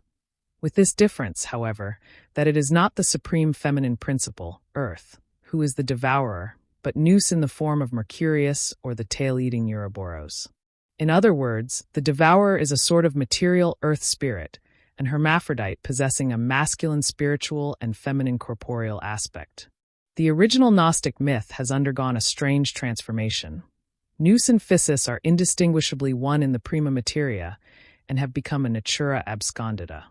With this difference, however, that it is not the supreme feminine principle, Earth, who is the devourer, but nous in the form of Mercurius or the tail-eating Ouroboros. In other words, the devourer is a sort of material earth spirit, an hermaphrodite possessing a masculine spiritual and feminine corporeal aspect. The original Gnostic myth has undergone a strange transformation. Nous and Physis are indistinguishably one in the prima materia and have become a natura abscondita.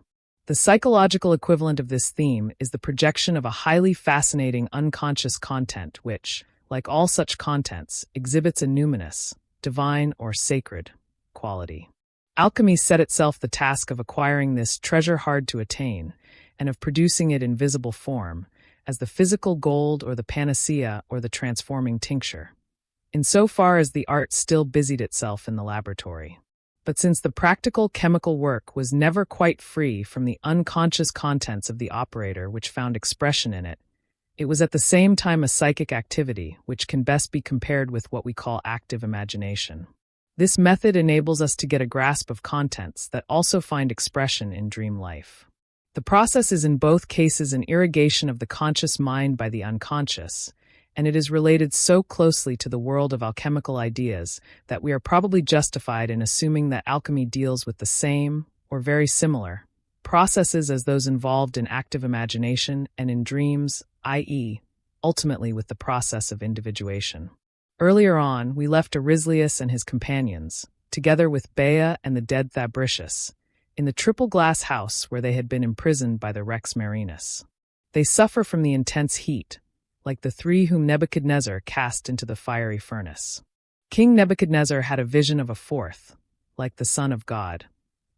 The psychological equivalent of this theme is the projection of a highly fascinating unconscious content which, like all such contents, exhibits a numinous, divine or sacred, quality. Alchemy set itself the task of acquiring this treasure hard to attain, and of producing it in visible form, as the physical gold or the panacea or the transforming tincture, insofar as the art still busied itself in the laboratory. But since the practical chemical work was never quite free from the unconscious contents of the operator which found expression in it, it was at the same time a psychic activity which can best be compared with what we call active imagination. This method enables us to get a grasp of contents that also find expression in dream life. The process is in both cases an irrigation of the conscious mind by the unconscious, and it is related so closely to the world of alchemical ideas that we are probably justified in assuming that alchemy deals with the same, or very similar, processes as those involved in active imagination and in dreams, i.e., ultimately with the process of individuation. Earlier on, we left Aurelius and his companions, together with Bea and the dead Fabricius, in the triple glass house where they had been imprisoned by the Rex Marinus. They suffer from the intense heat, like the three whom Nebuchadnezzar cast into the fiery furnace. King Nebuchadnezzar had a vision of a fourth, like the Son of God,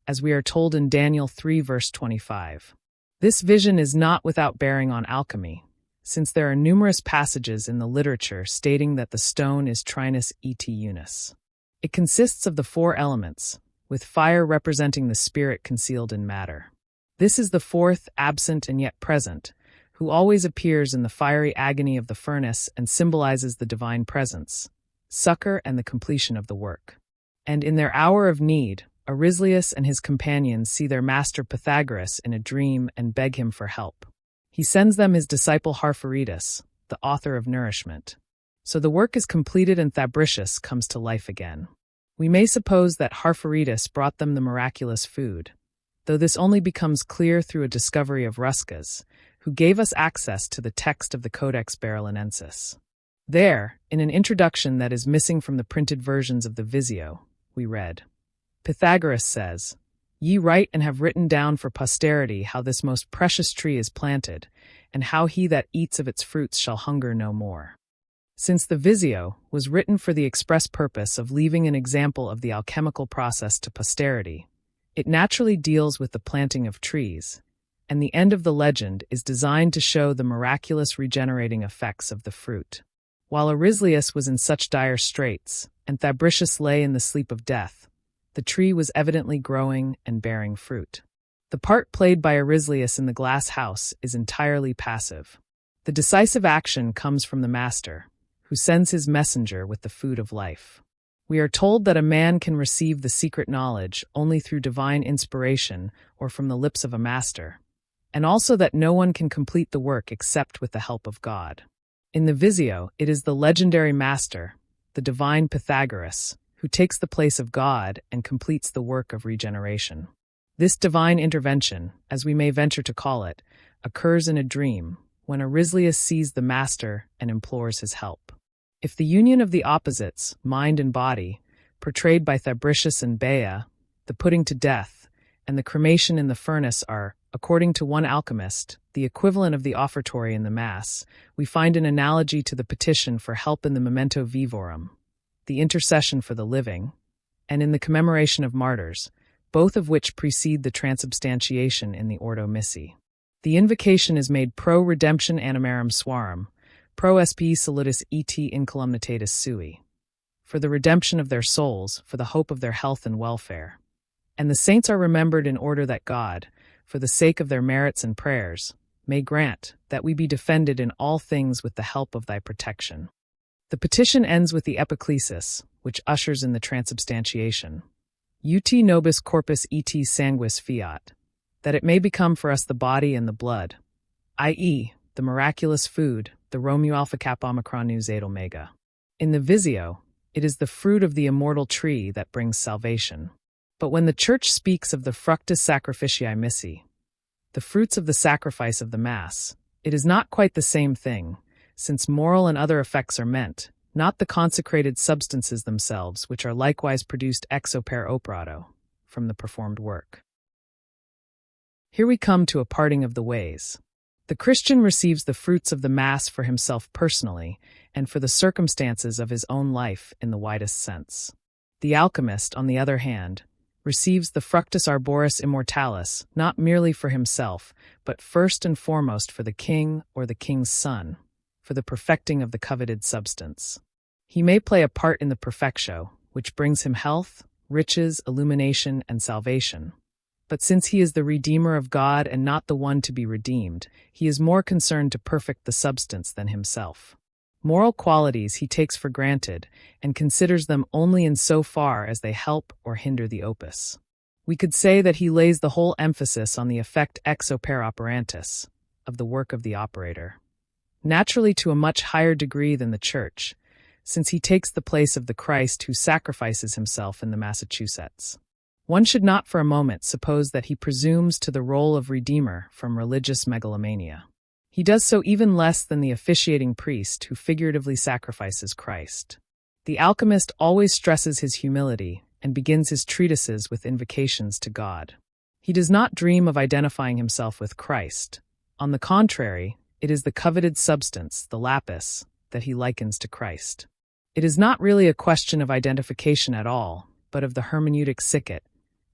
as we are told in Daniel 3 verse 25. This vision is not without bearing on alchemy, since there are numerous passages in the literature stating that the stone is Trinus et Unus. It consists of the four elements, with fire representing the spirit concealed in matter. This is the fourth, absent and yet present, who always appears in the fiery agony of the furnace and symbolizes the divine presence, succor and the completion of the work. And in their hour of need, Aurelius and his companions see their master Pythagoras in a dream and beg him for help. He sends them his disciple Harfaridas, the author of nourishment. So the work is completed and Fabricius comes to life again. We may suppose that Harfaridas brought them the miraculous food, though this only becomes clear through a discovery of Ruscas, who gave us access to the text of the Codex Berlinensis. There, in an introduction that is missing from the printed versions of the Visio, we read, Pythagoras says, "Ye write and have written down for posterity how this most precious tree is planted, and how he that eats of its fruits shall hunger no more." Since the Visio was written for the express purpose of leaving an example of the alchemical process to posterity, it naturally deals with the planting of trees, and the end of the legend is designed to show the miraculous regenerating effects of the fruit. While Aurelius was in such dire straits, and Fabricius lay in the sleep of death, the tree was evidently growing and bearing fruit. The part played by Aurelius in the glass house is entirely passive. The decisive action comes from the master, who sends his messenger with the food of life. We are told that a man can receive the secret knowledge only through divine inspiration or from the lips of a master, and also that no one can complete the work except with the help of God. In the Visio, it is the legendary master, the divine Pythagoras, who takes the place of God and completes the work of regeneration. This divine intervention, as we may venture to call it, occurs in a dream, when Aurelius sees the master and implores his help. If the union of the opposites, mind and body, portrayed by Fabricius and Bea, the putting to death, and the cremation in the furnace are, according to one alchemist, the equivalent of the offertory in the Mass, we find an analogy to the petition for help in the Memento Vivorum, the intercession for the living, and in the commemoration of martyrs, both of which precede the transubstantiation in the Ordo Missi. The invocation is made pro redemption animarum suarum, pro spe salutis et incolumnitatis sui, for the redemption of their souls, for the hope of their health and welfare. And the saints are remembered in order that God, for the sake of their merits and prayers, may grant that we be defended in all things with the help of thy protection. The petition ends with the epiclesis, which ushers in the transubstantiation. Ut nobis corpus et sanguis fiat, that it may become for us the body and the blood, i.e., the miraculous food, the Romeo Alpha Kappa Omicron Nu Zeta Omega. In the Visio, it is the fruit of the immortal tree that brings salvation. But when the Church speaks of the fructus sacrificii missi, the fruits of the sacrifice of the Mass, it is not quite the same thing, since moral and other effects are meant, not the consecrated substances themselves, which are likewise produced ex opere operato, from the performed work. Here we come to a parting of the ways. The Christian receives the fruits of the Mass for himself personally, and for the circumstances of his own life in the widest sense. The alchemist, on the other hand, receives the fructus arboris immortalis not merely for himself, but first and foremost for the king or the king's son, for the perfecting of the coveted substance. He may play a part in the perfectio, which brings him health, riches, illumination, and salvation. But since he is the Redeemer of God and not the one to be redeemed, he is more concerned to perfect the substance than himself. Moral qualities he takes for granted and considers them only in so far as they help or hinder the opus. We could say that he lays the whole emphasis on the effect ex opere operantis, of the work of the operator. Naturally to a much higher degree than the Church, since he takes the place of the Christ who sacrifices himself in the Massachusetts. One should not for a moment suppose that he presumes to the role of Redeemer from religious megalomania. He does so even less than the officiating priest who figuratively sacrifices Christ. The alchemist always stresses his humility and begins his treatises with invocations to God. He does not dream of identifying himself with Christ. On the contrary, it is the coveted substance, the lapis, that he likens to Christ. It is not really a question of identification at all, but of the hermeneutic sicut,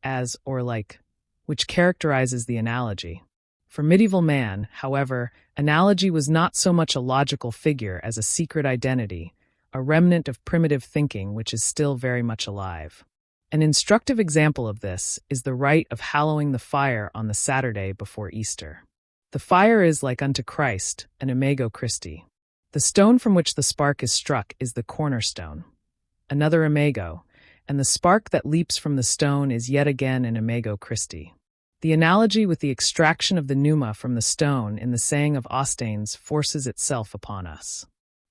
as or like, which characterizes the analogy. For medieval man, however, analogy was not so much a logical figure as a secret identity, a remnant of primitive thinking which is still very much alive. An instructive example of this is the rite of hallowing the fire on the Saturday before Easter. The fire is like unto Christ, an imago Christi. The stone from which the spark is struck is the cornerstone, another imago, and the spark that leaps from the stone is yet again an imago Christi. The analogy with the extraction of the pneuma from the stone in the saying of Ostanes forces itself upon us.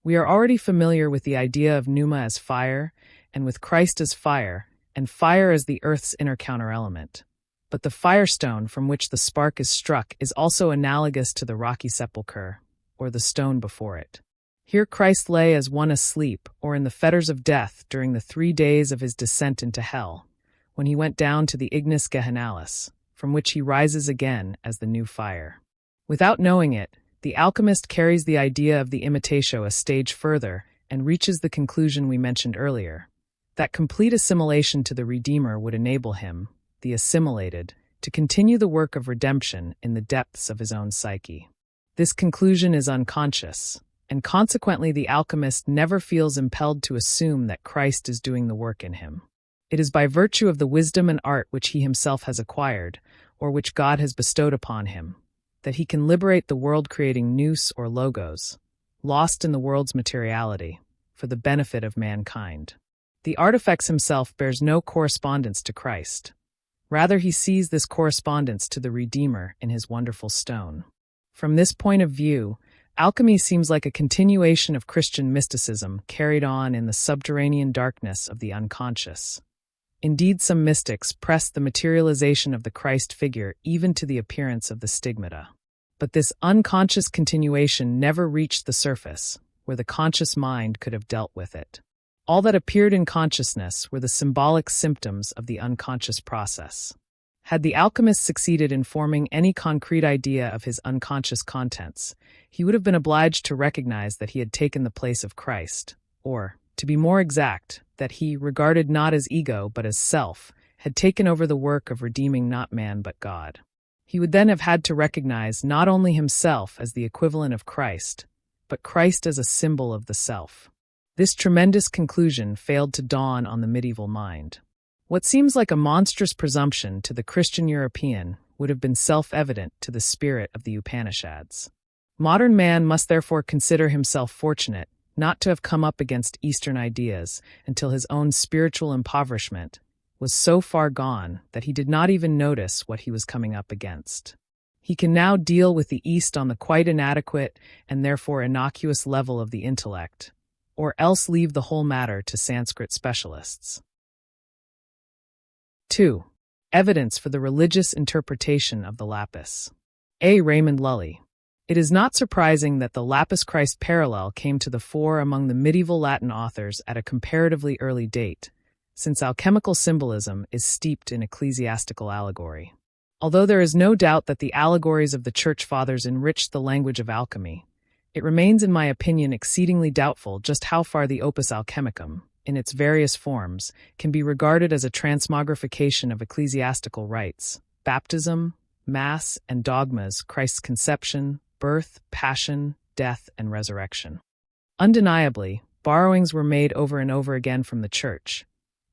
We are already familiar with the idea of pneuma as fire, and with Christ as fire, and fire as the earth's inner counterelement. But the firestone from which the spark is struck is also analogous to the rocky sepulchre, or the stone before it. Here Christ lay as one asleep, or in the fetters of death during the 3 days of his descent into hell, when he went down to the ignis gehennalis, from which he rises again as the new fire. Without knowing it, the alchemist carries the idea of the imitatio a stage further and reaches the conclusion we mentioned earlier, that complete assimilation to the Redeemer would enable him, the assimilated, to continue the work of redemption in the depths of his own psyche. This conclusion is unconscious, and consequently the alchemist never feels impelled to assume that Christ is doing the work in him. It is by virtue of the wisdom and art which he himself has acquired, or which God has bestowed upon him, that he can liberate the world-creating nous or logos, lost in the world's materiality, for the benefit of mankind. The artifex himself bears no correspondence to Christ. Rather, he sees this correspondence to the Redeemer in his wonderful stone. From this point of view, alchemy seems like a continuation of Christian mysticism carried on in the subterranean darkness of the unconscious. Indeed, some mystics pressed the materialization of the Christ figure even to the appearance of the stigmata. But this unconscious continuation never reached the surface, where the conscious mind could have dealt with it. All that appeared in consciousness were the symbolic symptoms of the unconscious process. Had the alchemist succeeded in forming any concrete idea of his unconscious contents, he would have been obliged to recognize that he had taken the place of Christ, or, to be more exact, that he, regarded not as ego but as self, had taken over the work of redeeming not man but God. He would then have had to recognize not only himself as the equivalent of Christ, but Christ as a symbol of the self. This tremendous conclusion failed to dawn on the medieval mind. What seems like a monstrous presumption to the Christian European would have been self-evident to the spirit of the Upanishads. Modern man must therefore consider himself fortunate not to have come up against Eastern ideas until his own spiritual impoverishment was so far gone that he did not even notice what he was coming up against. He can now deal with the East on the quite inadequate and therefore innocuous level of the intellect, or else leave the whole matter to Sanskrit specialists. 2. Evidence for the religious interpretation of the lapis. A. Raymond Lully. It is not surprising that the Lapis-Christ Parallel came to the fore among the medieval Latin authors at a comparatively early date, since alchemical symbolism is steeped in ecclesiastical allegory. Although there is no doubt that the allegories of the Church Fathers enriched the language of alchemy, it remains in my opinion exceedingly doubtful just how far the Opus Alchemicum, in its various forms, can be regarded as a transmogrification of ecclesiastical rites, baptism, mass, and dogmas, Christ's conception, birth, passion, death, and resurrection. Undeniably, borrowings were made over and over again from the Church,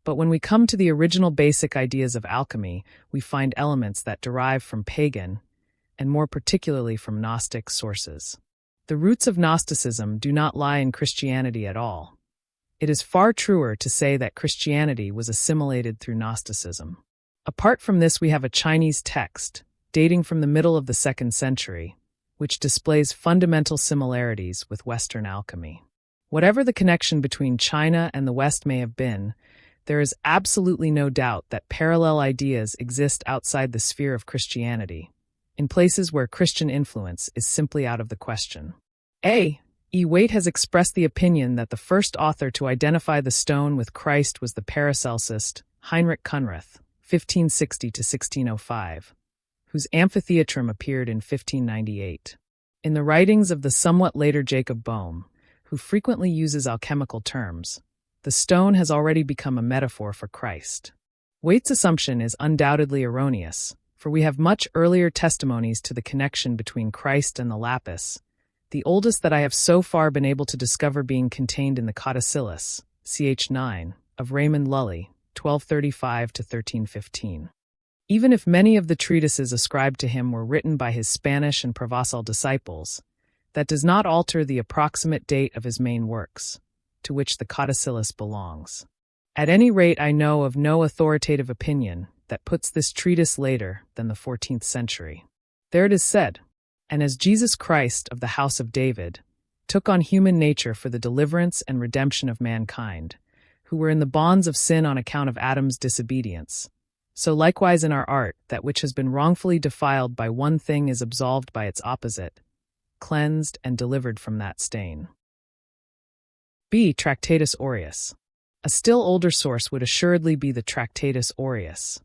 But when we come to the original basic ideas of alchemy, we find elements that derive from pagan, and more particularly from Gnostic sources. The roots of Gnosticism do not lie in Christianity at all. It is far truer to say that Christianity was assimilated through Gnosticism. Apart from this, we have a Chinese text, dating from the middle of the 2nd century, which displays fundamental similarities with Western alchemy. Whatever the connection between China and the West may have been, there is absolutely no doubt that parallel ideas exist outside the sphere of Christianity, in places where Christian influence is simply out of the question. A. E. Waite has expressed the opinion that the first author to identify the stone with Christ was the Paracelsus Heinrich Kunrath, 1560–1605, whose amphitheatrum appeared in 1598. In the writings of the somewhat later Jacob Boehme, who frequently uses alchemical terms, the stone has already become a metaphor for Christ. Waite's assumption is undoubtedly erroneous, for we have much earlier testimonies to the connection between Christ and the lapis, the oldest that I have so far been able to discover being contained in the Codicillus, ch. 9, of Raymond Lully, 1235–1315. Even if many of the treatises ascribed to him were written by his Spanish and Provençal disciples, that does not alter the approximate date of his main works, to which the Codicillus belongs. At any rate, I know of no authoritative opinion that puts this treatise later than the 14th century. There it is said, "And as Jesus Christ of the house of David took on human nature for the deliverance and redemption of mankind, who were in the bonds of sin on account of Adam's disobedience, so likewise in our art, that which has been wrongfully defiled by one thing is absolved by its opposite, cleansed and delivered from that stain." B. Tractatus Aureus. A still older source would assuredly be the Tractatus Aureus,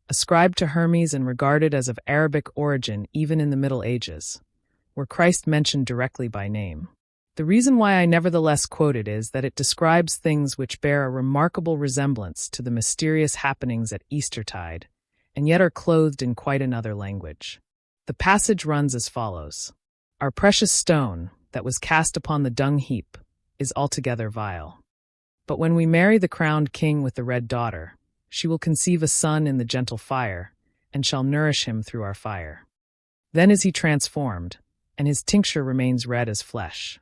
ascribed to Hermes and regarded as of Arabic origin even in the Middle Ages, where Christ mentioned directly by name. The reason why I nevertheless quote it is that it describes things which bear a remarkable resemblance to the mysterious happenings at Eastertide, and yet are clothed in quite another language. The passage runs as follows. "Our precious stone, that was cast upon the dung heap, is altogether vile. But when we marry the crowned king with the red daughter, she will conceive a son in the gentle fire, and shall nourish him through our fire. Then is he transformed, and his tincture remains red as flesh.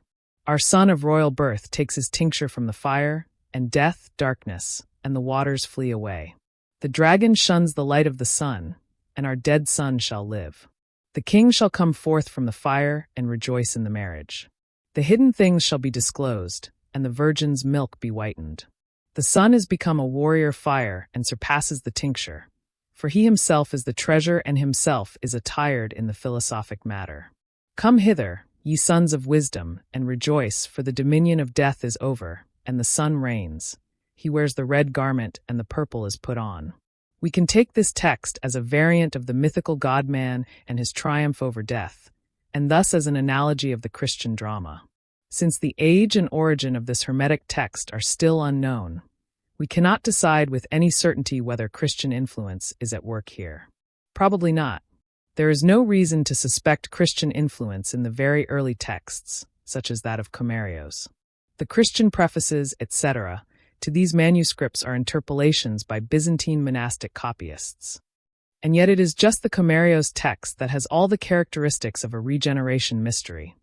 Our son of royal birth takes his tincture from the fire, and death, darkness, and the waters flee away. The dragon shuns the light of the sun, and our dead son shall live. The king shall come forth from the fire and rejoice in the marriage. The hidden things shall be disclosed, and the virgin's milk be whitened. The sun is become a warrior fire and surpasses the tincture, for he himself is the treasure and himself is attired in the philosophic matter. Come hither, ye sons of wisdom, and rejoice, for the dominion of death is over, and the sun reigns. He wears the red garment, and the purple is put on." We can take this text as a variant of the mythical God-man and his triumph over death, and thus as an analogy of the Christian drama. Since the age and origin of this Hermetic text are still unknown, we cannot decide with any certainty whether Christian influence is at work here. Probably not. There is no reason to suspect Christian influence in the very early texts, such as that of Comerios. The Christian prefaces, etc., to these manuscripts are interpolations by Byzantine monastic copyists. And yet it is just the Comerios text that has all the characteristics of a regeneration mystery,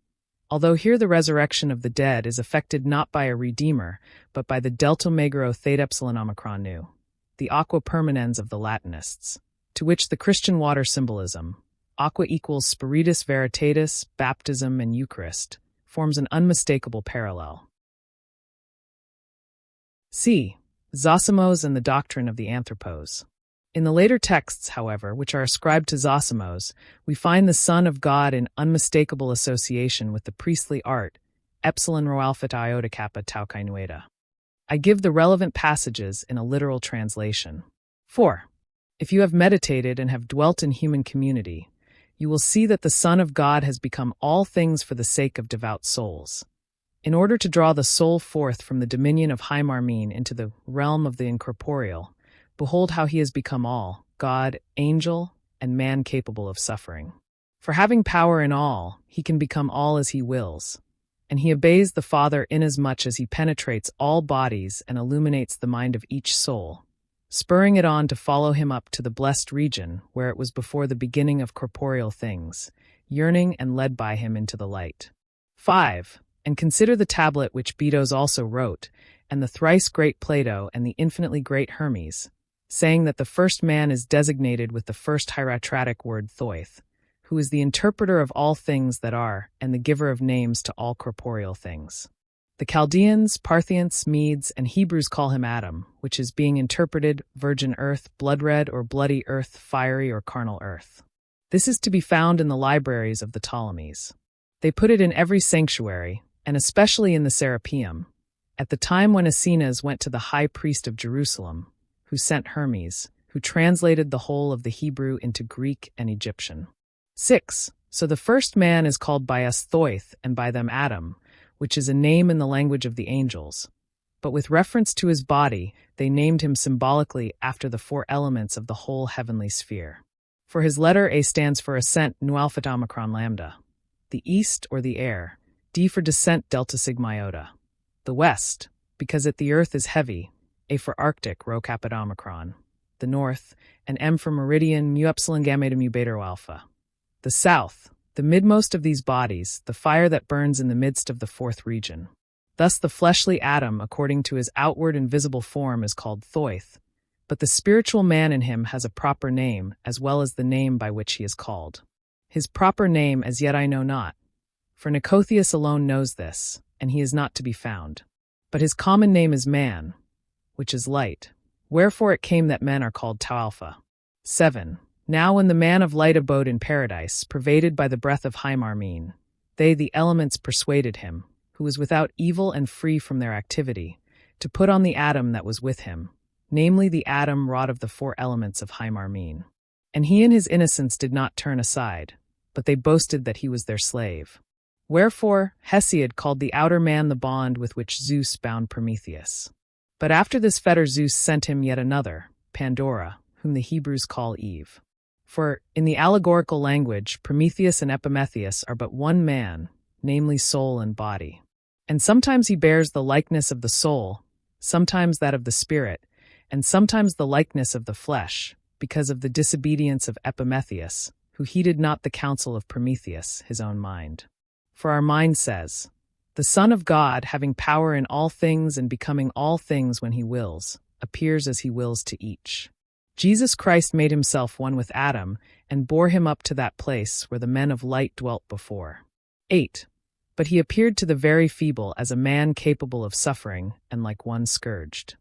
although here the resurrection of the dead is effected not by a redeemer, but by the delta megaro theta epsilon omicron nu, the aqua permanens of the Latinists, to which the Christian water symbolism, aqua equals spiritus veritatis, baptism, and Eucharist, forms an unmistakable parallel. C. Zosimos and the doctrine of the Anthropos. In the later texts, however, which are ascribed to Zosimos, we find the Son of God in unmistakable association with the priestly art, epsilon rho alpha iota kappa tau chi nueta. I give the relevant passages in a literal translation. 4. If you have meditated and have dwelt in human community, you will see that the Son of God has become all things for the sake of devout souls. In order to draw the soul forth from the dominion of Hymarmene into the realm of the incorporeal, behold how he has become all, God, angel, and man capable of suffering. For having power in all, he can become all as he wills, And he obeys the Father inasmuch as he penetrates all bodies and illuminates the mind of each soul, spurring it on to follow him up to the blessed region where it was before the beginning of corporeal things, yearning and led by him into the light. 5. And consider the tablet which Bedos also wrote, and the thrice great Plato and the infinitely great Hermes, saying that the first man is designated with the first hieratic word thoith, who is the interpreter of all things that are, and the giver of names to all corporeal things. The Chaldeans, Parthians, Medes, and Hebrews call him Adam, which is being interpreted virgin earth, blood red or bloody earth, fiery or carnal earth. This is to be found in the libraries of the Ptolemies. They put it in every sanctuary, and especially in the Serapeum, at the time when Essenes went to the high priest of Jerusalem, who sent Hermes, who translated the whole of the Hebrew into Greek and Egyptian. 6. So the first man is called by us Thoith and by them Adam, which is a name in the language of the angels. But with reference to his body, they named him symbolically after the 4 elements of the whole heavenly sphere. For his letter A stands for ascent nu alpha omicron lambda, the east or the air, D for descent delta sigma iota, the west, because at the earth is heavy, A for arctic rho kappa omicron, the north, and M for meridian mu epsilon gamma eta mu beta rho alpha. The south, the midmost of these bodies, the fire that burns in the midst of the 4th region. Thus the fleshly Adam, according to his outward and visible form, is called Thoith, but the spiritual man in him has a proper name, as well as the name by which he is called. His proper name as yet I know not, for Nicotheus alone knows this, and he is not to be found. But his common name is man, which is light, wherefore it came that men are called Tau Alpha. 7. Now when the man of light abode in paradise, pervaded by the breath of Hymarmene, they, the elements, persuaded him, who was without evil and free from their activity, to put on the Adam that was with him, namely the Adam wrought of the 4 elements of Hymarmene. And he in his innocence did not turn aside, but they boasted that he was their slave. Wherefore Hesiod called the outer man the bond with which Zeus bound Prometheus. But after this fetter Zeus sent him yet another, Pandora, whom the Hebrews call Eve. For, in the allegorical language, Prometheus and Epimetheus are but one man, namely soul and body. And sometimes he bears the likeness of the soul, sometimes that of the spirit, and sometimes the likeness of the flesh, because of the disobedience of Epimetheus, who heeded not the counsel of Prometheus, his own mind. For our mind says, the Son of God, having power in all things and becoming all things when he wills, appears as he wills to each. Jesus Christ made himself one with Adam and bore him up to that place where the men of light dwelt before. 8. But he appeared to the very feeble as a man capable of suffering and like one scourged.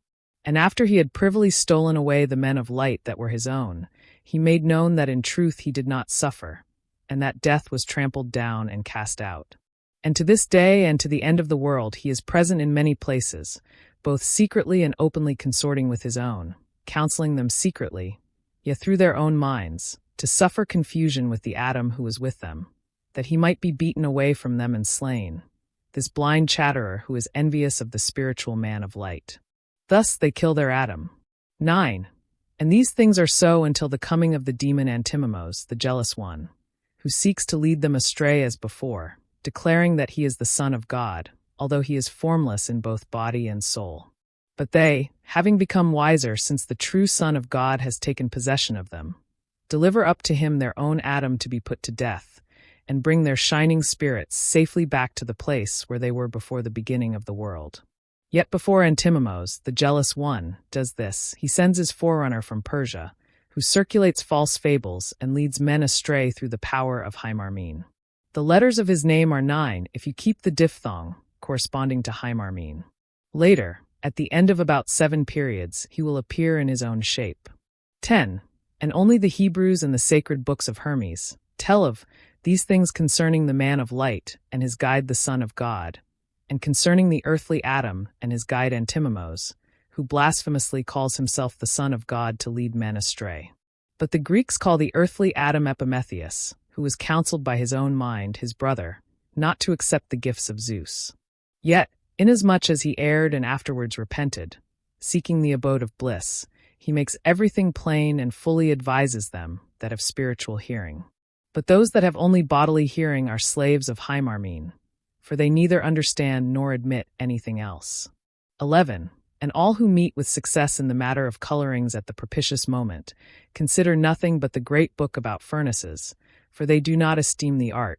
And after he had privily stolen away the men of light that were his own, he made known that in truth he did not suffer, and that death was trampled down and cast out. And to this day and to the end of the world he is present in many places, both secretly and openly consorting with his own, counseling them secretly, yet through their own minds, to suffer confusion with the Adam who was with them, that he might be beaten away from them and slain, this blind chatterer who is envious of the spiritual man of light. Thus they kill their Adam. 9. And these things are so until the coming of the demon Antimimos, the jealous one, who seeks to lead them astray as before, declaring that he is the Son of God, although he is formless in both body and soul. But they, having become wiser since the true Son of God has taken possession of them, deliver up to him their own Adam to be put to death, and bring their shining spirits safely back to the place where they were before the beginning of the world. Yet before Antimimos, the jealous one, does this, he sends his forerunner from Persia, who circulates false fables and leads men astray through the power of Hymarmene. The letters of his name are 9 if you keep the diphthong, corresponding to Hymarmene. Later, at the end of about 7 periods, he will appear in his own shape. 10. And only the Hebrews and the sacred books of Hermes tell of these things concerning the man of light and his guide the Son of God, and concerning the earthly Adam and his guide Antimimos, who blasphemously calls himself the Son of God to lead men astray. But the Greeks call the earthly Adam Epimetheus, who was counseled by his own mind, his brother, not to accept the gifts of Zeus. Yet, inasmuch as he erred and afterwards repented, seeking the abode of bliss, he makes everything plain and fully advises them that have spiritual hearing. But those that have only bodily hearing are slaves of Hymarmene, for they neither understand nor admit anything else. 11. And all who meet with success in the matter of colorings at the propitious moment consider nothing but the great book about furnaces, for they do not esteem the art,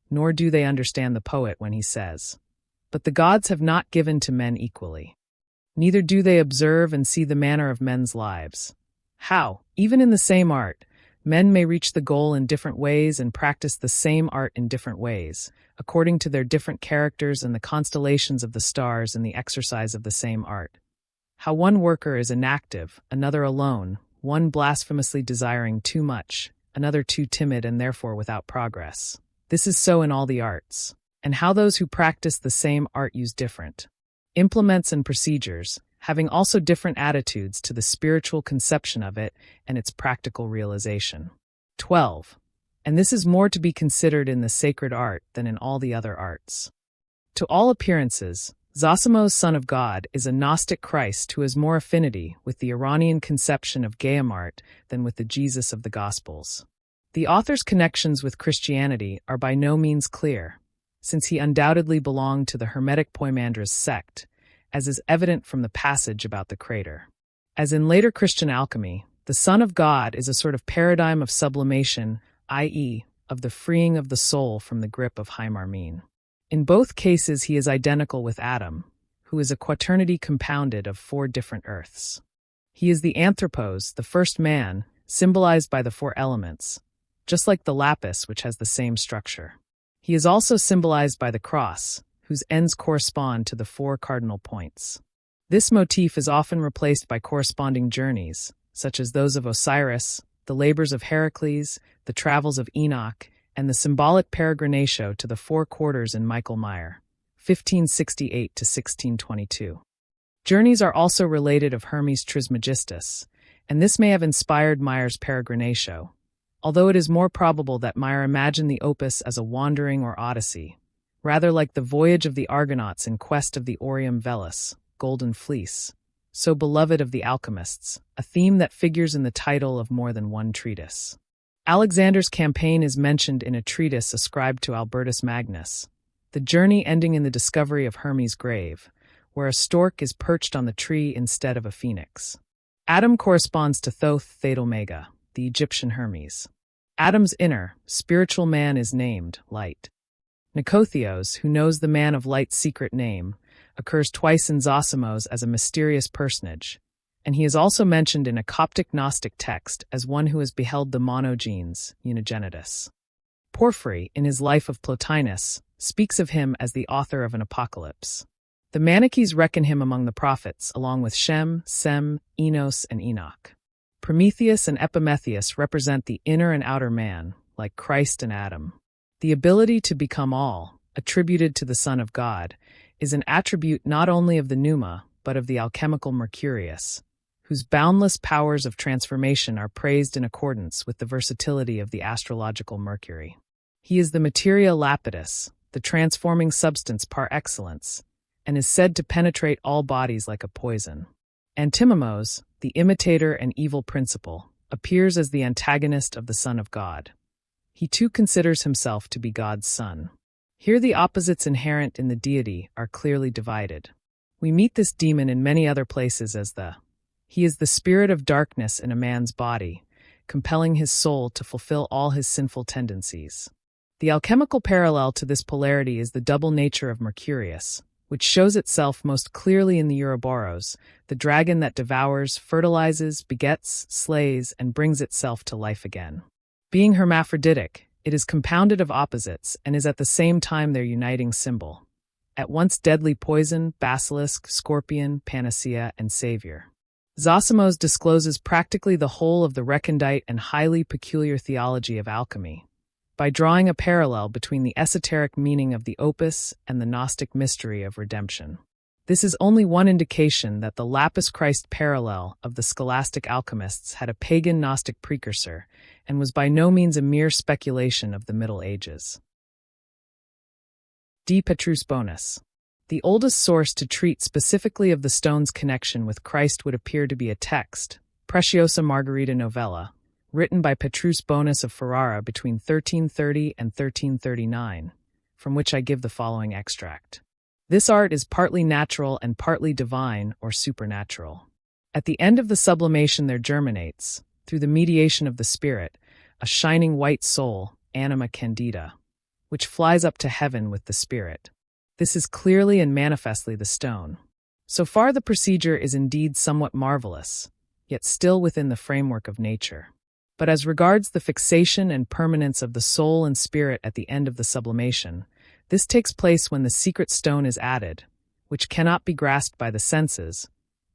nor do they understand the poet when he says, "But the gods have not given to men equally. Neither do they observe and see the manner of men's lives. How, even in the same art, men may reach the goal in different ways and practice the same art in different ways, according to their different characters and the constellations of the stars in the exercise of the same art. How one worker is inactive, another alone, one blasphemously desiring too much, another too timid and therefore without progress. This is so in all the arts. And how those who practice the same art use different implements and procedures, having also different attitudes to the spiritual conception of it and its practical realization. 12. And this is more to be considered in the sacred art than in all the other arts. To all appearances, Zosimov's Son of God is a Gnostic Christ who has more affinity with the Iranian conception of Gaiam art than with the Jesus of the Gospels. The author's connections with Christianity are by no means clear, since he undoubtedly belonged to the Hermetic Poimandres sect, as is evident from the passage about the crater. As in later Christian alchemy, the Son of God is a sort of paradigm of sublimation, i.e., of the freeing of the soul from the grip of Hymarmene. In both cases he is identical with Adam, who is a quaternity compounded of 4 different earths. He is the anthropos, the first man, symbolized by the 4 elements, just like the lapis, which has the same structure. He is also symbolized by the cross, whose ends correspond to the 4 cardinal points. This motif is often replaced by corresponding journeys, such as those of Osiris, the labors of Heracles, the travels of Enoch, and the symbolic peregrinatio to the 4 quarters in Michael Meyer, 1568 to 1622. Journeys are also related of Hermes Trismegistus, and this may have inspired Meyer's peregrinatio, although it is more probable that Meyer imagined the opus as a wandering or odyssey, rather like the voyage of the Argonauts in quest of the Aureum Velis, golden fleece, so beloved of the alchemists, a theme that figures in the title of more than one treatise. Alexander's campaign is mentioned in a treatise ascribed to Albertus Magnus, the journey ending in the discovery of Hermes' grave, where a stork is perched on the tree instead of a phoenix. Adam corresponds to Thoth Theta Omega, the Egyptian Hermes. Adam's inner, spiritual man is named Light. Nicotheos, who knows the man of Light's secret name, occurs twice in Zosimos as a mysterious personage, and he is also mentioned in a Coptic Gnostic text as one who has beheld the monogenes, unigenitus. Porphyry, in his Life of Plotinus, speaks of him as the author of an apocalypse. The Manichees reckon him among the prophets, along with Shem, Sem, Enos, and Enoch. Prometheus and Epimetheus represent the inner and outer man, like Christ and Adam. The ability to become all, attributed to the Son of God, is an attribute not only of the pneuma, but of the alchemical Mercurius, whose boundless powers of transformation are praised in accordance with the versatility of the astrological Mercury. He is the materia lapidus, the transforming substance par excellence, and is said to penetrate all bodies like a poison. Antimimos, the imitator and evil principle, appears as the antagonist of the Son of God. He too considers himself to be God's son. Here the opposites inherent in the deity are clearly divided. We meet this demon in many other places as he is the spirit of darkness in a man's body, compelling his soul to fulfill all his sinful tendencies. The alchemical parallel to this polarity is the double nature of Mercurius, which shows itself most clearly in the Ouroboros, the dragon that devours, fertilizes, begets, slays, and brings itself to life again. Being hermaphroditic, it is compounded of opposites and is at the same time their uniting symbol. At once deadly poison, basilisk, scorpion, panacea, and savior. Zosimos discloses practically the whole of the recondite and highly peculiar theology of alchemy, by drawing a parallel between the esoteric meaning of the opus and the Gnostic mystery of redemption. This is only one indication that the Lapis-Christ Parallel of the scholastic alchemists had a pagan Gnostic precursor and was by no means a mere speculation of the Middle Ages. De Petrus Bonus. The oldest source to treat specifically of the stone's connection with Christ would appear to be a text, Preciosa Margarita Novella, written by Petrus Bonus of Ferrara between 1330 and 1339, from which I give the following extract. This art is partly natural and partly divine or supernatural. At the end of the sublimation there germinates, through the mediation of the spirit, a shining white soul, anima candida, which flies up to heaven with the spirit. This is clearly and manifestly the stone. So far the procedure is indeed somewhat marvelous, yet still within the framework of nature. But as regards the fixation and permanence of the soul and spirit at the end of the sublimation, this takes place when the secret stone is added, which cannot be grasped by the senses,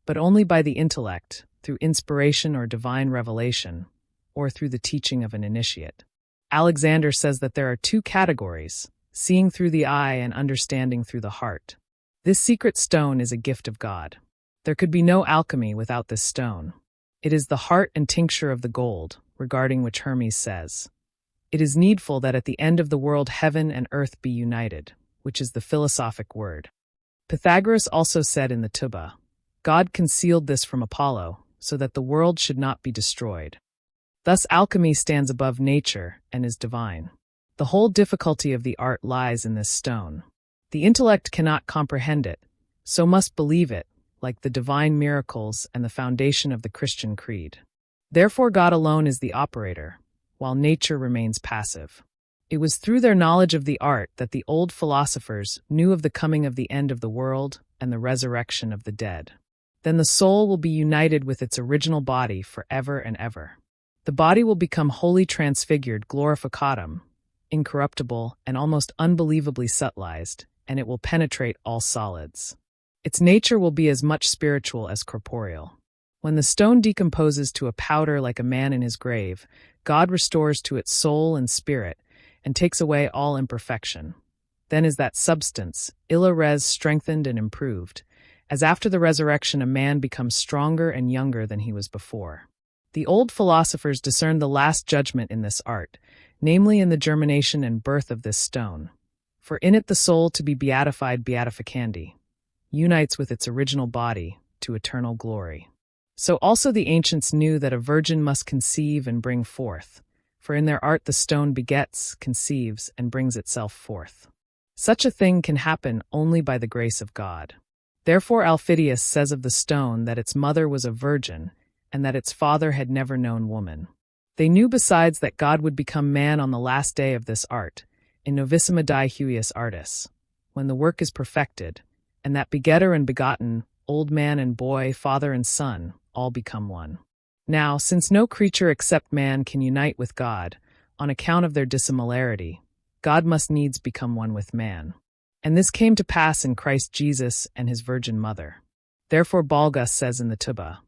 but only by the intellect, through inspiration or divine revelation, or through the teaching of an initiate. Alexander says that there are two categories, seeing through the eye and understanding through the heart. This secret stone is a gift of God. There could be no alchemy without this stone. It is the heart and tincture of the gold, regarding which Hermes says, "It is needful that at the end of the world heaven and earth be united," which is the philosophic word. Pythagoras also said in the Tuba, "God concealed this from Apollo, so that the world should not be destroyed." Thus alchemy stands above nature and is divine. The whole difficulty of the art lies in this stone. The intellect cannot comprehend it, so must believe it, like the divine miracles and the foundation of the Christian creed. Therefore God alone is the operator, while nature remains passive. It was through their knowledge of the art that the old philosophers knew of the coming of the end of the world and the resurrection of the dead. Then the soul will be united with its original body forever and ever. The body will become wholly transfigured, glorificatum, incorruptible and almost unbelievably subtilized, and it will penetrate all solids. Its nature will be as much spiritual as corporeal. When the stone decomposes to a powder like a man in his grave, God restores to it soul and spirit, and takes away all imperfection. Then is that substance, illa res, strengthened and improved, as after the resurrection a man becomes stronger and younger than he was before. The old philosophers discerned the last judgment in this art, namely in the germination and birth of this stone. For in it the soul to be beatified beatificandi, unites with its original body to eternal glory. So also the ancients knew that a virgin must conceive and bring forth, for in their art the stone begets, conceives, and brings itself forth. Such a thing can happen only by the grace of God. Therefore Alphidius says of the stone that its mother was a virgin, and that its father had never known woman. They knew besides that God would become man on the last day of this art, in novissima die huius artis, when the work is perfected, and that begetter and begotten, old man and boy, father and son, all become one. Now, since no creature except man can unite with God, on account of their dissimilarity, God must needs become one with man. And this came to pass in Christ Jesus and his Virgin Mother. Therefore Balgus says in the Tuba,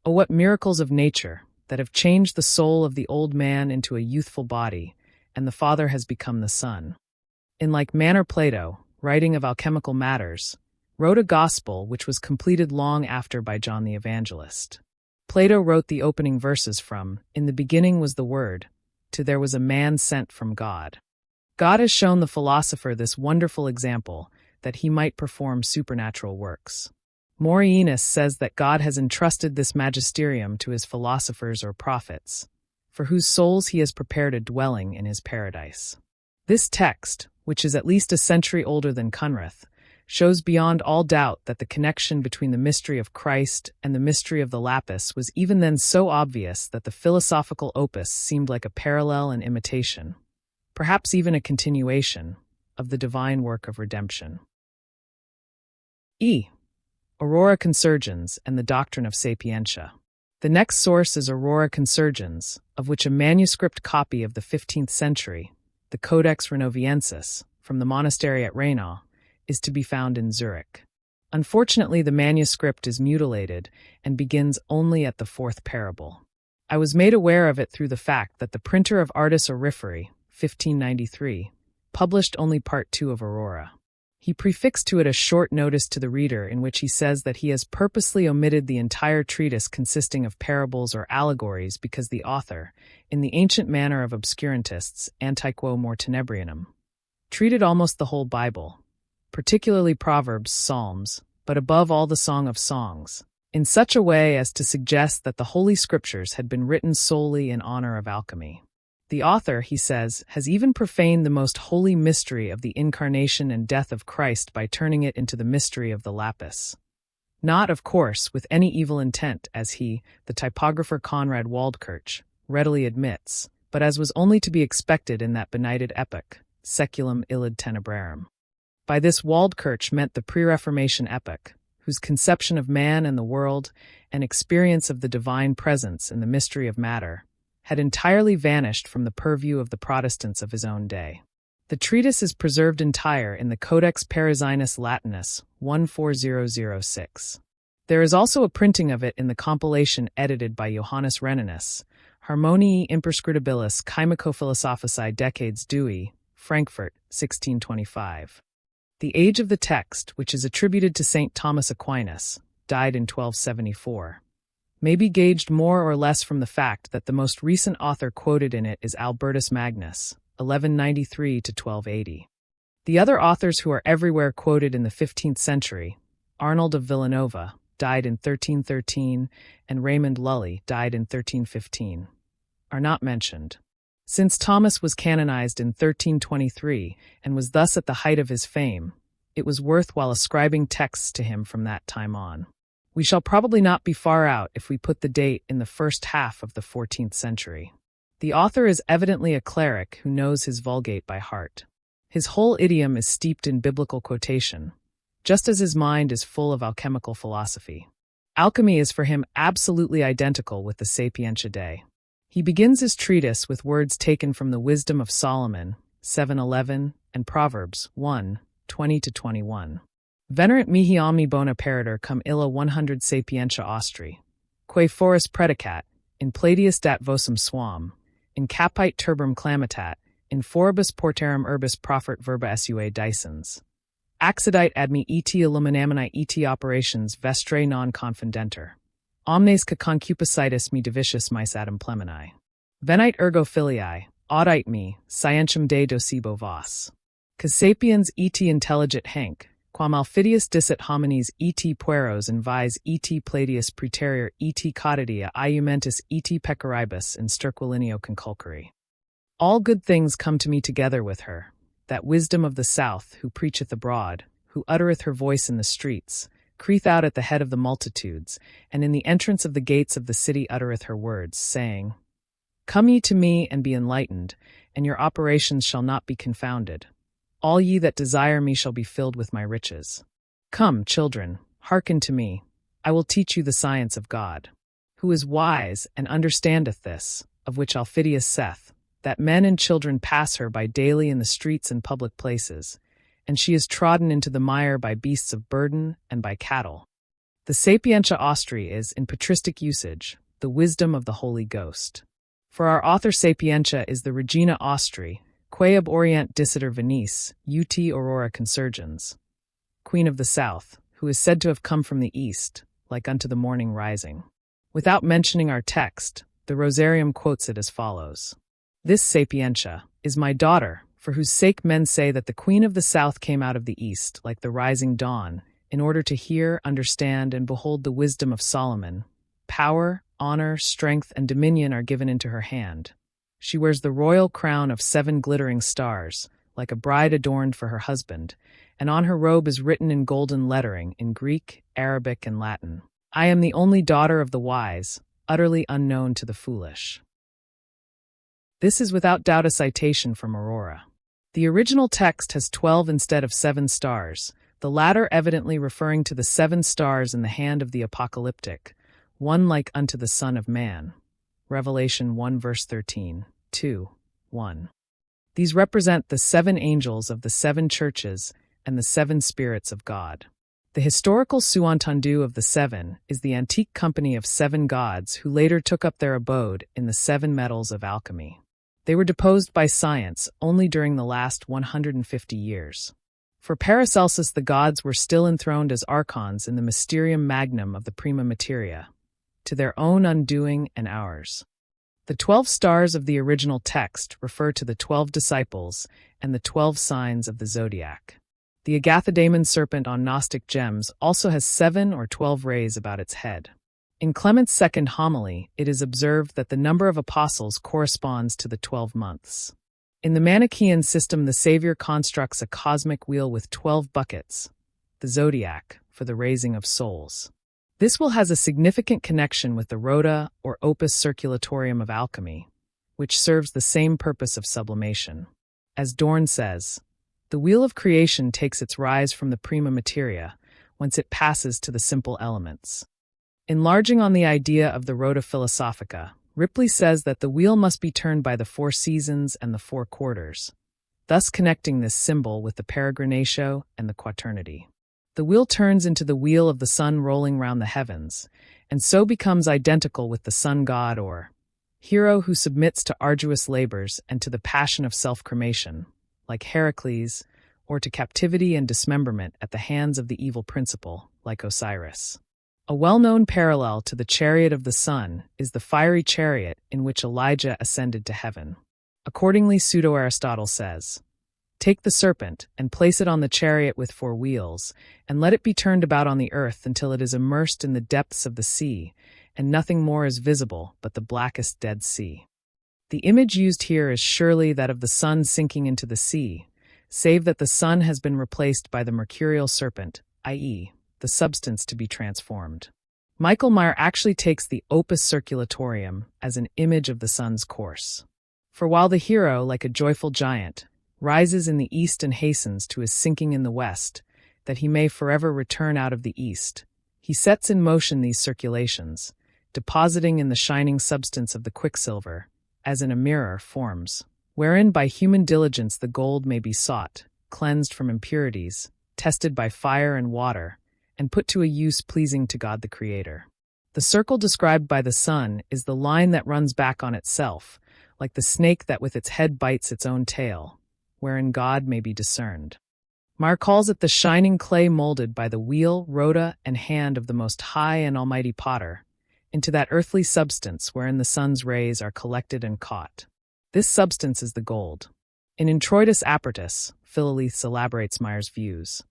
"O what miracles of nature, that have changed the soul of the old man into a youthful body, and the Father has become the Son." In like manner Plato, writing of alchemical matters, wrote a gospel which was completed long after by John the Evangelist. Plato wrote the opening verses from, "In the beginning was the Word," to "There was a man sent from God." God has shown the philosopher this wonderful example, that he might perform supernatural works. Morienus says that God has entrusted this magisterium to his philosophers or prophets, for whose souls he has prepared a dwelling in his paradise. This text, which is at least a century older than Cunrath, shows beyond all doubt that the connection between the mystery of Christ and the mystery of the lapis was even then so obvious that the philosophical opus seemed like a parallel and imitation, perhaps even a continuation, of the divine work of redemption. Aurora Consurgens and the Doctrine of Sapientia. The next source is Aurora Consurgens, of which a manuscript copy of the 15th century, the Codex Renoviensis, from the monastery at Reinau, is to be found in Zurich. Unfortunately, the manuscript is mutilated and begins only at the fourth parable. I was made aware of it through the fact that the printer of Artis Auriferi, 1593, published only part 2 of Aurora. He prefixed to it a short notice to the reader in which he says that he has purposely omitted the entire treatise consisting of parables or allegories because the author, in the ancient manner of obscurantists, antiquo more tenebrianum, treated almost the whole Bible, particularly Proverbs, Psalms, but above all the Song of Songs, in such a way as to suggest that the Holy Scriptures had been written solely in honor of alchemy. The author, he says, has even profaned the most holy mystery of the incarnation and death of Christ by turning it into the mystery of the lapis. Not, of course, with any evil intent, as he, the typographer Conrad Waldkirch, readily admits, but as was only to be expected in that benighted epoch, Seculum illud tenebrarum. By this Waldkirch meant the pre-Reformation epoch, whose conception of man and the world, and experience of the divine presence in the mystery of matter, had entirely vanished from the purview of the Protestants of his own day. The treatise is preserved entire in the Codex Parisinus Latinus 14006. There is also a printing of it in the compilation edited by Johannes Reninus, Harmoniae Imperscrutabilis Chymico-Philosophicae Decades Dui, Frankfurt, 1625. The age of the text, which is attributed to St. Thomas Aquinas, died in 1274, may be gauged more or less from the fact that the most recent author quoted in it is Albertus Magnus, 1193 to 1280. The other authors who are everywhere quoted in the 15th century, Arnold of Villanova, died in 1313, and Raymond Lully, died in 1315, are not mentioned. Since Thomas was canonized in 1323 and was thus at the height of his fame, it was worthwhile ascribing texts to him from that time on. We shall probably not be far out if we put the date in the first half of the 14th century. The author is evidently a cleric who knows his Vulgate by heart. His whole idiom is steeped in biblical quotation, just as his mind is full of alchemical philosophy. Alchemy is for him absolutely identical with the Sapientia Dei. He begins his treatise with words taken from the Wisdom of Solomon, 7:11, and Proverbs 1:20-21. Venerant mihi omni bona peritor cum illa 100 sapientia Austri, quae forus predicat, in pladius dat vocem suam, in capite turbum clamitat, in foribus portarum urbis profert verba sua dicens. Accidite ad me et illuminamini et operations vestre non confundenter. Omnes ca concupiscitis me divitius mais adem plemini. Venite ergo filiae, audite me, scientium de docibo vos. Ca sapiens et intelligit hanc, quam Alphidius dicit homines et pueros in vis et pladius praeterior et codidia iumentis et pecoribus in sterquilineo conculcari. All good things come to me together with her, that wisdom of the south, who preacheth abroad, who uttereth her voice in the streets, crieth out at the head of the multitudes, and in the entrance of the gates of the city uttereth her words, saying, Come ye to me and be enlightened, and your operations shall not be confounded. All ye that desire me shall be filled with my riches. Come, children, hearken to me, I will teach you the science of God. Who is wise, and understandeth this, of which Alphidius saith, that men and children pass her by daily in the streets and public places, and she is trodden into the mire by beasts of burden and by cattle. The Sapientia Austri is, in patristic usage, the wisdom of the Holy Ghost. For our author Sapientia is the Regina Austri, quae ab orient diciter Venice, ut aurora consurgens, Queen of the South, who is said to have come from the east, like unto the morning rising. Without mentioning our text, the Rosarium quotes it as follows. This Sapientia is my daughter, for whose sake men say that the Queen of the South came out of the east, like the rising dawn, in order to hear, understand, and behold the wisdom of Solomon. Power, honor, strength, and dominion are given into her hand. She wears the royal crown of 7 glittering stars, like a bride adorned for her husband, and on her robe is written in golden lettering in Greek, Arabic, and Latin, I am the only daughter of the wise, utterly unknown to the foolish. This is without doubt a citation from Aurora. The original text has 12 instead of 7 stars, the latter evidently referring to the 7 stars in the hand of the apocalyptic, one like unto the Son of Man. Revelation 1 verse 13, 2, 1. These represent the 7 angels of the 7 churches and the 7 spirits of God. The historical sous-entendu of the 7 is the antique company of 7 gods who later took up their abode in the 7 metals of alchemy. They were deposed by science only during the last 150 years. For Paracelsus, the gods were still enthroned as archons in the mysterium magnum of the prima materia, to their own undoing and ours. The 12 stars of the original text refer to the 12 disciples and the 12 signs of the zodiac. The Agathodaimon serpent on Gnostic gems also has 7 or 12 rays about its head. In Clement's second homily, it is observed that the number of apostles corresponds to the 12 months. In the Manichaean system, the Savior constructs a cosmic wheel with 12 buckets, the zodiac, for the raising of souls. This wheel has a significant connection with the rota or opus circulatorium of alchemy, which serves the same purpose of sublimation. As Dorn says, the wheel of creation takes its rise from the prima materia, whence it passes to the simple elements. Enlarging on the idea of the rota philosophica, Ripley says that the wheel must be turned by the 4 seasons and the 4 quarters, thus connecting this symbol with the peregrinatio and the quaternity. The wheel turns into the wheel of the sun rolling round the heavens, and so becomes identical with the sun god or hero who submits to arduous labors and to the passion of self-cremation, like Heracles, or to captivity and dismemberment at the hands of the evil principle, like Osiris. A well-known parallel to the chariot of the sun is the fiery chariot in which Elijah ascended to heaven. Accordingly, Pseudo-Aristotle says, "Take the serpent and place it on the chariot with 4 wheels, and let it be turned about on the earth until it is immersed in the depths of the sea, and nothing more is visible but the blackest Dead Sea." The image used here is surely that of the sun sinking into the sea, save that the sun has been replaced by the mercurial serpent, i.e., the substance to be transformed. Michael Meyer actually takes the opus circulatorium as an image of the sun's course. For while the hero, like a joyful giant, rises in the east and hastens to his sinking in the west, that he may forever return out of the east, he sets in motion these circulations, depositing in the shining substance of the quicksilver, as in a mirror, forms, wherein by human diligence the gold may be sought, cleansed from impurities, tested by fire and water, and put to a use pleasing to God the Creator. The circle described by the sun is the line that runs back on itself, like the snake that with its head bites its own tail, wherein God may be discerned. Meyer calls it the shining clay molded by the wheel, rota, and hand of the Most High and Almighty Potter, into that earthly substance wherein the sun's rays are collected and caught. This substance is the gold. In Introitus Apertus, Philalethes elaborates Meyer's views.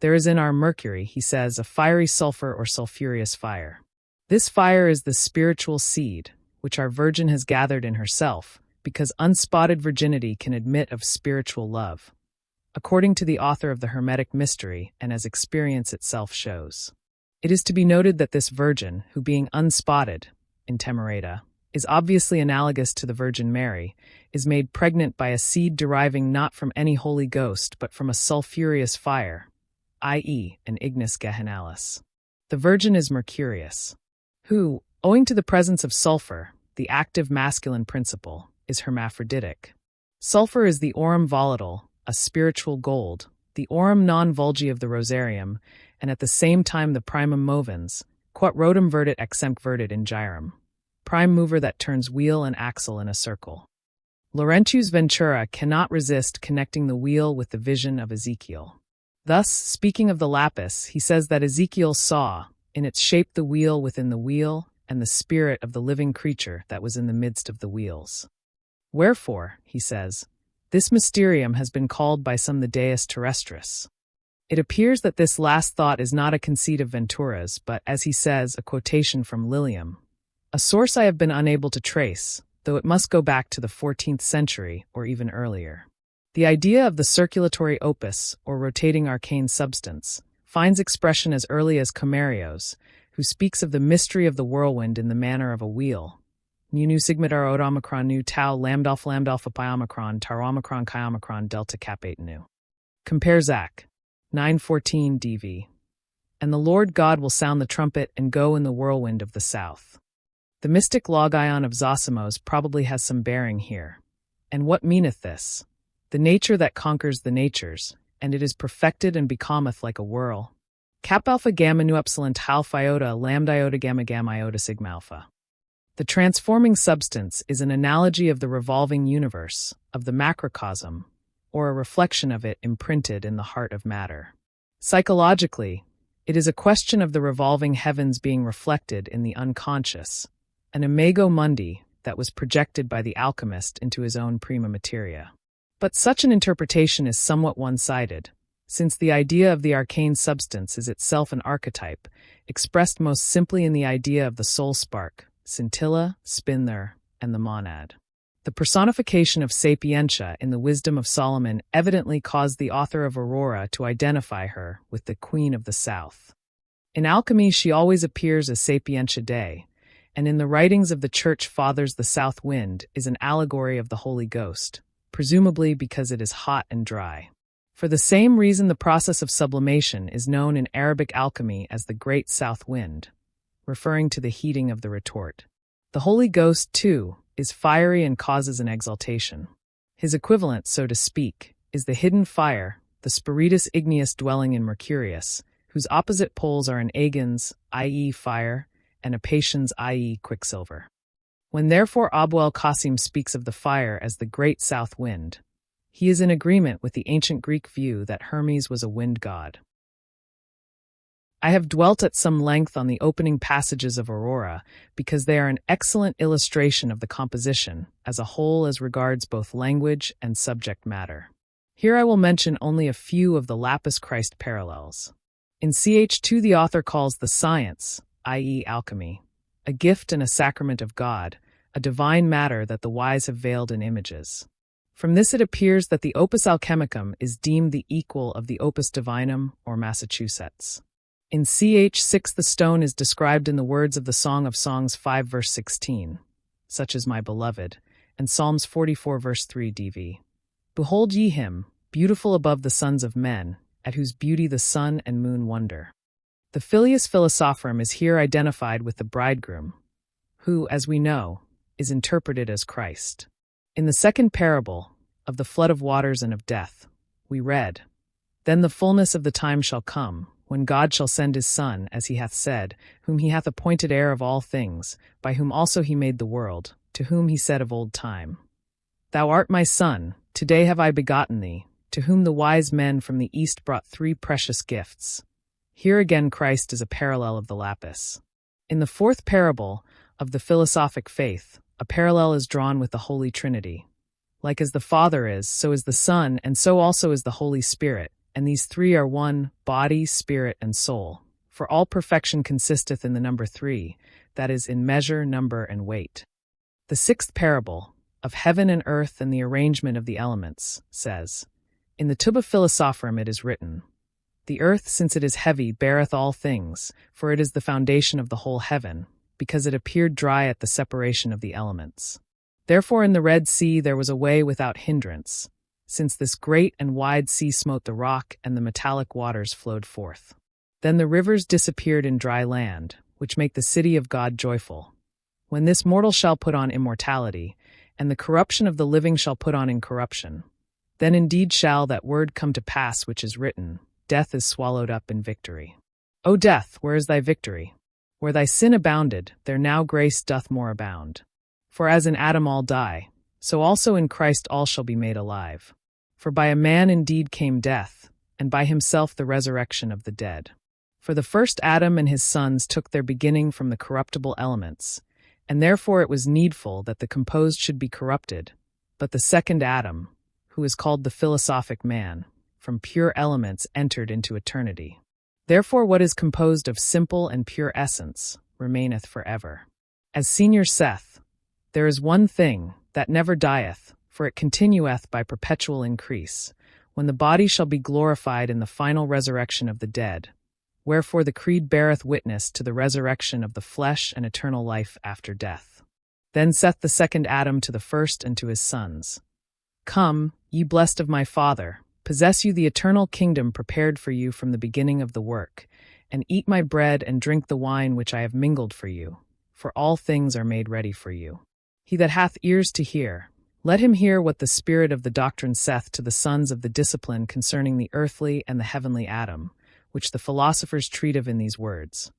There is in our Mercury, he says, a fiery sulfur or sulphureous fire. This fire is the spiritual seed, which our Virgin has gathered in herself, because unspotted virginity can admit of spiritual love, according to the author of the Hermetic Mystery and as experience itself shows. It is to be noted that this Virgin, who being unspotted, intemerata, is obviously analogous to the Virgin Mary, is made pregnant by a seed deriving not from any Holy Ghost but from a sulphureous fire, i.e., an ignis gehinalis. The Virgin is Mercurius, who, owing to the presence of sulfur, the active masculine principle, is hermaphroditic. Sulfur is the aurum volatile, a spiritual gold, the aurum non vulgi of the rosarium, and at the same time the primum movens, quot rotum verdit exempt verdit in gyrum, prime mover that turns wheel and axle in a circle. Laurentius Ventura cannot resist connecting the wheel with the vision of Ezekiel. Thus, speaking of the lapis, he says that Ezekiel saw, in its shape, the wheel within the wheel, and the spirit of the living creature that was in the midst of the wheels. Wherefore, he says, this mysterium has been called by some the Deus Terrestris. It appears that this last thought is not a conceit of Ventura's, but, as he says, a quotation from Lilium, a source I have been unable to trace, though it must go back to the 14th century or even earlier. The idea of the circulatory opus, or rotating arcane substance, finds expression as early as Comarios, who speaks of the mystery of the whirlwind in the manner of a wheel. Mu nu sigmatar od omicron nu tau lambda pi omicron tar omicron chi omicron delta cap 8 nu. Compare Zach. 9:14 DV. And the Lord God will sound the trumpet and go in the whirlwind of the south. The mystic logion of Zosimos probably has some bearing here. And what meaneth this? The nature that conquers the natures, and it is perfected and becometh like a whirl. Cap alpha gamma nu epsilon tau phi iota lambda iota gamma gamma iota sigma alpha. The transforming substance is an analogy of the revolving universe, of the macrocosm, or a reflection of it imprinted in the heart of matter. Psychologically, it is a question of the revolving heavens being reflected in the unconscious, an imago mundi that was projected by the alchemist into his own prima materia. But such an interpretation is somewhat one-sided. Since the idea of the arcane substance is itself an archetype, expressed most simply in the idea of the soul spark, scintilla, spin-there, and the monad. The personification of sapientia in the Wisdom of Solomon evidently caused the author of Aurora to identify her with the Queen of the South. In alchemy, she always appears as Sapientia Dei, and in the writings of the Church Fathers, the south wind is an allegory of the Holy Ghost, presumably because it is hot and dry. For the same reason, the process of sublimation is known in Arabic alchemy as the Great South Wind, referring to the heating of the retort. The Holy Ghost, too, is fiery and causes an exaltation. His equivalent, so to speak, is the hidden fire, the Spiritus Igneus dwelling in Mercurius, whose opposite poles are an agens, i.e. fire, and a patiens, i.e. quicksilver. When therefore Abu al-Qasim speaks of the fire as the great south wind, he is in agreement with the ancient Greek view that Hermes was a wind god. I have dwelt at some length on the opening passages of Aurora because they are an excellent illustration of the composition as a whole as regards both language and subject matter. Here I will mention only a few of the Lapis-Christ parallels. In Ch2, the author calls the science, i.e. alchemy, a gift and a sacrament of God, a divine matter that the wise have veiled in images. From this it appears that the opus alchemicum is deemed the equal of the opus divinum or Massachusetts. In Ch6, the stone is described in the words of the Song of Songs 5 verse 16, such as my beloved, and Psalms 44 verse 3 dv. Behold ye him, beautiful above the sons of men, at whose beauty the sun and moon wonder. The filius philosophorum is here identified with the bridegroom, who, as we know, is interpreted as Christ. In the second parable, of the flood of waters and of death, we read, Then the fullness of the time shall come, when God shall send his Son, as he hath said, whom he hath appointed heir of all things, by whom also he made the world, to whom he said of old time, Thou art my Son, today have I begotten thee, to whom the wise men from the east brought 3 precious gifts. Here again Christ is a parallel of the lapis. In the fourth parable of the philosophic faith, a parallel is drawn with the Holy Trinity. Like as the Father is, so is the Son, and so also is the Holy Spirit, and these 3 are one, body, spirit, and soul. For all perfection consisteth in the number 3, that is, in measure, number, and weight. The sixth parable, of heaven and earth and the arrangement of the elements, says, In the Tuba Philosophorum it is written, The earth, since it is heavy, beareth all things, for it is the foundation of the whole heaven, because it appeared dry at the separation of the elements. Therefore in the Red Sea there was a way without hindrance, since this great and wide sea smote the rock and the metallic waters flowed forth. Then the rivers disappeared in dry land, which make the city of God joyful. When this mortal shall put on immortality, and the corruption of the living shall put on incorruption, then indeed shall that word come to pass which is written, Death is swallowed up in victory. O death, where is thy victory? Where thy sin abounded, there now grace doth more abound. For as in Adam all die, so also in Christ all shall be made alive. For by a man indeed came death, and by himself the resurrection of the dead. For the first Adam and his sons took their beginning from the corruptible elements, and therefore it was needful that the composed should be corrupted. But the second Adam, who is called the philosophic man, from pure elements entered into eternity. Therefore what is composed of simple and pure essence remaineth forever. As Senior saith, there is one thing that never dieth, for it continueth by perpetual increase, when the body shall be glorified in the final resurrection of the dead. Wherefore the Creed beareth witness to the resurrection of the flesh and eternal life after death. Then saith the second Adam to the first and to his sons, Come, ye blessed of my Father, possess you the eternal kingdom prepared for you from the beginning of the work, and eat my bread and drink the wine which I have mingled for you, for all things are made ready for you. He that hath ears to hear, let him hear what the Spirit of the doctrine saith to the sons of the discipline concerning the earthly and the heavenly Adam, which the philosophers treat of in these words.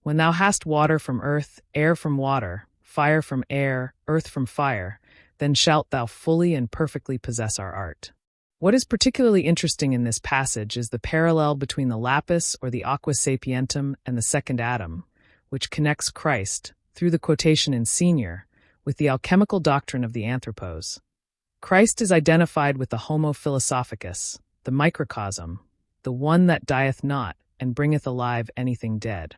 When thou hast water from earth, air from water, fire from air, earth from fire, then shalt thou fully and perfectly possess our art. What is particularly interesting in this passage is the parallel between the lapis or the aqua sapientum and the second Adam, which connects Christ, through the quotation in Senior, with the alchemical doctrine of the anthropos. Christ is identified with the homo philosophicus, the microcosm, the one that dieth not and bringeth alive anything dead.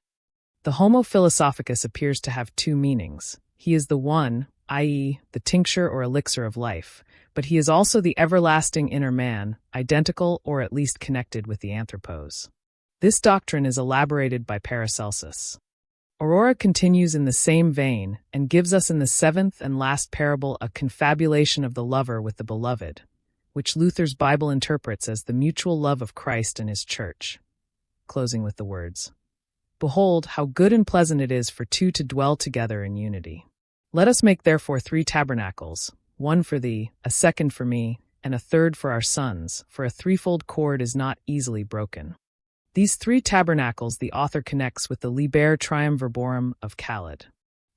The Homo philosophicus appears to have two meanings. He is the one, i.e., the tincture or elixir of life, but he is also the everlasting inner man, identical or at least connected with the anthropos. This doctrine is elaborated by Paracelsus. Aurora continues in the same vein and gives us in the seventh and last parable a confabulation of the lover with the beloved, which Luther's Bible interprets as the mutual love of Christ and his church, closing with the words, "Behold, how good and pleasant it is for two to dwell together in unity. Let us make therefore 3 tabernacles, one for thee, a second for me, and a third for our sons, for a threefold cord is not easily broken." These 3 tabernacles the author connects with the Liber Triumvirborum of Khaled.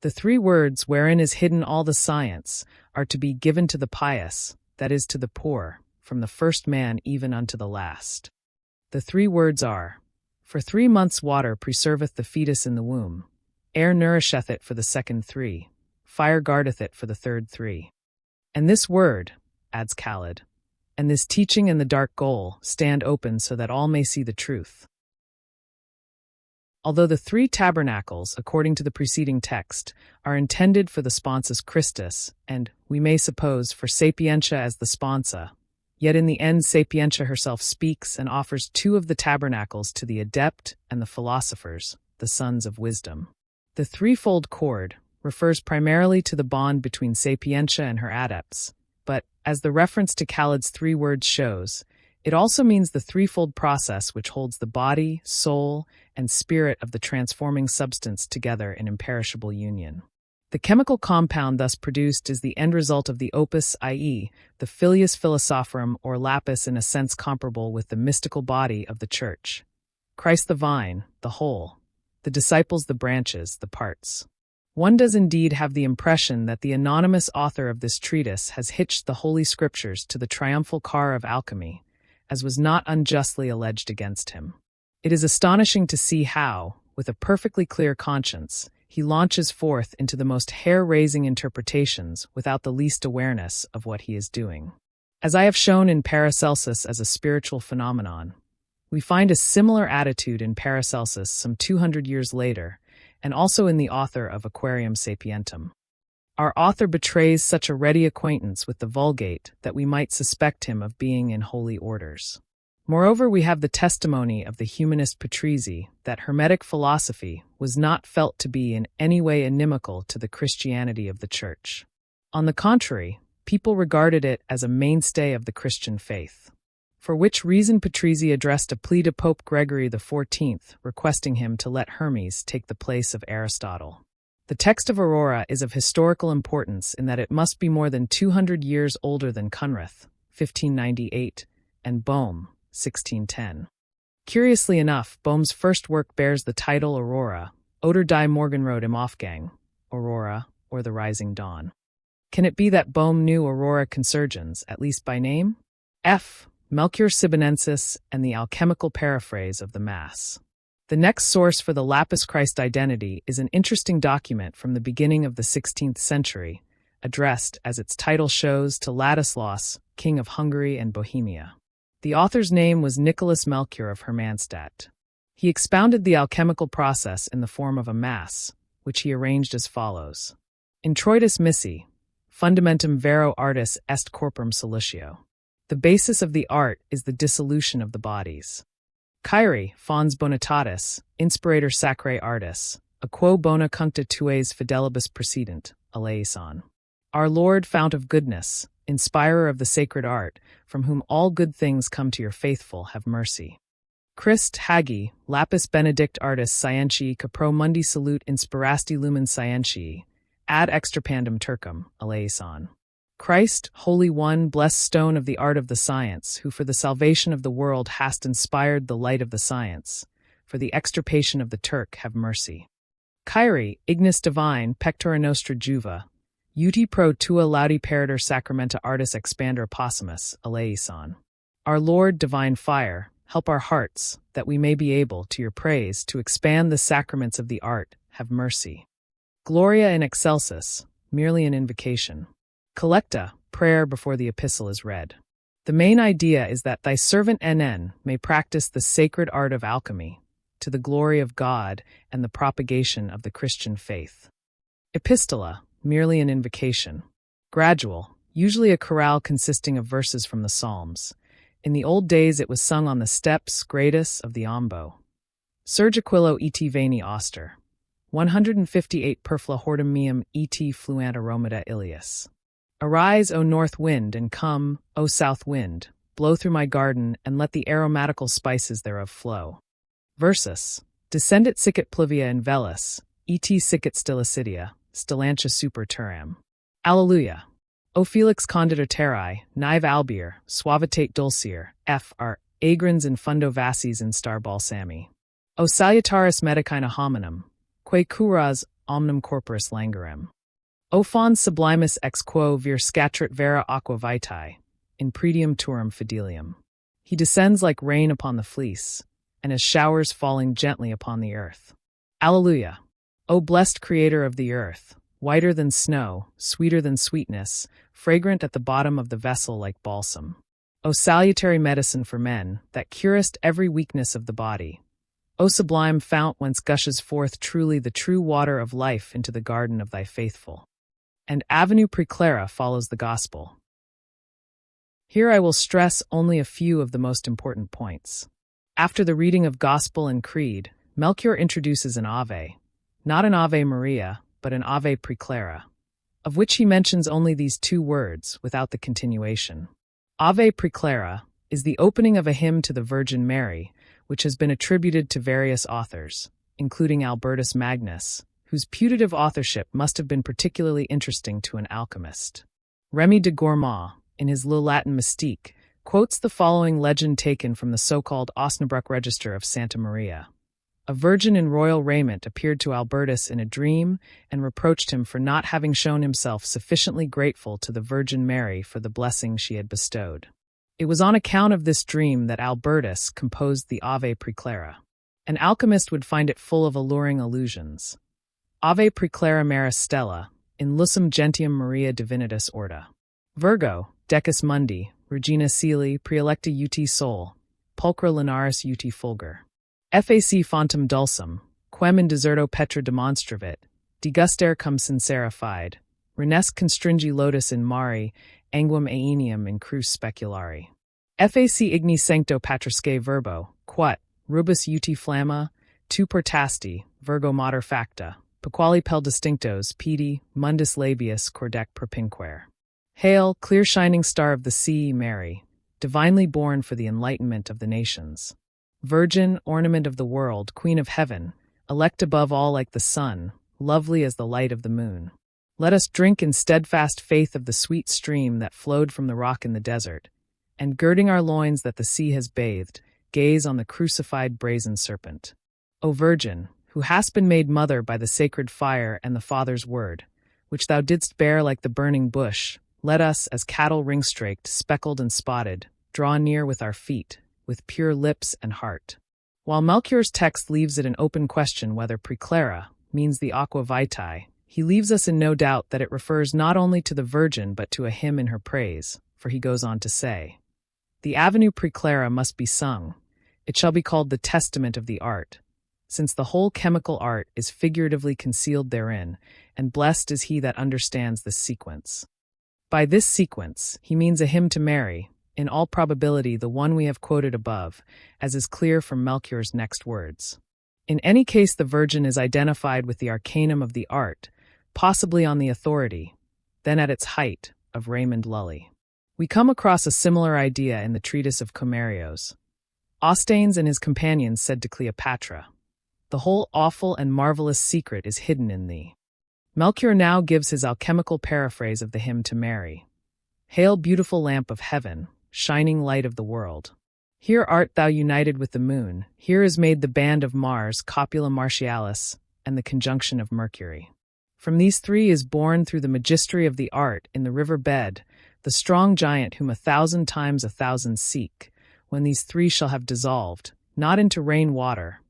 The 3 words wherein is hidden all the science are to be given to the pious, that is to the poor, from the first man even unto the last. The 3 words are, "For 3 months water preserveth the fetus in the womb, air nourisheth it for the second 3, fire guardeth it for the third 3. And this word," adds Khaled, "and this teaching and the dark goal stand open so that all may see the truth." Although the 3 tabernacles, according to the preceding text, are intended for the sponsus Christus, and, we may suppose, for Sapientia as the sponsa, yet in the end Sapientia herself speaks and offers 2 of the tabernacles to the adept and the philosophers, the sons of wisdom. The threefold cord refers primarily to the bond between Sapientia and her adepts, but, as the reference to Khaled's 3 words shows, it also means the threefold process which holds the body, soul, and spirit of the transforming substance together in imperishable union. The chemical compound thus produced is the end result of the opus, i.e., the filius philosophorum or lapis in a sense comparable with the mystical body of the Church. Christ the vine, the whole; the disciples the branches, the parts. One does indeed have the impression that the anonymous author of this treatise has hitched the Holy Scriptures to the triumphal car of alchemy, as was not unjustly alleged against him. It is astonishing to see how, with a perfectly clear conscience, he launches forth into the most hair-raising interpretations without the least awareness of what he is doing. As I have shown in Paracelsus as a spiritual phenomenon, we find a similar attitude in Paracelsus some 200 years later, and also in the author of Aquarium Sapientum. Our author betrays such a ready acquaintance with the Vulgate that we might suspect him of being in holy orders. Moreover, we have the testimony of the humanist Patrizzi that Hermetic philosophy was not felt to be in any way inimical to the Christianity of the Church. On the contrary, people regarded it as a mainstay of the Christian faith. For which reason Patrizzi addressed a plea to Pope Gregory XIV, requesting him to let Hermes take the place of Aristotle. The text of Aurora is of historical importance in that it must be more than 200 years older than Cunrath, 1598, and Bohm, 1610. Curiously enough, Bohm's first work bears the title Aurora, oder die Morgenrot im Aufgang, Aurora, or the Rising Dawn. Can it be that Bohm knew Aurora Consurgens, at least by name? F. Melchior Sibonensis and the Alchemical paraphrase of the Mass. The next source for the Lapis-Christ identity is an interesting document from the beginning of the 16th century, addressed, as its title shows, to Ladislaus, King of Hungary and Bohemia. The author's name was Nicholas Melchior of Hermannstadt. He expounded the alchemical process in the form of a Mass, which he arranged as follows. Introitus missi, fundamentum vero artis est corporum solutio. The basis of the art is the dissolution of the bodies. Kyrie, fons bonitatis, inspirator sacrae artis, a quo bona cuncta tues fidelibus precedent, eleison. Our Lord, fount of goodness, inspirer of the sacred art, from whom all good things come to your faithful, have mercy. Christ Hagi, lapis benedict artis scientii capro mundi salute inspirasti lumen scientii, ad extirpandum Turcum, eleison. Christ, Holy One, blessed stone of the art of the science, who for the salvation of the world hast inspired the light of the science, for the extirpation of the Turk have mercy. Kyrie, ignis divine, pectora nostra juva, uti pro tua laudi peritor sacramenta artis expander possumus, eleison. Our Lord, divine fire, help our hearts, that we may be able, to your praise, to expand the sacraments of the art, have mercy. Gloria in excelsis, merely an invocation. Collecta, prayer before the epistle is read. The main idea is that thy servant NN may practice the sacred art of alchemy, to the glory of God and the propagation of the Christian faith. Epistola, merely an invocation. Gradual, usually a chorale consisting of verses from the Psalms. In the old days it was sung on the steps gratis of the Ombo. Surge aquilo et veni auster. 158 per flahordum meum et fluant aromata ilius. Arise, O north wind, and come, O south wind, blow through my garden, and let the aromatical spices thereof flow. Versus. Descendit sicut pluvia in velis, et sicut stillicidia, stillantia super turam. Alleluia. O felix conditor terrae, nive albir, suavitate dulcior, fr. Agrins in fundo vassis in star balsami. O salutaris medicina hominum, quae curas omnum corporis languorem. O fons sublimis ex quo vir scatrit vera aqua vitae, in pretium turum fidelium. He descends like rain upon the fleece, and as showers falling gently upon the earth. Alleluia. O blessed creator of the earth, whiter than snow, sweeter than sweetness, fragrant at the bottom of the vessel like balsam. O salutary medicine for men, that curest every weakness of the body. O sublime fount whence gushes forth truly the true water of life into the garden of thy faithful. And avenue preclara follows the gospel. Here I will stress only a few of the most important points. After the reading of gospel and creed, Melchior introduces an Ave, not an Ave Maria, but an Ave preclara, of which he mentions only these two words without the continuation. Ave preclara is the opening of a hymn to the Virgin Mary, which has been attributed to various authors, including Albertus Magnus, whose putative authorship must have been particularly interesting to an alchemist. Remy de Gourmand, in his Le Latin Mystique, quotes the following legend taken from the so-called Osnabrück Register of Santa Maria. A virgin in royal raiment appeared to Albertus in a dream and reproached him for not having shown himself sufficiently grateful to the Virgin Mary for the blessing she had bestowed. It was on account of this dream that Albertus composed the Ave Preclara. An alchemist would find it full of alluring allusions. Ave Preclara Maris Stella, in Lusum Gentium Maria Divinitas Orda. Virgo, Decus Mundi, Regina Caeli, Preelecta ut Sol, Pulchra Lunaris ut Fulgur. Fac Fontem Dulcum, quem in deserto Petra demonstravit, deguster cum sincera fide, renesc constringi lotus in mari, anguim aenium in crus speculari. Fac igni sancto patrisque verbo, quat, rubus ut flamma, tu pertasti, Virgo mater facta, pequali pel distinctos, pedi, mundus labius cordec propinquere. Hail, clear shining star of the sea, Mary, divinely born for the enlightenment of the nations. Virgin, ornament of the world, queen of heaven, elect above all like the sun, lovely as the light of the moon. Let us drink in steadfast faith of the sweet stream that flowed from the rock in the desert, and girding our loins that the sea has bathed, gaze on the crucified brazen serpent. O Virgin, who hast been made mother by the sacred fire and the Father's word, which thou didst bear like the burning bush, let us, as cattle ring-straked, speckled and spotted, draw near with our feet, with pure lips and heart. While Melchior's text leaves it an open question whether preclara means the aqua vitae, he leaves us in no doubt that it refers not only to the Virgin but to a hymn in her praise, for he goes on to say, "The avenue preclara must be sung. It shall be called the testament of the art, since the whole chemical art is figuratively concealed therein, and blessed is he that understands this sequence." By this sequence, he means a hymn to Mary, in all probability the one we have quoted above, as is clear from Melchior's next words. In any case, the Virgin is identified with the arcanum of the art, possibly on the authority, then at its height, of Raymond Lully. We come across a similar idea in the treatise of Comerios. Ostanes and his companions said to Cleopatra, "The whole awful and marvelous secret is hidden in thee." Melchior now gives his alchemical paraphrase of the hymn to Mary. Hail, beautiful lamp of heaven, shining light of the world. Here art thou united with the moon, here is made the band of Mars, copula Martialis, and the conjunction of Mercury. From these three is born through the magistry of the art in the river bed, the strong giant whom 1,000 times 1,000 seek, when these three shall have dissolved, not into rain water,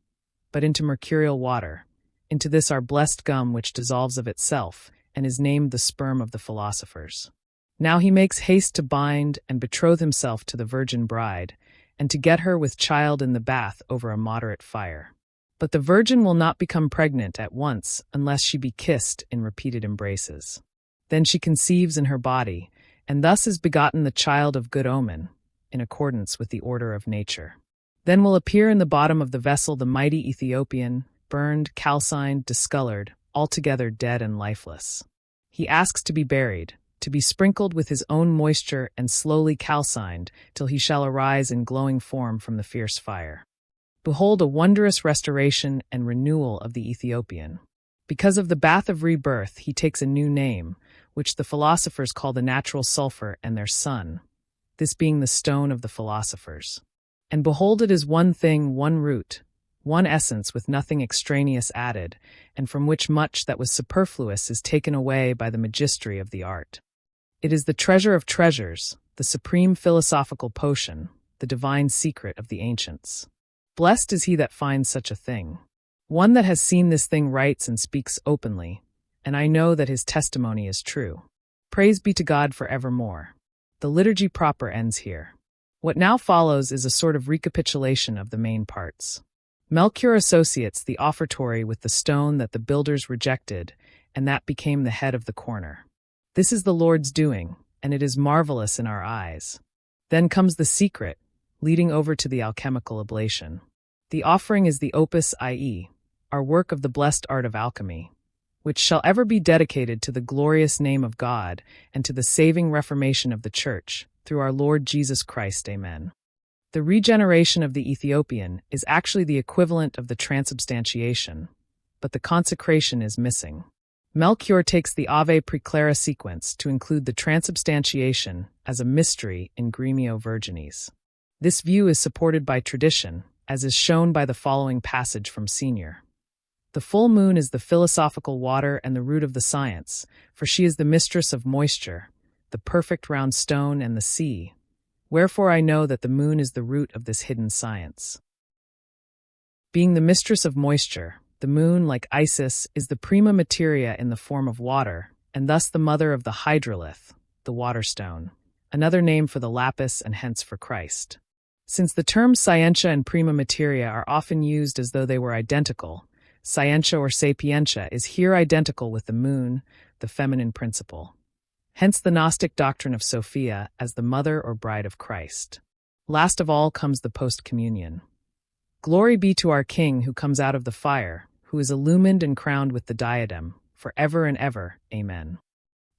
but into mercurial water, into this our blessed gum which dissolves of itself, and is named the sperm of the philosophers. Now he makes haste to bind and betroth himself to the virgin bride, and to get her with child in the bath over a moderate fire. But the virgin will not become pregnant at once unless she be kissed in repeated embraces. Then she conceives in her body, and thus is begotten the child of good omen, in accordance with the order of nature. Then will appear in the bottom of the vessel the mighty Ethiopian, burned, calcined, discolored, altogether dead and lifeless. He asks to be buried, to be sprinkled with his own moisture and slowly calcined, till he shall arise in glowing form from the fierce fire. Behold a wondrous restoration and renewal of the Ethiopian. Because of the bath of rebirth, he takes a new name, which the philosophers call the natural sulfur and their son, this being the stone of the philosophers. And behold, it is one thing, one root, one essence with nothing extraneous added, and from which much that was superfluous is taken away by the magistry of the art. It is the treasure of treasures, the supreme philosophical potion, the divine secret of the ancients. Blessed is he that finds such a thing. One that has seen this thing writes and speaks openly, and I know that his testimony is true. Praise be to God for evermore. The liturgy proper ends here. What now follows is a sort of recapitulation of the main parts. Melchior associates the offertory with the stone that the builders rejected, and that became the head of the corner. This is the Lord's doing, and it is marvelous in our eyes. Then comes the secret, leading over to the alchemical oblation. The offering is the opus, i.e., our work of the blessed art of alchemy, which shall ever be dedicated to the glorious name of God and to the saving reformation of the Church, through our Lord Jesus Christ. Amen. The regeneration of the Ethiopian is actually the equivalent of the transubstantiation, but the consecration is missing. Melchior takes the Ave Preclara sequence to include the transubstantiation as a mystery in Gremio Virginis. This view is supported by tradition, as is shown by the following passage from Senior. The full moon is the philosophical water and the root of the science, for she is the mistress of moisture, the perfect round stone and the sea. Wherefore I know that the moon is the root of this hidden science. Being the mistress of moisture, the moon, like Isis, is the prima materia in the form of water, and thus the mother of the hydrolith, the water stone, another name for the lapis and hence for Christ. Since the terms scientia and prima materia are often used as though they were identical, scientia or sapientia is here identical with the moon, the feminine principle. Hence the Gnostic doctrine of Sophia as the mother or bride of Christ. Last of all comes the post-communion. Glory be to our King who comes out of the fire, who is illumined and crowned with the diadem, for ever and ever. Amen.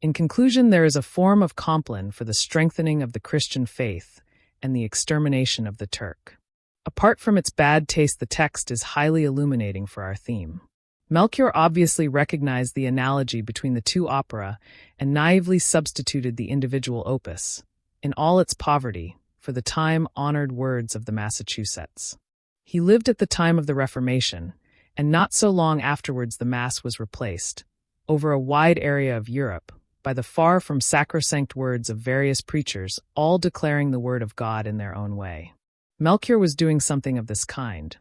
In conclusion, there is a form of Compline for the strengthening of the Christian faith and the extermination of the Turk. Apart from its bad taste, the text is highly illuminating for our theme. Melchior obviously recognized the analogy between the two opera and naively substituted the individual opus, in all its poverty, for the time-honored words of the Massachusetts. He lived at the time of the Reformation, and not so long afterwards the Mass was replaced, over a wide area of Europe, by the far from sacrosanct words of various preachers, all declaring the word of God in their own way. Melchior was doing something of this kind.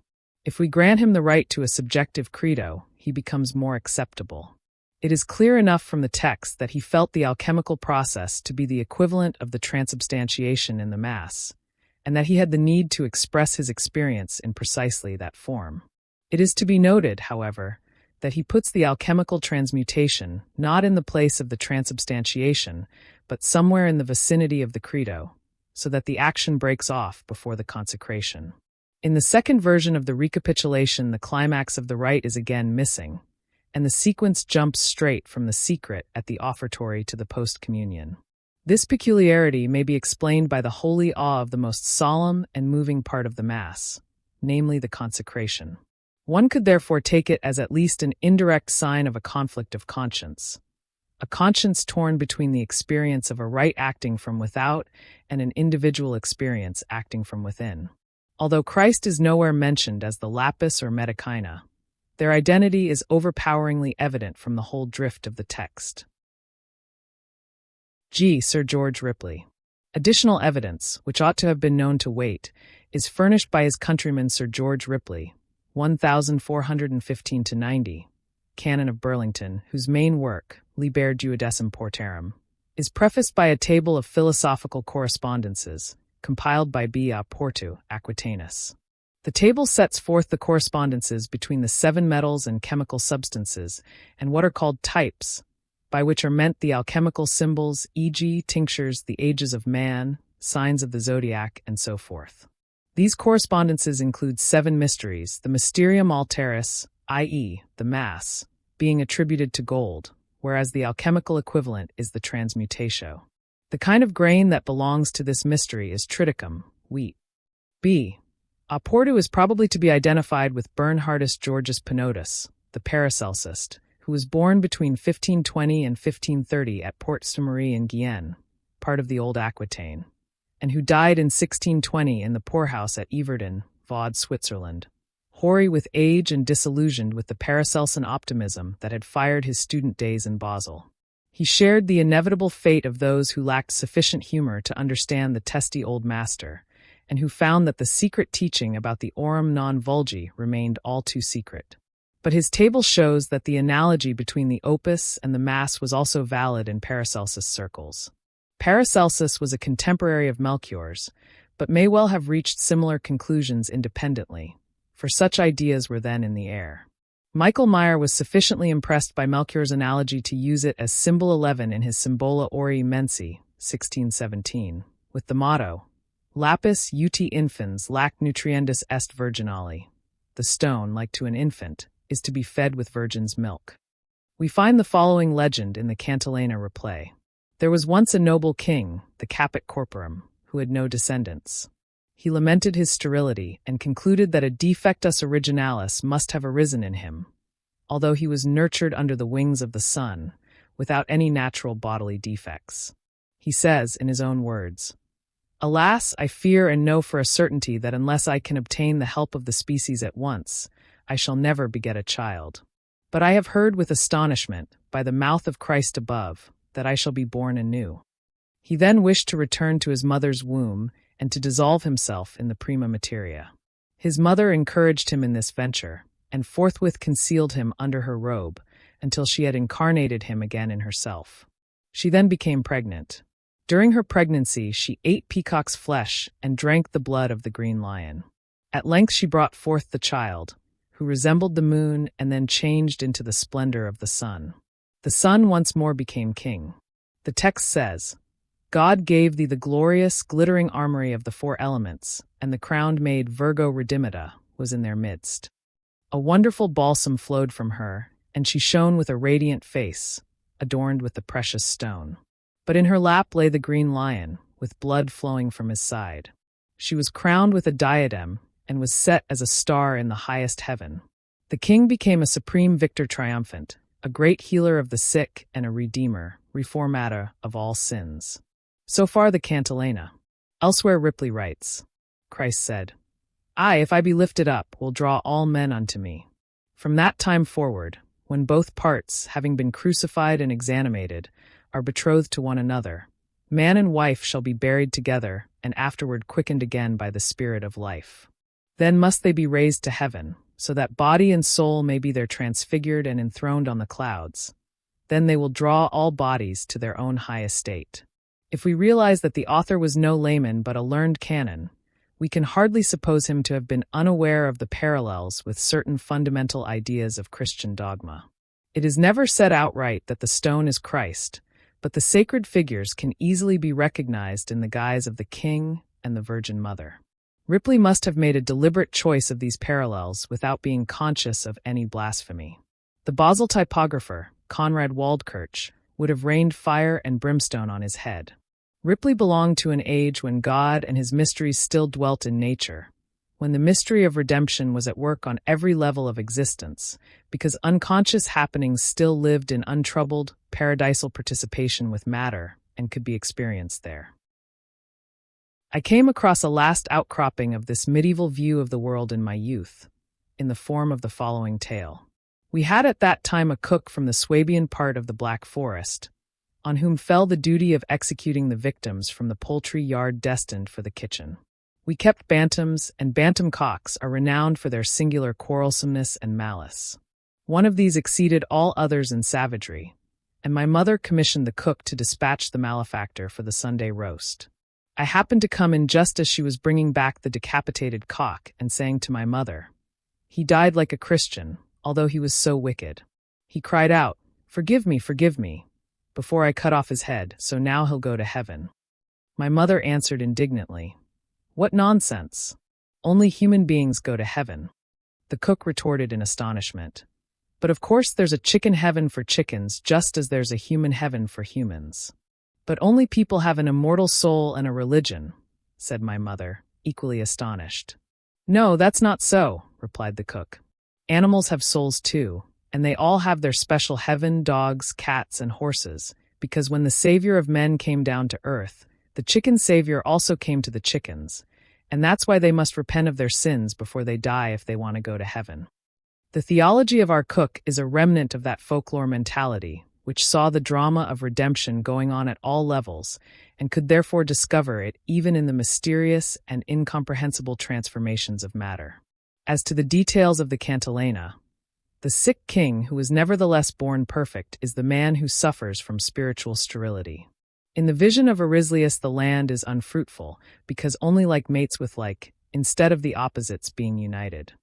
If we grant him the right to a subjective credo, he becomes more acceptable. It is clear enough from the text that he felt the alchemical process to be the equivalent of the transubstantiation in the Mass, and that he had the need to express his experience in precisely that form. It is to be noted, however, that he puts the alchemical transmutation not in the place of the transubstantiation, but somewhere in the vicinity of the credo, so that the action breaks off before the consecration. In the second version of the recapitulation, the climax of the rite is again missing, and the sequence jumps straight from the secret at the offertory to the post-communion. This peculiarity may be explained by the holy awe of the most solemn and moving part of the Mass, namely the consecration. One could therefore take it as at least an indirect sign of a conflict of conscience, a conscience torn between the experience of a rite acting from without and an individual experience acting from within. Although Christ is nowhere mentioned as the lapis or metachina, their identity is overpoweringly evident from the whole drift of the text. G. Sir George Ripley. Additional evidence, which ought to have been known to Waite, is furnished by his countryman Sir George Ripley, 1415–90, Canon of Burlington, whose main work, Liber Duodecim Portarum, is prefaced by a table of philosophical correspondences, compiled by B. A. Portu, Aquitanus. The table sets forth the correspondences between the 7 metals and chemical substances, and what are called types, by which are meant the alchemical symbols, e.g., tinctures, the ages of man, signs of the zodiac, and so forth. These correspondences include 7 mysteries, the mysterium alteris, i.e., the mass, being attributed to gold, whereas the alchemical equivalent is the transmutatio. The kind of grain that belongs to this mystery is triticum, wheat. B. Oporto is probably to be identified with Bernhardus Georgius Panotus, the Paracelsist, who was born between 1520 and 1530 at Port Saint-Marie in Guyenne, part of the old Aquitaine, and who died in 1620 in the poorhouse at Yverdon, Vaud, Switzerland, hoary with age and disillusioned with the Paracelsian optimism that had fired his student days in Basel. He shared the inevitable fate of those who lacked sufficient humor to understand the testy old master, and who found that the secret teaching about the aurum non vulgi remained all too secret. But his table shows that the analogy between the opus and the mass was also valid in Paracelsus circles. Paracelsus was a contemporary of Melchior's, but may well have reached similar conclusions independently, for such ideas were then in the air. Michael Meyer was sufficiently impressed by Melchior's analogy to use it as symbol 11 in his Symbola Auri Mensi, 1617, with the motto, Lapis ut infans lac nutriendus est virginali. The stone, like to an infant, is to be fed with virgin's milk. We find the following legend in the Cantilena replay. There was once a noble king, the Caput Corporum, who had no descendants. He lamented his sterility and concluded that a defectus originalis must have arisen in him, although he was nurtured under the wings of the sun, without any natural bodily defects. He says, in his own words, Alas, I fear and know for a certainty that unless I can obtain the help of the species at once, I shall never beget a child. But I have heard with astonishment, by the mouth of Christ above, that I shall be born anew. He then wished to return to his mother's womb and to dissolve himself in the prima materia. His mother encouraged him in this venture, and forthwith concealed him under her robe until she had incarnated him again in herself. She then became pregnant. During her pregnancy, she ate peacock's flesh and drank the blood of the green lion. At length she brought forth the child, who resembled the moon and then changed into the splendor of the sun. The sun once more became king. The text says, God gave thee the glorious, glittering armory of the 4 elements, and the crowned maid Virgo Redimita was in their midst. A wonderful balsam flowed from her, and she shone with a radiant face, adorned with the precious stone. But in her lap lay the green lion, with blood flowing from his side. She was crowned with a diadem, and was set as a star in the highest heaven. The king became a supreme victor triumphant, a great healer of the sick and a redeemer, reformator of all sins. So far the Cantilena. Elsewhere Ripley writes, Christ said, I, if I be lifted up, will draw all men unto me. From that time forward, when both parts, having been crucified and exanimated, are betrothed to one another, man and wife shall be buried together, and afterward quickened again by the Spirit of life. Then must they be raised to heaven, so that body and soul may be there transfigured and enthroned on the clouds. Then they will draw all bodies to their own high estate. If we realize that the author was no layman but a learned canon, we can hardly suppose him to have been unaware of the parallels with certain fundamental ideas of Christian dogma. It is never said outright that the stone is Christ, but the sacred figures can easily be recognized in the guise of the King and the Virgin Mother. Ripley must have made a deliberate choice of these parallels without being conscious of any blasphemy. The Basel typographer, Conrad Waldkirch, would have rained fire and brimstone on his head. Ripley belonged to an age when God and his mysteries still dwelt in nature, when the mystery of redemption was at work on every level of existence, because unconscious happenings still lived in untroubled, paradisal participation with matter and could be experienced there. I came across a last outcropping of this medieval view of the world in my youth, in the form of the following tale. We had at that time a cook from the Swabian part of the Black Forest, on whom fell the duty of executing the victims from the poultry yard destined for the kitchen. We kept bantams, and bantam cocks are renowned for their singular quarrelsomeness and malice. One of these exceeded all others in savagery, and my mother commissioned the cook to dispatch the malefactor for the Sunday roast. I happened to come in just as she was bringing back the decapitated cock and saying to my mother, 'He died like a Christian, although he was so wicked.' He cried out, 'Forgive me,' before I cut off his head, so now he'll go to heaven." My mother answered indignantly, "What nonsense! Only human beings go to heaven." The cook retorted in astonishment, "But of course there's a chicken heaven for chickens just as there's a human heaven for humans." "But only people have an immortal soul and a religion," said my mother, equally astonished. "No, that's not so," replied the cook. "Animals have souls too, and they all have their special heaven, dogs, cats, and horses, because when the Savior of men came down to earth, the chicken Savior also came to the chickens, and that's why they must repent of their sins before they die if they want to go to heaven." The theology of our cook is a remnant of that folklore mentality, which saw the drama of redemption going on at all levels, and could therefore discover it even in the mysterious and incomprehensible transformations of matter. As to the details of the cantilena, the sick king who is nevertheless born perfect is the man who suffers from spiritual sterility. In the vision of Arislius, the land is unfruitful, because only like mates with like, instead of the opposites being united.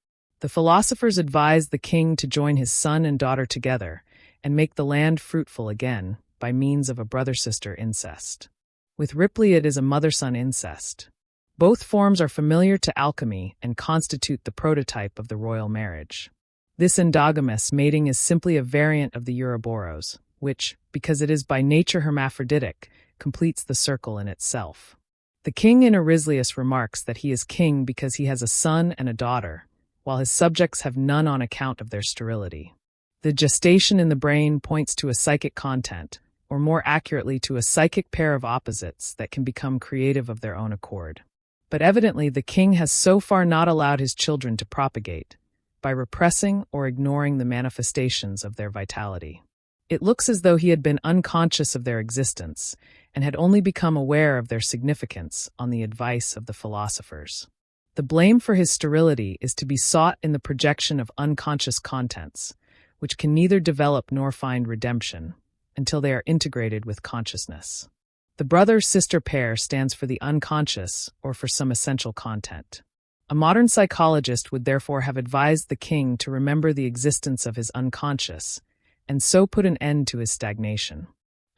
The philosophers advise the king to join his son and daughter together, and make the land fruitful again by means of a brother-sister incest. With Ripley it is a mother-son incest. Both forms are familiar to alchemy and constitute the prototype of the royal marriage. This endogamous mating is simply a variant of the Ouroboros, which, because it is by nature hermaphroditic, completes the circle in itself. The king in Arislius remarks that he is king because he has a son and a daughter, while his subjects have none on account of their sterility. The gestation in the brain points to a psychic content, or more accurately to a psychic pair of opposites that can become creative of their own accord. But evidently the king has so far not allowed his children to propagate, by repressing or ignoring the manifestations of their vitality. It looks as though he had been unconscious of their existence, and had only become aware of their significance on the advice of the philosophers. The blame for his sterility is to be sought in the projection of unconscious contents, which can neither develop nor find redemption, until they are integrated with consciousness. The brother-sister pair stands for the unconscious or for some essential content. A modern psychologist would therefore have advised the king to remember the existence of his unconscious, and so put an end to his stagnation.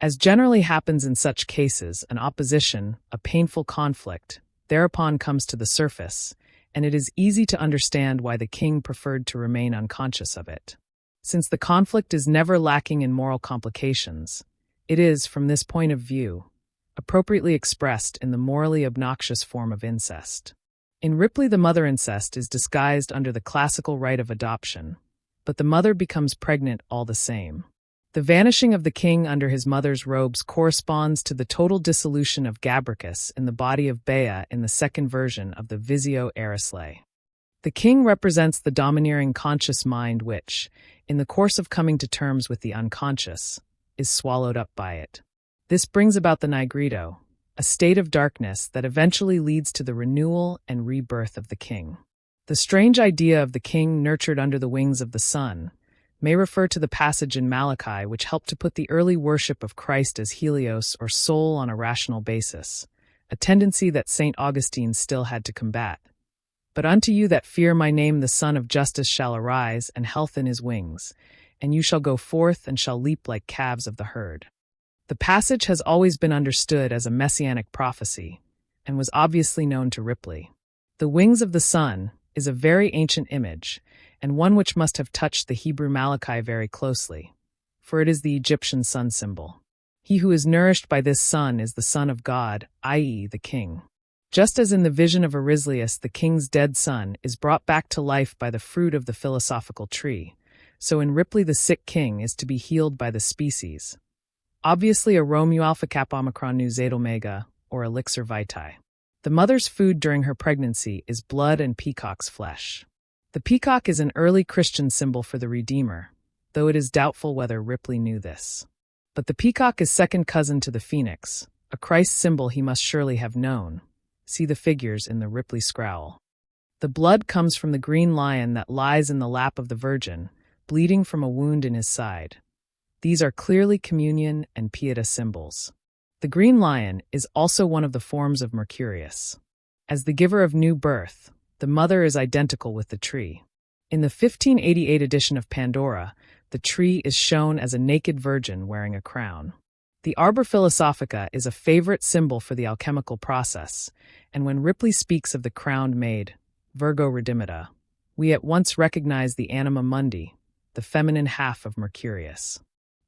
As generally happens in such cases, an opposition, a painful conflict, thereupon comes to the surface, and it is easy to understand why the king preferred to remain unconscious of it. Since the conflict is never lacking in moral complications, it is, from this point of view, appropriately expressed in the morally obnoxious form of incest. In Ripley, the mother incest is disguised under the classical rite of adoption, but the mother becomes pregnant all the same. The vanishing of the king under his mother's robes corresponds to the total dissolution of Gabricus in the body of Bea in the second version of the Visio Arislay. The king represents the domineering conscious mind which, in the course of coming to terms with the unconscious, is swallowed up by it. This brings about the nigredo, a state of darkness that eventually leads to the renewal and rebirth of the king. The strange idea of the king nurtured under the wings of the sun may refer to the passage in Malachi which helped to put the early worship of Christ as Helios or soul on a rational basis, a tendency that St. Augustine still had to combat. "But unto you that fear my name the Son of Justice shall arise, and health in his wings, and you shall go forth and shall leap like calves of the herd." The passage has always been understood as a messianic prophecy, and was obviously known to Ripley. The wings of the sun is a very ancient image, and one which must have touched the Hebrew Malachi very closely, for it is the Egyptian sun symbol. He who is nourished by this sun is the Son of God, i.e. the king. Just as in the vision of Arislius the king's dead son is brought back to life by the fruit of the philosophical tree, so in Ripley the sick king is to be healed by the species. Obviously a Rho mu alpha kappa omicron nu zeta omega, or elixir vitae. The mother's food during her pregnancy is blood and peacock's flesh. The peacock is an early Christian symbol for the Redeemer, though it is doubtful whether Ripley knew this. But the peacock is second cousin to the phoenix, a Christ symbol he must surely have known. See the figures in the Ripley scrowl. The blood comes from the green lion that lies in the lap of the Virgin, bleeding from a wound in his side. These are clearly communion and pieta symbols. The green lion is also one of the forms of Mercurius. As the giver of new birth, the mother is identical with the tree. In the 1588 edition of Pandora, the tree is shown as a naked virgin wearing a crown. The arbor philosophica is a favorite symbol for the alchemical process, and when Ripley speaks of the crowned maid, Virgo Redimita, we at once recognize the anima mundi, the feminine half of Mercurius.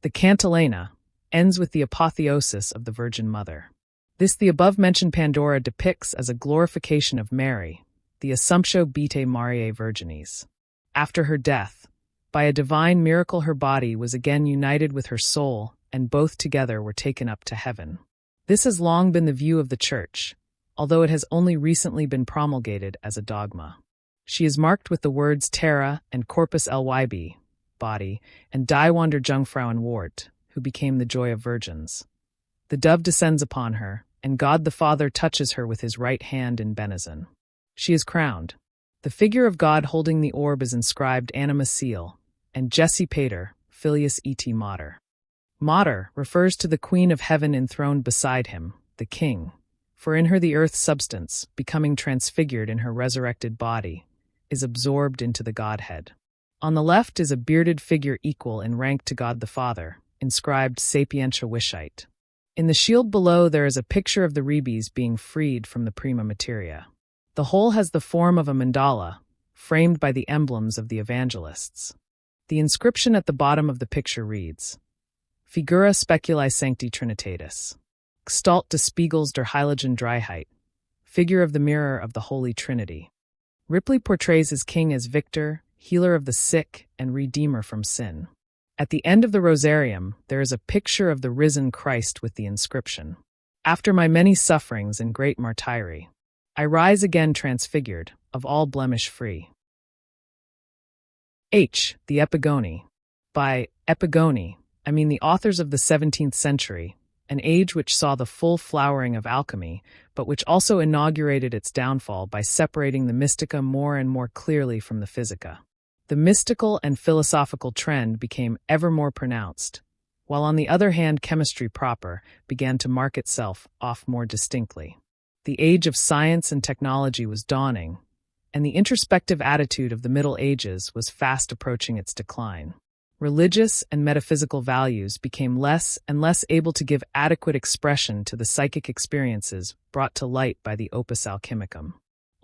The cantilena ends with the apotheosis of the Virgin Mother. This the above-mentioned Pandora depicts as a glorification of Mary, the Assumptio Vitae Mariae Virginis. After her death, by a divine miracle her body was again united with her soul, and both together were taken up to heaven. This has long been the view of the Church, although it has only recently been promulgated as a dogma. She is marked with the words Terra and Corpus Lyb, body, and Die wander Jungfrauen Wort, who became the joy of virgins. The dove descends upon her, and God the Father touches her with his right hand in benizon. She is crowned. The figure of God holding the orb is inscribed Anima Seal, and Jesse Pater, Filius et Mater. Mater refers to the Queen of Heaven enthroned beside him, the King, for in her the earth's substance, becoming transfigured in her resurrected body, is absorbed into the Godhead. On the left is a bearded figure equal in rank to God the Father, inscribed Sapientia Wishite. In the shield below there is a picture of the rebes being freed from the prima materia. The whole has the form of a mandala, framed by the emblems of the evangelists. The inscription at the bottom of the picture reads, Figura speculi sancti trinitatis. Gestalt des Spiegels der Heiligen Dreiheit. Figure of the mirror of the Holy Trinity. Ripley portrays his king as Victor, healer of the sick and redeemer from sin. At the end of the Rosarium, there is a picture of the risen Christ with the inscription, After my many sufferings and great martyri, I rise again transfigured, of all blemish free. H. The Epigoni. By Epigoni, I mean the authors of the 17th century, an age which saw the full flowering of alchemy, but which also inaugurated its downfall by separating the mystica more and more clearly from the physica. The mystical and philosophical trend became ever more pronounced, while on the other hand chemistry proper began to mark itself off more distinctly. The age of science and technology was dawning, and the introspective attitude of the Middle Ages was fast approaching its decline. Religious and metaphysical values became less and less able to give adequate expression to the psychic experiences brought to light by the opus alchemicum.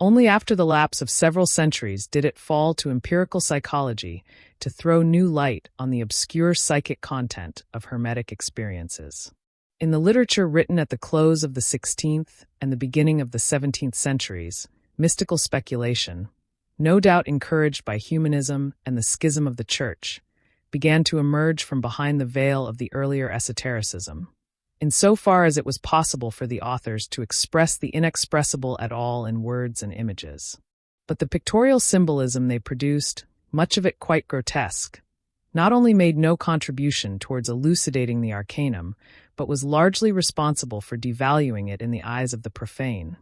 Only after the lapse of several centuries did it fall to empirical psychology to throw new light on the obscure psychic content of Hermetic experiences. In the literature written at the close of the 16th and the beginning of the 17th centuries, mystical speculation, no doubt encouraged by humanism and the schism of the Church, began to emerge from behind the veil of the earlier esotericism, insofar as it was possible for the authors to express the inexpressible at all in words and images. But the pictorial symbolism they produced, much of it quite grotesque, not only made no contribution towards elucidating the arcanum, but was largely responsible for devaluing it in the eyes of the profane,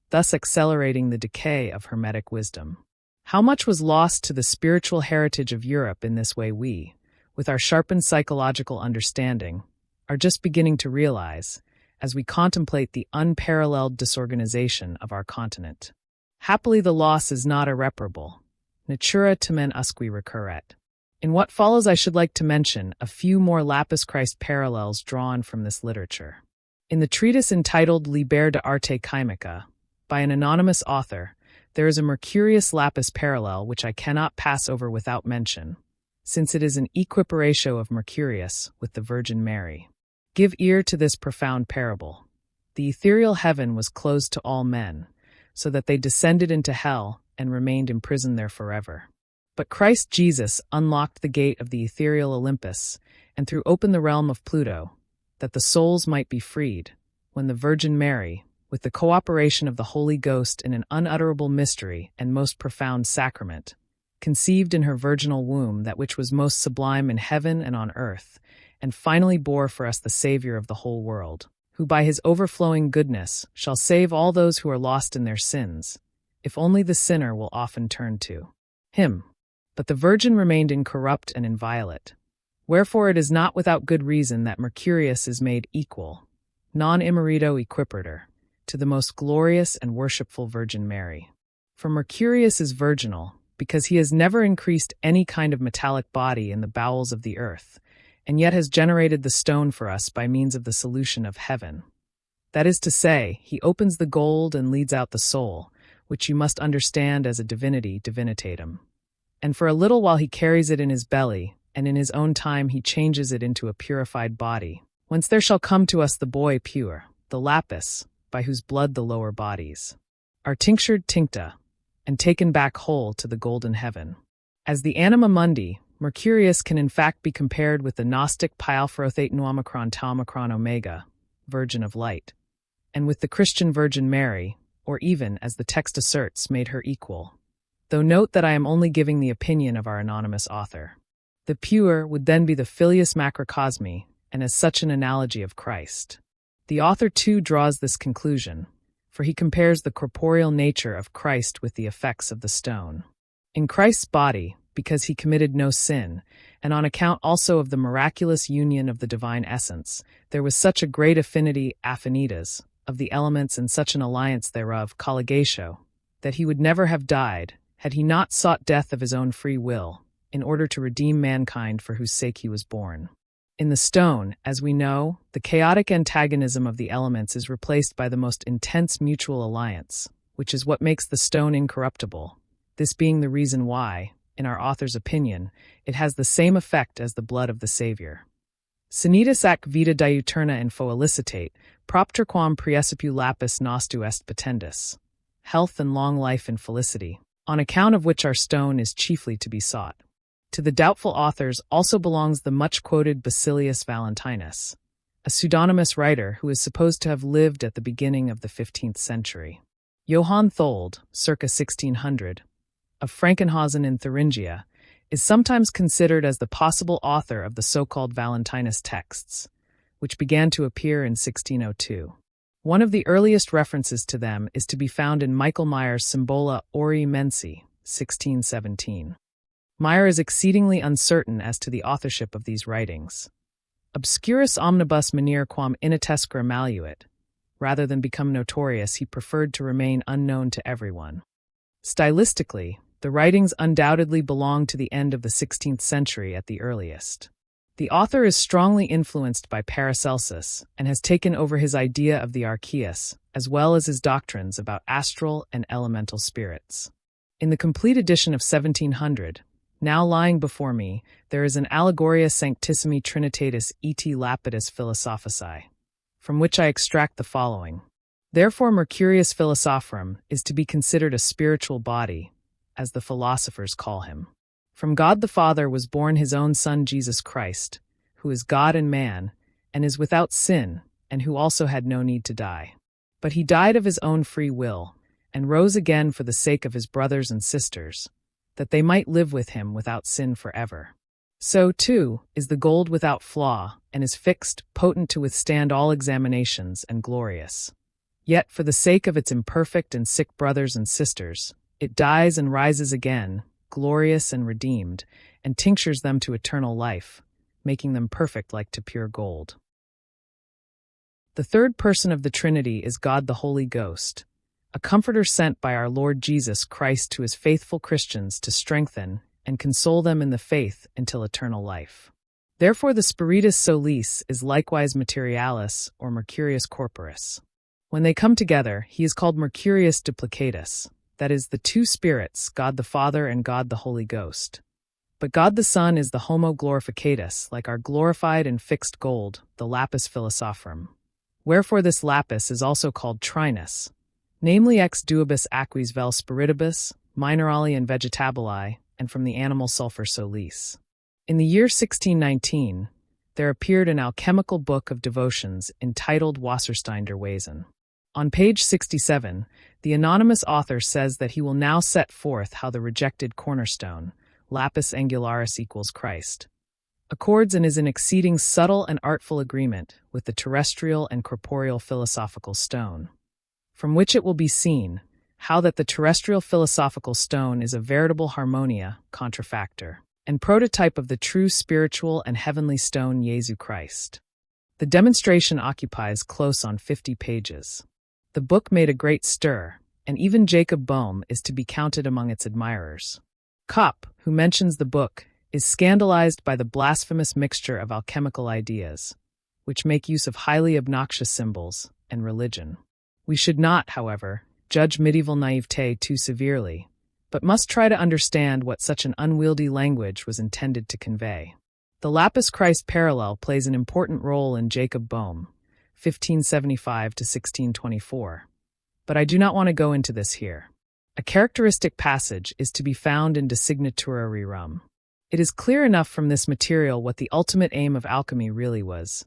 thus accelerating the decay of Hermetic wisdom. How much was lost to the spiritual heritage of Europe in this way we, with our sharpened psychological understanding, are just beginning to realize as we contemplate the unparalleled disorganization of our continent. Happily the loss is not irreparable. Natura tamen usque recurret. In what follows I should like to mention a few more Lapis-Christ parallels drawn from this literature. In the treatise entitled Liber de Arte Chymica, by an anonymous author, there is a Mercurius lapis parallel which I cannot pass over without mention, since it is an equiparatio of Mercurius with the Virgin Mary. Give ear to this profound parable. The ethereal heaven was closed to all men, so that they descended into hell and remained imprisoned there forever. But Christ Jesus unlocked the gate of the ethereal Olympus and threw open the realm of Pluto, that the souls might be freed, when the Virgin Mary, with the cooperation of the Holy Ghost in an unutterable mystery and most profound sacrament, conceived in her virginal womb that which was most sublime in heaven and on earth, and finally bore for us the Savior of the whole world, who by his overflowing goodness shall save all those who are lost in their sins, if only the sinner will often turn to him. But the Virgin remained incorrupt and inviolate. Wherefore it is not without good reason that Mercurius is made equal, non imerito equipator, to the most glorious and worshipful Virgin Mary. For Mercurius is virginal, because he has never increased any kind of metallic body in the bowels of the earth, and yet has generated the stone for us by means of the solution of heaven. That is to say, he opens the gold and leads out the soul, which you must understand as a divinity divinitatum. And for a little while he carries it in his belly, and in his own time he changes it into a purified body, whence there shall come to us the boy pure, the lapis, by whose blood the lower bodies are tinctured tincta, and taken back whole to the golden heaven. As the anima mundi, Mercurius can in fact be compared with the Gnostic Pialpharothate Nuomicron Taumicron Omega, Virgin of Light, and with the Christian Virgin Mary, or even, as the text asserts, made her equal. Though note that I am only giving the opinion of our anonymous author. The pure would then be the filius macrocosmi, and as such an analogy of Christ. The author too draws this conclusion, for he compares the corporeal nature of Christ with the effects of the stone. In Christ's body, because he committed no sin, and on account also of the miraculous union of the divine essence, there was such a great affinity, affinitas, of the elements and such an alliance thereof, colligatio, that he would never have died, had he not sought death of his own free will, in order to redeem mankind for whose sake he was born. In the stone, as we know, the chaotic antagonism of the elements is replaced by the most intense mutual alliance, which is what makes the stone incorruptible, this being the reason why, in our author's opinion, it has the same effect as the blood of the Savior. Sanitas ac vita diuturna info elicitate, propterquam praecipu lapis nostu est potendus. Health and long life and felicity, on account of which our stone is chiefly to be sought. To the doubtful authors also belongs the much-quoted Basilius Valentinus, a pseudonymous writer who is supposed to have lived at the beginning of the 15th century. Johann Thold, circa 1600, of Frankenhausen in Thuringia, is sometimes considered as the possible author of the so-called Valentinus texts, which began to appear in 1602. One of the earliest references to them is to be found in Michael Meyer's Symbola Ori Mensi, 1617. Meyer is exceedingly uncertain as to the authorship of these writings. Obscurus omnibus manere quam inatescere maluit. Rather than become notorious, he preferred to remain unknown to everyone. Stylistically, the writings undoubtedly belong to the end of the 16th century at the earliest. The author is strongly influenced by Paracelsus and has taken over his idea of the archeus, as well as his doctrines about astral and elemental spirits. In the complete edition of 1700, now lying before me, there is an Allegoria Sanctissimi Trinitatis et Lapidis Philosophicae, from which I extract the following. Therefore Mercurius Philosophorum is to be considered a spiritual body, as the philosophers call him. From God the Father was born his own Son Jesus Christ, who is God and man, and is without sin, and who also had no need to die. But he died of his own free will, and rose again for the sake of his brothers and sisters, that they might live with him without sin forever. So, too, is the gold without flaw, and is fixed, potent to withstand all examinations, and glorious. Yet, for the sake of its imperfect and sick brothers and sisters, it dies and rises again, glorious and redeemed, and tinctures them to eternal life, making them perfect like to pure gold. The third person of the Trinity is God the Holy Ghost, a comforter sent by our Lord Jesus Christ to his faithful Christians to strengthen and console them in the faith until eternal life. Therefore the Spiritus Solis is likewise Materialis or Mercurius Corporis. When they come together, he is called Mercurius Duplicatus, that is, the two spirits, God the Father and God the Holy Ghost. But God the Son is the Homo Glorificatus, like our glorified and fixed gold, the Lapis Philosophorum. Wherefore this lapis is also called Trinus, namely ex duibus aquis vel spiritibus, minerali and vegetabili, and from the animal sulfur solis. In the year 1619, there appeared an alchemical book of devotions entitled Wasserstein der Wesen. On page 67, the anonymous author says that he will now set forth how the rejected cornerstone, lapis angularis equals Christ, accords and is in exceeding subtle and artful agreement with the terrestrial and corporeal philosophical stone. From which it will be seen how that the terrestrial philosophical stone is a veritable harmonia, contrafactor, and prototype of the true spiritual and heavenly stone Jesu Christ. The demonstration occupies close on 50 pages. The book made a great stir, and even Jacob Boehme is to be counted among its admirers. Kopp, who mentions the book, is scandalized by the blasphemous mixture of alchemical ideas, which make use of highly obnoxious symbols, and religion. We should not, however, judge medieval naivete too severely, but must try to understand what such an unwieldy language was intended to convey. The Lapis-Christ Parallel plays an important role in Jacob Boehme, 1575 to 1624. But I do not want to go into this here. A characteristic passage is to be found in De Signatura Rerum. It is clear enough from this material what the ultimate aim of alchemy really was.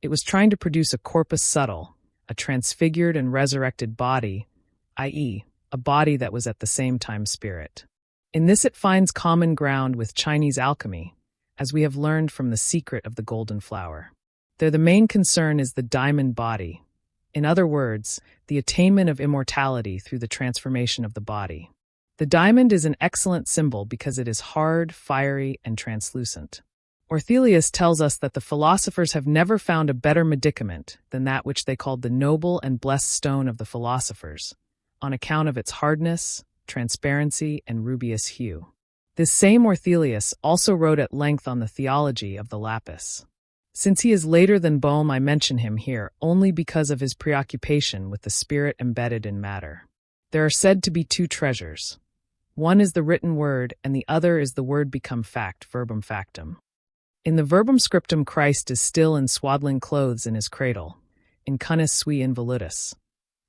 It was trying to produce a corpus subtle, a transfigured and resurrected body, i.e., a body that was at the same time spirit. In this it finds common ground with Chinese alchemy, as we have learned from the secret of the golden flower. There the main concern is the diamond body. In other words, the attainment of immortality through the transformation of the body. The diamond is an excellent symbol because it is hard, fiery, and translucent. Orthelius tells us that the philosophers have never found a better medicament than that which they called the noble and blessed stone of the philosophers, on account of its hardness, transparency, and rubeous hue. This same Orthelius also wrote at length on the theology of the lapis. Since he is later than Boehme, I mention him here only because of his preoccupation with the spirit embedded in matter. There are said to be two treasures. One is the written word, and the other is the word become fact, verbum factum. In the verbum scriptum, Christ is still in swaddling clothes in his cradle, in cunis sui involutus.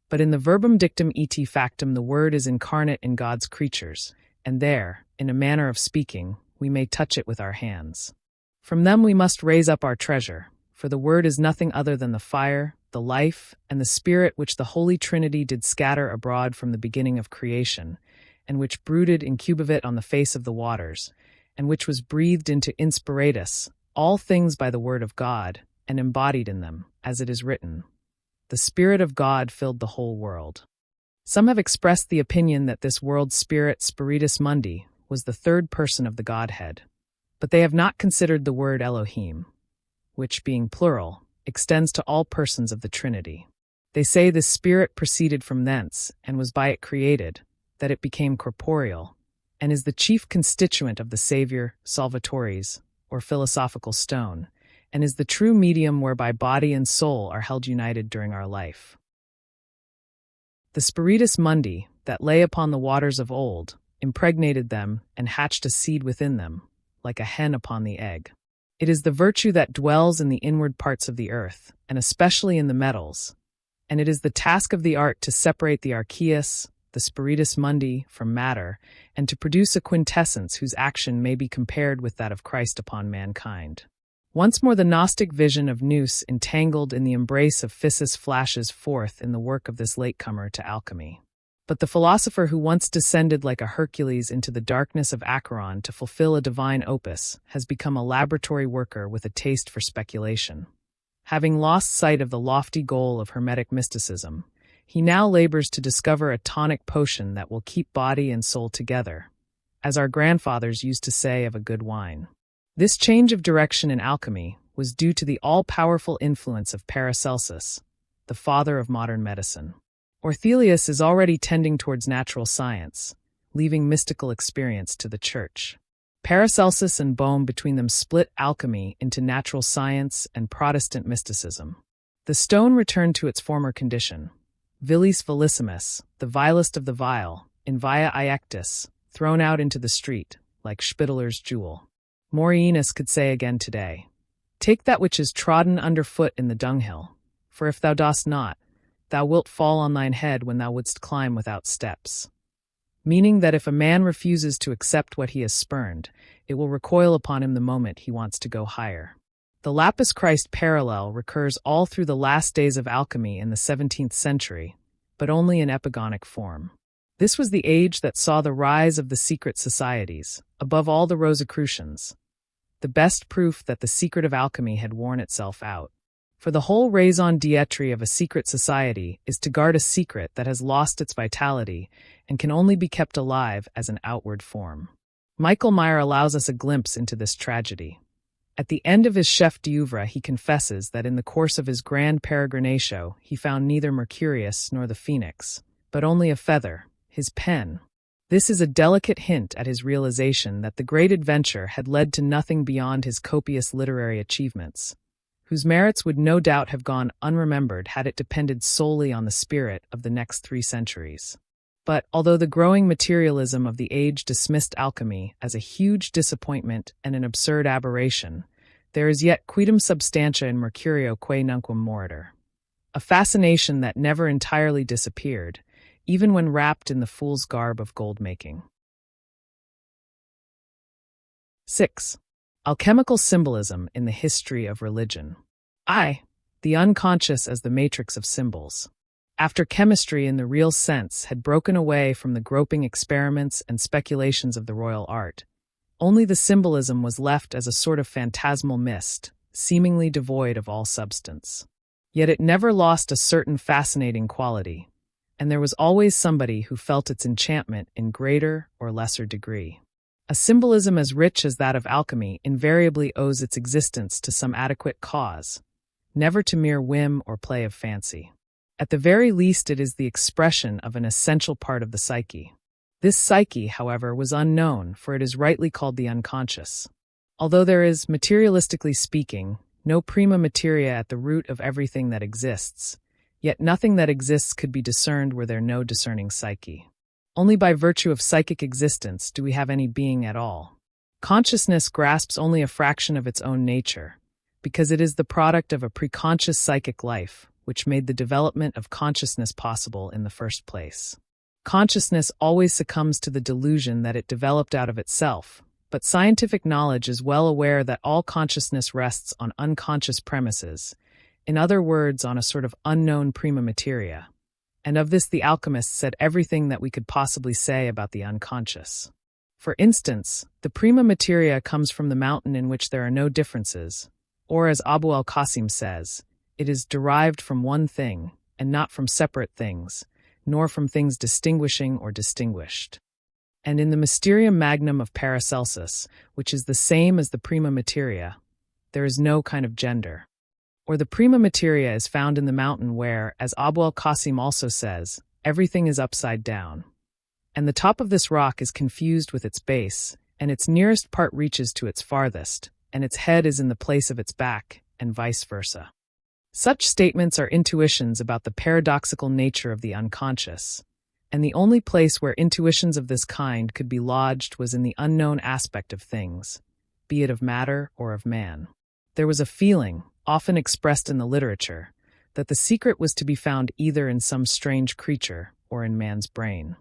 But in the verbum dictum et factum, the word is incarnate in God's creatures, and there, in a manner of speaking, we may touch it with our hands. From them we must raise up our treasure, for the word is nothing other than the fire, the life, and the spirit which the Holy Trinity did scatter abroad from the beginning of creation, and which brooded incubavit on the face of the waters, and which was breathed into inspiratus, all things by the word of God, and embodied in them, as it is written. The Spirit of God filled the whole world. Some have expressed the opinion that this world's spirit, Spiritus Mundi, was the third person of the Godhead. But they have not considered the word Elohim, which, being plural, extends to all persons of the Trinity. They say this spirit proceeded from thence, and was by it created, that it became corporeal, and is the chief constituent of the Savior, Salvatoris, or philosophical stone, and is the true medium whereby body and soul are held united during our life. The Spiritus Mundi, that lay upon the waters of old, impregnated them and hatched a seed within them, like a hen upon the egg. It is the virtue that dwells in the inward parts of the earth, and especially in the metals, and it is the task of the art to separate the archeus, the Spiritus Mundi, from matter, and to produce a quintessence whose action may be compared with that of Christ upon mankind. Once more the Gnostic vision of nous entangled in the embrace of physis flashes forth in the work of this latecomer to alchemy. But the philosopher who once descended like a Hercules into the darkness of Acheron to fulfill a divine opus has become a laboratory worker with a taste for speculation. Having lost sight of the lofty goal of Hermetic mysticism, he now labors to discover a tonic potion that will keep body and soul together, as our grandfathers used to say of a good wine. This change of direction in alchemy was due to the all-powerful influence of Paracelsus, the father of modern medicine. Orthelius is already tending towards natural science, leaving mystical experience to the Church. Paracelsus and Boehme between them split alchemy into natural science and Protestant mysticism. The stone returned to its former condition. Vilis vilissimus, the vilest of the vile, in via iectus, thrown out into the street, like Spitaler's jewel. Morienus could say again today, "Take that which is trodden under foot in the dunghill, for if thou dost not, thou wilt fall on thine head when thou wouldst climb without steps." Meaning that if a man refuses to accept what he has spurned, it will recoil upon him the moment he wants to go higher. The Lapis-Christ Parallel recurs all through the last days of alchemy in the 17th century, but only in epigonic form. This was the age that saw the rise of the secret societies, above all the Rosicrucians, the best proof that the secret of alchemy had worn itself out. For the whole raison d'etre of a secret society is to guard a secret that has lost its vitality and can only be kept alive as an outward form. Michael Meyer allows us a glimpse into this tragedy. At the end of his chef d'oeuvre, he confesses that in the course of his grand peregrinatio, he found neither Mercurius nor the phoenix, but only a feather, his pen. This is a delicate hint at his realization that the great adventure had led to nothing beyond his copious literary achievements, whose merits would no doubt have gone unremembered had it depended solely on the spirit of the next 3 centuries. But although the growing materialism of the age dismissed alchemy as a huge disappointment and an absurd aberration, there is yet quidem substantia in Mercurio quae nunquam moritur, a fascination that never entirely disappeared, even when wrapped in the fool's garb of gold-making. 6. Alchemical symbolism in the history of religion. I. The unconscious as the matrix of symbols. After chemistry in the real sense had broken away from the groping experiments and speculations of the royal art, only the symbolism was left as a sort of phantasmal mist, seemingly devoid of all substance. Yet it never lost a certain fascinating quality, and there was always somebody who felt its enchantment in greater or lesser degree. A symbolism as rich as that of alchemy invariably owes its existence to some adequate cause, never to mere whim or play of fancy. At the very least, it is the expression of an essential part of the psyche. This psyche, however, was unknown, for it is rightly called the unconscious. Although there is, materialistically speaking, no prima materia at the root of everything that exists, yet nothing that exists could be discerned were there no discerning psyche. Only by virtue of psychic existence do we have any being at all. Consciousness grasps only a fraction of its own nature, because it is the product of a preconscious psychic life, which made the development of consciousness possible in the first place. Consciousness always succumbs to the delusion that it developed out of itself, but scientific knowledge is well aware that all consciousness rests on unconscious premises, in other words, on a sort of unknown prima materia. And of this the alchemists said everything that we could possibly say about the unconscious. For instance, the prima materia comes from the mountain in which there are no differences, or as Abu al-Qasim says, it is derived from one thing, and not from separate things, nor from things distinguishing or distinguished. And in the Mysterium Magnum of Paracelsus, which is the same as the prima materia, there is no kind of gender. Or the prima materia is found in the mountain where, as Abu al-Qasim also says, everything is upside down. And the top of this rock is confused with its base, and its nearest part reaches to its farthest, and its head is in the place of its back, and vice versa. Such statements are intuitions about the paradoxical nature of the unconscious, and the only place where intuitions of this kind could be lodged was in the unknown aspect of things, be it of matter or of man. There was a feeling, often expressed in the literature, that the secret was to be found either in some strange creature or in man's brain.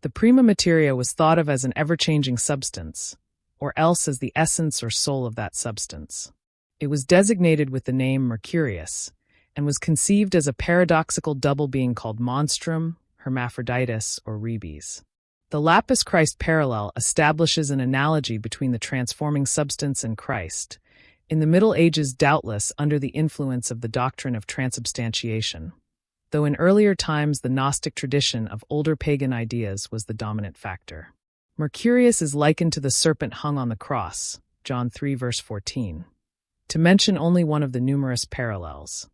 The prima materia was thought of as an ever-changing substance, or else as the essence or soul of that substance. It was designated with the name Mercurius, and was conceived as a paradoxical double being called monstrum, hermaphroditus, or rebes. The Lapis-Christ Parallel establishes an analogy between the transforming substance and Christ, in the Middle Ages doubtless under the influence of the doctrine of transubstantiation, though in earlier times the Gnostic tradition of older pagan ideas was the dominant factor. Mercurius is likened to the serpent hung on the cross, John 3 verse 14, to mention only one of the numerous parallels.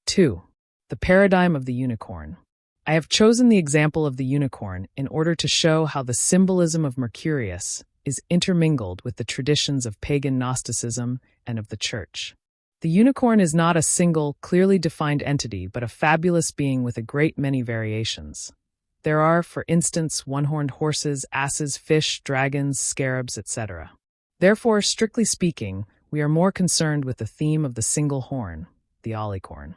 2. The paradigm of the unicorn. I have chosen the example of the unicorn in order to show how the symbolism of Mercurius is intermingled with the traditions of pagan Gnosticism and of the Church. The unicorn is not a single, clearly defined entity, but a fabulous being with a great many variations. There are, for instance, one-horned horses, asses, fish, dragons, scarabs, etc. Therefore, strictly speaking, we are more concerned with the theme of the single horn, the alicorn.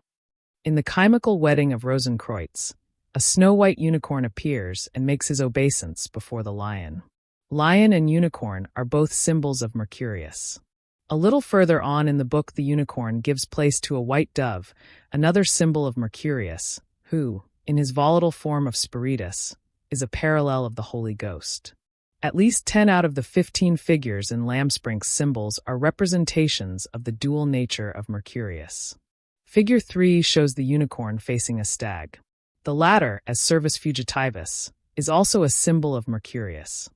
In the chemical wedding of Rosenkreuz, a snow-white unicorn appears and makes his obeisance before the lion. Lion and unicorn are both symbols of Mercurius. A little further on in the book, the unicorn gives place to a white dove, another symbol of Mercurius, who, in his volatile form of spiritus, is a parallel of the Holy Ghost. At least 10 out of the 15 figures in Lamsprink's symbols are representations of the dual nature of Mercurius. Figure 3 shows the unicorn facing a stag. The latter, as Cervus fugitivus, is also a symbol of Mercurius.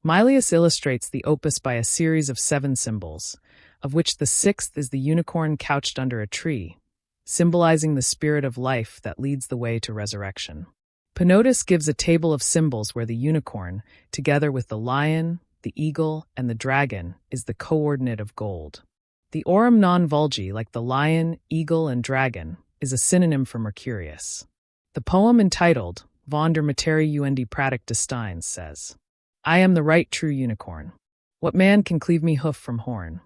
Milius illustrates the opus by a series of 7 symbols, of which the 6th is the unicorn couched under a tree, symbolizing the spirit of life that leads the way to resurrection. Penotus gives a table of symbols where the unicorn, together with the lion, the eagle, and the dragon, is the coordinate of gold. The aurum non vulgi, like the lion, eagle, and dragon, is a synonym for Mercurius. The poem entitled Von der Materie und Pratik des Steins says, I am the right true unicorn. What man can cleave me hoof from horn,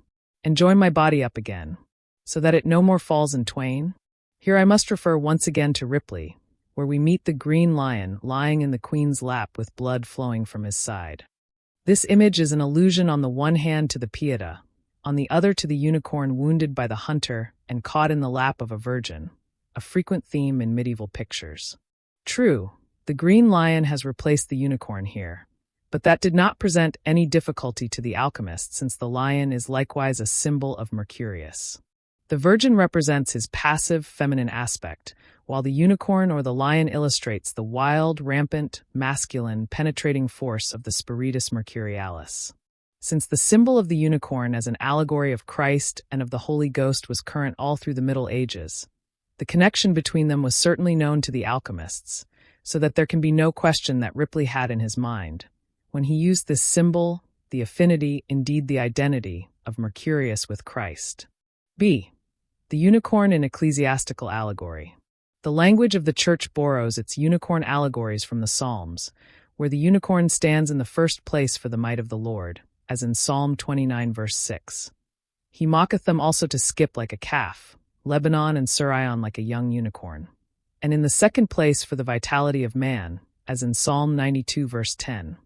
and join my body up again, so that it no more falls in twain? Here I must refer once again to Ripley, where we meet the green lion lying in the queen's lap with blood flowing from his side. This image is an allusion on the one hand to the Pieta, on the other to the unicorn wounded by the hunter and caught in the lap of a virgin, a frequent theme in medieval pictures. True, the green lion has replaced the unicorn here, but that did not present any difficulty to the alchemist, since the lion is likewise a symbol of Mercurius. The virgin represents his passive, feminine aspect, while the unicorn or the lion illustrates the wild, rampant, masculine, penetrating force of the Spiritus Mercurialis. Since the symbol of the unicorn as an allegory of Christ and of the Holy Ghost was current all through the Middle Ages, the connection between them was certainly known to the alchemists, so that there can be no question that Ripley had in his mind, when he used this symbol, the affinity, indeed the identity, of Mercurius with Christ. B. The unicorn in ecclesiastical allegory. The language of the Church borrows its unicorn allegories from the Psalms, where the unicorn stands in the first place for the might of the Lord, as in Psalm 29 verse 6. He mocketh them also to skip like a calf, Lebanon and Sirion like a young unicorn. And in the second place for the vitality of man, as in Psalm 92 verse 10.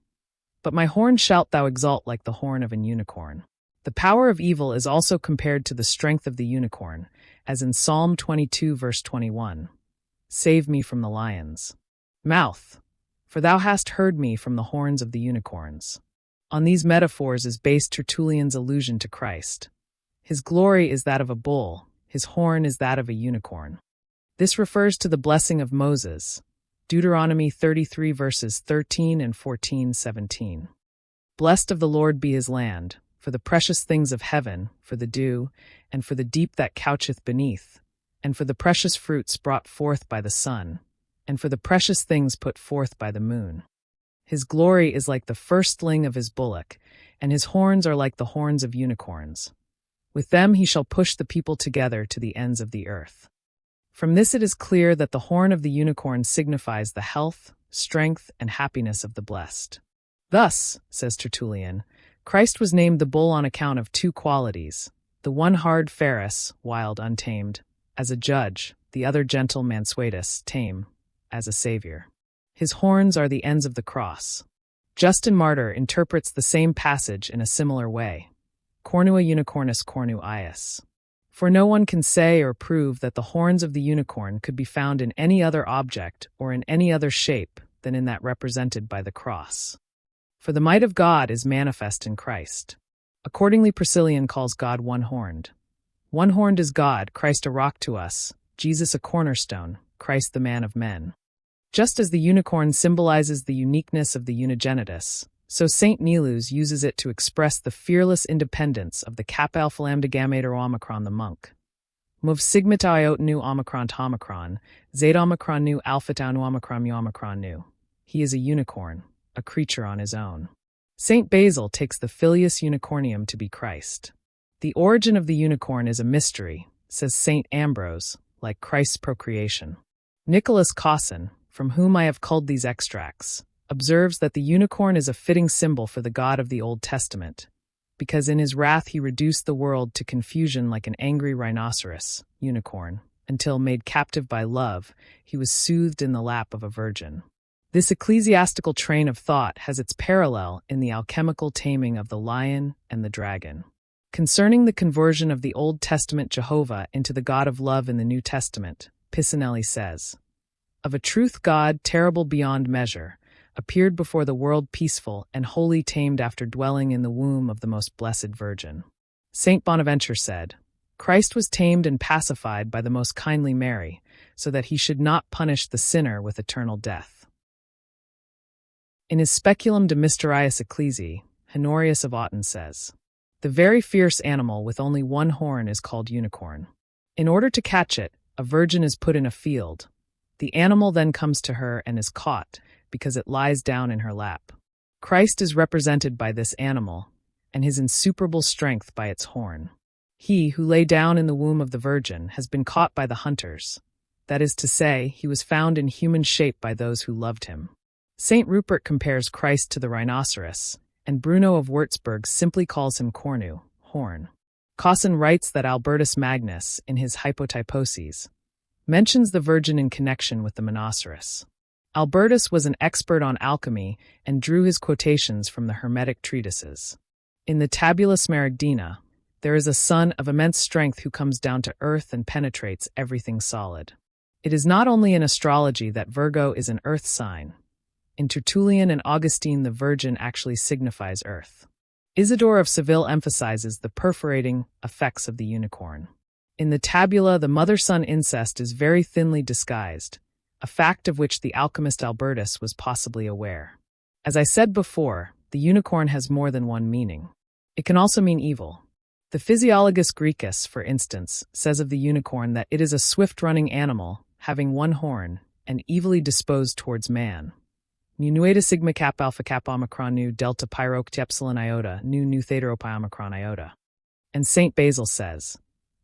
But my horn shalt thou exalt like the horn of an unicorn. The power of evil is also compared to the strength of the unicorn, as in Psalm 22 verse 21. Save me from the lions. Mouth, for thou hast heard me from the horns of the unicorns. On these metaphors is based Tertullian's allusion to Christ. His glory is that of a bull, his horn is that of a unicorn. This refers to the blessing of Moses, Deuteronomy 33 verses 13 and 14-17. Blessed of the Lord be his land, for the precious things of heaven, for the dew, and for the deep that coucheth beneath, and for the precious fruits brought forth by the sun, and for the precious things put forth by the moon. His glory is like the firstling of his bullock, and his horns are like the horns of unicorns. With them he shall push the people together to the ends of the earth. From this it is clear that the horn of the unicorn signifies the health, strength, and happiness of the blessed. Thus, says Tertullian, Christ was named the bull on account of 2 qualities, the one hard ferus, wild, untamed, as a judge, the other gentle mansuetus, tame, as a savior. His horns are the ends of the cross. Justin Martyr interprets the same passage in a similar way. Cornua unicornis cornu ius. For no one can say or prove that the horns of the unicorn could be found in any other object or in any other shape than in that represented by the cross. For the might of God is manifest in Christ. Accordingly, Priscillian calls God one-horned. One-horned is God, Christ a rock to us, Jesus a cornerstone, Christ the man of men. Just as the unicorn symbolizes the uniqueness of the unigenitus, so St. Nilus uses it to express the fearless independence of the Kappa Alpha Lambda Gamma Eta Omicron the monk. Mov sigma tau iota nu Omicron to Omicron, zeta Omicron nu alpha tau nu Omicron mu Omicron nu. He is a unicorn, a creature on his own. St. Basil takes the Filius Unicornium to be Christ. The origin of the unicorn is a mystery, says St. Ambrose, like Christ's procreation. Nicholas Cosson, from whom I have culled these extracts, observes that the unicorn is a fitting symbol for the God of the Old Testament, because in his wrath he reduced the world to confusion like an angry rhinoceros, unicorn, until, made captive by love, he was soothed in the lap of a virgin. This ecclesiastical train of thought has its parallel in the alchemical taming of the lion and the dragon. Concerning the conversion of the Old Testament Jehovah into the God of love in the New Testament, Pisanelli says, "Of a truth God, terrible beyond measure, appeared before the world peaceful and wholly tamed after dwelling in the womb of the most blessed Virgin." Saint Bonaventure said, "Christ was tamed and pacified by the most kindly Mary, so that he should not punish the sinner with eternal death." In his Speculum de Mysteriis Ecclesiae, Honorius of Autun says, "The very fierce animal with only one horn is called unicorn. In order to catch it, a virgin is put in a field. The animal then comes to her and is caught, because it lies down in her lap. Christ is represented by this animal, and his insuperable strength by its horn. He who lay down in the womb of the Virgin has been caught by the hunters. That is to say, he was found in human shape by those who loved him." St. Rupert compares Christ to the rhinoceros, and Bruno of Würzburg simply calls him cornu, horn. Cosson writes that Albertus Magnus, in his Hypotyposes, mentions the Virgin in connection with the Monoceros. Albertus was an expert on alchemy and drew his quotations from the Hermetic treatises. In the Tabula Smaragdina, there is a sun of immense strength who comes down to earth and penetrates everything solid. It is not only in astrology that Virgo is an earth sign. In Tertullian and Augustine, the Virgin actually signifies earth. Isidore of Seville emphasizes the perforating effects of the unicorn. In the Tabula, the mother-son incest is very thinly disguised, a fact of which the alchemist Albertus was possibly aware. As I said before, the unicorn has more than one meaning. It can also mean evil. The Physiologus Graecus, for instance, says of the unicorn that it is a swift-running animal, having one horn, and evilly disposed towards man. Nu nueta sigma kappa alpha kappa omicron nu delta pi rho epsilon iota nu theta pi omicron iota. And Saint Basil says,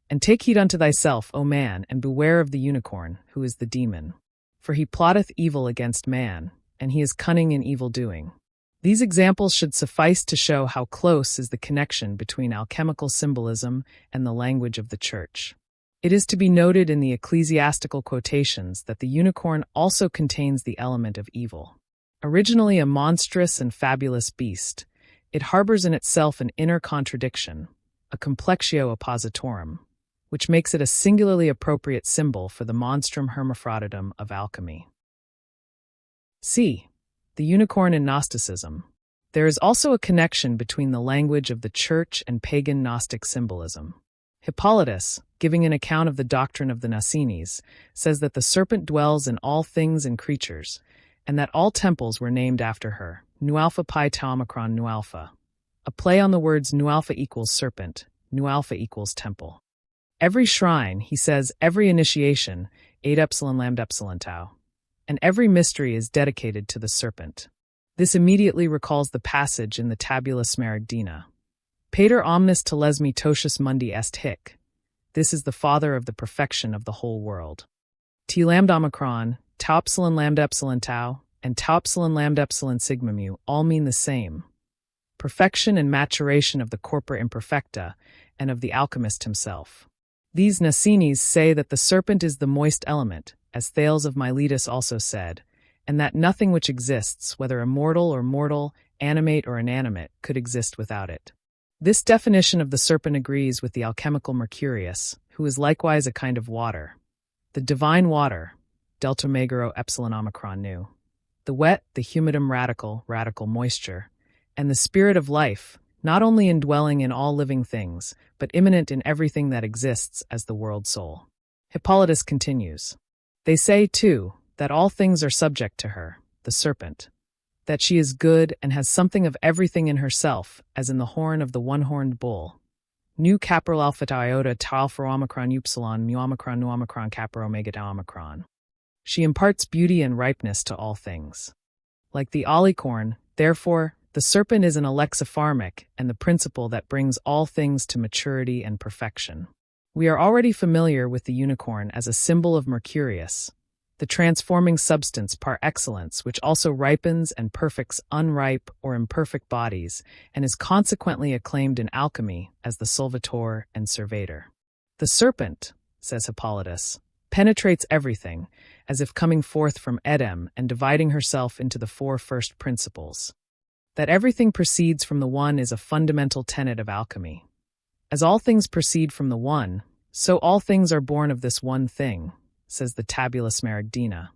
"And take heed unto thyself, O man, and beware of the unicorn, who is the demon. For he plotteth evil against man, and he is cunning in evil doing." These examples should suffice to show how close is the connection between alchemical symbolism and the language of the Church. It is to be noted in the ecclesiastical quotations that the unicorn also contains the element of evil. Originally a monstrous and fabulous beast, it harbors in itself an inner contradiction, a complexio oppositorum, which makes it a singularly appropriate symbol for the monstrum hermaphroditum of alchemy. C. The unicorn in Gnosticism. There is also a connection between the language of the Church and pagan Gnostic symbolism. Hippolytus, giving an account of the doctrine of the Nasines, says that the serpent dwells in all things and creatures, and that all temples were named after her, nu alpha pi tau omicron nu alpha, a play on the words nu alpha equals serpent, nu alpha equals temple. Every shrine, he says, every initiation, 8 epsilon lambda epsilon tau, and every mystery is dedicated to the serpent. This immediately recalls the passage in the Tabula Smaragdina. Pater omnis telesmi totius mundi est hic. This is the Father of the perfection of the whole world. T lambda omicron, tau epsilon lambda epsilon tau, and tau epsilon lambda epsilon sigma mu all mean the same: perfection and maturation of the corpora imperfecta and of the alchemist himself. These Nasines say that the serpent is the moist element, as Thales of Miletus also said, and that nothing which exists, whether immortal or mortal, animate or inanimate, could exist without it. This definition of the serpent agrees with the alchemical Mercurius, who is likewise a kind of water. The divine water, delta megaro epsilon omicron nu. The wet, the humidum radical moisture, and the spirit of life, not only indwelling in all living things, but immanent in everything that exists as the world soul. Hippolytus continues, "They say, too, that all things are subject to her, the serpent, that she is good and has something of everything in herself, as in the horn of the one-horned bull. Nu capital alpha tau iota tau alpha omicron upsilon mu omicron nu omicron capra omega tau omicron. She imparts beauty and ripeness to all things. Like the alicorn, therefore, the serpent is an alexipharmac and the principle that brings all things to maturity and perfection." We are already familiar with the unicorn as a symbol of Mercurius, the transforming substance par excellence which also ripens and perfects unripe or imperfect bodies and is consequently acclaimed in alchemy as the solvator and servator. The serpent, says Hippolytus, penetrates everything, as if coming forth from Edem and dividing herself into the 4 first principles. That everything proceeds from the one is a fundamental tenet of alchemy. As all things proceed from the one, so all things are born of this one thing, says the Tabula Smaragdina,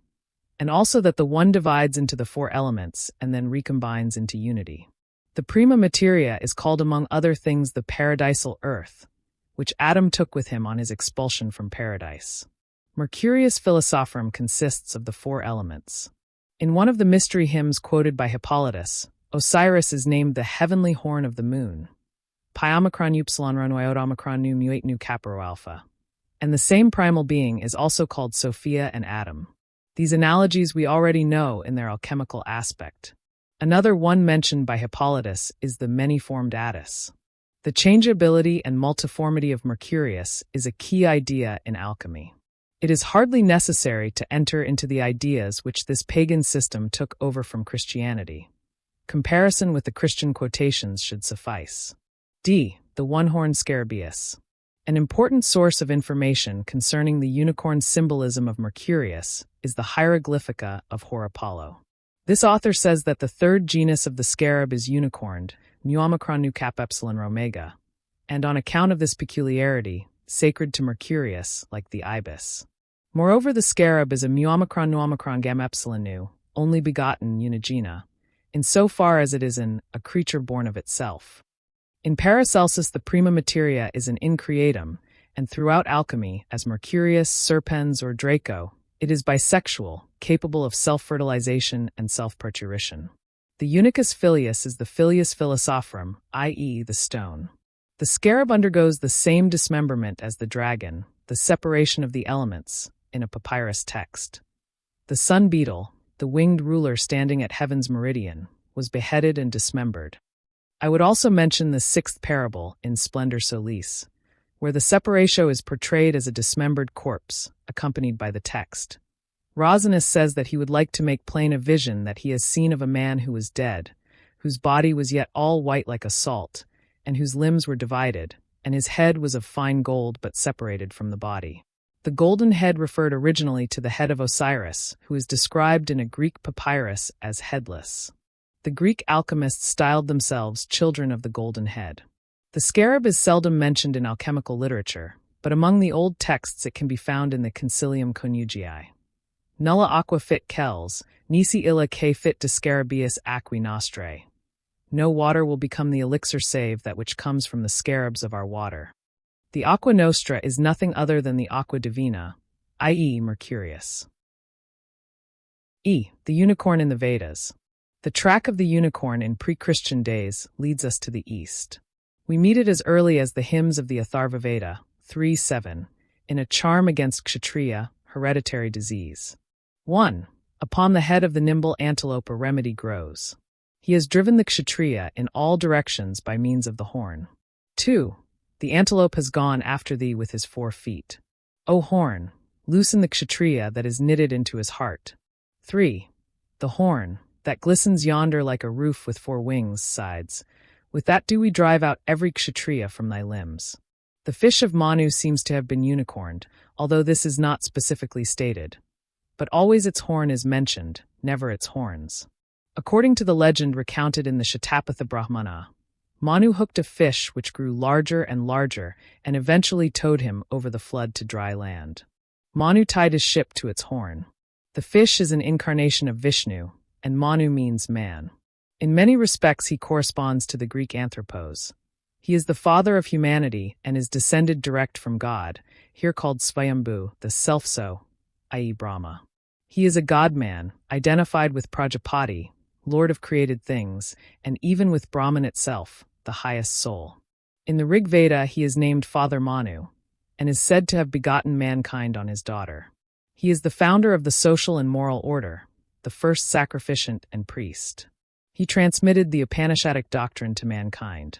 and also that the one divides into the 4 elements and then recombines into unity. The prima materia is called among other things the paradisal earth, which Adam took with him on his expulsion from paradise. Mercurius Philosophorum consists of the 4 elements. In one of the mystery hymns quoted by Hippolytus, Osiris is named the heavenly horn of the moon, pi omicron upsilon rho iota omicron nu mu 8 nu kappa rho alpha. And the same primal being is also called Sophia and Adam. These analogies we already know in their alchemical aspect. Another one mentioned by Hippolytus is the many-formed Attis. The changeability and multiformity of Mercurius is a key idea in alchemy. It is hardly necessary to enter into the ideas which this pagan system took over from Christianity. Comparison with the Christian quotations should suffice. D. The one-horned scarabaeus. An important source of information concerning the unicorn symbolism of Mercurius is the Hieroglyphica of Hor Apollo. This author says that the third genus of the scarab is unicorned, mu omicron nu kappa epsilon rho omega, and on account of this peculiarity, sacred to Mercurius, like the ibis. Moreover, the scarab is a mu omicron nu omicron gamma epsilon nu, only begotten unigena, in so far as it is a creature born of itself. In Paracelsus, the prima materia is an increatum, and throughout alchemy, as Mercurius, Serpens, or Draco, it is bisexual, capable of self-fertilization and self-parturition. The unicus filius is the filius philosophorum, i.e., the stone. The scarab undergoes the same dismemberment as the dragon, the separation of the elements, in a papyrus text. The sun beetle, the winged ruler standing at heaven's meridian, was beheaded and dismembered. I would also mention the sixth parable in Splendor Solis, where the separatio is portrayed as a dismembered corpse, accompanied by the text. Rosinus says that he would like to make plain a vision that he has seen of a man who was dead, whose body was yet all white like a salt, and whose limbs were divided, and his head was of fine gold but separated from the body. The golden head referred originally to the head of Osiris, who is described in a Greek papyrus as headless. The Greek alchemists styled themselves children of the golden head. The scarab is seldom mentioned in alchemical literature, but among the old texts it can be found in the Concilium Conugii. Nulla aqua fit Kells, nisi illa que fit de scarabaeus aquae nostrae. No water will become the elixir save that which comes from the scarabs of our water. The aqua nostra is nothing other than the aqua divina, i.e. Mercurius. E. The unicorn in the Vedas. The track of the unicorn in pre-Christian days leads us to the east. We meet it as early as the hymns of the Atharva Veda, 3:7, in a charm against kshatriya, hereditary disease. 1. Upon the head of the nimble antelope a remedy grows. He has driven the kshatriya in all directions by means of the horn. 2. The antelope has gone after thee with his 4 feet. O horn, loosen the kshatriya that is knitted into his heart. 3. The horn, that glistens yonder like a roof with 4 wings, sides, with that do we drive out every kshatriya from thy limbs. The fish of Manu seems to have been unicorned, although this is not specifically stated. But always its horn is mentioned, never its horns. According to the legend recounted in the Shatapatha Brahmana, Manu hooked a fish which grew larger and larger and eventually towed him over the flood to dry land. Manu tied his ship to its horn. The fish is an incarnation of Vishnu, and Manu means man. In many respects he corresponds to the Greek anthropos. He is the father of humanity and is descended direct from God, here called Svayambhu, the self-so, i.e. Brahma. He is a god-man, identified with Prajapati, lord of created things, and even with Brahman itself, the highest soul. In the Rig Veda he is named Father Manu, and is said to have begotten mankind on his daughter. He is the founder of the social and moral order, the first sacrificant and priest. He transmitted the Upanishadic doctrine to mankind.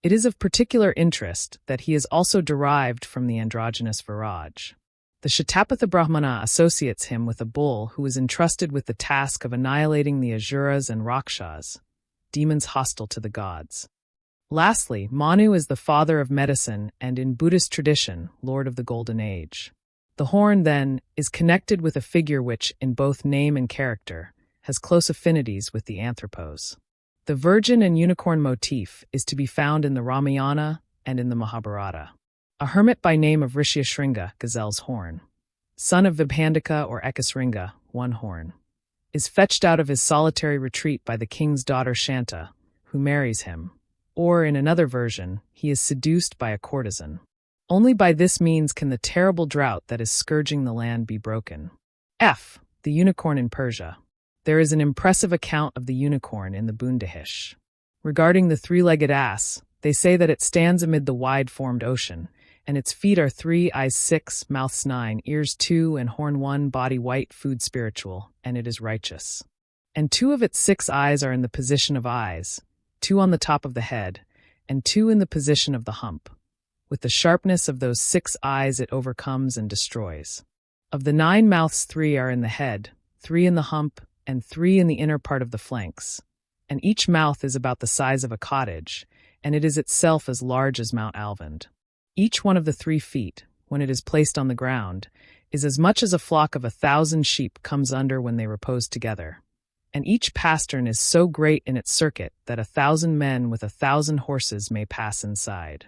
It is of particular interest that he is also derived from the androgynous Viraj. The Shatapatha Brahmana associates him with a bull who is entrusted with the task of annihilating the Asuras and Rakshas, demons hostile to the gods. Lastly, Manu is the father of medicine and, in Buddhist tradition, Lord of the Golden Age. The horn, then, is connected with a figure which, in both name and character, has close affinities with the anthropos. The virgin and unicorn motif is to be found in the Ramayana and in the Mahabharata. A hermit by name of Rishyashringa, gazelle's horn, son of Vibhandika or Ekasringa, one horn, is fetched out of his solitary retreat by the king's daughter Shanta, who marries him, or, in another version, he is seduced by a courtesan. Only by this means can the terrible drought that is scourging the land be broken. F. The unicorn in Persia. There is an impressive account of the unicorn in the Bundahish. Regarding the three-legged ass, they say that it stands amid the wide-formed ocean, and its feet are 3, eyes 6, mouths 9, ears 2, and horn 1, body white, food spiritual, and it is righteous. And 2 of its 6 eyes are in the position of eyes, 2 on the top of the head, and 2 in the position of the hump. With the sharpness of those 6 eyes it overcomes and destroys. Of the 9 mouths 3 are in the head, 3 in the hump, and 3 in the inner part of the flanks. And each mouth is about the size of a cottage, and it is itself as large as Mount Alvand. Each one of the 3 feet, when it is placed on the ground, is as much as a flock of 1,000 sheep comes under when they repose together. And each pastern is so great in its circuit that 1,000 men with 1,000 horses may pass inside.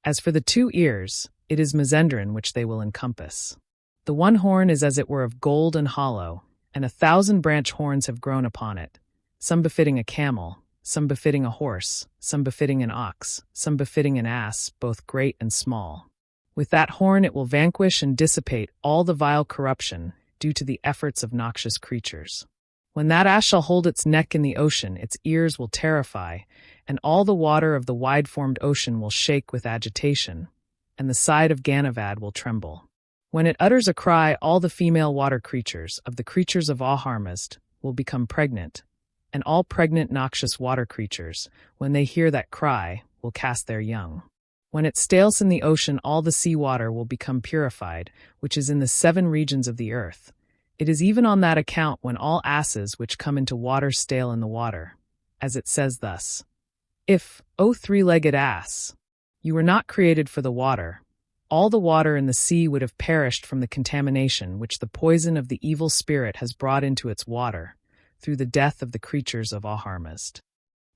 As for the 2 ears, it is Mazendran which they will encompass. The one horn is as it were of gold and hollow, and 1,000 branch horns have grown upon it, some befitting a camel, some befitting a horse, some befitting an ox, some befitting an ass, both great and small. With that horn it will vanquish and dissipate all the vile corruption due to the efforts of noxious creatures. When that ass shall hold its neck in the ocean, its ears will terrify, and all the water of the wide-formed ocean will shake with agitation, and the side of Ganavad will tremble. When it utters a cry, all the female water creatures, of the creatures of Ahurmazd, will become pregnant, and all pregnant noxious water creatures, when they hear that cry, will cast their young. When it stales in the ocean, all the sea water will become purified, which is in the 7 regions of the earth. It is even on that account when all asses which come into water stale in the water, as it says thus, If, O three-legged ass, you were not created for the water, all the water in the sea would have perished from the contamination which the poison of the evil spirit has brought into its water, through the death of the creatures of Ahurmazd.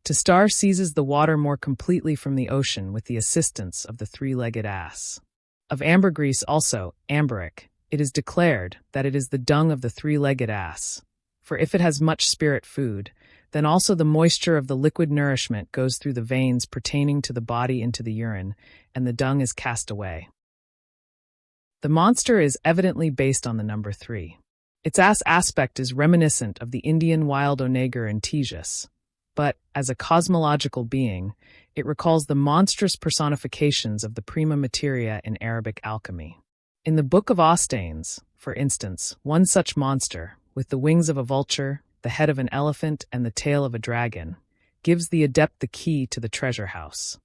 Tistar seizes the water more completely from the ocean with the assistance of the three-legged ass. Of ambergris also, amberic, it is declared that it is the dung of the three-legged ass. For if it has much spirit food, then also the moisture of the liquid nourishment goes through the veins pertaining to the body into the urine, and the dung is cast away. The monster is evidently based on the number 3. Its ass aspect is reminiscent of the Indian wild onager and Tejas, but, as a cosmological being, it recalls the monstrous personifications of the prima materia in Arabic alchemy. In the Book of Ostanes, for instance, one such monster, with the wings of a vulture, the head of an elephant, and the tail of a dragon, gives the adept the key to the treasure house.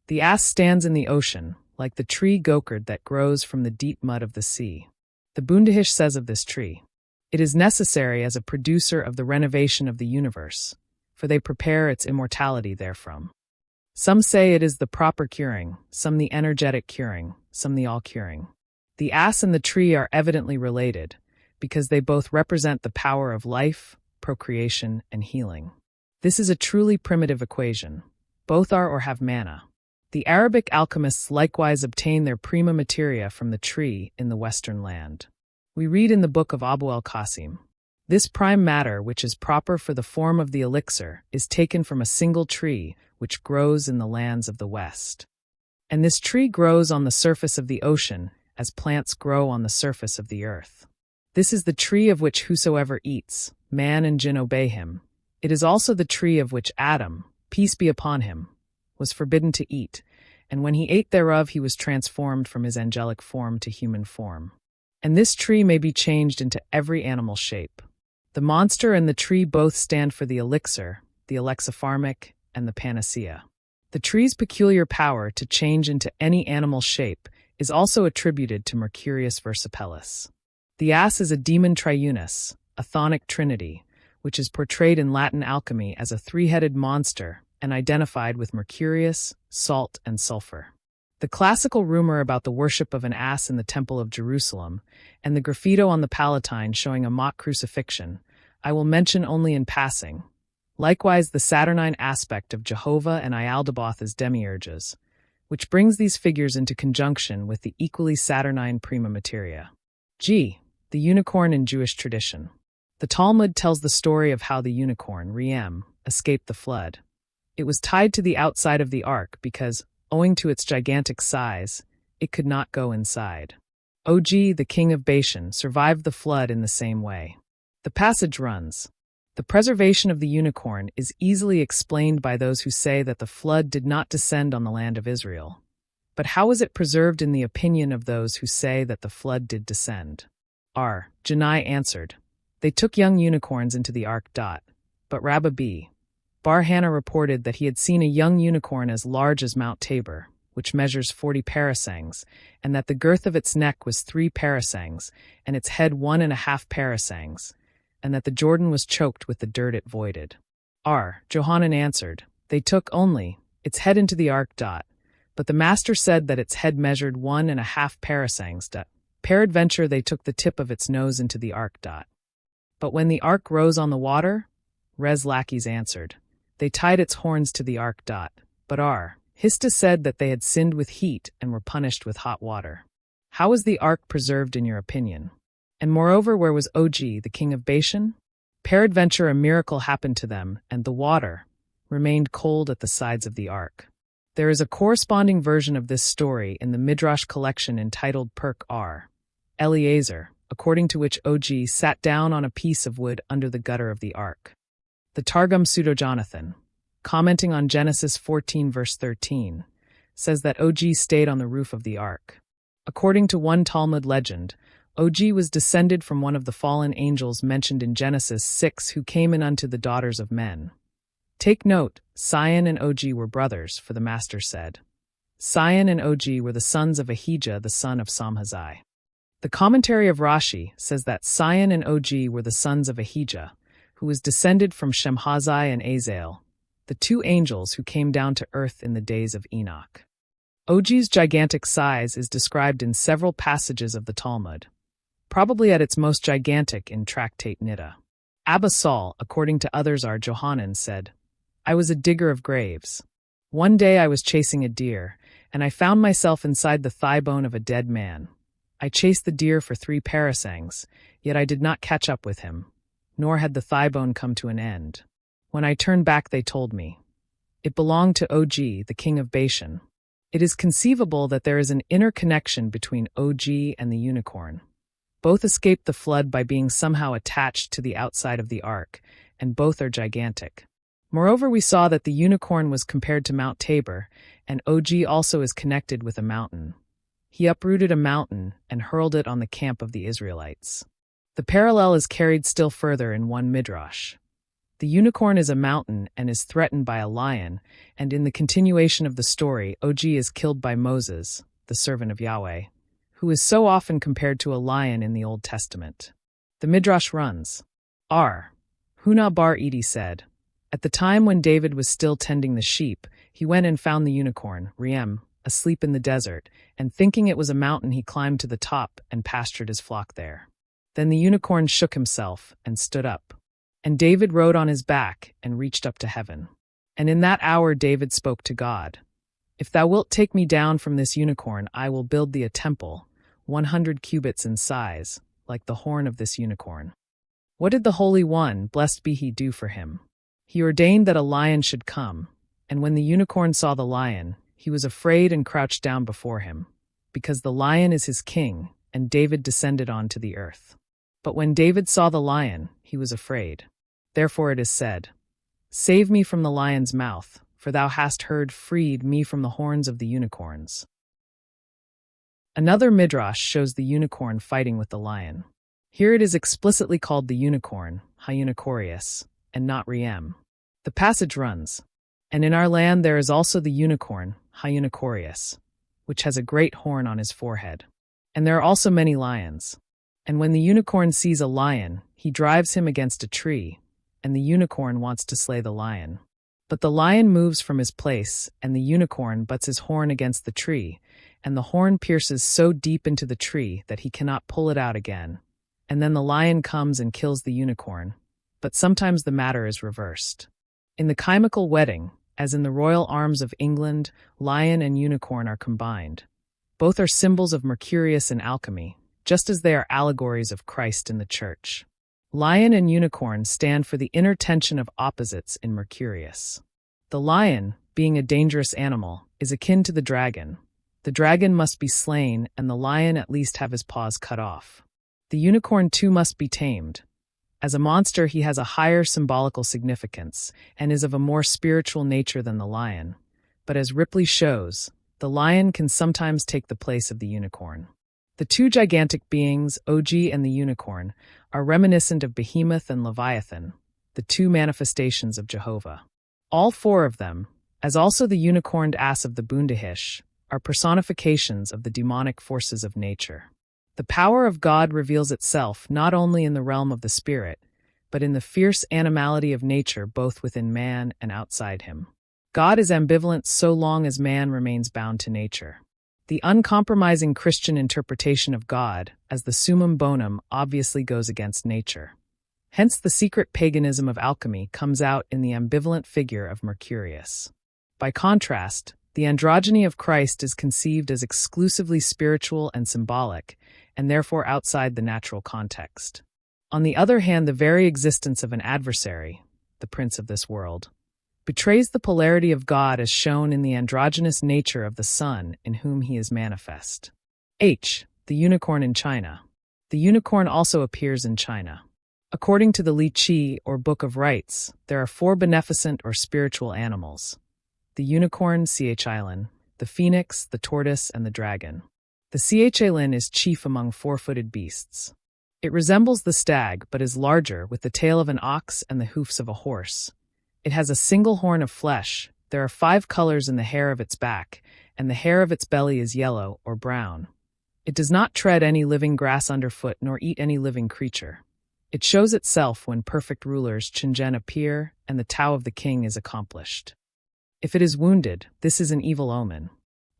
The ass stands in the ocean, like the tree gokard that grows from the deep mud of the sea. The Bundahish says of this tree, It is necessary as a producer of the renovation of the universe, for they prepare its immortality therefrom. Some say it is the proper curing, some the energetic curing, some the all-curing. The ass and the tree are evidently related, because they both represent the power of life, procreation, and healing. This is a truly primitive equation. Both are or have mana. The Arabic alchemists likewise obtain their prima materia from the tree in the Western land. We read in the book of Abu al-Qasim, This prime matter, which is proper for the form of the elixir, is taken from a single tree which grows in the lands of the West. And this tree grows on the surface of the ocean, as plants grow on the surface of the earth. This is the tree of which whosoever eats, man and jinn obey him. It is also the tree of which Adam, peace be upon him, was forbidden to eat, and when he ate thereof he was transformed from his angelic form to human form. And this tree may be changed into every animal shape. The monster and the tree both stand for the elixir, the alexipharmic, and the panacea. The tree's peculiar power to change into any animal shape is also attributed to Mercurius Versipellis. The ass is a demon triunus, a chthonic trinity, which is portrayed in Latin alchemy as a 3-headed monster and identified with Mercurius, salt, and sulfur. The classical rumor about the worship of an ass in the Temple of Jerusalem and the graffito on the Palatine showing a mock crucifixion I will mention only in passing. Likewise, the Saturnine aspect of Jehovah and Ialdabaoth as demiurges, which brings these figures into conjunction with the equally Saturnine prima materia. G. The unicorn in Jewish tradition. The Talmud tells the story of how the unicorn, Riem, escaped the flood. It was tied to the outside of the ark because, owing to its gigantic size, it could not go inside. Og, the king of Bashan, survived the flood in the same way. The passage runs, The preservation of the unicorn is easily explained by those who say that the flood did not descend on the land of Israel. But how is it preserved in the opinion of those who say that the flood did descend? Janai answered, "They took young unicorns into the ark. But Rabbi B. Bar Hannah reported that he had seen a young unicorn as large as Mount Tabor, which measures 40 parasangs, and that the girth of its neck was 3 parasangs, and its head 1.5 parasangs, and that the Jordan was choked with the dirt it voided." Johanan answered, "They took only its head into the ark. But the master said that its head measured 1.5 parasangs. Peradventure they took the tip of its nose into the ark. But when the ark rose on the water, Rez lackeys answered, "They tied its horns to the ark. But Hista said that they had sinned with heat and were punished with hot water. How was the ark preserved in your opinion? And moreover, where was Og, the king of Bashan? Peradventure a miracle happened to them, and the water remained cold at the sides of the ark." There is a corresponding version of this story in the Midrash collection entitled Perk Eliezer, according to which Og sat down on a piece of wood under the gutter of the ark. The Targum Pseudo-Jonathan, commenting on Genesis 14 verse 13, says that Og stayed on the roof of the ark. According to one Talmud legend, Og was descended from one of the fallen angels mentioned in Genesis 6 who came in unto the daughters of men. Take note, Sion and Og were brothers, for the master said, Sion and Og were the sons of Ahijah, the son of Samhazai. The commentary of Rashi says that Sion and Og were the sons of Ahijah, who was descended from Shemhazai and Azael, the 2 angels who came down to earth in the days of Enoch. Og's gigantic size is described in several passages of the Talmud, probably at its most gigantic in Tractate Niddah. Abba Saul, according to others, Johanan said, "I was a digger of graves. One day I was chasing a deer, and I found myself inside the thigh bone of a dead man. I chased the deer for 3 parasangs, yet I did not catch up with him, nor had the thigh bone come to an end. When I turned back they told me, it belonged to Og, the king of Bashan." It is conceivable that there is an interconnection between Og and the unicorn. Both escaped the flood by being somehow attached to the outside of the ark, and both are gigantic. Moreover, we saw that the unicorn was compared to Mount Tabor, and Og also is connected with a mountain. He uprooted a mountain and hurled it on the camp of the Israelites. The parallel is carried still further in one midrash. The unicorn is a mountain and is threatened by a lion, and in the continuation of the story, Og is killed by Moses, the servant of Yahweh, who is so often compared to a lion in the Old Testament. The midrash runs, Huna bar Edi said, "At the time when David was still tending the sheep, he went and found the unicorn, Riem, asleep in the desert, and thinking it was a mountain he climbed to the top and pastured his flock there. Then the unicorn shook himself and stood up. And David rode on his back and reached up to heaven. And in that hour David spoke to God, 'If thou wilt take me down from this unicorn, I will build thee a temple, 100 cubits in size, like the horn of this unicorn.' What did the Holy One, blessed be he, do for him? He ordained that a lion should come, and when the unicorn saw the lion, he was afraid and crouched down before him, because the lion is his king, and David descended on to the earth. But when David saw the lion, he was afraid. Therefore it is said, 'Save me from the lion's mouth, for thou hast freed me from the horns of the unicorns.'" Another midrash shows the unicorn fighting with the lion. Here it is explicitly called the unicorn, Hyunicorius, and not Riem. The passage runs, "And in our land there is also the unicorn, Hyunicorius, which has a great horn on his forehead. And there are also many lions. And when the unicorn sees a lion, he drives him against a tree, and the unicorn wants to slay the lion. But the lion moves from his place, and the unicorn butts his horn against the tree, and the horn pierces so deep into the tree that he cannot pull it out again. And then the lion comes and kills the unicorn. But sometimes the matter is reversed. In the chemical wedding, as in the royal arms of England, lion and unicorn are combined. Both are symbols of Mercurius in alchemy, just as they are allegories of Christ in the Church. Lion and unicorn stand for the inner tension of opposites in Mercurius. The lion, being a dangerous animal, is akin to the dragon. The dragon must be slain, and the lion at least have his paws cut off. The unicorn too must be tamed. As a monster, he has a higher symbolical significance and is of a more spiritual nature than the lion. But as Ripley shows, the lion can sometimes take the place of the unicorn. The two gigantic beings, OG and the unicorn, are reminiscent of Behemoth and Leviathan, the two manifestations of Jehovah. All four of them, as also the unicorned ass of the Bundahish, are personifications of the demonic forces of nature. The power of God reveals itself not only in the realm of the spirit, but in the fierce animality of nature both within man and outside him. God is ambivalent so long as man remains bound to nature. The uncompromising Christian interpretation of God as the summum bonum obviously goes against nature. Hence the secret paganism of alchemy comes out in the ambivalent figure of Mercurius. By contrast, the androgyny of Christ is conceived as exclusively spiritual and symbolic, and therefore outside the natural context. On the other hand, the very existence of an adversary, the prince of this world, betrays the polarity of God as shown in the androgynous nature of the Son in whom he is manifest. H. The unicorn in China. The unicorn also appears in China. According to the Li Qi, or Book of Rites, there are 4 beneficent or spiritual animals: the unicorn, Chilin, the phoenix, the tortoise, and the dragon. The Chilin is chief among 4-footed beasts. It resembles the stag, but is larger, with the tail of an ox and the hoofs of a horse. It has a single horn of flesh. There are 5 colors in the hair of its back, and the hair of its belly is yellow or brown. It does not tread any living grass underfoot nor eat any living creature. It shows itself when perfect rulers Qingzhen appear and the Tao of the king is accomplished. If it is wounded, this is an evil omen.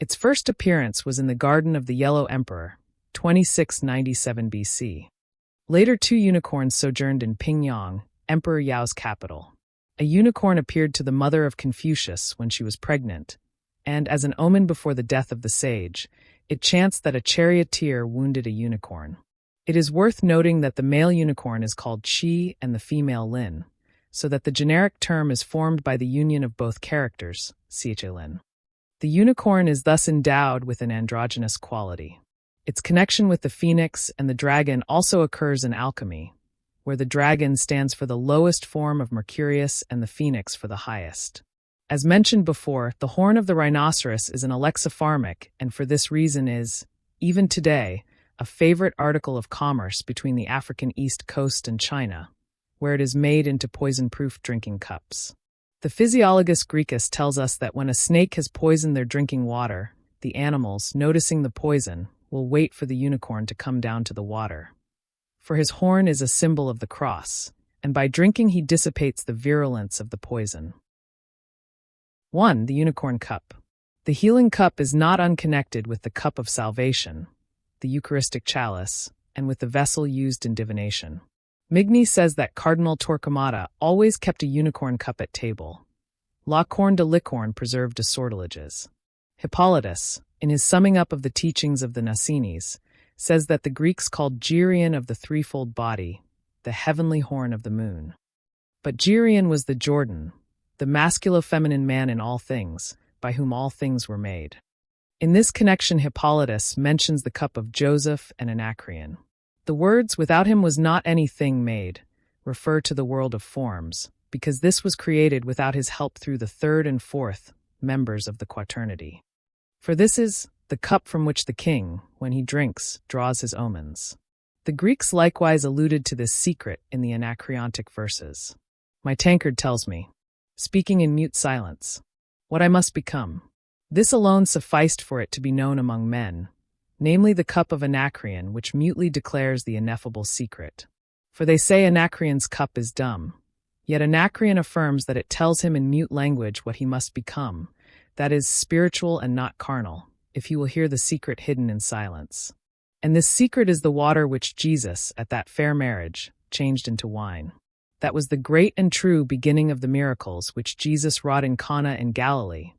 Its first appearance was in the garden of the Yellow Emperor, 2697 BC. Later 2 unicorns sojourned in Pingyang, Emperor Yao's capital. A unicorn appeared to the mother of Confucius when she was pregnant, and as an omen before the death of the sage, it chanced that a charioteer wounded a unicorn. It is worth noting that the male unicorn is called Qi and the female Lin, so that the generic term is formed by the union of both characters, Lin. The unicorn is thus endowed with an androgynous quality. Its connection with the phoenix and the dragon also occurs in alchemy, where the dragon stands for the lowest form of Mercurius and the phoenix for the highest. As mentioned before, the horn of the rhinoceros is an alexipharmac and for this reason is, even today, a favorite article of commerce between the African East Coast and China, where it is made into poison-proof drinking cups. The Physiologus Graecus tells us that when a snake has poisoned their drinking water, the animals, noticing the poison, will wait for the unicorn to come down to the water. For his horn is a symbol of the cross, and by drinking he dissipates the virulence of the poison. 1. The Unicorn Cup. The healing cup is not unconnected with the cup of salvation, the Eucharistic chalice, and with the vessel used in divination. Migny says that Cardinal Torquemada always kept a unicorn cup at table. La Corne de Licorne preserved a sortileges. Hippolytus, in his summing up of the teachings of the Nasines, says that the Greeks called Geryon of the threefold body, the heavenly horn of the moon. But Geryon was the Jordan, the masculo-feminine man in all things, by whom all things were made. In this connection Hippolytus mentions the cup of Joseph and Anacreon. The words, "without him was not anything made," refer to the world of forms, because this was created without his help through the 3rd and 4th members of the quaternity. For this is the cup from which the king, when he drinks, draws his omens. The Greeks likewise alluded to this secret in the Anacreontic verses. My tankard tells me, speaking in mute silence, what I must become. This alone sufficed for it to be known among men, namely the cup of Anacreon, which mutely declares the ineffable secret. For they say Anacreon's cup is dumb, yet Anacreon affirms that it tells him in mute language what he must become, that is, spiritual and not carnal, if he will hear the secret hidden in silence. And this secret is the water which Jesus, at that fair marriage, changed into wine. That was the great and true beginning of the miracles which Jesus wrought in Cana in Galilee,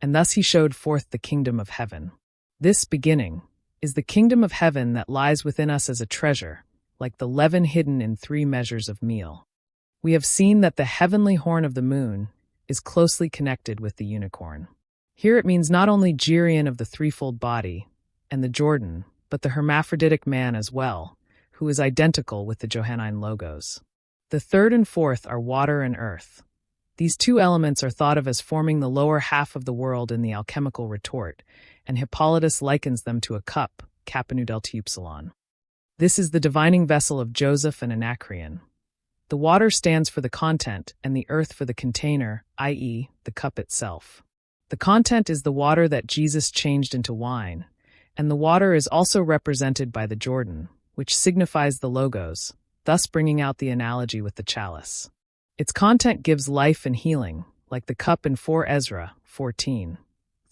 and thus he showed forth the kingdom of heaven. This beginning is the kingdom of heaven that lies within us as a treasure, like the leaven hidden in 3 measures of meal. We have seen that the heavenly horn of the moon is closely connected with the unicorn. Here it means not only Geryon of the threefold body and the Jordan, but the hermaphroditic man as well, who is identical with the Johannine logos. The third and fourth are water and earth. These two elements are thought of as forming the lower half of the world in the alchemical retort, and Hippolytus likens them to a cup, Kappa Delta Upsilon. This is the divining vessel of Joseph and Anacreon. The water stands for the content, and the earth for the container, i.e., the cup itself. The content is the water that Jesus changed into wine, and the water is also represented by the Jordan, which signifies the logos, thus bringing out the analogy with the chalice. Its content gives life and healing, like the cup in 4 Ezra 14,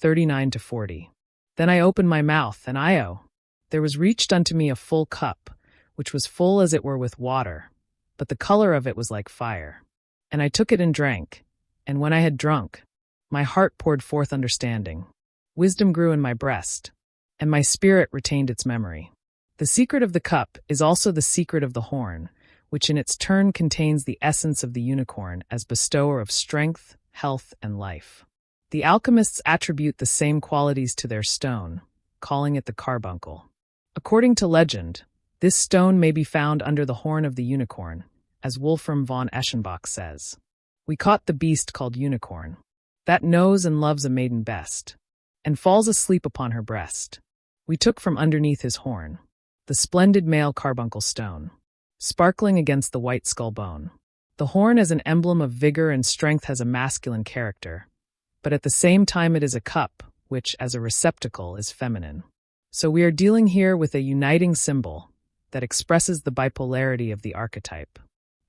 39-40. Then I opened my mouth, and there was reached unto me a full cup, which was full as it were with water, but the color of it was like fire. And I took it and drank, and when I had drunk, my heart poured forth understanding. Wisdom grew in my breast, and my spirit retained its memory. The secret of the cup is also the secret of the horn, which in its turn contains the essence of the unicorn as bestower of strength, health, and life. The alchemists attribute the same qualities to their stone, calling it the carbuncle. According to legend, this stone may be found under the horn of the unicorn, as Wolfram von Eschenbach says. We caught the beast called unicorn, that knows and loves a maiden best, and falls asleep upon her breast. We took from underneath his horn the splendid male carbuncle stone, sparkling against the white skull bone. The horn as an emblem of vigor and strength has a masculine character, but at the same time it is a cup, which, as a receptacle, is feminine. So we are dealing here with a uniting symbol that expresses the bipolarity of the archetype.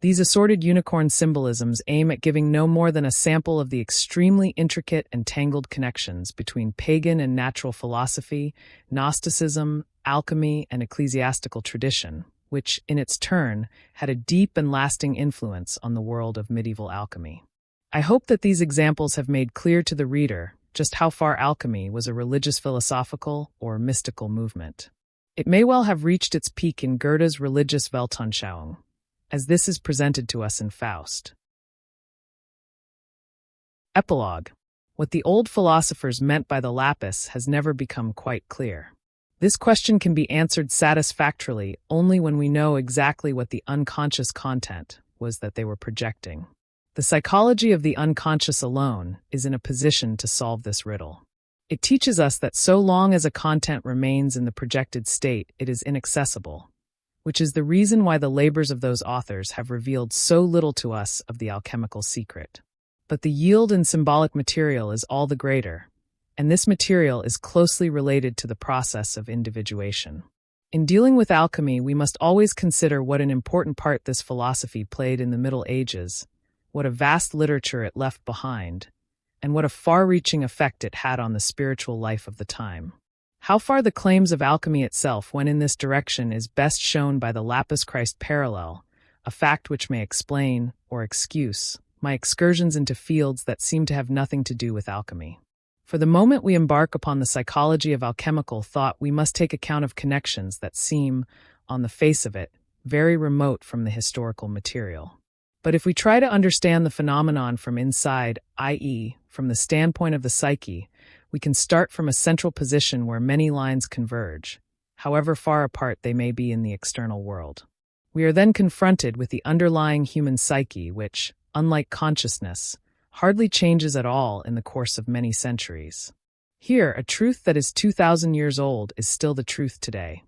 These assorted unicorn symbolisms aim at giving no more than a sample of the extremely intricate and tangled connections between pagan and natural philosophy, Gnosticism, alchemy, and ecclesiastical tradition, which, in its turn, had a deep and lasting influence on the world of medieval alchemy. I hope that these examples have made clear to the reader just how far alchemy was a religious philosophical or mystical movement. It may well have reached its peak in Goethe's religious Weltanschauung, as this is presented to us in Faust. Epilogue. What the old philosophers meant by the lapis has never become quite clear. This question can be answered satisfactorily only when we know exactly what the unconscious content was that they were projecting. The psychology of the unconscious alone is in a position to solve this riddle. It teaches us that so long as a content remains in the projected state, it is inaccessible, which is the reason why the labors of those authors have revealed so little to us of the alchemical secret. But the yield in symbolic material is all the greater, and this material is closely related to the process of individuation. In dealing with alchemy, we must always consider what an important part this philosophy played in the Middle Ages, what a vast literature it left behind, and what a far-reaching effect it had on the spiritual life of the time. How far the claims of alchemy itself went in this direction is best shown by the Lapis-Christ Parallel, a fact which may explain, or excuse, my excursions into fields that seem to have nothing to do with alchemy. For the moment we embark upon the psychology of alchemical thought, we must take account of connections that seem, on the face of it, very remote from the historical material. But if we try to understand the phenomenon from inside, i.e., from the standpoint of the psyche, we can start from a central position where many lines converge, however far apart they may be in the external world. We are then confronted with the underlying human psyche which, unlike consciousness, hardly changes at all in the course of many centuries. Here, a truth that is 2,000 years old is still the truth today.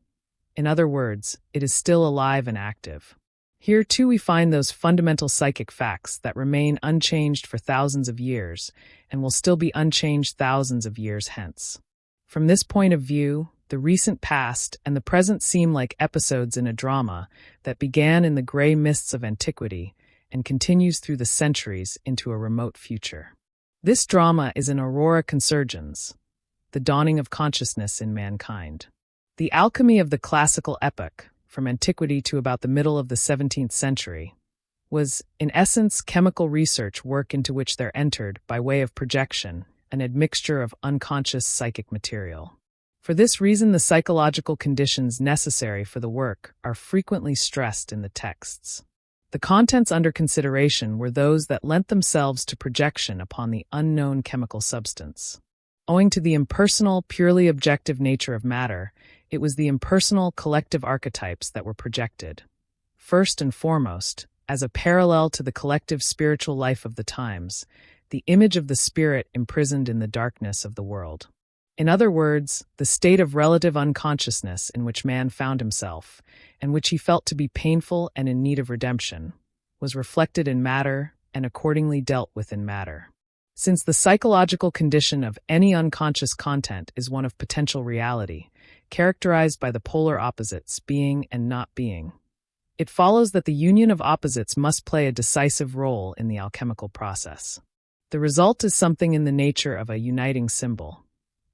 In other words, it is still alive and active. Here, too, we find those fundamental psychic facts that remain unchanged for thousands of years and will still be unchanged thousands of years hence. From this point of view, the recent past and the present seem like episodes in a drama that began in the gray mists of antiquity and continues through the centuries into a remote future. This drama is an aurora consurgens, the dawning of consciousness in mankind. The alchemy of the classical epoch, from antiquity to about the middle of the 17th century, was, in essence, chemical research work into which there entered, by way of projection, an admixture of unconscious psychic material. For this reason, the psychological conditions necessary for the work are frequently stressed in the texts. The contents under consideration were those that lent themselves to projection upon the unknown chemical substance. Owing to the impersonal, purely objective nature of matter, it was the impersonal collective archetypes that were projected. First and foremost, as a parallel to the collective spiritual life of the times, the image of the spirit imprisoned in the darkness of the world. In other words, the state of relative unconsciousness in which man found himself, and which he felt to be painful and in need of redemption, was reflected in matter and accordingly dealt with in matter. Since the psychological condition of any unconscious content is one of potential reality, characterized by the polar opposites being and not being, it follows that the union of opposites must play a decisive role in the alchemical process. The result is something in the nature of a uniting symbol,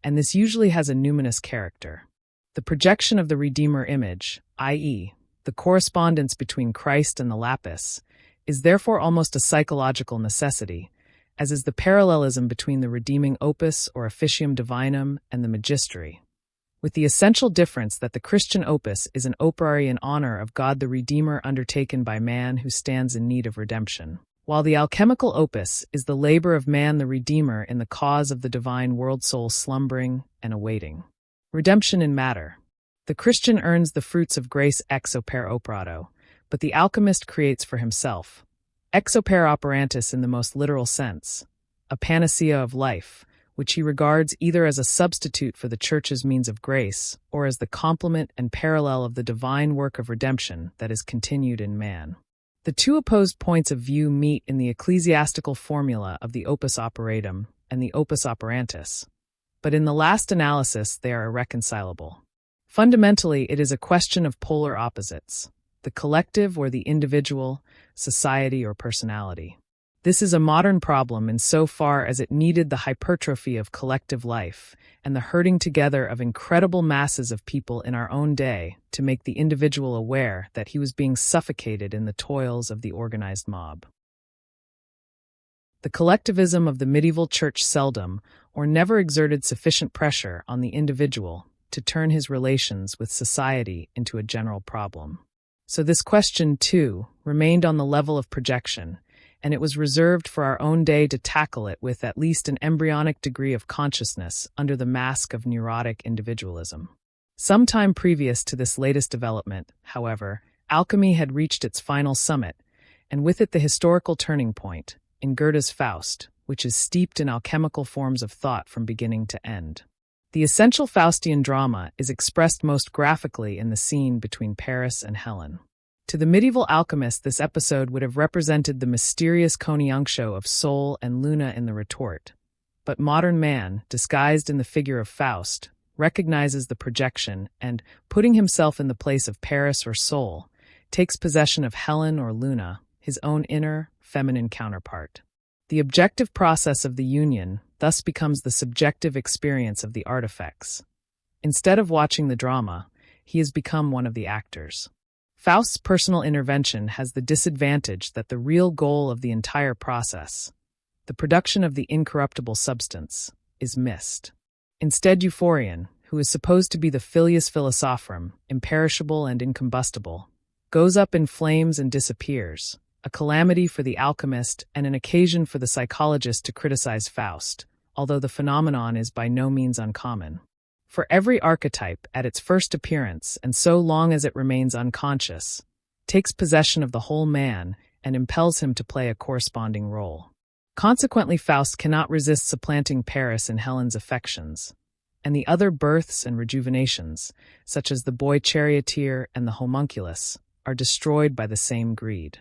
and this usually has a numinous character. The projection of the Redeemer image, i.e., the correspondence between Christ and the lapis, is therefore almost a psychological necessity, as is the parallelism between the redeeming opus or officium divinum and the magisteri, with the essential difference that the Christian opus is an operary in honor of God the Redeemer undertaken by man who stands in need of redemption, while the alchemical opus is the labor of man the Redeemer in the cause of the divine world-soul slumbering and awaiting. Redemption in matter. The Christian earns the fruits of grace ex opere operato, but the alchemist creates for himself, ex opere operantis in the most literal sense, a panacea of life, which he regards either as a substitute for the Church's means of grace or as the complement and parallel of the divine work of redemption that is continued in man. The two opposed points of view meet in the ecclesiastical formula of the opus operatum and the opus operantis, but in the last analysis they are irreconcilable. Fundamentally, it is a question of polar opposites, the collective or the individual, society or personality. This is a modern problem insofar as it needed the hypertrophy of collective life and the herding together of incredible masses of people in our own day to make the individual aware that he was being suffocated in the toils of the organized mob. The collectivism of the medieval church seldom or never exerted sufficient pressure on the individual to turn his relations with society into a general problem. So this question, too, remained on the level of projection, and it was reserved for our own day to tackle it with at least an embryonic degree of consciousness under the mask of neurotic individualism. Some time previous to this latest development, however, alchemy had reached its final summit, and with it the historical turning point, in Goethe's Faust, which is steeped in alchemical forms of thought from beginning to end. The essential Faustian drama is expressed most graphically in the scene between Paris and Helen. To the medieval alchemist, this episode would have represented the mysterious conjunction of Sol and Luna in the retort. But modern man, disguised in the figure of Faust, recognizes the projection and, putting himself in the place of Paris or Sol, takes possession of Helen or Luna, his own inner, feminine counterpart. The objective process of the union thus becomes the subjective experience of the artifacts. Instead of watching the drama, he has become one of the actors. Faust's personal intervention has the disadvantage that the real goal of the entire process, the production of the incorruptible substance, is missed. Instead, Euphorion, who is supposed to be the filius philosophorum, imperishable and incombustible, goes up in flames and disappears, a calamity for the alchemist and an occasion for the psychologist to criticize Faust, although the phenomenon is by no means uncommon. For every archetype, at its first appearance, and so long as it remains unconscious, takes possession of the whole man and impels him to play a corresponding role. Consequently, Faust cannot resist supplanting Paris in Helen's affections, and the other births and rejuvenations, such as the boy charioteer and the homunculus, are destroyed by the same greed.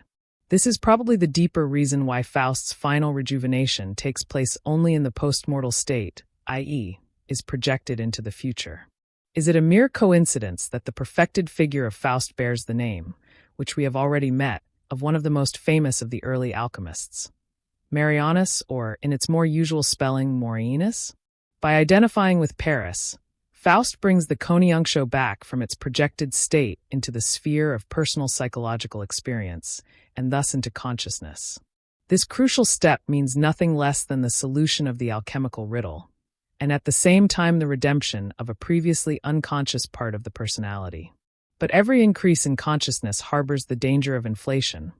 This is probably the deeper reason why Faust's final rejuvenation takes place only in the postmortal state, i.e., is projected into the future. Is it a mere coincidence that the perfected figure of Faust bears the name, which we have already met, of one of the most famous of the early alchemists, Marianus, or, in its more usual spelling, Maurianus? By identifying with Paris, Faust brings the conjunction back from its projected state into the sphere of personal psychological experience, and thus into consciousness. This crucial step means nothing less than the solution of the alchemical riddle, and at the same time the redemption of a previously unconscious part of the personality. But every increase in consciousness harbors the danger of inflation,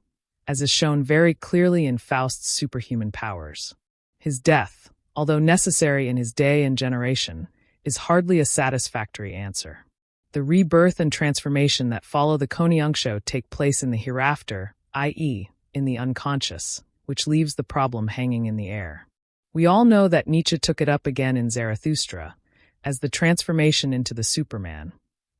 as is shown very clearly in Faust's superhuman powers. His death, although necessary in his day and generation, is hardly a satisfactory answer. The rebirth and transformation that follow the conjunction take place in the hereafter, i.e., in the unconscious, which leaves the problem hanging in the air. We all know that Nietzsche took it up again in Zarathustra, as the transformation into the Superman.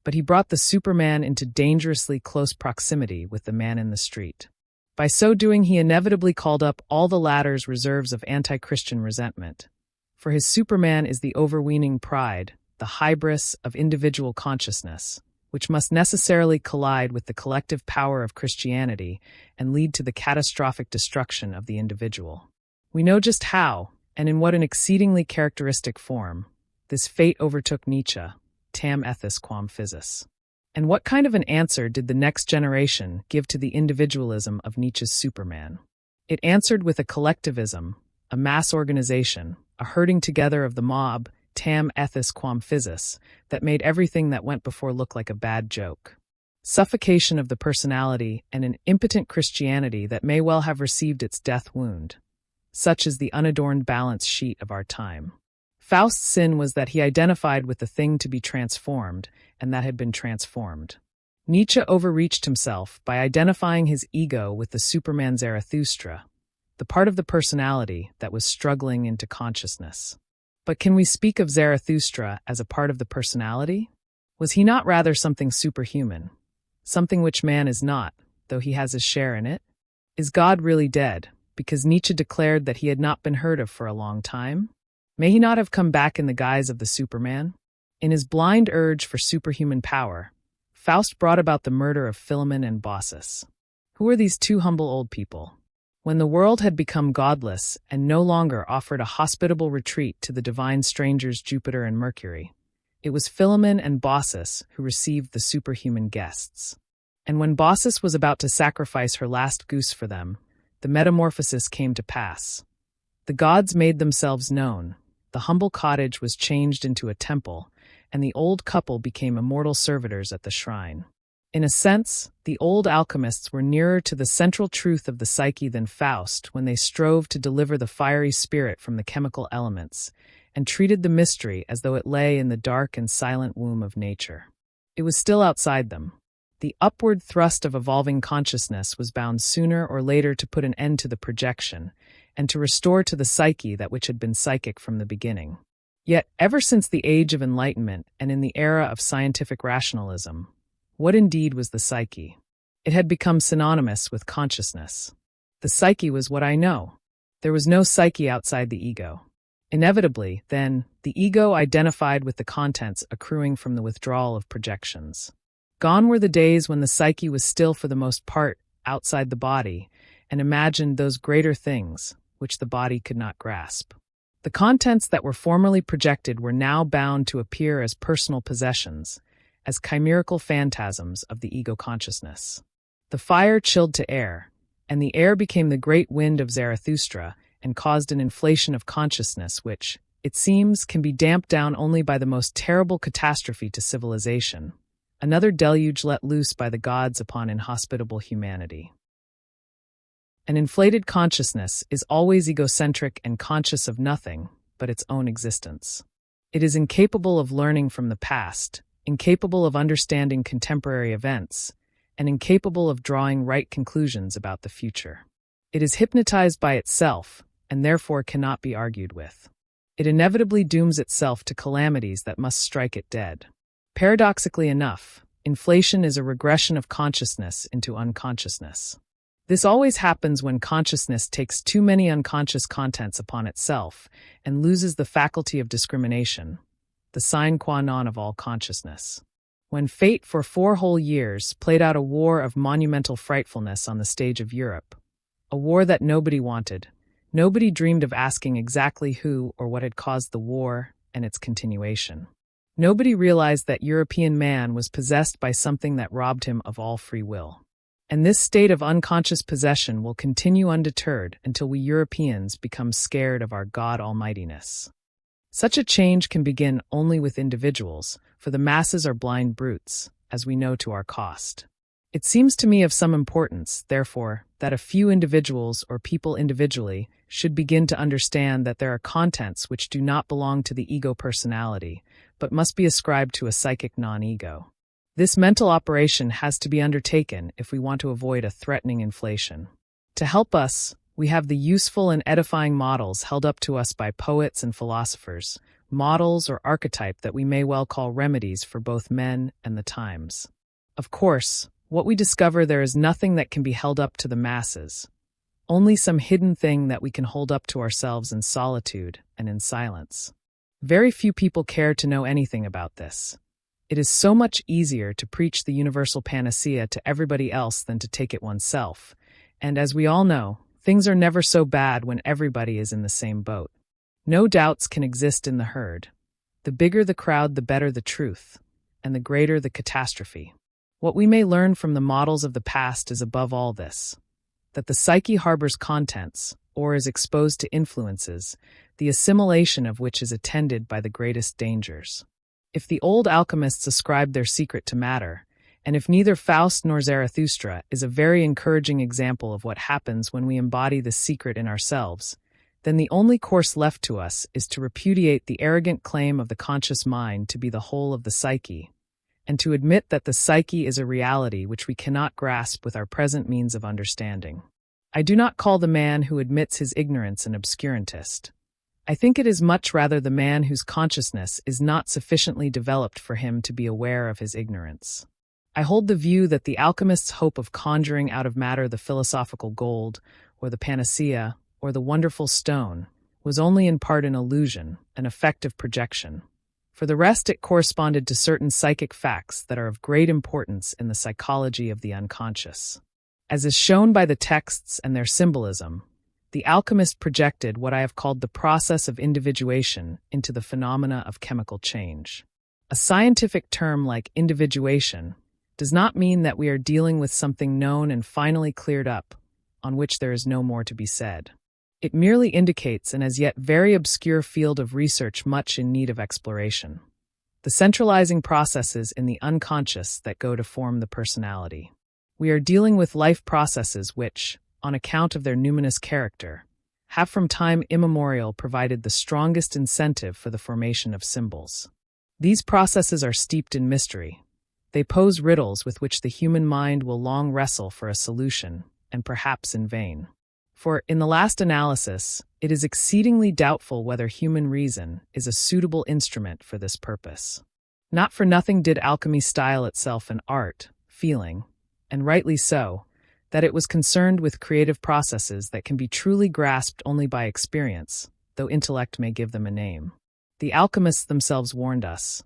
But he brought the Superman into dangerously close proximity with the man in the street. By so doing, he inevitably called up all the latter's reserves of anti-Christian resentment. For his Superman is the overweening pride, the hybris of individual consciousness, which must necessarily collide with the collective power of Christianity and lead to the catastrophic destruction of the individual. We know just how, and in what an exceedingly characteristic form, this fate overtook Nietzsche, tam ethis quam physis. And what kind of an answer did the next generation give to the individualism of Nietzsche's Superman? It answered with a collectivism, a mass organization, a herding together of the mob, tam ethis quam physis, that made everything that went before look like a bad joke. Suffocation of the personality and an impotent Christianity that may well have received its death wound. Such is the unadorned balance sheet of our time. Faust's sin was that he identified with the thing to be transformed, and that had been transformed. Nietzsche overreached himself by identifying his ego with the Superman Zarathustra, the part of the personality that was struggling into consciousness. But can we speak of Zarathustra as a part of the personality? Was he not rather something superhuman, something which man is not, though he has his share in it? Is God really dead, because Nietzsche declared that he had not been heard of for a long time? May he not have come back in the guise of the Superman? In his blind urge for superhuman power, Faust brought about the murder of Philemon and Baucis. Who were these two humble old people? When the world had become godless and no longer offered a hospitable retreat to the divine strangers Jupiter and Mercury, it was Philemon and Baucis who received the superhuman guests. And when Baucis was about to sacrifice her last goose for them, the metamorphosis came to pass. The gods made themselves known, the humble cottage was changed into a temple, and the old couple became immortal servitors at the shrine. In a sense, the old alchemists were nearer to the central truth of the psyche than Faust when they strove to deliver the fiery spirit from the chemical elements, and treated the mystery as though it lay in the dark and silent womb of nature. It was still outside them. The upward thrust of evolving consciousness was bound sooner or later to put an end to the projection, and to restore to the psyche that which had been psychic from the beginning. Yet, ever since the age of enlightenment and in the era of scientific rationalism, what indeed was the psyche? It had become synonymous with consciousness. The psyche was what I know. There was no psyche outside the ego. Inevitably, then, the ego identified with the contents accruing from the withdrawal of projections. Gone were the days when the psyche was still for the most part outside the body and imagined those greater things which the body could not grasp. The contents that were formerly projected were now bound to appear as personal possessions, as chimerical phantasms of the ego consciousness. The fire chilled to air, and the air became the great wind of Zarathustra and caused an inflation of consciousness which, it seems, can be damped down only by the most terrible catastrophe to civilization, another deluge let loose by the gods upon inhospitable humanity. An inflated consciousness is always egocentric and conscious of nothing but its own existence. It is incapable of learning from the past, incapable of understanding contemporary events, and incapable of drawing right conclusions about the future. It is hypnotized by itself, and therefore cannot be argued with. It inevitably dooms itself to calamities that must strike it dead. Paradoxically enough, inflation is a regression of consciousness into unconsciousness. This always happens when consciousness takes too many unconscious contents upon itself and loses the faculty of discrimination, the sine qua non of all consciousness. When fate for 4 whole years played out a war of monumental frightfulness on the stage of Europe, a war that nobody wanted, nobody dreamed of asking exactly who or what had caused the war and its continuation. Nobody realized that European man was possessed by something that robbed him of all free will. And this state of unconscious possession will continue undeterred until we Europeans become scared of our God Almightiness. Such a change can begin only with individuals, for the masses are blind brutes, as we know to our cost. It seems to me of some importance, therefore, that a few individuals or people individually should begin to understand that there are contents which do not belong to the ego personality, but must be ascribed to a psychic non-ego. This mental operation has to be undertaken if we want to avoid a threatening inflation. To help us, we have the useful and edifying models held up to us by poets and philosophers, models or archetype that we may well call remedies for both men and the times. Of course, what we discover there is nothing that can be held up to the masses, only some hidden thing that we can hold up to ourselves in solitude and in silence. Very few people care to know anything about this. It is so much easier to preach the universal panacea to everybody else than to take it oneself, and as we all know, things are never so bad when everybody is in the same boat. No doubts can exist in the herd. The bigger the crowd, the better the truth, and the greater the catastrophe. What we may learn from the models of the past is above all this, that the psyche harbors contents, or is exposed to influences, the assimilation of which is attended by the greatest dangers. If the old alchemists ascribed their secret to matter, and if neither Faust nor Zarathustra is a very encouraging example of what happens when we embody the secret in ourselves, then the only course left to us is to repudiate the arrogant claim of the conscious mind to be the whole of the psyche, and to admit that the psyche is a reality which we cannot grasp with our present means of understanding. I do not call the man who admits his ignorance an obscurantist. I think it is much rather the man whose consciousness is not sufficiently developed for him to be aware of his ignorance. I hold the view that the alchemist's hope of conjuring out of matter the philosophical gold, or the panacea, or the wonderful stone, was only in part an illusion, an effective projection. For the rest, it corresponded to certain psychic facts that are of great importance in the psychology of the unconscious. As is shown by the texts and their symbolism, the alchemist projected what I have called the process of individuation into the phenomena of chemical change. A scientific term like individuation does not mean that we are dealing with something known and finally cleared up, on which there is no more to be said. It merely indicates an as yet very obscure field of research much in need of exploration. The centralizing processes in the unconscious that go to form the personality. We are dealing with life processes which, on account of their numinous character, have from time immemorial provided the strongest incentive for the formation of symbols. These processes are steeped in mystery. They pose riddles with which the human mind will long wrestle for a solution, and perhaps in vain. For, in the last analysis, it is exceedingly doubtful whether human reason is a suitable instrument for this purpose. Not for nothing did alchemy style itself an art, feeling, and rightly so, that it was concerned with creative processes that can be truly grasped only by experience, though intellect may give them a name. The alchemists themselves warned us,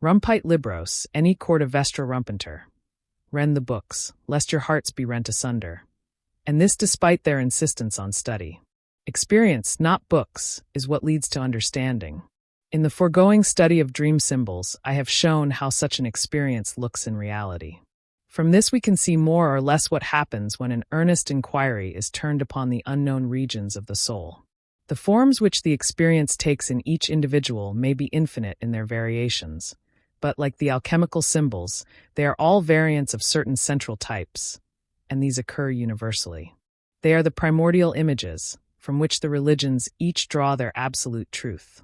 "Rumpite libros, any court of vestra rumpenter. Rend the books, lest your hearts be rent asunder." And this despite their insistence on study. Experience, not books, is what leads to understanding. In the foregoing study of dream symbols, I have shown how such an experience looks in reality. From this we can see more or less what happens when an earnest inquiry is turned upon the unknown regions of the soul. The forms which the experience takes in each individual may be infinite in their variations, but like the alchemical symbols, they are all variants of certain central types, and these occur universally. They are the primordial images, from which the religions each draw their absolute truth.